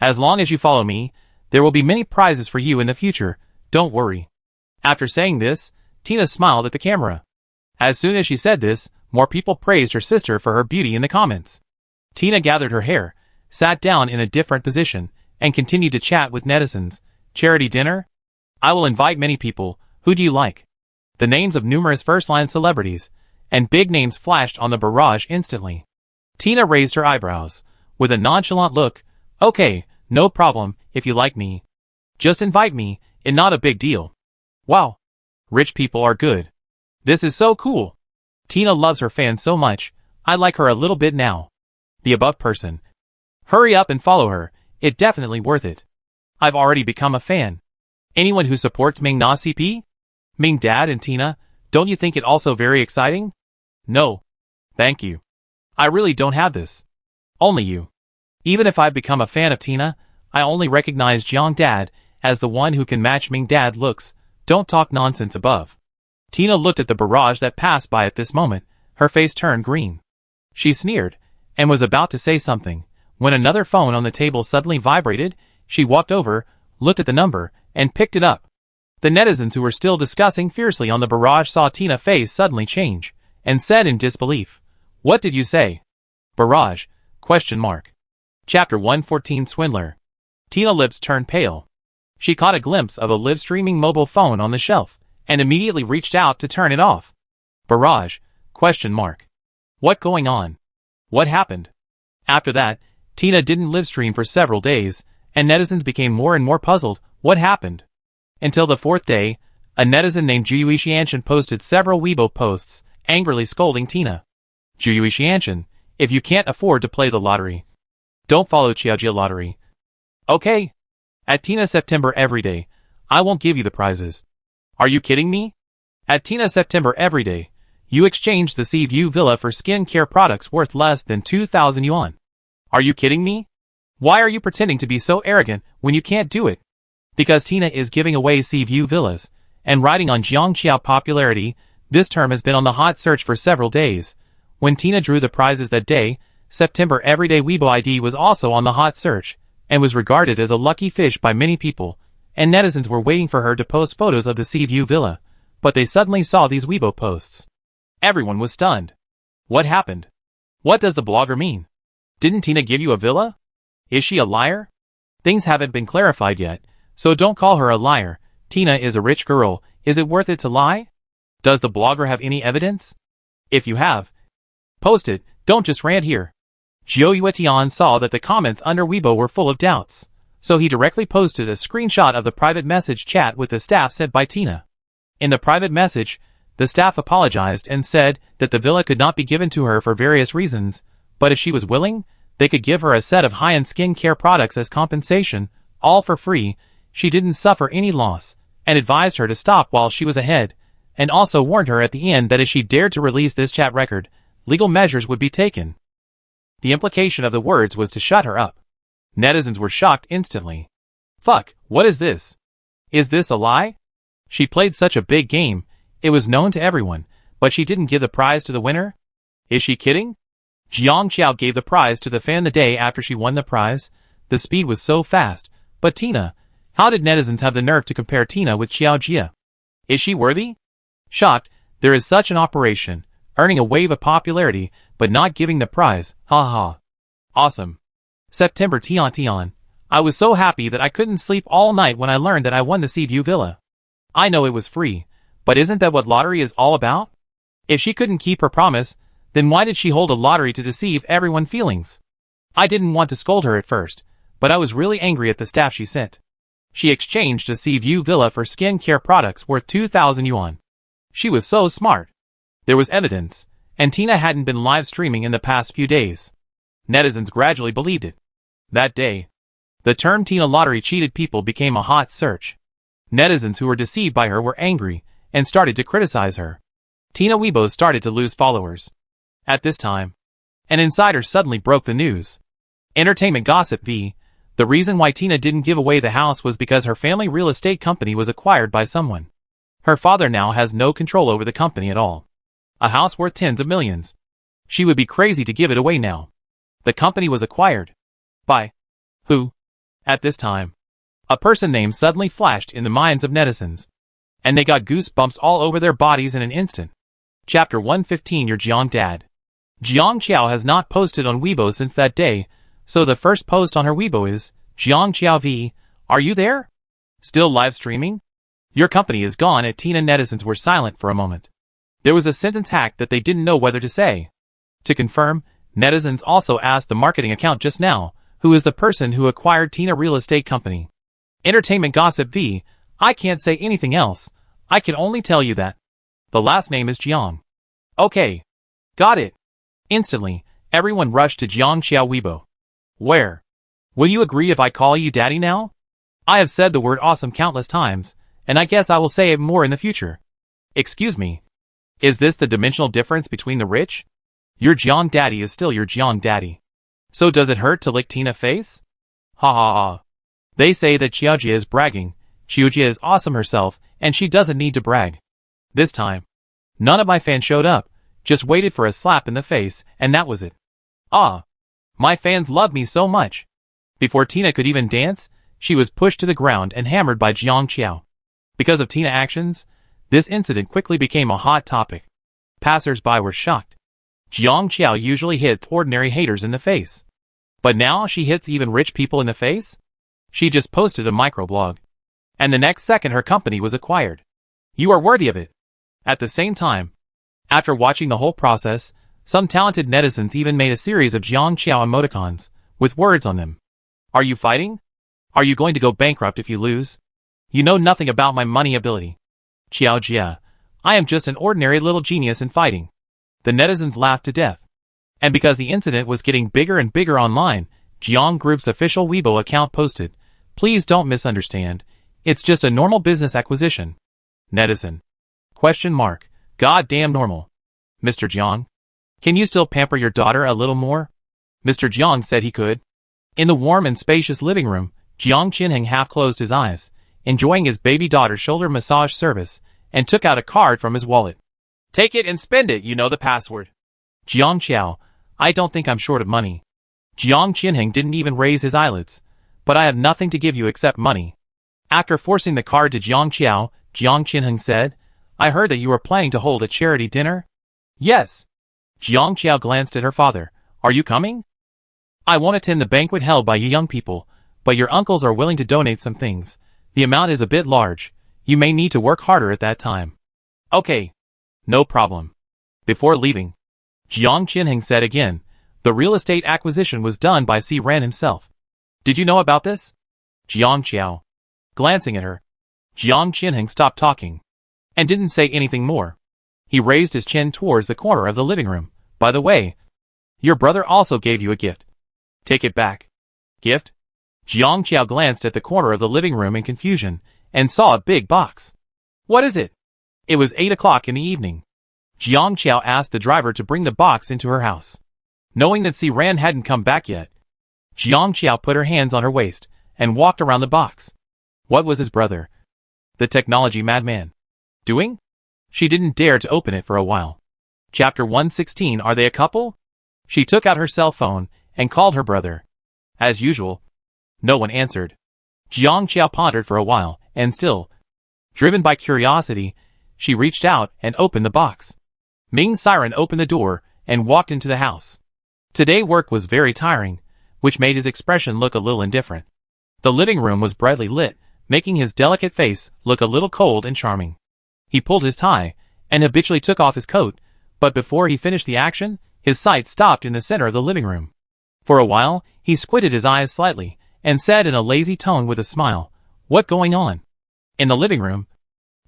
As long as you follow me, there will be many prizes for you in the future, don't worry. After saying this, Tina smiled at the camera. As soon as she said this, more people praised her sister for her beauty in the comments. Tina gathered her hair, sat down in a different position, and continued to chat with netizens. Charity dinner? I will invite many people. Who do you like? The names of numerous first-line celebrities and big names flashed on the barrage instantly. Tina raised her eyebrows with a nonchalant look. Okay, no problem, if you like me. Just invite me, and not a big deal. Wow. Rich people are good. This is so cool. Tina loves her fan so much, I like her a little bit now. The above person. Hurry up and follow her, it definitely worth it. I've already become a fan. Anyone who supports Ming Na CP? Ming Dad and Tina, don't you think it also very exciting? No. Thank you. I really don't have this. Only you. Even if I've become a fan of Tina, I only recognize Jiang Dad as the one who can match Ming Dad looks. Don't talk nonsense above. Tina looked at the barrage that passed by at this moment, her face turned green. She sneered, and was about to say something, when another phone on the table suddenly vibrated. She walked over, looked at the number, and picked it up. The netizens who were still discussing fiercely on the barrage saw Tina's face suddenly change, and said in disbelief, "What did you say?" Barrage? ? Chapter 114 Swindler. Tina's lips turned pale. She caught a glimpse of a live-streaming mobile phone on the shelf, and immediately reached out to turn it off. Barrage? ? What going on? What happened? After that, Tina didn't live stream for several days, and netizens became more and more puzzled. What happened? Until the fourth day, a netizen named Juyuishianshan posted several Weibo posts, angrily scolding Tina. Juyuishianshan, if you can't afford to play the lottery, don't follow Xiaojia lottery. Okay? At Tina September every day, I won't give you the prizes. Are you kidding me? At Tina September every day, you exchange the Sea View Villa for skin care products worth less than 2,000 yuan. Are you kidding me? Why are you pretending to be so arrogant when you can't do it? Because Tina is giving away Sea View Villas, and riding on Jiangqiao popularity, this term has been on the hot search for several days. When Tina drew the prizes that day, September Everyday Weibo ID was also on the hot search, and was regarded as a lucky fish by many people, and netizens were waiting for her to post photos of the Sea View Villa, but they suddenly saw these Weibo posts. Everyone was stunned. What happened? What does the blogger mean? Didn't Tina give you a villa? Is she a liar? Things haven't been clarified yet, so don't call her a liar. Tina is a rich girl, is it worth it to lie? Does the blogger have any evidence? If you have, post it, don't just rant here. Zhou Yuetian saw that the comments under Weibo were full of doubts, so he directly posted a screenshot of the private message chat with the staff sent by Tina. In the private message, the staff apologized and said that the villa could not be given to her for various reasons, but if she was willing, they could give her a set of high-end skincare products as compensation, all for free. She didn't suffer any loss, and advised her to stop while she was ahead, and also warned her at the end that if she dared to release this chat record, legal measures would be taken. The implication of the words was to shut her up. Netizens were shocked instantly. Fuck, what is this? Is this a lie? She played such a big game, it was known to everyone, but she didn't give the prize to the winner? Is she kidding? Jiang Qiao gave the prize to the fan the day after she won the prize. The speed was so fast, but Tina, how did netizens have the nerve to compare Tina with Xiao Jia? Is she worthy? Shocked, there is such an operation, earning a wave of popularity, but not giving the prize, ha ha. Awesome. September Tian. I was so happy that I couldn't sleep all night when I learned that I won the Sea View Villa. I know it was free, but isn't that what lottery is all about? If she couldn't keep her promise, then why did she hold a lottery to deceive everyone's feelings? I didn't want to scold her at first, but I was really angry at the staff she sent. She exchanged a Sea View Villa for skin care products worth 2,000 yuan. She was so smart. There was evidence, and Tina hadn't been live streaming in the past few days. Netizens gradually believed it. That day, the term Tina lottery cheated people became a hot search. Netizens who were deceived by her were angry, and started to criticize her. Tina Weibo started to lose followers. At this time, an insider suddenly broke the news. Entertainment Gossip V. The reason why Tina didn't give away the house was because her family real estate company was acquired by someone. Her father now has no control over the company at all. A house worth tens of millions. She would be crazy to give it away now. The company was acquired. By who? At this time, a person name suddenly flashed in the minds of netizens, and they got goosebumps all over their bodies in an instant. Chapter 115 Your Jiang Dad. Jiang Qiao has not posted on Weibo since that day, so the first post on her Weibo is, Jiang Qiao V, are you there? Still live streaming? Your company is gone. At Tina netizens were silent for a moment. There was a sentence hack that they didn't know whether to say. To confirm, netizens also asked the marketing account just now, who is the person who acquired Tina real estate company. Entertainment Gossip V, I can't say anything else. I can only tell you that the last name is Jiang. Okay. Got it. Instantly, everyone rushed to Jiang Xiao Weibo. Where? Will you agree if I call you daddy now? I have said the word awesome countless times, and I guess I will say it more in the future. Excuse me. Is this the dimensional difference between the rich? Your Jiang daddy is still your Jiang daddy. So does it hurt to lick Tina face? Ha ha ha. They say that Xiaojie is bragging. Xiaojie is awesome herself, and she doesn't need to brag. This time, none of my fans showed up, just waited for a slap in the face, and that was it. Ah. My fans love me so much. Before Tina could even dance, she was pushed to the ground and hammered by Jiang Xiao. Because of Tina actions, this incident quickly became a hot topic. Passers-by were shocked. Jiang Xiao usually hits ordinary haters in the face. But now she hits even rich people in the face? She just posted a microblog. And the next second her company was acquired. You are worthy of it. At the same time, after watching the whole process, some talented netizens even made a series of Jiang Xiao emoticons, with words on them. Are you fighting? Are you going to go bankrupt if you lose? You know nothing about my money ability. Xiao Jia, I am just an ordinary little genius in fighting. The netizens laughed to death. And because the incident was getting bigger and bigger online, Jiang Group's official Weibo account posted, "Please don't misunderstand. It's just a normal business acquisition." Netizen. Question mark. Goddamn normal. Mr. Jiang. Can you still pamper your daughter a little more? Mr. Jiang said he could. In the warm and spacious living room, Jiang Qinheng half closed his eyes, enjoying his baby daughter's shoulder massage service, and took out a card from his wallet. Take it and spend it, you know the password. Jiang Xiao, I don't think I'm short of money. Jiang Qinheng didn't even raise his eyelids. But I have nothing to give you except money. After forcing the card to Jiang Xiao, Jiang Qinheng said, I heard that you were planning to hold a charity dinner? Yes. Jiang Xiao glanced at her father. Are you coming? I won't attend the banquet held by you young people, but your uncles are willing to donate some things. The amount is a bit large. You may need to work harder at that time. Okay. No problem. Before leaving, Jiang Qinheng said again, the real estate acquisition was done by Si Ran himself. Did you know about this? Jiang Xiao. Glancing at her, Jiang Qinheng stopped talking and didn't say anything more. He raised his chin towards the corner of the living room. By the way, your brother also gave you a gift. Take it back. Gift? Jiang Xiao glanced at the corner of the living room in confusion and saw a big box. What is it? It was 8 o'clock in the evening. Jiang Xiao asked the driver to bring the box into her house. Knowing that Si Ran hadn't come back yet, Jiang Xiao put her hands on her waist and walked around the box. What was his brother, the technology madman, doing? She didn't dare to open it for a while. Chapter 116. Are they a couple? She took out her cell phone and called her brother. As usual, no one answered. Jiang Xiao pondered for a while, and still, driven by curiosity, she reached out and opened the box. Ming Siren opened the door and walked into the house. Today work was very tiring, which made his expression look a little indifferent. The living room was brightly lit, making his delicate face look a little cold and charming. He pulled his tie and habitually took off his coat, but before he finished the action, his sight stopped in the center of the living room. For a while, he squinted his eyes slightly and said in a lazy tone with a smile, What going on? In the living room,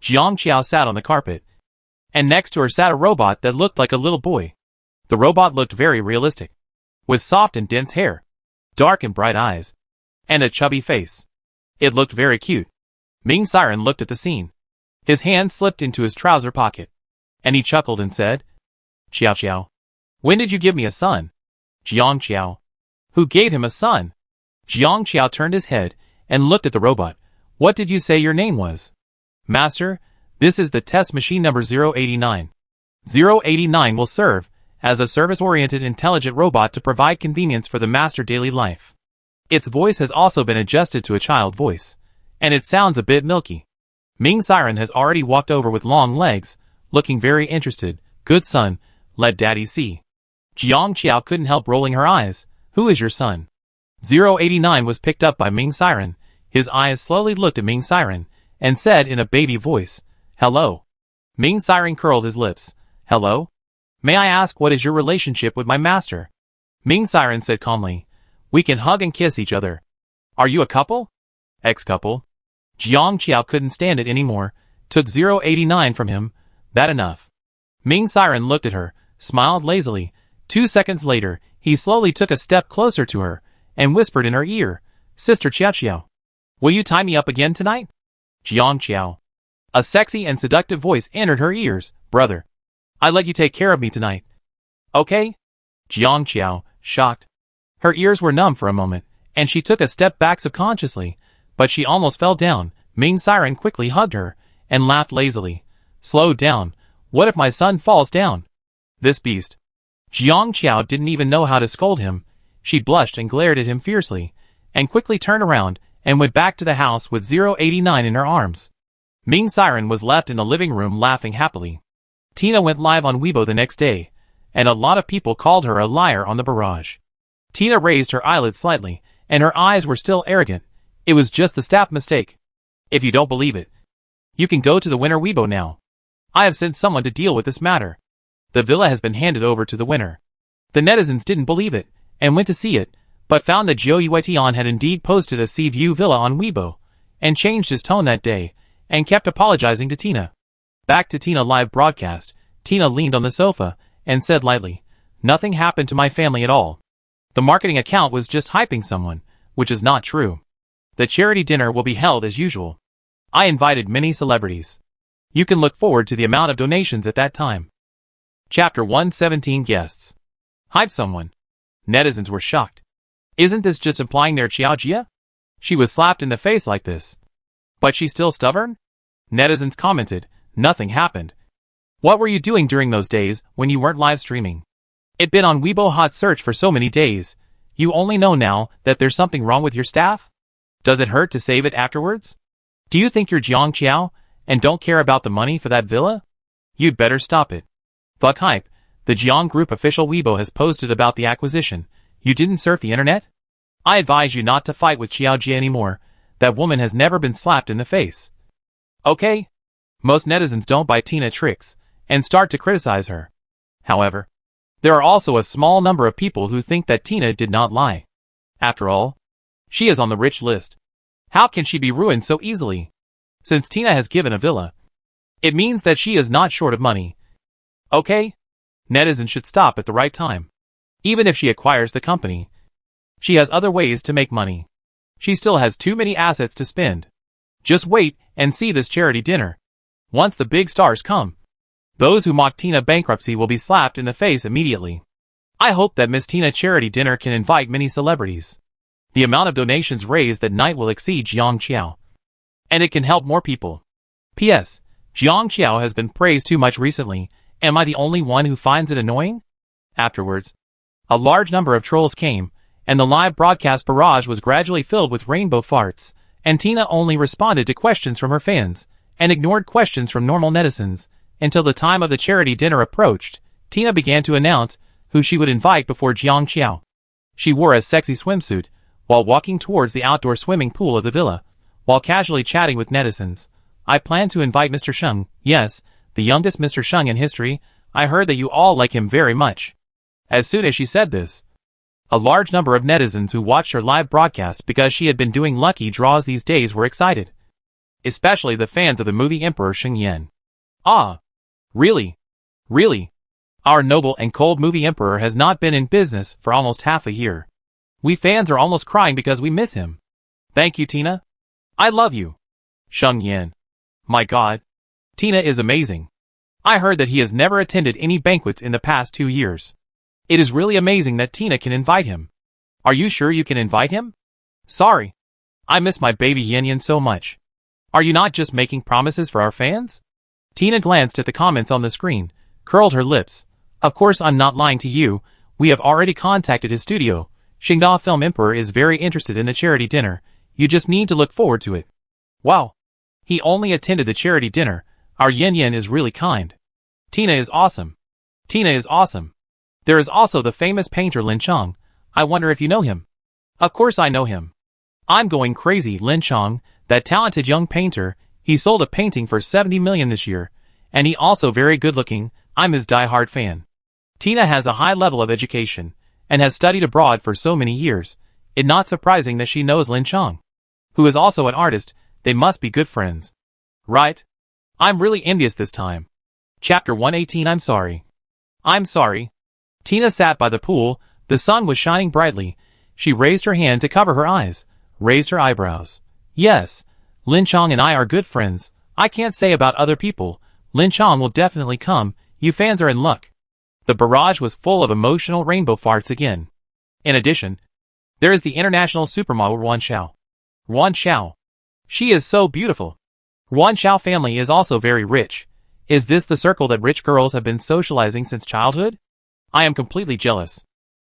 Jiang Xiao sat on the carpet, and next to her sat a robot that looked like a little boy. The robot looked very realistic, with soft and dense hair, dark and bright eyes, and a chubby face. It looked very cute. Ming Siren looked at the scene. His hand slipped into his trouser pocket, and he chuckled and said, Xiao Xiao, when did you give me a son? Jiang Xiao. Who gave him a son? Jiang Xiao turned his head and looked at the robot. What did you say your name was? Master, this is the test machine number 089. 089 will serve as a service-oriented intelligent robot to provide convenience for the master daily life. Its voice has also been adjusted to a child voice, and it sounds a bit milky. Ming Siren has already walked over with long legs, looking very interested. Good son, let daddy see. Jiang Xiao couldn't help rolling her eyes. Who is your son? 089 was picked up by Ming Siren. His eyes slowly looked at Ming Siren and said in a baby voice, Hello. Ming Siren curled his lips. Hello? May I ask what is your relationship with my master? Ming Siren said calmly, We can hug and kiss each other. Are you a couple? Ex-couple? Jiang Xiao couldn't stand it anymore, took 089 from him. That enough. Ming Siren looked at her, smiled lazily. 2 seconds later, he slowly took a step closer to her, and whispered in her ear, "Sister Qiao, will you tie me up again tonight?" Jiang Qiao. A sexy and seductive voice entered her ears. "Brother, I let you take care of me tonight. Okay?" Jiang Qiao, shocked. Her ears were numb for a moment, and she took a step back subconsciously, but she almost fell down. Ming Siren quickly hugged her, and laughed lazily. "Slow down. What if my son falls down? This beast." Jiang Qiao didn't even know how to scold him. She blushed and glared at him fiercely, and quickly turned around and went back to the house with 089 in her arms. Ming Siren was left in the living room laughing happily. Tina went live on Weibo the next day, and a lot of people called her a liar on the barrage. Tina raised her eyelids slightly, and her eyes were still arrogant. It was just the staff mistake. If you don't believe it, you can go to the winner Weibo now. I have sent someone to deal with this matter. The villa has been handed over to the winner. The netizens didn't believe it, and went to see it, but found that Zhou Yuetian had indeed posted a Sea View villa on Weibo, and changed his tone that day, and kept apologizing to Tina. Back to Tina live broadcast. Tina leaned on the sofa, and said lightly, "Nothing happened to my family at all. The marketing account was just hyping someone, which is not true. The charity dinner will be held as usual. I invited many celebrities. You can look forward to the amount of donations at that time." Chapter 117 Guests. Hype someone. Netizens were shocked. Isn't this just implying they're Qiaojia? She was slapped in the face like this. But she's still stubborn? Netizens commented, "Nothing happened. What were you doing during those days when you weren't live streaming? It'd been on Weibo hot search for so many days. You only know now that there's something wrong with your staff? Does it hurt to save it afterwards? Do you think you're Jiang Qiao and don't care about the money for that villa? You'd better stop it. Fuck hype. The Jiang Group official Weibo has posted about the acquisition. You didn't surf the internet? I advise you not to fight with Qiaojia anymore. That woman has never been slapped in the face." Okay? Most netizens don't buy Tina tricks, and start to criticize her. However, there are also a small number of people who think that Tina did not lie. After all, she is on the rich list. How can she be ruined so easily? Since Tina has given a villa, it means that she is not short of money. Okay? Netizens should stop at the right time. Even if she acquires the company, she has other ways to make money. She still has too many assets to spend. Just wait and see this charity dinner. Once the big stars come, those who mock Tina bankruptcy will be slapped in the face immediately. I hope that Miss Tina charity dinner can invite many celebrities. The amount of donations raised that night will exceed Jiang Qiao. And it can help more people. P.S. Jiang Qiao has been praised too much recently. Am I the only one who finds it annoying? Afterwards, a large number of trolls came, and the live broadcast barrage was gradually filled with rainbow farts, and Tina only responded to questions from her fans, and ignored questions from normal netizens, until the time of the charity dinner approached. Tina began to announce who she would invite before Jiang Qiao. She wore a sexy swimsuit, while walking towards the outdoor swimming pool of the villa, while casually chatting with netizens. "I plan to invite Mr. Sheng, yes, the youngest Mr. Sheng in history. I heard that you all like him very much." As soon as she said this, a large number of netizens who watched her live broadcast because she had been doing lucky draws these days were excited. Especially the fans of the movie Emperor Sheng Yan. "Ah, really? Really? Our noble and cold movie Emperor has not been in business for almost half a year. We fans are almost crying because we miss him. Thank you, Tina. I love you. Sheng Yan. My God. Tina is amazing. I heard that he has never attended any banquets in the past 2 years. It is really amazing that Tina can invite him. Are you sure you can invite him? Sorry. I miss my baby Yan Yan so much. Are you not just making promises for our fans?" Tina glanced at the comments on the screen, curled her lips. "Of course I'm not lying to you. We have already contacted his studio. Xingda Film Emperor is very interested in the charity dinner. You just need to look forward to it." Wow. He only attended the charity dinner. Our Yan Yan is really kind. Tina is awesome. Tina is awesome. There is also the famous painter Lin Chong. I wonder if you know him. Of course I know him. I'm going crazy. Lin Chong, that talented young painter, he sold a painting for 70 million this year. And he also very good looking. I'm his die-hard fan. Tina has a high level of education, and has studied abroad for so many years. It's not surprising that she knows Lin Chong, who is also an artist. They must be good friends. Right? I'm really envious this time. Chapter 118 I'm sorry. I'm sorry. Tina sat by the pool, the sun was shining brightly. She raised her hand to cover her eyes, raised her eyebrows. Yes, Lin Chong and I are good friends. I can't say about other people. Lin Chong will definitely come, you fans are in luck. The barrage was full of emotional rainbow farts again. In addition, there is the international supermodel Ruan Xiao. Ruan Xiao. She is so beautiful. Ruan Xiao family is also very rich. Is this the circle that rich girls have been socializing since childhood? I am completely jealous.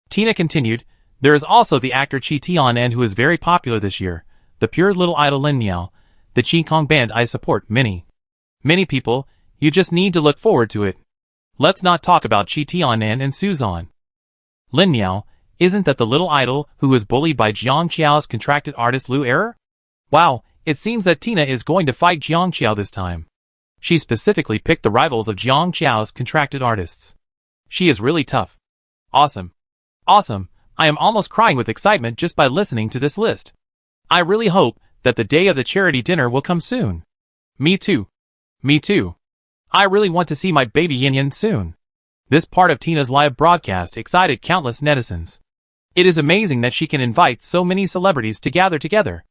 Tina continued, there is also the actor Chi Tian who is very popular this year, the pure little idol Lin Miao, the Qi Kong band I support many people, you just need to look forward to it. Let's not talk about Chi Tian and Suzanne. Lin Miao, isn't that the little idol who was bullied by Jiang Qiao's contracted artist Lu Error? Wow, it seems that Tina is going to fight Jiang Qiao this time. She specifically picked the rivals of Jiang Qiao's contracted artists. She is really tough. Awesome. Awesome, I am almost crying with excitement just by listening to this list. I really hope that the day of the charity dinner will come soon. Me too. Me too. I really want to see my baby Yin Yin soon. This part of Tina's live broadcast excited countless netizens. It is amazing that she can invite so many celebrities to gather together.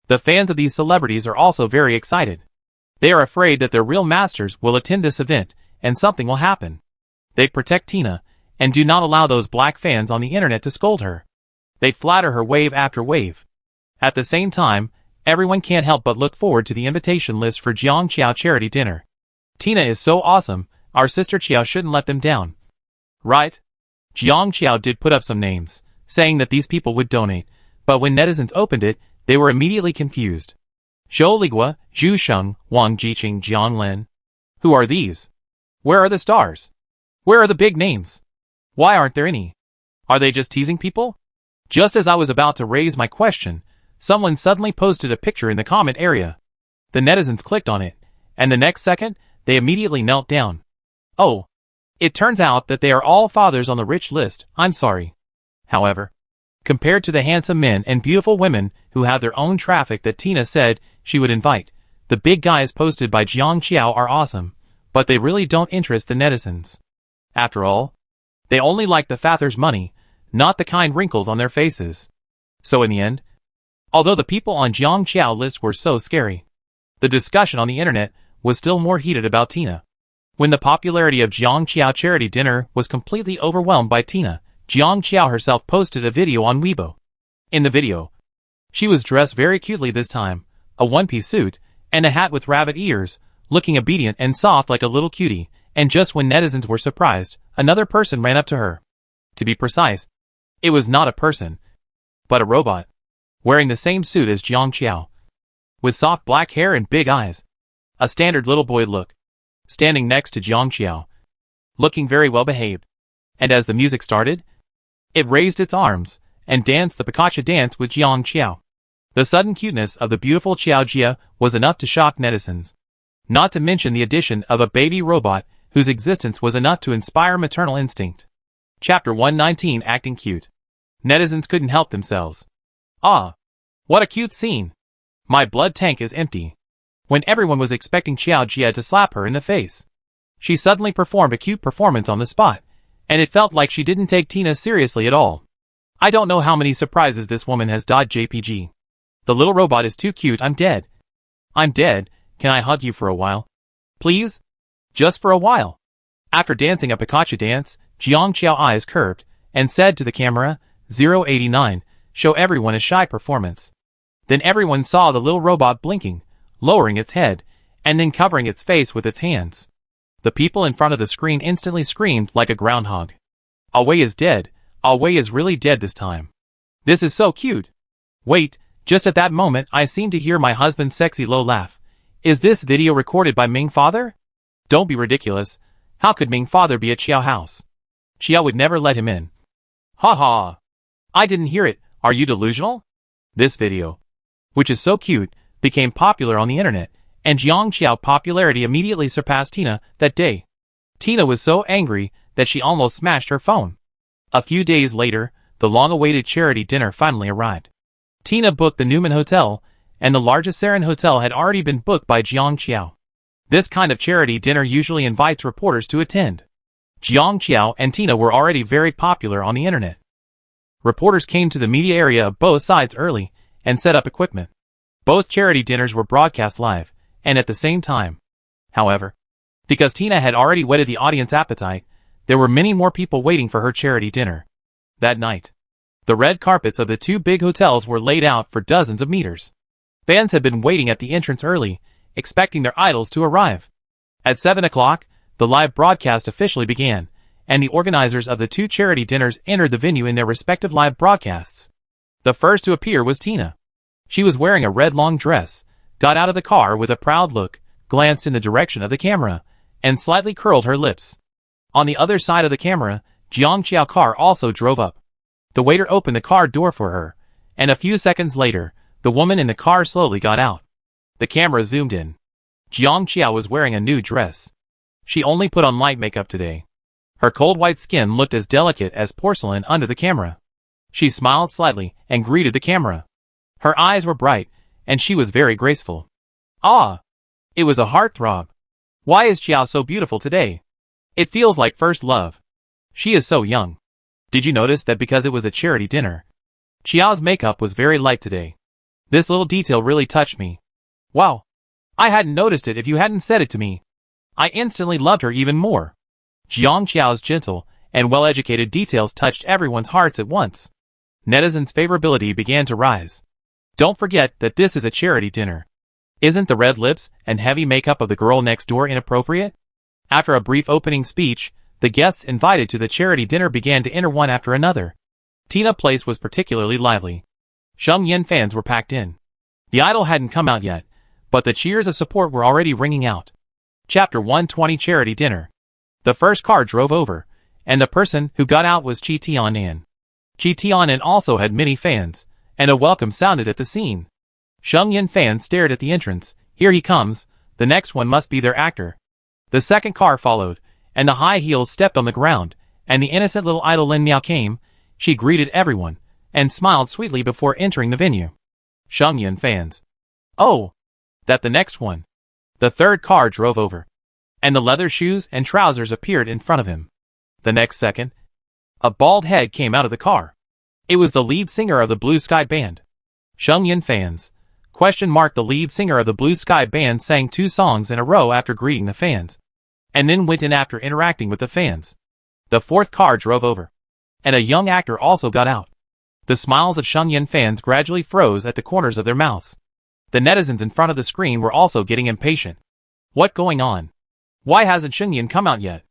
The fans of these celebrities are also very excited. They are afraid that their real masters will attend this event, and something will happen. They protect Tina, and do not allow those black fans on the internet to scold her. They flatter her wave after wave. At the same time, everyone can't help but look forward to the invitation list for Jiang Qiao charity dinner. Tina is so awesome, our sister Qiao shouldn't let them down. Right? Jiang Qiao did put up some names, saying that these people would donate, but when netizens opened it, they were immediately confused. Zhou Ligua, Zhu Sheng, Wang Jiqing, Jiang Lin. Who are these? Where are the stars? Where are the big names? Why aren't there any? Are they just teasing people? Just as I was about to raise my question, someone suddenly posted a picture in the comment area. The netizens clicked on it, and the next second, they immediately knelt down. Oh. It turns out that they are all fathers on the rich list, I'm sorry. However, compared to the handsome men and beautiful women who have their own traffic that Tina said she would invite, the big guys posted by Jiang Qiao are awesome, but they really don't interest the netizens. After all, they only like the father's money, not the kind wrinkles on their faces. So in the end, although the people on Jiang Qiao list were so scary, the discussion on the internet was still more heated about Tina. When the popularity of Jiang Qiao charity dinner was completely overwhelmed by Tina, Jiang Qiao herself posted a video on Weibo. In the video, she was dressed very cutely this time, a one-piece suit, and a hat with rabbit ears, looking obedient and soft like a little cutie, and just when netizens were surprised, another person ran up to her. To be precise, it was not a person, but a robot, wearing the same suit as Jiang Qiao, with soft black hair and big eyes. A standard little boy look, standing next to Jiang Qiao, looking very well behaved. And as the music started, it raised its arms, and danced the Pikachu dance with Jiang Qiao. The sudden cuteness of the beautiful Qiao Jia was enough to shock netizens. Not to mention the addition of a baby robot, whose existence was enough to inspire maternal instinct. Chapter 119 Acting Cute. Netizens couldn't help themselves. Ah! What a cute scene! My blood tank is empty. When everyone was expecting Qiao Jia to slap her in the face, she suddenly performed a cute performance on the spot, and it felt like she didn't take Tina seriously at all. I don't know how many surprises this woman has dodged JPG. The little robot is too cute, I'm dead. I'm dead, can I hug you for a while? Please? Just for a while. After dancing a Pikachu dance, Jiang Qiao eyes curved, and said to the camera, 089, show everyone a shy performance. Then everyone saw the little robot blinking, lowering its head, and then covering its face with its hands. The people in front of the screen instantly screamed like a groundhog. Awei is dead. Awei is really dead this time. This is so cute. Wait, just at that moment I seem to hear my husband's sexy low laugh. Is this video recorded by Ming Father? Don't be ridiculous. How could Ming Father be at Qiao house? Qiao would never let him in. Ha ha. I didn't hear it. Are you delusional? This video, which is so cute, became popular on the internet, and Jiang Qiao's popularity immediately surpassed Tina that day. Tina was so angry that she almost smashed her phone. A few days later, the long-awaited charity dinner finally arrived. Tina booked the Newman Hotel, and the largest Sarin Hotel had already been booked by Jiang Qiao. This kind of charity dinner usually invites reporters to attend. Jiang Qiao and Tina were already very popular on the internet. Reporters came to the media area of both sides early and set up equipment. Both charity dinners were broadcast live, and at the same time. However, because Tina had already whetted the audience appetite, there were many more people waiting for her charity dinner. That night, the red carpets of the two big hotels were laid out for dozens of meters. Fans had been waiting at the entrance early, expecting their idols to arrive. At 7 o'clock, the live broadcast officially began, and the organizers of the two charity dinners entered the venue in their respective live broadcasts. The first to appear was Tina. She was wearing a red long dress, got out of the car with a proud look, glanced in the direction of the camera, and slightly curled her lips. On the other side of the camera, Jiang Qiao's car also drove up. The waiter opened the car door for her, and a few seconds later, the woman in the car slowly got out. The camera zoomed in. Jiang Qiao was wearing a new dress. She only put on light makeup today. Her cold white skin looked as delicate as porcelain under the camera. She smiled slightly and greeted the camera. Her eyes were bright, and she was very graceful. Ah! It was a heartthrob. Why is Qiao so beautiful today? It feels like first love. She is so young. Did you notice that because it was a charity dinner, Qiao's makeup was very light today? This little detail really touched me. Wow! I hadn't noticed it if you hadn't said it to me. I instantly loved her even more. Jiang Qiao's gentle and well-educated details touched everyone's hearts at once. Netizens' favorability began to rise. Don't forget that this is a charity dinner. Isn't the red lips and heavy makeup of the girl next door inappropriate? After a brief opening speech, the guests invited to the charity dinner began to enter one after another. Tina Place was particularly lively. Sheng Yin fans were packed in. The idol hadn't come out yet, but the cheers of support were already ringing out. Chapter 120 Charity Dinner. The first car drove over, and the person who got out was Qi Tianan. Qi Tianan also had many fans, and a welcome sounded at the scene. Sheng Yin fans stared at the entrance. Here he comes, the next one must be their actor. The second car followed, and the high heels stepped on the ground, and the innocent little idol Lin Miao came. She greeted everyone, and smiled sweetly before entering the venue. Sheng Yin fans. Oh! That the next one. The third car drove over, and the leather shoes and trousers appeared in front of him. The next second, a bald head came out of the car. It was the lead singer of the Blue Sky Band. Sheng Yin fans. The lead singer of the Blue Sky Band sang 2 songs in a row after greeting the fans, and then went in after interacting with the fans. The fourth car drove over, and a young actor also got out. The smiles of Sheng Yin fans gradually froze at the corners of their mouths. The netizens in front of the screen were also getting impatient. What going on? Why hasn't Sheng Yin come out yet?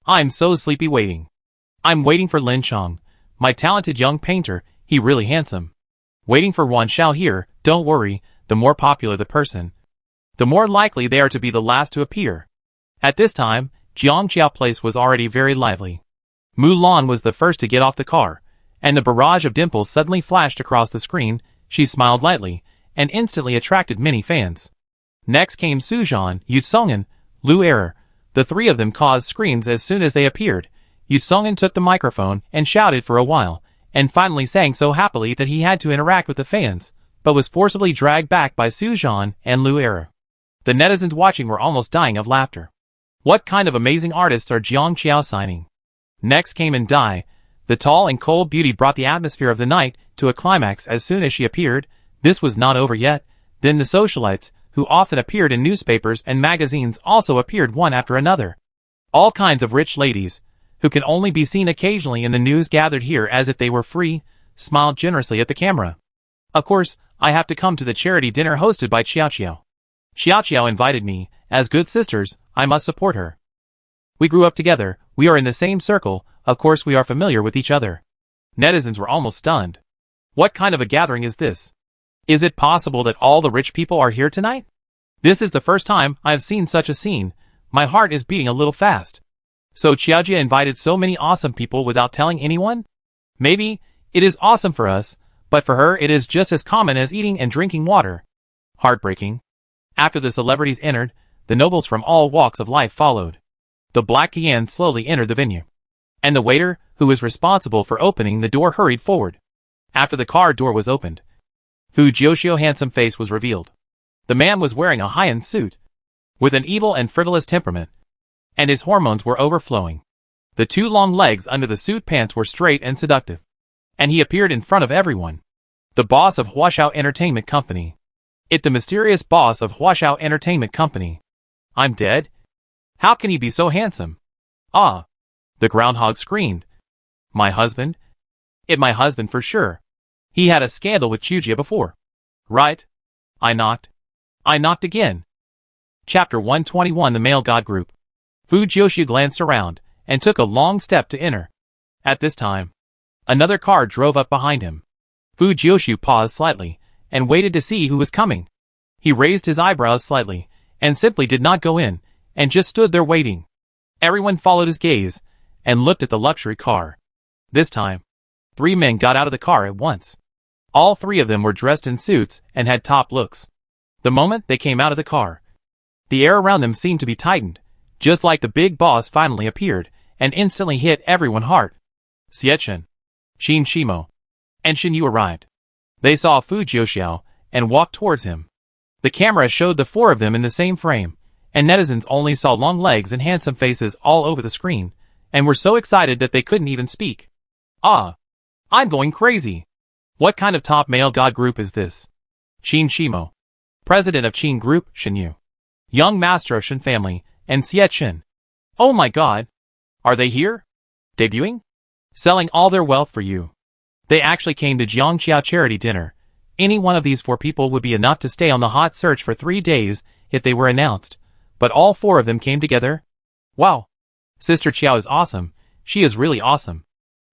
I'm so sleepy waiting. I'm waiting for Lin Chong, my talented young painter, he really handsome. Waiting for Wan Xiao here, don't worry, the more popular the person, the more likely they are to be the last to appear. At this time, Jiang Qiao Place was already very lively. Mulan was the first to get off the car, and the barrage of dimples suddenly flashed across the screen. She smiled lightly, and instantly attracted many fans. Next came Suzhan, Yutsongan, Lu Error. The three of them caused screams as soon as they appeared. Yutsongan took the microphone and shouted for a while, and finally sang so happily that he had to interact with the fans, but was forcibly dragged back by Suzhan and Lu Error. The netizens watching were almost dying of laughter. What kind of amazing artists are Jiang Qiao signing? Next came In Dai. The tall and cold beauty brought the atmosphere of the night to a climax as soon as she appeared. This was not over yet. Then the socialites, who often appeared in newspapers and magazines, also appeared one after another. All kinds of rich ladies, who can only be seen occasionally in the news, gathered here as if they were free, smiled generously at the camera. Of course, I have to come to the charity dinner hosted by Xiao Xiao. Xiao Xiao invited me. As good sisters, I must support her. We grew up together, we are in the same circle, of course we are familiar with each other. Netizens were almost stunned. What kind of a gathering is this? Is it possible that all the rich people are here tonight? This is the first time I have seen such a scene. My heart is beating a little fast. So Qiaojia invited so many awesome people without telling anyone? Maybe it is awesome for us, but for her it is just as common as eating and drinking water. Heartbreaking. After the celebrities entered, the nobles from all walks of life followed. The Black Qian slowly entered the venue, and the waiter, who was responsible for opening the door, hurried forward. After the car door was opened, Fu Jiuxiu's handsome face was revealed. The man was wearing a high-end suit, with an evil and frivolous temperament, and his hormones were overflowing. The two long legs under the suit pants were straight and seductive, and he appeared in front of everyone. The boss of Huashao Entertainment Company. The mysterious boss of Huashao Entertainment Company. I'm dead? How can he be so handsome? Ah! The groundhog screamed. My husband? My husband for sure. He had a scandal with Chujia before. Right? I knocked again. Chapter 121 The Male God Group. Fu Jiuxiu glanced around, and took a long step to enter. At this time, another car drove up behind him. Fu Jiuxiu paused slightly, and waited to see who was coming. He raised his eyebrows slightly, and simply did not go in, and just stood there waiting. Everyone followed his gaze, and looked at the luxury car. This time, 3 men got out of the car at once. All 3 of them were dressed in suits and had top looks. The moment they came out of the car, the air around them seemed to be tightened, just like the big boss finally appeared, and instantly hit everyone hard. Xietchen, Qin Shimo, and Shin Yu arrived. They saw Fu Jiuxiao, and walked towards him. The camera showed the 4 of them in the same frame, and netizens only saw long legs and handsome faces all over the screen, and were so excited that they couldn't even speak. Ah! I'm going crazy! What kind of top male god group is this? Qin Shimo, president of Qin Group, Shin Yu, young master of Shin family, and Xie Chen. Oh my god! Are they here? Debuting? Selling all their wealth for you. They actually came to Jiangqiao charity dinner. Any one of these 4 people would be enough to stay on the hot search for 3 days if they were announced, but all 4 of them came together. Wow! Sister Qiao is awesome. She is really awesome.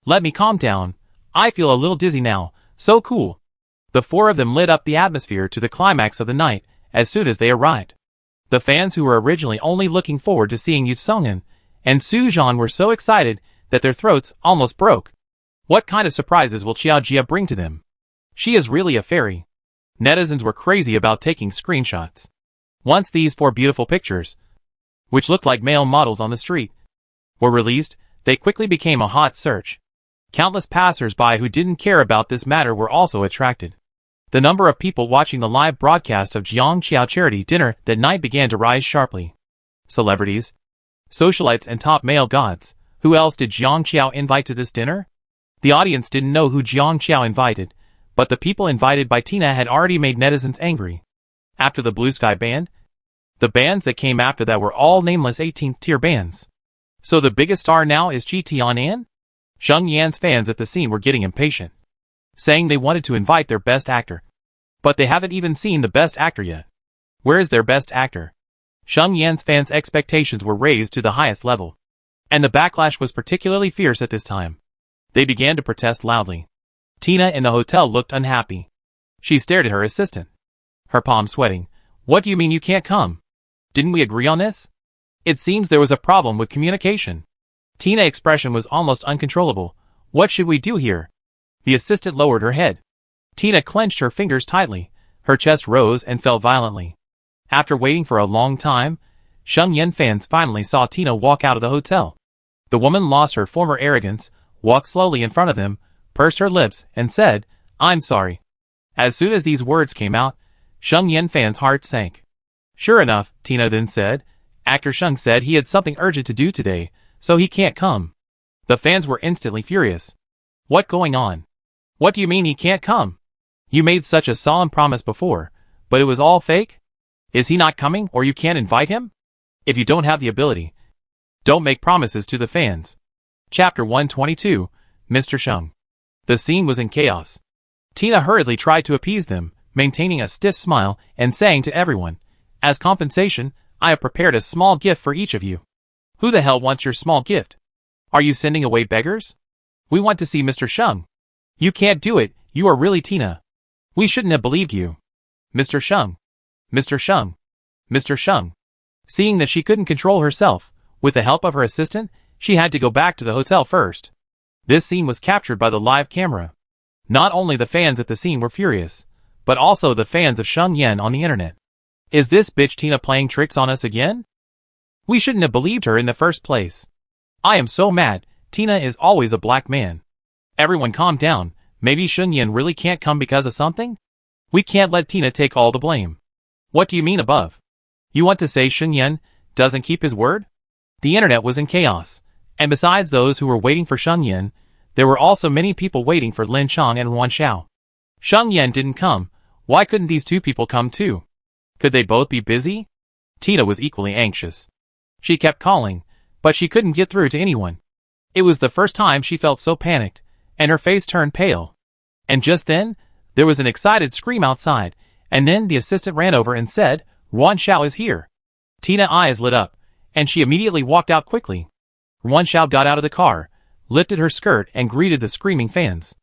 Let me calm down. I feel a little dizzy now. So cool. The 4 of them lit up the atmosphere to the climax of the night as soon as they arrived. The fans who were originally only looking forward to seeing Yu Tsongan and Su Zhan were so excited that their throats almost broke. What kind of surprises will Qiao Jia bring to them? She is really a fairy. Netizens were crazy about taking screenshots. Once these 4 beautiful pictures, which looked like male models on the street, were released, they quickly became a hot search. Countless passers-by who didn't care about this matter were also attracted. The number of people watching the live broadcast of Jiangqiao charity dinner that night began to rise sharply. Celebrities, socialites and top male gods. Who else did Jiangqiao invite to this dinner? The audience didn't know who Jiangqiao invited, but the people invited by Tina had already made netizens angry. After the Blue Sky Band, the bands that came after that were all nameless 18th tier bands. So the biggest star now is Qi Tianan? Sheng Yan's fans at the scene were getting impatient, saying they wanted to invite their best actor. But they haven't even seen the best actor yet. Where is their best actor? Sheng Yan's fans' expectations were raised to the highest level, and the backlash was particularly fierce at this time. They began to protest loudly. Tina in the hotel looked unhappy. She stared at her assistant, her palm sweating. What do you mean you can't come? Didn't we agree on this? It seems there was a problem with communication. Tina's expression was almost uncontrollable. What should we do here? The assistant lowered her head. Tina clenched her fingers tightly. Her chest rose and fell violently. After waiting for a long time, Sheng Yan fans finally saw Tina walk out of the hotel. The woman lost her former arrogance, walked slowly in front of them, pursed her lips, and said, I'm sorry. As soon as these words came out, Sheng Yan fans' heart sank. Sure enough, Tina then said, actor Sheng said he had something urgent to do today, so he can't come. The fans were instantly furious. What going on? What do you mean he can't come? You made such a solemn promise before, but it was all fake? Is he not coming or you can't invite him? If you don't have the ability, don't make promises to the fans. Chapter 122, Mr. Sheng. The scene was in chaos. Tina hurriedly tried to appease them, maintaining a stiff smile and saying to everyone, as compensation, I have prepared a small gift for each of you. Who the hell wants your small gift? Are you sending away beggars? We want to see Mr. Sheng. You can't do it, you are really Tina. We shouldn't have believed you. Mr. Sheng. Mr. Sheng. Mr. Sheng. Seeing that she couldn't control herself, with the help of her assistant, she had to go back to the hotel first. This scene was captured by the live camera. Not only the fans at the scene were furious, but also the fans of Sheng Yan on the internet. Is this bitch Tina playing tricks on us again? We shouldn't have believed her in the first place. I am so mad, Tina is always a black man. Everyone calm down, maybe Sheng Yan really can't come because of something? We can't let Tina take all the blame. What do you mean above? You want to say Shunyan doesn't keep his word? The internet was in chaos, and besides those who were waiting for Shunyan, there were also many people waiting for Lin Chong and Wan Xiao. Shunyan didn't come. Why couldn't these two people come too? Could they both be busy? Tina was equally anxious. She kept calling, but she couldn't get through to anyone. It was the first time she felt so panicked, and her face turned pale. And just then, there was an excited scream outside, and then the assistant ran over and said, Wan Xiao is here. Tina's eyes lit up, and she immediately walked out quickly. Wan Xiao got out of the car, lifted her skirt and greeted the screaming fans.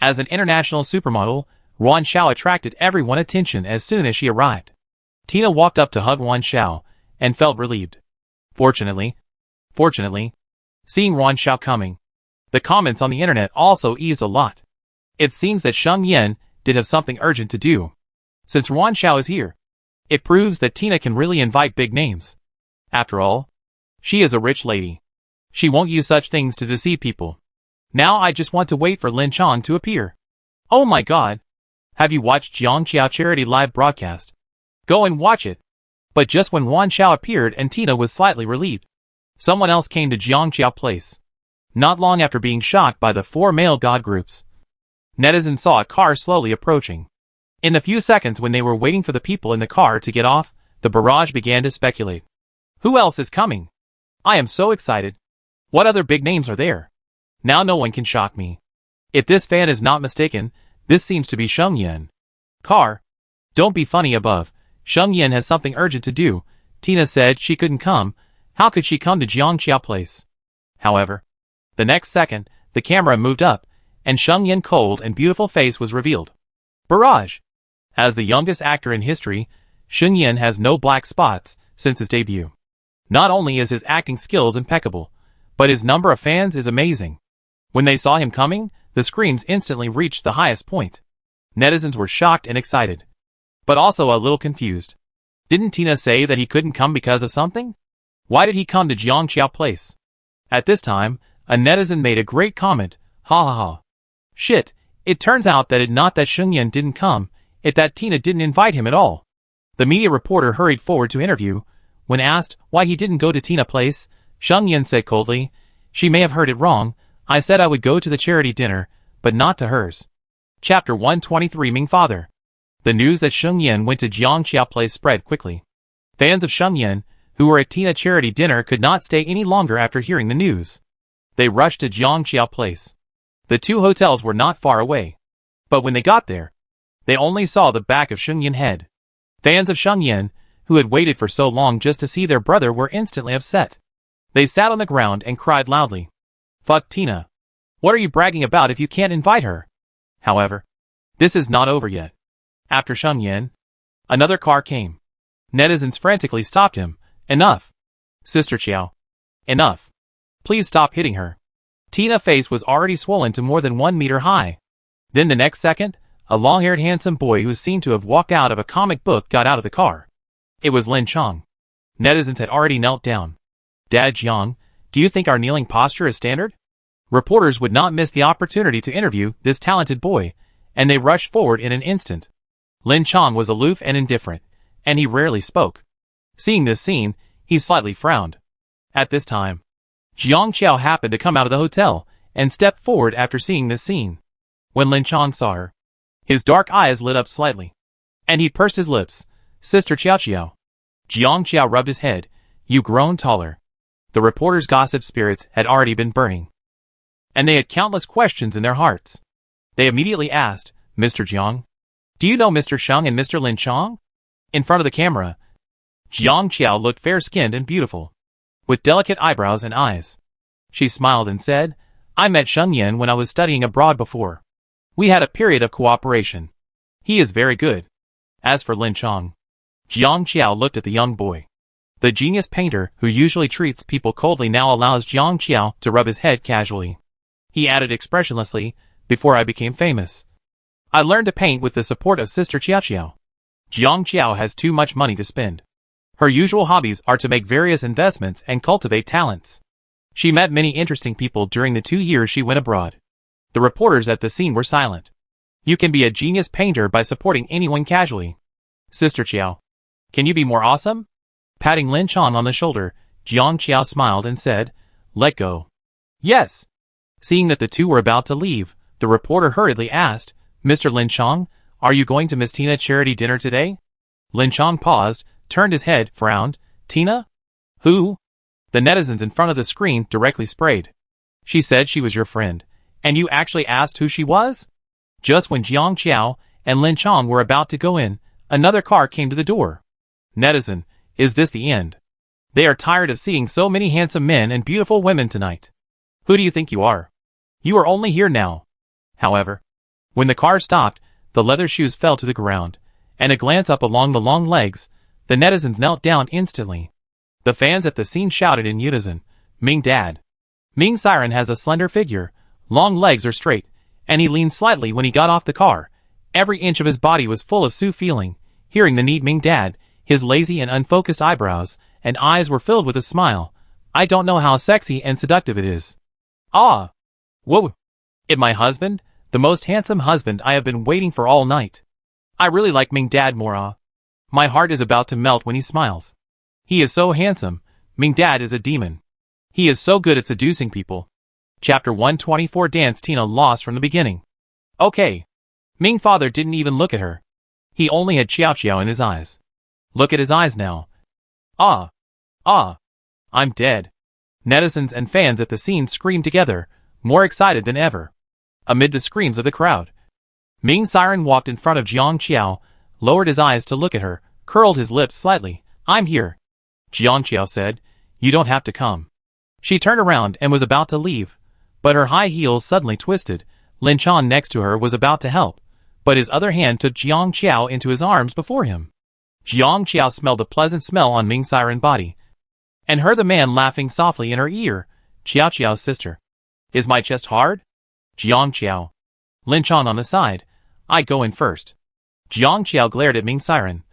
As an international supermodel, Wan Xiao attracted everyone's attention as soon as she arrived. Tina walked up to hug Wan Xiao, and felt relieved. Fortunately, seeing Wan Xiao coming, the comments on the internet also eased a lot. It seems that Sheng Yan did have something urgent to do. Since Wan Xiao is here, it proves that Tina can really invite big names. After all, she is a rich lady. She won't use such things to deceive people. Now I just want to wait for Lin Chong to appear. Oh my god! Have you watched Jiang Qiao Charity live broadcast? Go and watch it. But just when Wan Xiao appeared and Tina was slightly relieved, someone else came to Jiang Qiao place. Not long after being shocked by the 4 male god groups, netizens saw a car slowly approaching. In the few seconds when they were waiting for the people in the car to get off, the barrage began to speculate. Who else is coming? I am so excited. What other big names are there? Now no one can shock me. If this fan is not mistaken, this seems to be Sheng Yan. Car. Don't be funny above. Sheng Yan has something urgent to do. Tina said she couldn't come. How could she come to Jiang Qiao place? However, the next second, the camera moved up, and Sheng Yan's cold and beautiful face was revealed. Barrage. As the youngest actor in history, Sheng Yan has no black spots since his debut. Not only is his acting skills impeccable, but his number of fans is amazing. When they saw him coming, the screams instantly reached the highest point. Netizens were shocked and excited, but also a little confused. Didn't Tina say that he couldn't come because of something? Why did he come to Jiang Qiao place? At this time, a netizen made a great comment. Ha ha ha. Shit, it turns out that not that Sheng Yan didn't come, it that Tina didn't invite him at all. The media reporter hurried forward to interview. When asked why he didn't go to Tina place, Sheng Yan said coldly, she may have heard it wrong. I said I would go to the charity dinner, but not to hers. Chapter 123 Ming Father. The news that Sheng Yan went to Jiang Qiao place spread quickly. Fans of Sheng Yan, who were at Tina charity dinner, could not stay any longer after hearing the news. They rushed to Jiang Qiao place. The 2 hotels were not far away. But when they got there, they only saw the back of Sheng Yan's head. Fans of Sheng Yan, who had waited for so long just to see their brother, were instantly upset. They sat on the ground and cried loudly. Fuck Tina. What are you bragging about if you can't invite her? However, this is not over yet. After Sheng Yan, another car came. Netizens frantically stopped him. Enough. Sister Qiao. Enough. Please stop hitting her. Tina's face was already swollen to more than 1 meter high. Then the next second, a long-haired handsome boy who seemed to have walked out of a comic book got out of the car. It was Lin Chong. Netizens had already knelt down. Dad Jiang, do you think our kneeling posture is standard? Reporters would not miss the opportunity to interview this talented boy, and they rushed forward in an instant. Lin Chong was aloof and indifferent, and he rarely spoke. Seeing this scene, he slightly frowned. At this time, Jiang Qiao happened to come out of the hotel, and stepped forward after seeing this scene. When Lin Chong saw her, his dark eyes lit up slightly, and he pursed his lips. Sister Qiao. Jiang Qiao rubbed his head. You grown taller. The reporters' gossip spirits had already been burning, and they had countless questions in their hearts. They immediately asked, Mr. Jiang, do you know Mr. Sheng and Mr. Lin Chong? In front of the camera, Jiang Qiao looked fair-skinned and beautiful, with delicate eyebrows and eyes. She smiled and said, I met Sheng Yan when I was studying abroad before. We had a period of cooperation. He is very good. As for Lin Chong, Jiang Qiao looked at the young boy. The genius painter who usually treats people coldly now allows Jiang Qiao to rub his head casually. He added expressionlessly, before I became famous, I learned to paint with the support of Sister Qiao. Jiang Qiao has too much money to spend. Her usual hobbies are to make various investments and cultivate talents. She met many interesting people during the 2 years she went abroad. The reporters at the scene were silent. You can be a genius painter by supporting anyone casually. Sister Qiao, can you be more awesome? Patting Lin Chong on the shoulder, Jiang Qiao smiled and said, "Let go." "Yes." Seeing that the two were about to leave, the reporter hurriedly asked, "Mr. Lin Chong, are you going to Miss Tina charity dinner today?" Lin Chong paused, turned his head, frowned. "Tina? Who?" The netizens in front of the screen directly sprayed. "She said she was your friend. And you actually asked who she was?" Just when Jiang Qiao and Lin Chong were about to go in, another car came to the door. "Netizen, is this the end? They are tired of seeing so many handsome men and beautiful women tonight. Who do you think you are? You are only here now." However, when the car stopped, the leather shoes fell to the ground, and a glance up along the long legs, the netizens knelt down instantly. The fans at the scene shouted in unison, "Ming Dad." Ming Siren has a slender figure, long legs are straight, and he leaned slightly when he got off the car. Every inch of his body was full of Su feeling. Hearing the neat Ming Dad, his lazy and unfocused eyebrows and eyes were filled with a smile. "I don't know how sexy and seductive it is." "Ah! Whoa! It my husband? The most handsome husband I have been waiting for all night. I really like Ming Dad more. My heart is about to melt when he smiles. He is so handsome. Ming Dad is a demon. He is so good at seducing people." Chapter 124 Dance Tina lost from the beginning. Okay. Ming father didn't even look at her. He only had Xiao Xiao in his eyes. Look at his eyes now. Ah. I'm dead. Netizens and fans at the scene screamed together, more excited than ever. Amid the screams of the crowd, Ming Siren walked in front of Jiang Qiao, lowered his eyes to look at her, curled his lips slightly. "I'm here." Jiang Qiao said, "You don't have to come." She turned around and was about to leave, but her high heels suddenly twisted. Lin Chong next to her was about to help, but his other hand took Jiang Qiao into his arms before him. Jiang Qiao smelled the pleasant smell on Ming Siren's body, and heard the man laughing softly in her ear. "Qiao Qiao's sister. Is my chest hard?" "Jiang Qiao." Lin Chong on the side. "I go in first." Jiang Qiao glared at Ming Siren,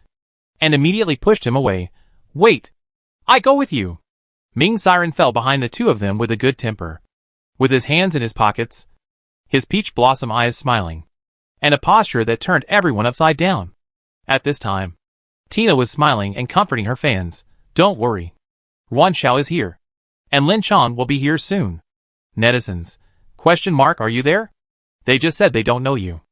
and immediately pushed him away. "Wait! I go with you!" Ming Siren fell behind the two of them with a good temper. With his hands in his pockets, his peach blossom eyes smiling, and a posture that turned everyone upside down. At this time, Tina was smiling and comforting her fans. "Don't worry. Wan Xiao is here. And Lin Chong will be here soon." Netizens. Are you there? They just said they don't know you.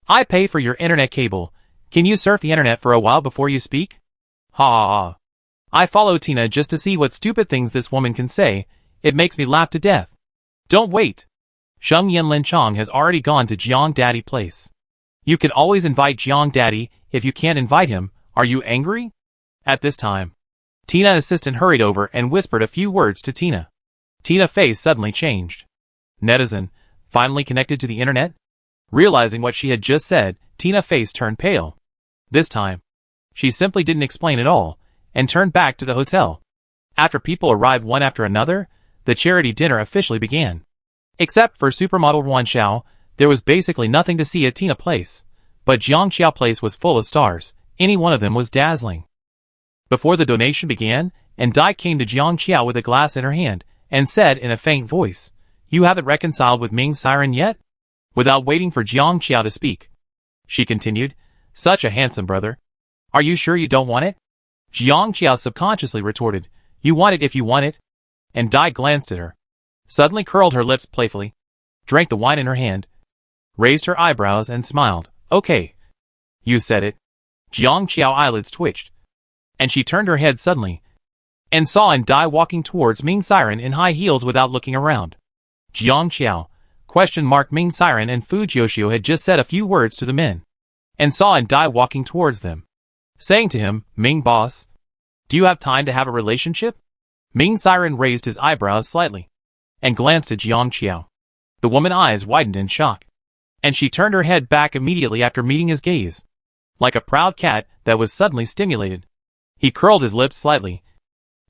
I pay for your internet cable. Can you surf the internet for a while before you speak? Ha ha ha. I follow Tina just to see what stupid things this woman can say. It makes me laugh to death. Don't wait. Sheng Yen Lin Chong has already gone to Jiang Daddy place. You can always invite Jiang Daddy if you can't invite him. Are you angry? At this time, Tina assistant hurried over and whispered a few words to Tina. Tina's face suddenly changed. Netizen, finally connected to the internet? Realizing what she had just said, Tina's face turned pale. This time, she simply didn't explain at all, and turned back to the hotel. After people arrived one after another, the charity dinner officially began. Except for supermodel Wan Xiao, there was basically nothing to see at Tina Place. But Jiang Qiao Place was full of stars. Any one of them was dazzling. Before the donation began, and Dai came to Jiang Qiao with a glass in her hand, and said in a faint voice, "You haven't reconciled with Ming Siren yet?" Without waiting for Jiang Qiao to speak, she continued, "Such a handsome brother. Are you sure you don't want it?" Jiang Qiao subconsciously retorted, "You want it if you want it." And Dai glanced at her, suddenly curled her lips playfully, drank the wine in her hand, raised her eyebrows and smiled. "Okay. You said it." Jiang Qiao eyelids twitched, and she turned her head suddenly, and saw Dai walking towards Ming Siren in high heels without looking around. Jiang Qiao, Ming Siren and Fu Jiuxiu had just said a few words to the men, and saw Dai walking towards them, saying to him, "Ming boss, do you have time to have a relationship?" Ming Siren raised his eyebrows slightly, and glanced at Jiang Qiao. The woman's eyes widened in shock, and she turned her head back immediately after meeting his gaze. Like a proud cat that was suddenly stimulated, he curled his lips slightly,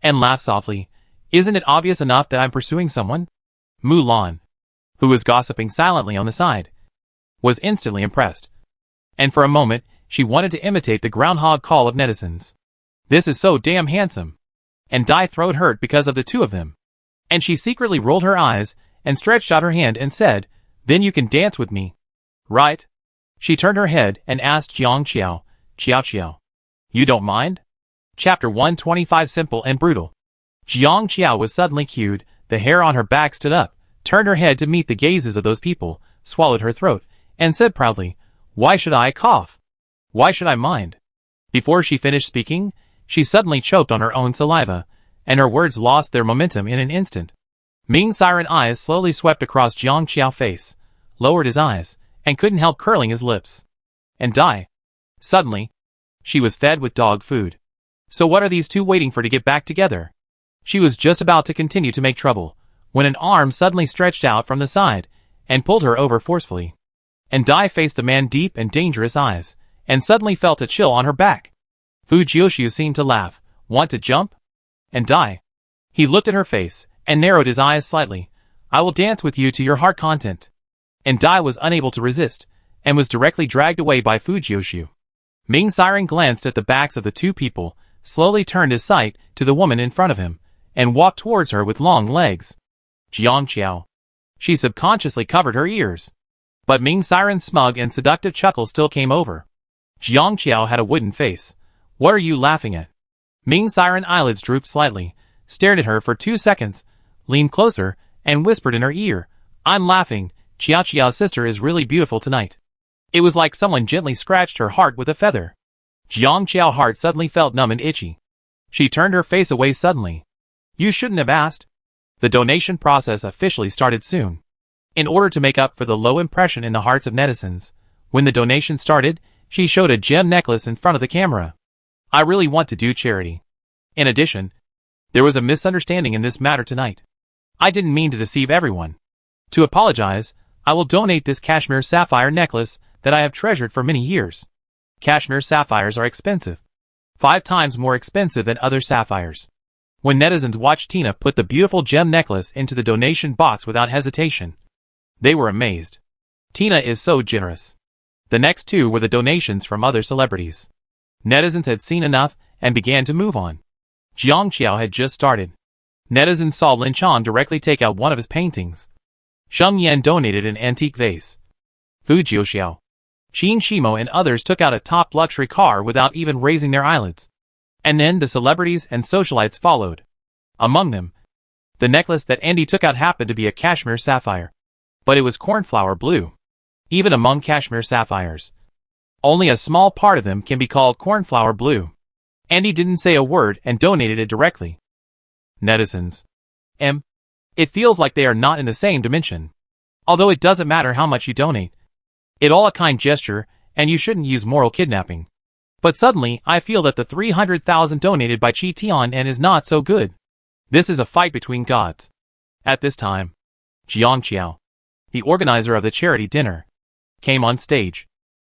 and laughed softly. "Isn't it obvious enough that I'm pursuing someone?" Mulan, who was gossiping silently on the side, was instantly impressed, and for a moment, she wanted to imitate the groundhog call of netizens. "This is so damn handsome." And Dai's throat hurt because of the two of them, and she secretly rolled her eyes and stretched out her hand and said, "Then you can dance with me, right?" She turned her head and asked Jiang Qiao, "Qiao Qiao, you don't mind?" Chapter 125 Simple and Brutal. Jiang Qiao was suddenly cued, the hair on her back stood up, turned her head to meet the gazes of those people, swallowed her throat, and said proudly, "Why should I cough? Why should I mind?" Before she finished speaking, she suddenly choked on her own saliva, and her words lost their momentum in an instant. Ming's siren eyes slowly swept across Jiang Qiao's face, lowered his eyes, and couldn't help curling his lips. And die. Suddenly, she was fed with dog food. So what are these two waiting for to get back together? She was just about to continue to make trouble, when an arm suddenly stretched out from the side, and pulled her over forcefully. And Dai faced the man's deep and dangerous eyes, and suddenly felt a chill on her back. Fu Jiuxiu seemed to laugh. Want to jump? And Dai. He looked at her face, and narrowed his eyes slightly. I will dance with you to your heart content. And Dai was unable to resist, and was directly dragged away by Fu Jiuxiu. Ming Siren glanced at the backs of the two people, slowly turned his sight to the woman in front of him, and walked towards her with long legs. Jiang Qiao. She subconsciously covered her ears. But Ming Siren's smug and seductive chuckle still came over. Jiang Qiao had a wooden face. What are you laughing at? Ming Siren's eyelids drooped slightly, stared at her for 2 seconds, leaned closer, and whispered in her ear, I'm laughing, Qiao's sister is really beautiful tonight. It was like someone gently scratched her heart with a feather. Jiang Qiao's heart suddenly felt numb and itchy. She turned her face away suddenly. You shouldn't have asked. The donation process officially started soon. In order to make up for the low impression in the hearts of netizens, when the donation started, she showed a gem necklace in front of the camera. I really want to do charity. In addition, there was a misunderstanding in this matter tonight. I didn't mean to deceive everyone. To apologize, I will donate this cashmere sapphire necklace that I have treasured for many years. Cashmere sapphires are expensive. 5 times more expensive than other sapphires. When netizens watched Tina put the beautiful gem necklace into the donation box without hesitation, they were amazed. Tina is so generous. The next 2 were the donations from other celebrities. Netizens had seen enough and began to move on. Jiang Qiao had just started. Netizens saw Lin Chan directly take out one of his paintings. Sheng Yan donated an antique vase. Fu Jiuxiao, Qin Shimo and others took out a top luxury car without even raising their eyelids. And then the celebrities and socialites followed. Among them, the necklace that Andy took out happened to be a cashmere sapphire. But it was cornflower blue. Even among cashmere sapphires, only a small part of them can be called cornflower blue. Andy didn't say a word and donated it directly. Netizens. It feels like they are not in the same dimension. Although it doesn't matter how much you donate. It's all a kind gesture, and you shouldn't use moral kidnapping. But suddenly, I feel that the 300,000 donated by Qi Tian is not so good. This is a fight between gods. At this time, Jiang Qiao, the organizer of the charity dinner, came on stage.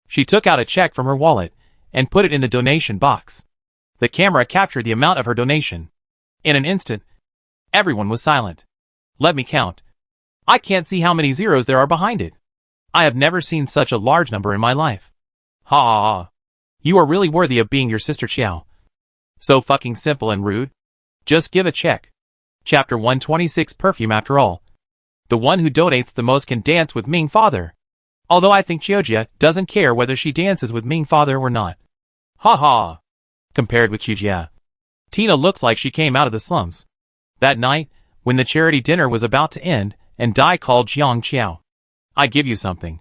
She took out a check from her wallet and put it in the donation box. The camera captured the amount of her donation. In an instant, everyone was silent. Let me count. I can't see how many zeros there are behind it. I have never seen such a large number in my life. Ha ha ha. You are really worthy of being your sister Qiao. So fucking simple and rude. Just give a check. Chapter 126 Perfume After all. The one who donates the most can dance with Ming Father. Although I think Qiujia doesn't care whether she dances with Ming Father or not. Ha ha. Compared with Qiujia, Tina looks like she came out of the slums. That night, when the charity dinner was about to end, and Dai called Jiang Qiao. I give you something.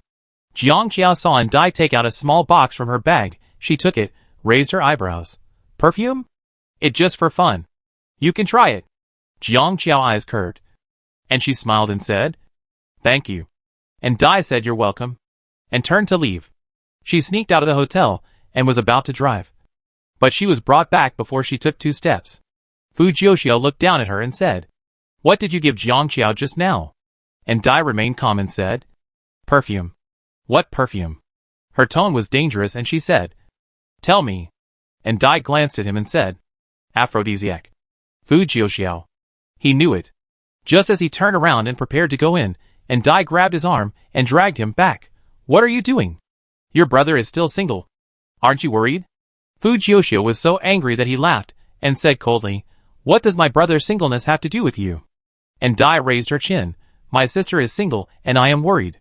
Jiang Qiao saw and Dai take out a small box from her bag. She took it, raised her eyebrows. Perfume? It just for fun. You can try it. Jiang Qiao's eyes curved. And she smiled and said, Thank you. And Dai said you're welcome. And turned to leave. She sneaked out of the hotel, and was about to drive. But she was brought back before she took 2 steps. Fu Jiuxiao looked down at her and said, What did you give Jiang Qiao just now? And Dai remained calm and said, Perfume. What perfume? Her tone was dangerous and she said, Tell me. And Dai glanced at him and said, Aphrodisiac. Fu Jiuxiao. He knew it. Just as he turned around and prepared to go in, and Dai grabbed his arm and dragged him back. What are you doing? Your brother is still single. Aren't you worried? Fu Jiuxiao was so angry that he laughed, and said coldly, What does my brother's singleness have to do with you? And Dai raised her chin. My sister is single, and I am worried.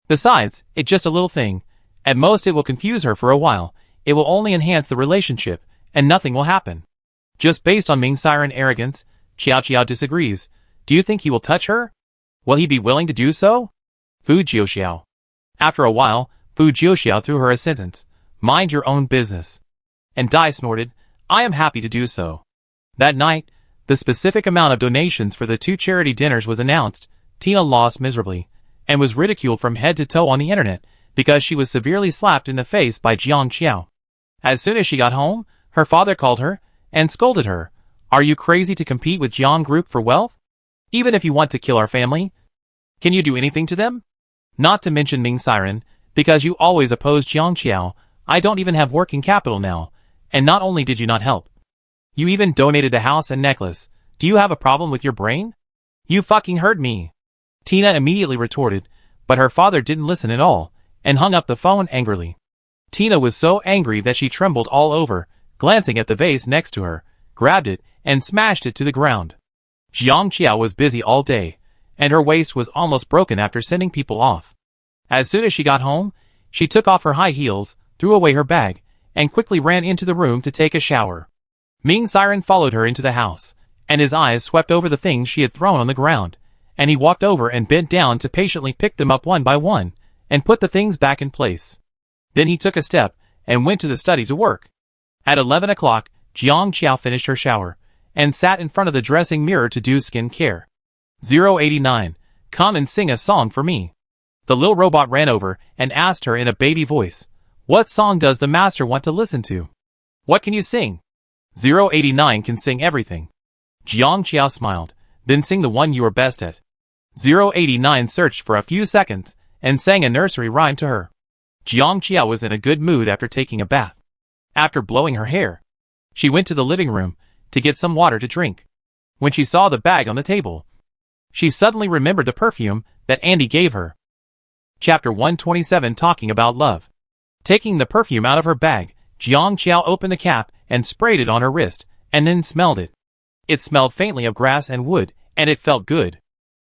Besides, it's just a little thing. At most it will confuse her for a while. It will only enhance the relationship, and nothing will happen. Just based on Ming Siren arrogance, Qiao Qiao disagrees. Do you think he will touch her? Will he be willing to do so? Fu Jiuxiao. After a while, Fu Jiuxiao threw her a sentence. Mind your own business. And Dai snorted, I am happy to do so. That night, the specific amount of donations for the 2 charity dinners was announced. Tina lost miserably, and was ridiculed from head to toe on the internet, because she was severely slapped in the face by Jiang Qiao. As soon as she got home, her father called her, and scolded her. Are you crazy to compete with Jiang Group for wealth? Even if you want to kill our family? Can you do anything to them? Not to mention Ming Siren, because you always opposed Jiang Qiao, I don't even have working capital now, and not only did you not help, you even donated the house and necklace. Do you have a problem with your brain? You fucking heard me. Tina immediately retorted, but her father didn't listen at all, and hung up the phone angrily. Tina was so angry that she trembled all over, glancing at the vase next to her, grabbed it, and smashed it to the ground. Jiang Qiao was busy all day, and her waist was almost broken after sending people off. As soon as she got home, she took off her high heels, threw away her bag, and quickly ran into the room to take a shower. Ming Siren followed her into the house, and his eyes swept over the things she had thrown on the ground, and he walked over and bent down to patiently pick them up one by one, and put the things back in place. Then he took a step, and went to the study to work. At 11 o'clock, Jiang Qiao finished her shower, and sat in front of the dressing mirror to do skin care. 089, come and sing a song for me. The little robot ran over and asked her in a baby voice, what song does the master want to listen to? What can you sing? 089 can sing everything. Jiang Qiao smiled, then sing the one you are best at. 089 searched for a few seconds, and sang a nursery rhyme to her. Jiang Qiao was in a good mood after taking a bath. After blowing her hair, she went to the living room to get some water to drink. When she saw the bag on the table, she suddenly remembered the perfume that Andy gave her. Chapter 127, talking about love. Taking the perfume out of her bag, Jiang Qiao opened the cap and sprayed it on her wrist, and then smelled it. It smelled faintly of grass and wood, and it felt good.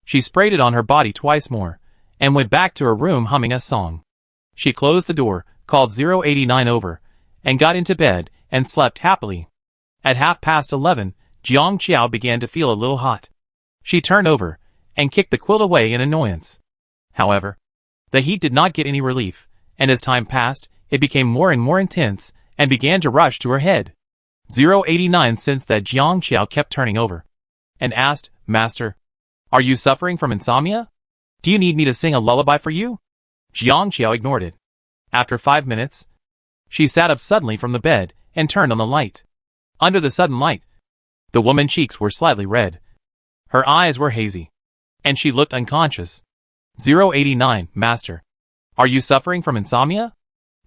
She sprayed it on her body twice more, and went back to her room humming a song. She closed the door, called 089 over, and got into bed, and slept happily. At 11:30, Jiang Qiao began to feel a little hot. She turned over, and kicked the quilt away in annoyance. However, the heat did not get any relief, and as time passed, it became more and more intense, and began to rush to her head. 089 sensed that Jiang Qiao kept turning over, and asked, Master, are you suffering from insomnia? Do you need me to sing a lullaby for you? Jiang Qiao ignored it. After 5 minutes, she sat up suddenly from the bed, and turned on the light. Under the sudden light, the woman's cheeks were slightly red. Her eyes were hazy, and she looked unconscious. 089, Master, are you suffering from insomnia?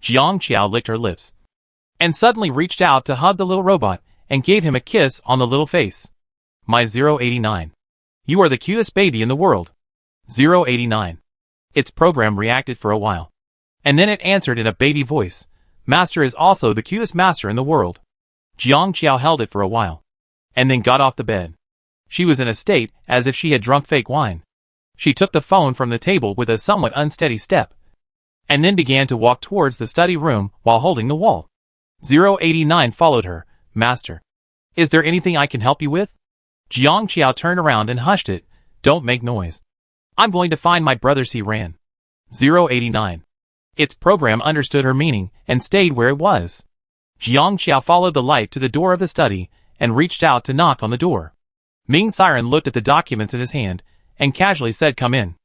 Jiang Qiao licked her lips, and suddenly reached out to hug the little robot, and gave him a kiss on the little face. My 089. You are the cutest baby in the world. 089. Its program reacted for a while, and then it answered in a baby voice. Master is also the cutest master in the world. Jiang Qiao held it for a while, and then got off the bed. She was in a state as if she had drunk fake wine. She took the phone from the table with a somewhat unsteady step, and then began to walk towards the study room while holding the wall. 089 followed her. Master, is there anything I can help you with? Jiang Qiao turned around and hushed it. Don't make noise. I'm going to find my brother C. Ran. 089. Its program understood her meaning and stayed where it was. Jiang Qiao followed the light to the door of the study and reached out to knock on the door. Ming Siren looked at the documents in his hand and casually said, come in.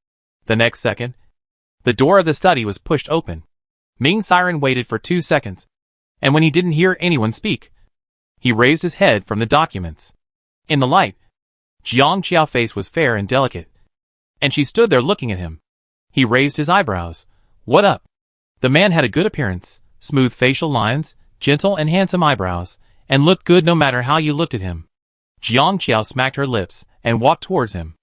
The next second, the door of the study was pushed open. Ming Siren waited for 2 seconds, and when he didn't hear anyone speak, he raised his head from the documents. In the light, Jiang Qiao's face was fair and delicate, and she stood there looking at him. He raised his eyebrows. What up? The man had a good appearance, smooth facial lines, gentle and handsome eyebrows, and looked good no matter how you looked at him. Jiang Qiao smacked her lips and walked towards him.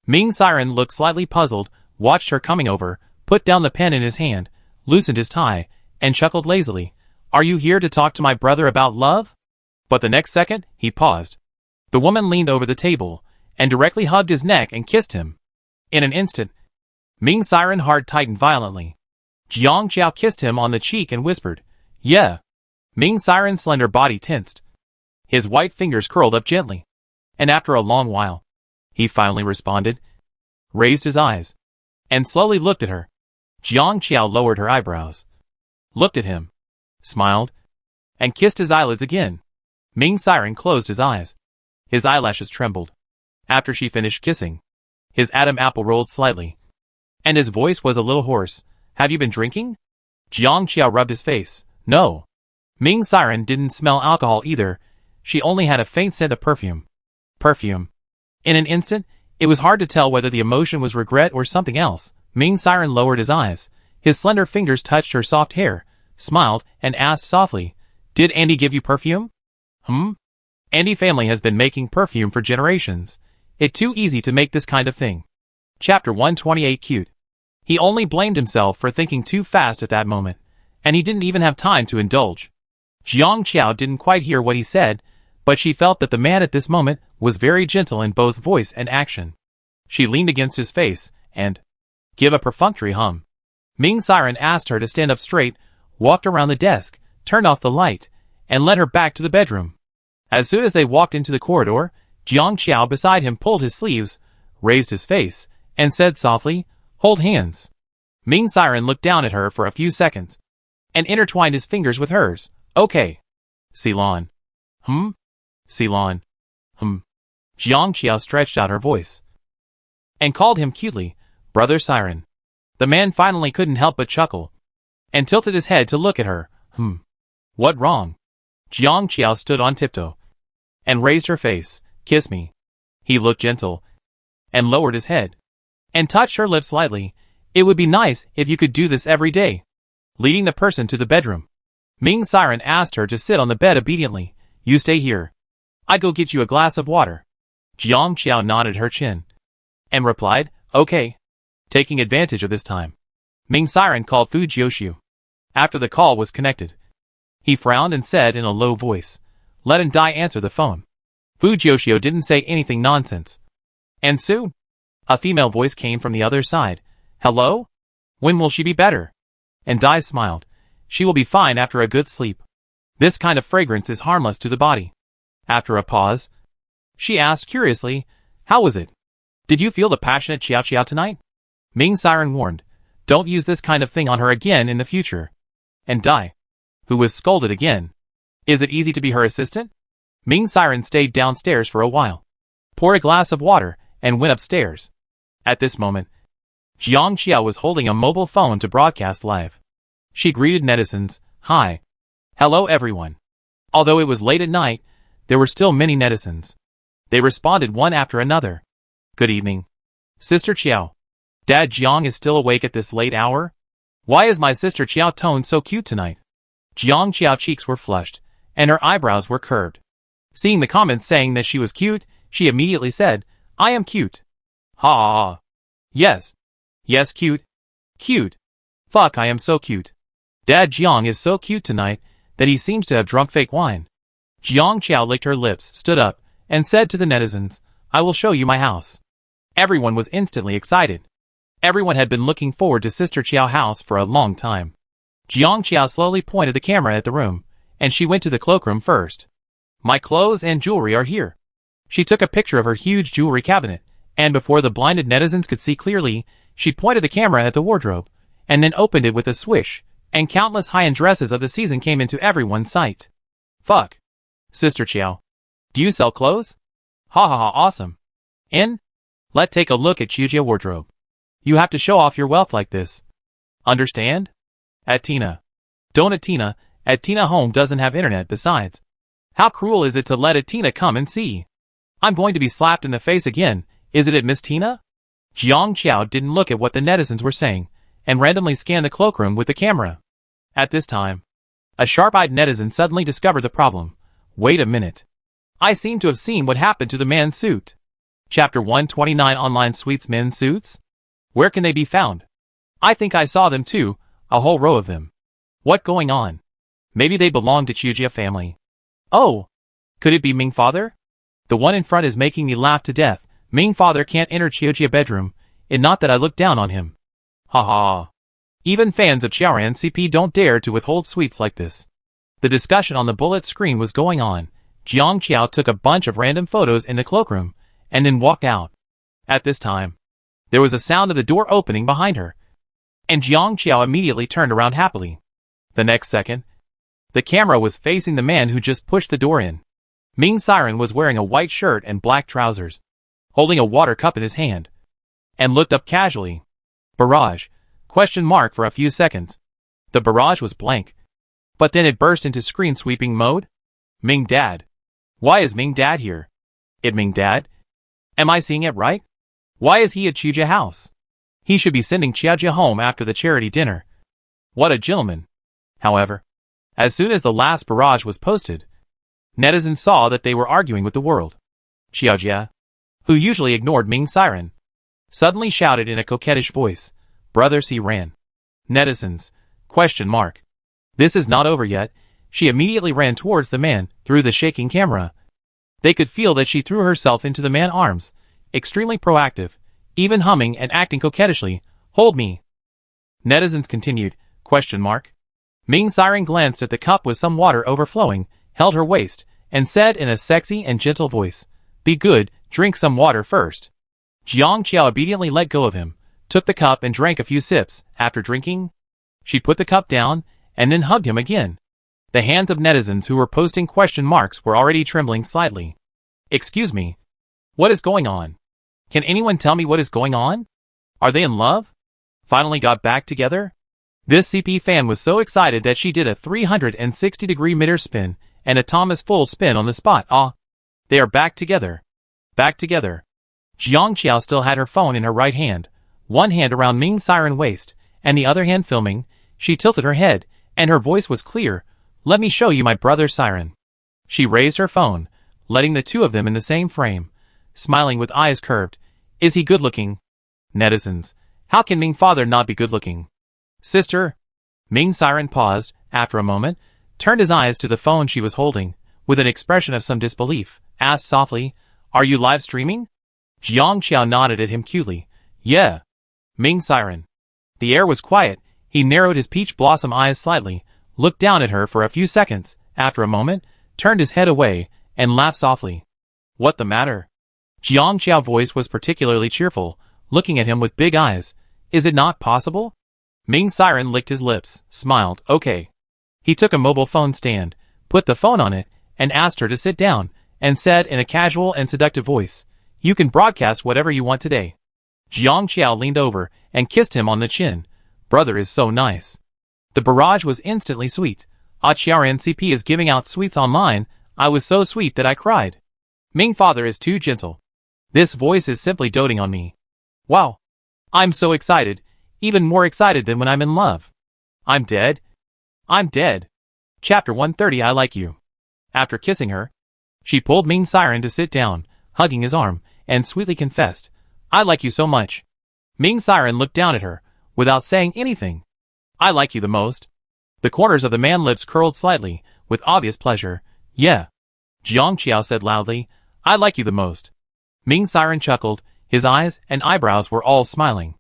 Ming Siren looked slightly puzzled, watched her coming over, put down the pen in his hand, loosened his tie, and chuckled lazily. Are you here to talk to my brother about love? But the next second, he paused. The woman leaned over the table, and directly hugged his neck and kissed him. In an instant, Ming Siren's heart tightened violently. Jiang Qiao kissed him on the cheek and whispered, yeah. Ming Siren's slender body tensed. His white fingers curled up gently. And after a long while, he finally responded, raised his eyes, and slowly looked at her. Jiang Qiao lowered her eyebrows, looked at him, smiled, and kissed his eyelids again. Ming Siren closed his eyes. His eyelashes trembled. After she finished kissing, his Adam apple rolled slightly, and his voice was a little hoarse. Have you been drinking? Jiang Qiao rubbed his face. No. Ming Siren didn't smell alcohol either. She only had a faint scent of perfume. Perfume. In an instant, it was hard to tell whether the emotion was regret or something else. Ming Siren lowered his eyes. His slender fingers touched her soft hair, smiled, and asked softly, Did Andy give you perfume? Andy family has been making perfume for generations. It's too easy to make this kind of thing. Chapter 128 Cute. He only blamed himself for thinking too fast at that moment, and he didn't even have time to indulge. Jiang Qiao didn't quite hear what he said, but she felt that the man at this moment was very gentle in both voice and action. She leaned against his face, and gave a perfunctory hum. Ming Siren asked her to stand up straight, walked around the desk, turned off the light, and led her back to the bedroom. As soon as they walked into the corridor, Jiang Qiao beside him pulled his sleeves, raised his face, and said softly, Hold hands. Ming Siren looked down at her for a few seconds, and intertwined his fingers with hers. Okay. Ceylon. Ceylon. Jiang Qiao stretched out her voice, and called him cutely, Brother Siren. The man finally couldn't help but chuckle, and tilted his head to look at her. What wrong? Jiang Qiao stood on tiptoe, and raised her face. Kiss me. He looked gentle, and lowered his head, and touched her lips lightly. It would be nice if you could do this every day. Leading the person to the bedroom, Ming Siren asked her to sit on the bed obediently. You stay here. I go get you a glass of water. Jiang Qiao nodded her chin, and replied, Okay. Taking advantage of this time, Ming Siren called Fu Jiuxiu. After the call was connected, he frowned and said in a low voice, Let and Dai answer the phone. Fu Jiuxiu didn't say anything nonsense. And soon, a female voice came from the other side. Hello? When will she be better? And Dai smiled. She will be fine after a good sleep. This kind of fragrance is harmless to the body. After a pause, she asked curiously, How was it? Did you feel the passionate Qiao Qiao tonight? Ming Siren warned, Don't use this kind of thing on her again in the future. And Dai, who was scolded again, Is it easy to be her assistant? Ming Siren stayed downstairs for a while, poured a glass of water, and went upstairs. At this moment, Jiang Qiao was holding a mobile phone to broadcast live. She greeted netizens, Hi. Hello everyone. Although it was late at night, there were still many netizens. They responded one after another. Good evening. Sister Qiao. Dad Jiang is still awake at this late hour? Why is my sister Qiao Tone so cute tonight? Jiang Qiao cheeks were flushed, and her eyebrows were curved. Seeing the comments saying that she was cute, she immediately said, I am cute. Ha. Yes. Yes, cute. Cute. Fuck, I am so cute. Dad Jiang is so cute tonight that he seems to have drunk fake wine. Jiang Qiao licked her lips, stood up, and said to the netizens, I will show you my house. Everyone was instantly excited. Everyone had been looking forward to Sister Qiao's house for a long time. Jiang Qiao slowly pointed the camera at the room, and she went to the cloakroom first. My clothes and jewelry are here. She took a picture of her huge jewelry cabinet, and before the blinded netizens could see clearly, she pointed the camera at the wardrobe, and then opened it with a swish, and countless high-end dresses of the season came into everyone's sight. Fuck. Sister Qiao. Do you sell clothes? Ha ha ha, awesome. Let's take a look at Qiujia's wardrobe. You have to show off your wealth like this. Understand? Atina. Don't Atina. Atina home doesn't have internet besides. How cruel is it to let Atina come and see? I'm going to be slapped in the face again, isn't it, Miss Tina? Jiang Qiao didn't look at what the netizens were saying, and randomly scanned the cloakroom with the camera. At this time, a sharp-eyed netizen suddenly discovered the problem. Wait a minute. I seem to have seen what happened to the man's suit. Chapter 129 Online Suites Men's Suits? Where can they be found? I think I saw them too, a whole row of them. What going on? Maybe they belong to Qiujia family. Oh! Could it be Ming Father? The one in front is making me laugh to death. Ming Father can't enter Qiujia bedroom, and not that I look down on him. Ha ha. Even fans of Qiaoran CP don't dare to withhold sweets like this. The discussion on the bullet screen was going on, Jiang Qiao took a bunch of random photos in the cloakroom, and then walked out. At this time, there was a sound of the door opening behind her, and Jiang Qiao immediately turned around happily. The next second, the camera was facing the man who just pushed the door in. Ming Siren was wearing a white shirt and black trousers, holding a water cup in his hand, and looked up casually. Barrage? ? For a few seconds. The barrage was blank, but then it burst into screen sweeping mode. Ming Dad. Why is Ming Dad here? It Ming Dad? Am I seeing it right? Why is he at Chujia house? He should be sending Chiajia home after the charity dinner. What a gentleman. However, as soon as the last barrage was posted, netizens saw that they were arguing with the world. Chiajia, who usually ignored Ming Siren, suddenly shouted in a coquettish voice, "Brothers, he ran." Netizens? ? This is not over yet. She immediately ran towards the man through the shaking camera. They could feel that she threw herself into the man's arms, extremely proactive, even humming and acting coquettishly. "Hold me." Netizens continued, ? Ming Siren glanced at the cup with some water overflowing, held her waist, and said in a sexy and gentle voice, "Be good, drink some water first." Jiang Qiao obediently let go of him, took the cup and drank a few sips. After drinking, she put the cup down, and then hugged him again. The hands of netizens who were posting ? Were already trembling slightly. Excuse me. What is going on? Can anyone tell me what is going on? Are they in love? Finally got back together? This CP fan was so excited that she did a 360-degree mid-air spin and a Thomas full spin on the spot. Ah! They are back together. Back together. Jiang Qiao still had her phone in her right hand, one hand around Ming Siren's waist, and the other hand filming. She tilted her head, and her voice was clear. "Let me show you my brother Siren." She raised her phone, letting the two of them in the same frame, smiling with eyes curved. "Is he good-looking?" Netizens. How can Ming father not be good-looking? Sister? Ming Siren paused, after a moment, turned his eyes to the phone she was holding, with an expression of some disbelief, asked softly, "Are you live streaming?" Jiang Qiao nodded at him cutely. "Yeah." Ming Siren. The air was quiet. He narrowed his peach blossom eyes slightly, looked down at her for a few seconds, after a moment, turned his head away, and laughed softly. "What the matter?" Jiang Qiao's voice was particularly cheerful, looking at him with big eyes. "Is it not possible?" Ming Siren licked his lips, smiled. "Okay." He took a mobile phone stand, put the phone on it, and asked her to sit down, and said in a casual and seductive voice, "You can broadcast whatever you want today." Jiang Qiao leaned over and kissed him on the chin. "Brother is so nice." The barrage was instantly sweet. Chiaran CP is giving out sweets online. I was so sweet that I cried. Ming father is too gentle. This voice is simply doting on me. Wow. I'm so excited, even more excited than when I'm in love. I'm dead. I'm dead. Chapter 130. I like you. After kissing her, she pulled Ming Siren to sit down, hugging his arm, and sweetly confessed, "I like you so much." Ming Siren looked down at her, without saying anything. "I like you the most." The corners of the man's lips curled slightly, with obvious pleasure. "Yeah." Jiang Qiao said loudly, "I like you the most." Ming Siren chuckled, his eyes and eyebrows were all smiling.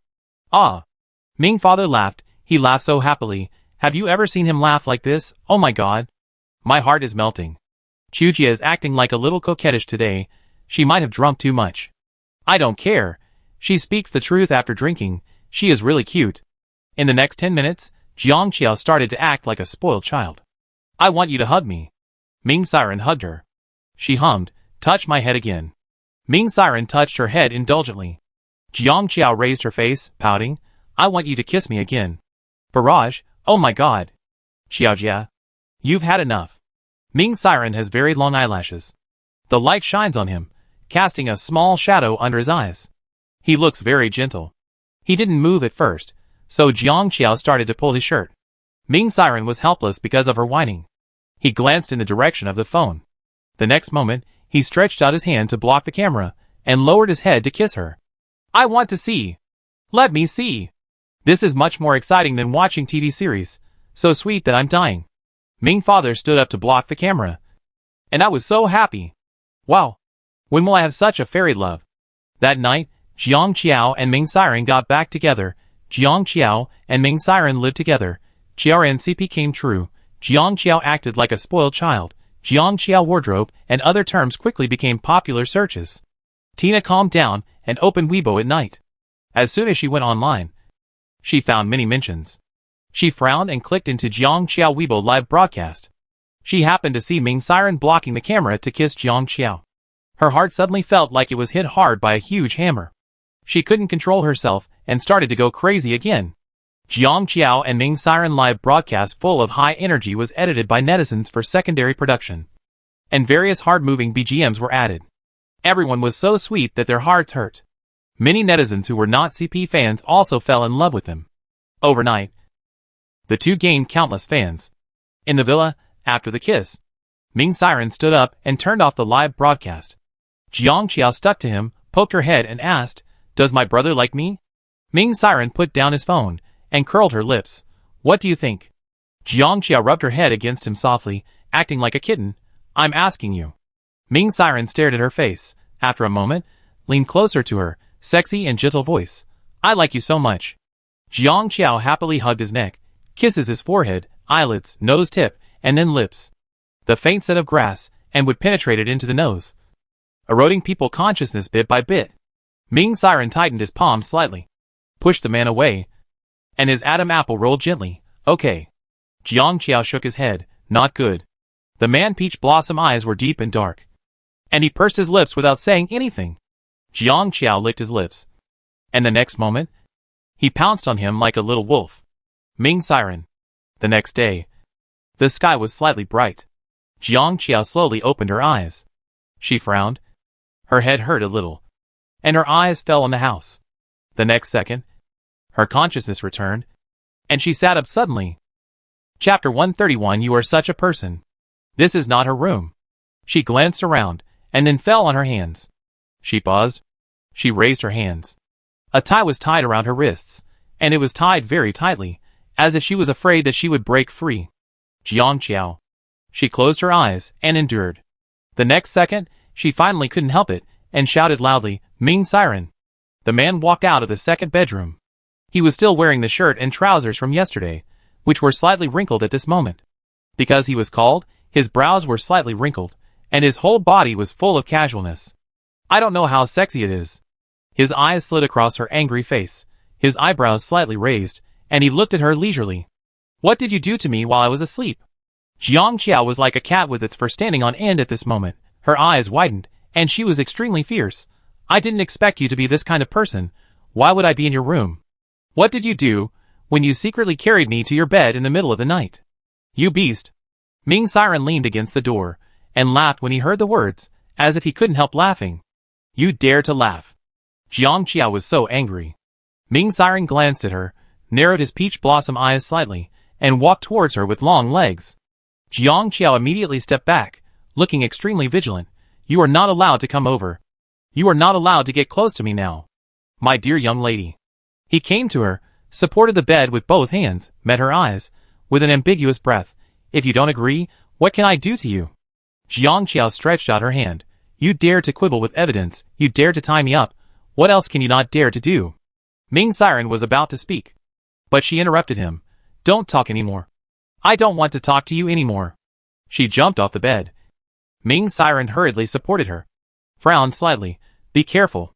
"Ah." Ming father laughed, he laughed so happily. Have you ever seen him laugh like this? Oh my god. My heart is melting. Chujia is acting like a little coquettish today. She might have drunk too much. I don't care. She speaks the truth after drinking. She is really cute. In the next 10 minutes, Jiang Qiao started to act like a spoiled child. I want you to hug me. Ming Siren hugged her. She hummed, touch my head again. Ming Siren touched her head indulgently. Jiang Qiao raised her face, pouting. I want you to kiss me again. Barrage, oh my god. Xiaojia. You've had enough. Ming Siren has very long eyelashes. The light shines on him, casting a small shadow under his eyes. He looks very gentle. He didn't move at first, so Jiang Qiao started to pull his shirt. Ming Siren was helpless because of her whining. He glanced in the direction of the phone. The next moment, he stretched out his hand to block the camera, and lowered his head to kiss her. I want to see. Let me see. This is much more exciting than watching TV series. So sweet that I'm dying. Ming father stood up to block the camera. And I was so happy. Wow. When will I have such a fairy love? That night, Jiang Qiao and Ming Siren got back together. Jiang Qiao and Ming Siren lived together. Chiaran CP came true. Jiang Qiao acted like a spoiled child, Jiang Qiao wardrobe, and other terms quickly became popular searches. Tina calmed down and opened Weibo at night. As soon as she went online, she found many mentions. She frowned and clicked into Jiang Qiao Weibo live broadcast. She happened to see Ming Siren blocking the camera to kiss Jiang Qiao. Her heart suddenly felt like it was hit hard by a huge hammer. She couldn't control herself and started to go crazy again. Jiang Qiao and Ming Siren live broadcast full of high energy was edited by netizens for secondary production. And various hard-moving BGMs were added. Everyone was so sweet that their hearts hurt. Many netizens who were not CP fans also fell in love with them. Overnight, the two gained countless fans. In the villa, after the kiss, Ming Siren stood up and turned off the live broadcast. Jiang Qiao stuck to him, poked her head and asked, "Does my brother like me?" Ming Siren put down his phone and curled her lips. "What do you think?" Jiang Qiao rubbed her head against him softly, acting like a kitten. "I'm asking you." Ming Siren stared at her face. After a moment, leaned closer to her, sexy and gentle voice. "I like you so much." Jiang Qiao happily hugged his neck, kisses his forehead, eyelids, nose tip, and then lips. The faint scent of grass, and would penetrate it into the nose, eroding people consciousness bit by bit. Ming Siren tightened his palm slightly, pushed the man away, and his Adam apple rolled gently. "Okay." Jiang Qiao shook his head. "Not good." The man peach blossom eyes were deep and dark, and he pursed his lips without saying anything. Jiang Qiao licked his lips, and the next moment, he pounced on him like a little wolf. Ming Siren. The next day, the sky was slightly bright. Jiang Qiao slowly opened her eyes. She frowned. Her head hurt a little, and her eyes fell on the house. The next second, her consciousness returned, and she sat up suddenly. Chapter 131. You are such a person. This is not her room. She glanced around, and then fell on her hands. She paused. She raised her hands. A tie was tied around her wrists, and it was tied very tightly, as if she was afraid that she would break free. Jiang Qiao. She closed her eyes and endured. The next second, she finally couldn't help it, and shouted loudly, "Ming Siren." The man walked out of the second bedroom. He was still wearing the shirt and trousers from yesterday, which were slightly wrinkled at this moment. Because he was called, his brows were slightly wrinkled, and his whole body was full of casualness. "I don't know how sexy it is." His eyes slid across her angry face, his eyebrows slightly raised, and he looked at her leisurely. "What did you do to me while I was asleep?" Jiang Qiao was like a cat with its fur standing on end at this moment. Her eyes widened, and she was extremely fierce. "I didn't expect you to be this kind of person. Why would I be in your room? What did you do when you secretly carried me to your bed in the middle of the night? You beast." Ming Siren leaned against the door, and laughed when he heard the words, as if he couldn't help laughing. "You dare to laugh." Jiang Qiao was so angry. Ming Siren glanced at her, narrowed his peach blossom eyes slightly, and walked towards her with long legs. Jiang Qiao immediately stepped back, looking extremely vigilant. "You are not allowed to come over. You are not allowed to get close to me now, my dear young lady." He came to her, supported the bed with both hands, met her eyes, with an ambiguous breath. "If you don't agree, what can I do to you?" Jiang Qiao stretched out her hand. "You dare to quibble with evidence, you dare to tie me up. What else can you not dare to do?" Ming Siren was about to speak, but she interrupted him. "Don't talk anymore. I don't want to talk to you anymore." She jumped off the bed. Ming Siren hurriedly supported her, frowned slightly. "Be careful."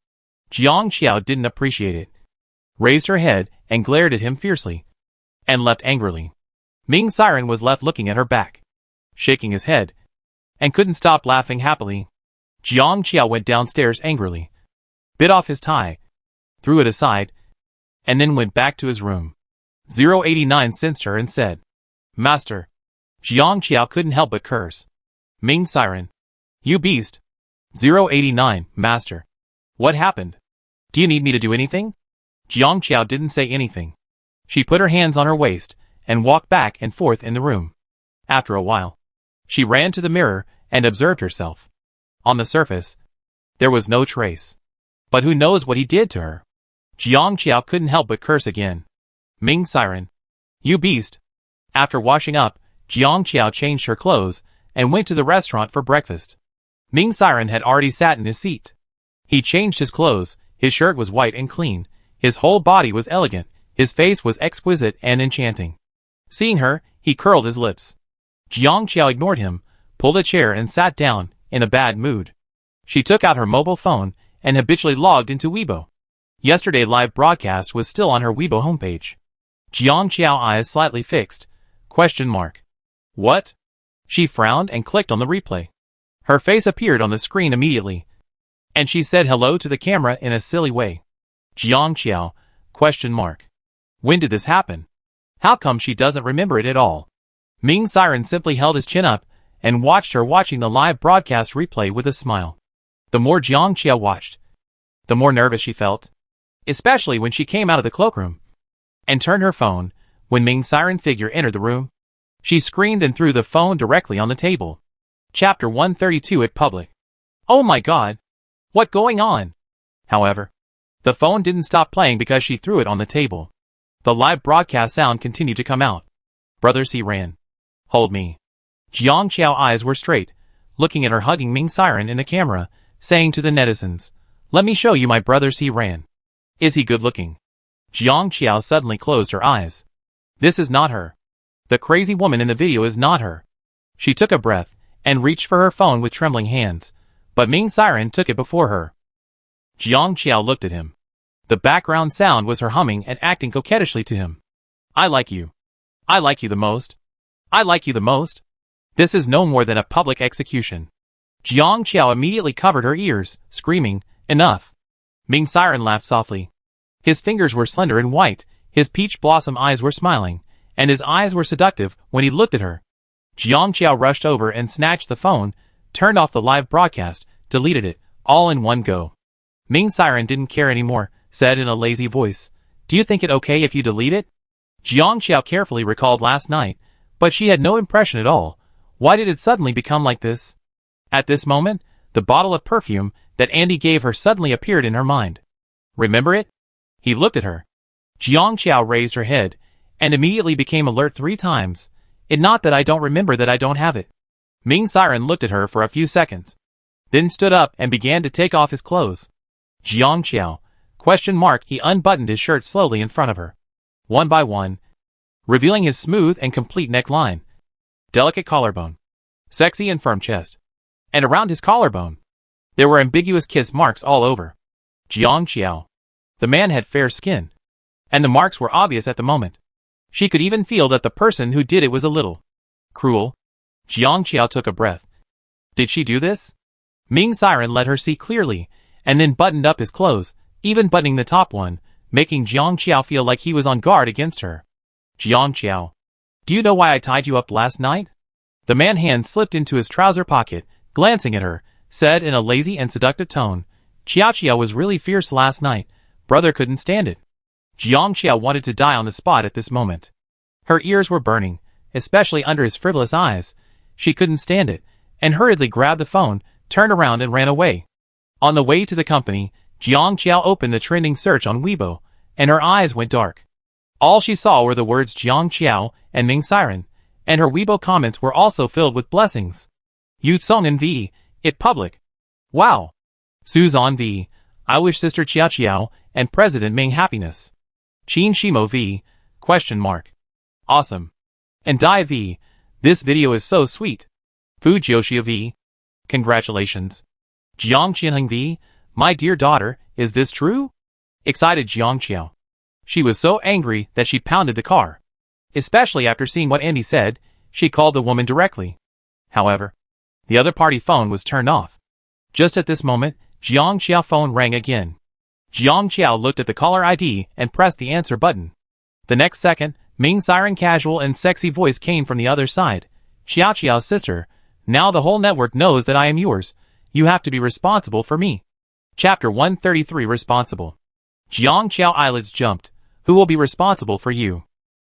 Jiang Qiao didn't appreciate it, raised her head and glared at him fiercely, and left angrily. Ming Siren was left looking at her back, shaking his head, and couldn't stop laughing happily. Jiang Qiao went downstairs angrily, bit off his tie, threw it aside, and then went back to his room. 089 sensed her and said, "Master." Jiang Qiao couldn't help but curse. Ming Siren. "You beast." 089, Master. "What happened? Do you need me to do anything?" Jiang Qiao didn't say anything. She put her hands on her waist, and walked back and forth in the room. After a while, she ran to the mirror, and observed herself. On the surface, there was no trace. But who knows what he did to her? Jiang Qiao couldn't help but curse again. Ming Siren. "You beast." After washing up, Jiang Qiao changed her clothes, and went to the restaurant for breakfast. Ming Siren had already sat in his seat. He changed his clothes, his shirt was white and clean, his whole body was elegant, his face was exquisite and enchanting. Seeing her, he curled his lips. Jiang Qiao ignored him, pulled a chair and sat down, in a bad mood. She took out her mobile phone and habitually logged into Weibo. Yesterday's live broadcast was still on her Weibo homepage. Jiang Qiao eyes slightly fixed. ? What? She frowned and clicked on the replay. Her face appeared on the screen immediately, and she said hello to the camera in a silly way. Jiang Qiao? ? When did this happen? How come she doesn't remember it at all? Ming Siren simply held his chin up and watched her watching the live broadcast replay with a smile. The more Jiang Qiao watched, the more nervous she felt, especially when she came out of the cloakroom and turned her phone. When Ming Siren figure entered the room, she screamed and threw the phone directly on the table. Chapter 132 at public. Oh my god! What going on? However, the phone didn't stop playing because she threw it on the table. The live broadcast sound continued to come out. Brothers, he ran. Hold me. Jiang Qiao's eyes were straight, looking at her hugging Ming Siren in the camera, saying to the netizens, "Let me show you my brother he ran. Is he good looking?" Jiang Qiao suddenly closed her eyes. This is not her. The crazy woman in the video is not her. She took a breath and reached for her phone with trembling hands, but Ming Siren took it before her. Jiang Qiao looked at him. The background sound was her humming and acting coquettishly to him. I like you. I like you the most. I like you the most. This is no more than a public execution. Jiang Qiao immediately covered her ears, screaming, enough. Ming Siren laughed softly. His fingers were slender and white, his peach blossom eyes were smiling, and his eyes were seductive when he looked at her. Jiang Qiao rushed over and snatched the phone, turned off the live broadcast, deleted it, all in one go. Ming Siren didn't care anymore, said in a lazy voice. Do you think it okay if you delete it? Jiang Qiao carefully recalled last night, but she had no impression at all. Why did it suddenly become like this? At this moment, the bottle of perfume that Andy gave her suddenly appeared in her mind. Remember it? He looked at her. Jiang Qiao raised her head, and immediately became alert 3 times. It's not that I don't remember that I don't have it. Ming Siren looked at her for a few seconds, then stood up and began to take off his clothes. Jiang Qiao? ? He unbuttoned his shirt slowly in front of her, one by one, revealing his smooth and complete neckline, delicate collarbone, sexy and firm chest, and around his collarbone, there were ambiguous kiss marks all over. Jiang Qiao. The man had fair skin, and the marks were obvious at the moment. She could even feel that the person who did it was a little cruel. Jiang Qiao took a breath. Did she do this? Ming Siren let her see clearly, and then buttoned up his clothes, even buttoning the top one, making Jiang Qiao feel like he was on guard against her. Jiang Qiao. Do you know why I tied you up last night? The man's hand slipped into his trouser pocket, glancing at her, said in a lazy and seductive tone, Qiao was really fierce last night. Brother couldn't stand it. Jiang Qiao wanted to die on the spot at this moment. Her ears were burning, especially under his frivolous eyes. She couldn't stand it, and hurriedly grabbed the phone, turned around and ran away. On the way to the company, Jiang Qiao opened the trending search on Weibo, and her eyes went dark. All she saw were the words Jiang Qiao and Ming Siren, and her Weibo comments were also filled with blessings. Yu Song and V, it public. Wow. Suzanne V, I wish Sister Qiao and President Ming happiness. Qin Shimo V, ? Awesome. And Dai V, this video is so sweet. Fu Jiuxia V, congratulations. Jiang Qianheng V, my dear daughter, is this true? Excited Jiang Qiao. She was so angry that she pounded the car. Especially after seeing what Andy said, she called the woman directly. However, the other party phone was turned off. Just at this moment, Jiang Qiao's phone rang again. Jiang Qiao looked at the caller ID and pressed the answer button. The next second, Ming Siren's casual and sexy voice came from the other side. Qiao's sister, now the whole network knows that I am yours. You have to be responsible for me. Chapter 133 Responsible. Jiang Qiao's eyelids jumped. Who will be responsible for you?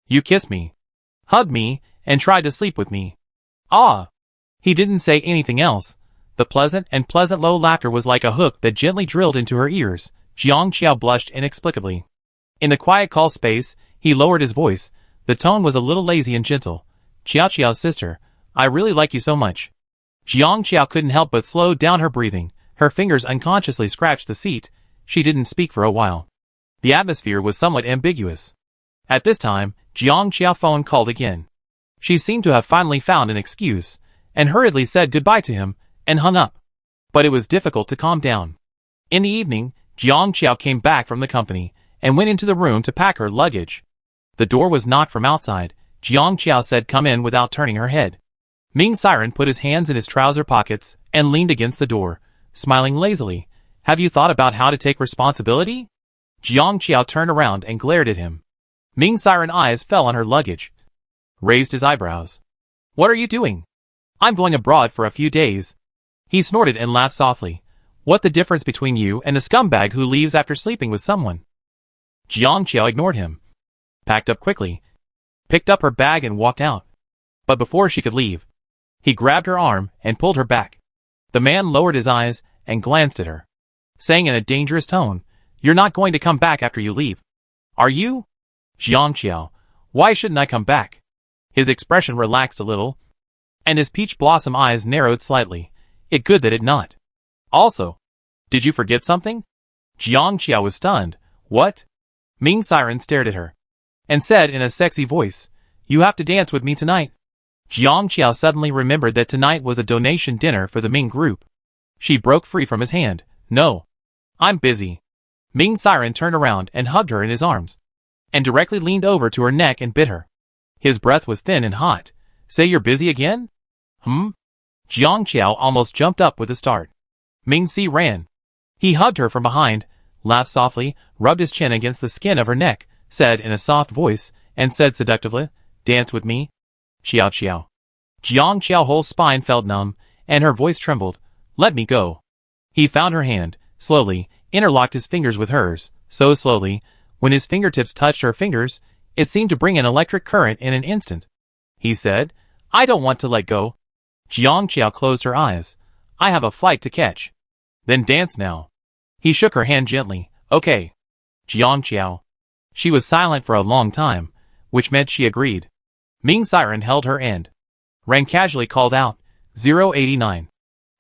You kissed me, hugged me, and tried to sleep with me. Ah! He didn't say anything else. The pleasant low laughter was like a hook that gently drilled into her ears. Jiang Qiao blushed inexplicably. In the quiet call space, he lowered his voice. The tone was a little lazy and gentle. Qiao's sister, I really like you so much. Jiang Qiao couldn't help but slow down her breathing. Her fingers unconsciously scratched the seat. She didn't speak for a while. The atmosphere was somewhat ambiguous. At this time, Jiang Qiao's phone called again. She seemed to have finally found an excuse, and hurriedly said goodbye to him, and hung up. But it was difficult to calm down. In the evening, Jiang Qiao came back from the company, and went into the room to pack her luggage. The door was knocked from outside. Jiang Qiao said come in without turning her head. Ming Siren put his hands in his trouser pockets, and leaned against the door, smiling lazily. Have you thought about how to take responsibility? Jiang Qiao turned around and glared at him. Ming Siren's eyes fell on her luggage. Raised his eyebrows. What are you doing? I'm going abroad for a few days. He snorted and laughed softly. What the difference between you and a scumbag who leaves after sleeping with someone? Jiang Qiao ignored him. Packed up quickly. Picked up her bag and walked out. But before she could leave, he grabbed her arm and pulled her back. The man lowered his eyes and glanced at her, saying in a dangerous tone, You're not going to come back after you leave. Are you? Jiang Qiao, why shouldn't I come back? His expression relaxed a little, and his peach blossom eyes narrowed slightly. It good that it not. Also, did you forget something? Jiang Qiao was stunned. What? Ming Siren stared at her, and said in a sexy voice, You have to dance with me tonight. Jiang Qiao suddenly remembered that tonight was a donation dinner for the Ming group. She broke free from his hand. No. I'm busy. Ming Siren turned around and hugged her in his arms, and directly leaned over to her neck and bit her. His breath was thin and hot. Say you're busy again? Jiang Qiao almost jumped up with a start. Ming Si ran. He hugged her from behind, laughed softly, rubbed his chin against the skin of her neck, said in a soft voice, and said seductively, Dance with me? Qiao Qiao. Jiang Qiao's whole spine felt numb, and her voice trembled. Let me go. He found her hand, slowly, interlocked his fingers with hers, so slowly, when his fingertips touched her fingers, it seemed to bring an electric current in an instant. He said, I don't want to let go. Jiang Qiao closed her eyes. I have a flight to catch. Then dance now. He shook her hand gently. Okay. Jiang Qiao. She was silent for a long time, which meant she agreed. Ming Siren held her and rang casually called out, 089.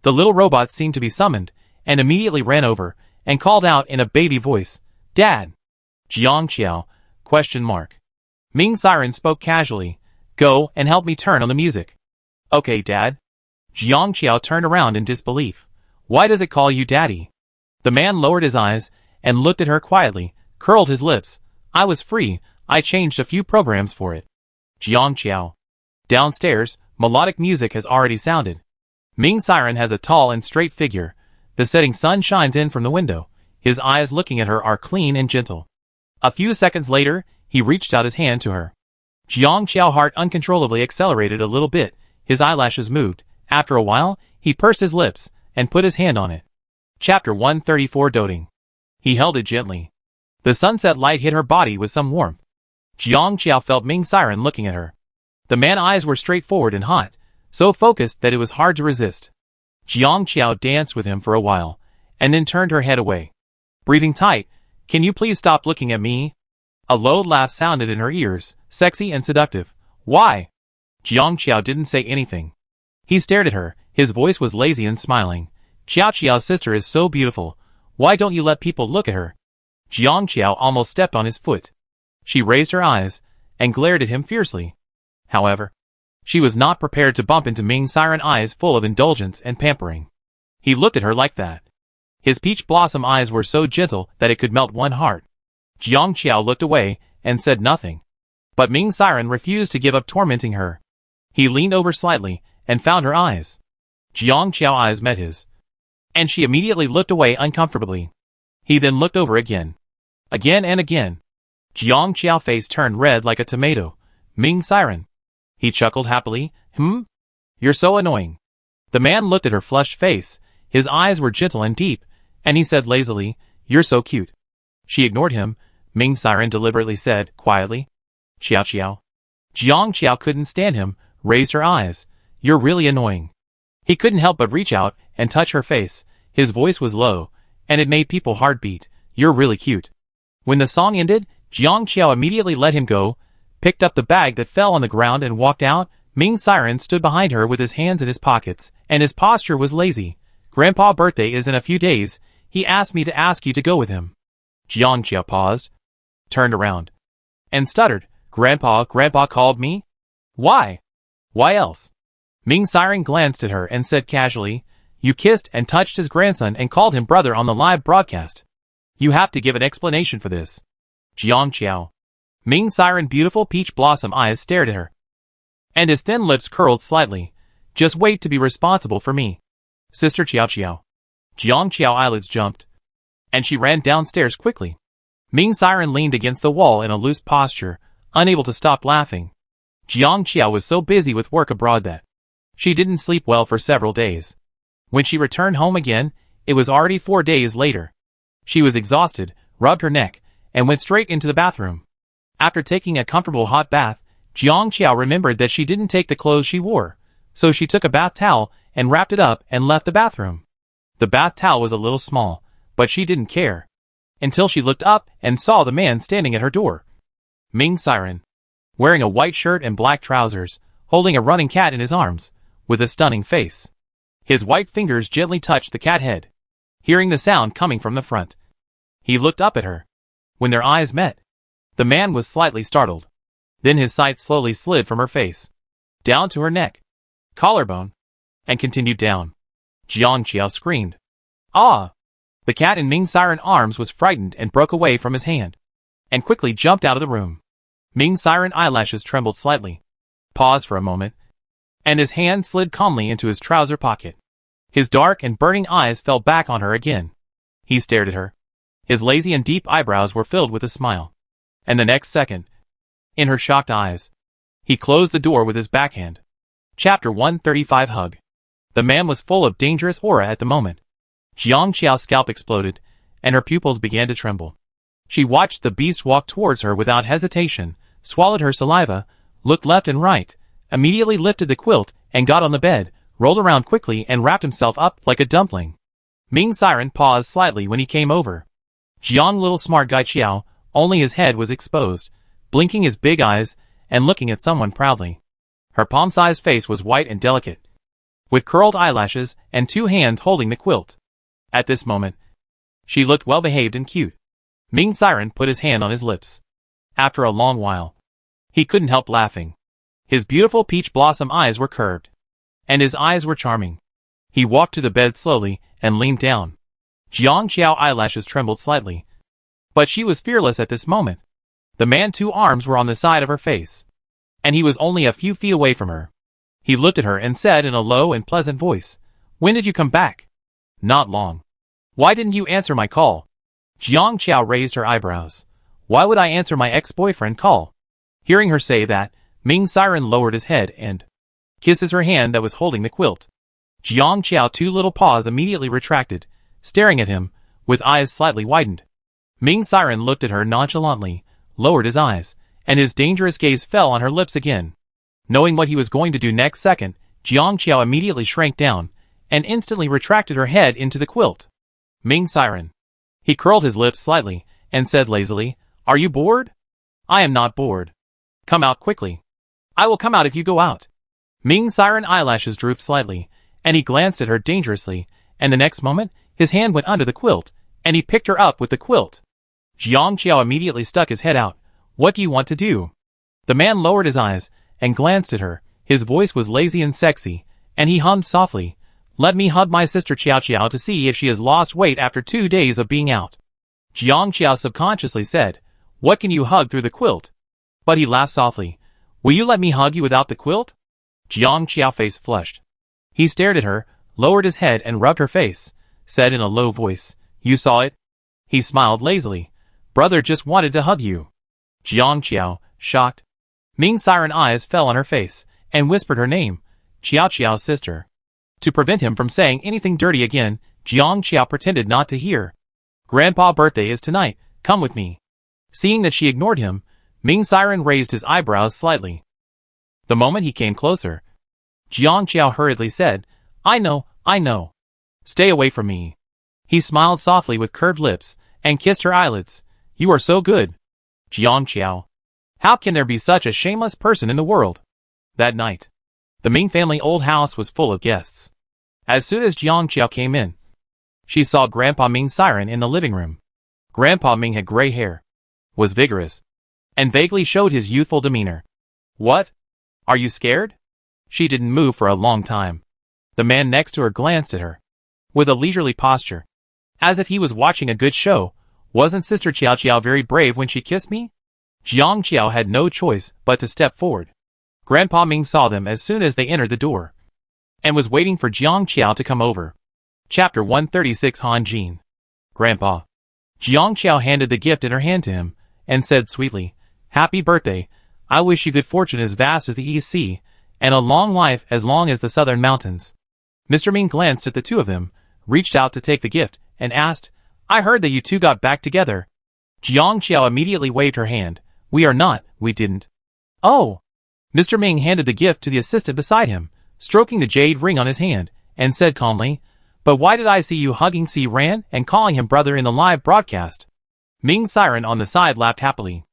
The little robot seemed to be summoned, and immediately ran over, and called out in a baby voice, Dad. Jiang Qiao, ? Ming Siren spoke casually, Go and help me turn on the music. Okay, Dad. Jiang Qiao turned around in disbelief. Why does it call you Daddy? The man lowered his eyes, and looked at her quietly, curled his lips. I was free, I changed a few programs for it. Jiang Qiao. Downstairs, melodic music has already sounded. Ming Siren has a tall and straight figure. The setting sun shines in from the window. His eyes looking at her are clean and gentle. A few seconds later, he reached out his hand to her. Jiang Qiao's heart uncontrollably accelerated a little bit. His eyelashes moved. After a while, he pursed his lips, and put his hand on it. Chapter 134 Doting. He held it gently. The sunset light hit her body with some warmth. Jiang Qiao felt Ming Siren looking at her. The man's eyes were straightforward and hot, so focused that it was hard to resist. Jiang Qiao danced with him for a while, and then turned her head away. Breathing tight, Can you please stop looking at me? A low laugh sounded in her ears, sexy and seductive. Why? Jiang Qiao didn't say anything. He stared at her, his voice was lazy and smiling. Qiao Qiao's sister is so beautiful. Why don't you let people look at her? Jiang Qiao almost stepped on his foot. She raised her eyes, and glared at him fiercely. However, she was not prepared to bump into Ming Siren's eyes full of indulgence and pampering. He looked at her like that. His peach blossom eyes were so gentle that it could melt one heart. Jiang Qiao looked away, and said nothing. But Ming Siren refused to give up tormenting her. He leaned over slightly, and found her eyes. Jiang Qiao's eyes met his, and she immediately looked away uncomfortably. He then looked over again. Again and again. Jiang Qiao's face turned red like a tomato. Ming Siren. He chuckled happily. You're so annoying. The man looked at her flushed face. His eyes were gentle and deep, and he said lazily, You're so cute. She ignored him. Ming Siren deliberately said, quietly, Qiao Qiao. Jiang Qiao couldn't stand him, raised her eyes. You're really annoying. He couldn't help but reach out and touch her face. His voice was low, and it made people's heart beat. You're really cute. When the song ended, Jiang Qiao immediately let him go, picked up the bag that fell on the ground and walked out. Ming Siren stood behind her with his hands in his pockets, and his posture was lazy. Grandpa's birthday is in a few days. He asked me to ask you to go with him. Jiang Qiao paused, turned around, and stuttered. Grandpa called me? Why? Why else? Ming Siren glanced at her and said casually, "You kissed and touched his grandson and called him brother on the live broadcast. You have to give an explanation for this." Jiang Qiao. Ming Siren beautiful peach blossom eyes stared at her, and his thin lips curled slightly. "Just wait to be responsible for me, Sister Qiao Qiao." Jiang Qiao eyelids jumped, and she ran downstairs quickly. Ming Siren leaned against the wall in a loose posture, unable to stop laughing. Jiang Qiao was so busy with work abroad that she didn't sleep well for several days. When she returned home again, it was already 4 days later. She was exhausted, rubbed her neck, and went straight into the bathroom. After taking a comfortable hot bath, Jiang Qiao remembered that she didn't take the clothes she wore, so she took a bath towel and wrapped it up and left the bathroom. The bath towel was a little small, but she didn't care, until she looked up and saw the man standing at her door. Ming Siren, wearing a white shirt and black trousers, holding a running cat in his arms, with a stunning face. His white fingers gently touched the cat head. Hearing the sound coming from the front, he looked up at her. When their eyes met, the man was slightly startled. Then his sight slowly slid from her face, down to her neck, collarbone, and continued down. Jiang Qiao screamed, "Ah!" The cat in Ming Siren's arms was frightened and broke away from his hand, and quickly jumped out of the room. Ming Siren's eyelashes trembled slightly, paused for a moment, and his hand slid calmly into his trouser pocket. His dark and burning eyes fell back on her again. He stared at her. His lazy and deep eyebrows were filled with a smile. And the next second, in her shocked eyes, he closed the door with his backhand. Chapter 135 Hug. The man was full of dangerous aura at the moment. Jiang Qiao's scalp exploded, and her pupils began to tremble. She watched the beast walk towards her without hesitation, swallowed her saliva, looked left and right, immediately lifted the quilt and got on the bed, rolled around quickly and wrapped himself up like a dumpling. Ming Siren paused slightly when he came over. Jiang little smart guy Qiao, only his head was exposed, blinking his big eyes and looking at someone proudly. Her palm-sized face was white and delicate, with curled eyelashes and 2 hands holding the quilt. At this moment, she looked well-behaved and cute. Ming Siren put his hand on his lips. After a long while, he couldn't help laughing. His beautiful peach blossom eyes were curved, and his eyes were charming. He walked to the bed slowly and leaned down. Jiang Qiao's eyelashes trembled slightly, but she was fearless at this moment. The man's 2 arms were on the side of her face, and he was only a few feet away from her. He looked at her and said in a low and pleasant voice, "When did you come back?" "Not long." "Why didn't you answer my call?" Jiang Qiao raised her eyebrows. "Why would I answer my ex-boyfriend call?" Hearing her say that, Ming Siren lowered his head and kisses her hand that was holding the quilt. Jiang Qiao's 2 little paws immediately retracted, staring at him, with eyes slightly widened. Ming Siren looked at her nonchalantly, lowered his eyes, and his dangerous gaze fell on her lips again. Knowing what he was going to do next second, Jiang Qiao immediately shrank down, and instantly retracted her head into the quilt. Ming Siren. He curled his lips slightly, and said lazily, "Are you bored?" "I am not bored." "Come out quickly." "I will come out if you go out." Ming Siren's eyelashes drooped slightly, and he glanced at her dangerously, and the next moment, his hand went under the quilt, and he picked her up with the quilt. Jiang Qiao immediately stuck his head out. "What do you want to do?" The man lowered his eyes, and glanced at her. His voice was lazy and sexy, and he hummed softly, "Let me hug my sister Qiao Qiao to see if she has lost weight after 2 days of being out." Jiang Qiao subconsciously said, "What can you hug through the quilt?" But he laughed softly. "Will you let me hug you without the quilt?" Jiang Qiao's face flushed. He stared at her, lowered his head and rubbed her face, said in a low voice, "You saw it?" He smiled lazily. "Brother just wanted to hug you." Jiang Qiao, shocked. Ming Siren's eyes fell on her face, and whispered her name, Qiao Qiao's sister. To prevent him from saying anything dirty again, Jiang Qiao pretended not to hear. "Grandpa's birthday is tonight, come with me." Seeing that she ignored him, Ming Siren raised his eyebrows slightly. The moment he came closer, Jiang Qiao hurriedly said, I know. Stay away from me." He smiled softly with curved lips, and kissed her eyelids. "You are so good." Jiang Qiao. How can there be such a shameless person in the world? That night, the Ming family old house was full of guests. As soon as Jiang Qiao came in, she saw Grandpa Ming Siren in the living room. Grandpa Ming had gray hair, was vigorous, and vaguely showed his youthful demeanor. "What? Are you scared?" She didn't move for a long time. The man next to her glanced at her with a leisurely posture, as if he was watching a good show. Wasn't Sister Qiao Qiao very brave when she kissed me? Jiang Qiao had no choice but to step forward. Grandpa Ming saw them as soon as they entered the door, and was waiting for Jiang Qiao to come over. Chapter 136. Han Jin. Grandpa. Jiang Qiao handed the gift in her hand to him, and said sweetly, "Happy birthday. I wish you good fortune as vast as the East Sea, and a long life as long as the southern mountains." Mr. Ming glanced at the two of them, reached out to take the gift, and asked, "I heard that you two got back together." Jiang Qiao immediately waved her hand. "We are not, we didn't." "Oh." Mr. Ming handed the gift to the assistant beside him, stroking the jade ring on his hand, and said calmly, "But why did I see you hugging Si Ran and calling him brother in the live broadcast?" Ming Siren on the side laughed happily.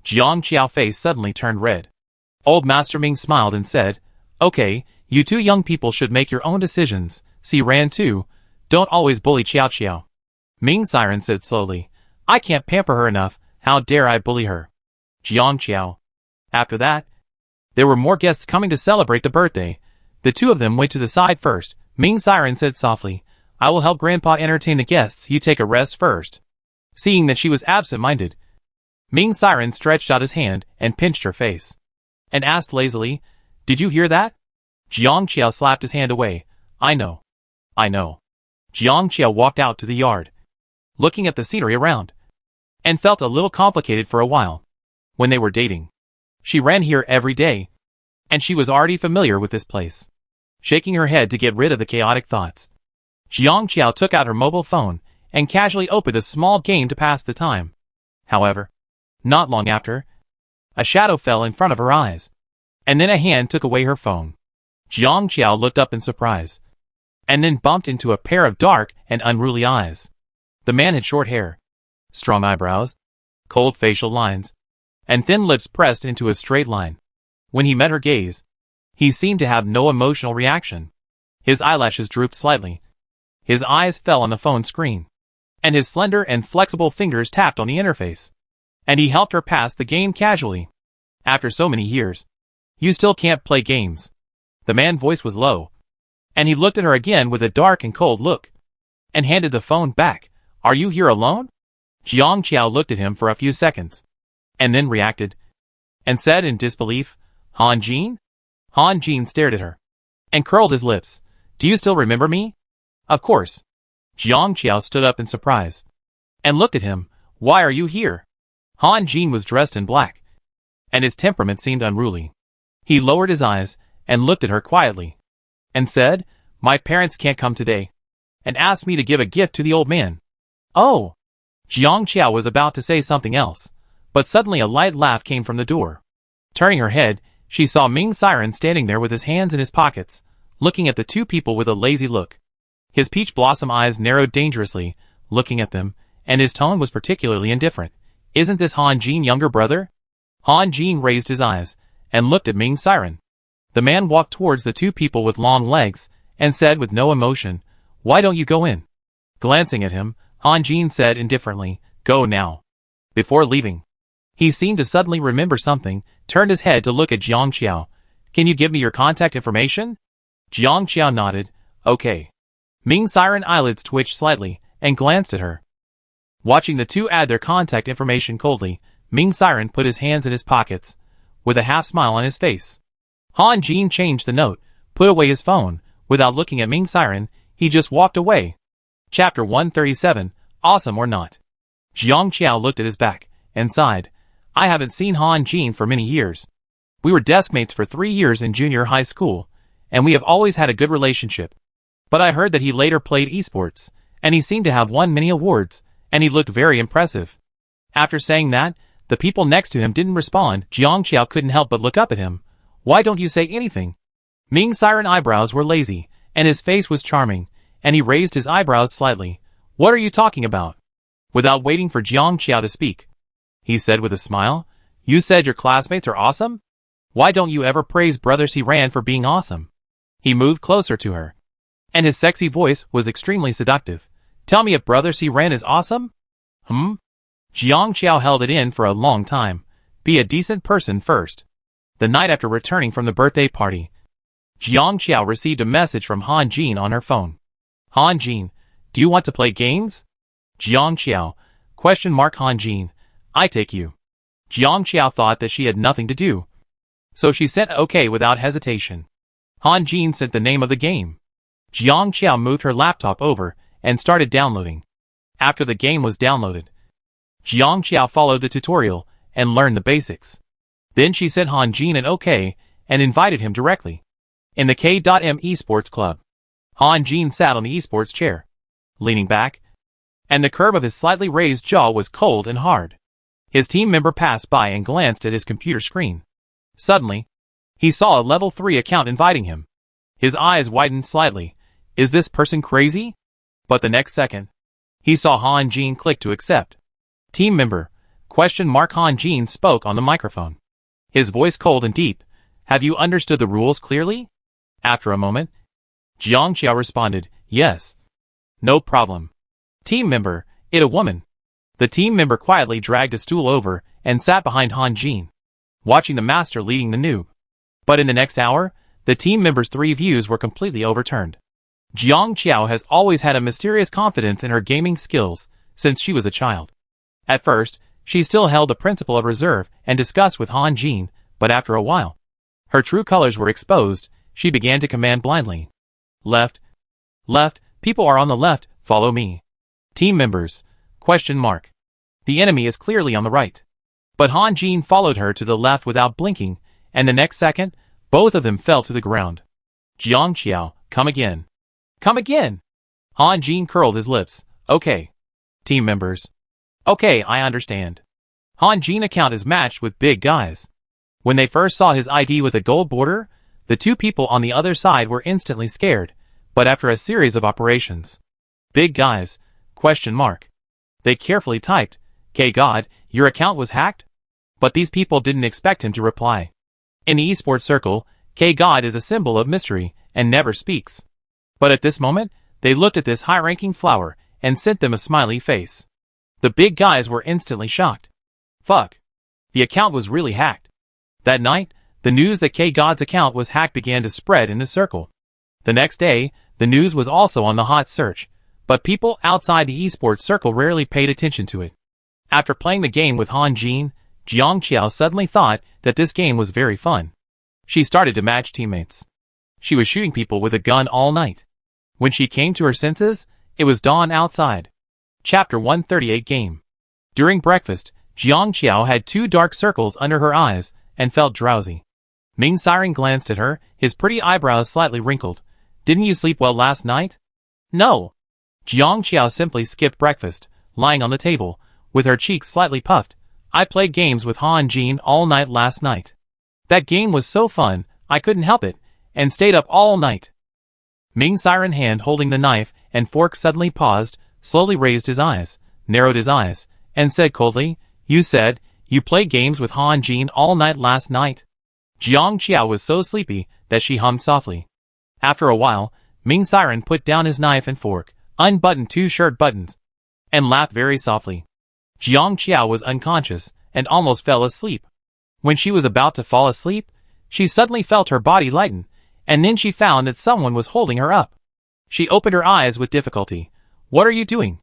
Jiang Qiao's face suddenly turned red. Old Master Ming smiled and said, "Okay, you two young people should make your own decisions. Si Ran too. Don't always bully Qiao Qiao." Ming Siren said slowly, "I can't pamper her enough. How dare I bully her?" Jiang Qiao. After that, there were more guests coming to celebrate the birthday. The two of them went to the side first. Ming Siren said softly, "I will help Grandpa entertain the guests. You take a rest first." Seeing that she was absent-minded, Ming Siren stretched out his hand and pinched her face, and asked lazily, "Did you hear that?" Jiang Qiao slapped his hand away. I know. Jiang Qiao walked out to the yard, looking at the scenery around, and felt a little complicated for a while. When they were dating, she ran here every day, and she was already familiar with this place. Shaking her head to get rid of the chaotic thoughts, Jiang Qiao took out her mobile phone and casually opened a small game to pass the time. However, not long after, a shadow fell in front of her eyes, and then a hand took away her phone. Jiang Qiao looked up in surprise, and then bumped into a pair of dark and unruly eyes. The man had short hair, strong eyebrows, cold facial lines, and thin lips pressed into a straight line. When he met her gaze, he seemed to have no emotional reaction. His eyelashes drooped slightly. His eyes fell on the phone screen, and his slender and flexible fingers tapped on the interface. And he helped her pass the game casually. "After so many years, you still can't play games." The man's voice was low, and he looked at her again with a dark and cold look, and handed the phone back. "Are you here alone?" Jiang Qiao looked at him for a few seconds, and then reacted, and said in disbelief, "Han Jin?" Han Jin stared at her, and curled his lips. "Do you still remember me?" "Of course." Jiang Qiao stood up in surprise, and looked at him. "Why are you here?" Han Jin was dressed in black, and his temperament seemed unruly. He lowered his eyes, and looked at her quietly, and said, "My parents can't come today, and asked me to give a gift to the old man." "Oh!" Jiang Qiao was about to say something else, but suddenly a light laugh came from the door. Turning her head, she saw Ming Siren standing there with his hands in his pockets, looking at the two people with a lazy look. His peach blossom eyes narrowed dangerously, looking at them, and his tone was particularly indifferent. "Isn't this Han Jin's younger brother?" Han Jin raised his eyes, and looked at Ming Siren. The man walked towards the two people with long legs, and said with no emotion, "Why don't you go in?" Glancing at him, Han Jin said indifferently, "Go now." Before leaving, he seemed to suddenly remember something, turned his head to look at Jiang Qiao. "Can you give me your contact information?" Jiang Qiao nodded. "Okay." Ming Siren eyelids twitched slightly, and glanced at her. Watching the two add their contact information coldly, Ming Siren put his hands in his pockets, with a half smile on his face. Han Jin changed the note, put away his phone. Without looking at Ming Siren, he just walked away. Chapter 137, Awesome or Not. Jiang Qiao looked at his back, and sighed. "I haven't seen Han Jin for many years. We were deskmates for 3 years in junior high school, and we have always had a good relationship. But I heard that he later played esports, and he seemed to have won many awards, and he looked very impressive." After saying that, the people next to him didn't respond. Jiang Qiao couldn't help but look up at him. "Why don't you say anything?" Ming Siren's eyebrows were lazy, and his face was charming, and he raised his eyebrows slightly. "What are you talking about?" Without waiting for Jiang Qiao to speak, he said with a smile, "You said your classmates are awesome? Why don't you ever praise Brother Si Ran for being awesome?" He moved closer to her, and his sexy voice was extremely seductive. "Tell me if Brother Si Ran is awesome?" Jiang Qiao held it in for a long time. "Be a decent person first." The night after returning from the birthday party, Jiang Qiao received a message from Han Jin on her phone. Han Jin, do you want to play games? Jiang Qiao, Han Jin, I take you. Jiang Qiao thought that she had nothing to do, so she sent OK without hesitation. Han Jin sent the name of the game. Jiang Qiao moved her laptop over and started downloading. After the game was downloaded, Jiang Qiao followed the tutorial and learned the basics. Then she sent Han Jin an OK and invited him directly. In the K.M Esports Club, Han Jin sat on the esports chair, leaning back, and the curve of his slightly raised jaw was cold and hard. His team member passed by and glanced at his computer screen. Suddenly, he saw a level 3 account inviting him. His eyes widened slightly. Is this person crazy? But the next second, he saw Han Jin click to accept. Team member, Han Jin spoke on the microphone. His voice cold and deep. Have you understood the rules clearly? After a moment, Jiang Qiao responded, yes. No problem. Team member, it a woman. The team member quietly dragged a stool over and sat behind Han Jin, watching the master leading the noob. But in the next hour, the team member's 3 views were completely overturned. Jiang Qiao has always had a mysterious confidence in her gaming skills since she was a child. At first, she still held the principle of reserve and disgust with Han Jin, but after a while, her true colors were exposed. She began to command blindly. Left. Left, people are on the left, follow me. Team members, ? The enemy is clearly on the right. But Han Jin followed her to the left without blinking, and the next second, both of them fell to the ground. Jiang Qiao, come again. Come again! Han Jin curled his lips. Okay. Team members. Okay, I understand. Han Jin account is matched with big guys. When they first saw his ID with a gold border, the 2 people on the other side were instantly scared, but after a series of operations. Big guys, ? They carefully typed, God, your account was hacked? But these people didn't expect him to reply. In the esports circle, God is a symbol of mystery and never speaks. But at this moment, they looked at this high-ranking flower and sent them a smiley face. The big guys were instantly shocked. Fuck. The account was really hacked. That night, the news that God's account was hacked began to spread in the circle. The next day, the news was also on the hot search, but people outside the esports circle rarely paid attention to it. After playing the game with Han Jin, Jiang Qiao suddenly thought that this game was very fun. She started to match teammates. She was shooting people with a gun all night. When she came to her senses, it was dawn outside. Chapter 138 Game. During breakfast, Jiang Qiao had 2 dark circles under her eyes and felt drowsy. Ming Siren glanced at her, his pretty eyebrows slightly wrinkled. Didn't you sleep well last night? No. Jiang Qiao simply skipped breakfast, lying on the table, with her cheeks slightly puffed. I played games with Han Jin all night last night. That game was so fun, I couldn't help it, and stayed up all night. Ming Siren hand holding the knife and fork suddenly paused, slowly raised his eyes, narrowed his eyes, and said coldly, you said, you played games with Han Jin all night last night? Jiang Qiao was so sleepy that she hummed softly. After a while, Ming Siren put down his knife and fork, unbuttoned 2 shirt buttons, and laughed very softly. Jiang Qiao was unconscious and almost fell asleep. When she was about to fall asleep, she suddenly felt her body lighten, and then she found that someone was holding her up. She opened her eyes with difficulty. What are you doing?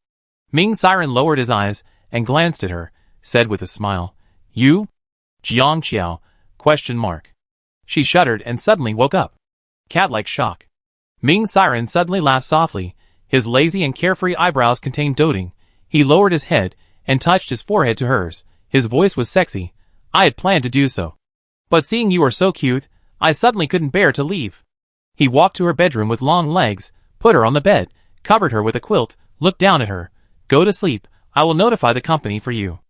Ming Siren lowered his eyes and glanced at her, said with a smile, you? Jiang Qiao, ? She shuddered and suddenly woke up. Cat-like shock. Ming Siren suddenly laughed softly. His lazy and carefree eyebrows contained doting. He lowered his head and touched his forehead to hers. His voice was sexy. I had planned to do so. But seeing you are so cute, I suddenly couldn't bear to leave. He walked to her bedroom with long legs, put her on the bed, covered her with a quilt, looked down at her. Go to sleep. I will notify the company for you.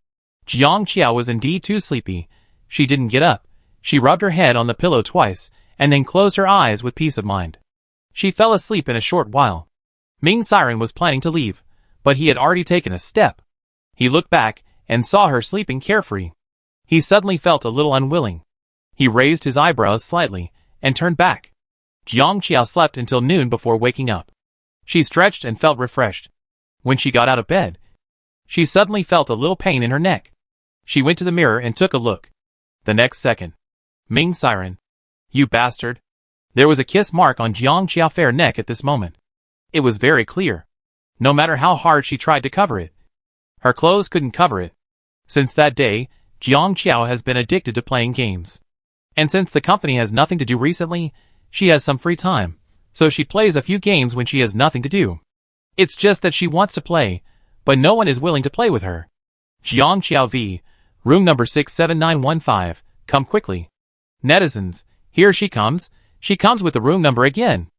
Jiang Qiao was indeed too sleepy. She didn't get up. She rubbed her head on the pillow twice, and then closed her eyes with peace of mind. She fell asleep in a short while. Ming Siren was planning to leave, but he had already taken a step. He looked back and saw her sleeping carefree. He suddenly felt a little unwilling. He raised his eyebrows slightly and turned back. Jiang Qiao slept until noon before waking up. She stretched and felt refreshed. When she got out of bed, she suddenly felt a little pain in her neck. She went to the mirror and took a look. The next second, Ming Siren. You bastard. There was a kiss mark on Jiang Qiao's fair neck at this moment. It was very clear. No matter how hard she tried to cover it, her clothes couldn't cover it. Since that day, Jiang Qiao has been addicted to playing games. And since the company has nothing to do recently, she has some free time, so she plays a few games when she has nothing to do. It's just that she wants to play, but no one is willing to play with her. Jiang Qiao v. Room number 67915, come quickly. Netizens, here she comes with the room number again.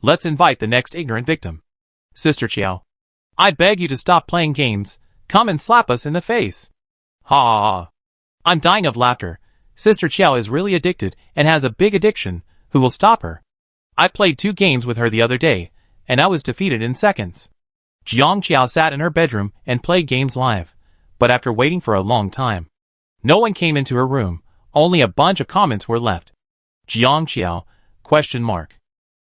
Let's invite the next ignorant victim. Sister Qiao, I beg you to stop playing games, come and slap us in the face. Ha ha ha. I'm dying of laughter. Sister Qiao is really addicted and has a big addiction. Who will stop her? I played 2 games with her the other day, and I was defeated in seconds. Jiang Qiao sat in her bedroom and played games live, but after waiting for a long time, no one came into her room, only a bunch of comments were left. Jiang Qiao, ?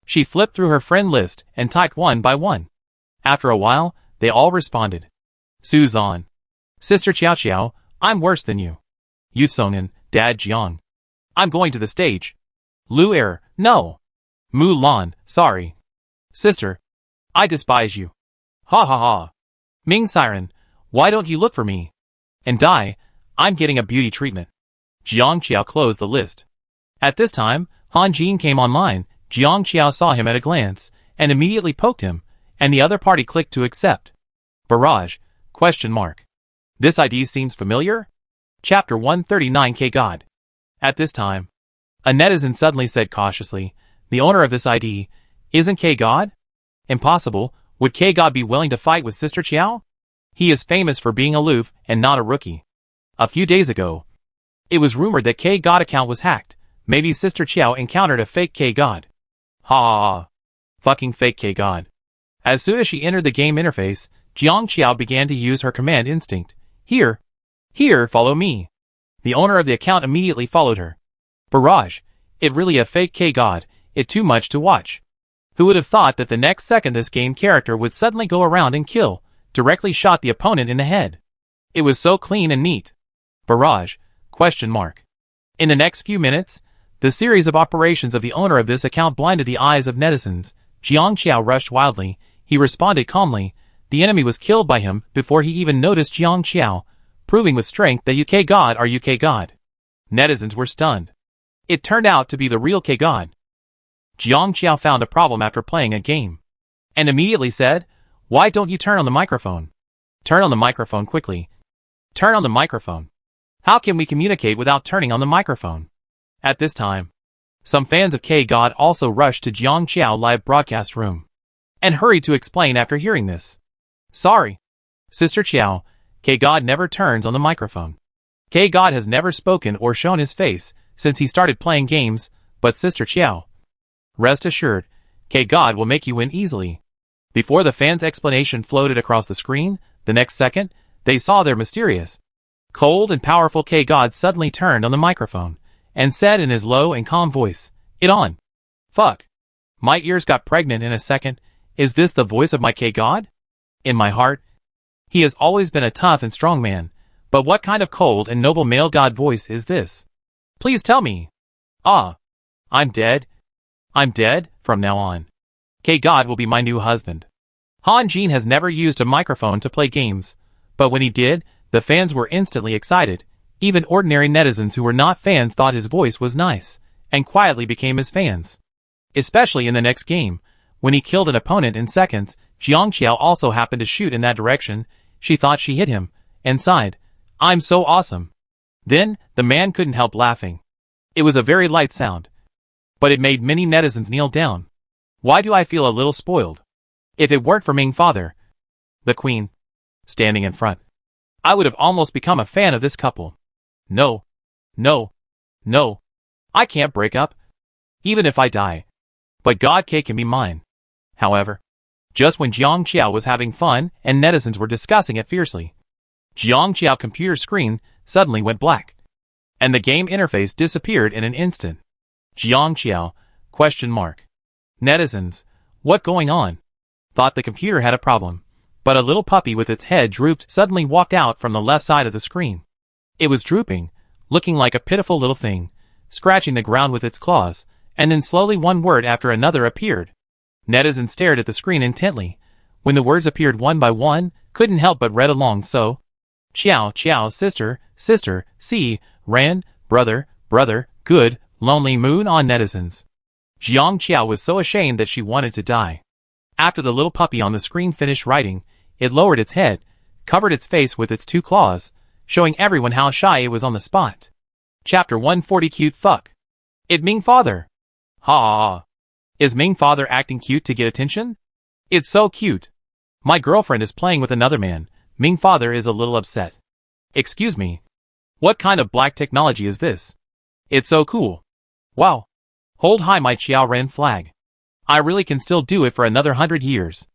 She flipped through her friend list and typed one by one. After a while, they all responded. Suzan. Sister Qiao Qiao, I'm worse than you. Yu Songan, Dad Jiang. I'm going to the stage. Lu Er, no. Mu Lan, sorry. Sister, I despise you. Ha ha ha. Ming Siren, why don't you look for me? And Dai, I'm getting a beauty treatment. Jiang Qiao closed the list. At this time, Han Jin came online. Jiang Qiao saw him at a glance, and immediately poked him, and the other party clicked to accept. Barrage, ? This ID seems familiar? Chapter 139 K God. At this time, a netizen suddenly said cautiously, the owner of this ID, isn't K God? Impossible, would K God be willing to fight with Sister Qiao? He is famous for being aloof and not a rookie. A few days ago, it was rumored that K God account was hacked. Maybe Sister Qiao encountered a fake K God. Ha ha ha. Fucking fake K God. As soon as she entered the game interface, Jiang Qiao began to use her command instinct. Here, follow me. The owner of the account immediately followed her. Barrage, it really a fake K God, it too much to watch. Who would have thought that the next second this game character would suddenly go around and kill, directly shot the opponent in the head. It was so clean and neat. Barrage, ? In the next few minutes, the series of operations of the owner of this account blinded the eyes of netizens. Jiang Qiao rushed wildly. He responded calmly. The enemy was killed by him before he even noticed Jiang Qiao, proving with strength that UK God are UK God. Netizens were stunned. It turned out to be the real K God. Jiang Qiao found a problem after playing a game, and immediately said, why don't you turn on the microphone? Turn on the microphone quickly. Turn on the microphone. How can we communicate without turning on the microphone? At this time, some fans of K God also rushed to Jiang Qiao live broadcast room, and hurried to explain after hearing this. Sorry, Sister Qiao, K God never turns on the microphone. K God has never spoken or shown his face since he started playing games, but Sister Qiao, rest assured, K God will make you win easily. Before the fans' explanation floated across the screen, the next second, they saw their mysterious, cold and powerful K God suddenly turned on the microphone, and said in his low and calm voice, it on. Fuck. My ears got pregnant in a second. Is this the voice of my K God? In my heart, he has always been a tough and strong man, but what kind of cold and noble male God voice is this? Please tell me. Ah. I'm dead. I'm dead, from now on. K God will be my new husband. Han Jin has never used a microphone to play games, but when he did, the fans were instantly excited. Even ordinary netizens who were not fans thought his voice was nice, and quietly became his fans. Especially in the next game, when he killed an opponent in seconds, Jiang Qiao also happened to shoot in that direction. She thought she hit him, and sighed, I'm so awesome. Then, the man couldn't help laughing. It was a very light sound, but it made many netizens kneel down. Why do I feel a little spoiled? If it weren't for Ming Father, the Queen, standing in front, I would have almost become a fan of this couple. No. No. No. I can't break up, even if I die. But God K can be mine. However, just when Jiang Qiao was having fun and netizens were discussing it fiercely, Jiang Qiao's computer screen suddenly went black, and the game interface disappeared in an instant. Jiang Qiao, ? Netizens, what going on? Thought the computer had a problem, but a little puppy with its head drooped suddenly walked out from the left side of the screen. It was drooping, looking like a pitiful little thing, scratching the ground with its claws, And then slowly one word after another appeared. Netizens stared at the screen intently. When the words appeared one by one, couldn't help but read along so. Ciao, ciao, sister, sister, see, Ran, brother, brother, good, lonely moon on netizens. Jiang Qiao was so ashamed that she wanted to die. After the little puppy on the screen finished writing, it lowered its head, covered its face with its 2 claws, showing everyone how shy it was on the spot. Chapter 140 Cute Fuck. It Ming Father. Ha! Is Ming Father acting cute to get attention? It's so cute. My girlfriend is playing with another man. Ming Father is a little upset. Excuse me. What kind of black technology is this? It's so cool. Wow. Hold high my Qiao Ren flag. I really can still do it for another 100 years.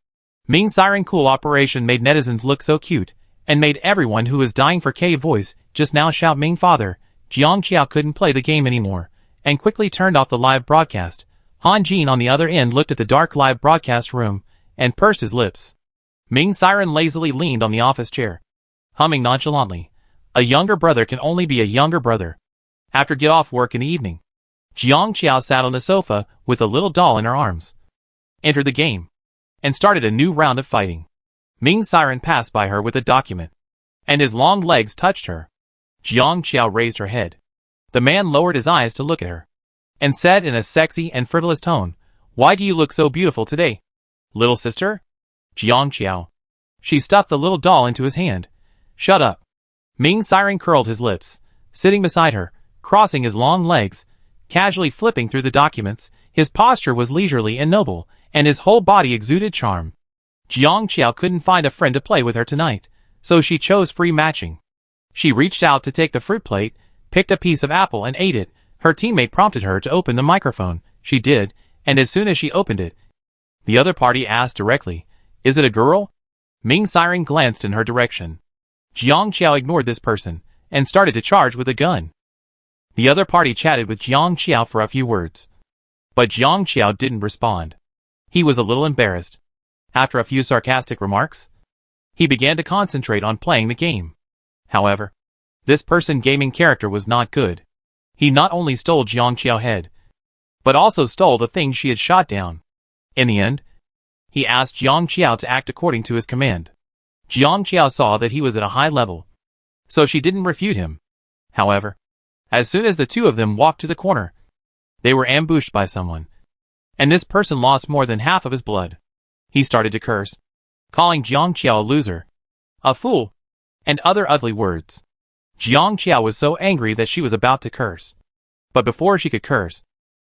Ming Siren cool operation made netizens look so cute, and made everyone who was dying for K voice just now shout Ming Father. Jiang Qiao couldn't play the game anymore, and quickly turned off the live broadcast. Han Jin on the other end looked at the dark live broadcast room, and pursed his lips. Ming Siren lazily leaned on the office chair, humming nonchalantly. A younger brother can only be a younger brother. After get off work in the evening, Jiang Qiao sat on the sofa with a little doll in her arms, entered the game, and started a new round of fighting. Ming Siren passed by her with a document, and his long legs touched her. Jiang Qiao raised her head. The man lowered his eyes to look at her, and said in a sexy and frivolous tone, "Why do you look so beautiful today, little sister?" Jiang Qiao. She stuffed the little doll into his hand. "Shut up." Ming Siren curled his lips, sitting beside her, crossing his long legs, casually flipping through the documents. His posture was leisurely and noble, and his whole body exuded charm. Jiang Qiao couldn't find a friend to play with her tonight, so she chose free matching. She reached out to take the fruit plate, picked a piece of apple and ate it. Her teammate prompted her to open the microphone. She did, and as soon as she opened it, the other party asked directly, "Is it a girl?" Ming Siren glanced in her direction. Jiang Qiao ignored this person, and started to charge with a gun. The other party chatted with Jiang Qiao for a few words, but Jiang Qiao didn't respond. He was a little embarrassed. After a few sarcastic remarks, he began to concentrate on playing the game. However, this person gaming character was not good. He not only stole Jiang Qiao's head, but also stole the things she had shot down. In the end, he asked Jiang Qiao to act according to his command. Jiang Qiao saw that he was at a high level, so she didn't refute him. However, as soon as the two of them walked to the corner, they were ambushed by someone, and this person lost more than half of his blood. He started to curse, calling Jiang Qiao a loser, a fool, and other ugly words. Jiang Qiao was so angry that she was about to curse. But before she could curse,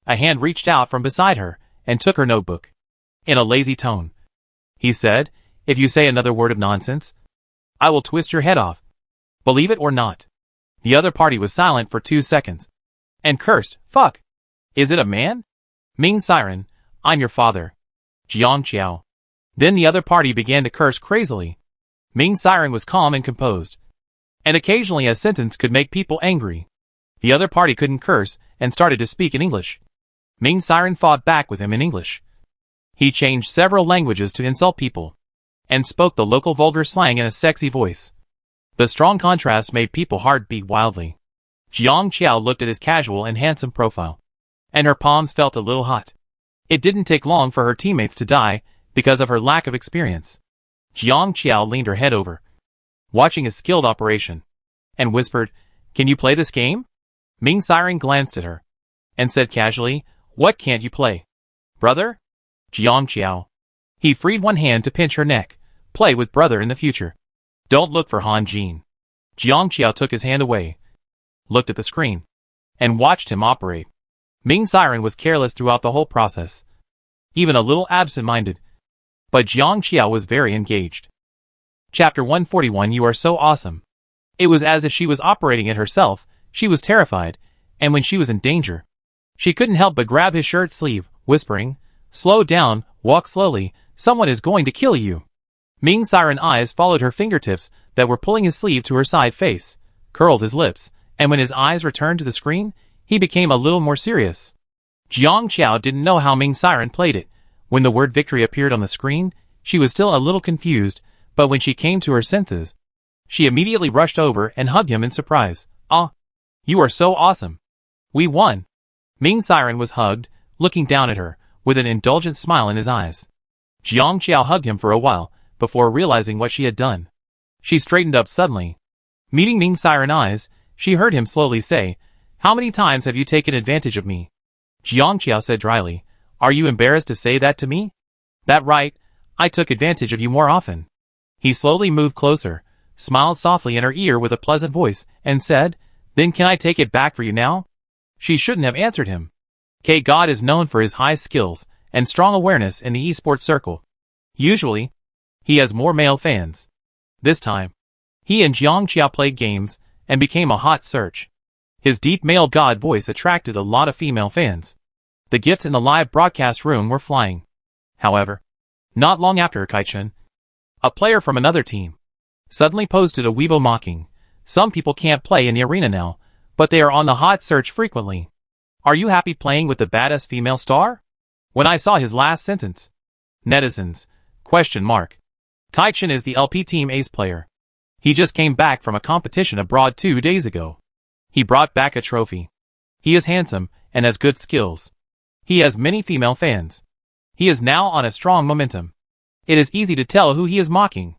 a hand reached out from beside her and took her notebook. In a lazy tone, he said, "If you say another word of nonsense, I will twist your head off. Believe it or not." The other party was silent for 2 seconds, and cursed, "Fuck! Is it a man?" Ming Siren, "I'm your father." Jiang Qiao. Then the other party began to curse crazily. Ming Siren was calm and composed, and occasionally a sentence could make people angry. The other party couldn't curse and started to speak in English. Ming Siren fought back with him in English. He changed several languages to insult people, and spoke the local vulgar slang in a sexy voice. The strong contrast made people's heart beat wildly. Jiang Qiao looked at his casual and handsome profile, and her palms felt a little hot. It didn't take long for her teammates to die because of her lack of experience. Jiang Qiao leaned her head over, watching his skilled operation, and whispered, "Can you play this game?" Ming Siren glanced at her, and said casually, "What can't you play, brother?" Jiang Qiao. He freed one hand to pinch her neck. "Play with brother in the future. Don't look for Han Jin." Jiang Qiao took his hand away, looked at the screen, and watched him operate. Ming Siren was careless throughout the whole process, even a little absent-minded, but Jiang Qiao was very engaged. Chapter 141 You Are So Awesome. It was as if she was operating it herself. She was terrified, and when she was in danger, she couldn't help but grab his shirt sleeve, whispering, "Slow down, walk slowly, someone is going to kill you." Ming Siren's eyes followed her fingertips that were pulling his sleeve to her side face, curled his lips, and when his eyes returned to the screen, he became a little more serious. Jiang Qiao didn't know how Ming Siren played it. When the word victory appeared on the screen, she was still a little confused, but when she came to her senses, she immediately rushed over and hugged him in surprise. "Ah, you are so awesome. We won." Ming Siren was hugged, looking down at her, with an indulgent smile in his eyes. Jiang Qiao hugged him for a while, before realizing what she had done. She straightened up suddenly. Meeting Ming's siren eyes, she heard him slowly say, "How many times have you taken advantage of me?" Jiang Qiao said dryly, "Are you embarrassed to say that to me?" "That right, I took advantage of you more often." He slowly moved closer, smiled softly in her ear with a pleasant voice, and said, "Then can I take it back for you now?" She shouldn't have answered him. K-God is known for his high skills and strong awareness in the esports circle. Usually, he has more male fans. This time, he and Jiang Qiao played games and became a hot search. His deep male god voice attracted a lot of female fans. The gifts in the live broadcast room were flying. However, not long after, Kai-Chen, a player from another team, suddenly posted a Weibo mocking, "Some people can't play in the arena now, but they are on the hot search frequently. Are you happy playing with the baddest female star?" When I saw his last sentence. Netizens, ? Kai-Chen is the LP Team Ace player. He just came back from a competition abroad 2 days ago. He brought back a trophy. He is handsome and has good skills. He has many female fans. He is now on a strong momentum. It is easy to tell who he is mocking.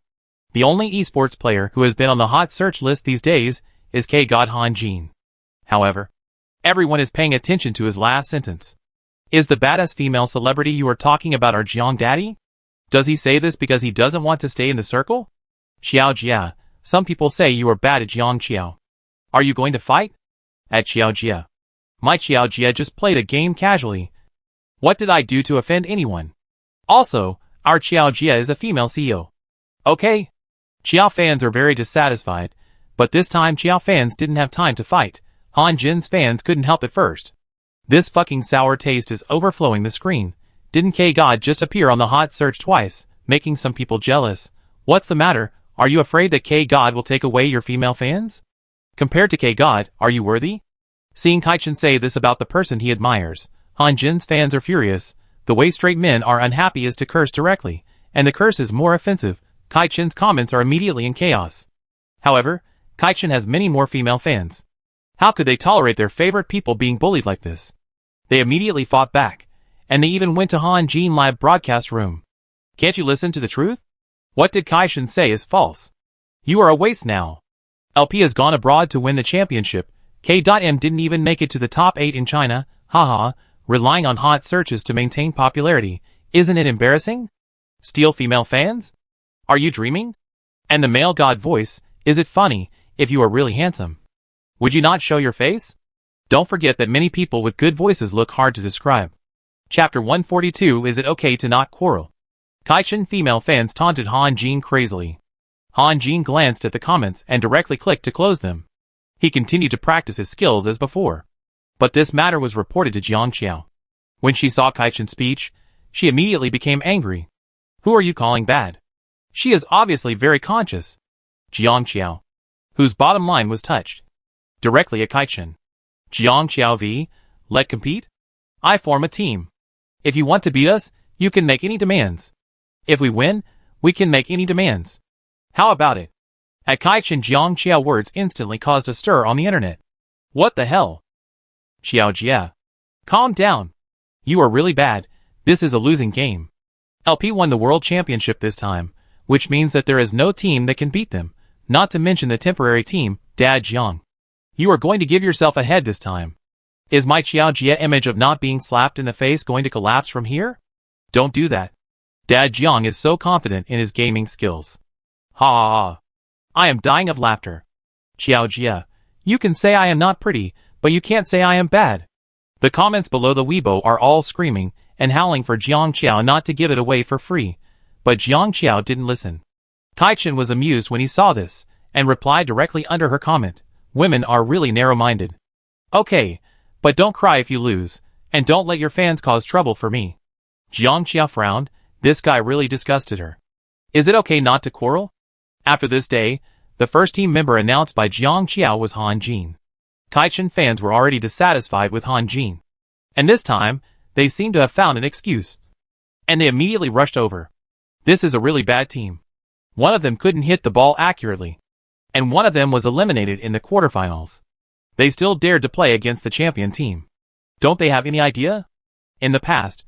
The only esports player who has been on the hot search list these days is K-God Han Jin. However, everyone is paying attention to his last sentence. Is the baddest female celebrity you are talking about our Jiang Daddy? Does he say this because he doesn't want to stay in the circle? Xiao Jia, some people say you are bad at Jiang Qiao. Are you going to fight? At Xiao Jia. My Xiao Jia just played a game casually. What did I do to offend anyone? Also, our Xiao Jia is a female CEO. Okay. Qiao fans are very dissatisfied, but this time Qiao fans didn't have time to fight. Han Jin's fans couldn't help it first. This fucking sour taste is overflowing the screen. Didn't K-God just appear on the hot search twice, making some people jealous? What's the matter? Are you afraid that K-God will take away your female fans? Compared to K-God, are you worthy? Seeing Kai-Chen say this about the person he admires, Han Jin's fans are furious. The way straight men are unhappy is to curse directly, and the curse is more offensive. Kai-Chen's comments are immediately in chaos. However, Kai-Chen has many more female fans. How could they tolerate their favorite people being bullied like this? They immediately fought back, and they even went to Han Jin live broadcast room. Can't you listen to the truth? What did Kai-Chen say is false? You are a waste now. LP has gone abroad to win the championship. K.M didn't even make it to the top 8 in China. Haha, relying on hot searches to maintain popularity. Isn't it embarrassing? Steal female fans? Are you dreaming? And the male god voice, is it funny, if you are really handsome? Would you not show your face? Don't forget that many people with good voices look hard to describe. Chapter 142. Is it okay to not quarrel? Kai-Chen female fans taunted Han Jin crazily. Han Jin glanced at the comments and directly clicked to close them. He continued to practice his skills as before. But this matter was reported to Jiang Qiao. When she saw Kai-Chen's speech, she immediately became angry. Who are you calling bad? She is obviously very conscious. Jiang Qiao, whose bottom line was touched. Directly at Kai-Chen. Jiang Qiao v. Let compete? I form a team. If you want to beat us, you can make any demands. If we win, we can make any demands. How about it? At Kai-Chen, Jiang Qiao words instantly caused a stir on the internet. What the hell? Xiao Jia. Calm down. You are really bad. This is a losing game. LP won the world championship this time, which means that there is no team that can beat them, not to mention the temporary team, Dad Jiang. You are going to give yourself a head this time. Is my Xiao Jia image of not being slapped in the face going to collapse from here? Don't do that. Dad Jiang is so confident in his gaming skills. Ha ha ha. I am dying of laughter. Xiao Jia, you can say I am not pretty, but you can't say I am bad. The comments below the Weibo are all screaming and howling for Jiang Qiao not to give it away for free, but Jiang Qiao didn't listen. Kai-Chen was amused when he saw this, and replied directly under her comment, women are really narrow-minded. Okay, but don't cry if you lose, and don't let your fans cause trouble for me. Jiang Qiao frowned. This guy really disgusted her. Is it okay not to quarrel? After this day, the first team member announced by Jiang Qiao was Han Jin. Kai-Chen fans were already dissatisfied with Han Jin. And this time, they seemed to have found an excuse. And they immediately rushed over. This is a really bad team. One of them couldn't hit the ball accurately. And one of them was eliminated in the quarterfinals. They still dared to play against the champion team. Don't they have any idea? In the past,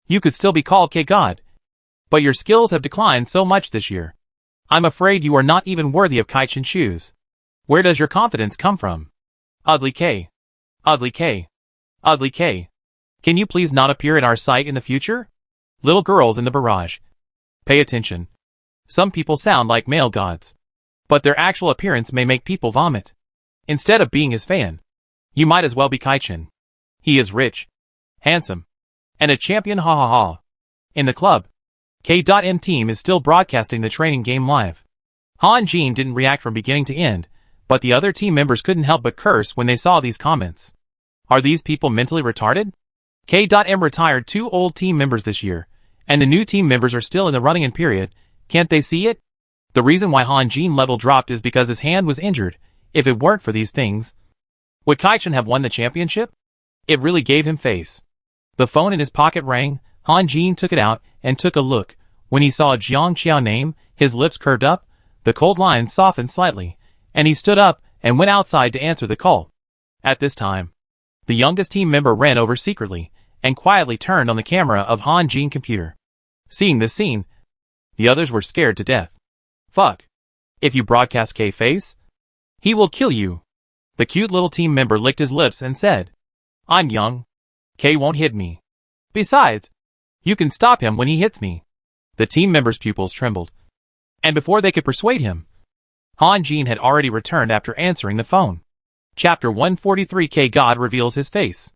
you could still be called K-God, but your skills have declined so much this year. I'm afraid you are not even worthy of Kaichen's shoes. Where does your confidence come from? Ugly K. Ugly K. Ugly K. Can you please not appear at our site in the future? Little girls in the barrage. Pay attention. Some people sound like male gods, but their actual appearance may make people vomit. Instead of being his fan, you might as well be Kaichen. He is rich, handsome, and a champion, ha ha ha. In the club, K.M team is still broadcasting the training game live. Han Jin didn't react from beginning to end, but the other team members couldn't help but curse when they saw these comments. Are these people mentally retarded? K.M retired 2 old team members this year, and the new team members are still in the running-in period. Can't they see it? The reason why Han Jin level dropped is because his hand was injured. If it weren't for these things, would Kaichen have won the championship? It really gave him face. The phone in his pocket rang. Han Jin took it out and took a look. When he saw Jiang Qiao name, his lips curved up, the cold lines softened slightly, and he stood up and went outside to answer the call. At this time, the youngest team member ran over secretly and quietly turned on the camera of Han Jin's computer. Seeing this scene, the others were scared to death. Fuck. If you broadcast K-Face, he will kill you. The cute little team member licked his lips and said, I'm young. K won't hit me. Besides, you can stop him when he hits me. The team member's pupils trembled. And before they could persuade him, Han Jin had already returned after answering the phone. Chapter 143 K-God reveals his face.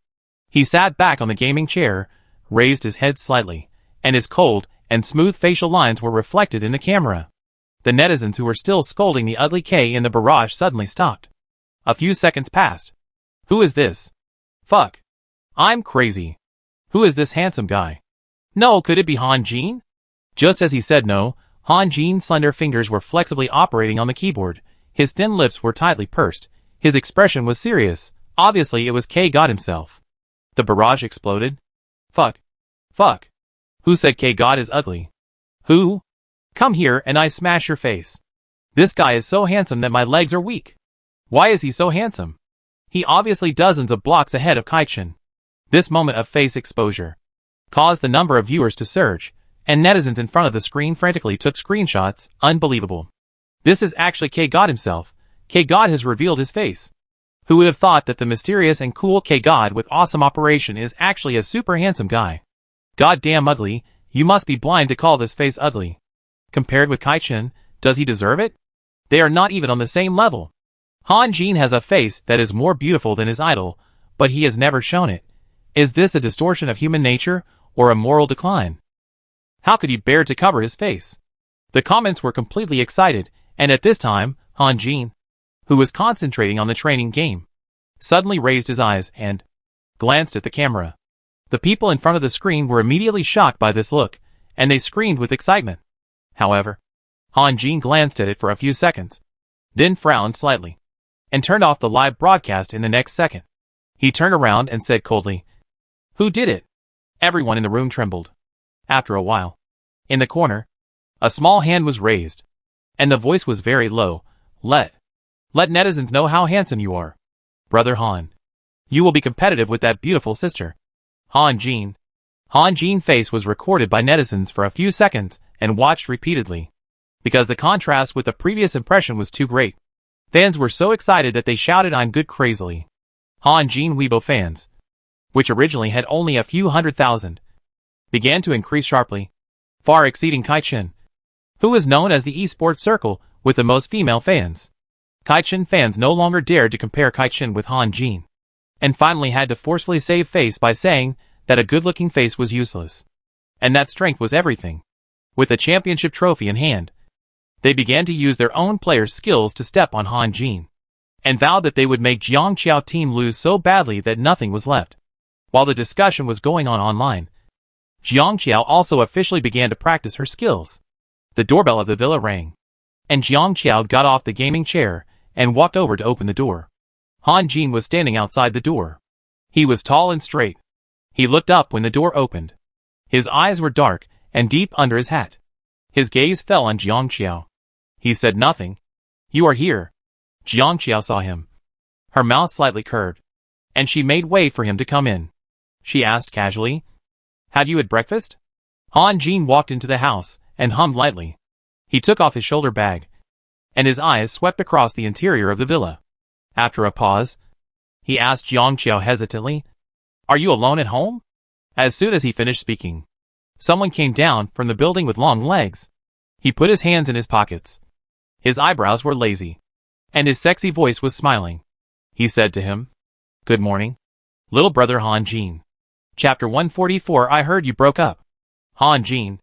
He sat back on the gaming chair, raised his head slightly, and his cold and smooth facial lines were reflected in the camera. The netizens who were still scolding the ugly K in the barrage suddenly stopped. A few seconds passed. Who is this? Fuck. I'm crazy. Who is this handsome guy? No, could it be Han Jin? Just as he said no, Han Jin's slender fingers were flexibly operating on the keyboard. His thin lips were tightly pursed. His expression was serious. Obviously it was K-God himself. The barrage exploded. Fuck. Fuck. Who said K-God is ugly? Who? Come here and I smash your face. This guy is so handsome that my legs are weak. Why is he so handsome? He obviously dozens of blocks ahead of Kaichen. This moment of face exposure caused the number of viewers to surge, and netizens in front of the screen frantically took screenshots. Unbelievable. This is actually K-God himself. K-God has revealed his face. Who would have thought that the mysterious and cool K-God with awesome operation is actually a super handsome guy? Goddamn ugly, you must be blind to call this face ugly. Compared with Kaichen, does he deserve it? They are not even on the same level. Han Jin has a face that is more beautiful than his idol, but he has never shown it. Is this a distortion of human nature, or a moral decline? How could he bear to cover his face? The comments were completely excited, and at this time, Han Jin, who was concentrating on the training game, suddenly raised his eyes and glanced at the camera. The people in front of the screen were immediately shocked by this look, and they screamed with excitement. However, Han Jin glanced at it for a few seconds, then frowned slightly, and turned off the live broadcast in the next second. He turned around and said coldly, "Who did it?" Everyone in the room trembled. After a while, in the corner, a small hand was raised, and the voice was very low. Let netizens know how handsome you are, Brother Han. You will be competitive with that beautiful sister, Han Jin. Han Jin's face was recorded by netizens for a few seconds and watched repeatedly, because the contrast with the previous impression was too great. Fans were so excited that they shouted "I'm good" crazily. Han Jin Weibo fans, which originally had only a few 100,000, began to increase sharply, far exceeding Kaichen, who was known as the esports circle with the most female fans. Kaichen fans no longer dared to compare Kaichen with Han Jin, and finally had to forcefully save face by saying that a good-looking face was useless, and that strength was everything. With a championship trophy in hand, they began to use their own players' skills to step on Han Jin, and vowed that they would make Jiang Qiao team lose so badly that nothing was left. While the discussion was going on online, Jiang Qiao also officially began to practice her skills. The doorbell of the villa rang, and Jiang Qiao got off the gaming chair and walked over to open the door. Han Jin was standing outside the door. He was tall and straight. He looked up when the door opened. His eyes were dark and deep under his hat. His gaze fell on Jiang Qiao. He said nothing. "You are here." Jiang Qiao saw him. Her mouth slightly curved, and she made way for him to come in. She asked casually, Have you had breakfast? Han Jin walked into the house and hummed lightly. He took off his shoulder bag, and his eyes swept across the interior of the villa. After a pause, he asked Jiang Qiao hesitantly, "Are you alone at home?" As soon as he finished speaking, someone came down from the building with long legs. He put his hands in his pockets. His eyebrows were lazy, and his sexy voice was smiling. He said to him, "Good morning, little brother Han Jin." Chapter 144. I heard you broke up. Han Jin.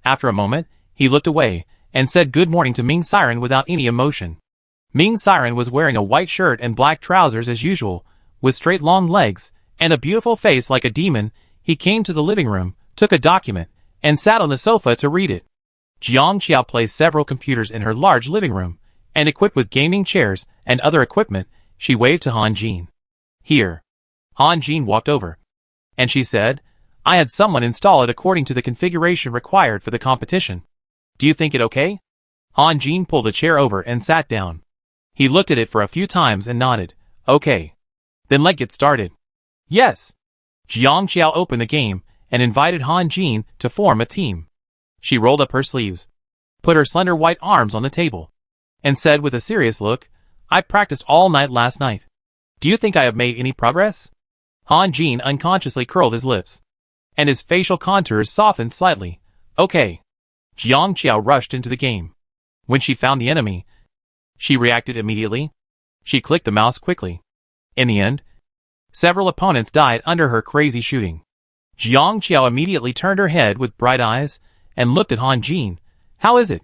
After a moment, he looked away and said good morning to Ming Siren without any emotion. Ming Siren was wearing a white shirt and black trousers as usual, with straight long legs and a beautiful face like a demon. He came to the living room, took a document, and sat on the sofa to read it. Jiang Qiao placed several computers in her large living room, and equipped with gaming chairs and other equipment, she waved to Han Jin. "Here." Han Jin walked over, and she said, "I had someone install it according to the configuration required for the competition. Do you think it okay?" Han Jin pulled a chair over and sat down. He looked at it for a few times and nodded. "Okay. Then let's get started." "Yes." Jiang Qiao opened the game and invited Han Jin to form a team. She rolled up her sleeves, put her slender white arms on the table, and said with a serious look, "I practiced all night last night. Do you think I have made any progress?" Han Jin unconsciously curled his lips, and his facial contours softened slightly. "Okay." Jiang Qiao rushed into the game. When she found the enemy, she reacted immediately. She clicked the mouse quickly. In the end, several opponents died under her crazy shooting. Jiang Qiao immediately turned her head with bright eyes and looked at Han Jin. "How is it?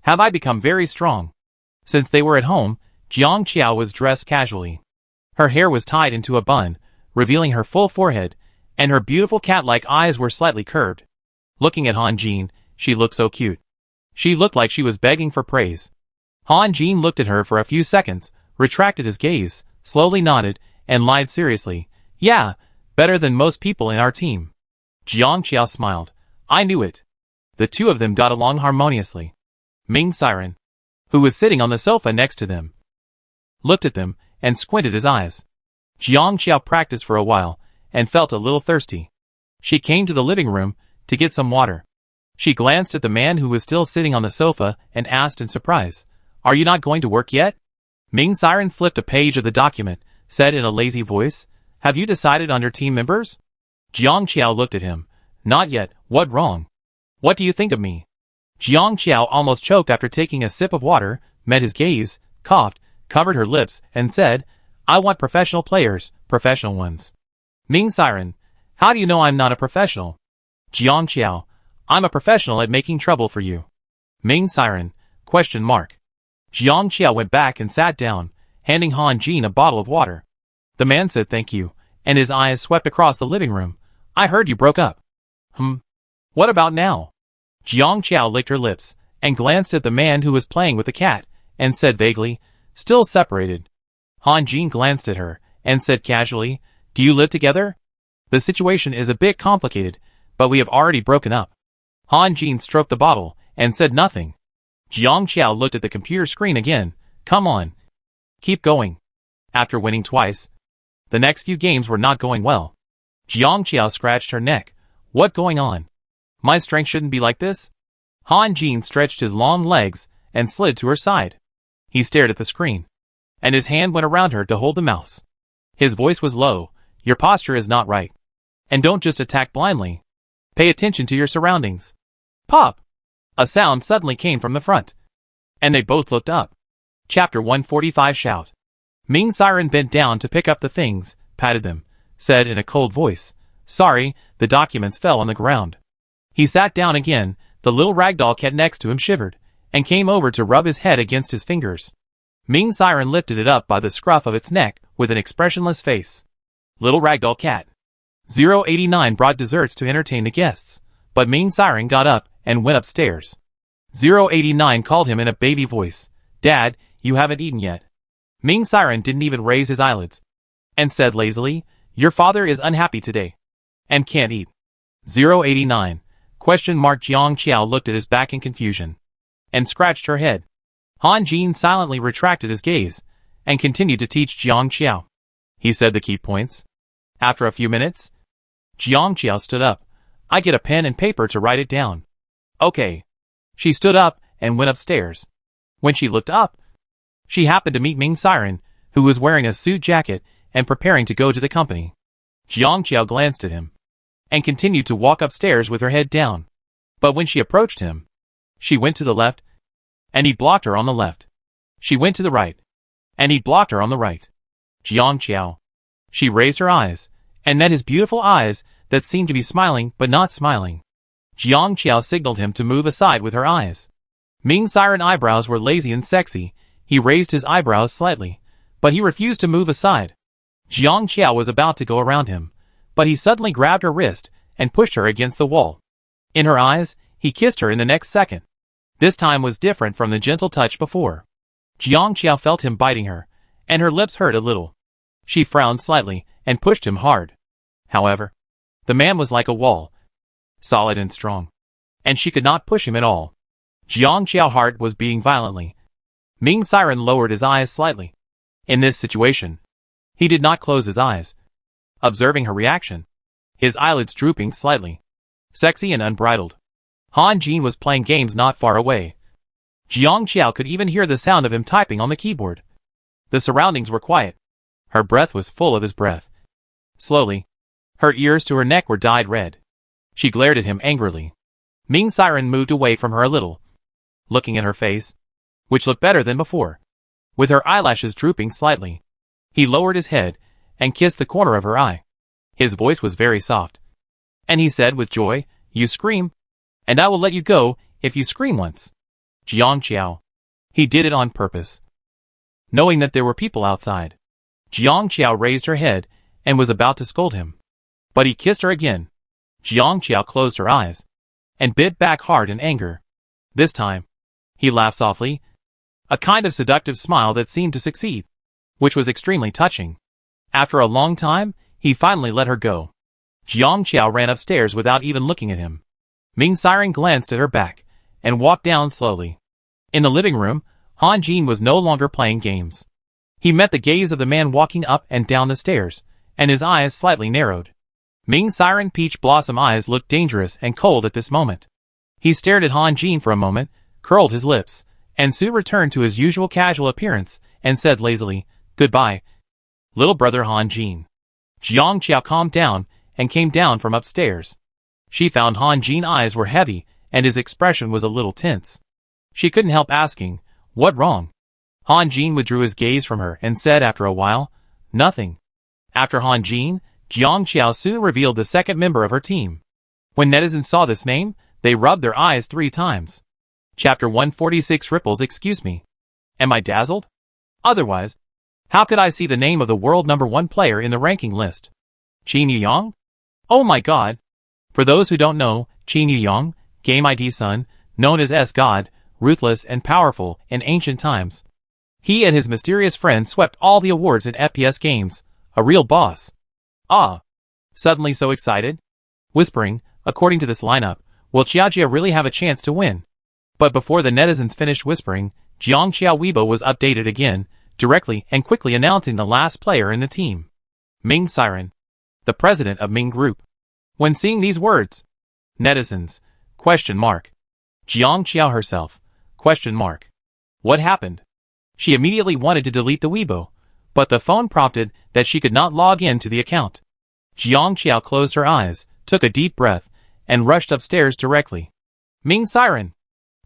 Have I become very strong?" Since they were at home, Jiang Qiao was dressed casually. Her hair was tied into a bun, revealing her full forehead, and her beautiful cat-like eyes were slightly curved. Looking at Han Jin, she looked so cute. She looked like she was begging for praise. Han Jin looked at her for a few seconds, retracted his gaze, slowly nodded, and lied seriously. "Yeah, better than most people in our team." Jiang Qiao smiled. "I knew it." The two of them got along harmoniously. Ming Siren, who was sitting on the sofa next to them, looked at them and squinted his eyes. Jiang Qiao practiced for a while and felt a little thirsty. She came to the living room to get some water. She glanced at the man who was still sitting on the sofa and asked in surprise, "Are you not going to work yet?" Ming Siren flipped a page of the document, said in a lazy voice, "Have you decided on your team members?" Jiang Qiao looked at him. "Not yet. What wrong? What do you think of me?" Jiang Qiao almost choked after taking a sip of water, met his gaze, coughed, covered her lips, and said, "I want professional players, professional ones." Ming Siren, "How do you know I'm not a professional?" Jiang Qiao, "I'm a professional at making trouble for you." Ming Siren, ? Jiang Qiao went back and sat down, handing Han Jin a bottle of water. The man said thank you, and his eyes swept across the living room. "I heard you broke up." What about now?" Jiang Qiao licked her lips, and glanced at the man who was playing with the cat, and said vaguely, "Still separated." Han Jin glanced at her, and said casually, "Do you live together?" "The situation is a bit complicated, but we have already broken up." Han Jin stroked the bottle, and said nothing. Jiang Qiao looked at the computer screen again. "Come on. Keep going." After winning twice, the next few games were not going well. Jiang Qiao scratched her neck. "What going on? My strength shouldn't be like this." Han Jin stretched his long legs and slid to her side. He stared at the screen, and his hand went around her to hold the mouse. His voice was low. "Your posture is not right. And don't just attack blindly. Pay attention to your surroundings." Pop! A sound suddenly came from the front, and they both looked up. Chapter 145. Shout. Ming Siren bent down to pick up the things, patted them, said in a cold voice, "Sorry, the documents fell on the ground." He sat down again. The little ragdoll cat next to him shivered, and came over to rub his head against his fingers. Ming Siren lifted it up by the scruff of its neck with an expressionless face. Little ragdoll cat. 089 brought desserts to entertain the guests, but Ming Siren got up and went upstairs. 089 called him in a baby voice, "Dad, you haven't eaten yet." Ming Siren didn't even raise his eyelids, and said lazily, "Your father is unhappy today, and can't eat." 089. Jiang Qiao looked at his back in confusion, and scratched her head. Han Jin silently retracted his gaze, and continued to teach Jiang Qiao. He said the key points. After a few minutes, Jiang Qiao stood up. I get a pen and paper to write it down. Okay. She stood up and went upstairs. When she looked up, she happened to meet Ming Siren, who was wearing a suit jacket and preparing to go to the company. Jiang Qiao glanced at him and continued to walk upstairs with her head down. But when she approached him, she went to the left, and he blocked her on the left. She went to the right, and he blocked her on the right. Jiang Qiao. She raised her eyes, and met his beautiful eyes that seemed to be smiling but not smiling. Jiang Qiao signaled him to move aside with her eyes. Ming Siren's eyebrows were lazy and sexy. He raised his eyebrows slightly, but he refused to move aside. Jiang Qiao was about to go around him, but he suddenly grabbed her wrist and pushed her against the wall. In her eyes, he kissed her in the next second. This time was different from the gentle touch before. Jiang Qiao felt him biting her, and her lips hurt a little. She frowned slightly and pushed him hard. However, the man was like a wall, solid and strong, and she could not push him at all. Jiang Qiao's heart was beating violently. Ming Siren lowered his eyes slightly. In this situation, he did not close his eyes. Observing her reaction, his eyelids drooping slightly, sexy and unbridled. Han Jin was playing games not far away. Jiang Qiao could even hear the sound of him typing on the keyboard. The surroundings were quiet. Her breath was full of his breath. Slowly, her ears to her neck were dyed red. She glared at him angrily. Ming Siren moved away from her a little, looking at her face, which looked better than before. With her eyelashes drooping slightly, he lowered his head and kissed the corner of her eye. His voice was very soft, and he said with joy, "You scream, and I will let you go if you scream once." Jiang Qiao. He did it on purpose, knowing that there were people outside. Jiang Qiao raised her head and was about to scold him, but he kissed her again. Jiang Qiao closed her eyes and bit back hard in anger. This time, he laughed softly, a kind of seductive smile that seemed to succeed, which was extremely touching. After a long time, he finally let her go. Jiang Qiao ran upstairs without even looking at him. Ming Siren glanced at her back and walked down slowly. In the living room, Han Jin was no longer playing games. He met the gaze of the man walking up and down the stairs, and his eyes slightly narrowed. Ming Siren's peach blossom eyes looked dangerous and cold at this moment. He stared at Han Jin for a moment, curled his lips, and soon returned to his usual casual appearance and said lazily, "Goodbye, little brother Han Jin." Jiang Qiao calmed down and came down from upstairs. She found Han Jin's eyes were heavy and his expression was a little tense. She couldn't help asking, "What wrong?" Han Jin withdrew his gaze from her and said after a while, "Nothing." After Han Jin, Jiang Qiao soon revealed the second member of her team. When netizens saw this name, they rubbed their eyes 3 times. Chapter 146 Ripples. Excuse me. Am I dazzled? Otherwise, how could I see the name of the world #1 player in the ranking list? Qin Yiyang? Oh my god. For those who don't know, Qin Yiyang, game ID Sun, known as S-God, ruthless and powerful in ancient times. He and his mysterious friend swept all the awards in FPS games. A real boss. Ah. Suddenly so excited. Whispering, according to this lineup, will Qiaojia really have a chance to win? But before the netizens finished whispering, Jiang Qiao Weibo was updated again, directly and quickly announcing the last player in the team. Ming Siren, the president of Ming Group. When seeing these words, netizens, ? Jiang Qiao herself, ? What happened? She immediately wanted to delete the Weibo, but the phone prompted that she could not log in to the account. Jiang Qiao closed her eyes, took a deep breath, and rushed upstairs directly. Ming Siren.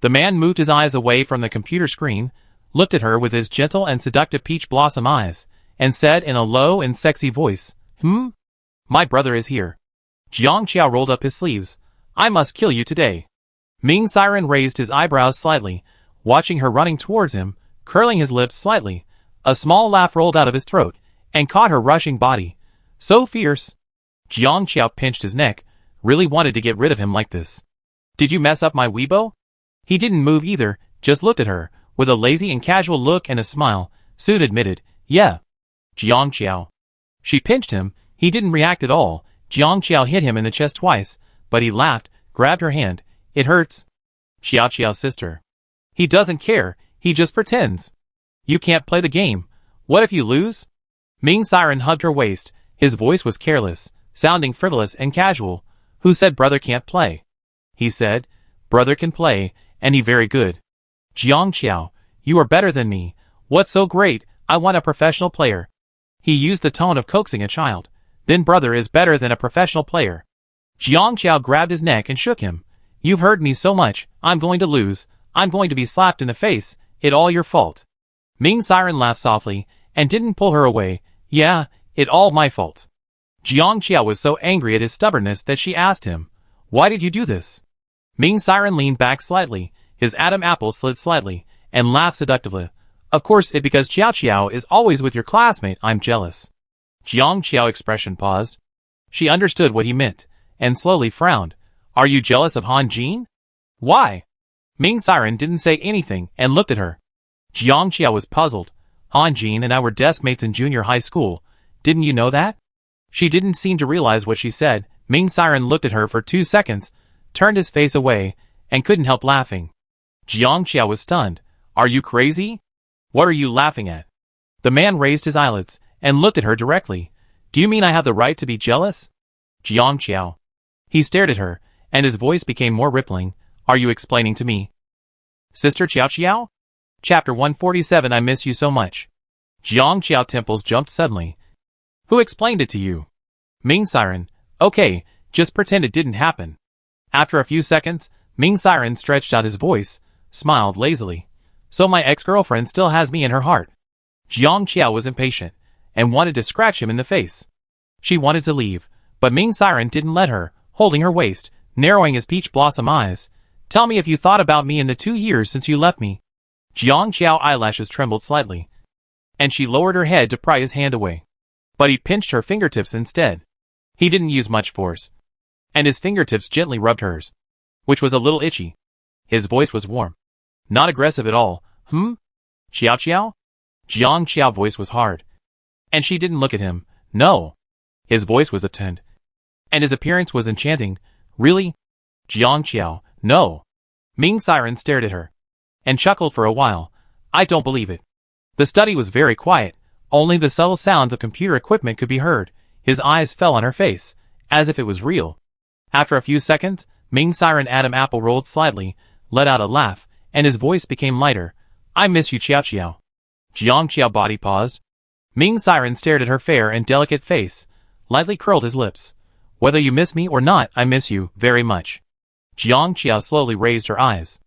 The man moved his eyes away from the computer screen, looked at her with his gentle and seductive peach blossom eyes, and said in a low and sexy voice, My brother is here. Jiang Qiao rolled up his sleeves. I must kill you today. Ming Siren raised his eyebrows slightly, watching her running towards him, curling his lips slightly. A small laugh rolled out of his throat, and caught her rushing body. So fierce. Jiang Qiao pinched his neck, really wanted to get rid of him like this. Did you mess up my Weibo? He didn't move either, just looked at her, with a lazy and casual look and a smile, soon admitted, yeah. Jiang Qiao. She pinched him, he didn't react at all. Jiang Qiao hit him in the chest twice, but he laughed, grabbed her hand. It hurts. Qiao's sister. He doesn't care, he just pretends. You can't play the game. What if you lose? Ming Siren hugged her waist, his voice was careless, sounding frivolous and casual. Who said brother can't play? He said, brother can play, and he very good. Jiang Qiao, you are better than me. What's so great? I want a professional player. He used the tone of coaxing a child. Then brother is better than a professional player. Jiang Qiao grabbed his neck and shook him. You've heard me so much, I'm going to lose. I'm going to be slapped in the face. It all your fault. Ming Siren laughed softly, and didn't pull her away. Yeah, it all my fault. Jiang Qiao was so angry at his stubbornness that she asked him, why did you do this? Ming Siren leaned back slightly, his Adam apple slid slightly, and laughed seductively. Of course it's because Qiao Qiao is always with your classmate, I'm jealous. Jiang Qiao expression paused. She understood what he meant, and slowly frowned. Are you jealous of Han Jin? Why? Ming Siren didn't say anything and looked at her. Jiang Qiao was puzzled. Han Jin and I were desk mates in junior high school. Didn't you know that? She didn't seem to realize what she said. Ming Siren looked at her for 2 seconds, turned his face away, and couldn't help laughing. Jiang Qiao was stunned. Are you crazy? What are you laughing at? The man raised his eyelids and looked at her directly. Do you mean I have the right to be jealous? Jiang Qiao. He stared at her, and his voice became more rippling. Are you explaining to me? Sister Qiao Qiao? Chapter 147 I miss you so much. Jiang Qiao temples jumped suddenly. Who explained it to you? Ming Siren. Okay, just pretend it didn't happen. After a few seconds, Ming Siren stretched out his voice, smiled lazily. So my ex-girlfriend still has me in her heart. Jiang Qiao was impatient, and wanted to scratch him in the face. She wanted to leave, but Ming Siren didn't let her, holding her waist, narrowing his peach blossom eyes. Tell me if you thought about me in the 2 years since you left me. Jiang Qiao eyelashes trembled slightly, and she lowered her head to pry his hand away. But he pinched her fingertips instead. He didn't use much force, and his fingertips gently rubbed hers, which was a little itchy. His voice was warm, not aggressive at all. Qiao Qiao? Jiang Qiao's voice was hard, and she didn't look at him. No. His voice was obtunded, and his appearance was enchanting. Really? Jiang Qiao, no. Ming Siren stared at her, and chuckled for a while. I don't believe it. The study was very quiet. Only the subtle sounds of computer equipment could be heard. His eyes fell on her face, as if it was real. After a few seconds, Ming Siren Adam apple rolled slightly, let out a laugh, and his voice became lighter. I miss you Qiao Qiao. Jiang Qiao body paused. Ming Siren stared at her fair and delicate face, lightly curled his lips. Whether you miss me or not, I miss you very much. Jiang Qiao slowly raised her eyes.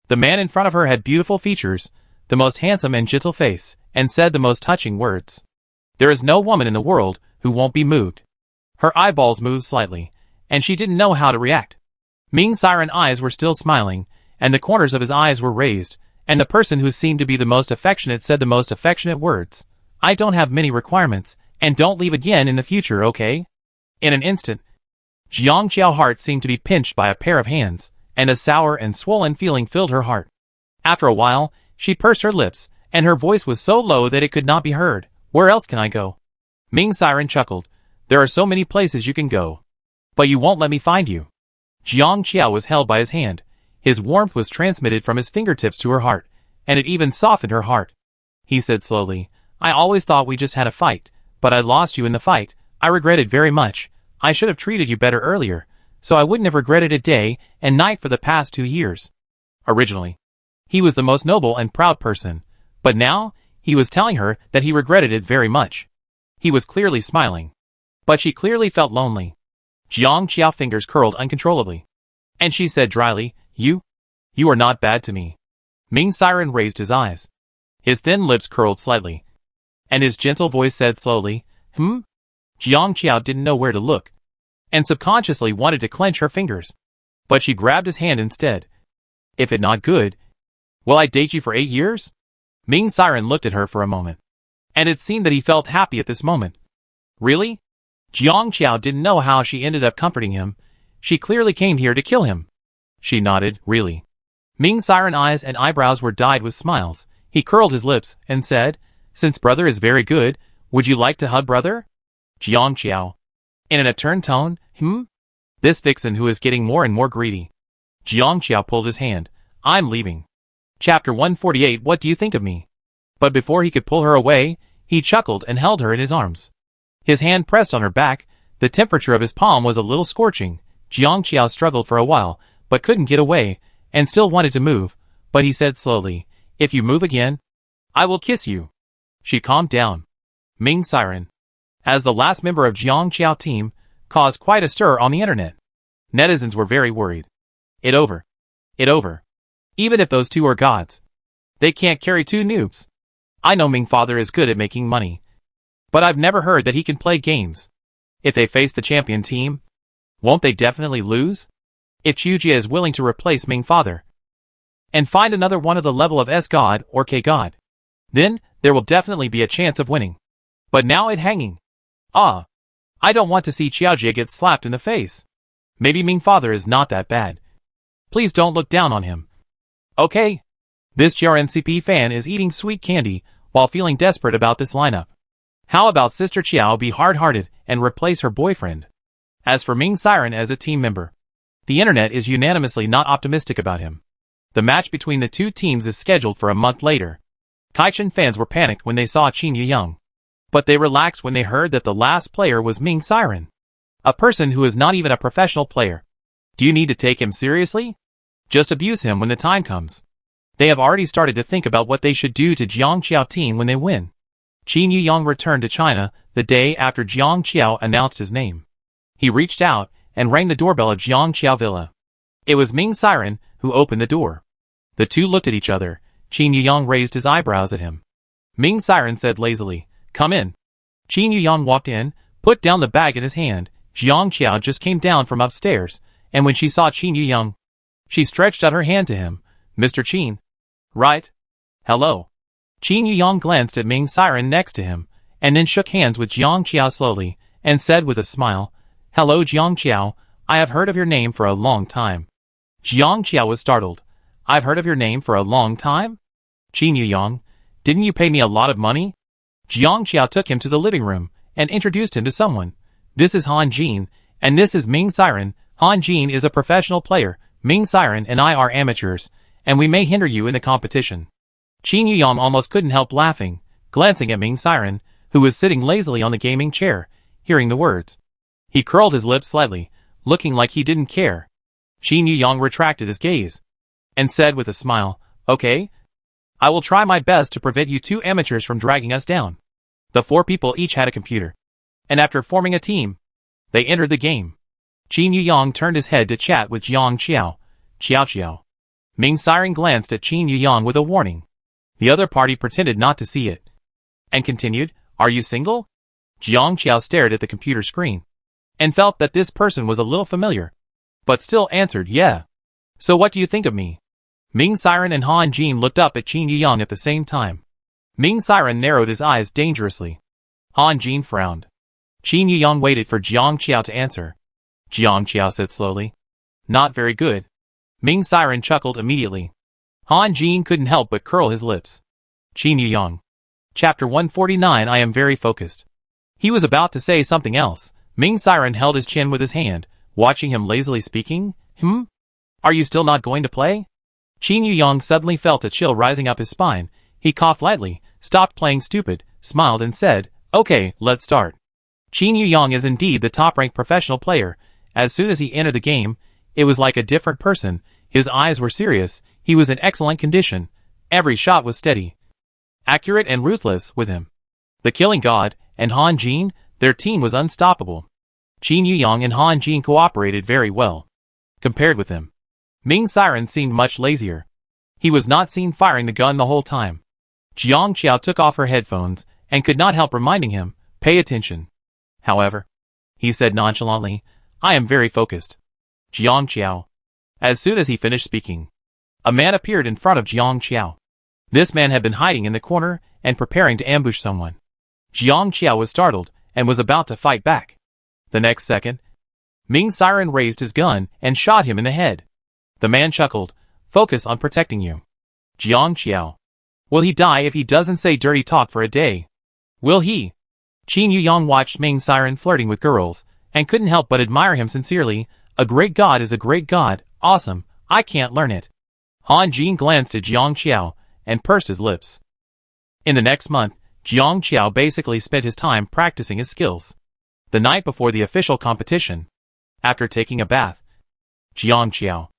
The man in front of her had beautiful features, the most handsome and gentle face, and said the most touching words. There is no woman in the world who won't be moved. Her eyeballs moved slightly, and she didn't know how to react. Ming Siren's eyes were still smiling, and the corners of his eyes were raised, and the person who seemed to be the most affectionate said the most affectionate words. I don't have many requirements, and don't leave again in the future, okay? In an instant, Jiang Qiao's heart seemed to be pinched by a pair of hands, and a sour and swollen feeling filled her heart. After a while, she pursed her lips, and her voice was so low that it could not be heard. Where else can I go? Ming Siren chuckled. There are so many places you can go. But you won't let me find you. Jiang Qiao was held by his hand. His warmth was transmitted from his fingertips to her heart, and it even softened her heart. He said slowly, I always thought we just had a fight, but I lost you in the fight. I regret it very much. I should have treated you better earlier, so I wouldn't have regretted it day and night for the past 2 years. Originally, he was the most noble and proud person, but now, he was telling her that he regretted it very much. He was clearly smiling, but she clearly felt lonely. Jiang Qiao's fingers curled uncontrollably, and she said dryly, You are not bad to me. Ming Siren raised his eyes. His thin lips curled slightly, and his gentle voice said slowly, Jiang Qiao didn't know where to look, and subconsciously wanted to clench her fingers, but she grabbed his hand instead. If it not good, will I date you for 8 years? Ming Siren looked at her for a moment, and it seemed that he felt happy at this moment. Really? Jiang Qiao didn't know how she ended up comforting him. She clearly came here to kill him. She nodded, really. Ming Siren's eyes and eyebrows were dyed with smiles. He curled his lips and said, Since brother is very good, would you like to hug brother? Jiang Qiao. In an attuned tone, This vixen who is getting more and more greedy. Jiang Qiao pulled his hand. I'm leaving. Chapter 148 What do you think of me? But before he could pull her away, he chuckled and held her in his arms. His hand pressed on her back. The temperature of his palm was a little scorching. Jiang Qiao struggled for a while, but couldn't get away, and still wanted to move, but he said slowly, "If you move again, I will kiss you." She calmed down. Ming Siren, as the last member of Jiang Qiao team, caused quite a stir on the internet. Netizens were very worried. It over. Even if those two are gods, they can't carry two noobs. I know Ming father is good at making money, but I've never heard that he can play games. If they face the champion team, won't they definitely lose? If Chujia is willing to replace Ming father and find another one of the level of S god or K god, then there will definitely be a chance of winning. But now it hanging. I don't want to see Xiaojie get slapped in the face. Maybe Ming father is not that bad. Please don't look down on him. Okay. This JRNCP fan is eating sweet candy while feeling desperate about this lineup. How about Sister Qiao be hard-hearted and replace her boyfriend? As for Ming Siren as a team member, the internet is unanimously not optimistic about him. The match between the two teams is scheduled for a month later. Kaichen fans were panicked when they saw Qin Yuyang, but they relaxed when they heard that the last player was Ming Siren, a person who is not even a professional player. Do you need to take him seriously? Just abuse him when the time comes. They have already started to think about what they should do to Jiang Qiao team when they win. Qin Yuyang returned to China the day after Jiang Qiao announced his name. He reached out and rang the doorbell of Jiang Qiao Villa. It was Ming Siren who opened the door. The two looked at each other. Qin Yuyang raised his eyebrows at him. Ming Siren said lazily, "Come in." Qin Yuyang walked in, put down the bag in his hand. Jiang Qiao just came down from upstairs, and when she saw Qin Yuyang, she stretched out her hand to him. "Mr. Qin." "Right. Hello." Qin Yuyang glanced at Ming Siren next to him, and then shook hands with Jiang Qiao slowly, and said with a smile, "Hello Jiang Qiao, I have heard of your name for a long time." Jiang Qiao was startled. "I've heard of your name for a long time? Qin Yuyang, didn't you pay me a lot of money?" Jiang Qiao took him to the living room, and introduced him to someone. "This is Han Jin, and this is Ming Siren. Han Jin is a professional player. Ming Siren and I are amateurs, and we may hinder you in the competition." Qin Yuyang almost couldn't help laughing, glancing at Ming Siren, who was sitting lazily on the gaming chair, hearing the words. He curled his lips slightly, looking like he didn't care. Qin Yuyang retracted his gaze, and said with a smile, "Okay. I will try my best to prevent you two amateurs from dragging us down." The four people each had a computer, and after forming a team, they entered the game. Qin Yuyang turned his head to chat with Jiang Qiao. Qiao. Ming Siren glanced at Qin Yuyang with a warning. The other party pretended not to see it, and continued, "Are you single?" Jiang Qiao stared at the computer screen, and felt that this person was a little familiar, but still answered, "Yeah." "So what do you think of me?" Ming Siren and Han Jin looked up at Qin Yuyang at the same time. Ming Siren narrowed his eyes dangerously. Han Jin frowned. Qin Yuyang waited for Jiang Qiao to answer. Jiang Qiao said slowly, "Not very good." Ming Siren chuckled immediately. Han Jin couldn't help but curl his lips. Qin Yuyang. Chapter 149. I am very focused. He was about to say something else. Ming Siren held his chin with his hand, watching him lazily speaking. Are you still not going to play?" Qin Yuyang suddenly felt a chill rising up his spine. He coughed lightly, stopped playing stupid, smiled and said, "Okay, let's start." Qin Yuyang is indeed the top-ranked professional player. As soon as he entered the game, it was like a different person. His eyes were serious, he was in excellent condition. Every shot was steady, accurate and ruthless with him. The Killing God and Han Jin, their team was unstoppable. Qin Yuyang and Han Jin cooperated very well. Compared with him, Ming Siren seemed much lazier. He was not seen firing the gun the whole time. Jiang Qiao took off her headphones and could not help reminding him, "Pay attention." "However," he said nonchalantly, "I am very focused." Jiang Qiao. As soon as he finished speaking, a man appeared in front of Jiang Qiao. This man had been hiding in the corner and preparing to ambush someone. Jiang Qiao was startled and was about to fight back. The next second, Ming Siren raised his gun and shot him in the head. The man chuckled, "Focus on protecting you." Jiang Qiao. Will he die if he doesn't say dirty talk for a day? Will he? Qin Yuyang watched Ming Siren flirting with girls, and couldn't help but admire him sincerely. A great god is a great god, awesome, I can't learn it. Han Jin glanced at Jiang Qiao, and pursed his lips. In the next month, Jiang Qiao basically spent his time practicing his skills. The night before the official competition, after taking a bath, Jiang Qiao.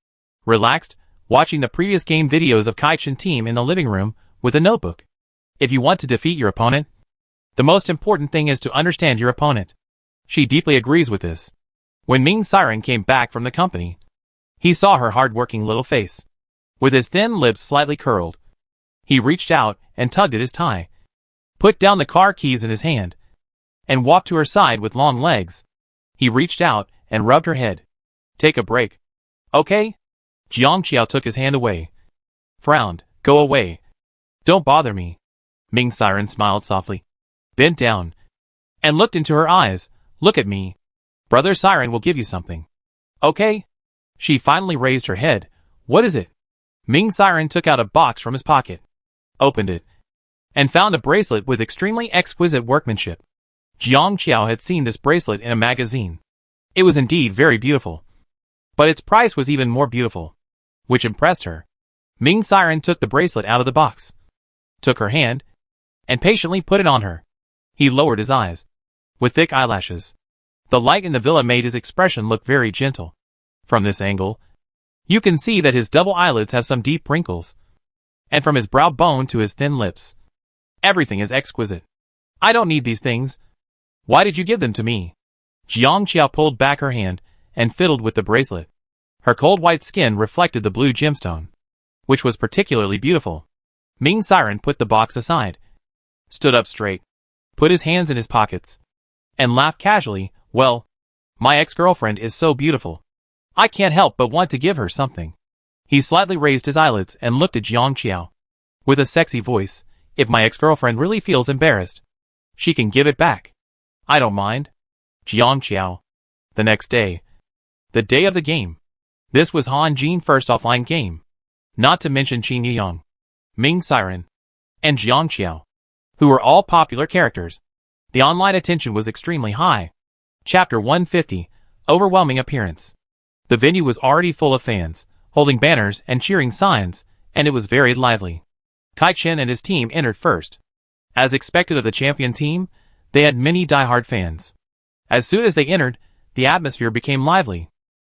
Relaxed, watching the previous game videos of Kai-Chen team in the living room with a notebook. If you want to defeat your opponent, the most important thing is to understand your opponent. She deeply agrees with this. When Ming Siren came back from the company, he saw her hard-working little face. With his thin lips slightly curled, he reached out and tugged at his tie, put down the car keys in his hand, and walked to her side with long legs. He reached out and rubbed her head. Take a break. Okay? Jiang Qiao took his hand away. Frowned. Go away. Don't bother me. Ming Siren smiled softly, bent down, and looked into her eyes. Look at me. Brother Siren will give you something. Okay? She finally raised her head. What is it? Ming Siren took out a box from his pocket, opened it, and found a bracelet with extremely exquisite workmanship. Jiang Qiao had seen this bracelet in a magazine. It was indeed very beautiful, but its price was even more beautiful, which impressed her. Ming Siren took the bracelet out of the box, took her hand, and patiently put it on her. He lowered his eyes, with thick eyelashes. The light in the villa made his expression look very gentle. From this angle, you can see that his double eyelids have some deep wrinkles, and from his brow bone to his thin lips, everything is exquisite. I don't need these things. Why did you give them to me? Jiang Qiao pulled back her hand and fiddled with the bracelet. Her cold white skin reflected the blue gemstone, which was particularly beautiful. Ming Siren put the box aside, stood up straight, put his hands in his pockets, and laughed casually. Well, my ex-girlfriend is so beautiful. I can't help but want to give her something. He slightly raised his eyelids and looked at Jiang Qiao. With a sexy voice, if my ex-girlfriend really feels embarrassed, she can give it back. I don't mind. Jiang Qiao. The next day. The day of the game. This was Han Jin's first offline game. Not to mention Qin Yiyang, Ming Siren, and Jiang Qiao, who were all popular characters. The online attention was extremely high. Chapter 150. Overwhelming appearance. The venue was already full of fans, holding banners and cheering signs, and it was very lively. Kai-Chen and his team entered first. As expected of the champion team, they had many die-hard fans. As soon as they entered, the atmosphere became lively.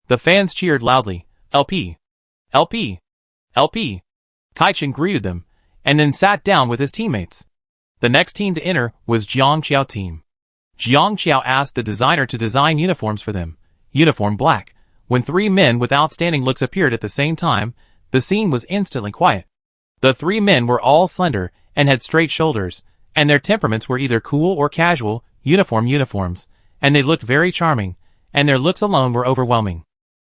The fans cheered loudly, LP, LP, LP. Kai-Chen greeted them, and then sat down with his teammates. The next team to enter was Jiang Qiao team. Jiang Qiao asked the designer to design uniforms for them, uniform black. When three men with outstanding looks appeared at the same time, the scene was instantly quiet. The three men were all slender and had straight shoulders, and their temperaments were either cool or casual, uniforms, and they looked very charming, and their looks alone were overwhelming.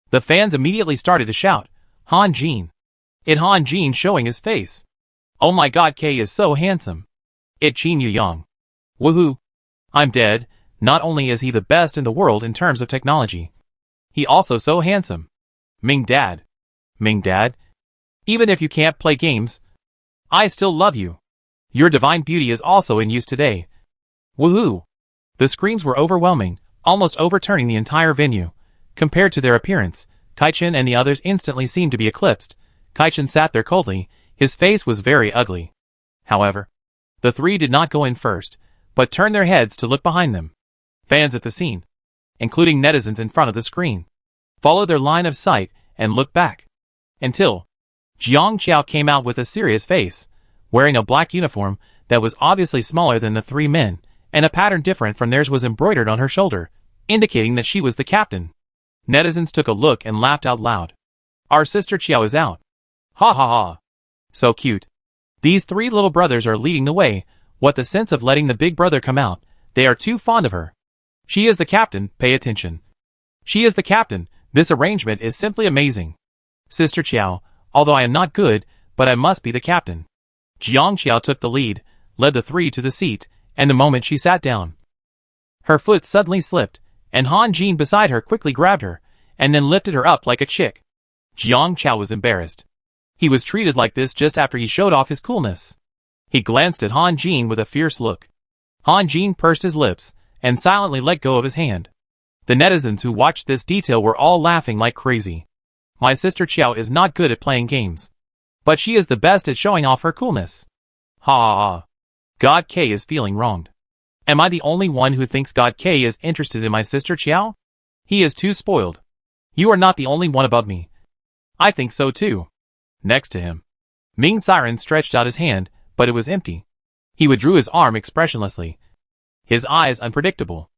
The fans immediately started to shout, Han Jin. It Han Jin showing his face. Oh my god, K is so handsome. It Qin Yuyang. Woohoo. I'm dead. Not only is he the best in the world in terms of technology, he also so handsome. Ming Dad. Ming Dad. Even if you can't play games, I still love you. Your divine beauty is also in use today. Woohoo. The screams were overwhelming, almost overturning the entire venue. Compared to their appearance, Kai-Chen and the others instantly seemed to be eclipsed. Kai-Chen sat there coldly, his face was very ugly. However, the three did not go in first, but turned their heads to look behind them. Fans at the scene, including netizens in front of the screen, followed their line of sight and looked back. Until Jiang Qiao came out with a serious face, wearing a black uniform that was obviously smaller than the three men, and a pattern different from theirs was embroidered on her shoulder, indicating that she was the captain. Netizens took a look and laughed out loud. Our sister Qiao is out. Ha ha ha. So cute. These three little brothers are leading the way. What the sense of letting the big brother come out? They are too fond of her. She is the captain, pay attention. She is the captain, this arrangement is simply amazing. Sister Qiao, although I am not good, but I must be the captain. Jiang Qiao took the lead, led the three to the seat, and the moment she sat down, her foot suddenly slipped, and Han Jin beside her quickly grabbed her, and then lifted her up like a chick. Jiang Qiao was embarrassed. He was treated like this just after he showed off his coolness. He glanced at Han Jin with a fierce look. Han Jin pursed his lips, and silently let go of his hand. The netizens who watched this detail were all laughing like crazy. My sister Qiao is not good at playing games, but she is the best at showing off her coolness. Ha ha ha. God K is feeling wronged. Am I the only one who thinks God K is interested in my sister Qiao? He is too spoiled. You are not the only one above me. I think so too. Next to him, Ming Siren stretched out his hand, but it was empty. He withdrew his arm expressionlessly, his eyes unpredictable.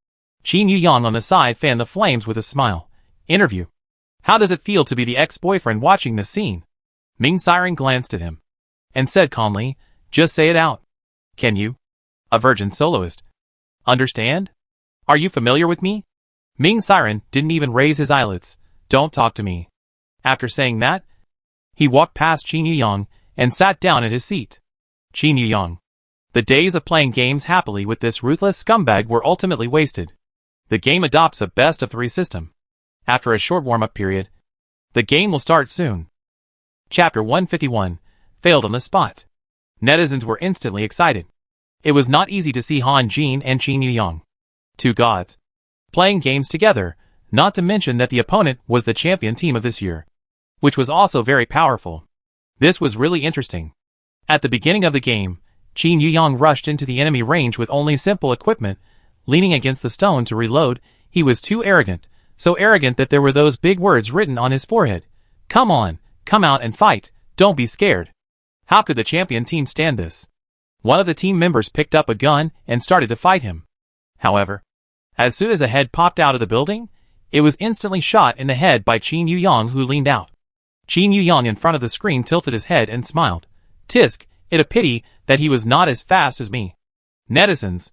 Qin Yuyang on the side fanned the flames with a smile. Interview. How does it feel to be the ex-boyfriend watching this scene? Ming Siren glanced at him and said calmly, just say it out. Can you? A virgin soloist. Understand? Are you familiar with me? Ming Siren didn't even raise his eyelids. Don't talk to me. After saying that, he walked past Qin Yuyang and sat down at his seat. Qin Yuyang. The days of playing games happily with this ruthless scumbag were ultimately wasted. The game adopts a best-of-3 system. After a short warm-up period, the game will start soon. Chapter 151. Failed on the spot. Netizens were instantly excited. It was not easy to see Han Jin and Qin Yuyang, two gods, playing games together, not to mention that the opponent was the champion team of this year, which was also very powerful. This was really interesting. At the beginning of the game, Qin Yuyang rushed into the enemy range with only simple equipment, leaning against the stone to reload. He was too arrogant, so arrogant that there were those big words written on his forehead. Come on, come out and fight, don't be scared. How could the champion team stand this? One of the team members picked up a gun and started to fight him. However, as soon as a head popped out of the building, it was instantly shot in the head by Qin Yuyang, who leaned out. Qin Yuyang in front of the screen tilted his head and smiled. Tisk, it a pity that he was not as fast as me. Netizens.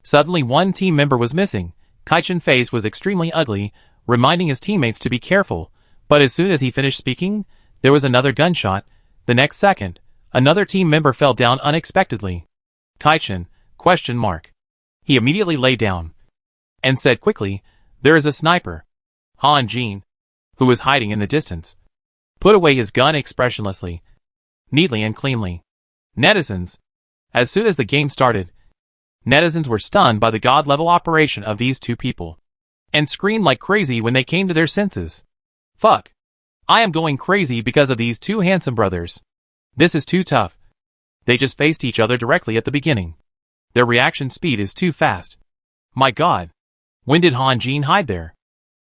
Suddenly one team member was missing. Kaichen's face was extremely ugly, reminding his teammates to be careful, but as soon as he finished speaking, there was another gunshot. The next second, another team member fell down unexpectedly. Kaichen, ? He immediately lay down and said quickly, there is a sniper. Han Jin, who was hiding in the distance, put away his gun expressionlessly, neatly and cleanly. Netizens. As soon as the game started, netizens were stunned by the god-level operation of these two people, and screamed like crazy when they came to their senses. Fuck. I am going crazy because of these two handsome brothers. This is too tough. They just faced each other directly at the beginning. Their reaction speed is too fast. My god. When did Han Jin hide there?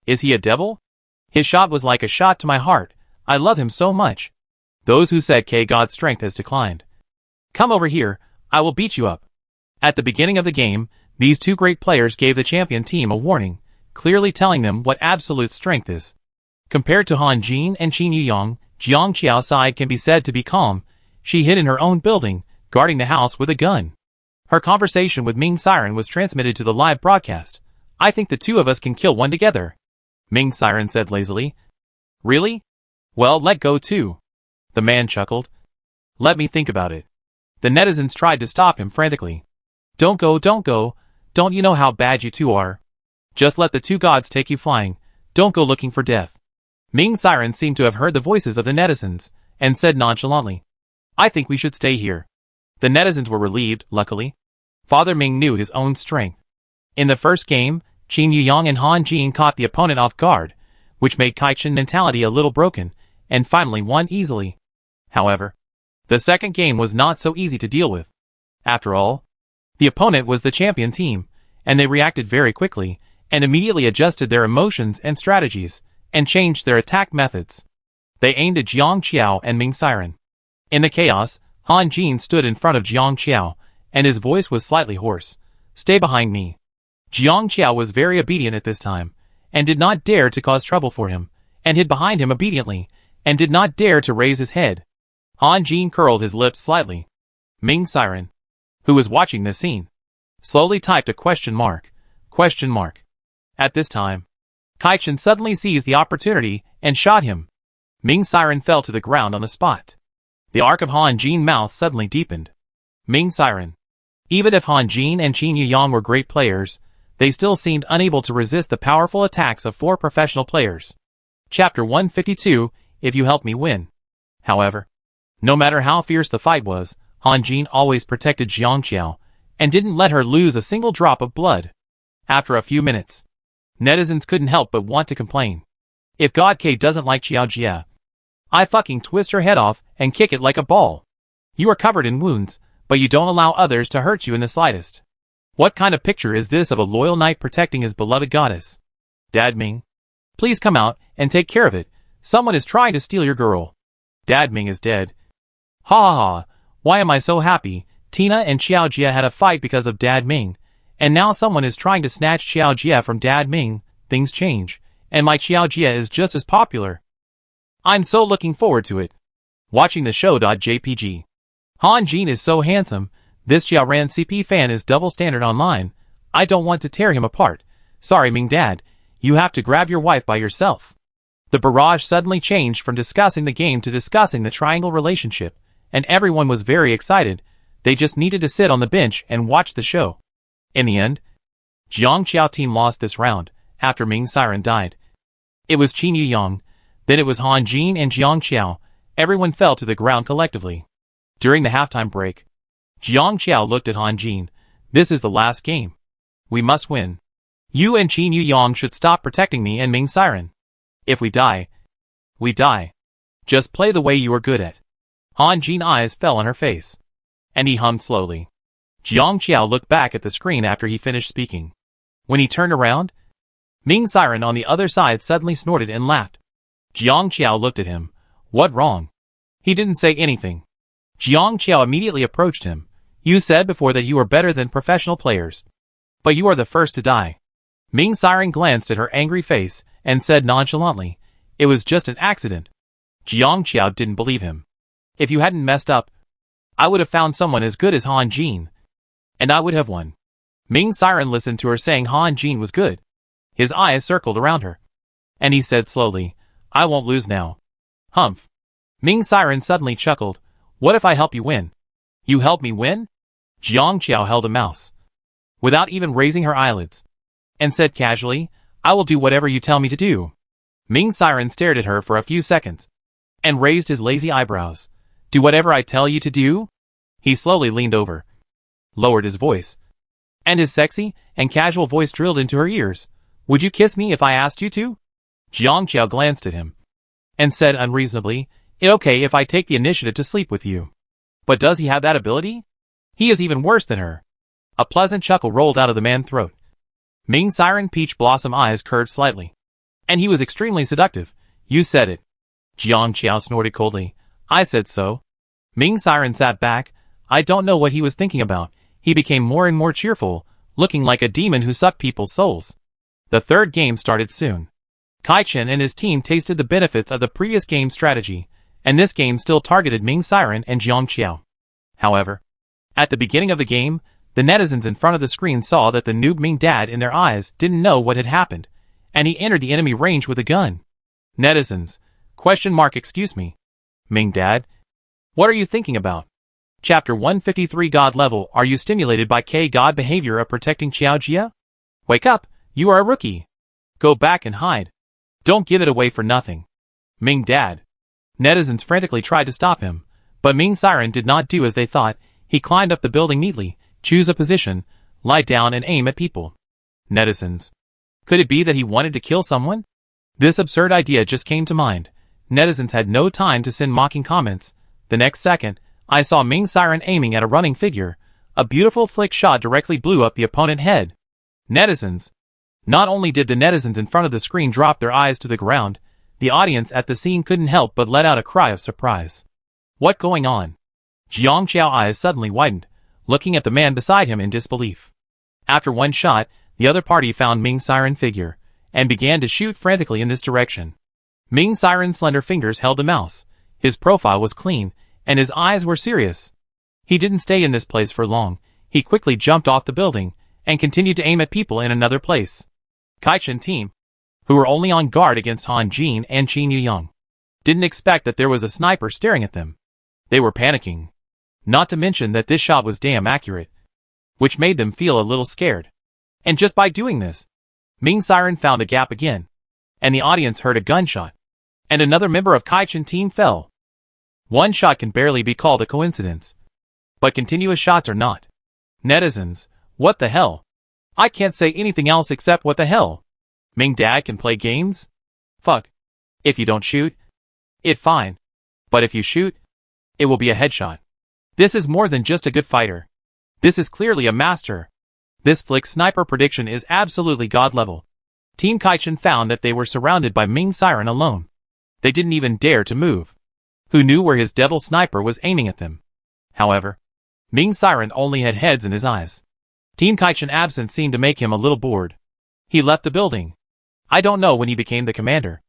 Is he a devil? His shot was like a shot to my heart. I love him so much. Those who said God's strength has declined. Come over here, I will beat you up. At the beginning of the game, these two great players gave the champion team a warning, clearly telling them what absolute strength is. Compared to Han Jin and Qin Yuyang, Jiang Qiao's side can be said to be calm. She hid in her own building, guarding the house with a gun. Her conversation with Ming Siren was transmitted to the live broadcast. I think the two of us can kill one together, Ming Siren said lazily. Really? Well, let go too. The man chuckled. Let me think about it. The netizens tried to stop him frantically. Don't go, don't you know how bad you two are? Just let the two gods take you flying, don't go looking for death. Ming Siren seemed to have heard the voices of the netizens, and said nonchalantly, I think we should stay here. The netizens were relieved, luckily. Father Ming knew his own strength. In the first game, Qin Yuyang and Han Jin caught the opponent off guard, which made Kaichen's mentality a little broken, and finally won easily. However, the second game was not so easy to deal with. After all, the opponent was the champion team, and they reacted very quickly, and immediately adjusted their emotions and strategies, and changed their attack methods. They aimed at Jiang Qiao and Ming Siren. In the chaos, Han Jin stood in front of Jiang Qiao, and his voice was slightly hoarse. Stay behind me. Jiang Qiao was very obedient at this time, and did not dare to cause trouble for him, and hid behind him obediently, and did not dare to raise his head. Han Jin curled his lips slightly. Ming Siren, who was watching this scene, slowly typed a question mark. At this time, Kaichen suddenly seized the opportunity and shot him. Ming Siren fell to the ground on the spot. The arc of Han Jin's mouth suddenly deepened. Ming Siren. Even if Han Jin and Qin Yuyang were great players, they still seemed unable to resist the powerful attacks of 4 professional players. Chapter 152, If You Help Me Win. However, no matter how fierce the fight was, Han Jin always protected Jiang Qiao, and didn't let her lose a single drop of blood. After a few minutes, netizens couldn't help but want to complain. If God K doesn't like Qiao Jia, I fucking twist her head off and kick it like a ball. You are covered in wounds, but you don't allow others to hurt you in the slightest. What kind of picture is this of a loyal knight protecting his beloved goddess? Dad Ming, please come out and take care of it. Someone is trying to steal your girl. Dad Ming is dead. Ha ha ha, why am I so happy? Tina and Xiao Jia had a fight because of Dad Ming, and now someone is trying to snatch Xiao Jia from Dad Ming. Things change, and my Xiao Jia is just as popular. I'm so looking forward to it. Watching the show. JPG. Han Jin is so handsome. This Xiao Ran CP fan is double standard online. I don't want to tear him apart. Sorry Ming Dad, you have to grab your wife by yourself. The barrage suddenly changed from discussing the game to discussing the triangle relationship, and everyone was very excited. They just needed to sit on the bench and watch the show. In the end, Jiang Qiao team lost this round, after Ming Siren died. It was Qin Yuyang, then it was Han Jin and Jiang Qiao. Everyone fell to the ground collectively. During the halftime break, Jiang Qiao looked at Han Jin. This is the last game. We must win. You and Qin Yuyang should stop protecting me and Ming Siren. If we die, we die. Just play the way you are good at. Han Jin's eyes fell on her face, and he hummed slowly. Jiang Qiao looked back at the screen after he finished speaking. When he turned around, Ming Siren on the other side suddenly snorted and laughed. Jiang Qiao looked at him. What wrong? He didn't say anything. Jiang Qiao immediately approached him. You said before that you were better than professional players, but you are the first to die. Ming Siren glanced at her angry face and said nonchalantly, it was just an accident. Jiang Qiao didn't believe him. If you hadn't messed up, I would have found someone as good as Han Jin, and I would have won. Ming Siren listened to her saying Han Jin was good. His eyes circled around her, and he said slowly, I won't lose now. Humph. Ming Siren suddenly chuckled. What if I help you win? You help me win? Jiang Qiao held a mouse, without even raising her eyelids, and said casually, I will do whatever you tell me to do. Ming Siren stared at her for a few seconds, and raised his lazy eyebrows. Do whatever I tell you to do? He slowly leaned over, lowered his voice, and his sexy and casual voice drilled into her ears. Would you kiss me if I asked you to? Jiang Qiao glanced at him, and said unreasonably, It's okay if I take the initiative to sleep with you. But does he have that ability? He is even worse than her. A pleasant chuckle rolled out of the man's throat. Ming Siren peach blossom eyes curved slightly, and he was extremely seductive. You said it. Jiang Qiao snorted coldly. I said so. Ming Siren sat back. I don't know what he was thinking about. He became more and more cheerful, looking like a demon who sucked people's souls. The third game started soon. Kai Chen and his team tasted the benefits of the previous game's strategy, and this game still targeted Ming Siren and Jiang Qiao. However, at the beginning of the game, the netizens in front of the screen saw that the noob Ming Dad in their eyes didn't know what had happened, and he entered the enemy range with a gun. Netizens. ? Excuse me. Ming Dad? What are you thinking about? Chapter 153 God level. Are you stimulated by God behavior of protecting Xiao Jia? Wake up, you are a rookie. Go back and hide. Don't give it away for nothing. Ming Dad. Netizens frantically tried to stop him, but Ming Siren did not do as they thought. He climbed up the building neatly, choose a position, lie down and aim at people. Netizens. Could it be that he wanted to kill someone? This absurd idea just came to mind. Netizens had no time to send mocking comments. The next second, I saw Ming Siren aiming at a running figure. A beautiful flick shot directly blew up the opponent's head. Netizens. Not only did the netizens in front of the screen drop their eyes to the ground, the audience at the scene couldn't help but let out a cry of surprise. What going on? Jiang Qiao's eyes suddenly widened, looking at the man beside him in disbelief. After one shot, the other party found Ming Siren's figure, and began to shoot frantically in this direction. Ming Siren's slender fingers held the mouse. His profile was clean, and his eyes were serious. He didn't stay in this place for long. He quickly jumped off the building, and continued to aim at people in another place. Kai Chen team, who were only on guard against Han Jin and Qin Yuyang, didn't expect that there was a sniper staring at them. They were panicking. Not to mention that this shot was damn accurate, which made them feel a little scared. And just by doing this, Ming Siren found a gap again, and the audience heard a gunshot, and another member of Kai Chen team fell. One shot can barely be called a coincidence, but continuous shots are not. Netizens, what the hell? I can't say anything else except what the hell. Ming Dad can play games? Fuck. If you don't shoot, it fine. But if you shoot, it will be a headshot. This is more than just a good fighter. This is clearly a master. This flick sniper prediction is absolutely god level. Team Kaichin found that they were surrounded by Ming Siren alone. They didn't even dare to move. Who knew where his devil sniper was aiming at them? However, Ming Siren only had heads in his eyes. Team Kaichin absence seemed to make him a little bored. He left the building. I don't know when he became the commander.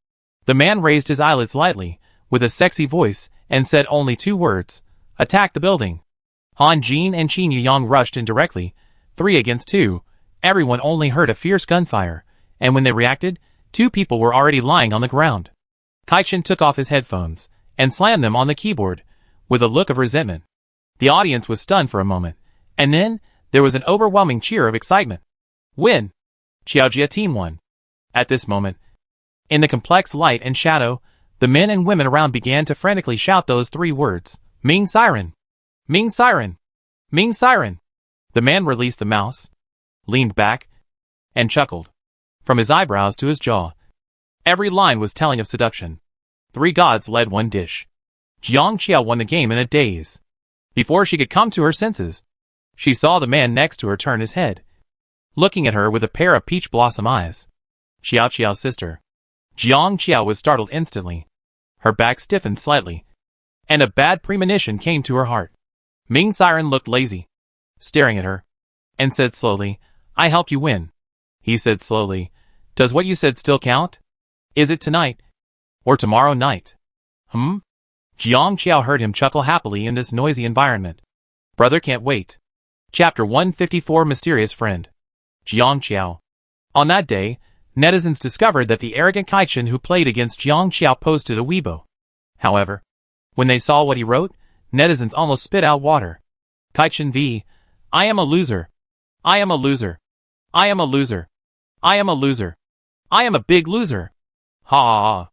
The man raised his eyelids lightly, with a sexy voice, and said only 2 words. Attack the building. Han Jin and Qin Yang rushed in directly, 3 against 2. Everyone only heard a fierce gunfire, and when they reacted, 2 people were already lying on the ground. Kaichin took off his headphones, and slammed them on the keyboard, with a look of resentment. The audience was stunned for a moment, and then, there was an overwhelming cheer of excitement. Win! Xiaojia team won. At this moment, in the complex light and shadow, the men and women around began to frantically shout those 3 words. Ming Siren! Ming Siren! Ming Siren! The man released the mouse, leaned back, and chuckled. From his eyebrows to his jaw, every line was telling of seduction. 3 gods led 1 dish. Jiang Qiao won the game in a daze. Before she could come to her senses, she saw the man next to her turn his head, looking at her with a pair of peach blossom eyes. Xiao Qiao's sister. Jiang Qiao was startled instantly. Her back stiffened slightly, and a bad premonition came to her heart. Ming Siren looked lazy, staring at her, and said slowly, I helped you win. He said slowly, does what you said still count? Is it tonight? Or tomorrow night? Jiang Qiao heard him chuckle happily in this noisy environment. Brother can't wait. Chapter 154 Mysterious Friend. Jiang Qiao. On that day, netizens discovered that the arrogant Kaichin who played against Jiang Qiao posted a Weibo. However, when they saw what he wrote, netizens almost spit out water. Kaichin v. I am a loser. I am a loser. I am a loser. I am a loser. I am a big loser. Ha ha ha.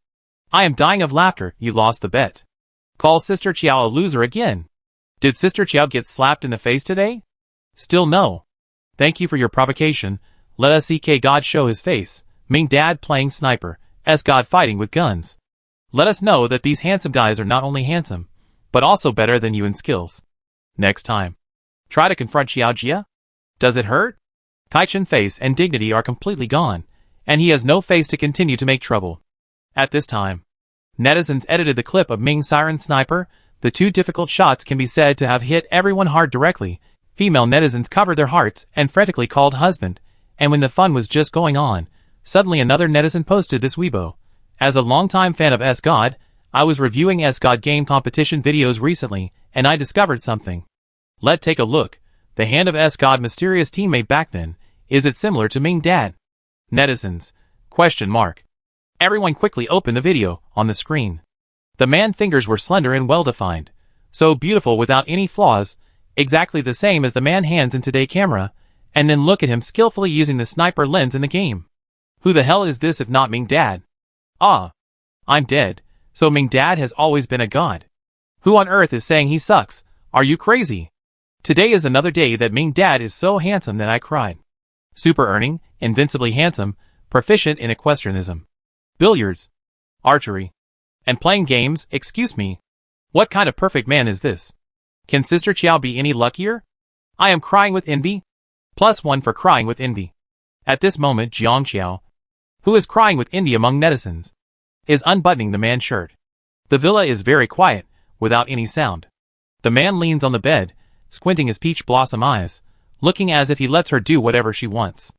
I am dying of laughter, you lost the bet. Call Sister Qiao a loser again. Did Sister Qiao get slapped in the face today? Still no. Thank you for your provocation. Let us see K God show his face. Ming Dad playing sniper, S God fighting with guns. Let us know that these handsome guys are not only handsome, but also better than you in skills. Next time, try to confront Xiaojia? Does it hurt? Kaichin's face and dignity are completely gone, and he has no face to continue to make trouble. At this time, netizens edited the clip of Ming Siren sniper. The 2 difficult shots can be said to have hit everyone hard directly. Female netizens covered their hearts and frantically called husband, and when the fun was just going on, suddenly another netizen posted this Weibo. As a longtime fan of S God, I was reviewing S God game competition videos recently, and I discovered something. Let's take a look. The hand of S God mysterious teammate back then, is it similar to Ming Dad? Netizens? Question mark. Everyone quickly opened the video on the screen. The man's fingers were slender and well-defined, so beautiful without any flaws, exactly the same as the man's hands in today's camera, and then look at him skillfully using the sniper lens in the game. Who the hell is this if not Ming Dad? Ah, I'm dead, so Ming Dad has always been a god. Who on earth is saying he sucks? Are you crazy? Today is another day that Ming Dad is so handsome that I cried. Super earning, invincibly handsome, proficient in equestrianism, billiards, archery, and playing games. Excuse me. What kind of perfect man is this? Can Sister Qiao be any luckier? I am crying with envy. +1 for crying with envy. At this moment Jiang Qiao, who is crying with envy among netizens, is unbuttoning the man's shirt. The villa is very quiet, without any sound. The man leans on the bed, squinting his peach blossom eyes, looking as if he lets her do whatever she wants.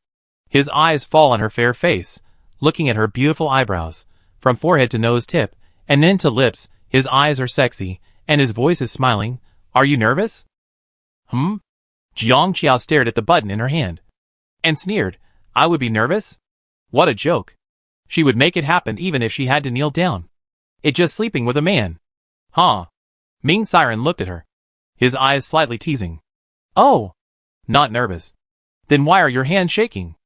His eyes fall on her fair face, looking at her beautiful eyebrows, from forehead to nose tip, and then to lips. His eyes are sexy, and his voice is smiling. Are you nervous? Jiang Qiao stared at the button in her hand, and sneered. I would be nervous? What a joke. She would make it happen even if she had to kneel down. It just sleeping with a man. Huh? Ming Siren looked at her, his eyes slightly teasing. Oh, not nervous. Then why are your hands shaking?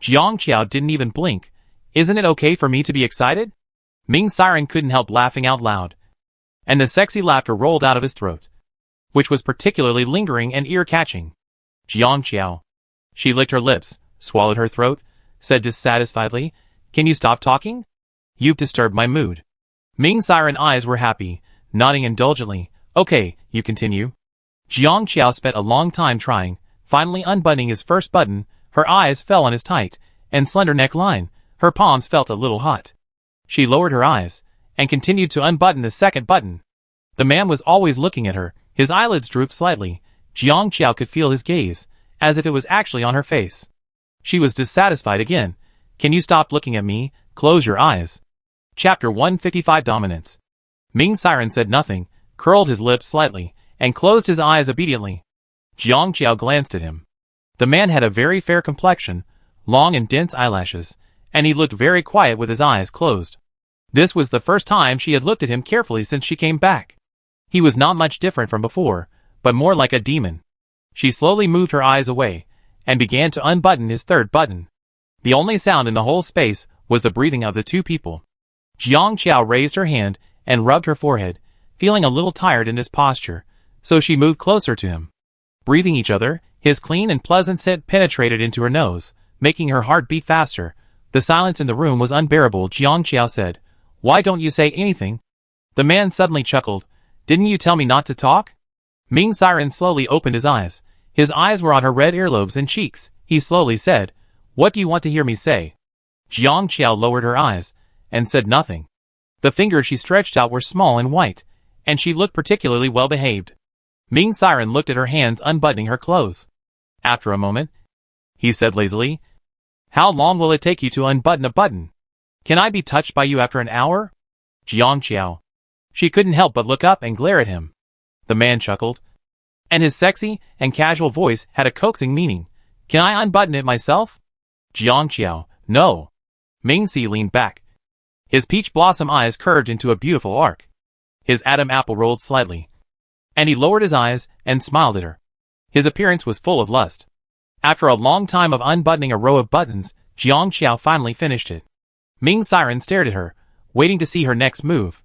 Jiang Qiao didn't even blink. Isn't it okay for me to be excited? Ming Siren couldn't help laughing out loud, and the sexy laughter rolled out of his throat, which was particularly lingering and ear-catching. Jiang Qiao. She licked her lips, swallowed her throat, said dissatisfiedly, Can you stop talking? You've disturbed my mood. Ming Siren's eyes were happy, nodding indulgently. Okay, you continue. Jiang Qiao spent a long time trying, finally unbuttoning his first button. Her eyes fell on his tight and slender neckline, Her palms felt a little hot. She lowered her eyes, and continued to unbutton the second button. The man was always looking at her, his eyelids drooped slightly. Jiang Qiao could feel his gaze, as if it was actually on her face. She was dissatisfied again. Can you stop looking at me? Close your eyes. Chapter 155 Dominance. Ming Siren said nothing, curled his lips slightly, and closed his eyes obediently. Jiang Qiao glanced at him. The man had a very fair complexion, long and dense eyelashes, and he looked very quiet with his eyes closed. This was the first time she had looked at him carefully since she came back. He was not much different from before, but more like a demon. She slowly moved her eyes away, and began to unbutton his third button. The only sound in the whole space was the breathing of the two people. Jiang Qiao raised her hand and rubbed her forehead, feeling a little tired in this posture, so she moved closer to him. Breathing each other, his clean and pleasant scent penetrated into her nose, making her heart beat faster. The silence in the room was unbearable. Jiang Qiao said, "Why don't you say anything?" The man suddenly chuckled. "Didn't you tell me not to talk?" Ming Siren slowly opened his eyes. His eyes were on her red earlobes and cheeks. He slowly said, "What do you want to hear me say?" Jiang Qiao lowered her eyes, and said nothing. The fingers she stretched out were small and white, and she looked particularly well behaved. Ming Siren looked at her hands unbuttoning her clothes. After a moment, he said lazily, "How long will it take you to unbutton a button? Can I be touched by you after an hour?" Jiang Qiao. She couldn't help but look up and glare at him. The man chuckled, and his sexy and casual voice had a coaxing meaning. "Can I unbutton it myself?" Jiang Qiao. "No." Ming Si leaned back. His peach blossom eyes curved into a beautiful arc. His Adam apple rolled slightly, and he lowered his eyes and smiled at her. His appearance was full of lust. After a long time of unbuttoning a row of buttons, Jiang Qiao finally finished it. Ming Siren stared at her, waiting to see her next move.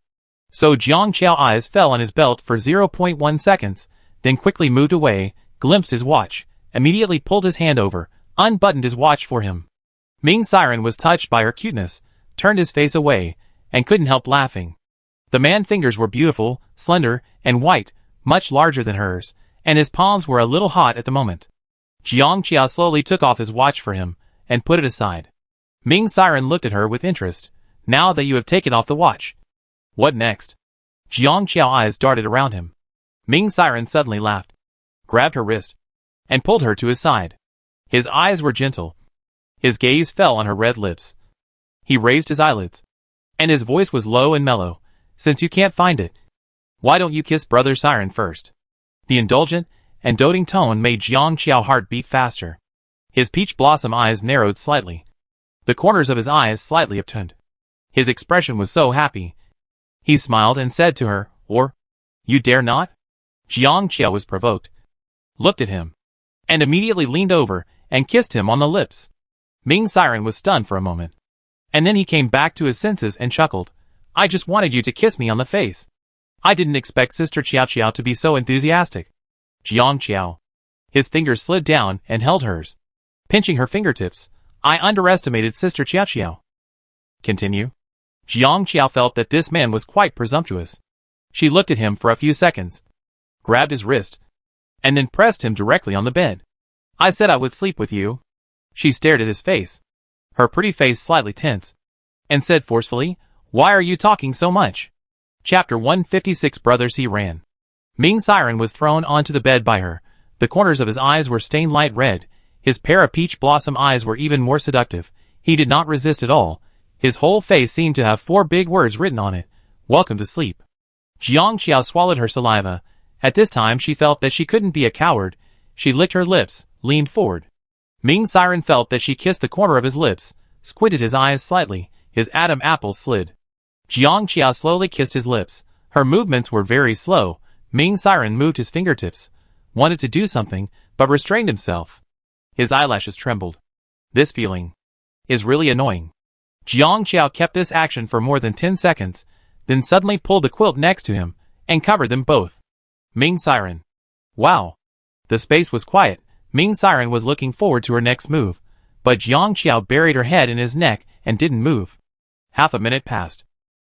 So Jiang Qiao's eyes fell on his belt for 0.1 seconds, then quickly moved away, glimpsed his watch, immediately pulled his hand over, unbuttoned his watch for him. Ming Siren was touched by her cuteness, turned his face away, and couldn't help laughing. The man's fingers were beautiful, slender, and white, much larger than hers, and his palms were a little hot at the moment. Jiang Qiao slowly took off his watch for him, and put it aside. Ming Siren looked at her with interest. "Now that you have taken off the watch, what next?" Jiang Qiao's eyes darted around him. Ming Siren suddenly laughed, grabbed her wrist, and pulled her to his side. His eyes were gentle. His gaze fell on her red lips. He raised his eyelids, and his voice was low and mellow. "Since you can't find it, why don't you kiss Brother Siren first?" The indulgent and doting tone made Jiang Qiao's heart beat faster. His peach blossom eyes narrowed slightly. The corners of his eyes slightly upturned. His expression was so happy. He smiled and said to her, "Or, you dare not?" Jiang Qiao was provoked, looked at him, and immediately leaned over and kissed him on the lips. Ming Siren was stunned for a moment, and then he came back to his senses and chuckled. "I just wanted you to kiss me on the face. I didn't expect Sister Qiao to be so enthusiastic." Jiang Qiao. His fingers slid down and held hers, pinching her fingertips. "I underestimated Sister Qiao." Continue. Jiang Qiao felt that this man was quite presumptuous. She looked at him for a few seconds, grabbed his wrist, and then pressed him directly on the bed. "I said I would sleep with you." She stared at his face, her pretty face slightly tense, and said forcefully, "Why are you talking so much?" Chapter 156 Brothers He ran. Ming Siren was thrown onto the bed by her. The corners of his eyes were stained light red. His pair of peach blossom eyes were even more seductive. He did not resist at all. His whole face seemed to have 4 big words written on it. "Welcome to sleep." Jiang Qiao swallowed her saliva. At this time she felt that she couldn't be a coward. She licked her lips, leaned forward. Ming Siren felt that she kissed the corner of his lips, squinted his eyes slightly. His Adam apple slid. Jiang Qiao slowly kissed his lips. Her movements were very slow. Ming Siren moved his fingertips, wanted to do something, but restrained himself. His eyelashes trembled. This feeling is really annoying. Jiang Qiao kept this action for more than 10 seconds, then suddenly pulled the quilt next to him, and covered them both. Ming Siren. Wow. The space was quiet. Ming Siren was looking forward to her next move, but Jiang Qiao buried her head in his neck and didn't move. Half a minute passed.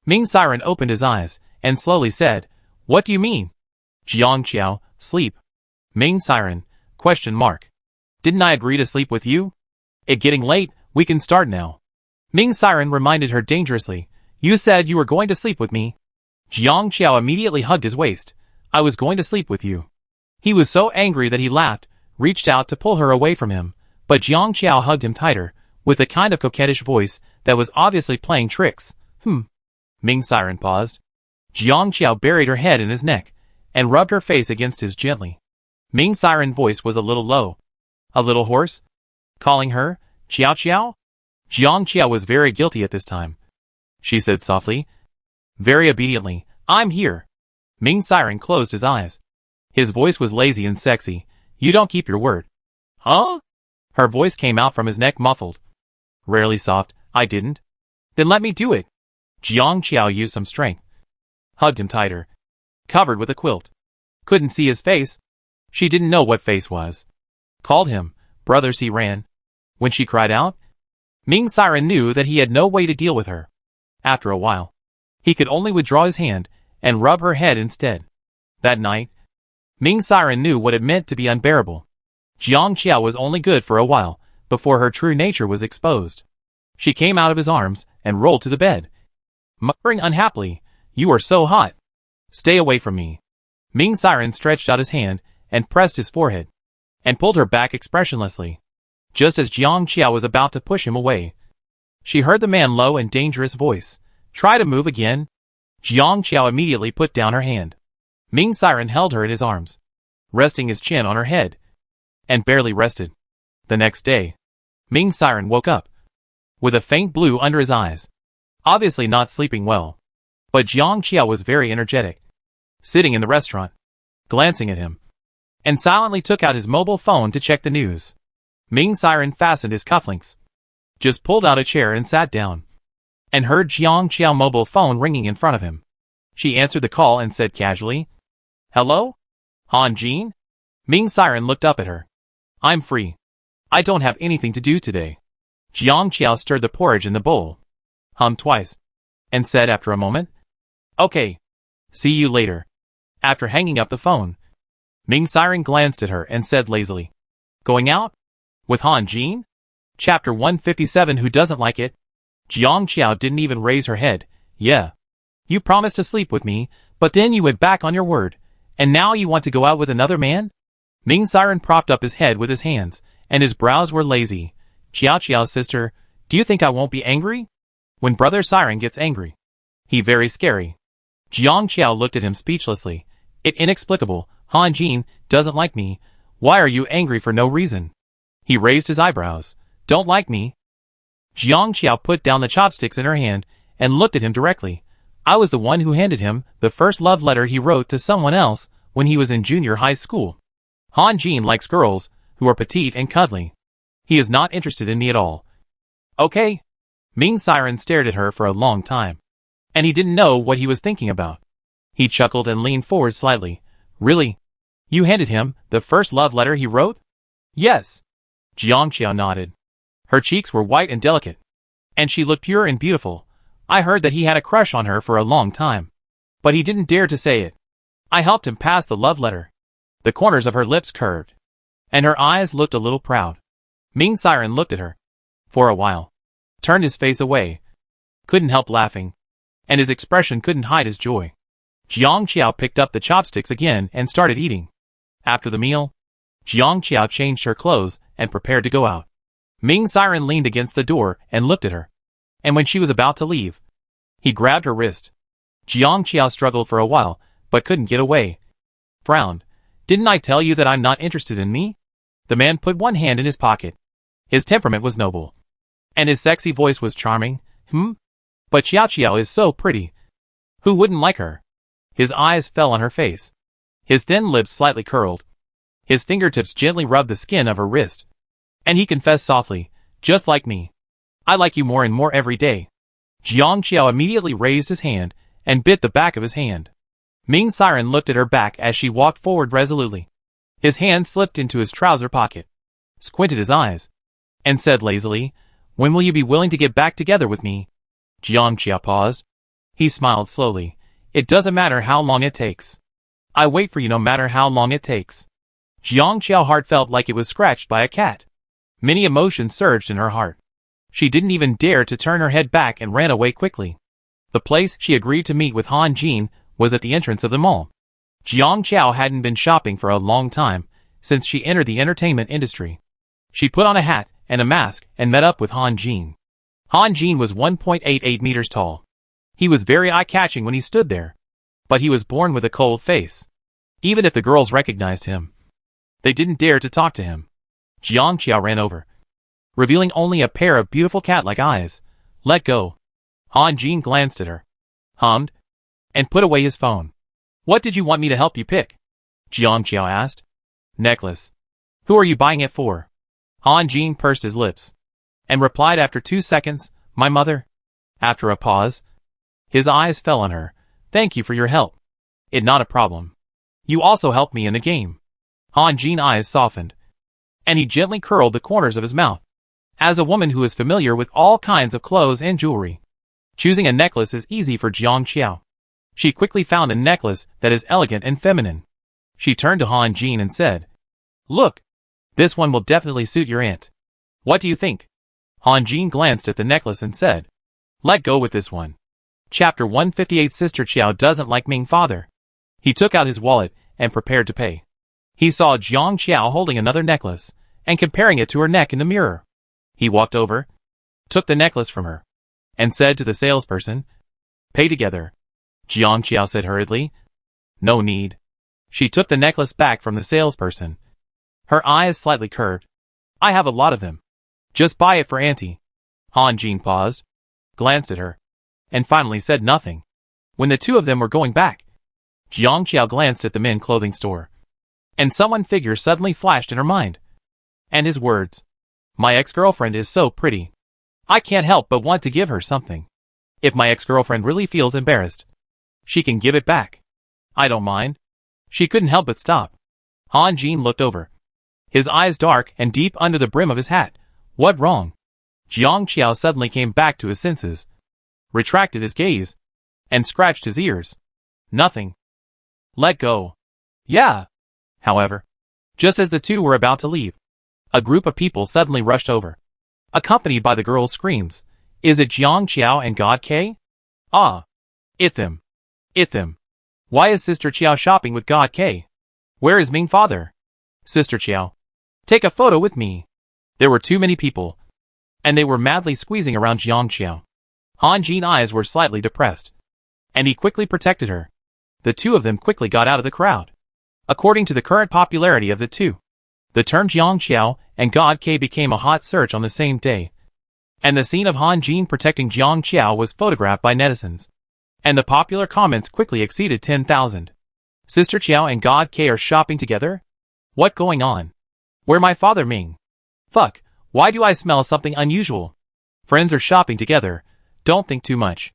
Ming Siren opened his eyes, and slowly said, "What do you mean?" Jiang Qiao, "Sleep." Ming Siren, question mark. "Didn't I agree to sleep with you? It getting late, we can start now." Ming Siren reminded her dangerously. You said you were going to sleep with me. Jiang Qiao immediately hugged his waist. I was going to sleep with you. He was so angry that he laughed, reached out to pull her away from him, but Jiang Qiao hugged him tighter, with a kind of coquettish voice that was obviously playing tricks. Ming Siren paused. Jiang Qiao buried her head in his neck, and rubbed her face against his gently. Ming Siren's voice was a little low. A little hoarse? Calling her, Qiao Qiao? Jiang Qiao was very guilty at this time. She said softly. Very obediently, I'm here. Ming Siren closed his eyes. His voice was lazy and sexy. You don't keep your word. Huh? Her voice came out from his neck muffled. Rarely soft. I didn't. Then let me do it. Jiang Qiao used some strength. Hugged him tighter. Covered with a quilt. Couldn't see his face. She didn't know what face was. Called him, brothers he ran. When she cried out, Ming Siren knew that he had no way to deal with her. After a while, he could only withdraw his hand and rub her head instead. That night, Ming Siren knew what it meant to be unbearable. Jiang Qiao was only good for a while, before her true nature was exposed. She came out of his arms and rolled to the bed, muttering unhappily, You are so hot. Stay away from me. Ming Siren stretched out his hand and pressed his forehead, and pulled her back expressionlessly. Just as Jiang Qiao was about to push him away, she heard the man's low and dangerous voice. Try to move again. Jiang Qiao immediately put down her hand. Ming Siren held her in his arms, resting his chin on her head, and barely rested. The next day, Ming Siren woke up, with a faint blue under his eyes, obviously not sleeping well. But Jiang Qiao was very energetic, sitting in the restaurant, glancing at him, and silently took out his mobile phone to check the news. Ming Siren fastened his cufflinks, just pulled out a chair and sat down, and heard Jiang Qiao's mobile phone ringing in front of him. She answered the call and said casually, Hello? Han Jin? Ming Siren looked up at her. I'm free. I don't have anything to do today. Jiang Qiao stirred the porridge in the bowl, hummed twice, and said after a moment, Okay. See you later. After hanging up the phone, Ming Siren glanced at her and said lazily, Going out? With Han Jin? Chapter 157 Who doesn't like it? Jiang Qiao didn't even raise her head. Yeah. You promised to sleep with me, but then you went back on your word, and now you want to go out with another man? Ming Siren propped up his head with his hands, and his brows were lazy. Qiao Qiao's sister, do you think I won't be angry? When Brother Siren gets angry, he very scary. Jiang Qiao looked at him speechlessly. It inexplicable. Han Jin doesn't like me. Why are you angry for no reason? He raised his eyebrows. Don't like me? Jiang Qiao put down the chopsticks in her hand and looked at him directly. I was the one who handed him the first love letter he wrote to someone else when he was in junior high school. Han Jin likes girls who are petite and cuddly. He is not interested in me at all. Okay. Ming Siren stared at her for a long time, and he didn't know what he was thinking about. He chuckled and leaned forward slightly. Really? You handed him the first love letter he wrote? Yes. Jiang Qiao nodded. Her cheeks were white and delicate, and she looked pure and beautiful. I heard that he had a crush on her for a long time, but he didn't dare to say it. I helped him pass the love letter. The corners of her lips curved, and her eyes looked a little proud. Ming Siren looked at her for a while, turned his face away, couldn't help laughing, and his expression couldn't hide his joy. Jiang Qiao picked up the chopsticks again and started eating. After the meal, Jiang Qiao changed her clothes and prepared to go out. Ming Siren leaned against the door and looked at her, and when she was about to leave, he grabbed her wrist. Jiang Qiao struggled for a while, but couldn't get away. Frowned. Didn't I tell you that I'm not interested in me? The man put one hand in his pocket. His temperament was noble, and his sexy voice was charming. But Qiao Qiao is so pretty. Who wouldn't like her? His eyes fell on her face. His thin lips slightly curled. His fingertips gently rubbed the skin of her wrist. And he confessed softly, just like me. I like you more and more every day. Jiang Qiao immediately raised his hand and bit the back of his hand. Ming Siren looked at her back as she walked forward resolutely. His hand slipped into his trouser pocket, squinted his eyes, and said lazily, When will you be willing to get back together with me? Jiang Qiao paused. He smiled slowly. It doesn't matter how long it takes. I wait for you no matter how long it takes. Jiang Qiao's heart felt like it was scratched by a cat. Many emotions surged in her heart. She didn't even dare to turn her head back and ran away quickly. The place she agreed to meet with Han Jin was at the entrance of the mall. Jiang Qiao hadn't been shopping for a long time, since she entered the entertainment industry. She put on a hat and a mask and met up with Han Jin. Han Jin was 1.88 meters tall. He was very eye-catching when he stood there, but he was born with a cold face. Even if the girls recognized him, they didn't dare to talk to him. Jiang Qiao ran over, revealing only a pair of beautiful cat-like eyes. Let go. Han Jin glanced at her, hummed, and put away his phone. What did you want me to help you pick? Jiang Qiao asked. Necklace. Who are you buying it for? Han Jin pursed his lips, and replied after 2 seconds, my mother. After a pause, his eyes fell on her. Thank you for your help. It not a problem. You also helped me in the game. Han Jin's eyes softened, and he gently curled the corners of his mouth. As a woman who is familiar with all kinds of clothes and jewelry, choosing a necklace is easy for Jiang Qiao. She quickly found a necklace that is elegant and feminine. She turned to Han Jin and said, Look, this one will definitely suit your aunt. What do you think? Han Jin glanced at the necklace and said, Let go with this one. Chapter 158 Sister Qiao doesn't like Ming father. He took out his wallet and prepared to pay. He saw Jiang Qiao holding another necklace and comparing it to her neck in the mirror. He walked over, took the necklace from her, and said to the salesperson, Pay together. Jiang Qiao said hurriedly, No need. She took the necklace back from the salesperson. Her eyes slightly curved. I have a lot of them. Just buy it for auntie. Han Jin paused, glanced at her, and finally said nothing. When the two of them were going back, Jiang Qiao glanced at the men's clothing store, and someone's figure suddenly flashed in her mind. And his words, My ex-girlfriend is so pretty. I can't help but want to give her something. If my ex-girlfriend really feels embarrassed, she can give it back. I don't mind. She couldn't help but stop. Han Jin looked over, his eyes dark and deep under the brim of his hat. What wrong? Jiang Qiao suddenly came back to his senses, retracted his gaze, and scratched his ears. Nothing. Let go. Yeah. However, just as the two were about to leave, a group of people suddenly rushed over, accompanied by the girls' screams. Is it Jiang Qiao and God K? Ah. It's them. It's them. Why is Sister Qiao shopping with God K? Where is Ming father? Sister Qiao, take a photo with me. There were too many people, and they were madly squeezing around Jiang Qiao. Han Jin's eyes were slightly depressed, and he quickly protected her. The two of them quickly got out of the crowd. According to the current popularity of the two, the term Jiang Qiao and God K became a hot search on the same day, and the scene of Han Jin protecting Jiang Qiao was photographed by netizens, and the popular comments quickly exceeded 10,000. Sister Qiao and God K are shopping together? What going on? Where my father Ming? Fuck, why do I smell something unusual? Friends are shopping together, don't think too much.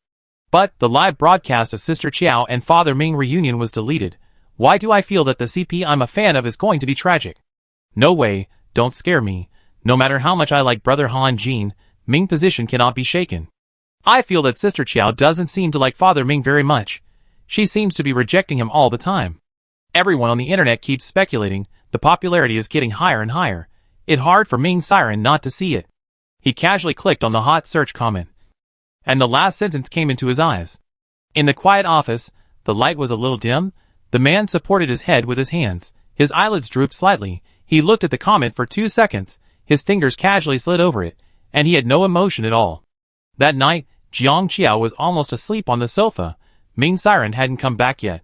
But the live broadcast of Sister Qiao and Father Ming reunion was deleted. Why do I feel that the CP I'm a fan of is going to be tragic? No way, don't scare me. No matter how much I like brother Han Jin, Ming's position cannot be shaken. I feel that Sister Qiao doesn't seem to like Father Ming very much. She seems to be rejecting him all the time. Everyone on the internet keeps speculating. The popularity is getting higher and higher. It's hard for Ming Siren not to see it. He casually clicked on the hot search comment, and the last sentence came into his eyes. In the quiet office, the light was a little dim. The man supported his head with his hands. His eyelids drooped slightly. He looked at the comment for 2 seconds. His fingers casually slid over it, and he had no emotion at all. That night, Jiang Qiao was almost asleep on the sofa. Ming Siren hadn't come back yet.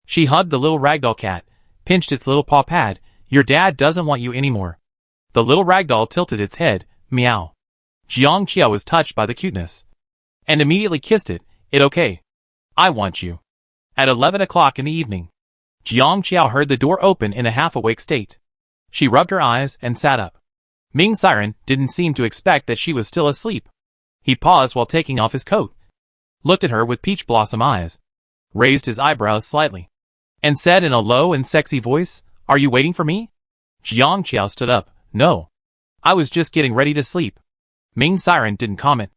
She hugged the little ragdoll cat, pinched its little paw pad. Your dad doesn't want you anymore. The little ragdoll tilted its head. Meow. Jiang Qiao was touched by the cuteness, and immediately kissed it. It okay. I want you. At 11 o'clock in the evening, Jiang Qiao heard the door open in a half-awake state. She rubbed her eyes and sat up. Ming Siren didn't seem to expect that she was still asleep. He paused while taking off his coat, looked at her with peach blossom eyes, raised his eyebrows slightly, and said in a low and sexy voice, Are you waiting for me? Jiang Qiao stood up. No. I was just getting ready to sleep. Ming Siren didn't comment,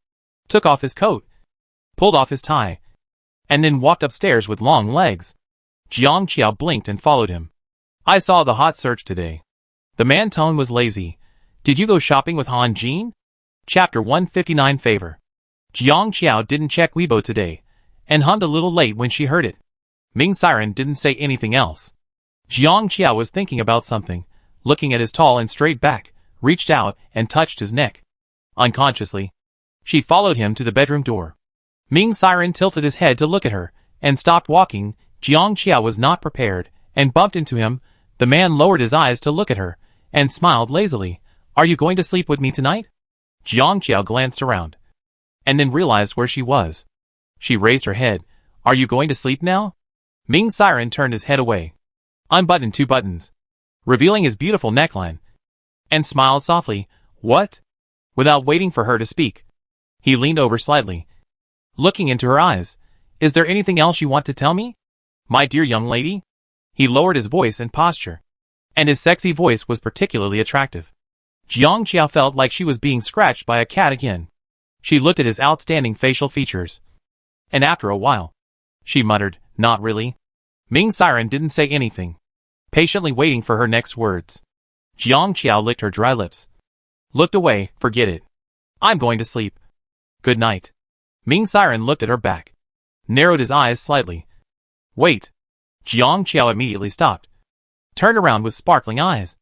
took off his coat, pulled off his tie, and then walked upstairs with long legs. Jiang Qiao blinked and followed him. I saw the hot search today. The man's tone was lazy. Did you go shopping with Han Jin? Chapter 159 Favor. Jiang Qiao didn't check Weibo today, and hummed a little late when she heard it. Ming Siren didn't say anything else. Jiang Qiao was thinking about something, looking at his tall and straight back, reached out and touched his neck. Unconsciously, she followed him to the bedroom door. Ming Siren tilted his head to look at her, and stopped walking. Jiang Qiao was not prepared, and bumped into him. The man lowered his eyes to look at her, and smiled lazily. Are you going to sleep with me tonight? Jiang Qiao glanced around, and then realized where she was. She raised her head. Are you going to sleep now? Ming Siren turned his head away, unbuttoned 2 buttons, revealing his beautiful neckline, and smiled softly. What? Without waiting for her to speak, he leaned over slightly, looking into her eyes. Is there anything else you want to tell me, my dear young lady? He lowered his voice and posture, and his sexy voice was particularly attractive. Jiang Qiao felt like she was being scratched by a cat again. She looked at his outstanding facial features, and after a while, she muttered, not really. Ming Siren didn't say anything, patiently waiting for her next words. Jiang Qiao licked her dry lips, looked away. Forget it. I'm going to sleep. Good night. Ming Siren looked at her back, narrowed his eyes slightly. Wait. Jiang Qiao immediately stopped, turned around with sparkling eyes,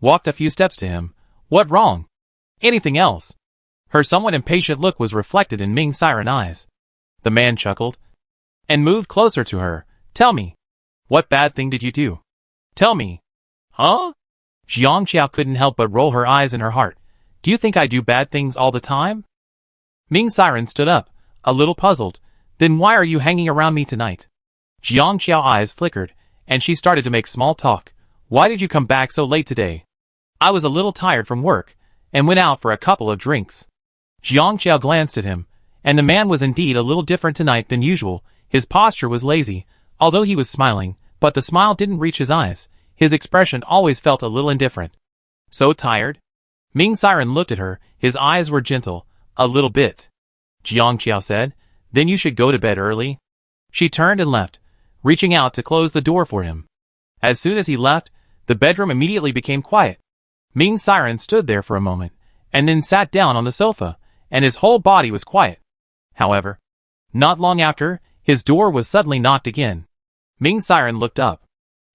walked a few steps to him. What wrong? Anything else? Her somewhat impatient look was reflected in Ming Siren's eyes. The man chuckled, and moved closer to her. Tell me. What bad thing did you do? Tell me. Huh? Jiang Qiao couldn't help but roll her eyes in her heart. Do you think I do bad things all the time? Ming Siren stood up, a little puzzled. Then why are you hanging around me tonight? Jiang Qiao's eyes flickered, and she started to make small talk. Why did you come back so late today? I was a little tired from work, and went out for a couple of drinks. Jiang Qiao glanced at him, and the man was indeed a little different tonight than usual. His posture was lazy, although he was smiling, but the smile didn't reach his eyes. His expression always felt a little indifferent. So tired? Ming Siren looked at her. His eyes were gentle. A little bit. Jiang Qiao said. Then you should go to bed early. She turned and left, reaching out to close the door for him. As soon as he left, the bedroom immediately became quiet. Ming Siren stood there for a moment, and then sat down on the sofa, and his whole body was quiet. However, not long after, his door was suddenly knocked again. Ming Siren looked up.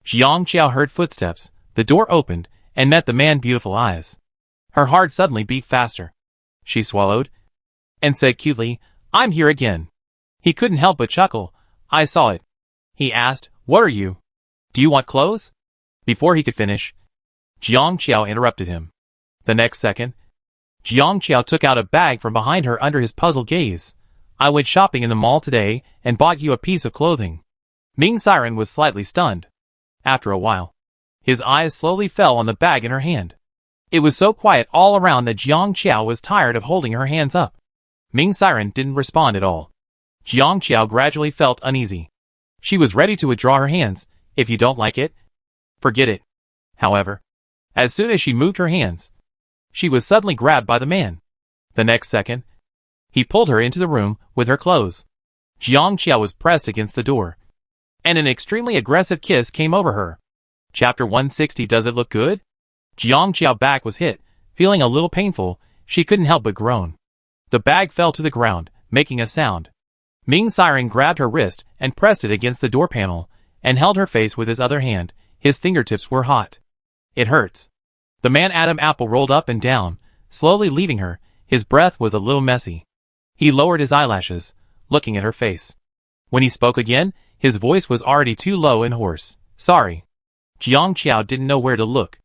Jiang Qiao heard footsteps. The door opened, and met the man's beautiful eyes. Her heart suddenly beat faster. She swallowed, and said cutely, I'm here again. He couldn't help but chuckle. I saw it. He asked, What are you? Do you want clothes? Before he could finish, Jiang Qiao interrupted him. The next second, Jiang Qiao took out a bag from behind her under his puzzled gaze. I went shopping in the mall today and bought you a piece of clothing. Ming Siren was slightly stunned. After a while, his eyes slowly fell on the bag in her hand. It was so quiet all around that Jiang Qiao was tired of holding her hands up. Ming Siren didn't respond at all. Jiang Qiao gradually felt uneasy. She was ready to withdraw her hands. If you don't like it, forget it. However, as soon as she moved her hands, she was suddenly grabbed by the man. The next second, he pulled her into the room with her clothes. Jiang Qiao was pressed against the door, and an extremely aggressive kiss came over her. Chapter 160. Does it look good? Jiang Qiao's back was hit, feeling a little painful. She couldn't help but groan. The bag fell to the ground, making a sound. Ming Siren grabbed her wrist and pressed it against the door panel, and held her face with his other hand. His fingertips were hot. It hurts. The man Adam Apple rolled up and down, slowly leaving her. His breath was a little messy. He lowered his eyelashes, looking at her face. When he spoke again, his voice was already too low and hoarse. Sorry. Jiang Qiao didn't know where to look.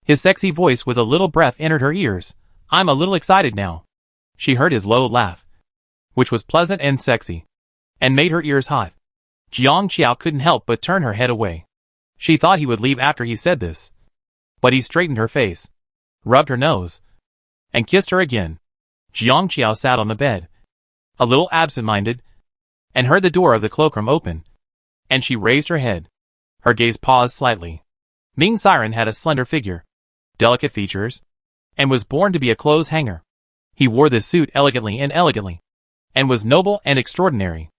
His sexy voice with a little breath entered her ears. I'm a little excited now. She heard his low laugh, which was pleasant and sexy, and made her ears hot. Jiang Qiao couldn't help but turn her head away. She thought he would leave after he said this, but he straightened her face, rubbed her nose, and kissed her again. Jiang Qiao sat on the bed, a little absent-minded, and heard the door of the cloakroom open, and she raised her head. Her gaze paused slightly. Ming Siren had a slender figure, delicate features, and was born to be a clothes hanger. He wore this suit elegantly, and was noble and extraordinary.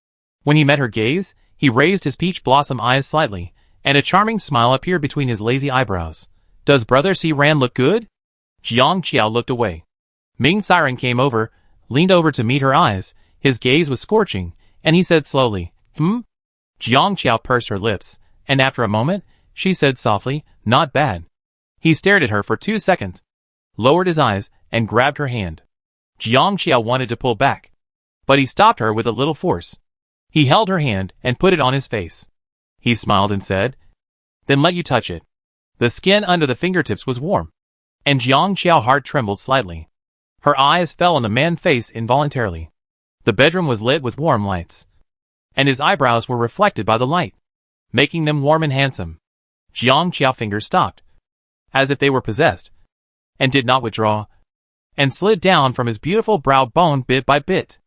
When he met her gaze, he raised his peach blossom eyes slightly, and a charming smile appeared between his lazy eyebrows. Does Brother C. Ran look good? Jiang Qiao looked away. Ming Siren came over, leaned over to meet her eyes. His gaze was scorching, and he said slowly, Jiang Qiao pursed her lips, and after a moment, she said softly, not bad. He stared at her for 2 seconds, lowered his eyes, and grabbed her hand. Jiang Qiao wanted to pull back, but he stopped her with a little force. He held her hand and put it on his face. He smiled and said, then let you touch it. The skin under the fingertips was warm, and Jiang Qiao's heart trembled slightly. Her eyes fell on the man's face involuntarily. The bedroom was lit with warm lights, and his eyebrows were reflected by the light, making them warm and handsome. Jiang Qiao's fingers stopped, as if they were possessed, and did not withdraw, and slid down from his beautiful brow bone bit by bit.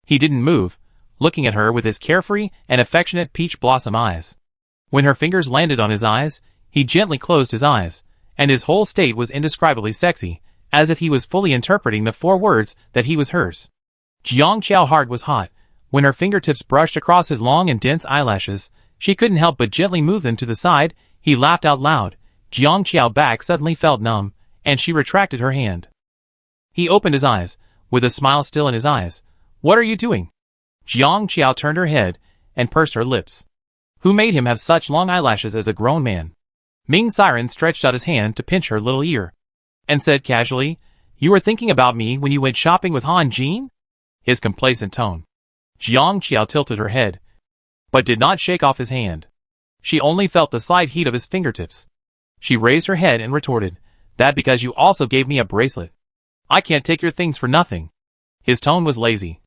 He didn't move, looking at her with his carefree and affectionate peach blossom eyes. When her fingers landed on his eyes, he gently closed his eyes, and his whole state was indescribably sexy, as if he was fully interpreting the 4 words that he was hers. Jiang Qiao's heart was hot. When her fingertips brushed across his long and dense eyelashes, she couldn't help but gently move them to the side. He laughed out loud. Jiang Qiao's back suddenly felt numb, and she retracted her hand. He opened his eyes, with a smile still in his eyes. What are you doing? Jiang Qiao turned her head, and pursed her lips. Who made him have such long eyelashes as a grown man? Ming Siren stretched out his hand to pinch her little ear, and said casually, you were thinking about me when you went shopping with Han Jin? His complacent tone. Jiang Qiao tilted her head, but did not shake off his hand. She only felt the slight heat of his fingertips. She raised her head and retorted, that because you also gave me a bracelet. I can't take your things for nothing. His tone was lazy,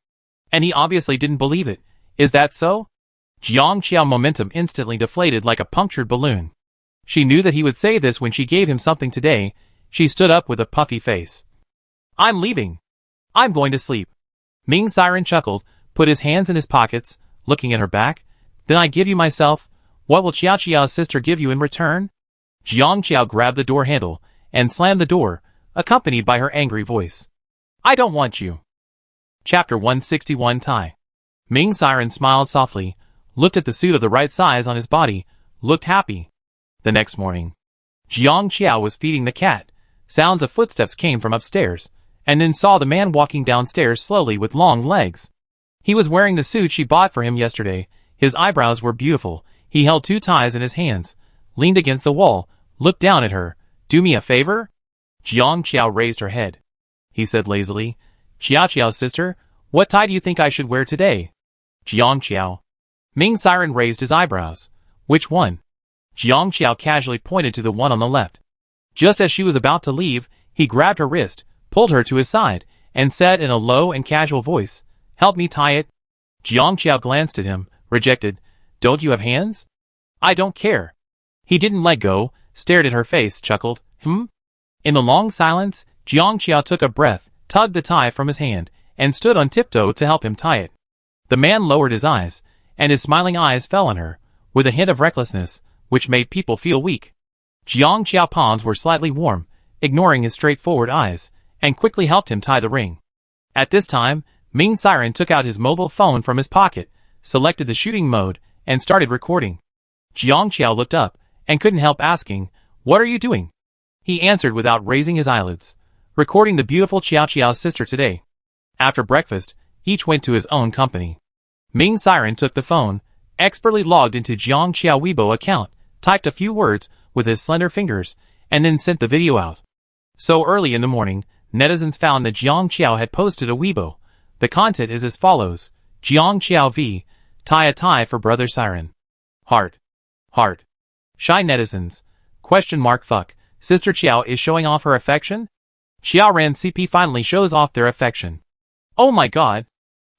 and he obviously didn't believe it. Is that so? Jiang Qiao's momentum instantly deflated like a punctured balloon. She knew that he would say this when she gave him something today. She stood up with a puffy face. I'm leaving. I'm going to sleep. Ming Siren chuckled, put his hands in his pockets, looking at her back. Then I give you myself. What will Qiao Qiao's sister give you in return? Jiang Qiao grabbed the door handle and slammed the door, accompanied by her angry voice. I don't want you. Chapter 161 Tai. Ming Siren smiled softly, looked at the suit of the right size on his body, looked happy. The next morning, Jiang Qiao was feeding the cat. Sounds of footsteps came from upstairs, and then saw the man walking downstairs slowly with long legs. He was wearing the suit she bought for him yesterday. His eyebrows were beautiful. He held 2 ties in his hands, leaned against the wall, looked down at her. Do me a favor? Jiang Qiao raised her head. He said lazily, Qiao Qiao's sister, what tie do you think I should wear today? Jiang Qiao. Ming Siren raised his eyebrows. Which one? Jiang Qiao casually pointed to the one on the left. Just as she was about to leave, he grabbed her wrist, pulled her to his side, and said in a low and casual voice, help me tie it. Jiang Qiao glanced at him, rejected. Don't you have hands? I don't care. He didn't let go, stared at her face, chuckled. In the long silence, Jiang Qiao took a breath, tugged the tie from his hand, and stood on tiptoe to help him tie it. The man lowered his eyes, and his smiling eyes fell on her, with a hint of recklessness, which made people feel weak. Jiang Qiao's palms were slightly warm, ignoring his straightforward eyes, and quickly helped him tie the ring. At this time, Ming Siren took out his mobile phone from his pocket, selected the shooting mode, and started recording. Jiang Qiao looked up, and couldn't help asking, what are you doing? He answered without raising his eyelids, recording the beautiful Qiao Qiao's sister today. After breakfast, each went to his own company. Ming Siren took the phone, expertly logged into Jiang Qiao's Weibo account, typed a few words with his slender fingers, and then sent the video out. So early in the morning, netizens found that Jiang Qiao had posted a Weibo. The content is as follows. Jiang Qiao v. Tie a tie for brother Siren. Heart. Heart. Shy netizens. Question mark fuck. Sister Qiao is showing off her affection? Qiao Ran CP finally shows off their affection. Oh my god.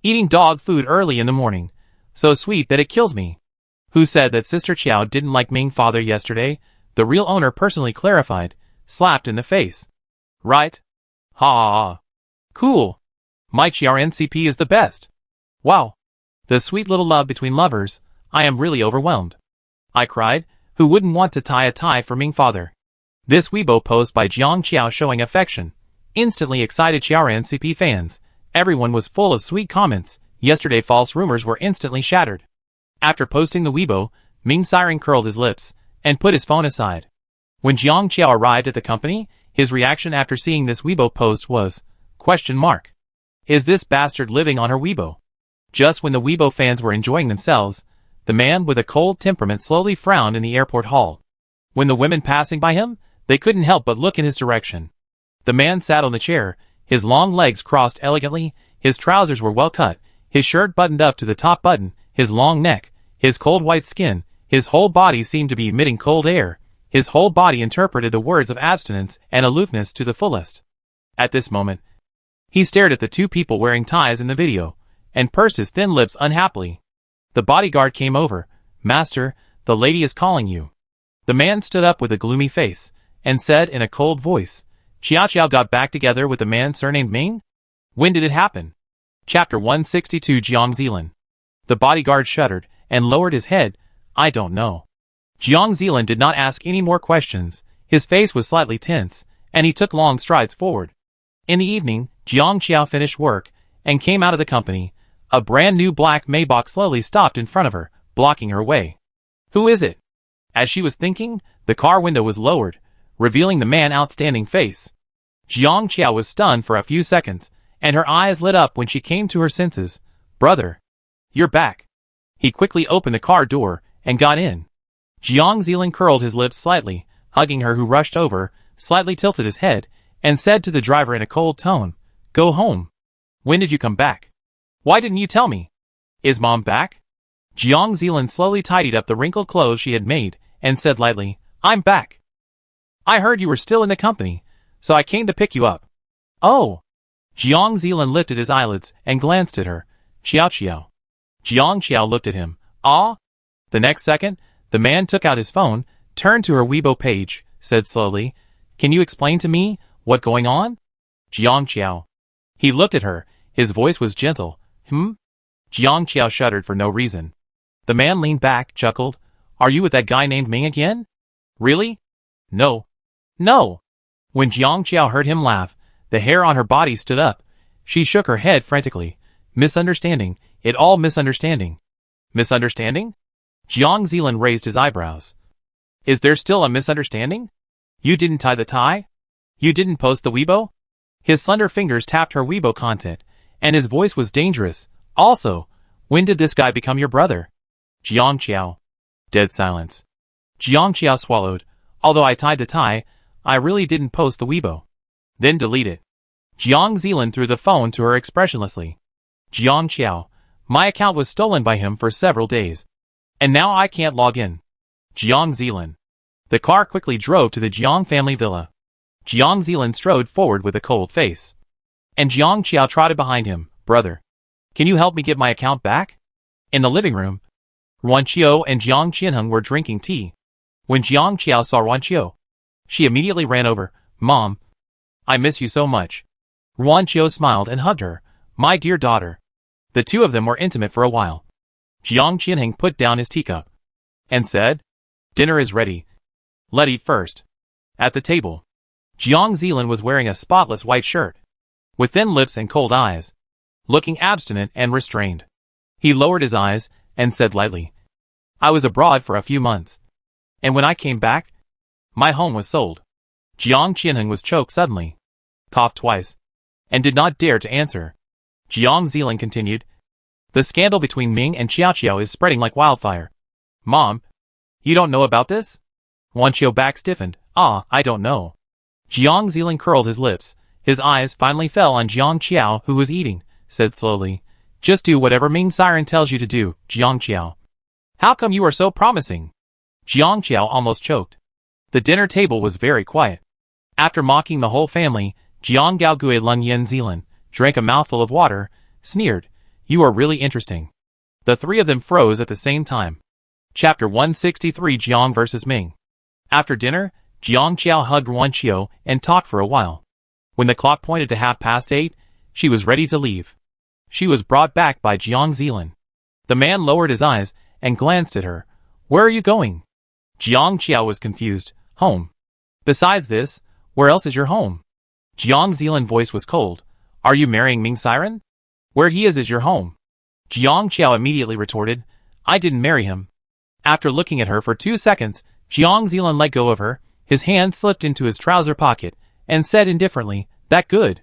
Eating dog food early in the morning. So sweet that it kills me. Who said that Sister Qiao didn't like Ming father yesterday? The real owner personally clarified, slapped in the face. Right? Ha ha ha. Cool. My Qiao Ran CP is the best. Wow. The sweet little love between lovers. I am really overwhelmed. I cried. Who wouldn't want to tie a tie for Ming father? This Weibo post by Jiang Qiao showing affection instantly excited Qiao Ran CP fans. Everyone was full of sweet comments. Yesterday false rumors were instantly shattered. After posting the Weibo, Ming Siren curled his lips and put his phone aside. When Jiang Qiao arrived at the company, his reaction after seeing this Weibo post was, Question mark. Is this bastard living on her Weibo? Just when the Weibo fans were enjoying themselves, the man with a cold temperament slowly frowned in the airport hall. When the women passing by him, they couldn't help but look in his direction. The man sat on the chair, his long legs crossed elegantly, his trousers were well cut, his shirt buttoned up to the top button, his long neck, his cold white skin, his whole body seemed to be emitting cold air, his whole body interpreted the words of abstinence and aloofness to the fullest. At this moment, he stared at the two people wearing ties in the video, and pursed his thin lips unhappily. The bodyguard came over. "Master, the lady is calling you." The man stood up with a gloomy face, and said in a cold voice, "Xiao Xiao got back together with a man surnamed Ming? When did it happen?" Chapter 162 Jiang Zealand. The bodyguard shuddered, and lowered his head. "I don't know." Jiang Zealand did not ask any more questions. His face was slightly tense, and he took long strides forward. In the evening, Jiang Xiao finished work, and came out of the company. A brand new black Maybach slowly stopped in front of her, blocking her way. "Who is it?" As she was thinking, the car window was lowered, revealing the man's outstanding face. Jiang Xiao was stunned for a few seconds, and her eyes lit up when she came to her senses. "Brother, you're back." He quickly opened the car door, and got in. Jiang Zealand curled his lips slightly, hugging her, who rushed over, slightly tilted his head, and said to the driver in a cold tone, "Go home." "When did you come back? Why didn't you tell me? Is Mom back?" Jiang Zealand slowly tidied up the wrinkled clothes she had made, and said lightly, "I'm back. I heard you were still in the company, so I came to pick you up." "Oh." Jiang Zealand lifted his eyelids, and glanced at her. "Xiao Xiao." Jiang Xiao looked at him. "Ah?" The next second, the man took out his phone, turned to her Weibo page, said slowly, "Can you explain to me what's going on?" Jiang Xiao. He looked at her, his voice was gentle. Jiang Xiao shuddered for no reason. The man leaned back, chuckled. "Are you with that guy named Ming again?" "Really?" "No. No." When Jiang Xiao heard him laugh, the hair on her body stood up. She shook her head frantically. "Misunderstanding, it all misunderstanding." "Misunderstanding?" Jiang Zealand raised his eyebrows. "Is there still a misunderstanding? You didn't tie the tie? You didn't post the Weibo?" His slender fingers tapped her Weibo content, and his voice was dangerous. "Also, when did this guy become your brother?" Jiang Xiao. Dead silence. Jiang Xiao swallowed. "Although I tied the tie, I really didn't post the Weibo." "Then delete it." Jiang Zealand threw the phone to her expressionlessly. "Jiang Xiao, my account was stolen by him for several days, and now I can't log in." Jiang Zealand. The car quickly drove to the Jiang family villa. Jiang Zealand strode forward with a cold face, and Jiang Xiao trotted behind him. "Brother, can you help me get my account back?" In the living room, Ruan Qiu and Jiang Qianheng were drinking tea. When Jiang Xiao saw Ruan Qiu, she immediately ran over. "Mom, I miss you so much." Ruan Qiu smiled and hugged her. "My dear daughter." The two of them were intimate for a while. Jiang Qianheng put down his teacup, and said, "Dinner is ready. Let's eat first." At the table, Jiang Zealand was wearing a spotless white shirt, with thin lips and cold eyes, looking abstinent and restrained. He lowered his eyes, and said lightly, "I was abroad for a few months, and when I came back, my home was sold." Jiang Qianheng was choked suddenly, coughed twice, and did not dare to answer. Jiang Zealand continued, "The scandal between Ming and Xiao Xiao is spreading like wildfire." "Mom, you don't know about this?" Ruan Qiu back stiffened. "Ah, I don't know." Jiang Zealand curled his lips. His eyes finally fell on Jiang Qiao, who was eating, said slowly, "Just do whatever Ming Siren tells you to do, Jiang Qiao." "How come you are so promising?" Jiang Qiao almost choked. The dinner table was very quiet. After mocking the whole family, Jiang Gaogui Lung Yen Zealand drank a mouthful of water, sneered, "You are really interesting." The three of them froze at the same time. Chapter 163 Jiang vs. Ming. After dinner, Jiang Qiao hugged Ruan Qiu and talked for a while. When the clock pointed to 8:30, she was ready to leave. She was brought back by Jiang Zealand. The man lowered his eyes and glanced at her. "Where are you going?" Jiang Qiao was confused. "Home." "Besides this, where else is your home?" Jiang Zealand's voice was cold. "Are you marrying Ming Siren? Where he is your home." Jiang Qiao immediately retorted, "I didn't marry him." After looking at her for 2 seconds, Jiang Zealand let go of her. His hand slipped into his trouser pocket, and said indifferently, "That good."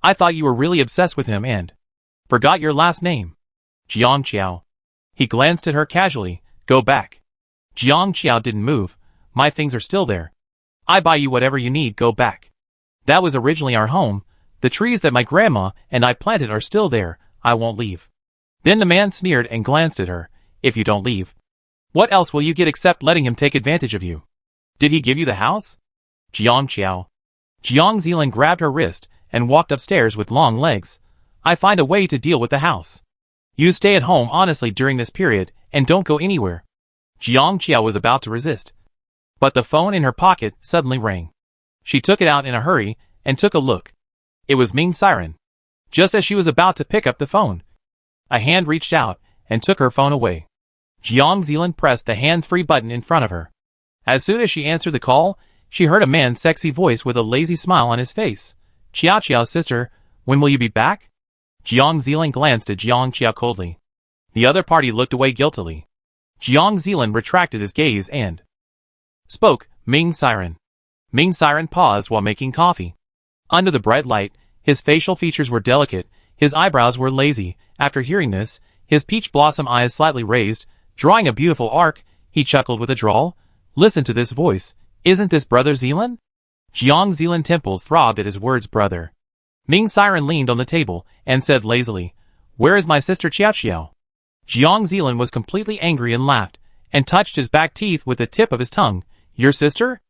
I thought you were really obsessed with him and forgot your last name. Jiang Qiao. He glanced at her casually. Go back. Jiang Qiao didn't move. My things are still there. I buy you whatever you need, go back. That was originally our home. The trees that my grandma and I planted are still there. I won't leave. Then the man sneered and glanced at her. If you don't leave, what else will you get except letting him take advantage of you? Did he give you the house? Jiang Qiao. Jiang Zilan grabbed her wrist and walked upstairs with long legs. I find a way to deal with the house. You stay at home honestly during this period and don't go anywhere. Jiang Qiao was about to resist, but the phone in her pocket suddenly rang. She took it out in a hurry and took a look. It was Ming Siren. Just as she was about to pick up the phone, a hand reached out and took her phone away. Jiang Zilan pressed the hands-free button in front of her. As soon as she answered the call, she heard a man's sexy voice with a lazy smile on his face. Qiao Qiao's sister, when will you be back? Jiang Zilan glanced at Jiang Qiao coldly. The other party looked away guiltily. Jiang Zilan retracted his gaze and spoke, Ming Siren. Ming Siren paused while making coffee. Under the bright light, his facial features were delicate, his eyebrows were lazy. After hearing this, his peach blossom eyes slightly raised, drawing a beautiful arc, he chuckled with a drawl. Listen to this voice. Isn't this Brother Zilan? Jiang Zilan temples throbbed at his words brother. Ming Siren leaned on the table and said lazily, Where is my sister Qiao Qiao? Jiang Zilan was completely angry and laughed, and touched his back teeth with the tip of his tongue. Your sister?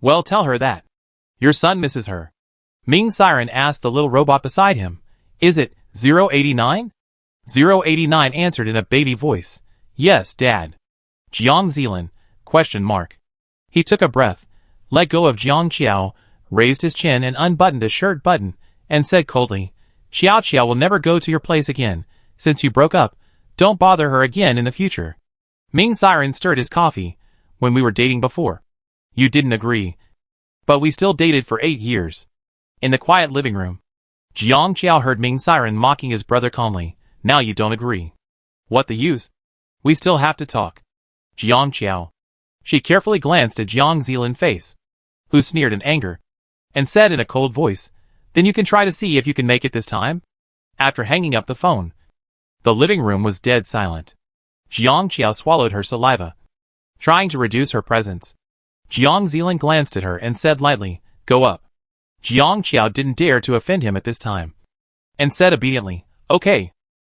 Well, tell her that your son misses her. Ming Siren asked the little robot beside him. Is it 089? 089 answered in a baby voice. Yes, Dad. Jiang Zilan, ? He took a breath, let go of Jiang Qiao, raised his chin and unbuttoned a shirt button, and said coldly, Qiao Qiao will never go to your place again. Since you broke up, don't bother her again in the future. Ming Siren stirred his coffee. When we were dating before, you didn't agree. But we still dated for 8 years. In the quiet living room, Jiang Qiao heard Ming Siren mocking his brother calmly. Now you don't agree. What the use? We still have to talk. Jiang Qiao. She carefully glanced at Jiang Zilan's face, who sneered in anger, and said in a cold voice, Then you can try to see if you can make it this time? After hanging up the phone, the living room was dead silent. Jiang Qiao swallowed her saliva, trying to reduce her presence. Jiang Zilan glanced at her and said lightly, Go up. Jiang Qiao didn't dare to offend him at this time, and said obediently, Okay.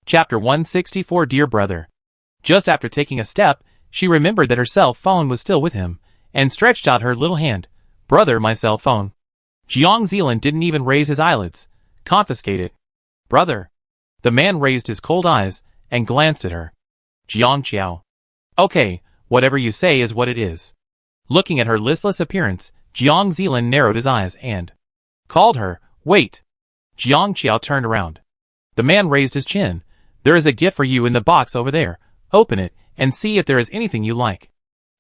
Chapter 164 Dear Brother. Just after taking a step, she remembered that her cell phone was still with him, and stretched out her little hand. Brother, my cell phone. Jiang Zilan didn't even raise his eyelids. Confiscate it. Brother. The man raised his cold eyes, and glanced at her. Jiang Qiao. Okay, whatever you say is what it is. Looking at her listless appearance, Jiang Zilan narrowed his eyes and called her, Wait. Jiang Qiao turned around. The man raised his chin. There is a gift for you in the box over there. Open it, and see if there is anything you like.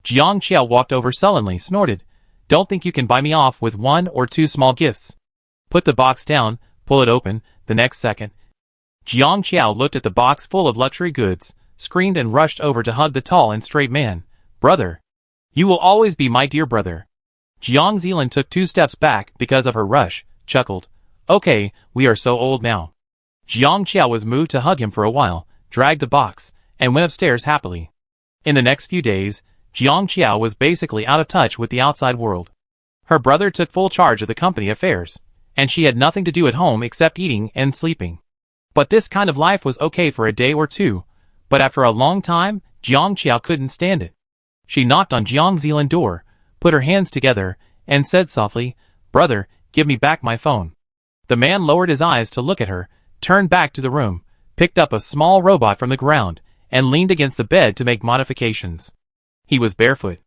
Jiang Qiao walked over sullenly, snorted. Don't think you can buy me off with 1 or 2 small gifts. Put the box down, pull it open. The next second, Jiang Qiao looked at the box full of luxury goods, screamed and rushed over to hug the tall and straight man. Brother. You will always be my dear brother. Jiang Zilan took 2 steps back because of her rush, chuckled. Okay, we are so old now. Jiang Qiao was moved to hug him for a while, dragged the box, and went upstairs happily. In the next few days, Jiang Qiao was basically out of touch with the outside world. Her brother took full charge of the company affairs, and she had nothing to do at home except eating and sleeping. But this kind of life was okay for a day or two, but after a long time, Jiang Qiao couldn't stand it. She knocked on Jiang Zilan's door, put her hands together, and said softly, Brother, give me back my phone. The man lowered his eyes to look at her, turned back to the room, picked up a small robot from the ground, and leaned against the bed to make modifications. He was barefoot.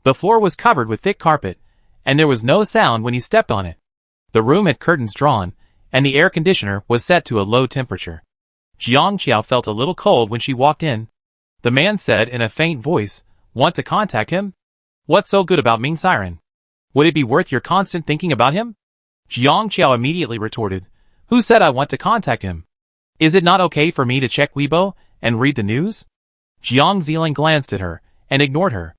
The floor was covered with thick carpet, and there was no sound when he stepped on it. The room had curtains drawn, and the air conditioner was set to a low temperature. Jiang Qiao felt a little cold when she walked in. The man said in a faint voice, Want to contact him? What's so good about Ming Siren? Would it be worth your constant thinking about him? Jiang Qiao immediately retorted, Who said I want to contact him? Is it not okay for me to check Weibo and read the news? Jiang Zilan glanced at her and ignored her.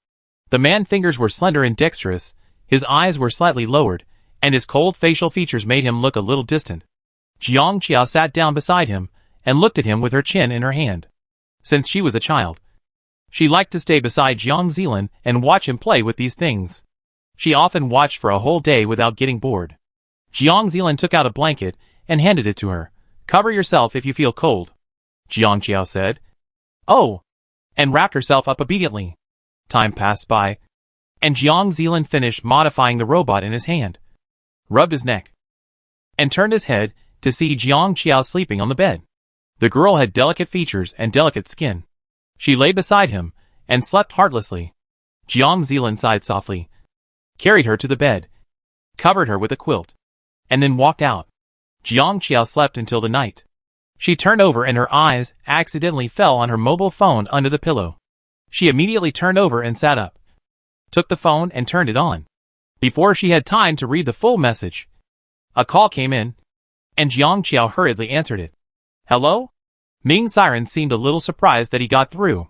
The man's fingers were slender and dexterous, his eyes were slightly lowered, and his cold facial features made him look a little distant. Jiang Qiao sat down beside him and looked at him with her chin in her hand. Since she was a child, she liked to stay beside Jiang Zilan and watch him play with these things. She often watched for a whole day without getting bored. Jiang Zilan took out a blanket and handed it to her. "Cover yourself if you feel cold," Jiang Qiao said. "Oh," and wrapped herself up obediently. Time passed by, and Jiang Zilan finished modifying the robot in his hand, rubbed his neck, and turned his head to see Jiang Qiao sleeping on the bed. The girl had delicate features and delicate skin. She lay beside him and slept heartlessly. Jiang Zilan sighed softly, carried her to the bed, covered her with a quilt, and then walked out. Jiang Qiao slept until the night. She turned over and her eyes accidentally fell on her mobile phone under the pillow. She immediately turned over and sat up, took the phone and turned it on. Before she had time to read the full message, a call came in, and Jiang Qiao hurriedly answered it. "Hello?" Ming Siren seemed a little surprised that he got through.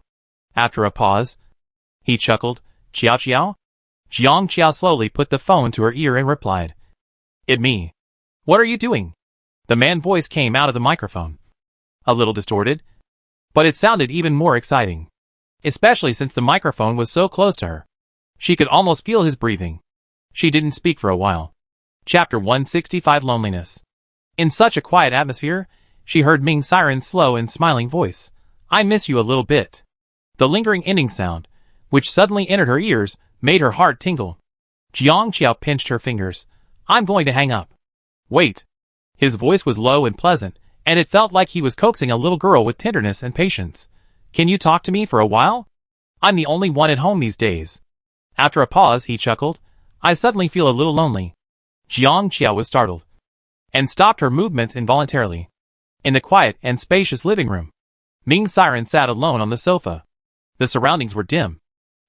After a pause, he chuckled. "Qiao Qiao?" Jiang Qiao slowly put the phone to her ear and replied, "It me. What are you doing?" The man's voice came out of the microphone, a little distorted, but it sounded even more exciting, especially since the microphone was so close to her. She could almost feel his breathing. She didn't speak for a while. Chapter 165 Loneliness. In such a quiet atmosphere, she heard Ming Siren's slow and smiling voice. "I miss you a little bit." The lingering ending sound, which suddenly entered her ears, made her heart tingle. Jiang Qiao pinched her fingers. "I'm going to hang up." "Wait." His voice was low and pleasant, and it felt like he was coaxing a little girl with tenderness and patience. "Can you talk to me for a while? I'm the only one at home these days." After a pause, he chuckled. "I suddenly feel a little lonely." Jiang Qiao was startled, and stopped her movements involuntarily. In the quiet and spacious living room, Ming Siren sat alone on the sofa. The surroundings were dim,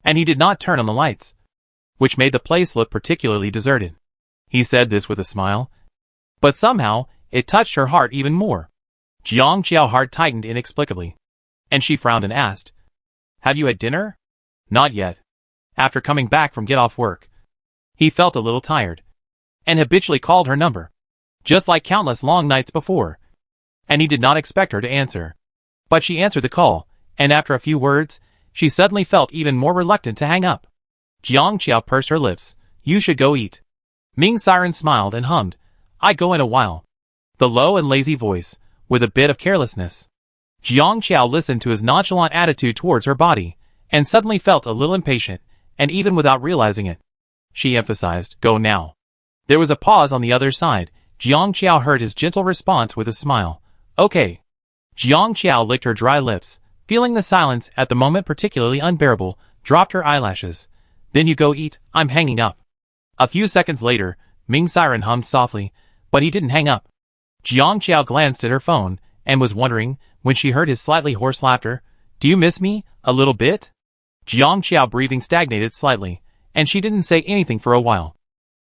and he did not turn on the lights, which made the place look particularly deserted. He said this with a smile, but somehow it touched her heart even more. Jiang Qiao's heart tightened inexplicably, and she frowned and asked, "Have you had dinner?" "Not yet." After coming back from get-off work, he felt a little tired, and habitually called her number, just like countless long nights before, and he did not expect her to answer. But she answered the call, and after a few words, she suddenly felt even more reluctant to hang up. Jiang Qiao pursed her lips. "You should go eat." Ming Siren smiled and hummed, "I go in a while." The low and lazy voice, with a bit of carelessness. Jiang Qiao listened to his nonchalant attitude towards her body, and suddenly felt a little impatient, and even without realizing it, she emphasized, "Go now." There was a pause on the other side. Jiang Qiao heard his gentle response with a smile. "Okay." Jiang Qiao licked her dry lips, feeling the silence at the moment particularly unbearable, dropped her eyelashes. "Then you go eat, I'm hanging up." A few seconds later, Ming Siren hummed softly, but he didn't hang up. Jiang Qiao glanced at her phone, and was wondering, when she heard his slightly hoarse laughter, "Do you miss me, a little bit?" Jiang Qiao breathing stagnated slightly, and she didn't say anything for a while.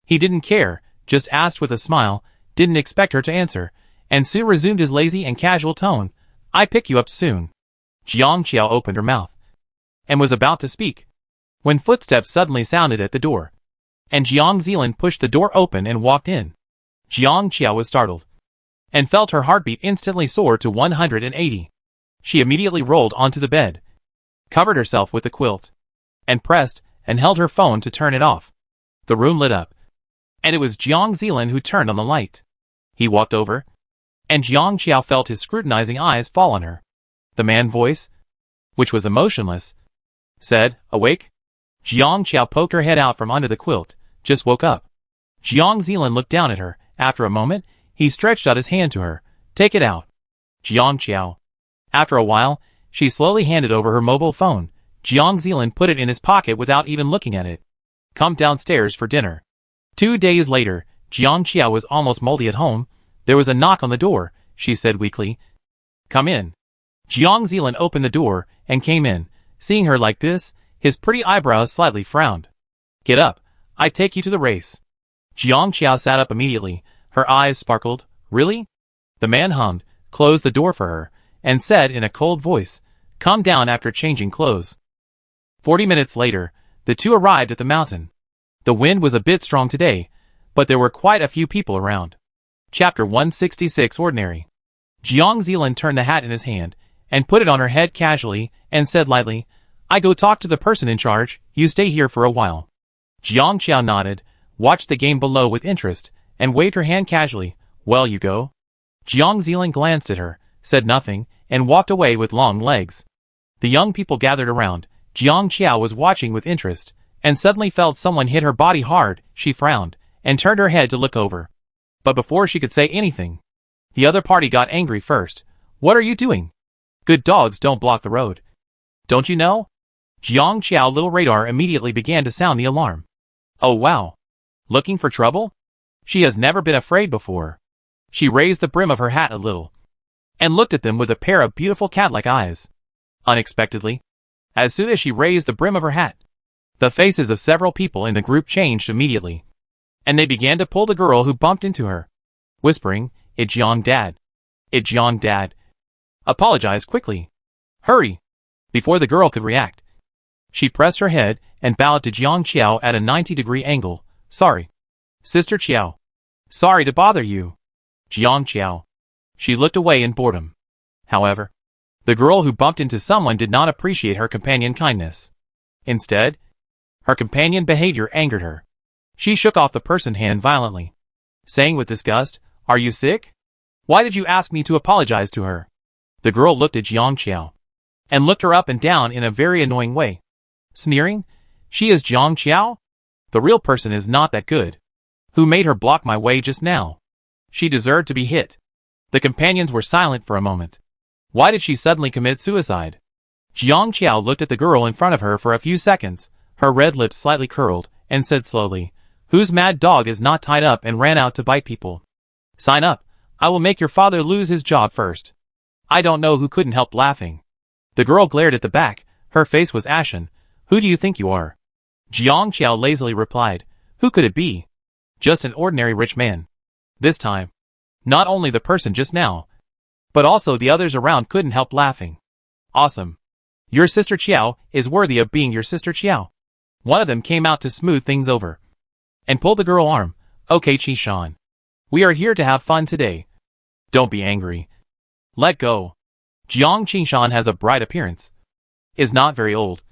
He didn't care, just asked with a smile, didn't expect her to answer, and soon resumed his lazy and casual tone. "I pick you up soon." Jiang Qiao opened her mouth, and was about to speak, when footsteps suddenly sounded at the door, and Jiang Zilan pushed the door open and walked in. Jiang Qiao was startled, and felt her heartbeat instantly soar to 180. She immediately rolled onto the bed, covered herself with the quilt, and pressed and held her phone to turn it off. The room lit up, and it was Jiang Zilan who turned on the light. He walked over, and Jiang Qiao felt his scrutinizing eyes fall on her. The man's voice, which was emotionless, said, "Awake?" Jiang Qiao poked her head out from under the quilt. "Just woke up." Jiang Zilan looked down at her. After a moment, he stretched out his hand to her. "Take it out." Jiang Qiao. After a while, she slowly handed over her mobile phone. Jiang Zilan put it in his pocket without even looking at it. "Come downstairs for dinner." 2 days later, Jiang Qiao was almost moldy at home. There was a knock on the door. She said weakly, "Come in." Jiang Zilan opened the door and came in. Seeing her like this, his pretty eyebrows slightly frowned. "Get up, I take you to the race." Jiang Qiao sat up immediately. Her eyes sparkled. "Really?" The man hummed, closed the door for her, and said in a cold voice, "Come down after changing clothes." 40 minutes later, the two arrived at the mountain. The wind was a bit strong today, but there were quite a few people around. Chapter 166 Ordinary. Jiang Zealand turned the hat in his hand, and put it on her head casually, and said lightly, I go talk to the person in charge, you stay here for a while. Jiang Qiao nodded, watched the game below with interest, and waved her hand casually, well you go. Jiang Zealand glanced at her, said nothing, and walked away with long legs. The young people gathered around. Jiang Qiao was watching with interest, and suddenly felt someone hit her body hard. She frowned, and turned her head to look over. But before she could say anything, the other party got angry first. What are you doing? Good dogs don't block the road. Don't you know? Jiang Qiao's little radar immediately began to sound the alarm. Oh wow. Looking for trouble? She has never been afraid before. She raised the brim of her hat a little, and looked at them with a pair of beautiful cat-like eyes. Unexpectedly, as soon as she raised the brim of her hat, the faces of several people in the group changed immediately, and they began to pull the girl who bumped into her, whispering, It's Jiang Dad. It's Jiang Dad. Apologize quickly. Hurry. Before the girl could react, she pressed her head and bowed to Jiang Qiao at a 90-degree angle. Sorry. Sister Qiao. Sorry to bother you. Jiang Qiao. She looked away in boredom. However, the girl who bumped into someone did not appreciate her companion kindness. Instead, her companion behavior angered her. She shook off the person's hand violently, saying with disgust, Are you sick? Why did you ask me to apologize to her? The girl looked at Jiang Qiao, and looked her up and down in a very annoying way. Sneering, She is Jiang Qiao? The real person is not that good. Who made her block my way just now? She deserved to be hit. The companions were silent for a moment. Why did she suddenly commit suicide? Jiang Qiao looked at the girl in front of her for a few seconds, her red lips slightly curled, and said slowly, Whose mad dog is not tied up and ran out to bite people? Sign up. I will make your father lose his job first. I don't know who couldn't help laughing. The girl glared at the back. Her face was ashen. Who do you think you are? Jiang Qiao lazily replied, Who could it be? Just an ordinary rich man. This time, not only the person just now, but also the others around couldn't help laughing. Awesome. Your sister Qiao is worthy of being your sister Qiao. One of them came out to smooth things over, and pulled the girl's arm. Okay Qishan. We are here to have fun today. Don't be angry. Let go. Jiang Qishan has a bright appearance. Is not very old.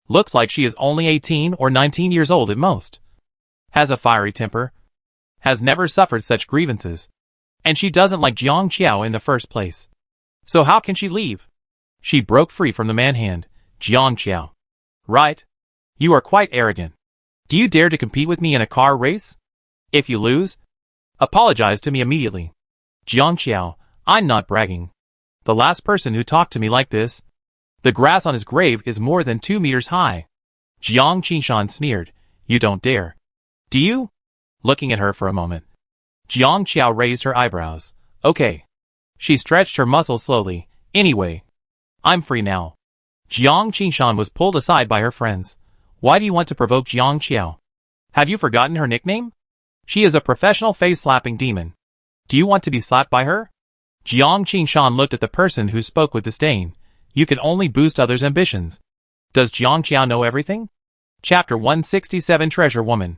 Looks like she is only 18 or 19 years old at most. Has a fiery temper. Has never suffered such grievances. And she doesn't like Jiang Qiao in the first place. So how can she leave? She broke free from the man-hand. Jiang Qiao. Right. You are quite arrogant. Do you dare to compete with me in a car race? If you lose, apologize to me immediately. Jiang Qiao, I'm not bragging. The last person who talked to me like this, the grass on his grave is more than 2 meters high. Jiang Qishan sneered. You don't dare. Do you? Looking at her for a moment, Jiang Qiao raised her eyebrows. Okay. She stretched her muscles slowly. Anyway, I'm free now. Jiang Qishan was pulled aside by her friends. Why do you want to provoke Jiang Qiao? Have you forgotten her nickname? She is a professional face-slapping demon. Do you want to be slapped by her? Jiang Qishan looked at the person who spoke with disdain. You can only boost others' ambitions. Does Jiang Qiao know everything? Chapter 167 Treasure Woman.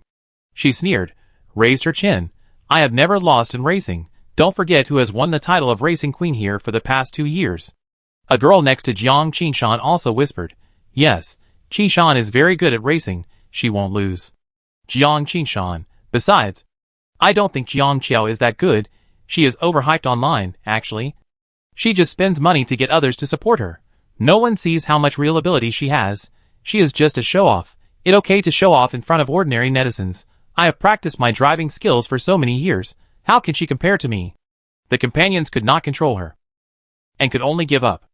She sneered, raised her chin. I have never lost in racing. Don't forget who has won the title of Racing Queen here for the past 2 years. A girl next to Jiang Qishan also whispered. Yes, Qishan is very good at racing. She won't lose. Jiang Qishan. Besides, I don't think Jiang Qiao is that good. She is overhyped online, actually. She just spends money to get others to support her. No one sees how much real ability she has. She is just a show-off. It's okay to show off in front of ordinary netizens. I have practiced my driving skills for so many years. How can she compare to me? The companions could not control her, and could only give up.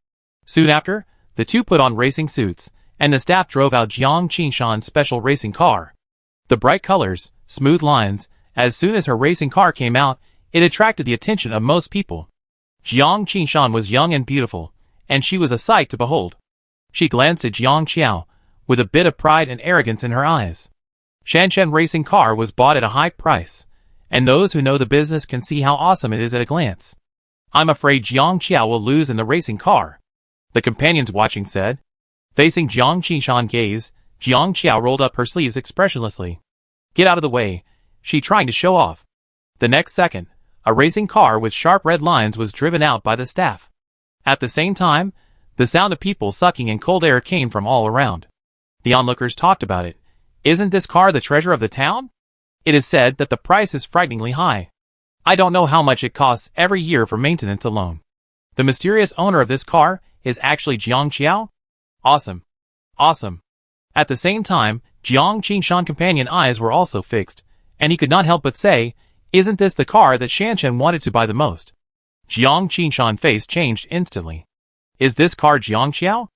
Soon after, the two put on racing suits, and the staff drove out Jiang Qishan's special racing car. The bright colors, smooth lines, as soon as her racing car came out, it attracted the attention of most people. Jiang Qishan was young and beautiful, and she was a sight to behold. She glanced at Jiang Qiao, with a bit of pride and arrogance in her eyes. Shanshan racing car was bought at a high price, and those who know the business can see how awesome it is at a glance. I'm afraid Jiang Qiao will lose in the racing car, the companions watching said. Facing Jiang Qishan's gaze, Jiang Qiao rolled up her sleeves expressionlessly. Get out of the way, she trying to show off. The next second, A racing car with sharp red lines was driven out by the staff. At the same time, the sound of people sucking in cold air came from all around. The onlookers talked about it. Isn't this car the treasure of the town? It is said that the price is frighteningly high. I don't know how much it costs every year for maintenance alone. The mysterious owner of this car is actually Jiang Qiao? Awesome. Awesome. At the same time, Jiang Qingshan's companion eyes were also fixed, and he could not help but say, isn't this the car that Shanshan wanted to buy the most? Jiang Qingshan's face changed instantly. Is this car Jiang Qiao?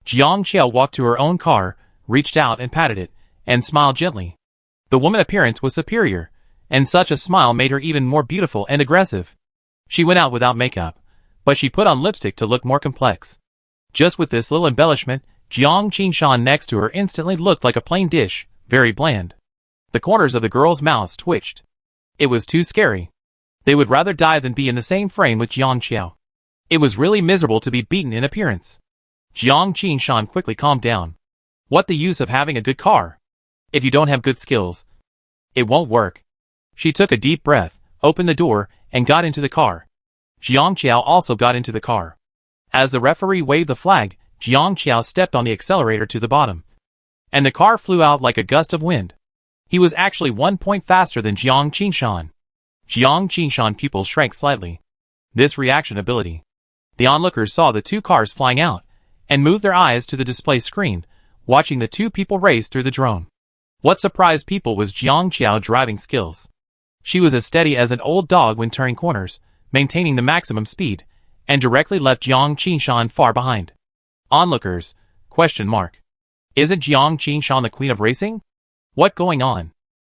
Jiang Qiao walked to her own car, reached out and patted it, and smiled gently. The woman's appearance was superior, and such a smile made her even more beautiful and aggressive. She went out without makeup, but she put on lipstick to look more complex. Just with this little embellishment, Jiang Qingshan next to her instantly looked like a plain dish, very bland. The corners of the girls' mouths twitched. It was too scary. They would rather die than be in the same frame with Jiang Qiao. It was really miserable to be beaten in appearance. Jiang Qingshan quickly calmed down. What the use of having a good car? If you don't have good skills, it won't work. She took a deep breath, opened the door, and got into the car. Jiang Qiao also got into the car. As the referee waved the flag, Jiang Qiao stepped on the accelerator to the bottom, and the car flew out like a gust of wind. He was actually 1 point faster than Jiang Qingshan. Jiang Qingshan's pupils shrank slightly. This reaction ability. The onlookers saw the two cars flying out, and moved their eyes to the display screen, watching the two people race through the drone. What surprised people was Jiang Qiao's driving skills. She was as steady as an old dog when turning corners, maintaining the maximum speed, and directly left Jiang Qingshan far behind. Onlookers, ? Isn't Jiang Qingshan the queen of racing? What going on?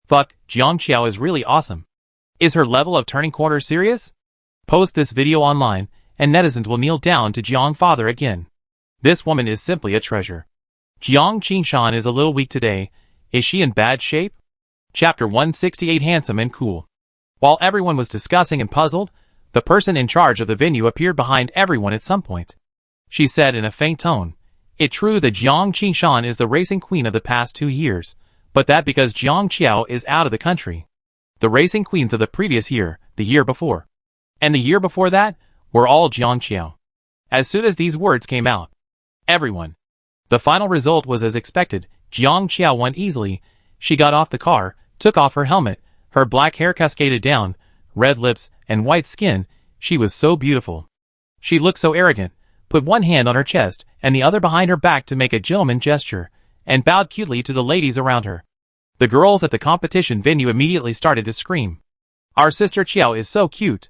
Fuck, Jiang Qiao is really awesome. Is her level of turning corners serious? Post this video online, and netizens will kneel down to Jiang father again. This woman is simply a treasure. Jiang Qingshan is a little weak today. Is she in bad shape? Chapter 168 Handsome and Cool. While everyone was discussing and puzzled, the person in charge of the venue appeared behind everyone at some point. She said in a faint tone, "It's true that Jiang Qingshan is the racing queen of the past 2 years, but that because Jiang Qiao is out of the country. The racing queens of the previous year, the year before, and the year before that, were all Jiang Qiao." As soon as these words came out, everyone. The final result was as expected. Jiang Qiao won easily. She got off the car, took off her helmet, her black hair cascaded down, red lips, and white skin. She was so beautiful. She looked so arrogant, put one hand on her chest and the other behind her back to make a gentleman gesture, and bowed cutely to the ladies around her. The girls at the competition venue immediately started to scream. Our sister Qiao is so cute.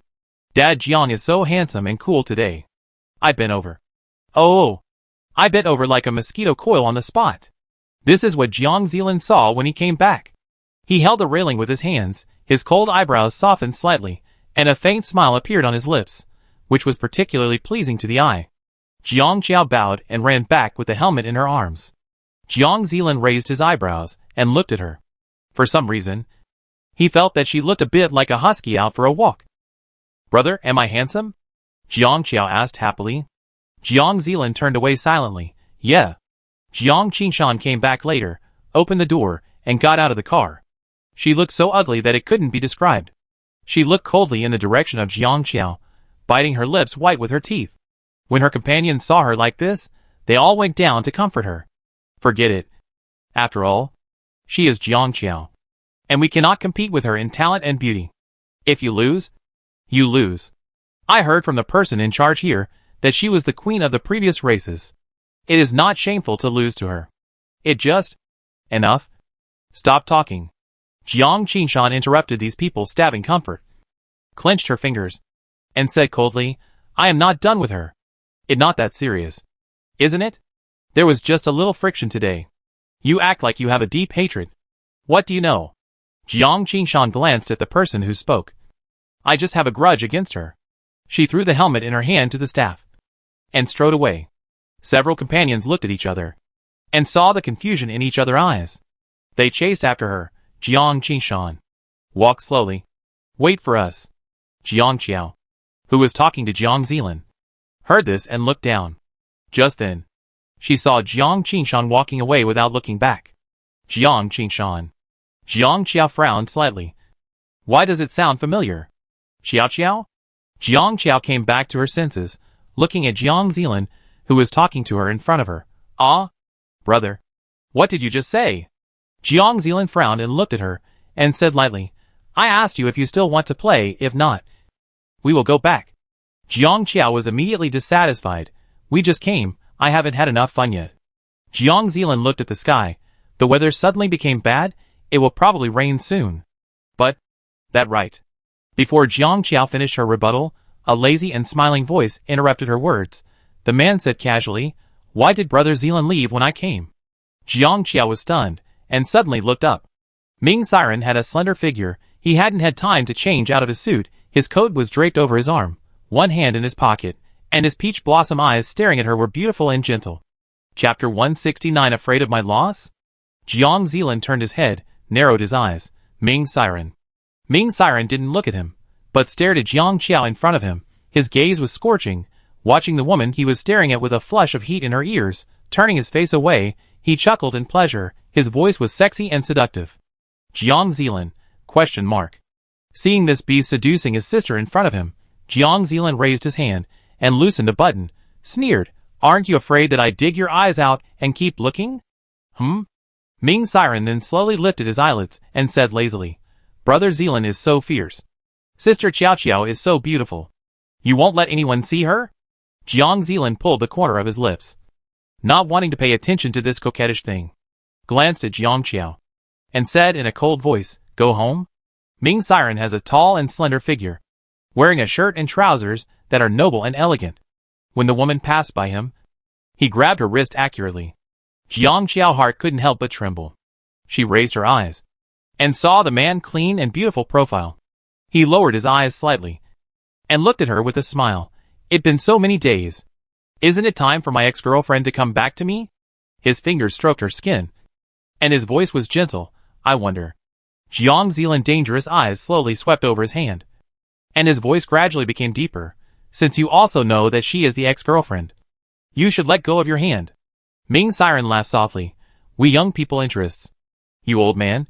Dad Jiang is so handsome and cool today. I bent over. Oh, I bent over like a mosquito coil on the spot. This is what Jiang Zilan saw when he came back. He held the railing with his hands, his cold eyebrows softened slightly, and a faint smile appeared on his lips, which was particularly pleasing to the eye. Jiang Qiao bowed and ran back with the helmet in her arms. Jiang Zilan raised his eyebrows and looked at her. For some reason, he felt that she looked a bit like a husky out for a walk. Brother, am I handsome? Jiang Qiao asked happily. Jiang Zilan turned away silently. Yeah. Jiang Qingshan came back later, opened the door, and got out of the car. She looked so ugly that it couldn't be described. She looked coldly in the direction of Jiang Qiao, biting her lips white with her teeth. When her companions saw her like this, they all went down to comfort her. Forget it. After all, she is Jiang Qiao, and we cannot compete with her in talent and beauty. If you lose, you lose. I heard from the person in charge here that she was the queen of the previous races. It is not shameful to lose to her. It just... Enough. Stop talking. Jiang Qingshan interrupted these people stabbing comfort, clenched her fingers, and said coldly, I am not done with her. It's not that serious. Isn't it? There was just a little friction today. You act like you have a deep hatred. What do you know? Jiang Qingshan glanced at the person who spoke. I just have a grudge against her. She threw the helmet in her hand to the staff and strode away. Several companions looked at each other and saw the confusion in each other's eyes. They chased after her. Jiang Qingshan. Walk slowly. Wait for us. Jiang Qiao, who was talking to Jiang Zilan, heard this and looked down. Just then, she saw Jiang Qingshan walking away without looking back. Jiang Qingshan. Jiang Qiao frowned slightly. Why does it sound familiar? Xiao Xiao? Jiang Qiao came back to her senses, looking at Jiang Zilan, who was talking to her in front of her. Ah? Brother. What did you just say? Jiang Zilan frowned and looked at her, and said lightly, I asked you if you still want to play, if not, we will go back. Jiang Qiao was immediately dissatisfied. We just came, I haven't had enough fun yet. Jiang Zilan looked at the sky. The weather suddenly became bad, it will probably rain soon. But, that right. Before Jiang Qiao finished her rebuttal, a lazy and smiling voice interrupted her words. The man said casually, Why did Brother Zilan leave when I came? Jiang Qiao was stunned, and suddenly looked up. Ming Siren had a slender figure, he hadn't had time to change out of his suit, his coat was draped over his arm, one hand in his pocket, and his peach blossom eyes staring at her were beautiful and gentle. Chapter 169 Afraid of my loss? Jiang Zilan turned his head, narrowed his eyes. Ming Siren. Ming Siren didn't look at him, but stared at Jiang Qiao in front of him. His gaze was scorching, watching the woman he was staring at with a flush of heat in her ears. Turning his face away, he chuckled in pleasure, his voice was sexy and seductive. Jiang Zilan? ? Seeing this beast seducing his sister in front of him, Jiang Zilan raised his hand, and loosened a button, sneered, Aren't you afraid that I dig your eyes out and keep looking? Ming Siren then slowly lifted his eyelids, and said lazily, Brother Zilan is so fierce. Sister Xiao Xiao is so beautiful. You won't let anyone see her? Jiang Zilan pulled the corner of his lips, not wanting to pay attention to this coquettish thing. Glanced at Jiang Qiao, and said in a cold voice, Go home? Ming Siren has a tall and slender figure, wearing a shirt and trousers that are noble and elegant. When the woman passed by him, he grabbed her wrist accurately. Jiang Qiao's heart couldn't help but tremble. She raised her eyes, and saw the man's clean and beautiful profile. He lowered his eyes slightly, and looked at her with a smile. It'd been so many days. Isn't it time for my ex-girlfriend to come back to me? His fingers stroked her skin, and his voice was gentle. I wonder. Jiang Zilan's dangerous eyes slowly swept over his hand, and his voice gradually became deeper. Since you also know that she is the ex-girlfriend, you should let go of your hand. Ming Siren laughed softly. We young people interests. You old man?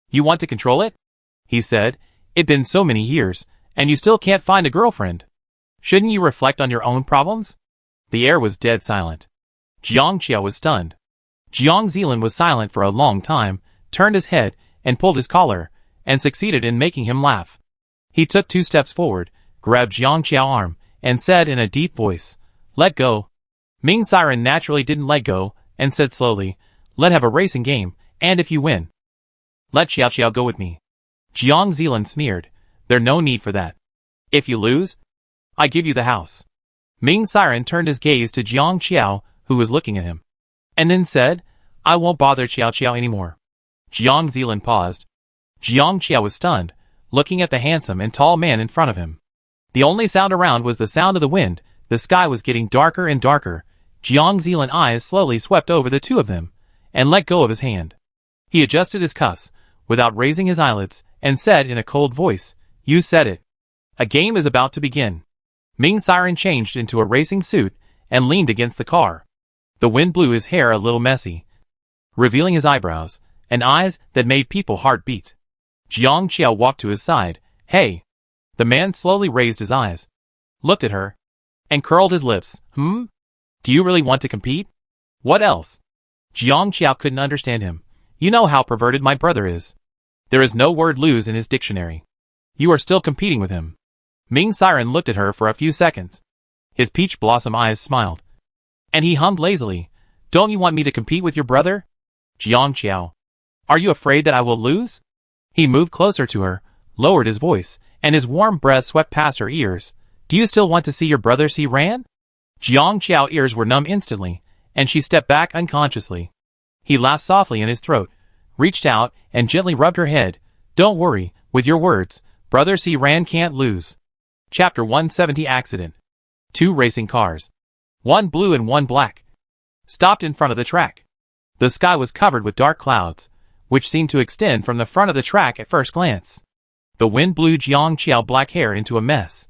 You want to control it? He said. It'd been so many years, and you still can't find a girlfriend. Shouldn't you reflect on your own problems? The air was dead silent. Jiang Qiao was stunned. Jiang Zilan was silent for a long time, turned his head, and pulled his collar, and succeeded in making him laugh. He took 2 steps forward, grabbed Jiang Qiao's arm, and said in a deep voice, Let go. Ming Siren naturally didn't let go, and said slowly, Let's have a racing game, and if you win, let Xiao Xiao go with me. Jiang Zilan sneered, There's no need for that. If you lose, I give you the house. Ming Siren turned his gaze to Jiang Qiao, who was looking at him, and then said, I won't bother Xiao Xiao anymore. Jiang Zilan paused. Jiang Qiao was stunned, looking at the handsome and tall man in front of him. The only sound around was the sound of the wind. The sky was getting darker and darker. Jiang Zilan's eyes slowly swept over the two of them, and let go of his hand. He adjusted his cuffs, without raising his eyelids, and said in a cold voice, You said it. A game is about to begin. Ming Siren changed into a racing suit, and leaned against the car. The wind blew his hair a little messy, revealing his eyebrows, and eyes that made people's heart beat. Jiang Qiao walked to his side. Hey! The man slowly raised his eyes, looked at her, and curled his lips. Do you really want to compete? What else? Jiang Qiao couldn't understand him. You know how perverted my brother is. There is no word lose in his dictionary. You are still competing with him. Ming Siren looked at her for a few seconds. His peach blossom eyes smiled, and he hummed lazily. Don't you want me to compete with your brother? Jiang Qiao. Are you afraid that I will lose? He moved closer to her, lowered his voice, and his warm breath swept past her ears. Do you still want to see your brother see Ran? Jiang Qiao's ears were numb instantly, and she stepped back unconsciously. He laughed softly in his throat, reached out, and gently rubbed her head. Don't worry, with your words, brother C. Ran can't lose. Chapter 170 Accident. 2 racing cars, one blue and one black, stopped in front of the track. The sky was covered with dark clouds, which seemed to extend from the front of the track at first glance. The wind blew Jiang Qiao's black hair into a mess.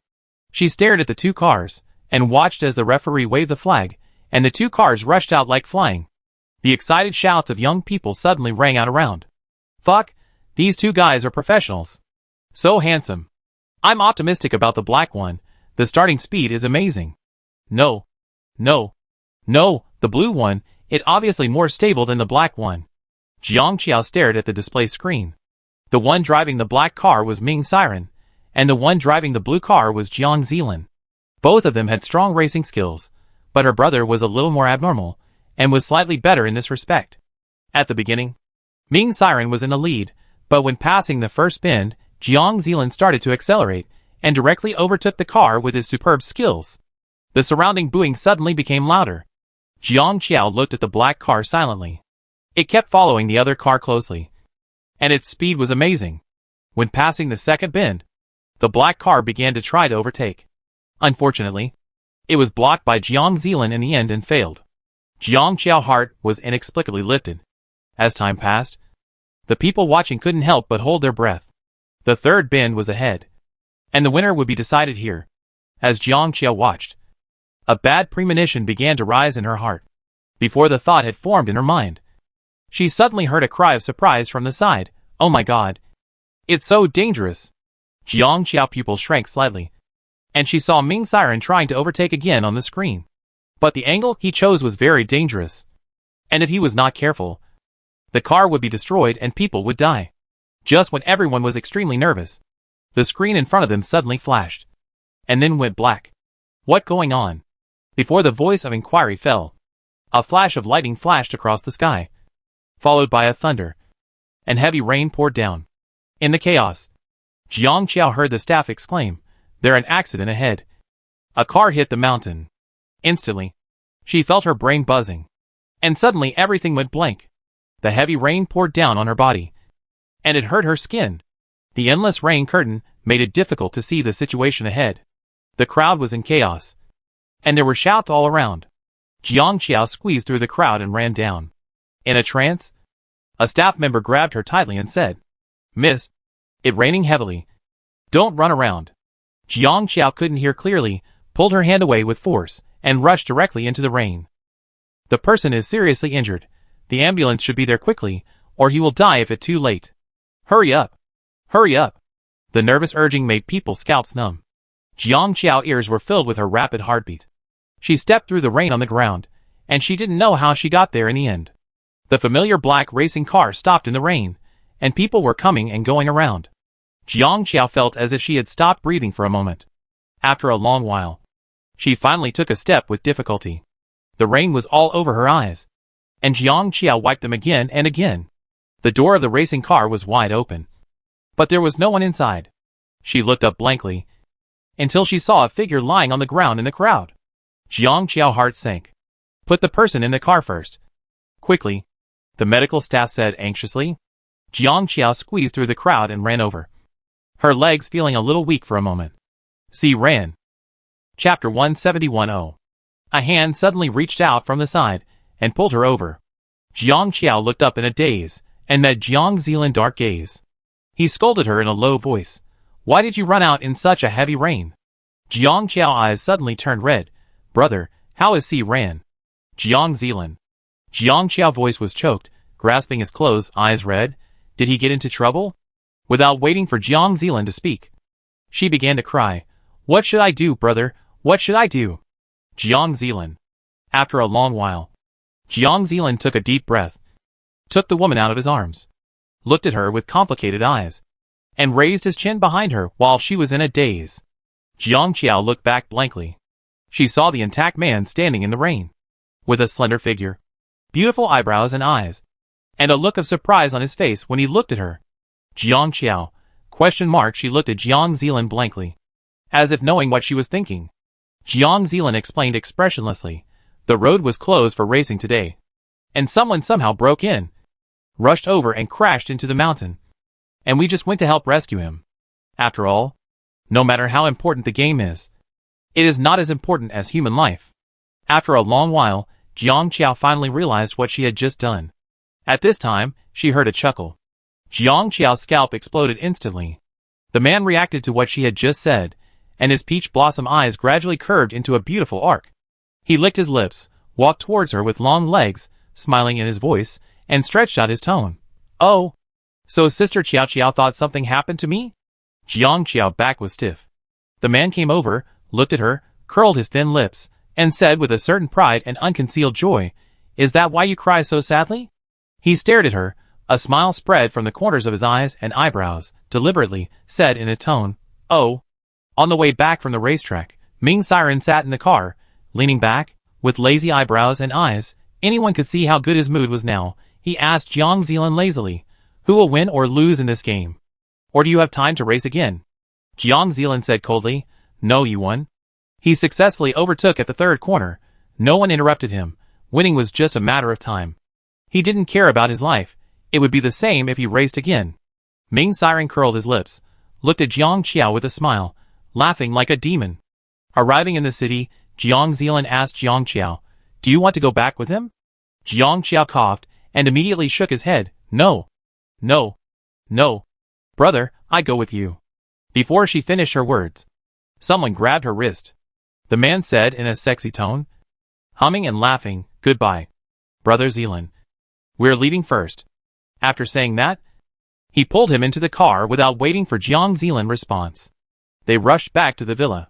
She stared at the 2 cars, and watched as the referee waved the flag, and the 2 cars rushed out like flying. The excited shouts of young people suddenly rang out around. Fuck, these 2 guys are professionals. So handsome. I'm optimistic about the black one. The starting speed is amazing. No. No. No, the blue one, it obviously more stable than the black one. Jiang Qiao stared at the display screen. The one driving the black car was Ming Siren, and the one driving the blue car was Jiang Zilin. Both of them had strong racing skills, but her brother was a little more abnormal, and was slightly better in this respect. At the beginning, Ming Siren was in the lead, but when passing the first bend, Jiang Zilin started to accelerate, and directly overtook the car with his superb skills. The surrounding booing suddenly became louder. Jiang Qiao looked at the black car silently. It kept following the other car closely, and its speed was amazing. When passing the second bend, the black car began to try to overtake. Unfortunately, it was blocked by Jiang Zilin in the end and failed. Jiang Qiao's heart was inexplicably lifted. As time passed, the people watching couldn't help but hold their breath. The third bend was ahead, and the winner would be decided here. As Jiang Qiao watched, a bad premonition began to rise in her heart. Before the thought had formed in her mind, she suddenly heard a cry of surprise from the side. Oh my god! It's so dangerous! Jiang Qiao's pupil shrank slightly, and she saw Ming Siren trying to overtake again on the screen. But the angle he chose was very dangerous, and if he was not careful, the car would be destroyed and people would die. Just when everyone was extremely nervous, the screen in front of them suddenly flashed, and then went black. What going on? Before the voice of inquiry fell, a flash of lightning flashed across the sky, followed by a thunder, and heavy rain poured down. In the chaos, Jiang Qiao heard the staff exclaim, "There's an accident ahead." A car hit the mountain. Instantly, she felt her brain buzzing, and suddenly everything went blank. The heavy rain poured down on her body, and it hurt her skin. The endless rain curtain made it difficult to see the situation ahead. The crowd was in chaos, and there were shouts all around. Jiang Qiao squeezed through the crowd and ran down. In a trance, a staff member grabbed her tightly and said, "Miss, it's raining heavily. Don't run around." Jiang Qiao couldn't hear clearly, pulled her hand away with force, and rushed directly into the rain. "The person is seriously injured. The ambulance should be there quickly, or he will die if it's too late. Hurry up! Hurry up!" The nervous urging made people's scalps numb. Jiang Qiao's ears were filled with her rapid heartbeat. She stepped through the rain on the ground, and she didn't know how she got there in the end. The familiar black racing car stopped in the rain, and people were coming and going around. Jiang Qiao felt as if she had stopped breathing for a moment. After a long while, she finally took a step with difficulty. The rain was all over her eyes, and Jiang Qiao wiped them again and again. The door of the racing car was wide open, but there was no one inside. She looked up blankly, until she saw a figure lying on the ground in the crowd. Jiang Qiao's heart sank. "Put the person in the car first. Quickly," the medical staff said anxiously. Jiang Qiao squeezed through the crowd and ran over, her legs feeling a little weak for a moment. She ran. Chapter 171. A hand suddenly reached out from the side and pulled her over. Jiang Qiao looked up in a daze and met Jiang Zilin's dark gaze. He scolded her in a low voice. "Why did you run out in such a heavy rain?" Jiang Qiao's eyes suddenly turned red. "Brother, how is he ran?" "Jiang Zilin." Jiang Qiao's voice was choked, grasping his clothes, eyes red. "Did he get into trouble?" Without waiting for Jiang Zilin to speak, she began to cry. "What should I do, brother? What should I do?" Jiang Zilin. After a long while, Jiang Zilin took a deep breath, took the woman out of his arms, looked at her with complicated eyes, and raised his chin behind her while she was in a daze. Jiang Qiao looked back blankly. She saw the intact man standing in the rain, with a slender figure, beautiful eyebrows and eyes, and a look of surprise on his face when he looked at her. "Jiang Qiao?" She looked at Jiang Zilin blankly, as if knowing what she was thinking. Jiang Zilin explained expressionlessly. "The road was closed for racing today, and someone somehow broke in, rushed over and crashed into the mountain, and we just went to help rescue him. After all, no matter how important the game is, it is not as important as human life." After a long while, Jiang Qiao finally realized what she had just done. At this time, she heard a chuckle. Jiang Qiao's scalp exploded instantly. The man reacted to what she had just said, and his peach blossom eyes gradually curved into a beautiful arc. He licked his lips, walked towards her with long legs, smiling in his voice, and stretched out his tone. "Oh, so Sister Qiao thought something happened to me? Jiang Qiao's back was stiff. The man came over, looked at her, curled his thin lips, and said with a certain pride and unconcealed joy, "Is that why you cry so sadly?" He stared at her, a smile spread from the corners of his eyes and eyebrows, deliberately, said in a tone, "Oh." On the way back from the racetrack, Ming Siren sat in the car, leaning back, with lazy eyebrows and eyes. Anyone could see how good his mood was now. He asked Jiang Zilan lazily, "Who will win or lose in this game? Or do you have time to race again?" Jiang Zilan said coldly, "No, you won." He successfully overtook at the third corner. No one interrupted him. Winning was just a matter of time. He didn't care about his life. It would be the same if he raced again. Ming Siren curled his lips, looked at Jiang Qiao with a smile, laughing like a demon. Arriving in the city, Jiang Zilan asked Jiang Qiao, "Do you want to go back with him?" Jiang Qiao coughed and immediately shook his head. "No. No. No. Brother, I go with you." Before she finished her words, someone grabbed her wrist. The man said in a sexy tone, humming and laughing, "Goodbye, Brother Zilan. We're leaving first." After saying that, he pulled him into the car without waiting for Jiang Zilan's response. They rushed back to the villa.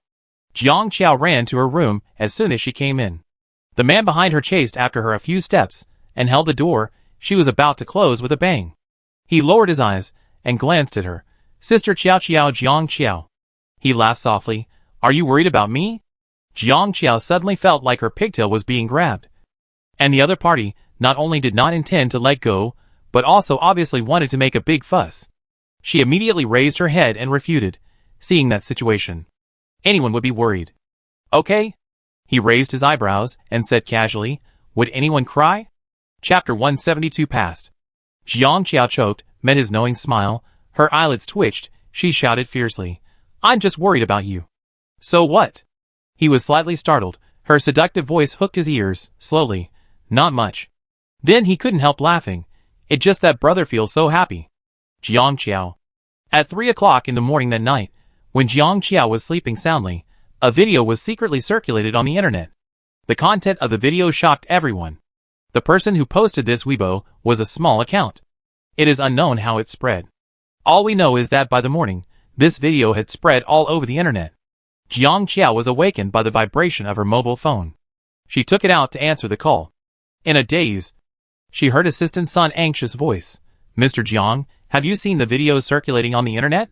Jiang Qiao ran to her room as soon as she came in. The man behind her chased after her a few steps and held the door she was about to close with a bang. He lowered his eyes and glanced at her. "Sister Qiao Qiao Jiang Qiao." He laughed softly. "Are you worried about me?" Jiang Qiao suddenly felt like her pigtail was being grabbed. And the other party not only did not intend to let go, but also obviously wanted to make a big fuss. She immediately raised her head and refuted, seeing that situation. Anyone would be worried. "Okay." He raised his eyebrows and said casually, "Would anyone cry?" Chapter 172 passed. Jiang Qiao choked, met his knowing smile, her eyelids twitched, she shouted fiercely, "I'm just worried about you." "So what?" He was slightly startled, her seductive voice hooked his ears, slowly, "Not much." Then he couldn't help laughing. "It's just that brother feels so happy." Jiang Qiao. At 3 o'clock in the morning that night, when Jiang Qiao was sleeping soundly, a video was secretly circulated on the internet. The content of the video shocked everyone. The person who posted this Weibo was a small account. It is unknown how it spread. All we know is that by the morning, this video had spread all over the internet. Jiang Qiao was awakened by the vibration of her mobile phone. She took it out to answer the call. In a daze, she heard Assistant Sun's anxious voice. "Mr. Jiang, have you seen the videos circulating on the internet?"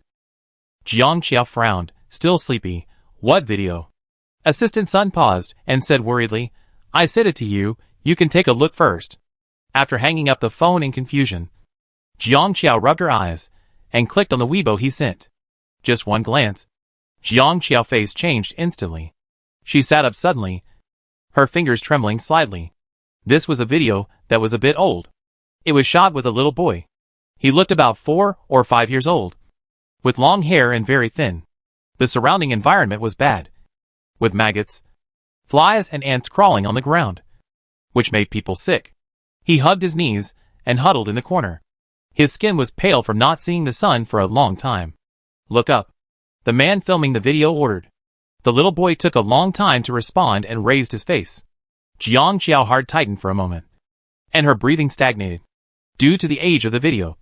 Jiang Qiao frowned, still sleepy. "What video?" Assistant Sun paused and said worriedly, "I sent it to you, you can take a look first." After hanging up the phone in confusion, Jiang Qiao rubbed her eyes and clicked on the Weibo he sent. Just one glance. Jiang Qiao's face changed instantly. She sat up suddenly, her fingers trembling slightly. This was a video that was a bit old. It was shot with a little boy. He looked about 4 or 5 years old, with long hair and very thin. The surrounding environment was bad, with maggots, flies and ants crawling on the ground, which made people sick. He hugged his knees and huddled in the corner. His skin was pale from not seeing the sun for a long time. "Look up," the man filming the video ordered. The little boy took a long time to respond and raised his face. Jiang Qiao's heart tightened for a moment, and her breathing stagnated, due to the age of the video.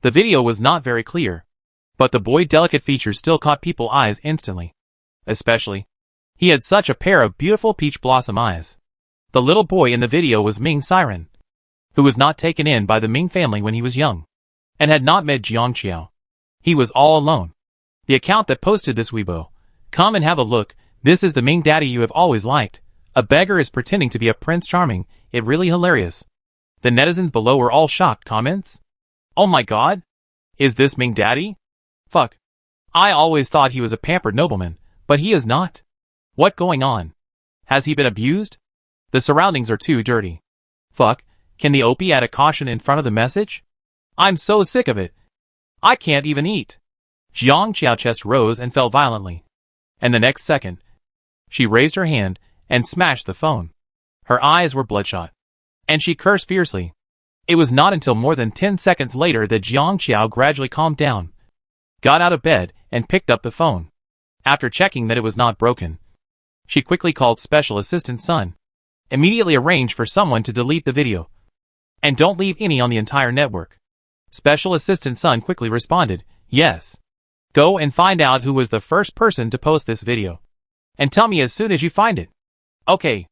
The video was not very clear, but the boy's delicate features still caught people's eyes instantly. Especially, he had such a pair of beautiful peach blossom eyes. The little boy in the video was Ming Siren, who was not taken in by the Ming family when he was young, and had not met Jiang Qiao. He was all alone. The account that posted this Weibo. "Come and have a look, this is the Ming daddy you have always liked. A beggar is pretending to be a Prince Charming, it really hilarious." The netizens below were all shocked comments. "Oh my god? Is this Ming daddy? Fuck. I always thought he was a pampered nobleman, but he is not. What going on? Has he been abused? The surroundings are too dirty. Fuck, can the OP add a caution in front of the message? I'm so sick of it. I can't even eat." Jiang Qiao's chest rose and fell violently. And the next second, she raised her hand and smashed the phone. Her eyes were bloodshot, and she cursed fiercely. It was not until more than 10 seconds later that Jiang Qiao gradually calmed down, got out of bed, and picked up the phone. After checking that it was not broken, she quickly called Special Assistant Sun, immediately arranged for someone to delete the video, and don't leave any on the entire network. Special Assistant Sun quickly responded, "Yes." Go and find out who was the first person to post this video. And tell me as soon as you find it. Okay,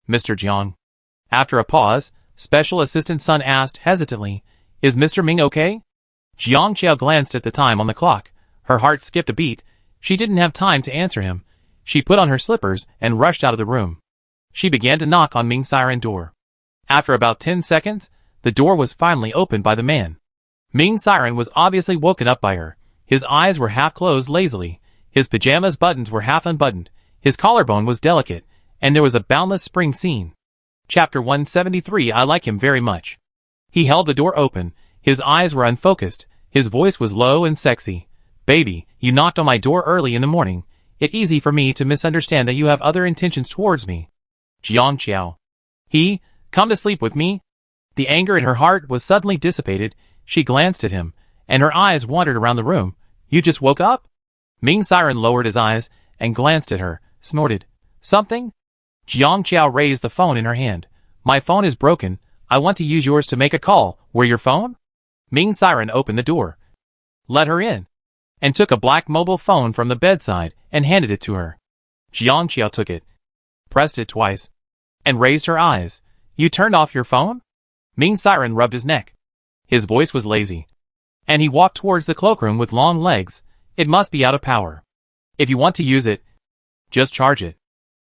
Mr. Jiang. After a pause, Special Assistant Sun asked hesitantly, Is Mr. Ming okay? Jiang Qiao glanced at the time on the clock. Her heart skipped a beat. She didn't have time to answer him. She put on her slippers and rushed out of the room. She began to knock on Ming Siren's door. After about 10 seconds, the door was finally opened by the man. Ming Siren was obviously woken up by her. His eyes were half closed lazily. His pajamas buttons were half unbuttoned. His collarbone was delicate, and there was a boundless spring scene. Chapter 173. I like him very much. He held the door open. His eyes were unfocused. His voice was low and sexy. Baby, you knocked on my door early in the morning. It's easy for me to misunderstand that you have other intentions towards me. Jiang Qiao. He, come to sleep with me? The anger in her heart was suddenly dissipated. She glanced at him, and her eyes wandered around the room. You just woke up? Ming Siren lowered his eyes and glanced at her, snorted. Something? Jiang Qiao raised the phone in her hand. My phone is broken. I want to use yours to make a call. Where your phone? Ming Siren opened the door. Let her in. And took a black mobile phone from the bedside and handed it to her. Jiang Qiao took it, pressed it twice, and raised her eyes. You turned off your phone? Ming Siren rubbed his neck. His voice was lazy. And he walked towards the cloakroom with long legs. It must be out of power. If you want to use it, just charge it.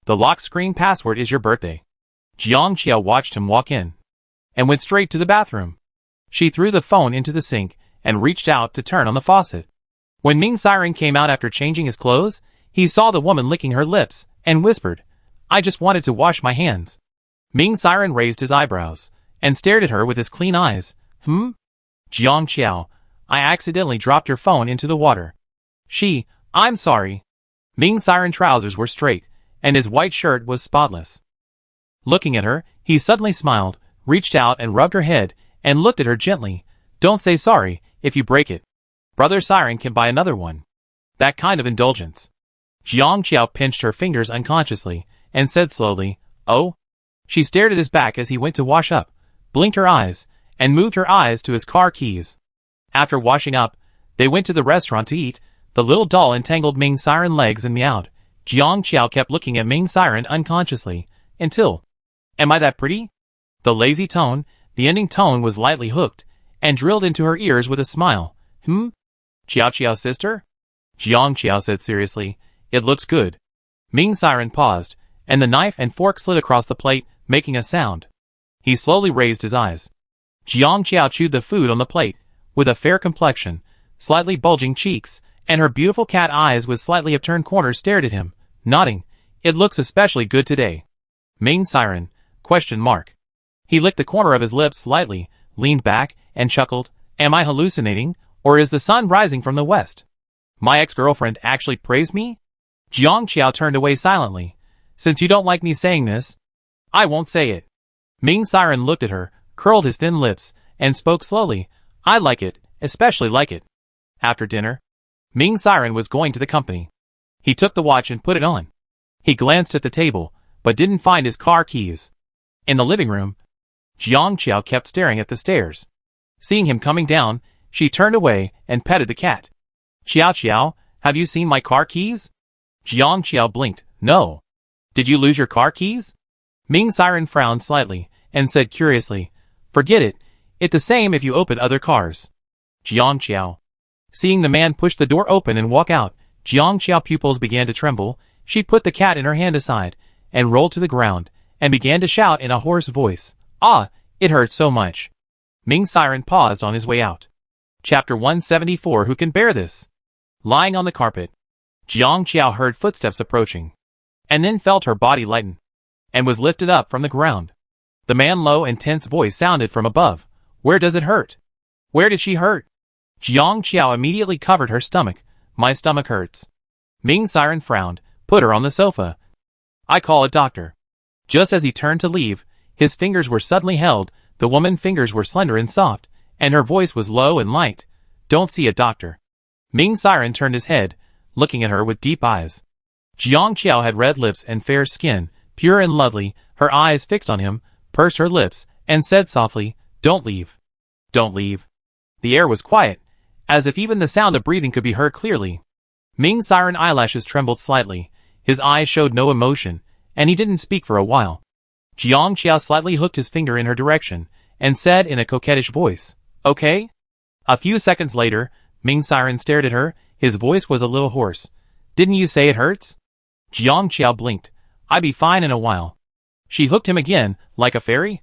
The lock screen password is your birthday. Jiang Qiao watched him walk in and went straight to the bathroom. She threw the phone into the sink and reached out to turn on the faucet. When Ming Siren came out after changing his clothes, he saw the woman licking her lips and whispered, I just wanted to wash my hands. Ming Siren raised his eyebrows and stared at her with his clean eyes. Jiang Qiao, I accidentally dropped your phone into the water. I'm sorry. Ming Siren's trousers were straight, and his white shirt was spotless. Looking at her, he suddenly smiled, reached out and rubbed her head, and looked at her gently. Don't say sorry if you break it. Brother Siren can buy another one. That kind of indulgence. Jiang Qiao pinched her fingers unconsciously, and said slowly, Oh? She stared at his back as he went to wash up, blinked her eyes, and moved her eyes to his car keys. After washing up, they went to the restaurant to eat. The little doll entangled Ming Siren's legs and meowed. Jiang Qiao kept looking at Ming Siren unconsciously, until, Am I that pretty? The lazy tone, the ending tone was lightly hooked, and drilled into her ears with a smile. Qiao Qiao's sister? Jiang Qiao said seriously, It looks good. Ming Siren paused, and the knife and fork slid across the plate, making a sound. He slowly raised his eyes. Jiang Qiao chewed the food on the plate, with a fair complexion, slightly bulging cheeks, and her beautiful cat eyes with slightly upturned corners stared at him, nodding. It looks especially good today. Ming Siren? ? He licked the corner of his lips lightly, leaned back, and chuckled. Am I hallucinating, or is the sun rising from the west? My ex-girlfriend actually praised me? Jiang Qiao turned away silently. Since you don't like me saying this, I won't say it. Ming Siren looked at her, curled his thin lips, and spoke slowly. I like it, especially like it. After dinner, Ming Siren was going to the company. He took the watch and put it on. He glanced at the table, but didn't find his car keys. In the living room, Jiang Qiao kept staring at the stairs. Seeing him coming down, she turned away and petted the cat. Qiao, have you seen my car keys? Jiang Qiao blinked. No. Did you lose your car keys? Ming Siren frowned slightly, and said curiously, Forget it. It's the same if you open other cars. Jiang Qiao. Seeing the man push the door open and walk out, Jiang Qiao's pupils began to tremble. She put the cat in her hand aside, and rolled to the ground, and began to shout in a hoarse voice. Ah, it hurts so much. Ming Siren paused on his way out. Chapter 174. Who can bear this? Lying on the carpet, Jiang Qiao heard footsteps approaching, and then felt her body lighten, and was lifted up from the ground. The man's low and tense voice sounded from above. Where does it hurt? Where did she hurt? Jiang Qiao immediately covered her stomach. My stomach hurts. Ming Siren frowned, put her on the sofa. I call a doctor. Just as he turned to leave, his fingers were suddenly held. The woman's fingers were slender and soft, and her voice was low and light. Don't see a doctor. Ming Siren turned his head, looking at her with deep eyes. Jiang Qiao had red lips and fair skin, pure and lovely. Her eyes fixed on him, pursed her lips, and said softly, Don't leave. Don't leave. The air was quiet, as if even the sound of breathing could be heard clearly. Ming's siren eyelashes trembled slightly, his eyes showed no emotion, and he didn't speak for a while. Jiang Qiao slightly hooked his finger in her direction, and said in a coquettish voice, "Okay?" A few seconds later, Ming's siren stared at her, his voice was a little hoarse. "Didn't you say it hurts?" Jiang Qiao blinked. "I'd be fine in a while." She hooked him again, like a fairy?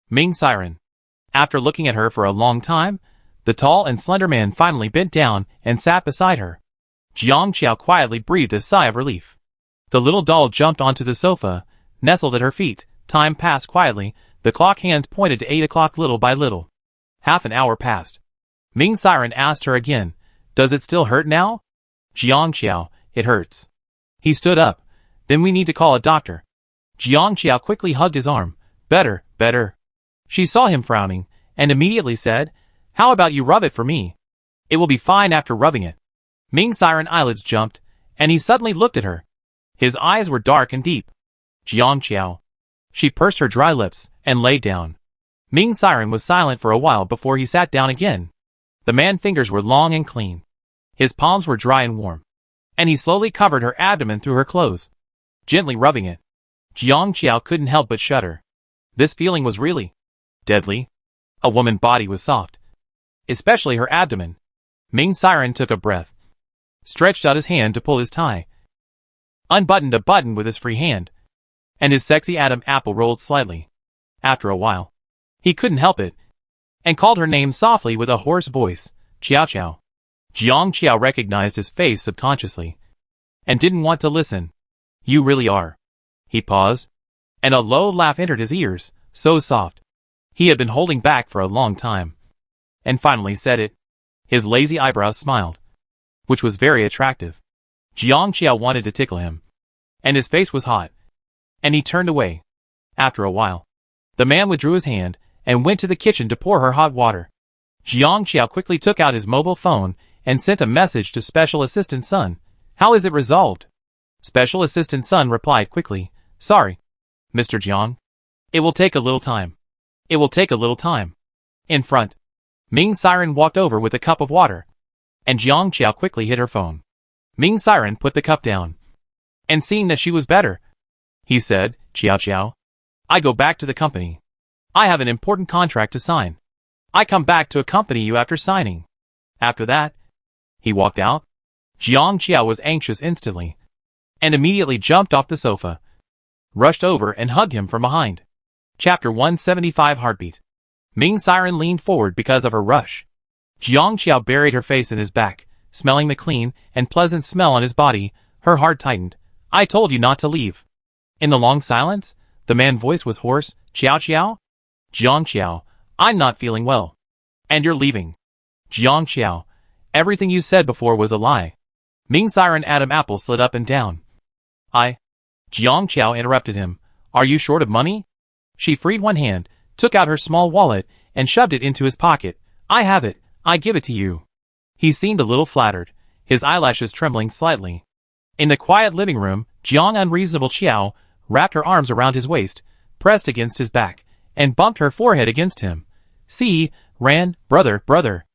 Ming's siren. After looking at her for a long time, the tall and slender man finally bent down and sat beside her. Jiang Qiao quietly breathed a sigh of relief. The little doll jumped onto the sofa, nestled at her feet. Time passed quietly, the clock hands pointed to 8 o'clock little by little. Half an hour passed. Ming's siren asked her again, "Does it still hurt now?" "Jiang Qiao, it hurts." He stood up. "Then we need to call a doctor." Jiang Qiao quickly hugged his arm. "Better, better." She saw him frowning, and immediately said, "How about you rub it for me? It will be fine after rubbing it." Ming's siren eyelids jumped, and he suddenly looked at her. His eyes were dark and deep. "Jiang Qiao." She pursed her dry lips, and lay down. Ming's siren was silent for a while before he sat down again. The man's fingers were long and clean. His palms were dry and warm. And he slowly covered her abdomen through her clothes, gently rubbing it. Jiang Qiao couldn't help but shudder. This feeling was really deadly. A woman's body was soft, especially her abdomen. Ming's siren took a breath, stretched out his hand to pull his tie, unbuttoned a button with his free hand, and his sexy Adam apple rolled slightly. After a while, he couldn't help it, and called her name softly with a hoarse voice, "Qiao Qiao." Jiang Qiao recognized his face subconsciously, and didn't want to listen. "You really are." He paused, and a low laugh entered his ears, so soft. He had been holding back for a long time, and finally said it. His lazy eyebrows smiled, which was very attractive. Jiang Qiao wanted to tickle him, and his face was hot, and he turned away. After a while, the man withdrew his hand and went to the kitchen to pour her hot water. Jiang Qiao quickly took out his mobile phone and sent a message to Special Assistant Sun. "How is it resolved?" Special Assistant Sun replied quickly, "Sorry, Mr. Jiang. It will take a little time. It will take a little time." In front, Ming's siren walked over with a cup of water, and Jiang Qiao quickly hit her phone. Ming's siren put the cup down, and seeing that she was better, he said, "Qiao Qiao, I go back to the company. I have an important contract to sign. I come back to accompany you after signing." After that, he walked out. Jiang Qiao was anxious instantly, and immediately jumped off the sofa, rushed over and hugged him from behind. Chapter 175 Heartbeat. Ming's siren leaned forward because of her rush. Jiang Qiao buried her face in his back, smelling the clean and pleasant smell on his body. Her heart tightened. "I told you not to leave." In the long silence, the man's voice was hoarse. "Qiao Qiao?" "Jiang Qiao, I'm not feeling well. And you're leaving." "Jiang Qiao, everything you said before was a lie." Ming's siren Adam apple slid up and down. Jiang Qiao interrupted him. "Are you short of money?" She freed one hand, took out her small wallet, and shoved it into his pocket. "I have it. I give it to you." He seemed a little flattered, his eyelashes trembling slightly. In the quiet living room, Jiang Unreasonable Qiao wrapped her arms around his waist, pressed against his back, and bumped her forehead against him. "See, Ran, brother."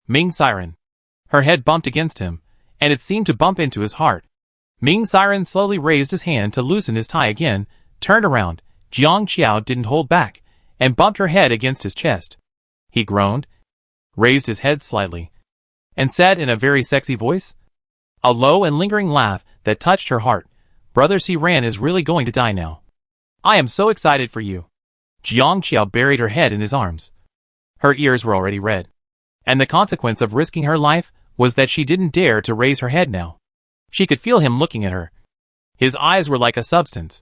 Ming's siren. Her head bumped against him, and it seemed to bump into his heart. Ming's siren slowly raised his hand to loosen his tie again, turned around. Jiang Qiao didn't hold back, and bumped her head against his chest. He groaned, raised his head slightly, and said in a very sexy voice, a low and lingering laugh that touched her heart, "Brother C. Ran is really going to die now. I am so excited for you." Jiang Qiao buried her head in his arms. Her ears were already red, and the consequence of risking her life was that she didn't dare to raise her head now. She could feel him looking at her. His eyes were like a substance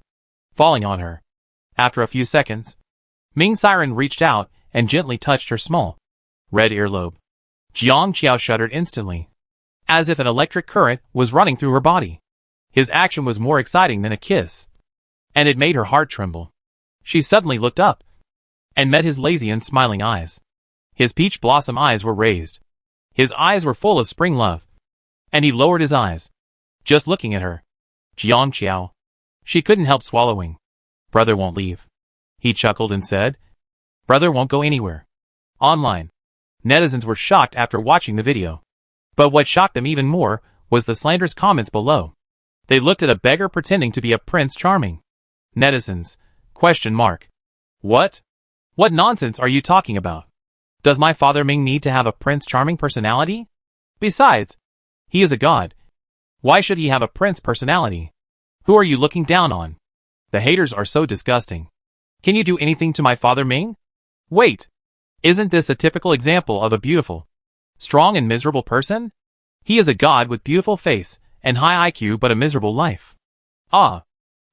falling on her. After a few seconds, Ming's siren reached out and gently touched her small red earlobe. Jiang Qiao shuddered instantly, as if an electric current was running through her body. His action was more exciting than a kiss, and it made her heart tremble. She suddenly looked up and met his lazy and smiling eyes. His peach blossom eyes were raised. His eyes were full of spring love, and he lowered his eyes, just looking at her. "Jiang Qiao." She couldn't help swallowing. "Brother won't leave." He chuckled and said, "Brother won't go anywhere." Online, netizens were shocked after watching the video. But what shocked them even more was the slanderous comments below. They looked at a beggar pretending to be a Prince Charming. Netizens. ? What? What nonsense are you talking about? Does my father Ming need to have a Prince Charming personality? Besides, he is a god. Why should he have a prince personality? Who are you looking down on? The haters are so disgusting. Can you do anything to my father Ming? Wait. Isn't this a typical example of a beautiful, strong and miserable person? He is a god with beautiful face and high IQ but a miserable life. Ah.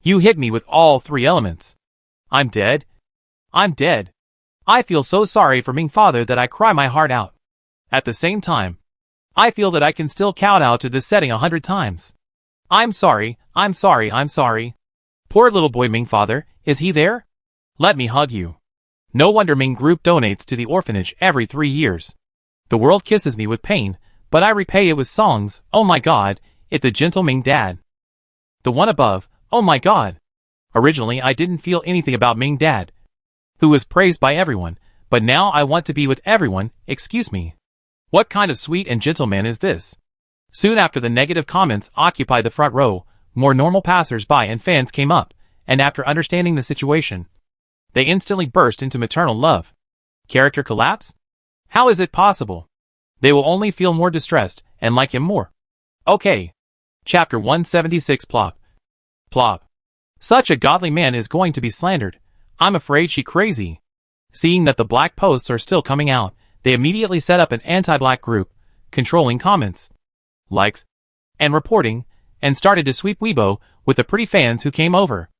You hit me with all three elements. I'm dead. I'm dead. I feel so sorry for Ming father that I cry my heart out. At the same time, I feel that I can still kowtow to this setting 100 times. I'm sorry, I'm sorry, I'm sorry. Poor little boy Ming father, is he there? Let me hug you. No wonder Ming Group donates to the orphanage every 3 years. The world kisses me with pain, but I repay it with songs. Oh my god, it's the gentle Ming dad. The one above, oh my god. Originally I didn't feel anything about Ming dad, who was praised by everyone, but now I want to be with everyone. Excuse me. What kind of sweet and gentle man is this? Soon after the negative comments occupied the front row, more normal passers-by and fans came up, and after understanding the situation, they instantly burst into maternal love. Character collapse? How is it possible? They will only feel more distressed and like him more. Okay. Chapter 176 Plop. Plop. Such a godly man is going to be slandered. I'm afraid she crazy. Seeing that the black posts are still coming out, they immediately set up an anti-black group, controlling comments, likes, and reporting, and started to sweep Weibo with the pretty fans who came over.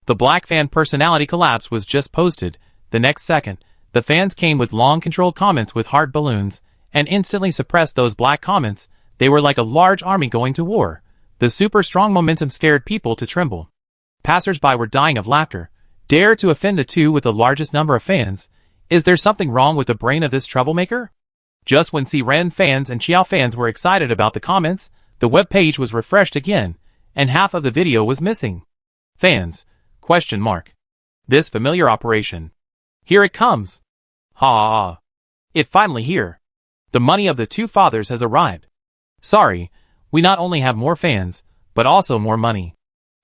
The black fan personality collapse was just posted. The next second, the fans came with long controlled comments with heart balloons, and instantly suppressed those black comments. They were like a large army going to war. The super strong momentum scared people to tremble. Passers-by were dying of laughter. Dare to offend the two with the largest number of fans. Is there something wrong with the brain of this troublemaker? Just when Ren fans and Xiao fans were excited about the comments, the web page was refreshed again, and half of the video was missing. Fans? ? This familiar operation. Here it comes. Ha! It finally here. The money of the two fathers has arrived. Sorry, we not only have more fans, but also more money.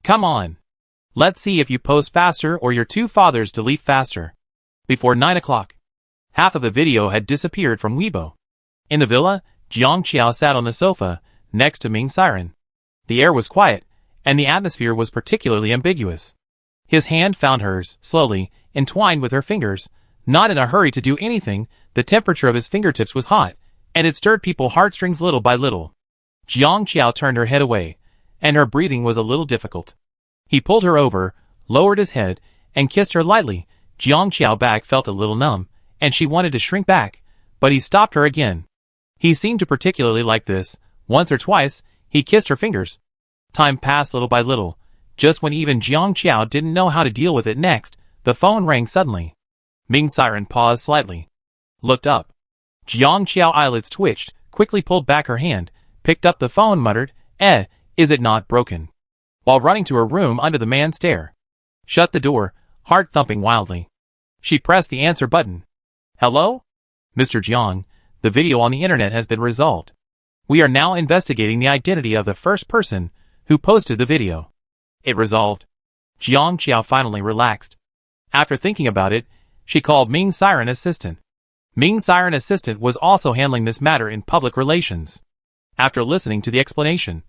Come on. Let's see if you post faster or your two fathers delete faster. Before 9 o'clock, half of the video had disappeared from Weibo. In the villa, Jiang Qiao sat on the sofa, next to Ming Siren. The air was quiet, and the atmosphere was particularly ambiguous. His hand found hers, slowly, entwined with her fingers, not in a hurry to do anything. The temperature of his fingertips was hot, and it stirred people's heartstrings little by little. Jiang Qiao turned her head away, and her breathing was a little difficult. He pulled her over, lowered his head, and kissed her lightly. Jiang Qiao's back felt a little numb, and she wanted to shrink back, but he stopped her again. He seemed to particularly like this. Once or twice, he kissed her fingers. Time passed little by little. Just when even Jiang Qiao didn't know how to deal with it next, the phone rang suddenly. Ming Siren paused slightly, looked up. Jiang Qiao's eyelids twitched, quickly pulled back her hand, picked up the phone, muttered, is it not broken? While running to her room under the man's stare. Shut the door, heart thumping wildly. She pressed the answer button. Hello? Mr. Jiang, the video on the internet has been resolved. We are now investigating the identity of the first person who posted the video. It resolved. Jiang Qiao finally relaxed. After thinking about it, she called Ming Siren assistant. Ming Siren assistant was also handling this matter in public relations. After listening to the explanation,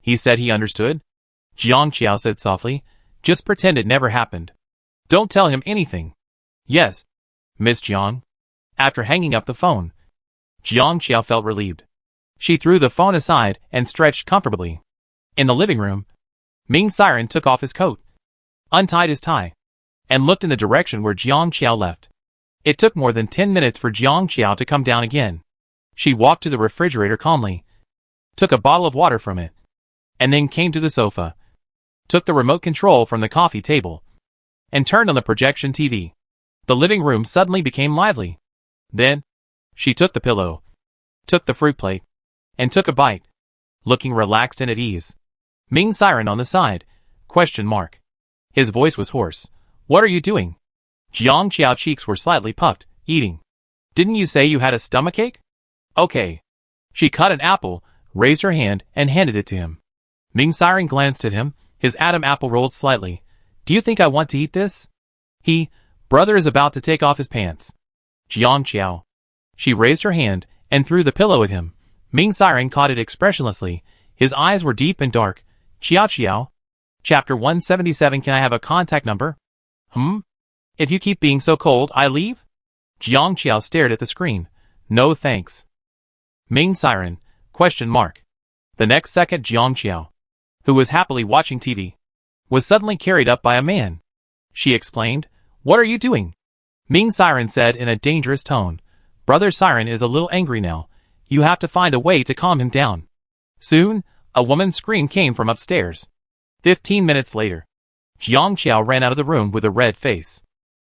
he said he understood. Jiang Qiao said softly, just pretend it never happened. Don't tell him anything. Yes, Miss Jiang. After hanging up the phone, Jiang Qiao felt relieved. She threw the phone aside and stretched comfortably. In the living room, Ming Siren took off his coat, untied his tie, and looked in the direction where Jiang Qiao left. It took more than 10 minutes for Jiang Qiao to come down again. She walked to the refrigerator calmly, took a bottle of water from it, and then came to the sofa, took the remote control from the coffee table, and turned on the projection TV. The living room suddenly became lively. Then, she took the pillow, took the fruit plate, and took a bite, looking relaxed and at ease. Ming Siren on the side, ? His voice was hoarse. What are you doing? Jiang Qiao's cheeks were slightly puffed, eating. Didn't you say you had a stomachache? Okay. She cut an apple, raised her hand and handed it to him. Ming Siren glanced at him, his Adam apple rolled slightly. Do you think I want to eat this? Brother is about to take off his pants. Jiang Qiao. She raised her hand and threw the pillow at him. Ming Siren caught it expressionlessly. His eyes were deep and dark. Qiao Qiao. Chapter 177. Can I have a contact number? If you keep being so cold, I leave? Jiang Qiao stared at the screen. No thanks. Ming Siren. ? The next second Jiang Qiao, who was happily watching TV, was suddenly carried up by a man. She exclaimed, What are you doing? Ming Siren said in a dangerous tone. Brother Siren is a little angry now. You have to find a way to calm him down. Soon, a woman's scream came from upstairs. 15 minutes later, Jiang Qiao ran out of the room with a red face.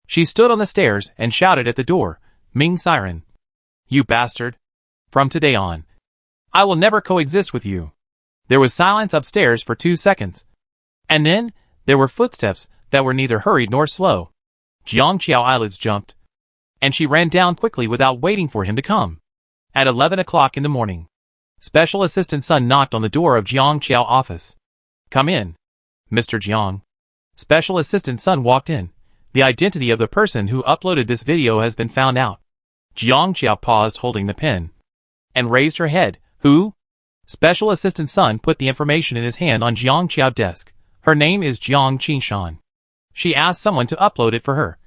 She stood on the stairs and shouted at the door, Ming Siren. You bastard. From today on, I will never coexist with you. There was silence upstairs for 2 seconds. And then, there were footsteps that were neither hurried nor slow. Jiang Qiao eyelids jumped, and she ran down quickly without waiting for him to come. At 11 o'clock in the morning, Special Assistant Sun knocked on the door of Jiang Qiao office. Come in, Mr. Jiang. Special Assistant Sun walked in. The identity of the person who uploaded this video has been found out. Jiang Qiao paused holding the pen and raised her head. Who? Special Assistant Sun put the information in his hand on Jiang Qiao's desk. Her name is Jiang Qingshan. She asked someone to upload it for her.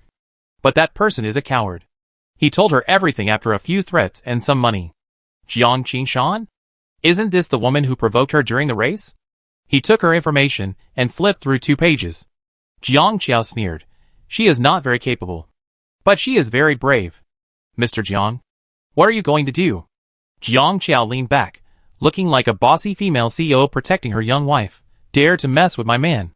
But that person is a coward. He told her everything after a few threats and some money. Jiang Qingshan? Isn't this the woman who provoked her during the race? He took her information and flipped through 2 pages. Jiang Qiao sneered. She is not very capable. But she is very brave. Mr. Jiang, what are you going to do? Jiang Qiao leaned back, looking like a bossy female CEO protecting her young wife. Dare to mess with my man.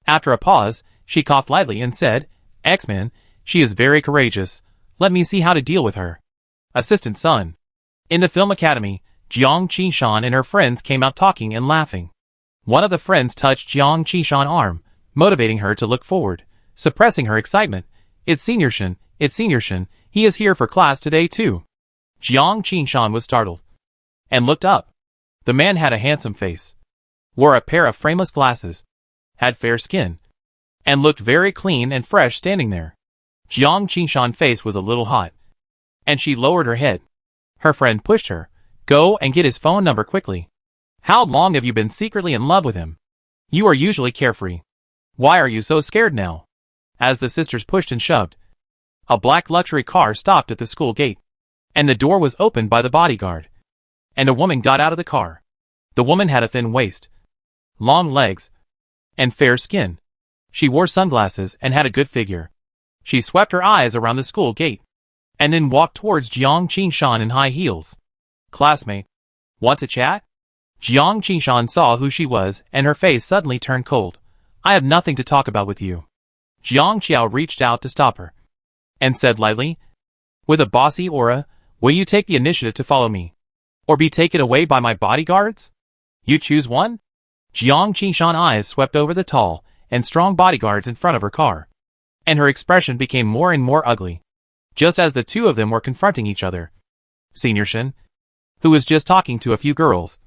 After a pause, she coughed lightly and said, X-Men, she is very courageous. Let me see how to deal with her. Assistant Sun. In the film academy, Jiang Qingshan and her friends came out talking and laughing. One of the friends touched Jiang Qingshan's arm, motivating her to look forward, suppressing her excitement. It's Senior Shin, he is here for class today too. Jiang Qingshan was startled and looked up. The man had a handsome face, wore a pair of frameless glasses, had fair skin, and looked very clean and fresh standing there. Jiang Qingshan's face was a little hot, and she lowered her head. Her friend pushed her. Go and get his phone number quickly. How long have you been secretly in love with him? You are usually carefree. Why are you so scared now? As the sisters pushed and shoved, a black luxury car stopped at the school gate, and the door was opened by the bodyguard, and a woman got out of the car. The woman had a thin waist, long legs, and fair skin. She wore sunglasses and had a good figure. She swept her eyes around the school gate, and then walked towards Jiang Qingshan in high heels. Classmate, want to chat? Jiang Qingshan saw who she was, and her face suddenly turned cold. I have nothing to talk about with you. Jiang Qiao reached out to stop her, and said lightly, with a bossy aura, will you take the initiative to follow me, or be taken away by my bodyguards? You choose one? Jiang Qingshan's eyes swept over the tall and strong bodyguards in front of her car, and her expression became more and more ugly, just as the two of them were confronting each other. Senior Shin, who was just talking to a few girls,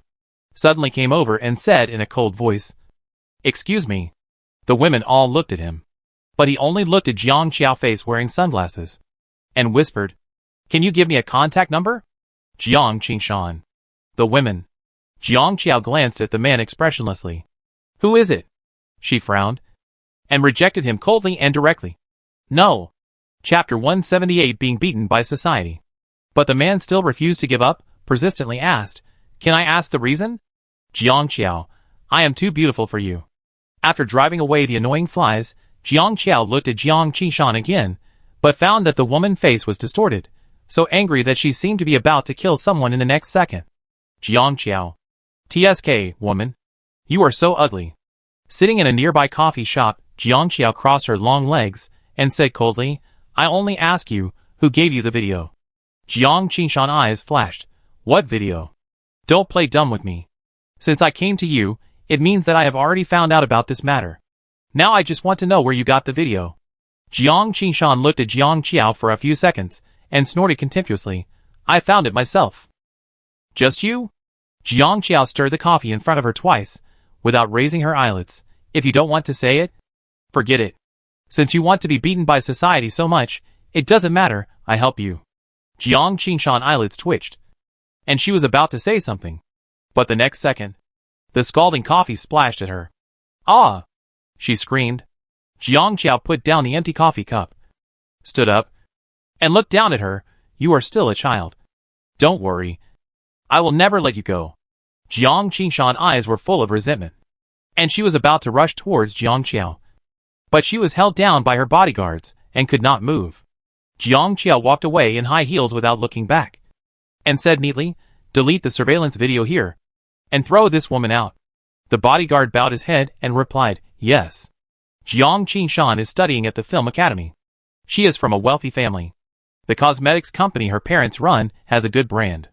suddenly came over and said in a cold voice, Excuse me. The women all looked at him, but he only looked at Jiang Qiao's face wearing sunglasses, and whispered, Can you give me a contact number? Jiang Qingshan. The women. Jiang Qiao glanced at the man expressionlessly. Who is it? She frowned, and rejected him coldly and directly. No. Chapter 178. Being beaten by society. But the man still refused to give up, persistently asked, Can I ask the reason? Jiang Qiao, I am too beautiful for you. After driving away the annoying flies, Jiang Qiao looked at Jiang Qingshan again, but found that the woman's face was distorted, so angry that she seemed to be about to kill someone in the next second. Jiang Qiao. TSK, woman. You are so ugly. Sitting in a nearby coffee shop, Jiang Qiao crossed her long legs, and said coldly, I only ask you, who gave you the video? Jiang Qingshan's eyes flashed. What video? Don't play dumb with me. Since I came to you, it means that I have already found out about this matter. Now I just want to know where you got the video. Jiang Qingshan looked at Jiang Qiao for a few seconds, and snorted contemptuously. I found it myself. Just you? Jiang Qiao stirred the coffee in front of her twice, without raising her eyelids. If you don't want to say it, forget it. Since you want to be beaten by society so much, it doesn't matter, I help you. Jiang Qingshan's eyelids twitched, and she was about to say something. But the next second, the scalding coffee splashed at her. Ah! She screamed. Jiang Qiao put down the empty coffee cup, stood up, and looked down at her. You are still a child. Don't worry. I will never let you go. Jiang Qingshan's eyes were full of resentment, and she was about to rush towards Jiang Qiao. But she was held down by her bodyguards, and could not move. Jiang Qiao walked away in high heels without looking back, and said neatly, delete the surveillance video here, and throw this woman out. The bodyguard bowed his head and replied, yes. Jiang Qingshan is studying at the film academy. She is from a wealthy family. The cosmetics company her parents run has a good brand.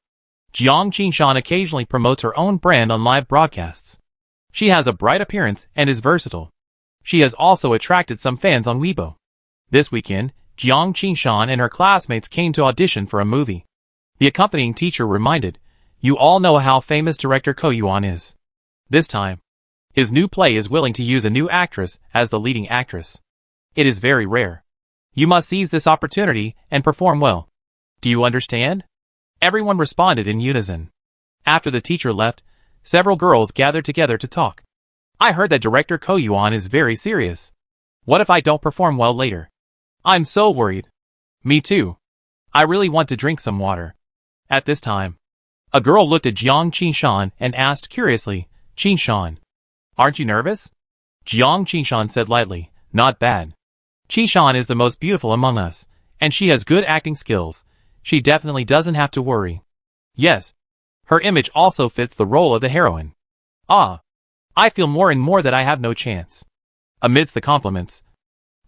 Jiang Qingshan occasionally promotes her own brand on live broadcasts. She has a bright appearance and is versatile. She has also attracted some fans on Weibo. This weekend, Jiang Qingshan and her classmates came to audition for a movie. The accompanying teacher reminded, you all know how famous director Ko Yuan is. This time, his new play is willing to use a new actress as the leading actress. It is very rare. You must seize this opportunity and perform well. Do you understand? Everyone responded in unison. After the teacher left, several girls gathered together to talk. I heard that director Ko Yuan is very serious. What if I don't perform well later? I'm so worried. Me too. I really want to drink some water. At this time, a girl looked at Jiang Qingshan and asked curiously, Qingshan, aren't you nervous? Jiang Qingshan said lightly, not bad. Qingshan is the most beautiful among us, and she has good acting skills. She definitely doesn't have to worry. Yes. Her image also fits the role of the heroine. Ah. I feel more and more that I have no chance. Amidst the compliments,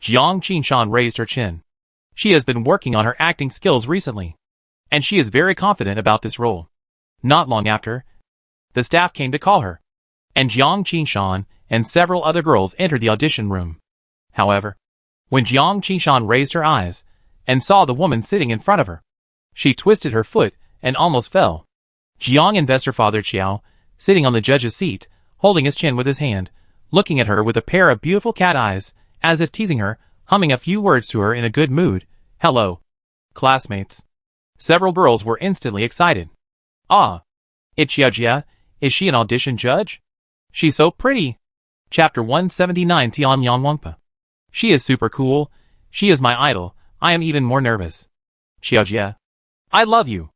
Jiang Qingshan raised her chin. She has been working on her acting skills recently, and she is very confident about this role. Not long after, the staff came to call her, and Jiang Qingshan and several other girls entered the audition room. However, when Jiang Qingshan raised her eyes and saw the woman sitting in front of her, she twisted her foot and almost fell. Jiang investor Father Qiao, sitting on the judge's seat, holding his chin with his hand, looking at her with a pair of beautiful cat eyes, as if teasing her, humming a few words to her in a good mood. Hello, classmates. Several girls were instantly excited. Ah, it's Xiaojia. Is she an audition judge? She's so pretty. Chapter 179 Tian Yan Wangpa. She is super cool. She is my idol. I am even more nervous. Xiaojia. I love you.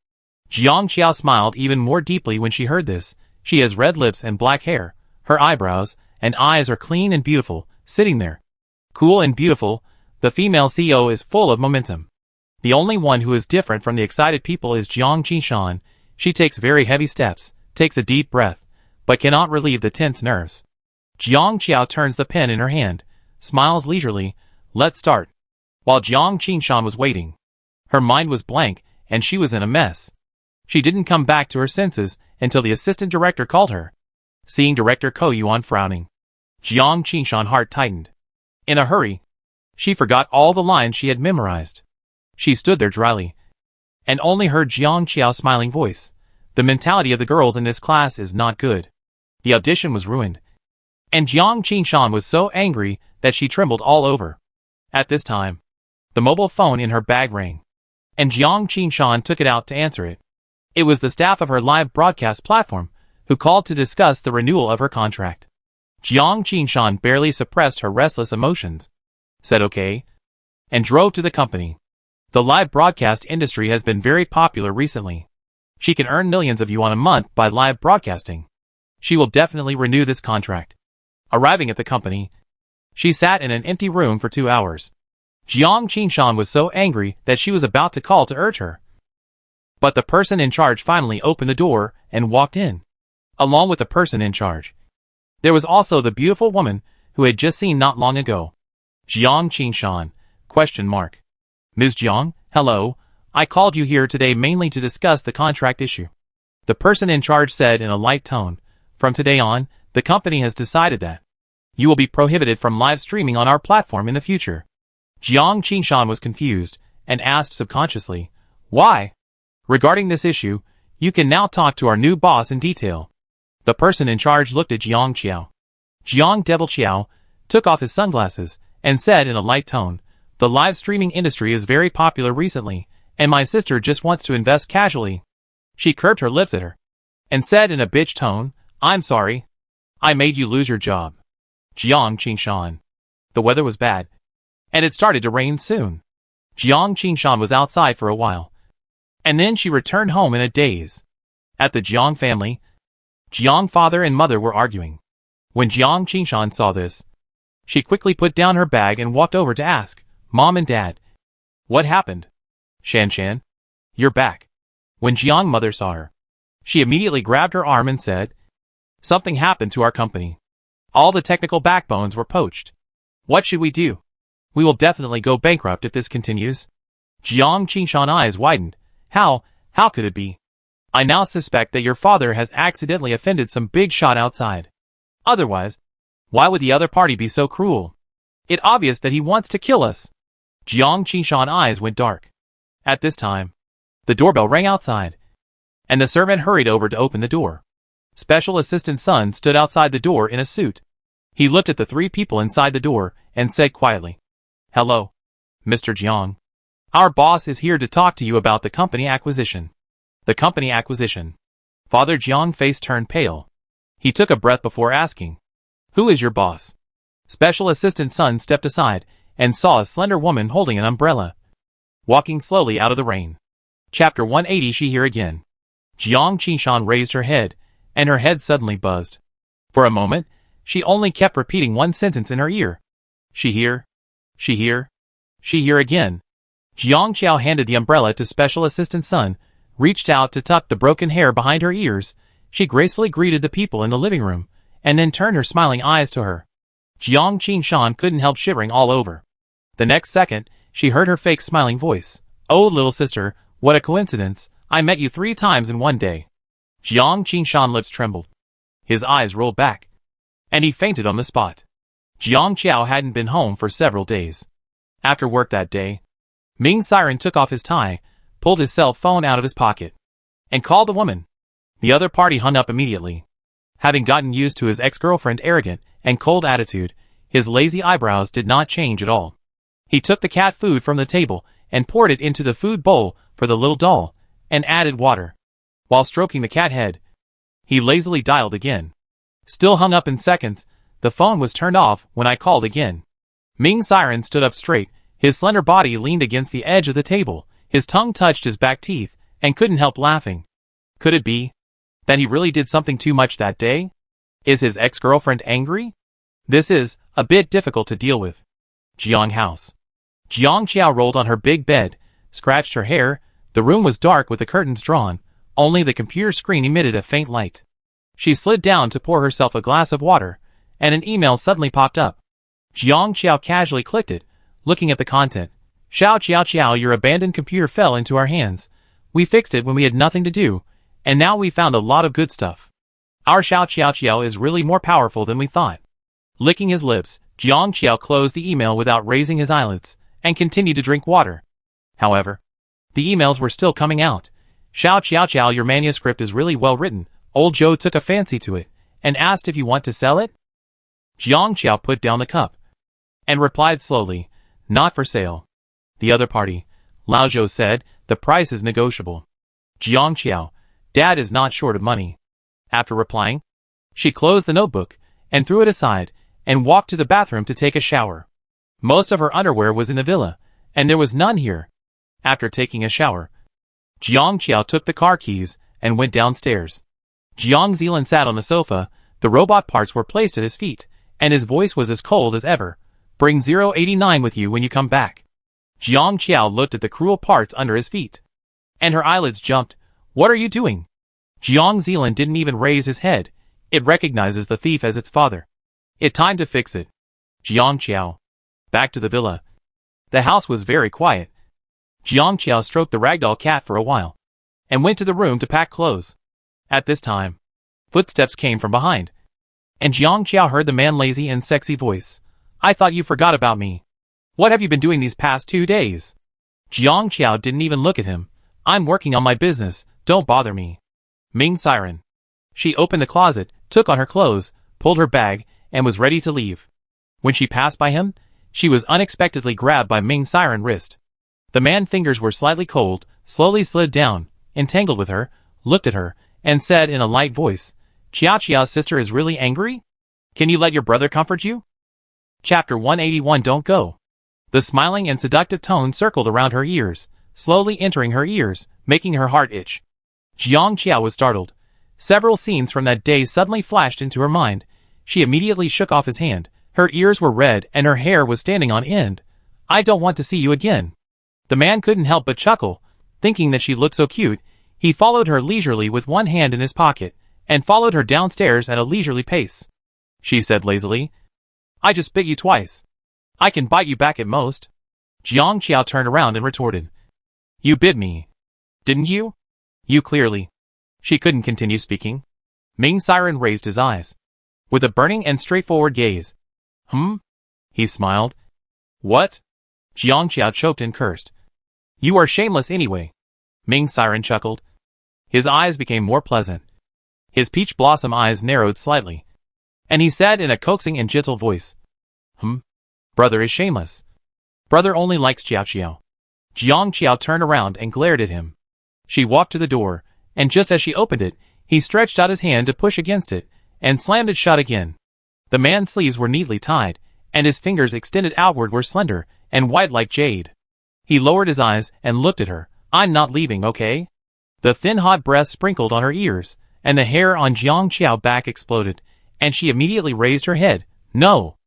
Jiang Qiao smiled even more deeply when she heard this. She has red lips and black hair. Her eyebrows and eyes are clean and beautiful, sitting there. Cool and beautiful, the female CEO is full of momentum. The only one who is different from the excited people is Jiang Qingshan. She takes very heavy steps, takes a deep breath, but cannot relieve the tense nerves. Jiang Qiao turns the pen in her hand, smiles leisurely. Let's start. While Jiang Qingshan was waiting, her mind was blank and she was in a mess. She didn't come back to her senses until the assistant director called her. Seeing director Ko Yuan frowning, Jiang Qingshan's heart tightened. In a hurry, she forgot all the lines she had memorized. She stood there dryly, and only heard Jiang Qiao's smiling voice. The mentality of the girls in this class is not good. The audition was ruined, and Jiang Qingshan was so angry that she trembled all over. At this time, the mobile phone in her bag rang, and Jiang Qingshan took it out to answer it. It was the staff of her live broadcast platform, who called to discuss the renewal of her contract. Jiang Qingshan barely suppressed her restless emotions, said okay, and drove to the company. The live broadcast industry has been very popular recently. She can earn millions of yuan a month by live broadcasting. She will definitely renew this contract. Arriving at the company, she sat in an empty room for 2 hours. Jiang Qingshan was so angry that she was about to call to urge her. But the person in charge finally opened the door and walked in. Along with the person in charge, there was also the beautiful woman who had just seen not long ago. Jiang Qingshan, ? Ms. Jiang, hello, I called you here today mainly to discuss the contract issue. The person in charge said in a light tone, from today on, the company has decided that you will be prohibited from live streaming on our platform in the future. Jiang Qingshan was confused and asked subconsciously, why? Regarding this issue, You can now talk to our new boss in detail. The person in charge looked at Jiang Qiao. Jiang Devil Qiao took off his sunglasses and said in a light tone, "The live streaming industry is very popular recently, and my sister just wants to invest casually." She curved her lips at her and said in a bitch tone, "I'm sorry. I made you lose your job." Jiang Qingshan. The weather was bad, and it started to rain soon. Jiang Qingshan was outside for a while, and then she returned home in a daze. At the Jiang family, Jiang father and mother were arguing. When Jiang Qingshan saw this, she quickly put down her bag and walked over to ask, "Mom and Dad, what happened?" "Shan Shan, you're back." When Jiang mother saw her, she immediately grabbed her arm and said, "Something happened to our company. All the technical backbones were poached. What should we do? We will definitely go bankrupt if this continues." Jiang Qingshan's eyes widened. How could it be? I now suspect that your father has accidentally offended some big shot outside. Otherwise, why would the other party be so cruel? It's obvious that he wants to kill us. Jiang Qingshan's eyes went dark. At this time, the doorbell rang outside, and the servant hurried over to open the door. Special Assistant Sun stood outside the door in a suit. He looked at the three people inside the door and said quietly, "Hello, Mr. Jiang. Our boss is here to talk to you about the company acquisition." The company acquisition. Father Jiang's face turned pale. He took a breath before asking, "Who is your boss?" Special Assistant Sun stepped aside and saw a slender woman holding an umbrella, walking slowly out of the rain. Chapter 180. She here again. Jiang Qingshan raised her head, and her head suddenly buzzed. For a moment, she only kept repeating one sentence in her ear. "She here? She here? She here again." Jiang Qiao handed the umbrella to Special Assistant Sun, reached out to tuck the broken hair behind her ears. She gracefully greeted the people in the living room, and then turned her smiling eyes to her. Jiang Qingshan couldn't help shivering all over. The next second, she heard her fake smiling voice. "Oh, little sister, what a coincidence. I met you 3 times in one day." Jiang Qingshan's lips trembled. His eyes rolled back, and he fainted on the spot. Jiang Qiao hadn't been home for several days. After work that day, Ming Siren took off his tie, pulled his cell phone out of his pocket, and called the woman. The other party hung up immediately. Having gotten used to his ex-girlfriend's arrogant and cold attitude, his lazy eyebrows did not change at all. He took the cat food from the table and poured it into the food bowl for the little doll, and added water. While stroking the cat head, he lazily dialed again. Still hung up in seconds, the phone was turned off when I called again. Ming Siren stood up straight, his slender body leaned against the edge of the table, his tongue touched his back teeth, and couldn't help laughing. Could it be that he really did something too much that day? Is his ex-girlfriend angry? This is a bit difficult to deal with. Jiang House. Jiang Qiao rolled on her big bed, scratched her hair. The room was dark with the curtains drawn, only the computer screen emitted a faint light. She slid down to pour herself a glass of water, and an email suddenly popped up. Jiang Qiao casually clicked it, looking at the content. "Xiao Qiao Qiao, your abandoned computer fell into our hands. We fixed it when we had nothing to do, and now we found a lot of good stuff. Our Xiao Qiao Qiao is really more powerful than we thought." Licking his lips, Jiang Qiao closed the email without raising his eyelids, and continued to drink water. However, the emails were still coming out. "Xiao Qiao Qiao, your manuscript is really well written. Old Joe took a fancy to it, and asked if you want to sell it?" Jiang Qiao put down the cup, and replied slowly, "Not for sale." The other party, Lao Zhou said, "The price is negotiable." Jiang Qiao, "Dad is not short of money." After replying, she closed the notebook, and threw it aside, and walked to the bathroom to take a shower. Most of her underwear was in the villa, and there was none here. After taking a shower, Jiang Qiao took the car keys, and went downstairs. Jiang Zealand sat on the sofa, the robot parts were placed at his feet, and his voice was as cold as ever. "Bring 089 with you when you come back." Jiang Qiao looked at the cruel parts under his feet, and her eyelids jumped. "What are you doing?" Jiang Zealand didn't even raise his head. It recognizes the thief as its father. "It's time to fix it." Jiang Qiao. Back to the villa. The house was very quiet. Jiang Qiao stroked the ragdoll cat for a while, and went to the room to pack clothes. At this time, footsteps came from behind, and Jiang Qiao heard the man's lazy and sexy voice. "I thought you forgot about me. What have you been doing these past 2 days?" Jiang Qiao didn't even look at him. "I'm working on my business, don't bother me." Ming siren. She opened the closet, took on her clothes, pulled her bag, and was ready to leave. When she passed by him, she was unexpectedly grabbed by Ming siren's wrist. The man's fingers were slightly cold, slowly slid down, entangled with her, looked at her, and said in a light voice, Xiao's sister is really angry? Can you let your brother comfort you? Chapter 181 Don't Go. The smiling and seductive tone circled around her ears, slowly entering her ears, making her heart itch. Jiang Qiao was startled. Several scenes from that day suddenly flashed into her mind. She immediately shook off his hand. Her ears were red and her hair was standing on end. I don't want to see you again. The man couldn't help but chuckle, thinking that she looked so cute. He followed her leisurely with one hand in his pocket, and followed her downstairs at a leisurely pace. She said lazily, I just bit you twice. I can bite you back at most. Jiang Qiao turned around and retorted, You bit me. Didn't you? You clearly. She couldn't continue speaking. Ming siren raised his eyes. With a burning and straightforward gaze. He smiled. What? Jiang Qiao choked and cursed. You are shameless anyway. Ming siren chuckled. His eyes became more pleasant. His peach blossom eyes narrowed slightly. And he said in a coaxing and gentle voice, Brother is shameless. Brother only likes Xiao. Jiang Qiao turned around and glared at him. She walked to the door, and just as she opened it, he stretched out his hand to push against it, and slammed it shut again. The man's sleeves were neatly tied, and his fingers extended outward were slender and white like jade. He lowered his eyes and looked at her. I'm not leaving, okay? The thin hot breath sprinkled on her ears, and the hair on Jiang Qiao's back exploded, and she immediately raised her head. No!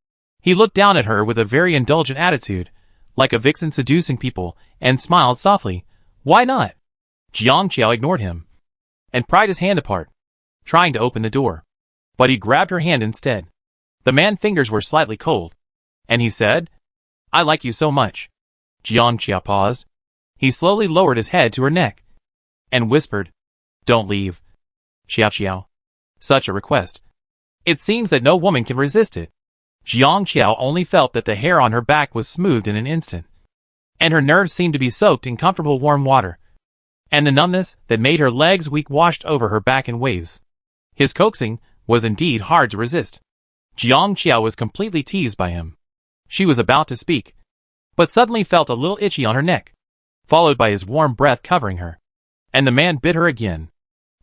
He looked down at her with a very indulgent attitude, like a vixen seducing people, and smiled softly. Why not? Jiang Qiao ignored him, and pried his hand apart, trying to open the door. But he grabbed her hand instead. The man's fingers were slightly cold, and he said, I like you so much. Jiang Qiao paused. He slowly lowered his head to her neck, and whispered, Don't leave. Xiao. Such a request. It seems that no woman can resist it. Jiang Qiao only felt that the hair on her back was smoothed in an instant, and her nerves seemed to be soaked in comfortable warm water, and the numbness that made her legs weak washed over her back in waves. His coaxing was indeed hard to resist. Jiang Qiao was completely teased by him. She was about to speak, but suddenly felt a little itchy on her neck, followed by his warm breath covering her, and the man bit her again.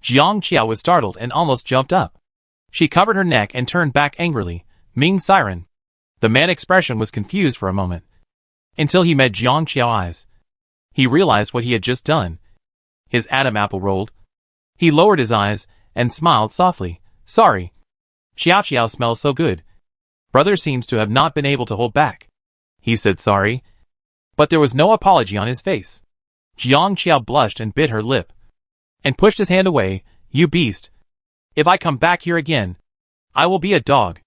Jiang Qiao was startled and almost jumped up. She covered her neck and turned back angrily. Ming siren. The man's expression was confused for a moment, until he met Jiang Qiao's eyes. He realized what he had just done. His Adam apple rolled. He lowered his eyes and smiled softly. Sorry. Xiao smells so good. Brother seems to have not been able to hold back. He said sorry, but there was no apology on his face. Jiang Qiao blushed and bit her lip, and pushed his hand away. You beast. If I come back here again, I will be a dog.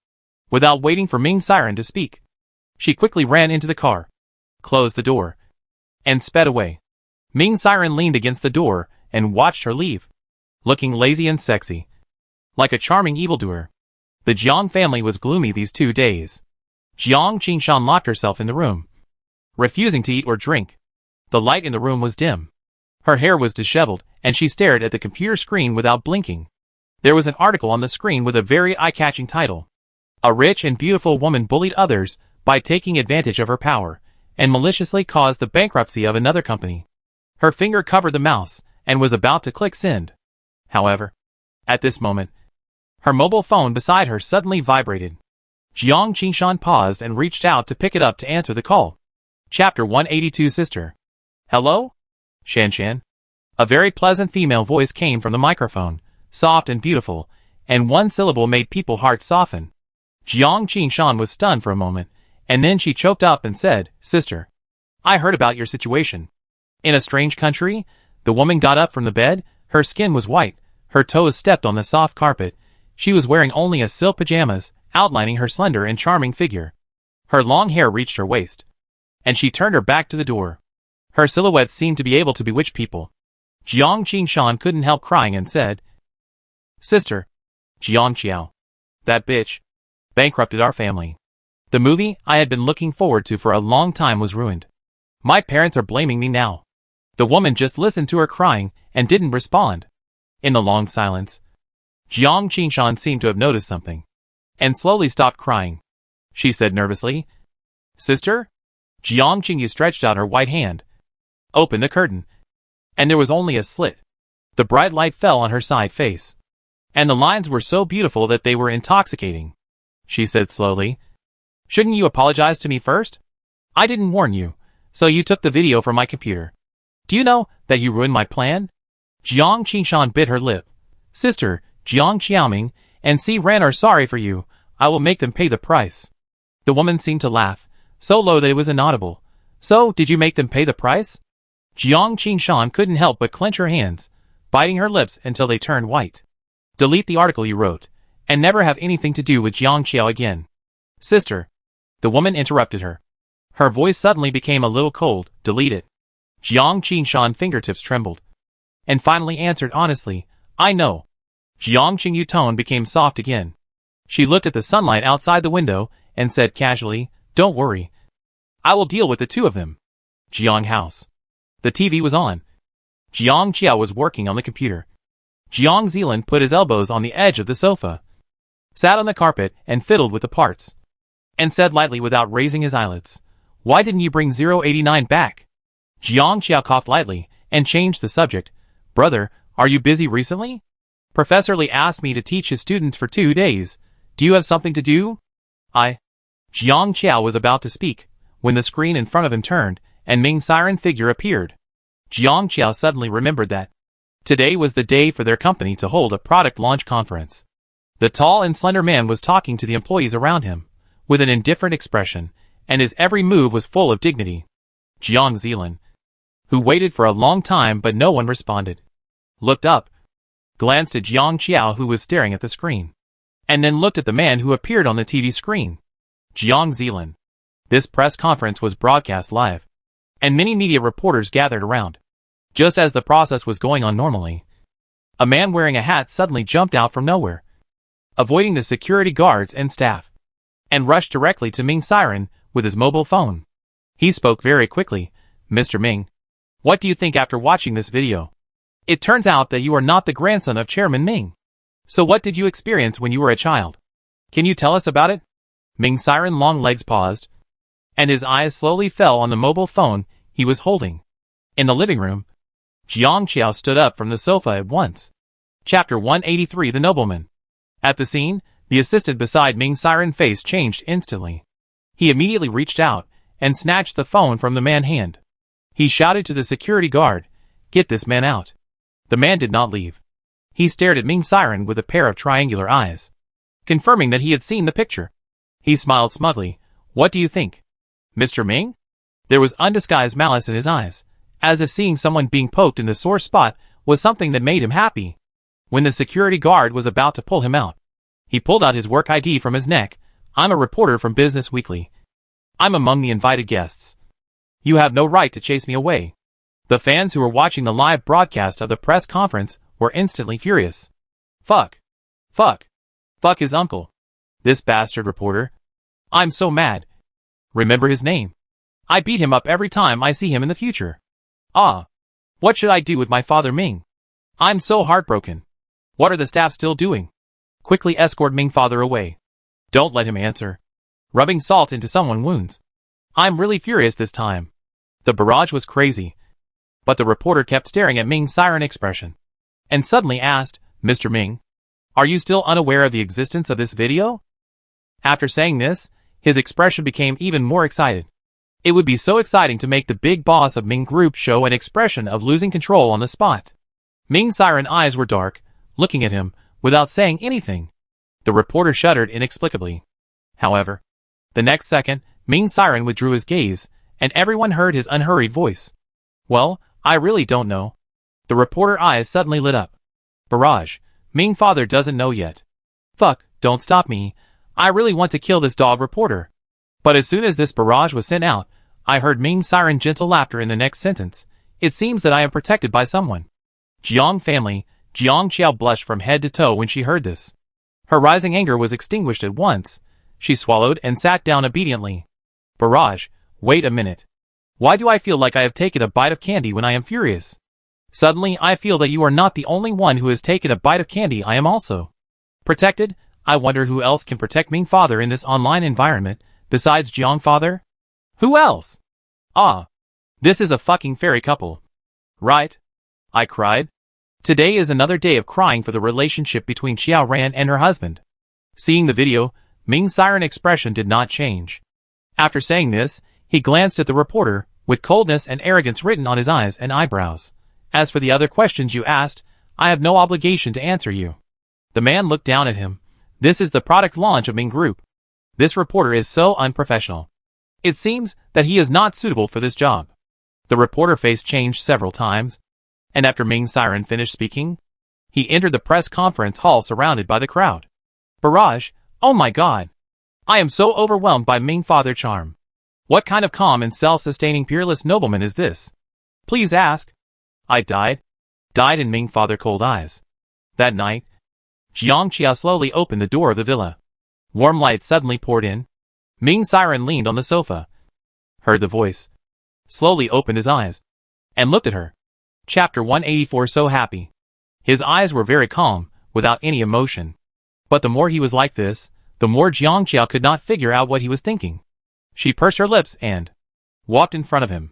Without waiting for Ming siren to speak, she quickly ran into the car, closed the door, and sped away. Ming siren leaned against the door and watched her leave, looking lazy and sexy, like a charming evildoer. The Jiang family was gloomy these 2 days. Jiang Qingshan locked herself in the room, refusing to eat or drink. The light in the room was dim. Her hair was disheveled, and she stared at the computer screen without blinking. There was an article on the screen with a very eye-catching title. A rich and beautiful woman bullied others by taking advantage of her power, and maliciously caused the bankruptcy of another company. Her finger covered the mouse, and was about to click send. However, at this moment, her mobile phone beside her suddenly vibrated. Jiang Qingshan paused and reached out to pick it up to answer the call. Chapter 182 Sister. Hello? Shan. A very pleasant female voice came from the microphone, soft and beautiful, and one syllable made people's hearts soften. Jiang Qingshan was stunned for a moment, and then she choked up and said, Sister, I heard about your situation. In a strange country, the woman got up from the bed. Her skin was white, her toes stepped on the soft carpet. She was wearing only a silk pajamas, outlining her slender and charming figure. Her long hair reached her waist, and she turned her back to the door. Her silhouette seemed to be able to bewitch people. Jiang Qingshan couldn't help crying and said, Sister, Jiang Qiao, that bitch bankrupted our family. The movie I had been looking forward to for a long time was ruined. My parents are blaming me now. The woman just listened to her crying and didn't respond. In the long silence, Jiang Qingshan seemed to have noticed something, and slowly stopped crying. She said nervously, "Sister?" Jiang Qingyu stretched out her white hand, opened the curtain, and there was only a slit. The bright light fell on her side face, and the lines were so beautiful that they were intoxicating. She said slowly, "Shouldn't you apologize to me first? I didn't warn you, so you took the video from my computer. Do you know that you ruined my plan?" Jiang Qingshan bit her lip. "Sister, Jiang Xiaoming and Si Ran are sorry for you. I will make them pay the price." The woman seemed to laugh, so low that it was inaudible. "So, did you make them pay the price?" Jiang Qingshan couldn't help but clench her hands, biting her lips until they turned white. "Delete the article you wrote, and never have anything to do with Jiang Qiao again." "Sister," the woman interrupted her. Her voice suddenly became a little cold. "Delete it." Jiang Qingshan's fingertips trembled, and finally answered honestly, "I know." Jiang Qingyu's tone became soft again. She looked at the sunlight outside the window and said casually, "Don't worry. I will deal with the two of them." Jiang House. The TV was on. Jiang Qiao was working on the computer. Jiang Zealand put his elbows on the edge of the sofa, sat on the carpet and fiddled with the parts, and said lightly without raising his eyelids, "Why didn't you bring 089 back?" Jiang Qiao coughed lightly and changed the subject. "Brother, are you busy recently? Professor Lee asked me to teach his students for 2 days. Do you have something to do?" Jiang Qiao was about to speak, when the screen in front of him turned, and Ming's siren figure appeared. Jiang Qiao suddenly remembered that today was the day for their company to hold a product launch conference. The tall and slender man was talking to the employees around him, with an indifferent expression, and his every move was full of dignity. Jiang Zealand, who waited for a long time but no one responded, looked up, glanced at Jiang Qiao who was staring at the screen, and then looked at the man who appeared on the TV screen. Jiang Zealand. This press conference was broadcast live, and many media reporters gathered around. Just as the process was going on normally, a man wearing a hat suddenly jumped out from nowhere, avoiding the security guards and staff, and rushed directly to Ming's siren with his mobile phone. He spoke very quickly. "Mr. Ming, what do you think after watching this video? It turns out that you are not the grandson of Chairman Ming. So what did you experience when you were a child? Can you tell us about it?" Ming's siren long legs paused, and his eyes slowly fell on the mobile phone he was holding. In the living room, Jiang Qiao stood up from the sofa at once. Chapter 183 The Nobleman. At the scene, the assistant beside Ming's siren face changed instantly. He immediately reached out and snatched the phone from the man's hand. He shouted to the security guard, "Get this man out." The man did not leave. He stared at Ming's siren with a pair of triangular eyes, confirming that he had seen the picture. He smiled smugly. "What do you think, Mr. Ming?" There was undisguised malice in his eyes, as if seeing someone being poked in the sore spot was something that made him happy. When the security guard was about to pull him out, he pulled out his work ID from his neck. "I'm a reporter from Business Weekly. I'm among the invited guests. You have no right to chase me away." The fans who were watching the live broadcast of the press conference were instantly furious. Fuck. Fuck. Fuck his uncle. This bastard reporter. I'm so mad. Remember his name. I beat him up every time I see him in the future. What should I do with my father Ming? I'm so heartbroken. What are the staff still doing? Quickly escort Ming father away. Don't let him answer. Rubbing salt into someone's wounds. I'm really furious this time. The barrage was crazy, but the reporter kept staring at Ming's siren expression, and suddenly asked, "Mr. Ming, are you still unaware of the existence of this video?" After saying this, his expression became even more excited. It would be so exciting to make the big boss of Ming Group show an expression of losing control on the spot. Ming's siren eyes were dark, looking at him, without saying anything. The reporter shuddered inexplicably. However, the next second, Ming's siren withdrew his gaze, and everyone heard his unhurried voice. "Well, I really don't know." The reporter's eyes suddenly lit up. "Barrage. Ming father doesn't know yet. Fuck, don't stop me. I really want to kill this dog reporter." But as soon as this barrage was sent out, I heard Ming's siren gentle laughter in the next sentence. "It seems that I am protected by someone." Jiang family, Jiang Qiao blushed from head to toe when she heard this. Her rising anger was extinguished at once. She swallowed and sat down obediently. "Barrage, wait a minute. Why do I feel like I have taken a bite of candy when I am furious?" Suddenly I feel that you are not the only one who has taken a bite of candy. I am also protected. I wonder who else can protect Ming father in this online environment, besides Jiang father? Who else? Ah. This is a fucking fairy couple. Right? I cried. Today is another day of crying for the relationship between Xiao Ran and her husband. Seeing the video, Ming's siren expression did not change. After saying this, he glanced at the reporter, with coldness and arrogance written on his eyes and eyebrows. As for the other questions you asked, I have no obligation to answer you. The man looked down at him. This is the product launch of Ming Group. This reporter is so unprofessional. It seems that he is not suitable for this job. The reporter's face changed several times, and after Ming's siren finished speaking, he entered the press conference hall surrounded by the crowd. Barrage, oh my god. I am so overwhelmed by Ming father charm. What kind of calm and self-sustaining peerless nobleman is this? Please ask. I died in Ming father cold eyes. That night, Jiang Qiao slowly opened the door of the villa. Warm light suddenly poured in. Ming's siren leaned on the sofa, heard the voice, slowly opened his eyes, and looked at her. Chapter 184. So happy. His eyes were very calm, without any emotion. But the more he was like this, the more Jiang Qiao could not figure out what he was thinking. She pursed her lips and walked in front of him.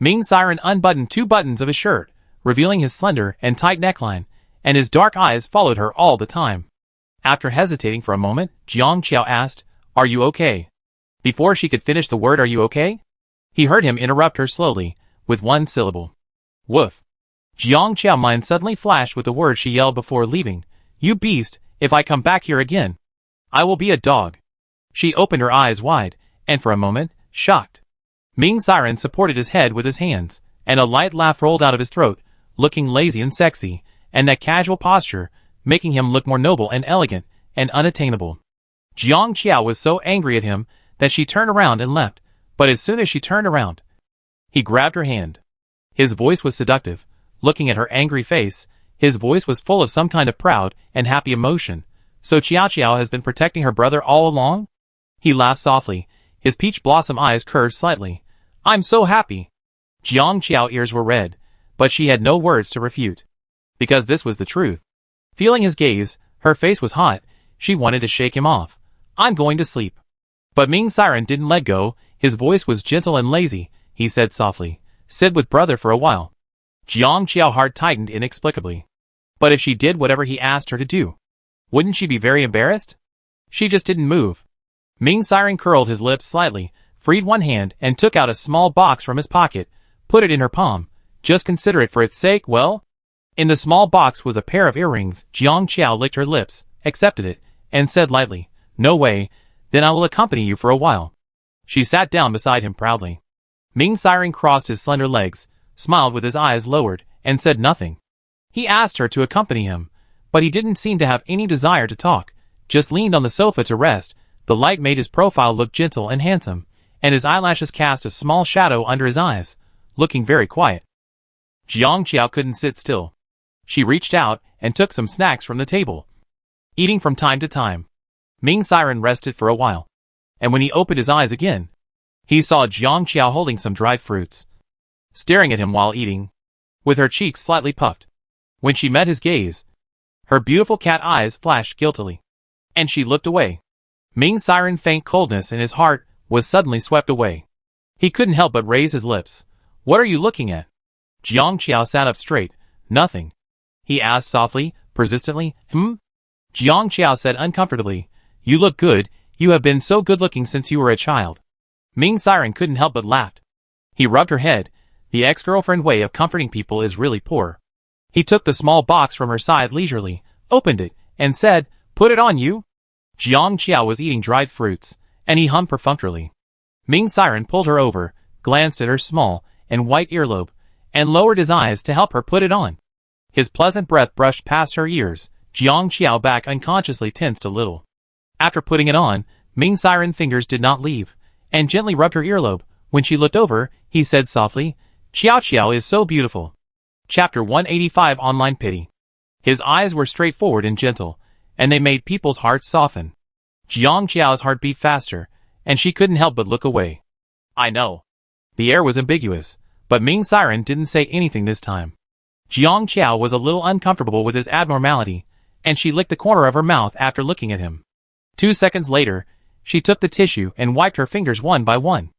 Ming's siren unbuttoned 2 buttons of his shirt, revealing his slender and tight neckline, and his dark eyes followed her all the time. After hesitating for a moment, Jiang Qiao asked, "Are you okay?" Before she could finish the word "Are you okay?" he heard him interrupt her slowly, with one syllable. Woof. Jiang Qiao's mind suddenly flashed with the word she yelled before leaving. "You beast, if I come back here again, I will be a dog." She opened her eyes wide, and for a moment, shocked. Ming's siren supported his head with his hands, and a light laugh rolled out of his throat, looking lazy and sexy, and that casual posture, making him look more noble and elegant, and unattainable. Jiang Qiao was so angry at him that she turned around and left, but as soon as she turned around, he grabbed her hand. His voice was seductive. Looking at her angry face, his voice was full of some kind of proud and happy emotion. So Qiao has been protecting her brother all along? He laughed softly, his peach blossom eyes curved slightly. I'm so happy. Jiang Qiao's ears were red, but she had no words to refute. Because this was the truth. Feeling his gaze, her face was hot, she wanted to shake him off. I'm going to sleep. But Ming's siren didn't let go, his voice was gentle and lazy, he said softly. Sit with brother for a while. Jiang Qiao's heart tightened inexplicably. But if she did whatever he asked her to do, wouldn't she be very embarrassed? She just didn't move. Ming's siren curled his lips slightly, freed one hand and took out a small box from his pocket, put it in her palm. Just consider it for its sake, well? In the small box was a pair of earrings. Jiang Qiao licked her lips, accepted it, and said lightly, No way, then I will accompany you for a while. She sat down beside him proudly. Ming's siren crossed his slender legs, smiled with his eyes lowered, and said nothing. He asked her to accompany him, but he didn't seem to have any desire to talk, just leaned on the sofa to rest. The light made his profile look gentle and handsome, and his eyelashes cast a small shadow under his eyes, looking very quiet. Jiang Qiao couldn't sit still. She reached out and took some snacks from the table, eating from time to time. Ming's siren rested for a while, and when he opened his eyes again, he saw Jiang Qiao holding some dried fruits, staring at him while eating, with her cheeks slightly puffed. When she met his gaze, her beautiful cat eyes flashed guiltily, and she looked away. Ming's siren faint coldness in his heart was suddenly swept away. He couldn't help but raise his lips. What are you looking at? Jiang Qiao sat up straight. Nothing. He asked softly, persistently. Jiang Qiao said uncomfortably. You look good, you have been so good-looking since you were a child. Ming's siren couldn't help but laugh. He rubbed her head. The ex-girlfriend way of comforting people is really poor. He took the small box from her side leisurely, opened it, and said, Put it on you. Jiang Qiao was eating dried fruits, and he hummed perfunctorily. Ming's siren pulled her over, glanced at her small and white earlobe, and lowered his eyes to help her put it on. His pleasant breath brushed past her ears. Jiang Qiao's back unconsciously tensed a little. After putting it on, Ming's siren fingers did not leave, and gently rubbed her earlobe. When she looked over, he said softly, Qiao is so beautiful. Chapter 185. Online Pity. His eyes were straightforward and gentle, and they made people's hearts soften. Jiang Qiao's heart beat faster, and she couldn't help but look away. I know. The air was ambiguous, but Ming's siren didn't say anything this time. Jiang Qiao was a little uncomfortable with his abnormality, and she licked the corner of her mouth after looking at him. 2 seconds later, she took the tissue and wiped her fingers one by one.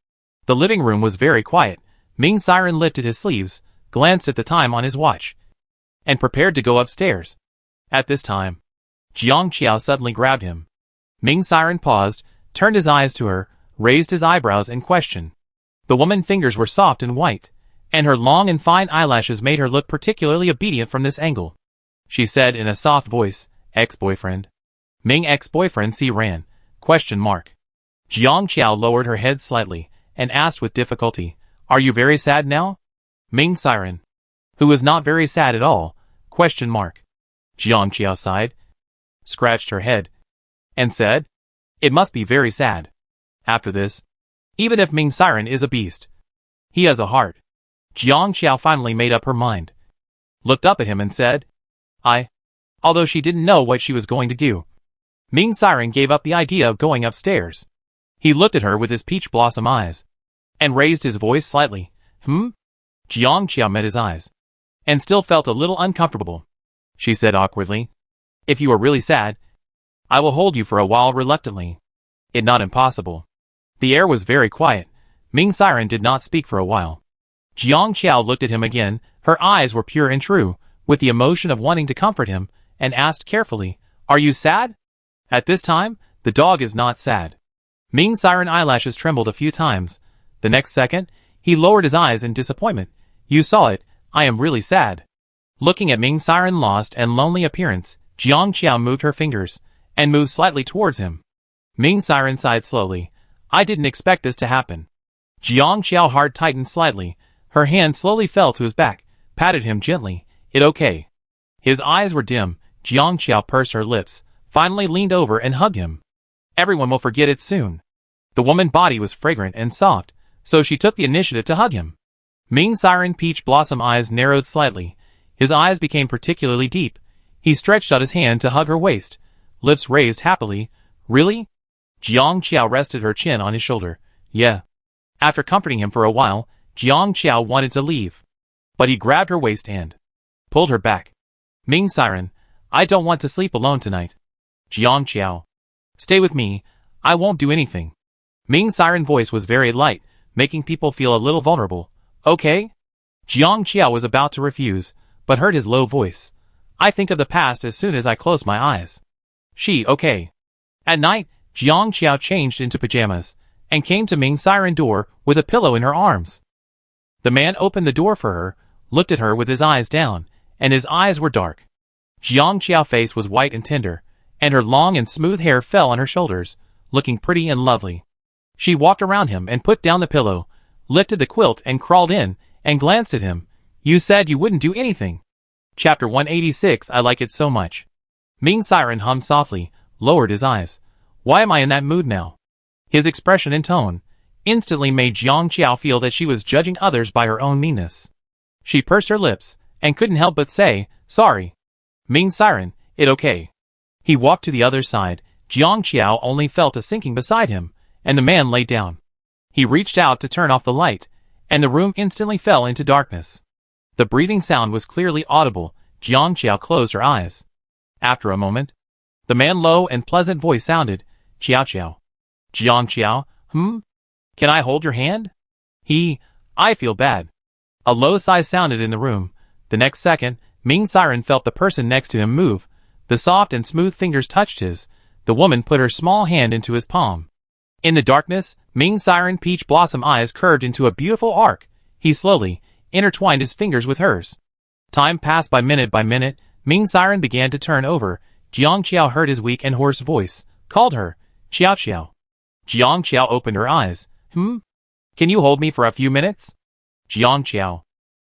The living room was very quiet. Ming Siren lifted his sleeves, glanced at the time on his watch, and prepared to go upstairs. At this time, Jiang Qiao suddenly grabbed him. Ming Siren paused, turned his eyes to her, raised his eyebrows and questioned. The woman's fingers were soft and white, and her long and fine eyelashes made her look particularly obedient from this angle. She said in a soft voice, "Ex-boyfriend?" "Ming ex-boyfriend C ran, ? Jiang Qiao lowered her head slightly, and asked with difficulty, "Are you very sad now?" Ming Siren, who was not very sad at all, ? Jiang Qiao sighed, scratched her head, and said, "It must be very sad." After this, even if Ming Siren is a beast, he has a heart. Jiang Qiao finally made up her mind, looked up at him and said, although she didn't know what she was going to do. Ming Siren gave up the idea of going upstairs. He looked at her with his peach blossom eyes, and raised his voice slightly. Jiang Qiao met his eyes, and still felt a little uncomfortable. She said awkwardly, "If you are really sad, I will hold you for a while reluctantly." It not impossible. The air was very quiet. Ming Siren did not speak for a while. Jiang Qiao looked at him again, her eyes were pure and true, with the emotion of wanting to comfort him, and asked carefully, "Are you sad?" At this time, the dog is not sad. Ming Siren eyelashes trembled a few times. The next second, he lowered his eyes in disappointment. "You saw it, I am really sad." Looking at Ming Siren's lost and lonely appearance, Jiang Qiao moved her fingers, and moved slightly towards him. Ming Siren sighed slowly. "I didn't expect this to happen." Jiang Qiao's heart tightened slightly. Her hand slowly fell to his back, patted him gently. "It okay?" His eyes were dim. Jiang Qiao pursed her lips, finally leaned over and hugged him. "Everyone will forget it soon." The woman's body was fragrant and soft, so she took the initiative to hug him. Ming Siren's peach blossom eyes narrowed slightly. His eyes became particularly deep. He stretched out his hand to hug her waist, lips raised happily. "Really?" Jiang Qiao rested her chin on his shoulder. "Yeah." After comforting him for a while, Jiang Qiao wanted to leave, but he grabbed her waist and pulled her back. "Ming Siren, I don't want to sleep alone tonight." Jiang Qiao, "Stay with me, I won't do anything." Ming Siren's voice was very light, making people feel a little vulnerable. "Okay?" Jiang Qiao was about to refuse, but heard his low voice. "I think of the past as soon as I close my eyes." Okay. At night, Jiang Qiao changed into pajamas, and came to Ming Siren's door with a pillow in her arms. The man opened the door for her, looked at her with his eyes down, and his eyes were dark. Jiang Qiao's face was white and tender, and her long and smooth hair fell on her shoulders, looking pretty and lovely. She walked around him and put down the pillow, lifted the quilt and crawled in, and glanced at him. "You said you wouldn't do anything." Chapter 186. I like it so much. Ming Siren hummed softly, lowered his eyes. "Why am I in that mood now?" His expression and tone instantly made Jiang Qiao feel that she was judging others by her own meanness. She pursed her lips, and couldn't help but say, "Sorry." "Ming Siren, it okay." He walked to the other side. Jiang Qiao only felt a sinking beside him, and the man lay down. He reached out to turn off the light, and the room instantly fell into darkness. The breathing sound was clearly audible. Jiang Qiao closed her eyes. After a moment, the man's low and pleasant voice sounded, "Qiao Qiao." Jiang Qiao, Can I hold your hand?" I feel bad." A low sigh sounded in the room. The next second, Ming Siren felt the person next to him move. The soft and smooth fingers touched his. The woman put her small hand into his palm. In the darkness, Ming Siren's peach blossom eyes curved into a beautiful arc. He slowly intertwined his fingers with hers. Time passed by minute. Ming Siren began to turn over. Jiang Qiao heard his weak and hoarse voice, called her, "Qiao Qiao." Jiang Qiao opened her eyes. Can you hold me for a few minutes?" "Jiang Qiao."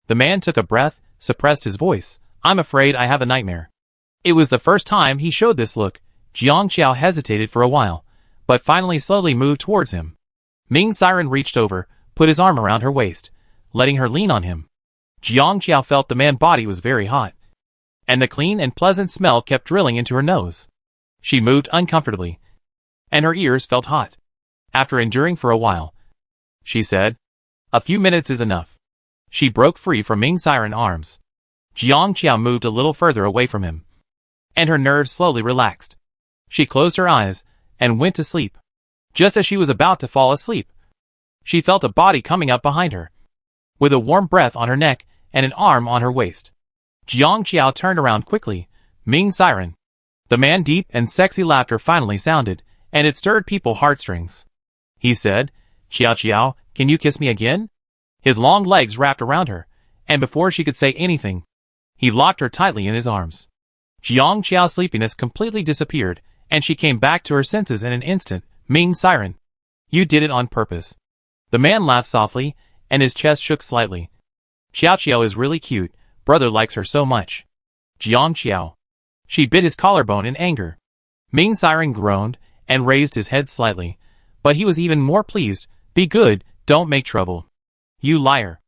The man took a breath, suppressed his voice. "I'm afraid I have a nightmare." It was the first time he showed this look. Jiang Qiao hesitated for a while, but finally slowly moved towards him. Ming Siren reached over, put his arm around her waist, letting her lean on him. Jiang Qiao felt the man's body was very hot, and the clean and pleasant smell kept drilling into her nose. She moved uncomfortably, and her ears felt hot. After enduring for a while, she said, "A few minutes is enough." She broke free from Ming Siren's arms. Jiang Qiao moved a little further away from him, and her nerves slowly relaxed. She closed her eyes and went to sleep. Just as she was about to fall asleep, she felt a body coming up behind her, with a warm breath on her neck and an arm on her waist. Jiang Qiao turned around quickly. Ming Siren. The man's deep and sexy laughter finally sounded, and it stirred people's heartstrings. He said, "Qiao Qiao, can you kiss me again?" His long legs wrapped around her, and before she could say anything, he locked her tightly in his arms. Jiang Qiao's sleepiness completely disappeared, and she came back to her senses in an instant. Ming Siren. You did it on purpose. The man laughed softly, and his chest shook slightly. Qiao Qiao is really cute, brother likes her so much. Jiang Qiao. She bit his collarbone in anger. Ming Siren groaned, and raised his head slightly, but he was even more pleased. Be good, don't make trouble. You liar.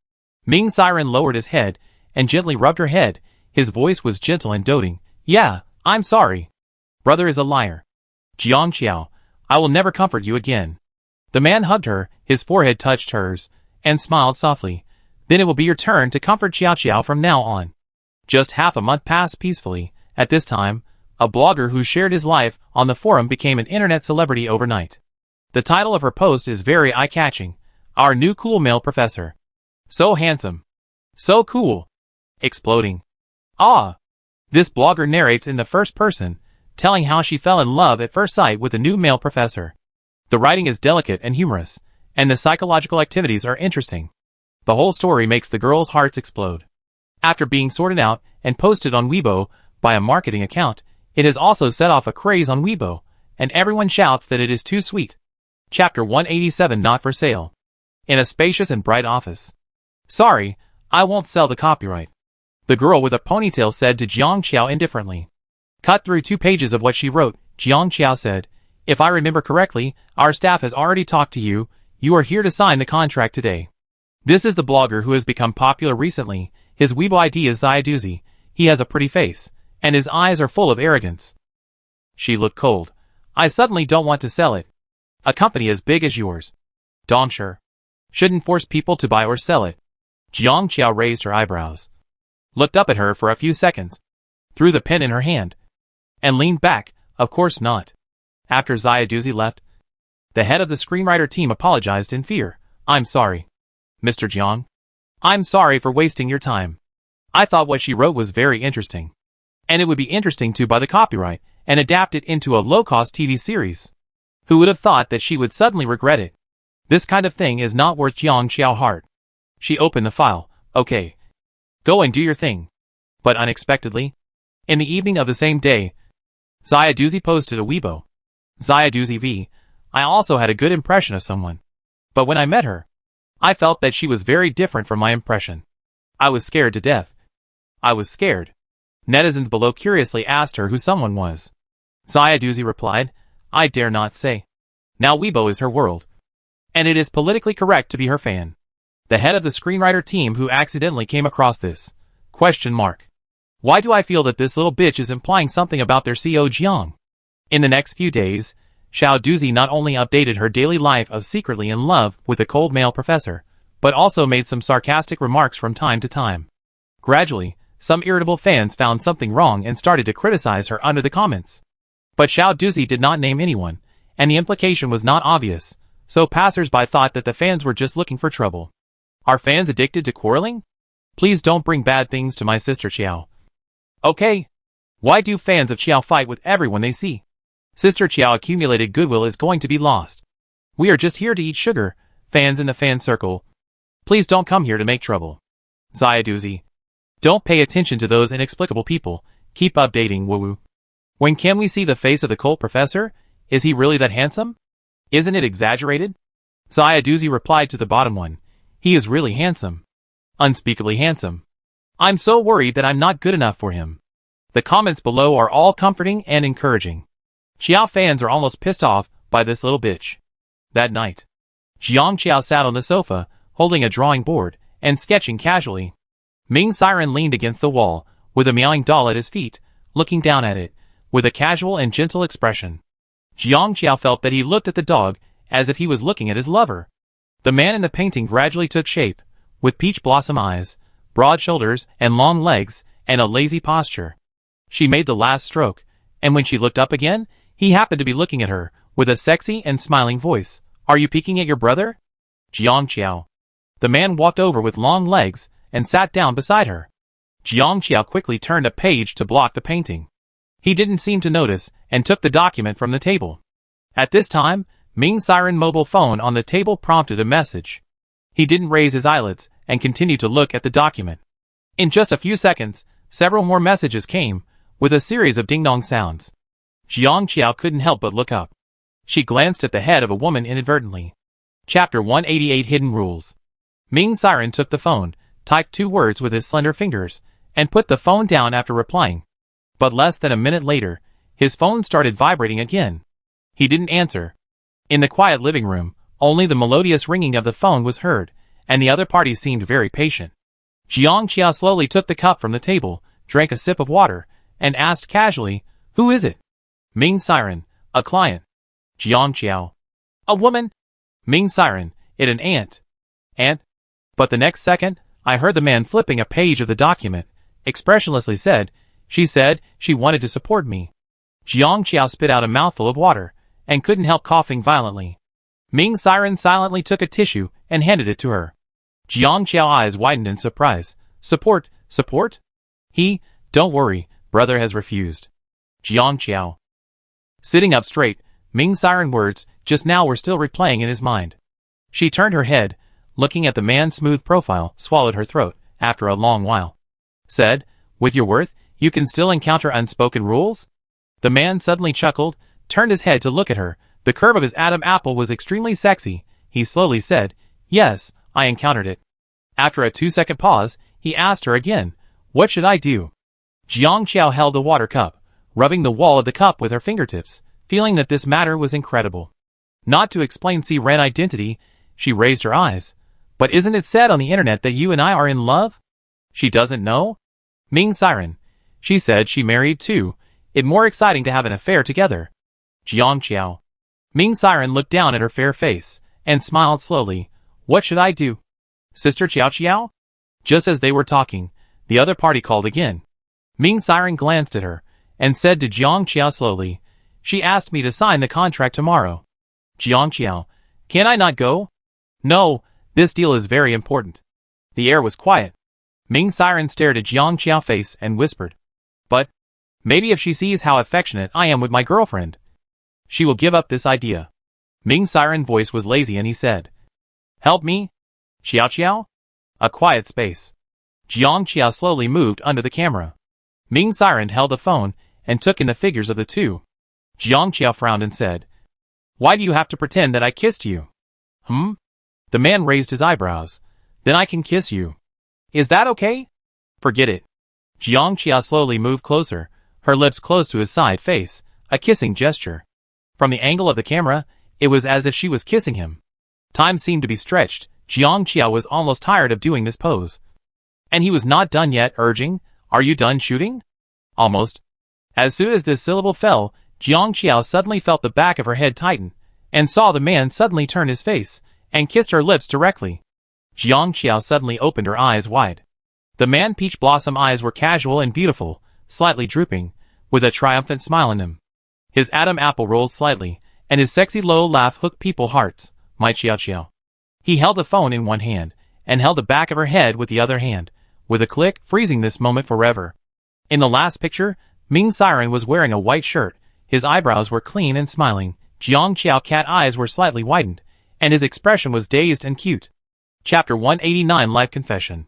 Ming Siren lowered his head, and gently rubbed her head. His voice was gentle and doting. Yeah, I'm sorry. Brother is a liar. Jiang Qiao, I will never comfort you again. The man hugged her, his forehead touched hers, and smiled softly. Then it will be your turn to comfort Qiao Qiao from now on. Just half a month passed peacefully. At this time, a blogger who shared his life on the forum became an internet celebrity overnight. The title of her post is very eye-catching. Our new cool male professor. So handsome. So cool. Exploding. Ah! This blogger narrates in the first person, telling how she fell in love at first sight with a new male professor. The writing is delicate and humorous, and the psychological activities are interesting. The whole story makes the girls' hearts explode. After being sorted out and posted on Weibo by a marketing account, it has also set off a craze on Weibo, and everyone shouts that it is too sweet. Chapter 187 Not for Sale. In a spacious and bright office. Sorry, I won't sell the copyright. The girl with a ponytail said to Jiang Qiao indifferently. Cut through 2 pages of what she wrote. Jiang Qiao said, if I remember correctly, our staff has already talked to you. You are here to sign the contract today. This is the blogger who has become popular recently. His Weibo ID is Xiaoduzi. He has a pretty face, and his eyes are full of arrogance. She looked cold. I suddenly don't want to sell it. A company as big as yours. Dongsure. Shouldn't force people to buy or sell it. Jiang Qiao raised her eyebrows, looked up at her for a few seconds, threw the pen in her hand, and leaned back. Of course not. After Xiaoduzi left, the head of the screenwriter team apologized in fear. I'm sorry, Mr. Jiang. I'm sorry for wasting your time. I thought what she wrote was very interesting, and it would be interesting to buy the copyright and adapt it into a low-cost TV series. Who would have thought that she would suddenly regret it? This kind of thing is not worth Jiang Qiao's heart. She opened the file. Okay. Go and do your thing. But unexpectedly, in the evening of the same day, Xiaoduzi posted a Weibo. Xiaoduzi V. I also had a good impression of someone. But when I met her, I felt that she was very different from my impression. I was scared to death. I was scared. Netizens below curiously asked her who someone was. Xiaoduzi replied, I dare not say. Now Weibo is her world, and it is politically correct to be her fan. The head of the screenwriter team who accidentally came across this. Question mark. Why do I feel that this little bitch is implying something about their CEO Jiang? In the next few days, Xiaoduzi not only updated her daily life of secretly in love with a cold male professor, but also made some sarcastic remarks from time to time. Gradually, some irritable fans found something wrong and started to criticize her under the comments. But Xiaoduzi did not name anyone, and the implication was not obvious, so passers-by thought that the fans were just looking for trouble. Are fans addicted to quarreling? Please don't bring bad things to my sister Qiao. Okay. Why do fans of Qiao fight with everyone they see? Sister Qiao accumulated goodwill is going to be lost. We are just here to eat sugar, fans in the fan circle. Please don't come here to make trouble. Xiaoduzi. Don't pay attention to those inexplicable people. Keep updating, woo-woo. When can we see the face of the cult professor? Is he really that handsome? Isn't it exaggerated? Xiaoduzi replied to the bottom one. He is really handsome. Unspeakably handsome. I'm so worried that I'm not good enough for him. The comments below are all comforting and encouraging. Qiao fans are almost pissed off by this little bitch. That night, Jiang Qiao sat on the sofa, holding a drawing board, and sketching casually. Ming Siren leaned against the wall, with a meowing doll at his feet, looking down at it, with a casual and gentle expression. Jiang Qiao felt that he looked at the dog, as if he was looking at his lover. The man in the painting gradually took shape, with peach blossom eyes, broad shoulders, and long legs, and a lazy posture. She made the last stroke, and when she looked up again, he happened to be looking at her, with a sexy and smiling voice. "Are you peeking at your brother?" "Jiang Qiao." The man walked over with long legs and sat down beside her. Jiang Qiao quickly turned a page to block the painting. He didn't seem to notice and took the document from the table. At this time, Ming's siren mobile phone on the table prompted a message. He didn't raise his eyelids and continued to look at the document. In just a few seconds, several more messages came, with a series of ding-dong sounds. Jiang Qiao couldn't help but look up. She glanced at the head of a woman inadvertently. Chapter 188 Hidden Rules. Ming's siren took the phone, typed 2 words with his slender fingers, and put the phone down after replying. But less than a minute later, his phone started vibrating again. He didn't answer. In the quiet living room, only the melodious ringing of the phone was heard, and the other party seemed very patient. Jiang Qiao slowly took the cup from the table, drank a sip of water, and asked casually, "Who is it?" Ming's siren, "A client." Jiang Qiao, "A woman?" Ming's siren, "It an aunt." "Aunt?" But the next second, I heard the man flipping a page of the document, expressionlessly said, "She said she wanted to support me." Jiang Qiao spit out a mouthful of water, and couldn't help coughing violently. Ming's siren silently took a tissue and handed it to her. Jiang Qiao's eyes widened in surprise. "Support? Support?" "Don't worry, brother has refused." Jiang Qiao. Sitting up straight, Ming's siren words just now were still replaying in his mind. She turned her head, looking at the man's smooth profile, swallowed her throat, after a long while. Said, "With your worth, you can still encounter unspoken rules?" The man suddenly chuckled, turned his head to look at her. The curve of his Adam apple was extremely sexy. He slowly said, "Yes, I encountered it." After a 2-second pause, he asked her again, "What should I do?" Jiang Qiao held the water cup, rubbing the wall of the cup with her fingertips, feeling that this matter was incredible. Not to explain Siren identity, she raised her eyes. "But isn't it said on the internet that you and I are in love?" "She doesn't know?" Ming's siren. "She said she married too. It's more exciting to have an affair together." Jiang Qiao. Ming's siren looked down at her fair face, and smiled slowly. "What should I do?" "Sister Qiao Qiao?" Just as they were talking, the other party called again. Ming's siren glanced at her, and said to Jiang Qiao slowly, "She asked me to sign the contract tomorrow." Jiang Qiao. "Can I not go?" "No, this deal is very important." The air was quiet. Ming's siren stared at Jiang Qiao's face and whispered, "But maybe if she sees how affectionate I am with my girlfriend, she will give up this idea." Ming's siren voice was lazy and he said, "Help me?" "Qiao Qiao?" A quiet space. Jiang Qiao slowly moved under the camera. Ming's siren held the phone and took in the figures of the two. Jiang Qiao frowned and said, "Why do you have to pretend that I kissed you?" The man raised his eyebrows. "Then I can kiss you. Is that okay?" "Forget it." Jiang Qiao slowly moved closer, her lips close to his side face, a kissing gesture. From the angle of the camera, it was as if she was kissing him. Time seemed to be stretched. Jiang Qiao was almost tired of doing this pose. And he was not done yet, urging, "Are you done shooting?" "Almost." As soon as this syllable fell, Jiang Qiao suddenly felt the back of her head tighten, and saw the man suddenly turn his face, and kissed her lips directly. Jiang Qiao suddenly opened her eyes wide. The man's peach blossom eyes were casual and beautiful, slightly drooping, with a triumphant smile in them. His Adam apple rolled slightly, and his sexy low laugh hooked people's hearts. "My Qiao Qiao." He held the phone in one hand, and held the back of her head with the other hand, with a click, freezing this moment forever. In the last picture, Ming's siren was wearing a white shirt, his eyebrows were clean and smiling, Jiang Qiao's cat eyes were slightly widened, and his expression was dazed and cute. Chapter 189 Life Confession.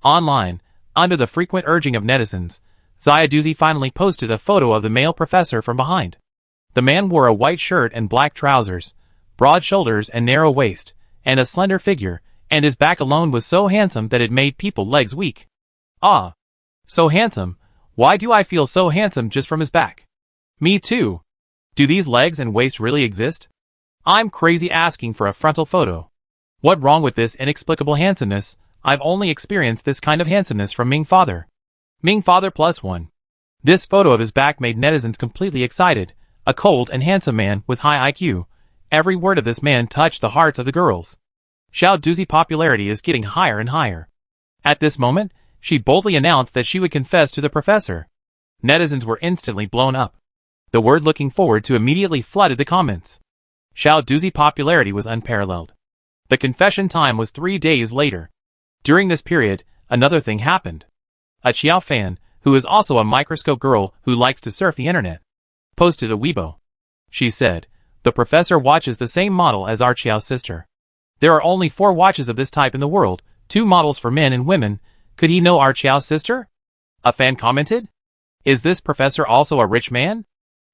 Online, under the frequent urging of netizens, Ziaduzi finally posted a photo of the male professor from behind. The man wore a white shirt and black trousers, broad shoulders and narrow waist, and a slender figure, and his back alone was so handsome that it made people's legs weak. "Ah, so handsome. Why do I feel so handsome just from his back?" "Me too. Do these legs and waist really exist? I'm crazy asking for a frontal photo. What wrong with this inexplicable handsomeness? I've only experienced this kind of handsomeness from Ming father. Ming father +1. This photo of his back made netizens completely excited. A cold and handsome man with high IQ. Every word of this man touched the hearts of the girls. Xiao Duzi popularity is getting higher and higher. At this moment, She boldly announced that she would confess to the professor. Netizens were instantly blown up. The word looking forward to immediately flooded the comments. Xiao Duzi's popularity was unparalleled. The confession time was 3 days later. During this period, another thing happened. A Xiao fan, who is also a microscope girl who likes to surf the internet, posted a Weibo. She said, "The professor watches the same model as our Xiao sister. There are only 4 watches of this type in the world, 2 models for men and women. Could he know our Xiao sister?" A fan commented, "Is this professor also a rich man?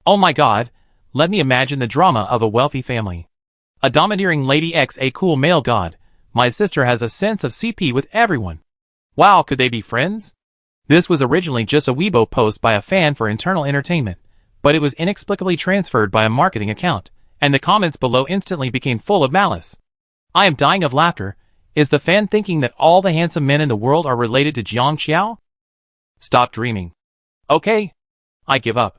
Oh my god, let me imagine the drama of a wealthy family. A domineering lady x a cool male god. My sister has a sense of CP with everyone. Wow, could they be friends?" This was originally just a Weibo post by a fan for internal entertainment, but it was inexplicably transferred by a marketing account, and the comments below instantly became full of malice. I am dying of laughter. Is the fan thinking that all the handsome men in the world are related to Jiang Xiao? Stop dreaming. Okay. I give up.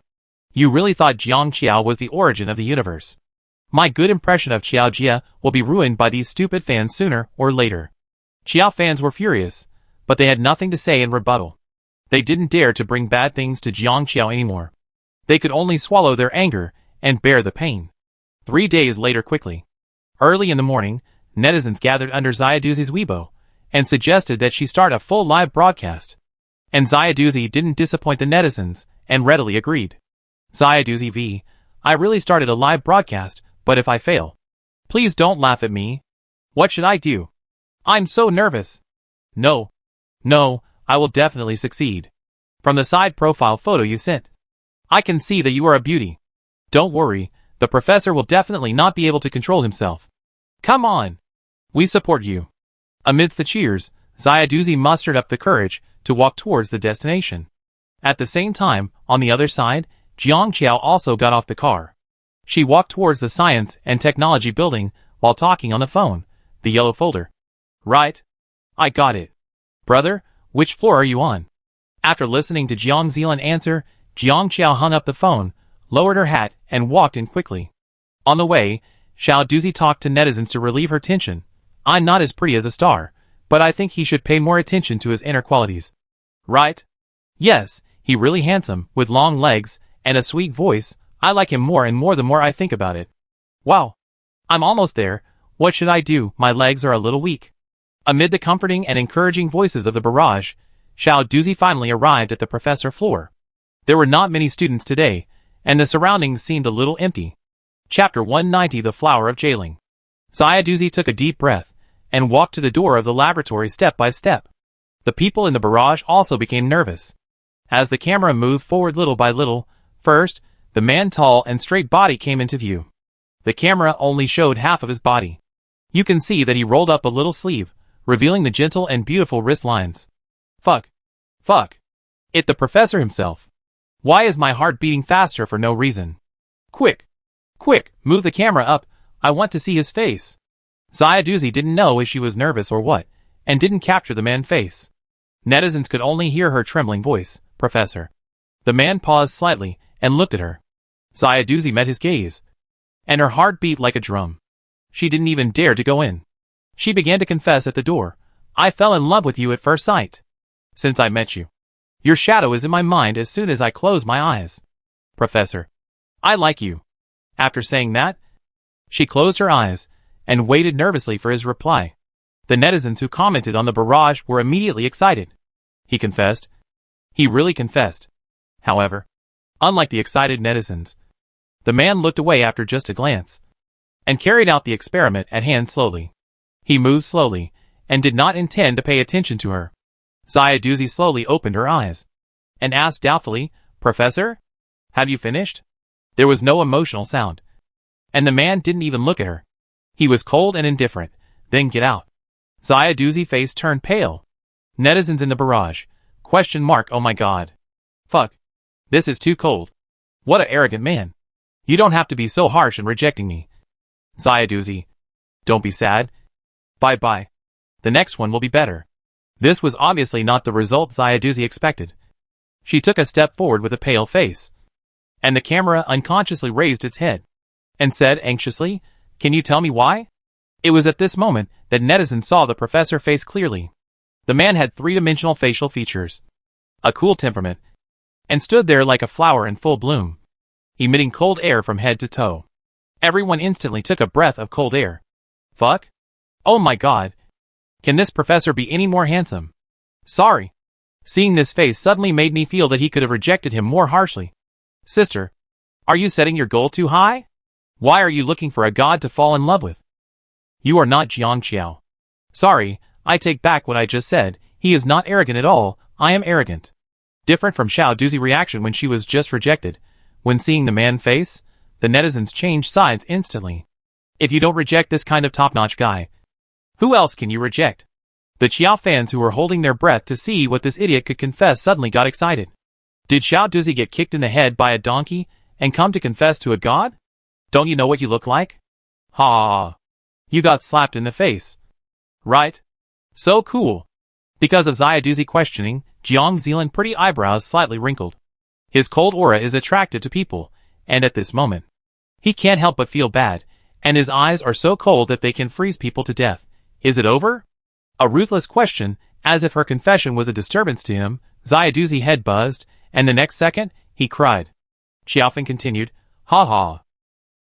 You really thought Jiang Xiao was the origin of the universe. My good impression of Xiao Jia will be ruined by these stupid fans sooner or later. Xiao fans were furious, but they had nothing to say in rebuttal. They didn't dare to bring bad things to Jiang Xiao anymore. They could only swallow their anger and bear the pain. 3 days later quickly. Early in the morning, netizens gathered under Xiaoduzi's Weibo and suggested that she start a full live broadcast. And Xiaoduzi didn't disappoint the netizens and readily agreed. Xiaoduzi V, I really started a live broadcast, but if I fail, please don't laugh at me. What should I do? I'm so nervous. No, I will definitely succeed. From the side profile photo you sent, I can see that you are a beauty. Don't worry, the professor will definitely not be able to control himself. Come on. We support you. Amidst the cheers, Xiaoduzi mustered up the courage to walk towards the destination. At the same time, on the other side, Jiang Xiao also got off the car. She walked towards the science and technology building while talking on the phone, the yellow folder. Right. I got it. Brother, which floor are you on? After listening to Jiang Zilan's answer, Jiang Xiao hung up the phone, lowered her hat, and walked in quickly. On the way, Xiaoduzi talked to netizens to relieve her tension. I'm not as pretty as a star, but I think he should pay more attention to his inner qualities. Right? Yes, he really handsome, with long legs, and a sweet voice. I like him more and more the more I think about it. Wow. I'm almost there. What should I do? My legs are a little weak. Amid the comforting and encouraging voices of the barrage, Xiaoduzi finally arrived at the professor floor. There were not many students today, and the surroundings seemed a little empty. Chapter 190 The Flower of Jailing. Xiaoduzi took a deep breath, and walked to the door of the laboratory step by step. The people in the barrage also became nervous. As the camera moved forward little by little, first, the man's tall and straight body came into view. The camera only showed half of his body. You can see that he rolled up a little sleeve, revealing the gentle and beautiful wrist lines. Fuck. It the professor himself. Why is my heart beating faster for no reason? Quick, move the camera up, I want to see his face. Xiaoduzi didn't know if she was nervous or what, and didn't capture the man's face. Netizens could only hear her trembling voice, Professor. The man paused slightly, and looked at her. Xiaoduzi met his gaze, and her heart beat like a drum. She didn't even dare to go in. She began to confess at the door. I fell in love with you at first sight. Since I met you. Your shadow is in my mind as soon as I close my eyes. Professor. I like you. After saying that, she closed her eyes, and waited nervously for his reply. The netizens who commented on the barrage were immediately excited. He confessed. He really confessed. However, unlike the excited netizens, the man looked away after just a glance, and carried out the experiment at hand slowly. He moved slowly, and did not intend to pay attention to her. Xiaoduzi slowly opened her eyes, and asked doubtfully, Professor? Have you finished? There was no emotional sound, and the man didn't even look at her. He was cold and indifferent. Then get out. Xiaoduzi's face turned pale. Netizens in the barrage. ? Oh my god. Fuck. This is too cold. What a arrogant man. You don't have to be so harsh in rejecting me. Xiaoduzi. Don't be sad. Bye-bye. The next one will be better. This was obviously not the result Xiaoduzi expected. She took a step forward with a pale face, and the camera unconsciously raised its head, and said anxiously, Can you tell me why? It was at this moment that netizens saw the professor's face clearly. The man had three-dimensional facial features, a cool temperament, and stood there like a flower in full bloom, emitting cold air from head to toe. Everyone instantly took a breath of cold air. Fuck? Oh my god. Can this professor be any more handsome? Sorry. Seeing this face suddenly made me feel that he could have rejected him more harshly. Sister, are you setting your goal too high? Why are you looking for a god to fall in love with? You are not Jiang Qiao. Sorry, I take back what I just said. He is not arrogant at all. I am arrogant. Different from Xiao Duzi's reaction when she was just rejected. When seeing the man face, the netizens changed sides instantly. If you don't reject this kind of top-notch guy, who else can you reject? The Qiao fans who were holding their breath to see what this idiot could confess suddenly got excited. Did Xiao Duzi get kicked in the head by a donkey and come to confess to a god? Don't you know what you look like? Ha! You got slapped in the face. Right? So cool. Because of Xiao Duzi questioning, Jiang Zealand's pretty eyebrows slightly wrinkled. His cold aura is attracted to people, and at this moment, he can't help but feel bad, and his eyes are so cold that they can freeze people to death. Is it over? A ruthless question, as if her confession was a disturbance to him. Xiao Duzi's head buzzed, and the next second, he cried. Xiaofeng continued, "Ha ha.